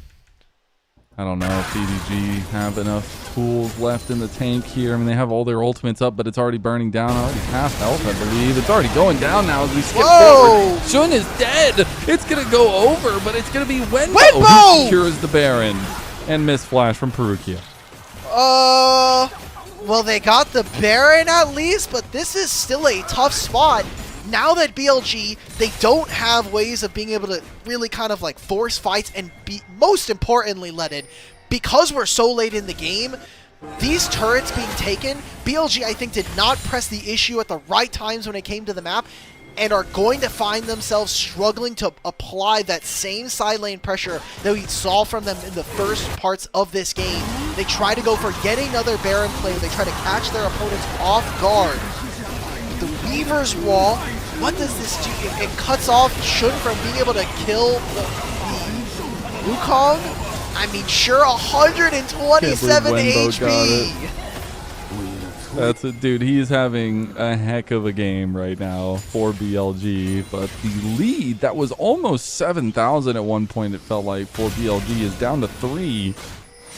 I don't know if EDG have enough tools left in the tank here. I mean, they have all their ultimates up, but it's already burning down. Already half health, I believe. It's already going down now as we skip forward. Shun is dead. It's going to go over, but it's going to be Wenbo who secures the Baron. And miss flash from Perukia. Well, they got the Baron at least, but this is still a tough spot. Now that BLG, they don't have ways of being able to really kind of like force fights and be, most importantly, Leaded, because we're so late in the game, these turrets being taken, BLG, I think, did not press the issue at the right times when it came to the map, and are going to find themselves struggling to apply that same side lane pressure that we saw from them in the first parts of this game. They try to go for yet another Baron play. They try to catch their opponents off guard. The Weaver's Wall, what does this do? It cuts off Shun from being able to kill the Wukong. I mean, sure, 127 HP. That's it, dude. He is having a heck of a game right now for BLG, but the lead that was almost 7,000 at one point, it felt like, for BLG is down to 3.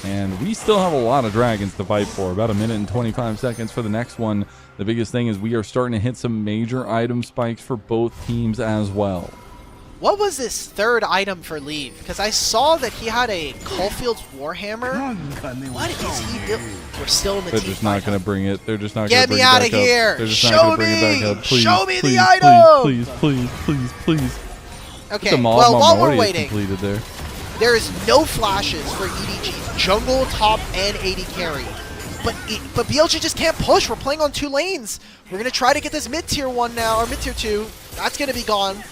And we still have a lot of dragons to fight for. About 1 minute and 25 seconds for the next one. The biggest thing is we are starting to hit some major item spikes for both teams as well. What was this third item for Leave? Because I saw that he had a Caulfield's Warhammer. What is he doing? We're still in the They're team just not fight. going to bring it. They're just not going to Get bring me it out back of up. here! They're just not Show gonna bring it me! back up. Please, Show me the please, item! Please, please, please, please. Okay, The mob well, while minority we're is waiting, completed there. there is no flashes for EDG, jungle, top, and AD carry. But BLG just can't push. We're playing on 2 lanes. We're going to try to get this mid-tier 1 now, or mid-tier 2. That's going to be gone.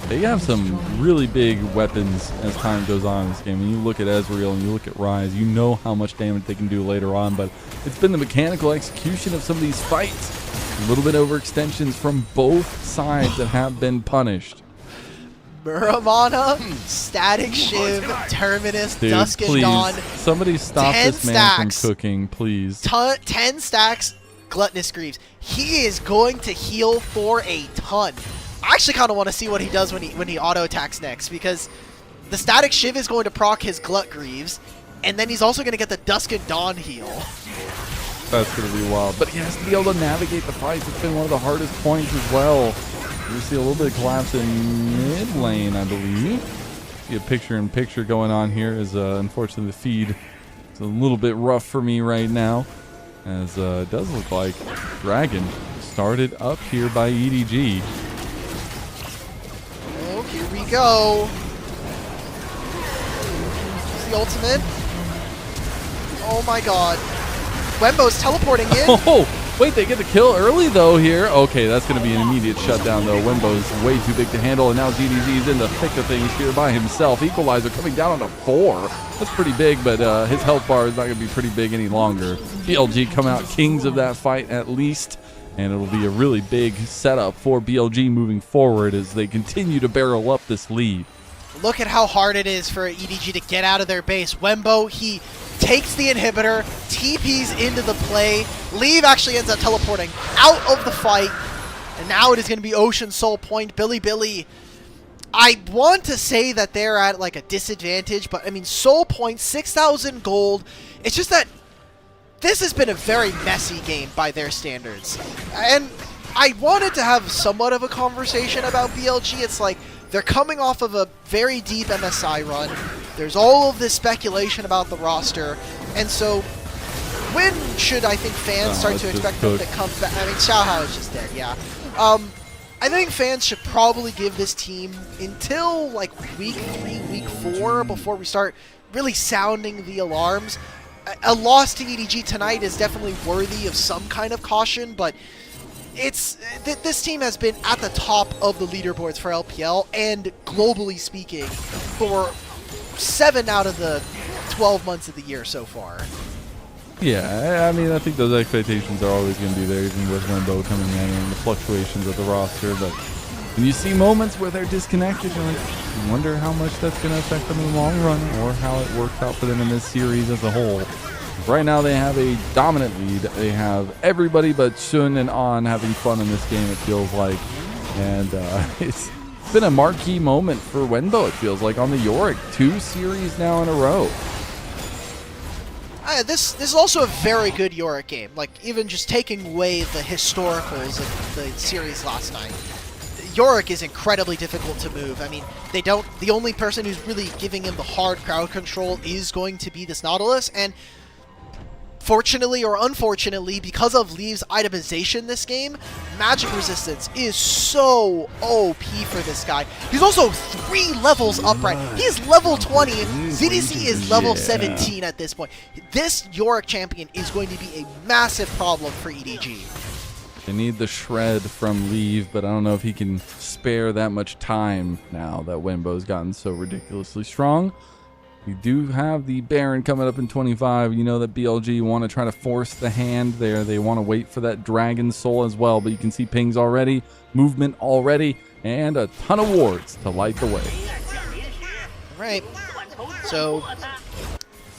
They have some really big weapons as time goes on in this game. When you look at Ezreal and you look at Ryze, you know how much damage they can do later on, but it's been the mechanical execution of some of these fights. A little bit overextensions from both sides that have been punished. Muramana, Static Shiv, Terminus, Dude, Dusk and please, Dawn. somebody stop 10 this man stacks. from cooking, please. 10 stacks, Gluttonous Greaves. He is going to heal for a ton. I actually kind of want to see what he does when he auto attacks next, because the Static Shiv is going to proc his Glut Greaves, and then he's also going to get the Dusk and Dawn heal. That's going to be wild. But he has to be able to navigate the fights. It's been one of the hardest points as well. We see a little bit of collapse in mid lane, I believe. See a picture-in-picture going on here as unfortunately the feed is a little bit rough for me right now, as it does look like Dragon started up here by EDG. Oh, here we go. Is the ultimate? Oh my god. Wembo's teleporting in. Oh, wait, they get the kill early though here. Okay, that's going to be an immediate shutdown though. Wembo's way too big to handle, and now JDG is in the thick of things here by himself. Equalizer coming down onto 4. That's pretty big, but his health bar is not going to be pretty big any longer. BLG come out kings of that fight at least, and it'll be a really big setup for BLG moving forward as they continue to barrel up this lead. Look at how hard it is for EDG to get out of their base. Wembo, he takes the inhibitor, TPs into the play. Leave actually ends up teleporting out of the fight. And now it is going to be Ocean Soul Point. Billy. I want to say that they're at like a disadvantage, but I mean, Soul Point, 6,000 gold. It's just that this has been a very messy game by their standards. And I wanted to have somewhat of a conversation about BLG. It's like, they're coming off of a very deep MSI run. There's all of this speculation about the roster. And so, when should, I think, fans start to expect them to come back? I mean, Xiaohao is just dead, yeah. I think fans should probably give this team until, like, week 3, week 4, before we start really sounding the alarms. A loss to EDG tonight is definitely worthy of some kind of caution, but this team has been at the top of the leaderboards for LPL and globally speaking for 7 out of the 12 months of the year so far. Yeah, I mean, I think those expectations are always going to be there, even with Wembo coming in and the fluctuations of the roster. But when you see moments where they're disconnected, you're like, I wonder how much that's going to affect them in the long run, or how it works out for them in this series as a whole. Right now they have a dominant lead. They have everybody but Shun and An having fun in this game, it feels like. And it's been a marquee moment for Wenbo, it feels like, on the Yorick. 2 series now in a row. This is also a very good Yorick game. Like, even just taking away the historicals of the series last night, Yorick is incredibly difficult to move. I mean, the only person who's really giving him the hard crowd control is going to be this Nautilus, and fortunately or unfortunately, because of Leave's itemization this game, magic resistance is so OP for this guy. He's also 3 levels upright. He is level 20. ZDC is level 17 at this point. This Yorick champion is going to be a massive problem for EDG. They need the shred from Leave, but I don't know if he can spare that much time now that Wembo's gotten so ridiculously strong. We do have the Baron coming up in 25. You know that BLG want to try to force the hand there. They want to wait for that Dragon Soul as well, but you can see pings already, movement already, and a ton of wards to light the way. Right. So,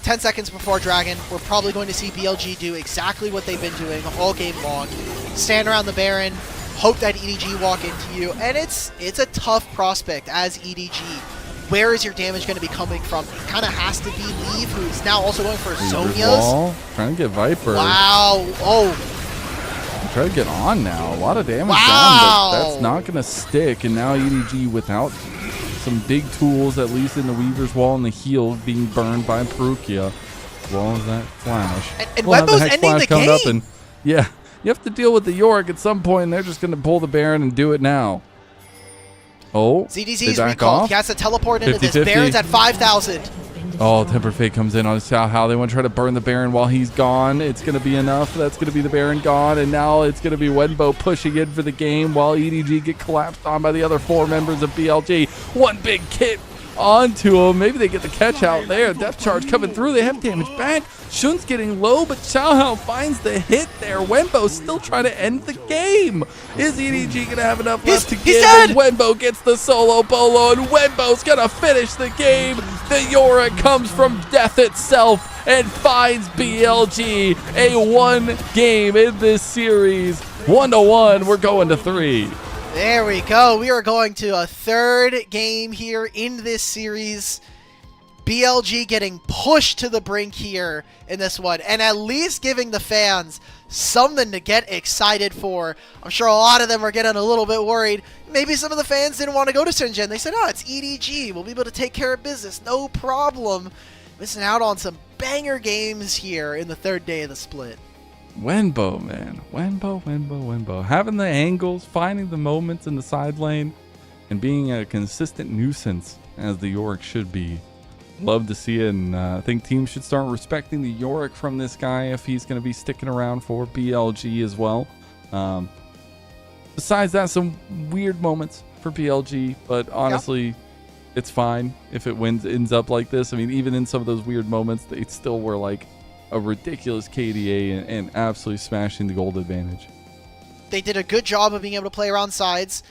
10 seconds before Dragon, we're probably going to see BLG do exactly what they've been doing all game long. Stand around the Baron, hope that EDG walk into you, and it's a tough prospect as EDG. Where is your damage going to be coming from? It kind of has to be Leave, who's now also going for Sonya's. Trying to get Viper. Wow. Oh. Try to get on now. A lot of damage Wow. down, but that's not going to stick. And now EDG without some big tools, at least in the Weaver's Wall and the heal being burned by Perukia, as well as that flash. And We'll have Wembo's Hex ending Flash the coming up, game. and yeah, you have to deal with the Yorick at some point, and they're just going to pull the Baron and do it now. Oh, ZDZ's they back recalled. off. He has to teleport into 50-50. this. Baron's at 5,000. Oh, Temper Fate comes in on how they want to try to burn the Baron while he's gone. It's going to be enough. That's going to be the Baron gone. And now it's going to be Wenbo pushing in for the game while EDG get collapsed on by the other 4 members of BLG. One big hit onto him. Maybe they get the catch out there. Depth charge coming through. They have damage back. Shun's getting low, but Xiaohao finds the hit there. Wenbo's still trying to end the game. Is EDG going to have enough left to give? dead! And Wenbo gets the solo bolo, and Wenbo's going to finish the game. The Yorick comes from death itself and finds BLG a 1 game in this series. 1-1. We're going to 3. There we go. We are going to a 3rd game here in this series. BLG getting pushed to the brink here in this one, and at least giving the fans something to get excited for. I'm sure a lot of them are getting a little bit worried. Maybe some of the fans didn't want to go to Shenzhen. They said, oh, it's EDG. We'll be able to take care of business. No problem. Missing out on some banger games here in the 3rd day of the split. Wenbo, man. Wenbo. Having the angles, finding the moments in the side lane, and being a consistent nuisance as the Yorick should be. Love to see it, and I think teams should start respecting the Yorick from this guy if he's going to be sticking around for BLG as well. Besides that, some weird moments for BLG, but honestly, it's fine if it ends up like this. I mean, even in some of those weird moments, they still were like a ridiculous KDA and absolutely smashing the gold advantage. They did a good job of being able to play around sides.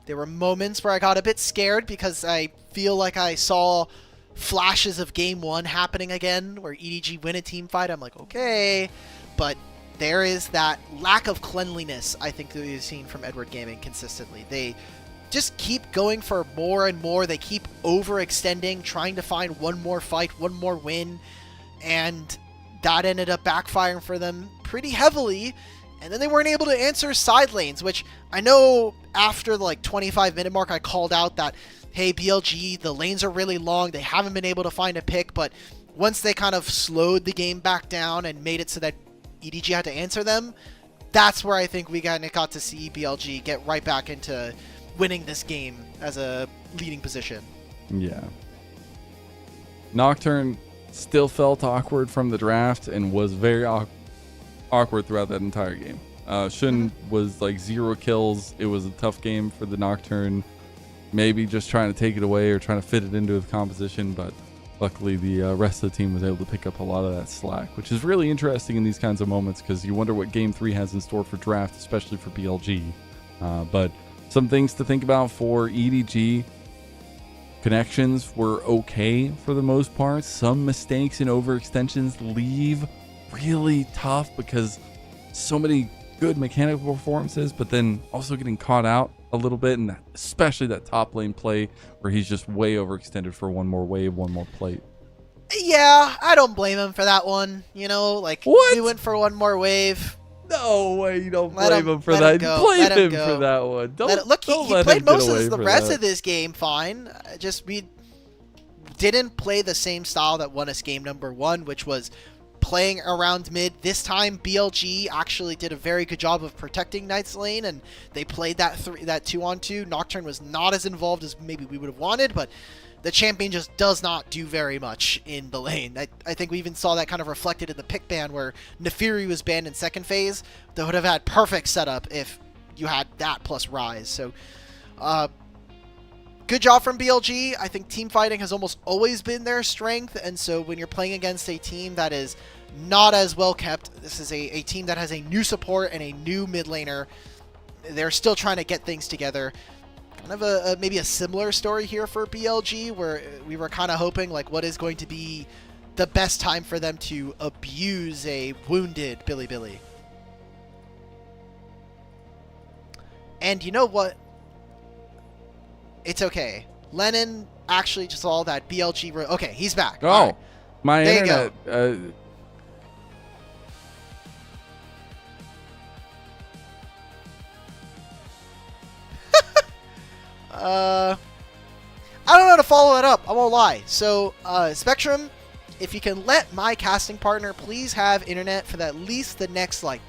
There were moments where I got a bit scared because I feel like I saw flashes of game 1 happening again where EDG win a team fight. I'm like, okay, but there is that lack of cleanliness I think that we've seen from Edward Gaming consistently. They just keep going for more and more. They keep overextending, trying to find one more fight, one more win, and that ended up backfiring for them pretty heavily. And then they weren't able to answer side lanes, which I know after the 25-minute mark I called out that, hey, BLG, the lanes are really long. They haven't been able to find a pick, but once they kind of slowed the game back down and made it so that EDG had to answer them, that's where I think we got to see BLG get right back into winning this game as a leading position. Yeah. Nocturne still felt awkward from the draft and was very awkward throughout that entire game. Shun was 0 kills. It was a tough game for the Nocturne. Maybe just trying to take it away or trying to fit it into the composition, but luckily the rest of the team was able to pick up a lot of that slack, which is really interesting in these kinds of moments because you wonder what Game 3 has in store for draft, especially for BLG. But some things to think about for EDG. Connections were okay for the most part. Some mistakes and overextensions leave really tough because so many good mechanical performances, but then also getting caught out a little bit, and especially that top lane play where he's just way overextended for one more wave, one more plate. Yeah, I don't blame him for that one. You know, What? he went for one more wave. No way, you don't Let blame him- him for let that. him go. Blame Let him him go. for that one. Look, he let played him get most away of the for rest that. of this game fine. Just we didn't play the same style that won us game number 1, which was playing around mid. This time, BLG actually did a very good job of protecting Knight's lane, and they played that 2-on-2. Nocturne was not as involved as maybe we would have wanted, but the champion just does not do very much in the lane. I think we even saw that kind of reflected in the pick ban where Nefiri was banned in second phase. That would have had perfect setup if you had that plus Rise. So, good job from BLG. I think team fighting has almost always been their strength, and so when you're playing against a team that is not as well kept, this is a team that has a new support and a new mid laner. They're still trying to get things together. Kind of maybe a similar story here for BLG, where we were kind of hoping what is going to be the best time for them to abuse a wounded Billy. And you know what? It's okay. Lennon actually just saw that BLG... Okay, he's back. Oh, All right. my There you internet. I don't know how to follow that up. I won't lie. So, Spectrum, if you can let my casting partner please have internet for at least the next, like,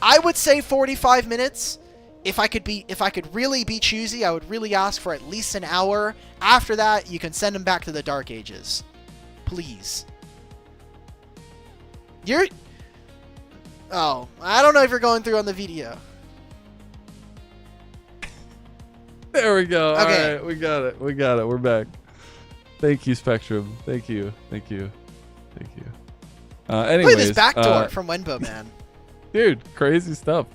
I would say 45 minutes. If I could really be choosy, I would really ask for at least an hour. After that, you can send him back to the Dark Ages. Please. Oh, I don't know if you're going through on the video. There we go. Okay. All right, we got it. We're back. Thank you, Spectrum. Thank you. Anyways, Look at this backdoor from Wenbo, man. dude, crazy stuff.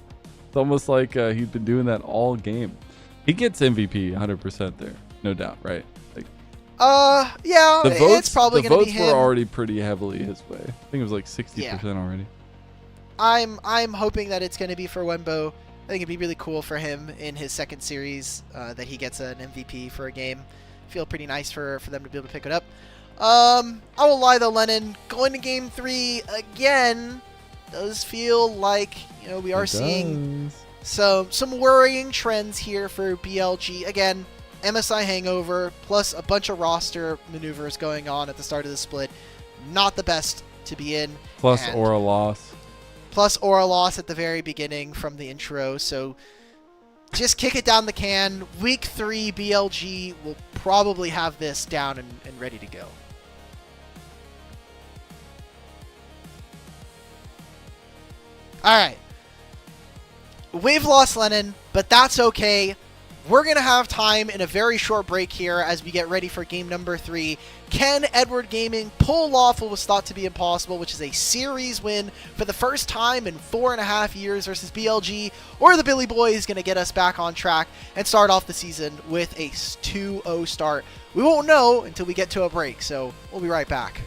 It's almost like he'd been doing that all game. He gets MVP 100% there, no doubt, right? Like, yeah, it's probably going to be him. The votes were already pretty heavily his way. I think it was like 60% already. I'm hoping that it's going to be for Wenbo. I think it'd be really cool for him in his second series that he gets an MVP for a game. Feel pretty nice for them to be able to pick it up. I won't lie though, Lennon, going to game 3 again does feel like, you know, we are seeing some worrying trends here for BLG. Again, MSI hangover plus a bunch of roster maneuvers going on at the start of the split. Not the best to be in. Plus aura loss. Plus aura loss at the very beginning from the intro. So just kick it down the can. Week 3 BLG will probably have this down and ready to go. Alright. We've lost Lennon, but that's okay. We're going to have time in a very short break here as we get ready for game number 3. Can Edward Gaming pull off what was thought to be impossible, which is a series win for the first time in 4.5 years versus BLG, or the Billy Boys going to get us back on track and start off the season with a 2-0 start? We won't know until we get to a break, so we'll be right back.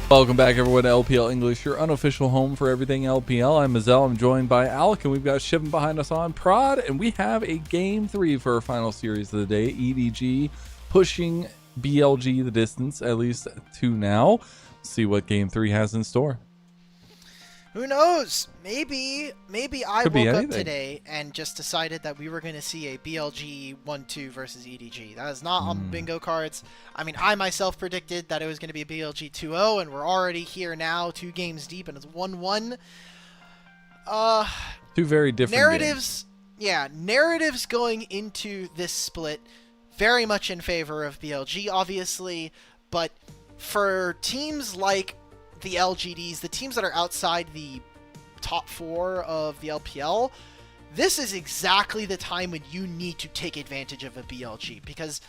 Welcome back, everyone, to LPL English, your unofficial home for everything LPL. I'm Mazel. I'm joined by Alec, and we've got Shivan behind us on Prod, and we have a Game 3 for our final series of the day. EDG pushing BLG the distance, at least to now. See what Game 3 has in store. Who knows? Maybe I Could be woke up anything. today and just decided that we were going to see a BLG 1-2 versus EDG. That is not on bingo cards. I mean, I myself predicted that it was going to be a BLG 2-0, and we're already here now, 2 games deep, and it's 1-1. Two very different Narratives, games. yeah, narratives going into this split very much in favor of BLG, obviously, but for teams like the LGDs, the teams that are outside the top 4 of the LPL, this is exactly the time when you need to take advantage of a BLG, because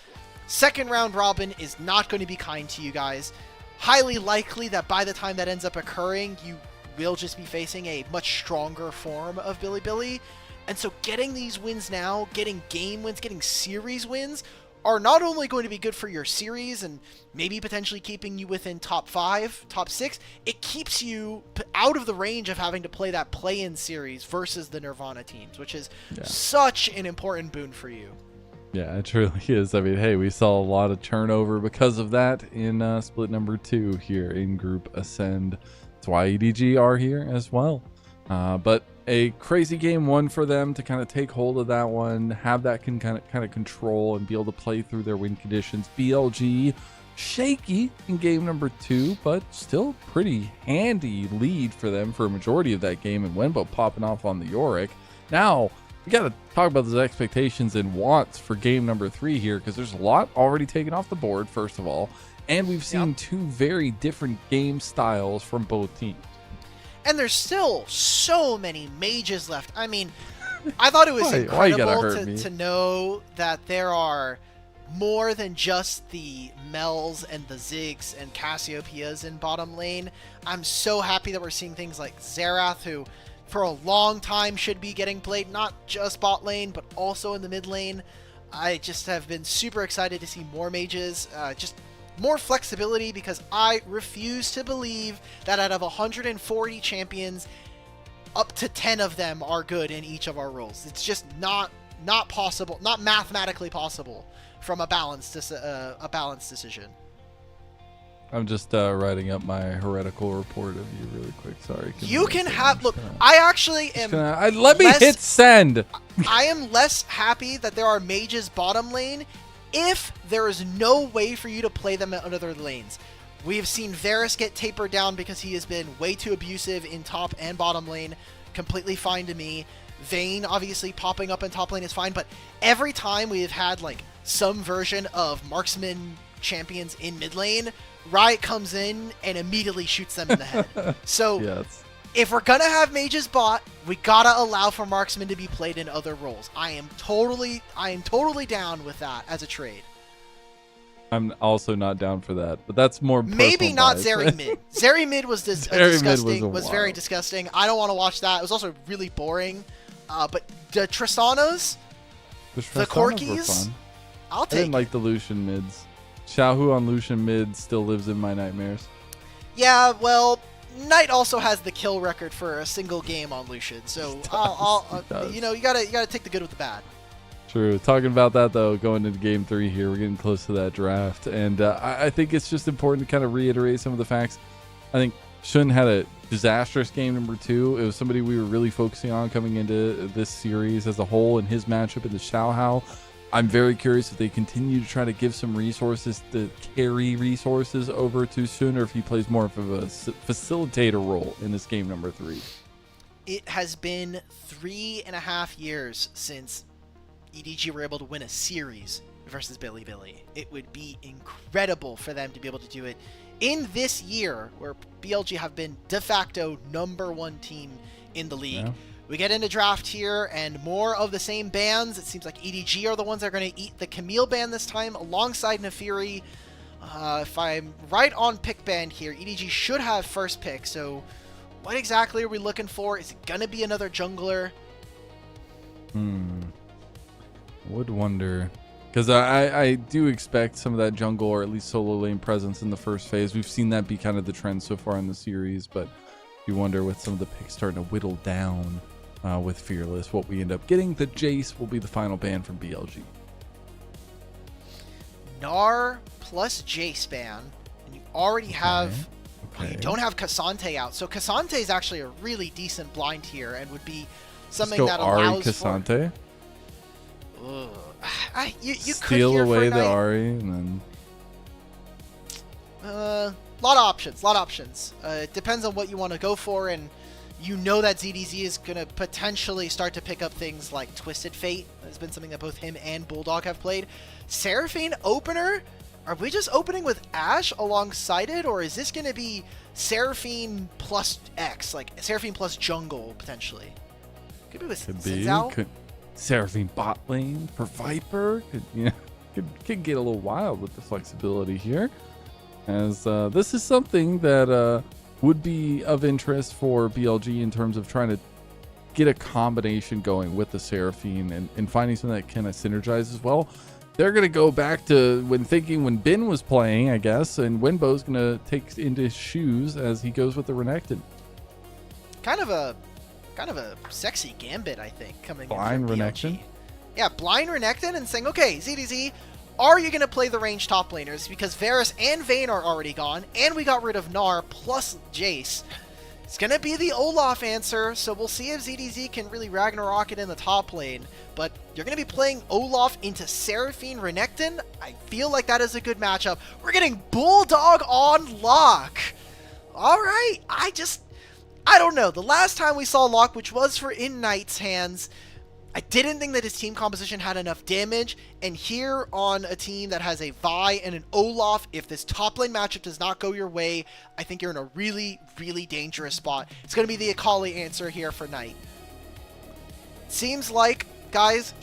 second round robin is not going to be kind to you guys. Highly likely that by the time that ends up occurring, you will just be facing a much stronger form of Billy. And so getting these wins now, getting game wins, getting series wins, are not only going to be good for your series and maybe potentially keeping you within top 5, top 6, it keeps you out of the range of having to play that play-in series versus the Nirvana teams, which is such an important boon for you. Yeah, it truly is. I mean, hey, we saw a lot of turnover because of that in split number 2 here in Group Ascend. That's why EDG are here as well. But a crazy game 1 for them to kind of take hold of that one, have that kind of control and be able to play through their win conditions. BLG shaky in game number 2, but still pretty handy lead for them for a majority of that game, and Wenbo popping off on the Yorick. Now we got to talk about those expectations and wants for game number 3 here, because there's a lot already taken off the board, first of all, and we've seen 2 very different game styles from both teams. And there's still so many mages left. I mean, I thought it was why you gotta incredible hurt me? to know that there are more than just the Mels and the Ziggs and Cassiopeias in bottom lane. I'm so happy that we're seeing things like Xerath, who for a long time should be getting played not just bot lane, but also in the mid lane. I just have been super excited to see more mages, just more flexibility, because I refuse to believe that out of 140 champions, up to 10 of them are good in each of our roles. It's just not possible, not mathematically possible from a balanced decision. I'm just writing up my heretical report of you really quick. Sorry. You can have, look, I actually am. Let me hit send. I am less happy that there are mages bottom lane if there is no way for you to play them at other lanes. We have seen Varus get tapered down because he has been way too abusive in top and bottom lane. Completely fine to me. Vayne obviously popping up in top lane is fine, but every time we have had like some version of marksman champions in mid lane, Riot comes in and immediately shoots them in the head. So Yes. if we're gonna have mages bot, we gotta allow for marksmen to be played in other roles. I am totally down with that as a trade. I'm also not down for that, but that's more Maybe personal not bias. Zeri mid. Zeri mid was Zeri mid was very wild. disgusting. I don't want to watch that. It was also really boring. But the Tristanas, the Corkis, fun. I'll I take. didn't like the Lucian mids. Xiaohu on Lucian mid still lives in my nightmares. Yeah, well, Knight also has the kill record for a single game on Lucian, so I'll does. you gotta take the good with the bad. True. Talking about that, though, going into game 3 here, we're getting close to that draft. And I think it's just important to kind of reiterate some of the facts. I think Shun had a disastrous game number 2. It was somebody we were really focusing on coming into this series as a whole, and his matchup in the Xiaohao. I'm very curious if they continue to try to give some resources, to carry resources over to Shun, or if he plays more of a facilitator role in this game number 3. It has been 3.5 years since EDG were able to win a series versus Billy. It would be incredible for them to be able to do it in this year where BLG have been de facto #1 team in the league. Yeah. We get into draft here and more of the same bans. It seems like EDG are the ones that are going to eat the Camille ban this time alongside Nefiri. If I'm right on pick ban here, EDG should have first pick. So what exactly are we looking for? Is it going to be another jungler? Would wonder. Because I do expect some of that jungle or at least solo lane presence in the first phase. We've seen that be kind of the trend so far in the series, but you wonder with some of the picks starting to whittle down with Fearless, what we end up getting. The Jace will be the final ban from BLG. Gnar plus Jace ban, and you already have... Okay. You don't have Cassante out, so Cassante is actually a really decent blind here and would be something Let's that go Ahri allows Cassante. for... You could Steal here away for the Knight. Ahri and then... Lot of options. It depends on what you want to go for, and you know that ZDZ is going to potentially start to pick up things like Twisted Fate. That's been something that both him and Bulldog have played. Seraphine opener? Are we just opening with Ashe alongside it, or is this going to be Seraphine plus X, like Seraphine plus jungle, potentially? Could be with Xin Could Seraphine bot lane for Viper. Could get a little wild with the flexibility here. As this is something that would be of interest for BLG in terms of trying to get a combination going with the Seraphine and finding something that kind of synergize as well. They're going to go back to when Ben was playing, I guess, and Winbow's going to take into his shoes as he goes with the Renekton. Kind of a sexy gambit, I think, coming Blind in from Renekton? BLG. Yeah, blind Renekton and saying, okay, ZDZ, are you going to play the range top laners? Because Varus and Vayne are already gone, and we got rid of Gnar plus Jace. It's going to be the Olaf answer, so we'll see if ZDZ can really Ragnarok it in the top lane. But you're going to be playing Olaf into Seraphine Renekton. I feel like that is a good matchup. We're getting Bulldog on lock. All right, I don't know. The last time we saw lock, which was for In Knight's hands, I didn't think that his team composition had enough damage, and here on a team that has a Vi and an Olaf, if this top lane matchup does not go your way, I think you're in a really, really dangerous spot. It's going to be the Akali answer here for Knight. Seems like, guys,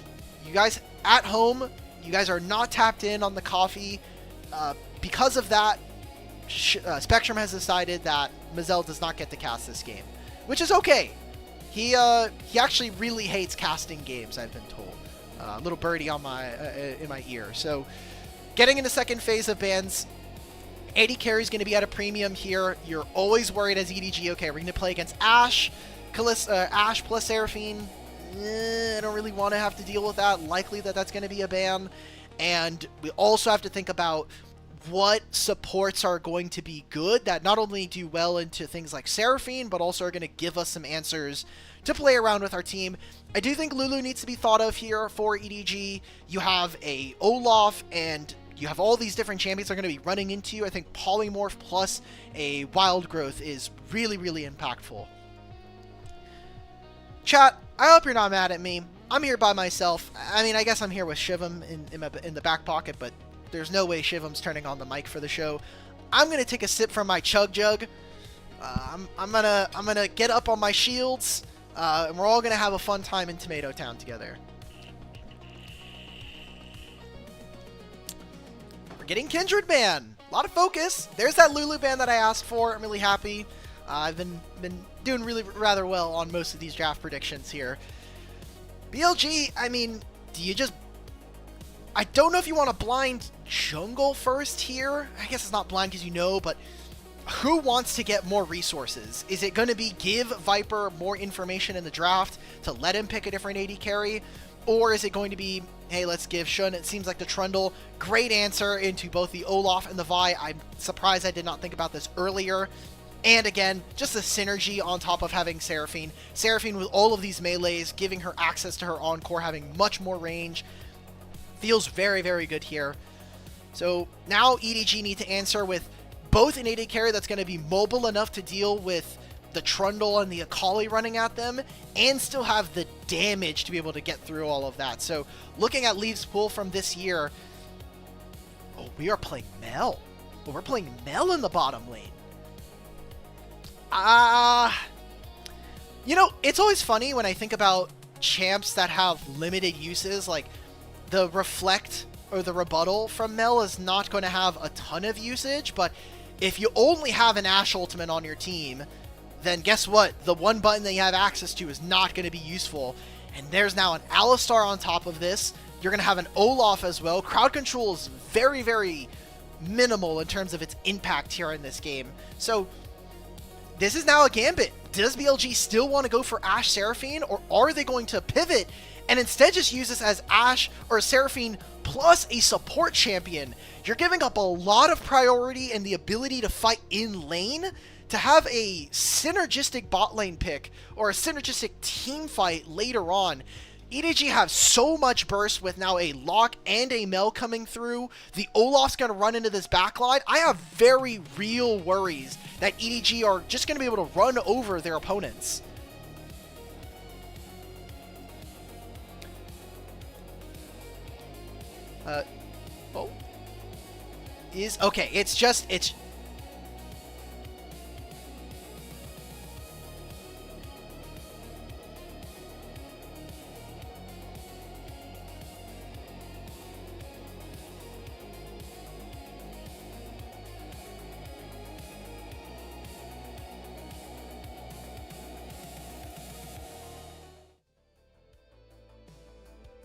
you guys at home, you guys are not tapped in on the coffee. Because of that, Spectrum has decided that Mazel does not get to cast this game, which is okay. He actually really hates casting games, I've been told. Little birdie on in my ear. So, getting into second phase of bans, AD carry is going to be at a premium here. You're always worried as EDG. Okay, we're going to play against Ashe, Ashe plus Seraphine. I don't really want to have to deal with that. Likely that's going to be a ban. And we also have to think about what supports are going to be good that not only do well into things like Seraphine, but also are going to give us some answers to play around with our team. I do think Lulu needs to be thought of here for EDG. You have a Olaf, and you have all these different champions that are going to be running into you. I think Polymorph plus a Wild Growth is really, really impactful. Chat, I hope you're not mad at me. I'm here by myself. I mean, I guess I'm here with Shivam in the back pocket, but there's no way Shivam's turning on the mic for the show. I'm gonna take a sip from my chug jug. I'm gonna get up on my shields, and we're all gonna have a fun time in Tomato Town together. We're getting Kindred ban. A lot of focus. There's that Lulu ban that I asked for. I'm really happy. I've been doing really rather well on most of these draft predictions here. BLG, I mean, do you just... I don't know if you want to blind jungle first here. I guess it's not blind because you know, but who wants to get more resources? Is it going to be give Viper more information in the draft to let him pick a different AD carry? Or is it going to be, hey, let's give Shun, it seems like the Trundle. Great answer into both the Olaf and the Vi. I'm surprised I did not think about this earlier. And again, just the synergy on top of having Seraphine. Seraphine with all of these melees, giving her access to her Encore, having much more range. Feels very, very good here. So now EDG need to answer with both an AD carry that's going to be mobile enough to deal with the Trundle and the Akali running at them, and still have the damage to be able to get through all of that. So looking at Leaves Pool from this year, oh, we are playing Mel. Oh, we're playing Mel in the bottom lane. You know, it's always funny when I think about champs that have limited uses, like the Reflect or the Rebuttal from Mel is not going to have a ton of usage, but if you only have an Ashe ultimate on your team, then guess what? The one button that you have access to is not going to be useful. And there's now an Alistar on top of this. You're going to have an Olaf as well. Crowd control is very, very minimal in terms of its impact here in this game. So this is now a gambit. Does BLG still want to go for Ashe Seraphine, or are they going to pivot and instead just use this as Ashe or Seraphine plus a support champion? You're giving up a lot of priority and the ability to fight in lane to have a synergistic bot lane pick or a synergistic team fight later on. EDG have so much burst with now a Lock and a Mel coming through. The Olaf's going to run into this backline. I have very real worries that EDG are just going to be able to run over their opponents. Okay, it's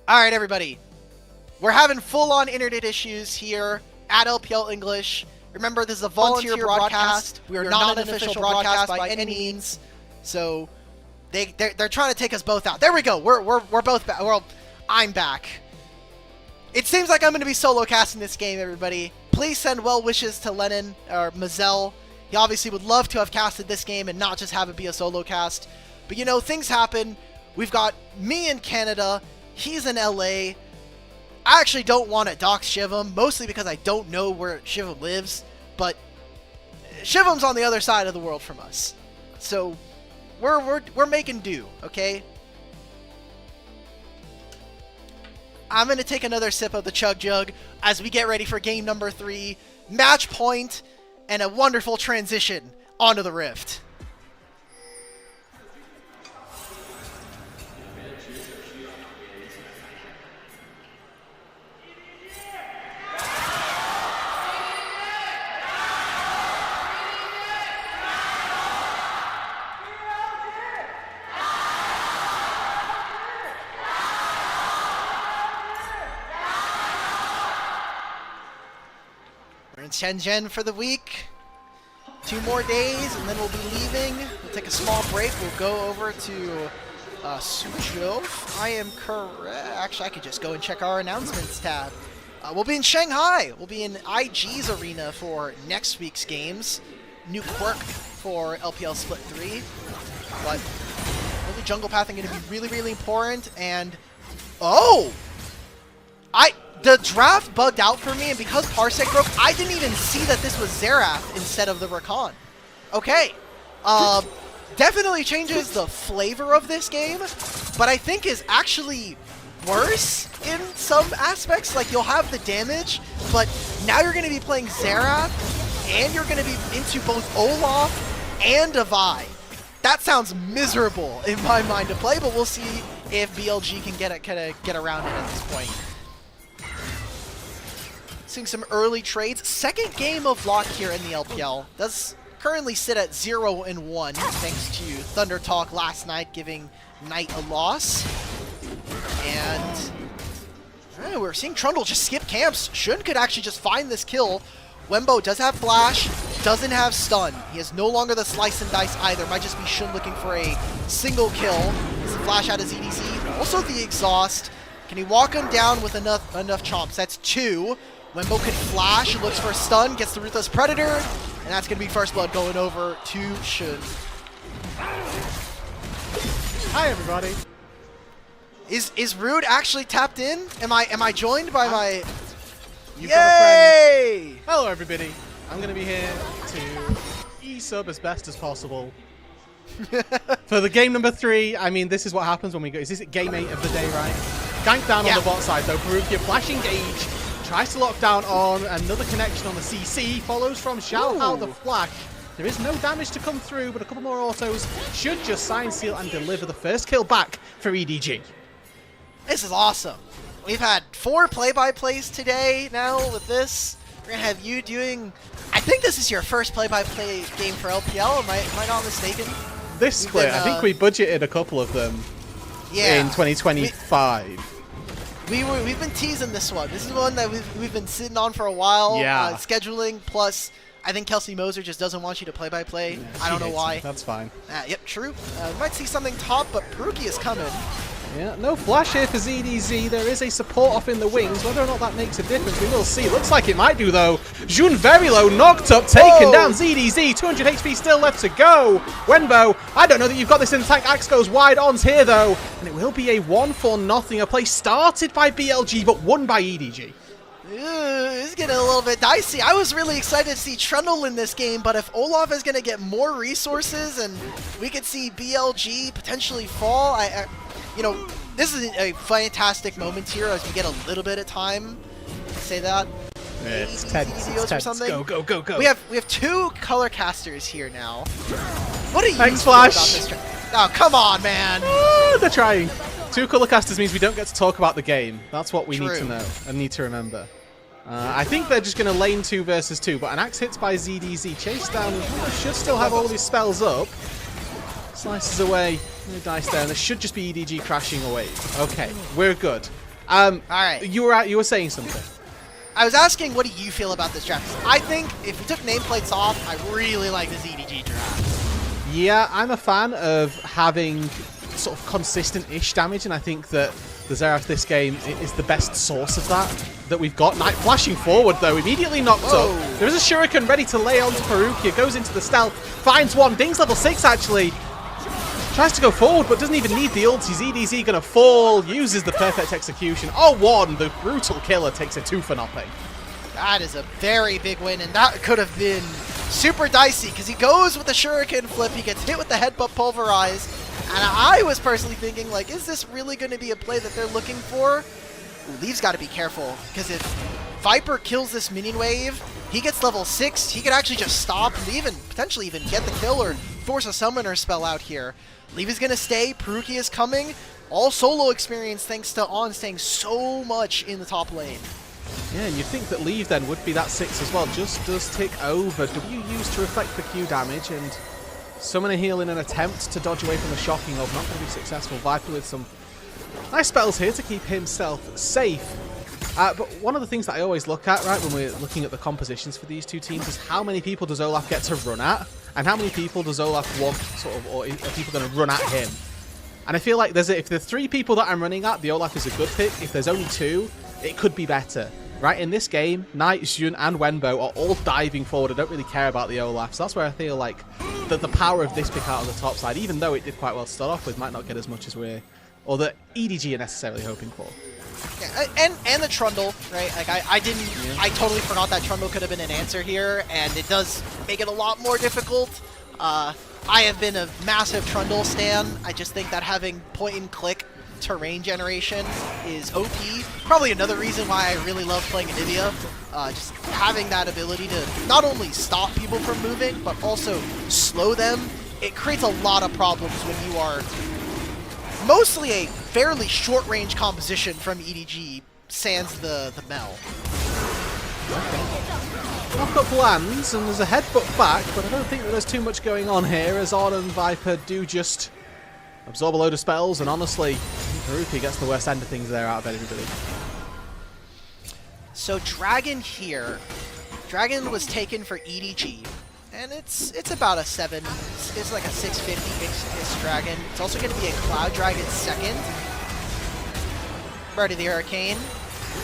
Alright, everybody. We're having full-on internet issues here at LPL English. Remember, this is a volunteer broadcast. We are not an official broadcast by any means. So, they're trying to take us both out. There we go. We're both back. Well, I'm back. It seems like I'm going to be solo casting this game, everybody. Please send well wishes to Lennon, or Mazel. He obviously would love to have casted this game and not just have it be a solo cast. But, you know, things happen. We've got me in Canada. He's in LA. I actually don't want to dox Shivam, mostly because I don't know where Shivam lives, but Shivam's on the other side of the world from us. So we're making do, okay? I'm going to take another sip of the Chug Jug as we get ready for game number 3, match point, and a wonderful transition onto the Rift. We're in Shenzhen for the week. 2 more days, and then we'll be leaving. We'll take a small break. We'll go over to Suzhou. If I am correct. Actually, I could just go and check our announcements tab. We'll be in Shanghai. We'll be in IG's arena for next week's games. New quirk for LPL Split 3. But really, jungle pathing going to be really, really important. And the draft bugged out for me, and because Parsec broke, I didn't even see that this was Xerath instead of the Rakan. Okay. Definitely changes the flavor of this game, but I think is actually worse in some aspects. Like, you'll have the damage, but now you're going to be playing Xerath, and you're going to be into both Olaf and a Vi. That sounds miserable in my mind to play, but we'll see if BLG can get around it at this point. Seeing some early trades. Second game of Lock here in the LPL. Does currently sit at 0-1, thanks to Thunder Talk last night giving Knight a loss. And we're seeing Trundle just skip camps. Shun could actually just find this kill. Wembo does have Flash, doesn't have Stun. He has no longer the Slice and Dice either. Might just be Shun looking for a single kill. Does the Flash out his EDC? Also the Exhaust. Can he walk him down with enough chomps? That's 2. Wembo could flash, looks for a stun, gets the Ruthless Predator, and that's going to be First Blood going over to Shun. Hi everybody. Is Rude actually tapped in? Am I joined by my... You've got a friend. Hello everybody. I'm going to be here to E-sub as best as possible. For the game number 3, I mean, this is what happens when we go... Is this game 8 of the day, right? Gank down on the bot side though. Perugia flash engage. Tries to lock down on another connection on the CC. Follows from Xiaohao the flash. There is no damage to come through, but a couple more autos should just sign seal and deliver the first kill back for EDG. This is awesome. We've had 4 play-by-plays today now with this. We're going to have you doing... I think this is your first play-by-play game for LPL, am I not mistaken? This split, I think we budgeted a couple of them in 2025. We've been teasing this one. This is one that we've been sitting on for a while. Yeah. Scheduling plus, I think Kelsey Moser just doesn't want you to play by play. Yeah, I don't know why. me. That's fine. Yep, true. We might see something top, but Peruki is coming. Yeah, no flash here for ZDZ. There is a support off in the wings. Whether or not that makes a difference, we will see. Looks like it might do, though. Jun very low, knocked up, taken down. ZDZ, 200 HP still left to go. Wenbo, I don't know that you've got this in the tank. Axe goes wide ons here, though. And it will be a 1-for-0. A play started by BLG, but won by EDG. It's getting a little bit dicey. I was really excited to see Trundle in this game, but if Olaf is going to get more resources and we could see BLG potentially fall, you know, this is a fantastic moment here as we get a little bit of time to say that. It's tense. It's tense. Go, go, go, go. We have 2 color casters here now. What do you Thanks, feel about Flash. this? Oh, come on, man. They're trying. 2 color casters means we don't get to talk about the game. That's what we need to True. know and need to remember. I think they're just going to lane 2 versus 2, but an axe hits by ZDZ. Chase down, should still have all of his spells up. Slices away. No dice there, and there should just be EDG crashing away. Okay, we're good. Alright. You were saying something. I was asking, what do you feel about this draft? I think if we took nameplates off, I really like this EDG draft. Yeah, I'm a fan of having sort of consistent-ish damage, and I think that the Xerath this game is the best source of that we've got. Knight flashing forward, though, immediately knocked up. There is a Shuriken ready to lay onto Perukia, goes into the stealth, finds one, dings level 6, actually. Tries to go forward, but doesn't even need the ulti. ZDZ gonna fall, uses the perfect execution. Oh, 1, the brutal killer takes a 2 for nothing. That is a very big win, and that could have been super dicey, because he goes with the Shuriken flip, he gets hit with the headbutt pulverize, and I was personally thinking, like, is this really going to be a play that they're looking for? Leaf's got to be careful, because if Viper kills this minion wave, he gets level 6, he could actually just stop and even potentially even get the kill or force a summoner spell out here. Leaf is going to stay, Peruki is coming, all solo experience thanks to On staying so much in the top lane. Yeah, and you'd think that Leave then would be that 6 as well. Just does tick over. W used to reflect the Q damage, and Summoner heal in an attempt to dodge away from the shocking of. Not going to be successful. Viper with some nice spells here to keep himself safe. But one of the things that I always look at, right, when we're looking at the compositions for these 2 teams is how many people does Olaf get to run at, and how many people does Olaf want, sort of, or are people going to run at him? And I feel like if there's 3 people that I'm running at, the Olaf is a good pick. If there's only 2, it could be better. Right, in this game, Knight, Jun, and Wenbo are all diving forward. I don't really care about the Olaf, so that's where I feel like that the power of this pick out on the top side, even though it did quite well to start off with, might not get as much as or that EDG are necessarily hoping for. Yeah, and the Trundle, right? Like I totally forgot that Trundle could have been an answer here, and it does make it a lot more difficult. I have been a massive Trundle stan. I just think that having point and click terrain generation is OP. Probably another reason why I really love playing Anivia. Just having that ability to not only stop people from moving, but also slow them. It creates a lot of problems when you are mostly a fairly short-range composition from EDG, sans the Mel. Knock-up lands, and there's a headbutt back, but I don't think that there's too much going on here, as On and Viper do just absorb a load of spells, and honestly, Peruki gets the worst end of things there out of everybody. So Dragon here. Dragon was taken for EDG, and it's about a 7. It's like a 650 mixed Dragon. It's also going to be a Cloud Dragon second. Bird of the Hurricane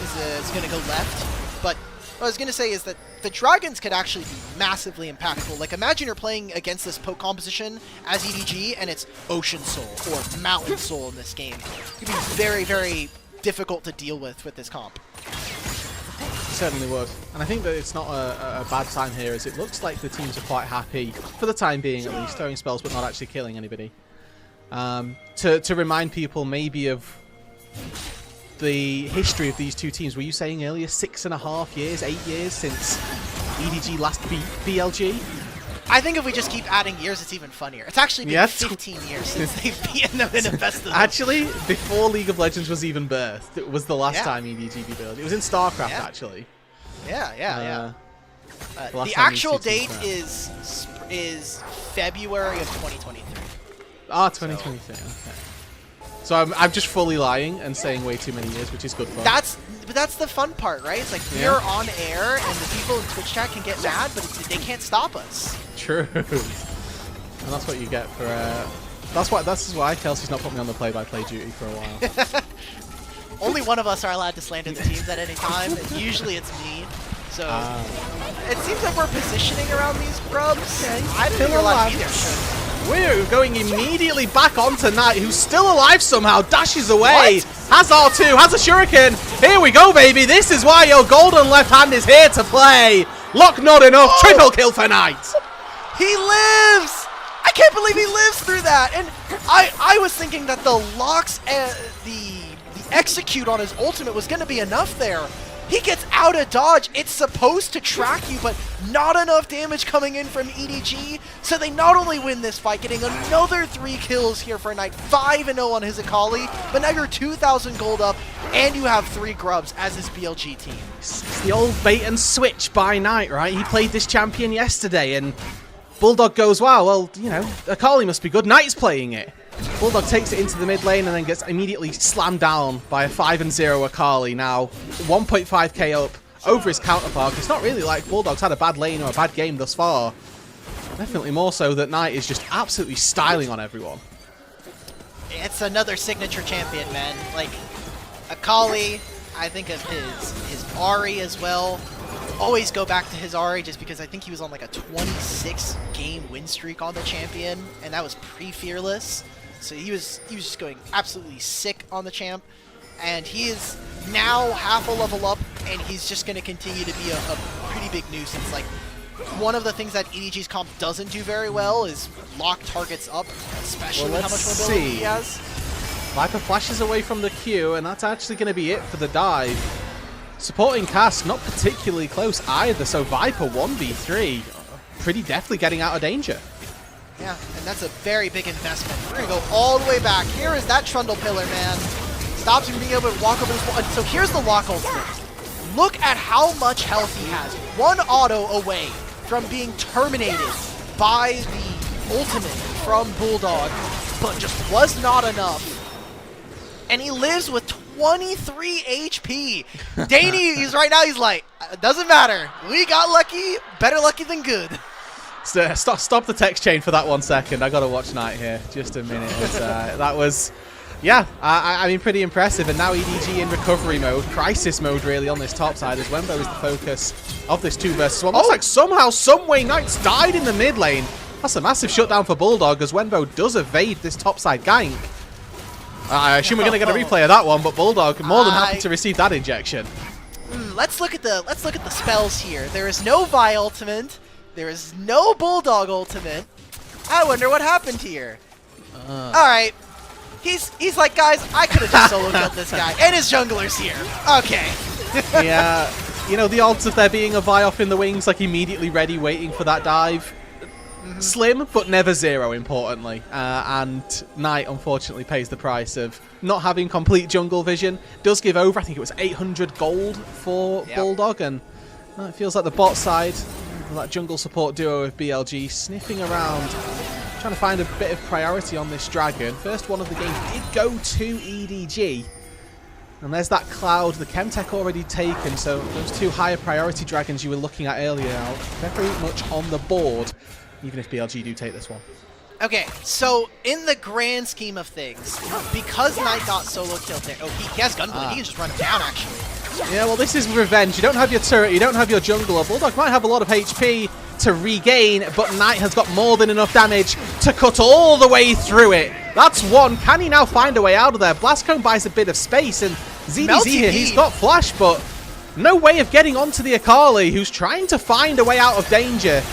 is going to go left, but what I was going to say is that the Dragons could actually be massively impactful. Like, imagine you're playing against this poke composition as EDG, and it's Ocean Soul or Mountain Soul in this game. It could be very, very difficult to deal with this comp. Certainly would. And I think that it's not a bad sign here, as it looks like the teams are quite happy, for the time being at least, throwing spells but not actually killing anybody. To remind people maybe of the history of these 2 teams, were you saying earlier 6.5 years, 8 years since EDG last beat BLG? I think if we just keep adding years, it's even funnier. It's actually been 15 years since they've beaten them in a festival. Actually, before League of Legends was even birthed, it was the last time EDG beat BLG. It was in StarCraft, actually. Yeah. The actual date is February of 2023. Ah, 2023, okay. So I'm just fully lying and saying way too many years, which is good fun. But that's the fun part, right? It's like we're on air, and the people in Twitch chat can get mad, but they can't stop us. True. And that's what you get for. This is why Kelsey's not put me on the play-by-play duty for a while. Only one of us are allowed to slander the teams at any time, and usually it's me. So it seems like we're positioning around these grubs. Okay. I didn't think we're allowed to be there. We're going immediately back onto Knight, who's still alive somehow, dashes away, has R2, has a shuriken. Here we go, baby. This is why your golden left hand is here to play. Lock not enough, triple kill for Knight. He lives! I can't believe he lives through that. And I was thinking that the locks and the execute on his ultimate was going to be enough there. He gets out of dodge. It's supposed to track you, but not enough damage coming in from EDG. So they not only win this fight, getting another 3 kills here for Knight, 5-0 on his Akali, but now you're 2,000 gold up, and you have 3 grubs as his BLG team. It's the old bait and switch by Knight, right? He played this champion yesterday, and Bulldog goes, wow, well, you know, Akali must be good. Knight's playing it. Bulldog takes it into the mid lane and then gets immediately slammed down by a 5-0 Akali. Now 1.5k up over his counterpart. It's not really like Bulldog's had a bad lane or a bad game thus far. Definitely more so that Knight is just absolutely styling on everyone. It's another signature champion, man. Like, Akali, I think of his Ahri as well. Always go back to his Ahri just because I think he was on like a 26 game win streak on the champion, and that was pre-Fearless. So he was just going absolutely sick on the champ, and he is now half a level up, and he's just going to continue to be a pretty big nuisance. Like, one of the things that EDG's comp doesn't do very well is lock targets up, especially with how much mobility he has. Viper flashes away from the Q, and that's actually going to be it for the dive. Supporting cast not particularly close either, so Viper 1v3, pretty deftly getting out of danger. Yeah, and that's a very big investment. We're going to go all the way back. Here is that Trundle Pillar, man. Stops him from being able to walk over this wall. So here's the lock ultimate. Look at how much health he has. 1 auto away from being terminated by the ultimate from Bulldog, but just was not enough. And he lives with 23 HP. Danny, right now, he's like, doesn't matter. We got lucky. Better lucky than good. So, stop the text chain for that 1 second. I gotta watch Knight here. Just a minute. That was, yeah, I mean, pretty impressive. And now EDG in recovery mode, crisis mode really on this top side, as Wembo is the focus of this 2 versus 1. Looks like somehow, someway, Knight's died in the mid lane. That's a massive shutdown for Bulldog, as Wembo does evade this top side gank. I assume we're gonna get a replay of that one, but Bulldog more than happy to receive that injection. Let's look at the spells here. There is no Vi ultimate. There is no Bulldog ultimate. I wonder what happened here. All right, he's like, guys, I could have just solo killed this guy, and his jungler's here. Okay. Yeah, you know, the odds of there being a Vi off in the wings, like immediately ready, waiting for that dive. Slim, but never zero, importantly. And Knight, unfortunately, pays the price of not having complete jungle vision. Does give over, I think it was 800 gold for Bulldog, and it feels like the bot side, that jungle support duo of BLG, sniffing around, trying to find a bit of priority on this dragon. First one of the game did go to EDG. And there's that Cloud, the Chemtech already taken, so those 2 higher priority dragons you were looking at earlier are very much on the board, even if BLG do take this one. Okay, so in the grand scheme of things, because Knight got solo killed there, he has Gunblade, he can just run him down, actually. Yeah, well, this is revenge. You don't have your turret, you don't have your jungler. Bulldog might have a lot of HP to regain, but Knight has got more than enough damage to cut all the way through it. That's 1. Can he now find a way out of there? Blastcone buys a bit of space, and ZDZ here, he's got flash, but no way of getting onto the Akali, who's trying to find a way out of danger.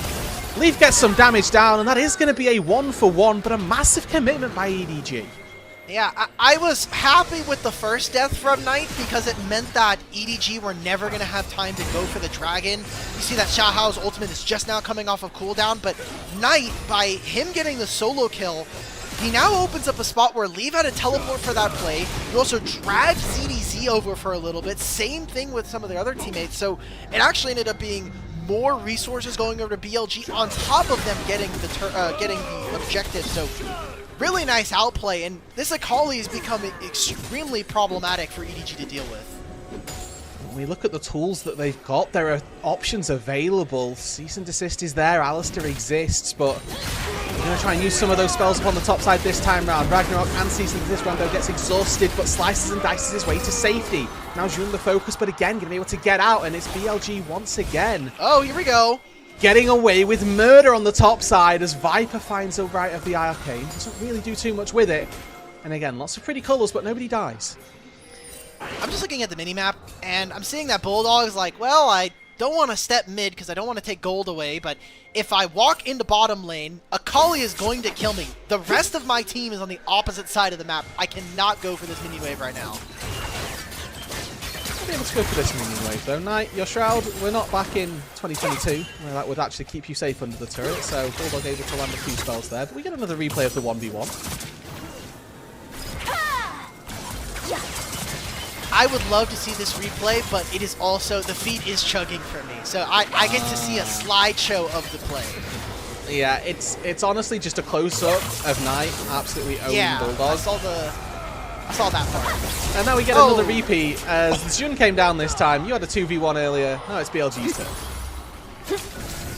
Leaf gets some damage down, and that is going to be a 1-for-1, but a massive commitment by EDG. Yeah, I was happy with the first death from Knight because it meant that EDG were never going to have time to go for the dragon. You see that Xiaohao's ultimate is just now coming off of cooldown, but Knight, by him getting the solo kill, he now opens up a spot where Leaf had to teleport for that play. He also dragged ZDZ over for a little bit. Same thing with some of their other teammates, so it actually ended up being more resources going over to BLG on top of them getting the objective. So really nice outplay, and this Akali is becoming extremely problematic for EDG to deal with. When we look at the tools that they've got, there are options available. Cease and Desist is there, Alistair exists, but we're going to try and use some of those spells upon the top side this time round. Ragnarok and Cease and Desist. Rondo gets exhausted, but slices and dices his way to safety. Now Jun the focus, but again, going to be able to get out, and it's BLG once again. Oh, here we go. Getting away with murder on the top side as Viper finds the right of the Arcane. Doesn't really do too much with it. And again, lots of pretty colours, but nobody dies. I'm just looking at the minimap, and I'm seeing that Bulldog's like, well, I don't want to step mid because I don't want to take gold away, but if I walk into bottom lane, Akali is going to kill me. The rest of my team is on the opposite side of the map. I cannot go for this minion wave right now. I'll be able to go for this minion wave though. Knight, your Shroud, we're not back in 2022, where that would actually keep you safe under the turret, so Bulldog able to land a few spells there, but we get another replay of the 1v1. I would love to see this replay, but it is also, the feed is chugging for me. So I get to see a slideshow of the play. Yeah, it's honestly just a close-up of Knight absolutely owning Bulldog. I saw that part. And now we get another repeat as Jun came down this time. You had a 2v1 earlier. Now it's BLG's turn.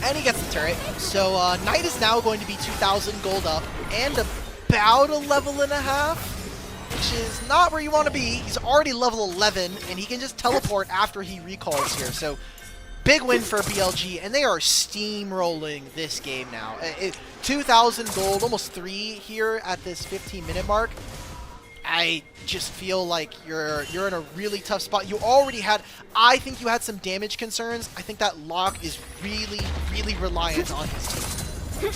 And he gets the turret. So Knight is now going to be 2,000 gold up and about a level and a half. Which is not where you want to be. He's already level 11, and he can just teleport after he recalls here. So, big win for BLG, and they are steamrolling this game now. 2,000 gold, almost 3 here at this 15-minute mark. I just feel like you're in a really tough spot. You already had, I think you had some damage concerns. I think that Locke is really, really reliant on his team.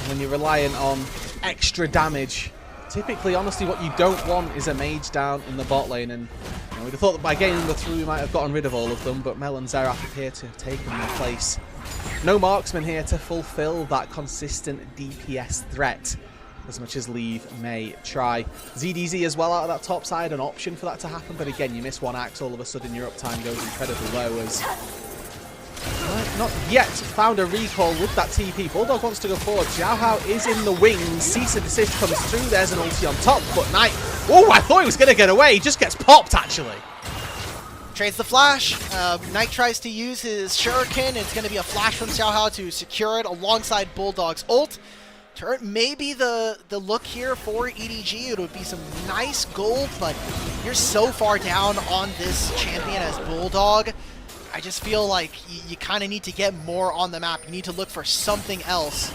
When you're reliant on extra damage, typically, honestly, what you don't want is a mage down in the bot lane, and you know, we'd have thought that by game number 3 we might have gotten rid of all of them, but Mel and Xerath appear to have taken their place. No marksman here to fulfill that consistent DPS threat, as much as Leave may try. ZDZ as well out of that top side, an option for that to happen, but again, you miss one axe, all of a sudden your uptime goes incredibly low as... Not yet found a recall with that TP. Bulldog wants to go forward. Xiaohao is in the wings. Cease and Desist comes through. There's an ulti on top, but Knight... Oh, I thought he was going to get away. He just gets popped, actually. Trades the flash. Knight tries to use his shuriken. It's going to be a flash from Xiaohao to secure it alongside Bulldog's ult. Turret may be the look here for EDG. It would be some nice gold, but you're so far down on this champion as Bulldog. I just feel like you kind of need to get more on the map. You need to look for something else.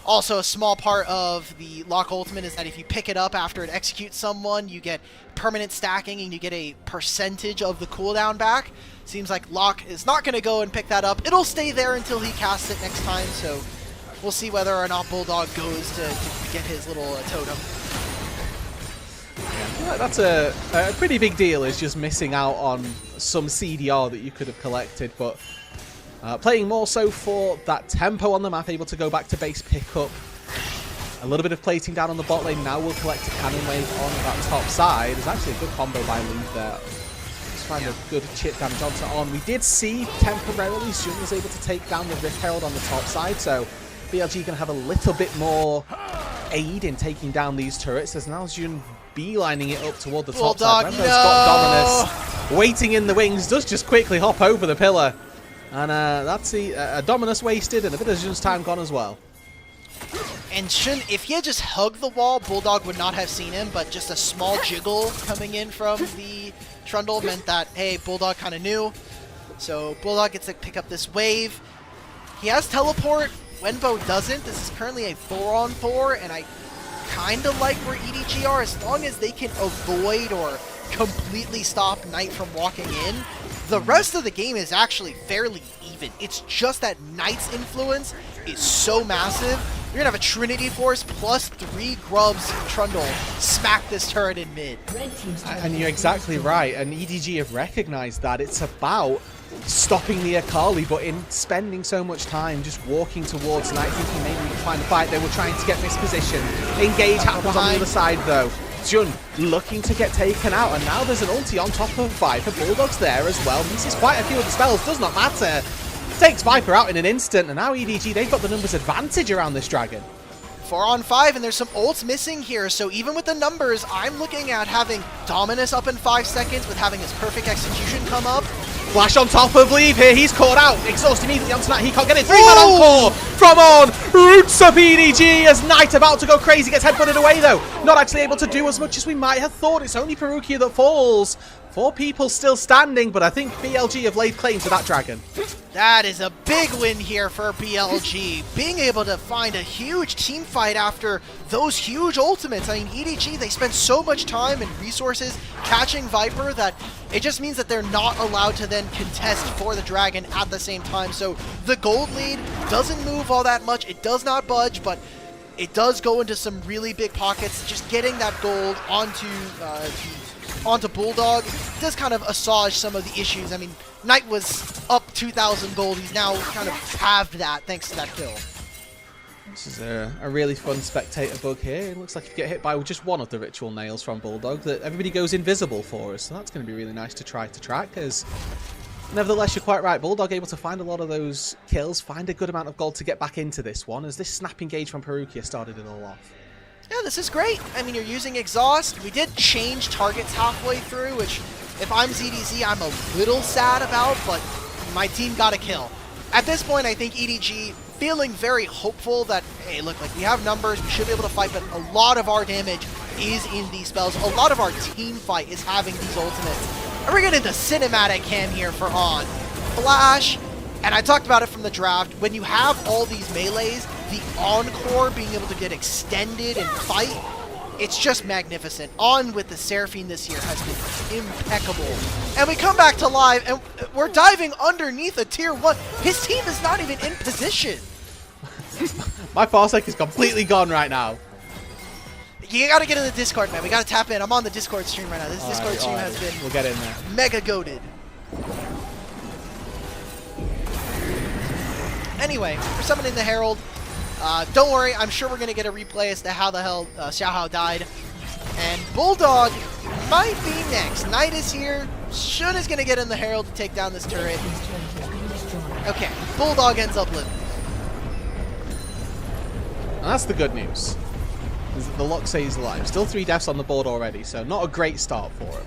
Also, a small part of the Locke ultimate is that if you pick it up after it executes someone, you get permanent stacking and you get a percentage of the cooldown back. Seems like Locke is not going to go and pick that up. It'll stay there until he casts it next time, so we'll see whether or not Bulldog goes to get his little totem. Yeah, that's a pretty big deal, is just missing out on some CDR that you could have collected, but playing more so for that tempo on the map, able to go back to base pickup. A little bit of plating down on the bot lane. Now we'll collect a cannon wave on that top side. It's actually a good combo by Leave there. Just find a good chip damage onto on. We did see temporarily Jun was able to take down the Rift Herald on the top side, so BLG can have a little bit more aid in taking down these turrets. As now Jun beelining it up toward the top side. Remember, got Dominus waiting in the wings, does just quickly hop over the pillar. And that's a Dominus wasted and a bit of Jun's time gone as well. And Shun, if he had just hugged the wall, Bulldog would not have seen him, but just a small jiggle coming in from the Trundle meant that, hey, Bulldog kind of knew. So Bulldog gets to pick up this wave. He has teleport, Wenbo doesn't. This is currently a 4-on-4, and I kind of like where EDG are, as long as they can avoid or completely stop Knight from walking in. The rest of the game is actually fairly even. It's just that Knight's influence is so massive. You're gonna have a Trinity Force plus 3 Grubs Trundle smack this turret in mid. And you're exactly right, and EDG have recognized that. It's about stopping the Akali, but in spending so much time just walking towards Knight, thinking maybe we can find a fight. They were trying to get this position. Engage happens on the other side though. Jun looking to get taken out, and now there's an ulti on top of Viper. Bulldog's there as well. Misses quite a few of the spells, does not matter. Takes Viper out in an instant, and now EDG, they've got the numbers advantage around this dragon. 4-on-5, and there's some ults missing here, so even with the numbers, I'm looking at having Dominus up in 5 seconds with having his perfect execution come up. Flash on top of Leave here, he's caught out. Exhaust immediately onto Knight, he can't get it. 3-man encore from On. Roots up EDG as Knight about to go crazy, gets headbutted away though. Not actually able to do as much as we might have thought. It's only Perukia that falls. 4 people still standing, but I think BLG have laid claim to that dragon. That is a big win here for BLG. Being able to find a huge team fight after those huge ultimates. I mean, EDG, they spend so much time and resources catching Viper that it just means that they're not allowed to then contest for the dragon at the same time. So the gold lead doesn't move all that much. It does not budge, but it does go into some really big pockets. Just getting that gold onto Bulldog does kind of assuage some of the issues. I mean, Knight was up 2,000 gold. He's now kind of halved that thanks to that kill. This is a really fun spectator bug here. It looks like if you get hit by just one of the ritual nails from Bulldog, that everybody goes invisible for us. So that's going to be really nice to try to track, as nevertheless, you're quite right. Bulldog able to find a lot of those kills, find a good amount of gold to get back into this one, as this snap engage from Perukia started it all off. Yeah, this is great. I mean, you're using Exhaust. We did change targets halfway through, which if I'm ZDZ, I'm a little sad about, but my team got a kill. At this point, I think EDG feeling very hopeful that, hey, look, like we have numbers, we should be able to fight, but a lot of our damage is in these spells. A lot of our team fight is having these ultimates. And we're getting the cinematic cam here for On. Flash, and I talked about it from the draft, when you have all these melees, the Encore being able to get extended and fight, it's just magnificent. On with the Seraphine this year has been impeccable. And we come back to live, and we're diving underneath a tier 1. His team is not even in position. My Farsec is completely gone right now. You gotta get in the Discord, man. We gotta tap in. I'm on the Discord stream right now. This Discord stream has been we'll get in there. Mega goated. Anyway, we're summoning the Herald. Don't worry, I'm sure we're going to get a replay as to how the hell Xiaohao died. And Bulldog might be next. Knight is here. Shun is going to get in the Herald to take down this turret. Okay, Bulldog ends up living. And that's the good news. Is that the Lock stays alive. Still 3 deaths on the board already, so not a great start for him.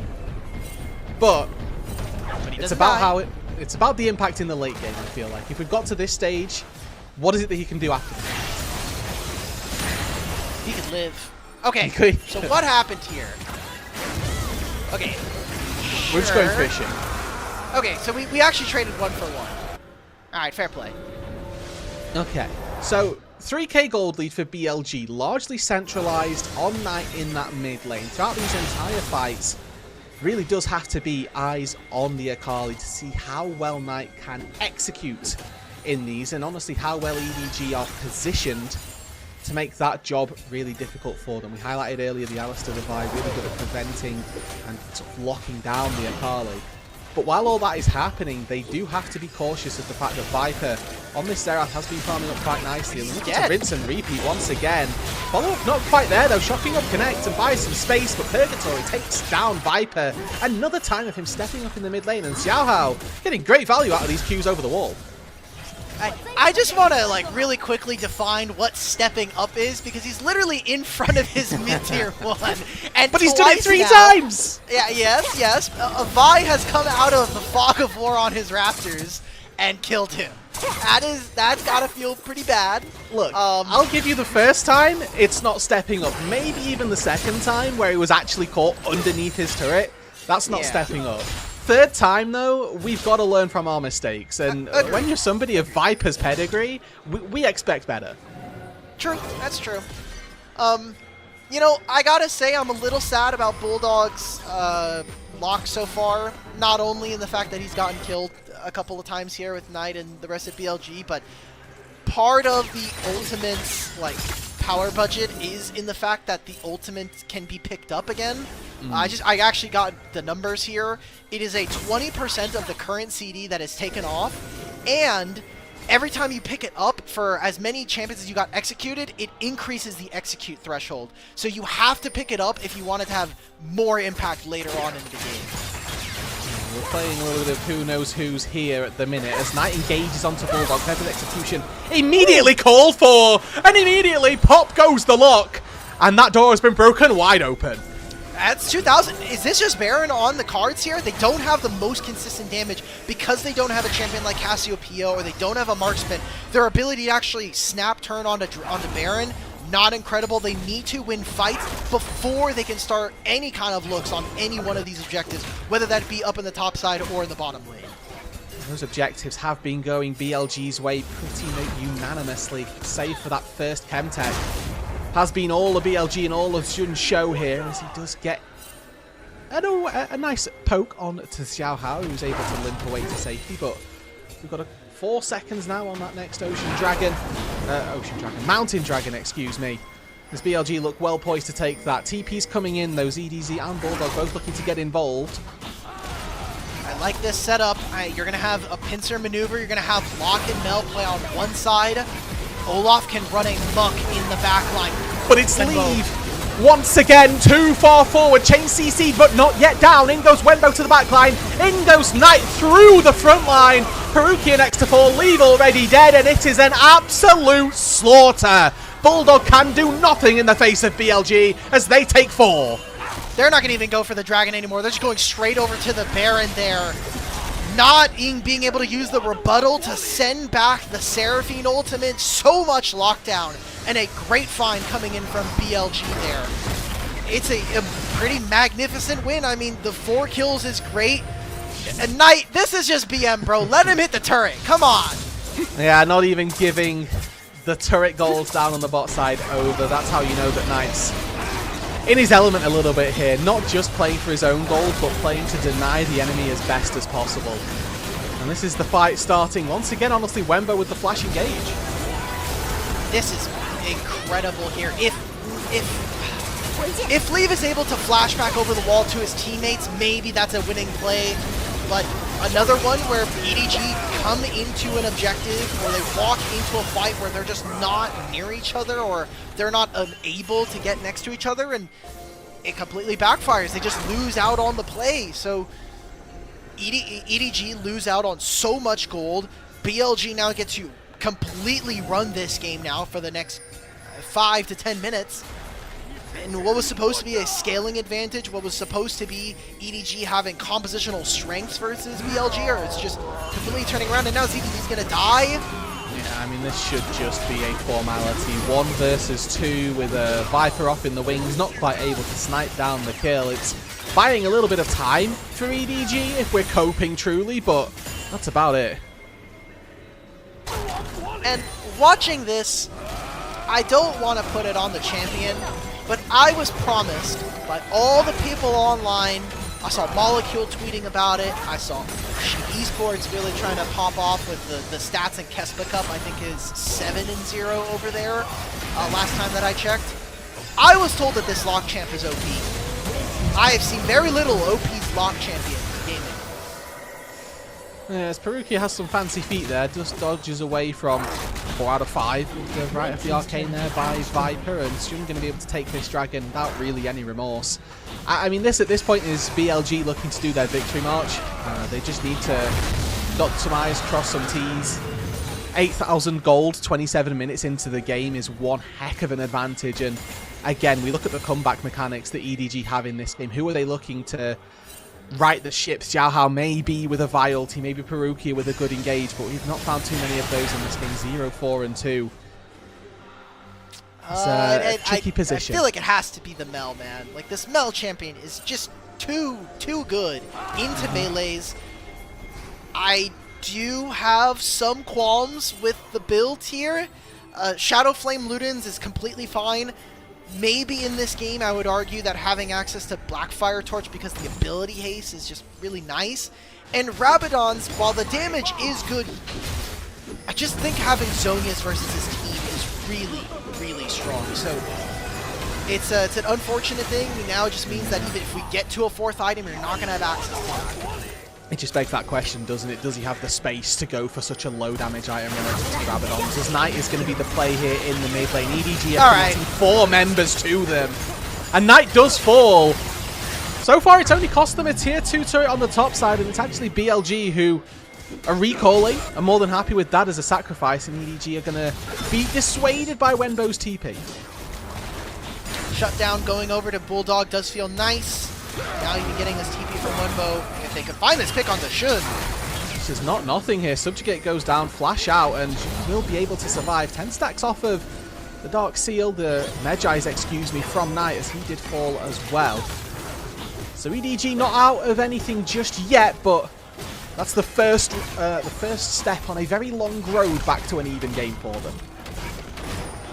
But it's about it's about the impact in the late game, I feel like. If we've got to this stage, what is it that he can do after this? He could live. Okay, so what happened here? Okay. We're just going fishing. Okay, so we actually traded 1 for 1. Alright, fair play. Okay, so 3k gold lead for BLG, largely centralized on Knight in that mid lane. Throughout these entire fights, really does have to be eyes on the Akali to see how well Knight can execute in these, and honestly how well EDG are positioned to make that job really difficult for them. We highlighted earlier the Alistar Divide, really good at preventing and sort of locking down the Akali. But while all that is happening, they do have to be cautious of the fact that Viper on this Xerath has been farming up quite nicely. And looking to rinse and repeat once again. Follow-up not quite there though, shocking up Connect and buys some space, but Purgatory takes down Viper. Another time of him stepping up in the mid lane, and Xiaohao getting great value out of these Qs over the wall. I just want to like really quickly define what stepping up is, because he's literally in front of his mid-tier 1. And but he's done it 3 times! Yeah, yes. Vi has come out of the fog of war on his Raptors and killed him. That's gotta feel pretty bad. Look, I'll give you the first time, it's not stepping up. Maybe even the second time, where he was actually caught underneath his turret. That's not stepping up. Third time, though, we've got to learn from our mistakes. And when you're somebody of Viper's pedigree, we expect better. True, that's true. You know, I gotta say I'm a little sad about Bulldog's lock so far. Not only in the fact that he's gotten killed a couple of times here with Knight and the rest of BLG, but part of the Ultimate's like power budget is in the fact that the Ultimate can be picked up again. I actually got the numbers here. It is a 20% of the current CD that is taken off, and every time you pick it up for as many champions as you got executed, it increases the execute threshold. So you have to pick it up if you want it to have more impact later on in the game. We're playing a little bit of who knows who's here at the minute as Knight engages onto Bulldog. Perfect execution immediately called for, and immediately pop goes the lock, and that door has been broken wide open. That's 2,000. Is this just Baron on the cards here? They don't have the most consistent damage because they don't have a champion like Cassiopeia or they don't have a marksman. Their ability to actually snap turn onto Baron, not incredible. They need to win fights before they can start any kind of looks on any one of these objectives, whether that be up in the top side or in the bottom lane. Those objectives have been going BLG's way pretty unanimously, save for that first Chemtech. Has been all of BLG and all of Jun's show here as he does get a nice poke on to Xiao Hao, who's able to limp away to safety. But we've got 4 seconds now on that next Mountain Dragon, excuse me. As BLG look well poised to take that. TP's coming in, those EDG and Bulldog both looking to get involved. I like this setup. You're going to have a pincer maneuver. You're going to have Locke and Mel play on one side. Olaf can run a muck in the back line. But it's Leave. Once again, too far forward. Chain CC, but not yet down. In goes Wenbo to the back line. In goes Knight through the front line. Perukia next to fall. Leave already dead, and it is an absolute slaughter. Bulldog can do nothing in the face of BLG as they take 4. They're not going to even go for the Dragon anymore. They're just going straight over to the Baron there. Not being able to use the rebuttal to send back the Seraphine ultimate. So much lockdown. And a great find coming in from BLG there. It's a pretty magnificent win. I mean, the 4 kills is great. And Knight, this is just BM, bro. Let him hit the turret. Come on. Yeah, not even giving the turret goals down on the bot side over. That's how you know that Knight's in his element a little bit here. Not just playing for his own goals, but playing to deny the enemy as best as possible. And this is the fight starting. Once again, honestly, Wenbo with the flash engage. This is incredible here. If Leave is able to flash back over the wall to his teammates, maybe that's a winning play. But another one where EDG come into an objective, or they walk into a fight where they're just not near each other, or they're not able to get next to each other, and it completely backfires. They just lose out on the play. So EDG lose out on so much gold. BLG now gets to completely run this game now for the next 5 to 10 minutes. And what was supposed to be a scaling advantage, what was supposed to be EDG having compositional strengths versus BLG, or it's just completely turning around, and now EDG's gonna die? Yeah, I mean, this should just be a formality. 1 versus 2 with a Viper off in the wings, not quite able to snipe down the kill. It's buying a little bit of time for EDG if we're coping truly, but that's about it. And watching this, I don't want to put it on the champion, but I was promised by all the people online. I saw Molecule tweeting about it. I saw Esports really trying to pop off with the stats in Kespa Cup. I think is 7-0 over there last time that I checked. I was told that this Lock champ is OP. I have seen very little OP's Lock champion gaming. Yes, Perukia has some fancy feet there, just dodges away from 4 out of 5 with the right of the arcane there by Viper, and Shun going to be able to take this dragon without really any remorse. I mean, this at this point is BLG looking to do their victory march. They just need to dot some I's, cross some T's. 8,000 gold, 27 minutes into the game is one heck of an advantage, and again, we look at the comeback mechanics that EDG have in this game. Who are they looking to right the ship? Xiao Hao maybe with a Violty, maybe Perukia with a good engage, but we've not found too many of those in this game. 0, 4, and 2. It's a tricky position. I feel like it has to be the Mel, man. Like, this Mel champion is just too good into melees. I do have some qualms with the build here. Shadow Flame Ludens is completely fine. Maybe in this game, I would argue that having access to Blackfire Torch because the ability haste is just really nice. And Rabadon's, while the damage is good, I just think having Zhonya's versus his team is really strong. So it's an unfortunate thing. Now it just means that even if we get to a 4th item, you're not going to have access to that. It just begs that question, doesn't it? Does he have the space to go for such a low damage item relative to Rabadons? As Knight is going to be the play here in the mid lane. EDG are connecting 4 members to them. And Knight does fall. So far, it's only cost them a tier 2 turret on the top side, and it's actually BLG who are recalling. I'm more than happy with that as a sacrifice, and EDG are going to be dissuaded by Wenbo's TP. Shutdown going over to Bulldog does feel nice. Now even getting this TP from Wenbo. If they can find this pick onto Shun. This is not nothing here. Subjugate goes down, flash out, and will be able to survive. 10 stacks off of the Dark Seal, the Medjai's, excuse me, from Knight, as he did fall as well. So EDG not out of anything just yet, but that's the first step on a very long road back to an even game for them.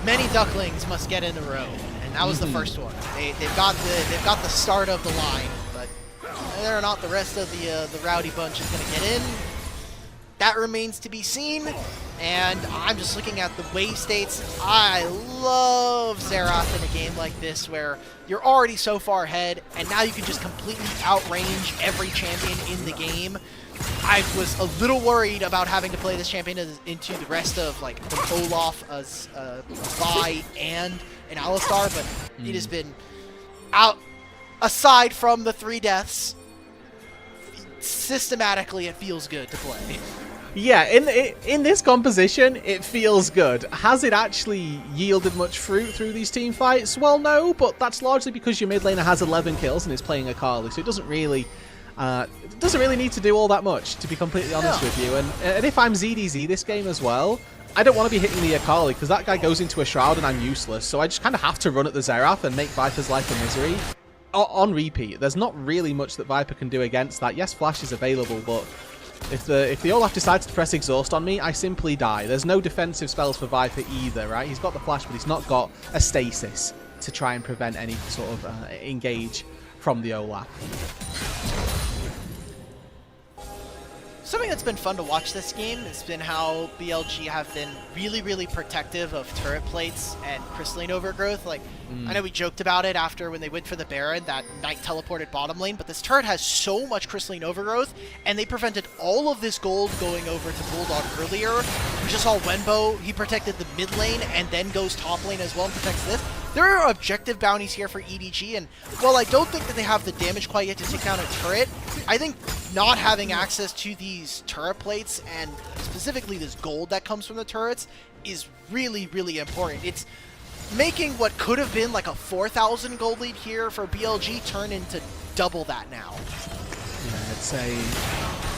Many ducklings must get in a row, and that was the first one. They've got the start of the line, but whether or not the rest of the rowdy bunch is going to get in, that remains to be seen. And I'm just looking at the wave states. I love Xerath in a game like this where you're already so far ahead, and now you can just completely outrange every champion in the game. I was a little worried about having to play this champion into the rest of like an Olaf, as Vi, and an Alistar, but it has been out. Aside from the 3 deaths, systematically it feels good to play. Yeah, in this composition, it feels good. Has it actually yielded much fruit through these team fights? Well, no, but that's largely because your mid laner has 11 kills and is playing Akali, so it doesn't really need to do all that much, to be completely honest with you. And if I'm ZDZ this game as well, I don't want to be hitting the Akali, because that guy goes into a Shroud and I'm useless, so I just kind of have to run at the Xerath and make Viper's life a misery. On repeat, there's not really much that Viper can do against that. Yes, Flash is available, but if the Olaf decides to press Exhaust on me, I simply die. There's no defensive spells for Viper either, right? He's got the Flash, but he's not got a Stasis to try and prevent any sort of engage from the Olaf. Something that's been fun to watch this game has been how BLG have been really, really protective of turret plates and crystalline overgrowth. Like, I know we joked about it after when they went for the Baron, that Knight teleported bottom lane, but this turret has so much crystalline overgrowth, and they prevented all of this gold going over to Bulldog earlier. We just saw Wenbo, he protected the mid lane and then goes top lane as well and protects this. There are objective bounties here for EDG, and while I don't think that they have the damage quite yet to take down a turret, I think not having access to these turret plates, and specifically this gold that comes from the turrets, is really, really important. It's making what could have been like a 4,000 gold lead here for BLG turn into double that now. Yeah, it's a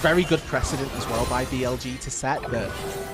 very good precedent as well by BLG to set that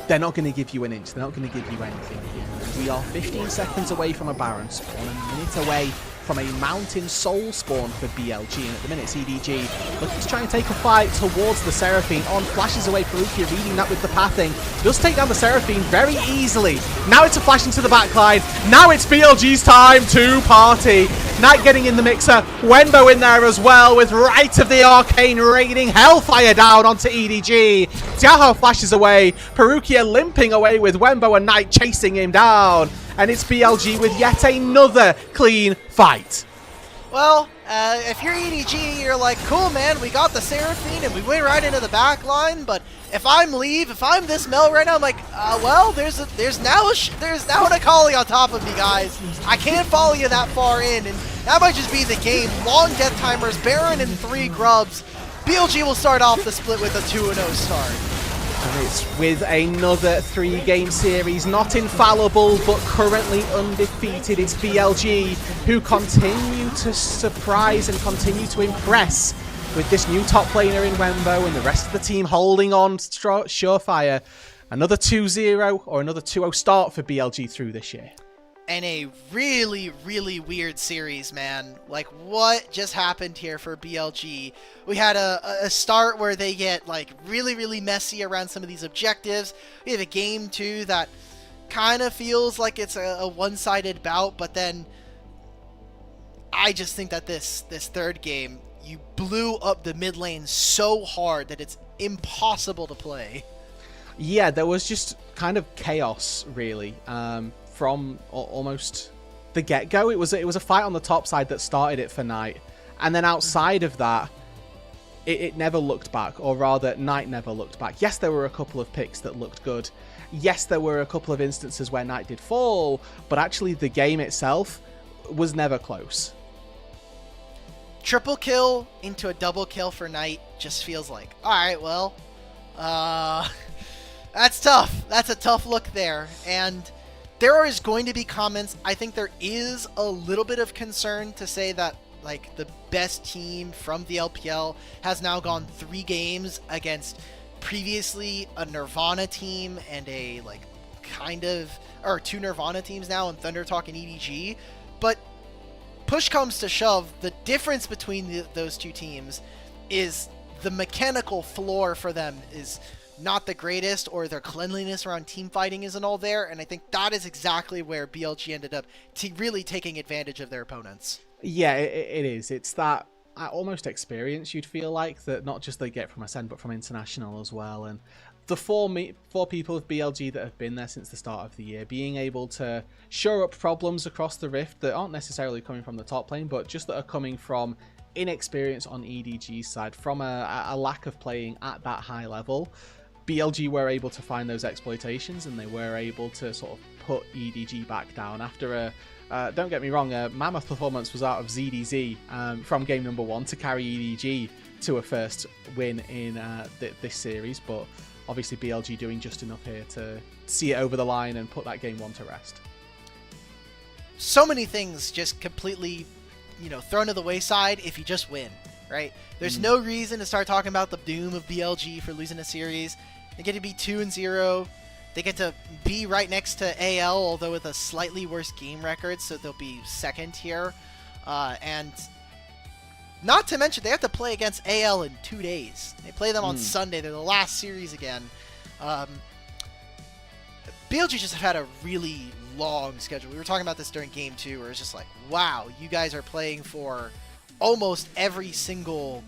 they're not going to give you an inch, they're not going to give you anything here. We are 15 seconds away from a Baron spawn, a minute away from a Mountain Soul spawn for BLG, and at the minute it's EDG looking to try and take a fight towards the Seraphine. On flashes away, Perukia reading that with the pathing, does take down the Seraphine very easily. Now it's a flash into the backline, now it's BLG's time to party. Knight getting in the mixer, Wenbo in there as well with Rite of the Arcane raining Hellfire down onto EDG. Tiaho flashes away, Perukia limping away with Wenbo and Knight chasing him down. And it's BLG with yet another clean fight. Well, if you're EDG, you're like, cool, man, we got the Seraphine and we went right into the back line, but if I'm this Mel right now, I'm like, well, there's now an Akali on top of me, guys. I can't follow you that far in, and that might just be the game. Long death timers, Baron and 3 grubs. BLG will start off the split with a 2-0 start. And it's with another 3-game series, not infallible, but currently undefeated. It's BLG who continue to surprise and continue to impress with this new top laner in Wenbo and the rest of the team holding on surefire. Another 2-0 or another 2-0 start for BLG through this year. And a really, really weird series, man. Like, what just happened here for BLG? We had a start where they get, like, really, really messy around some of these objectives. We have a game 2 that kind of feels like it's a one-sided bout, but then I just think that this third game, you blew up the mid lane so hard that it's impossible to play. Yeah, there was just kind of chaos, really. From almost the get-go. It was a fight on the top side that started it for Knight, and then outside of that it never looked back, or rather Knight never looked back. Yes, there were a couple of picks that looked good, yes, there were a couple of instances where Knight did fall, but actually the game itself was never close. triple kill into a double kill for Knight just feels like, all right, well, that's tough. That's a tough look there. And there is going to be comments. I think there is a little bit of concern to say that like the best team from the LPL has now gone 3 games against previously a Nirvana team and a like kind of, or 2 Nirvana teams now in Thunder Talk and EDG. But push comes to shove, the difference between those 2 teams is the mechanical floor for them is not the greatest, or their cleanliness around team fighting isn't all there, and I think that is exactly where BLG ended up really taking advantage of their opponents. Yeah, it is. It's that almost experience you'd feel like that not just they get from Ascend but from International as well. And the four people of BLG that have been there since the start of the year, being able to shore up problems across the Rift that aren't necessarily coming from the top lane, but just that are coming from inexperience on EDG's side, from a lack of playing at that high level. BLG were able to find those exploitations, and they were able to sort of put EDG back down after don't get me wrong, a mammoth performance was out of ZDZ from game number 1 to carry EDG to a first win in this series, but obviously BLG doing just enough here to see it over the line and put that game 1 to rest. So many things just completely, thrown to the wayside if you just win, right? There's no reason to start talking about the doom of BLG for losing a series. They get to be 2-0. They get to be right next to AL, although with a slightly worse game record, so they'll be second here. And not to mention, they have to play against AL in 2 days. They play them on Sunday. They're the last series again. BLG just have had a really long schedule. We were talking about this during Game 2, where it's just like, wow, you guys are playing for almost every single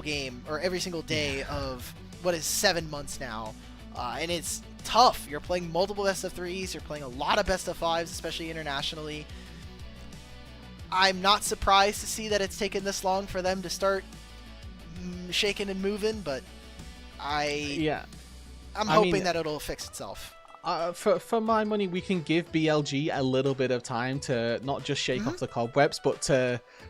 game, or every single day of what is 7 months now. And it's tough. You're playing multiple best of 3s. You're playing a lot of best of 5s, especially internationally. I'm not surprised to see that it's taken this long for them to start shaking and moving, but I'm hoping that it'll fix itself. For my money, we can give BLG a little bit of time to not just shake off the cobwebs, but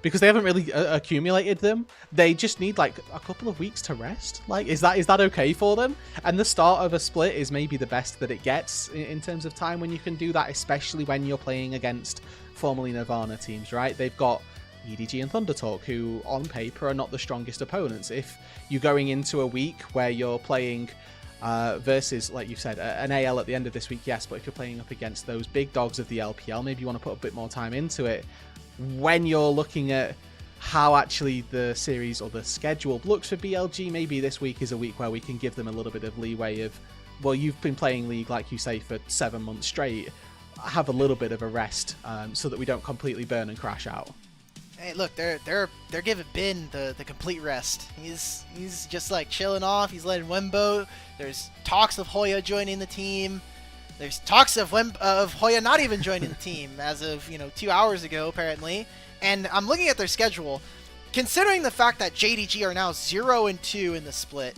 because they haven't really accumulated them, they just need like a couple of weeks to rest. Like, is that okay for them? And the start of a split is maybe the best that it gets in terms of time when you can do that, especially when you're playing against formerly Nirvana teams, right? They've got EDG and Thunder Talk, who on paper are not the strongest opponents. If you're going into a week where you're playing versus, like you said, an AL at the end of this week, yes, but if you're playing up against those big dogs of the LPL, maybe you want to put a bit more time into it. When you're looking at how actually the series or the schedule looks for BLG, maybe this week is a week where we can give them a little bit of leeway of, well, you've been playing League, like you say, for 7 months straight, have a little bit of a rest so that we don't completely burn and crash out. Hey, look, they're giving Bin the complete rest. He's just like chilling off. He's letting Wembo. There's talks of Hoya joining the team. There's talks of Hoya not even joining the team as of 2 hours ago apparently. And I'm looking at their schedule, considering the fact that JDG are now 0-2 in the split.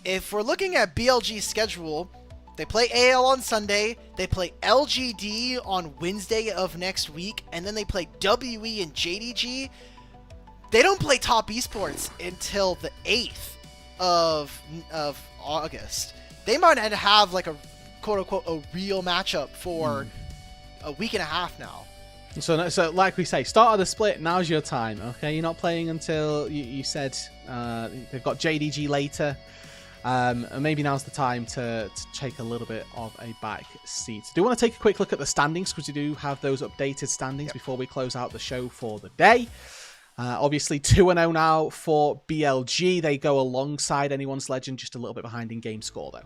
If we're looking at BLG's schedule, they play AL on Sunday, they play LGD on Wednesday of next week, and then they play WE and JDG. They don't play Top Esports until the 8th of August. They might have like a quote-unquote a real matchup for a week and a half now. So like we say, start of the split, now's your time, okay? You're not playing until, you said they've got JDG later. And maybe now's the time to take a little bit of a back seat. Do you want to take a quick look at the standings, because we do have those updated standings before we close out the show for the day. Obviously 2-0 now for BLG. They go alongside Anyone's Legend, just a little bit behind in game score though.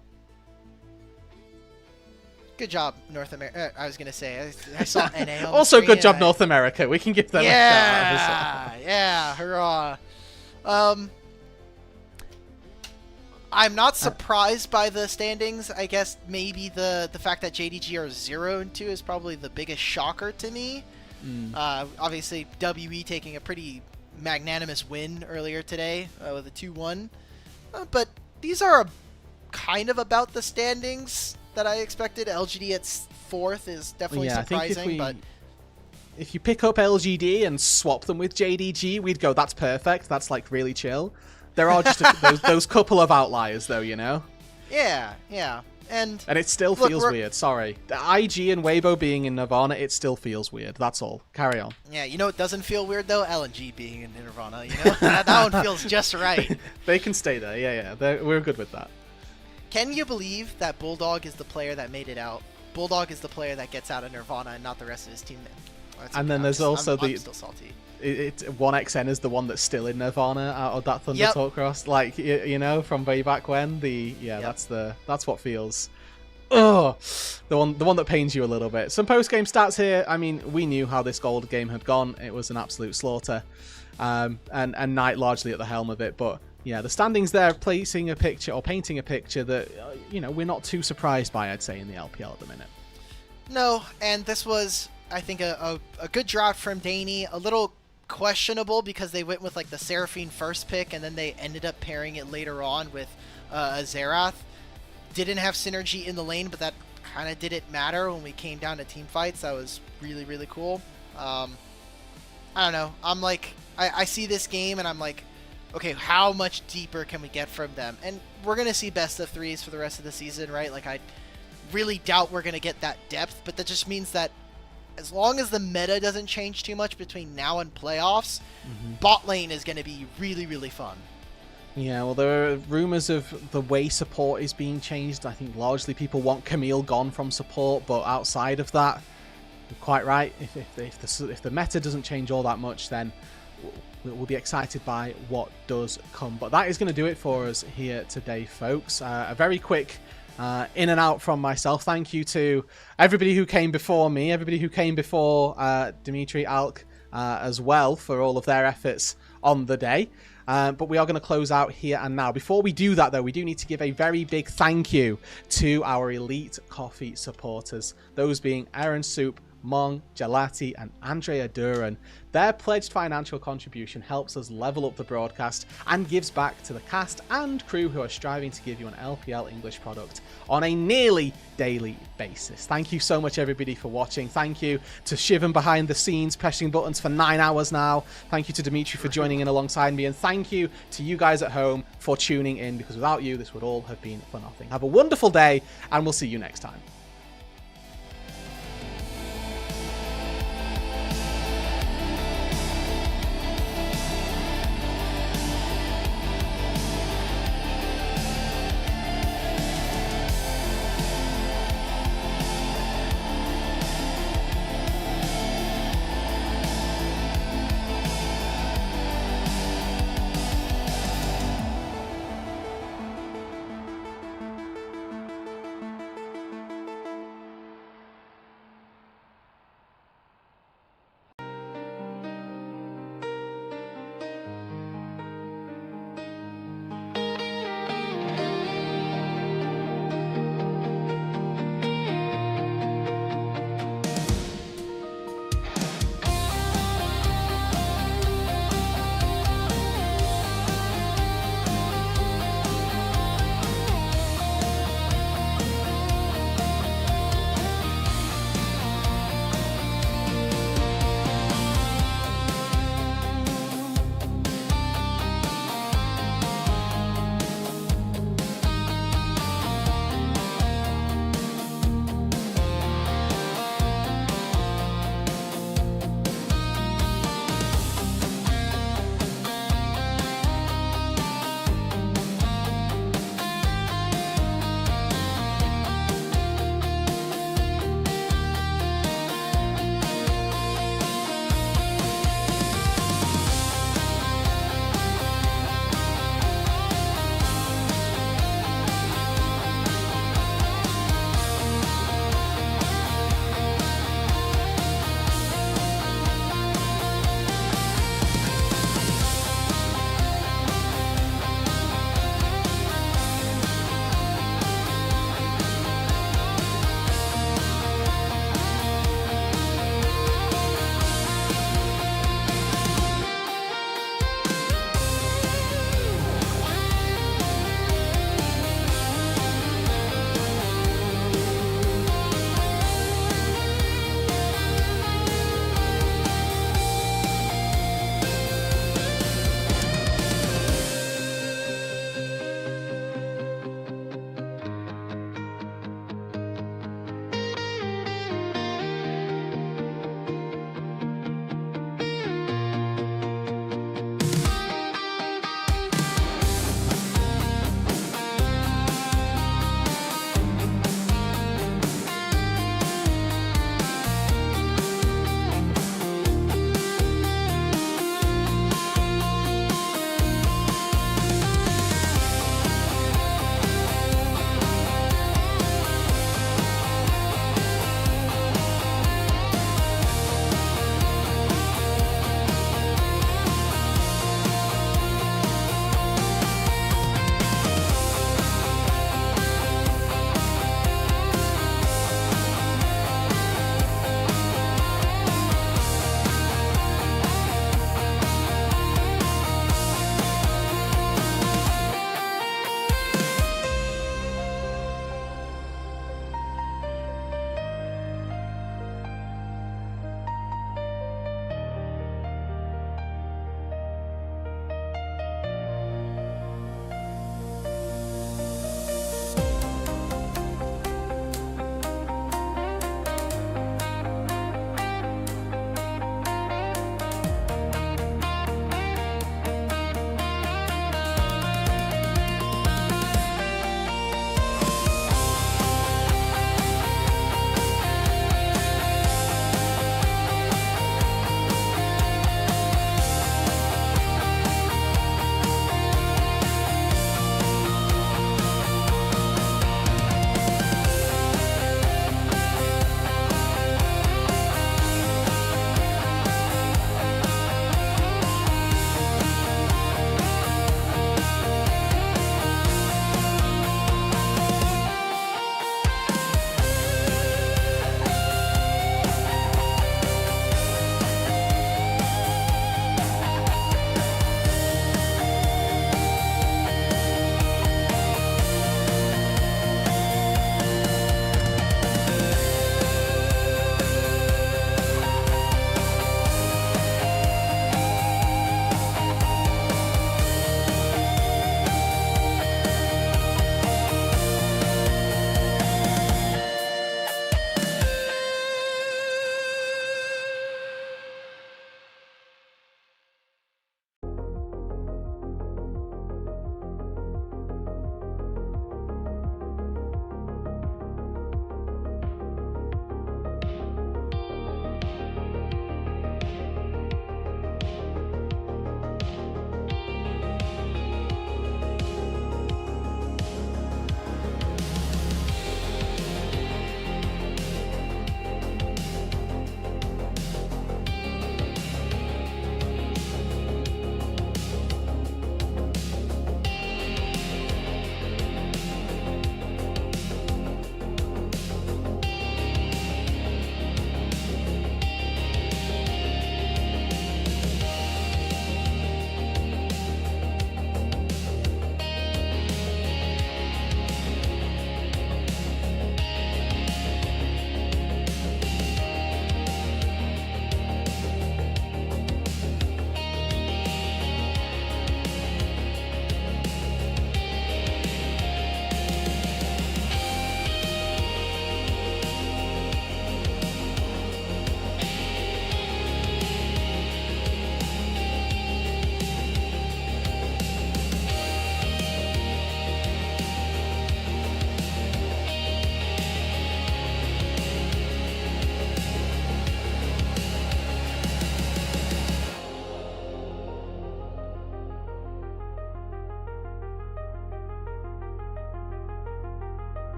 Good job, North America. I was going to say, I saw NA on also, the good job, North America. We can give them a shout out. Yeah, hurrah. I'm not surprised by the standings. I guess maybe the fact that JDG are 0-2 is probably the biggest shocker to me. Obviously, WE taking a pretty magnanimous win earlier today with a 2-1. But these are kind of about the standings that I expected. LGD at 4th is definitely surprising. if you pick up LGD and swap them with JDG, we'd go, that's perfect. That's like really chill. There are just those couple of outliers, though, you know. Yeah. And it still look, feels weird. Sorry, the IG and Weibo being in Nirvana, it still feels weird. That's all. Carry on. Yeah, you know what doesn't feel weird though? LNG being in Nirvana. You know that one feels just right. They can stay there. Yeah. We're good with that. Can you believe that Bulldog is the player that made it out? Bulldog is the player that gets out of Nirvana and not the rest of his team. And then there's also I'm still salty. 1XN is the one that's still in Nirvana out of that Thunder Talk Cross, like you know, from way back when. That's what feels. Oh, the one that pains you a little bit. Some post game stats here. I mean, we knew how this gold game had gone. It was an absolute slaughter, and Knight largely at the helm of it. But yeah, the standings there, painting a picture that you know, we're not too surprised by. I'd say in the LPL at the minute. No, and this was, I think, a good draft from Danny. A little questionable because they went with like the Seraphine first pick, and then they ended up pairing it later on with a Xerath. Didn't have synergy in the lane, but that kind of didn't matter when we came down to team fights. That was really, really cool. I don't know. I'm like, I see this game and I'm like, okay, how much deeper can we get from them? And we're going to see best of threes for the rest of the season, right? Like, I really doubt we're going to get that depth, but that just means that as long as the meta doesn't change too much between now and playoffs, bot lane is going to be really, really fun. Yeah, well, there are rumors of the way support is being changed. I think largely people want Camille gone from support, but outside of that, you're quite right. If the meta doesn't change all that much, then we'll be excited by what does come. But that is going to do it for us here today, folks. A very quick in and out from myself. Thank you to everybody who came before me, everybody who came before Dimitri, Alk, as well, for all of their efforts on the day. But we are going to close out here and now. Before we do that, though, we do need to give a very big thank you to our Elite Coffee supporters. Those being Aaron Soup, Mong, Gelati, and Andrea Duran. Their pledged financial contribution helps us level up the broadcast and gives back to the cast and crew who are striving to give you an LPL English product on a nearly daily basis. Thank you so much, everybody, for watching. Thank you to Shivan behind the scenes, pressing buttons for 9 hours now. Thank you to Dimitri for joining in alongside me, and thank you to you guys at home for tuning in, because without you, this would all have been for nothing. Have a wonderful day, and we'll see you next time.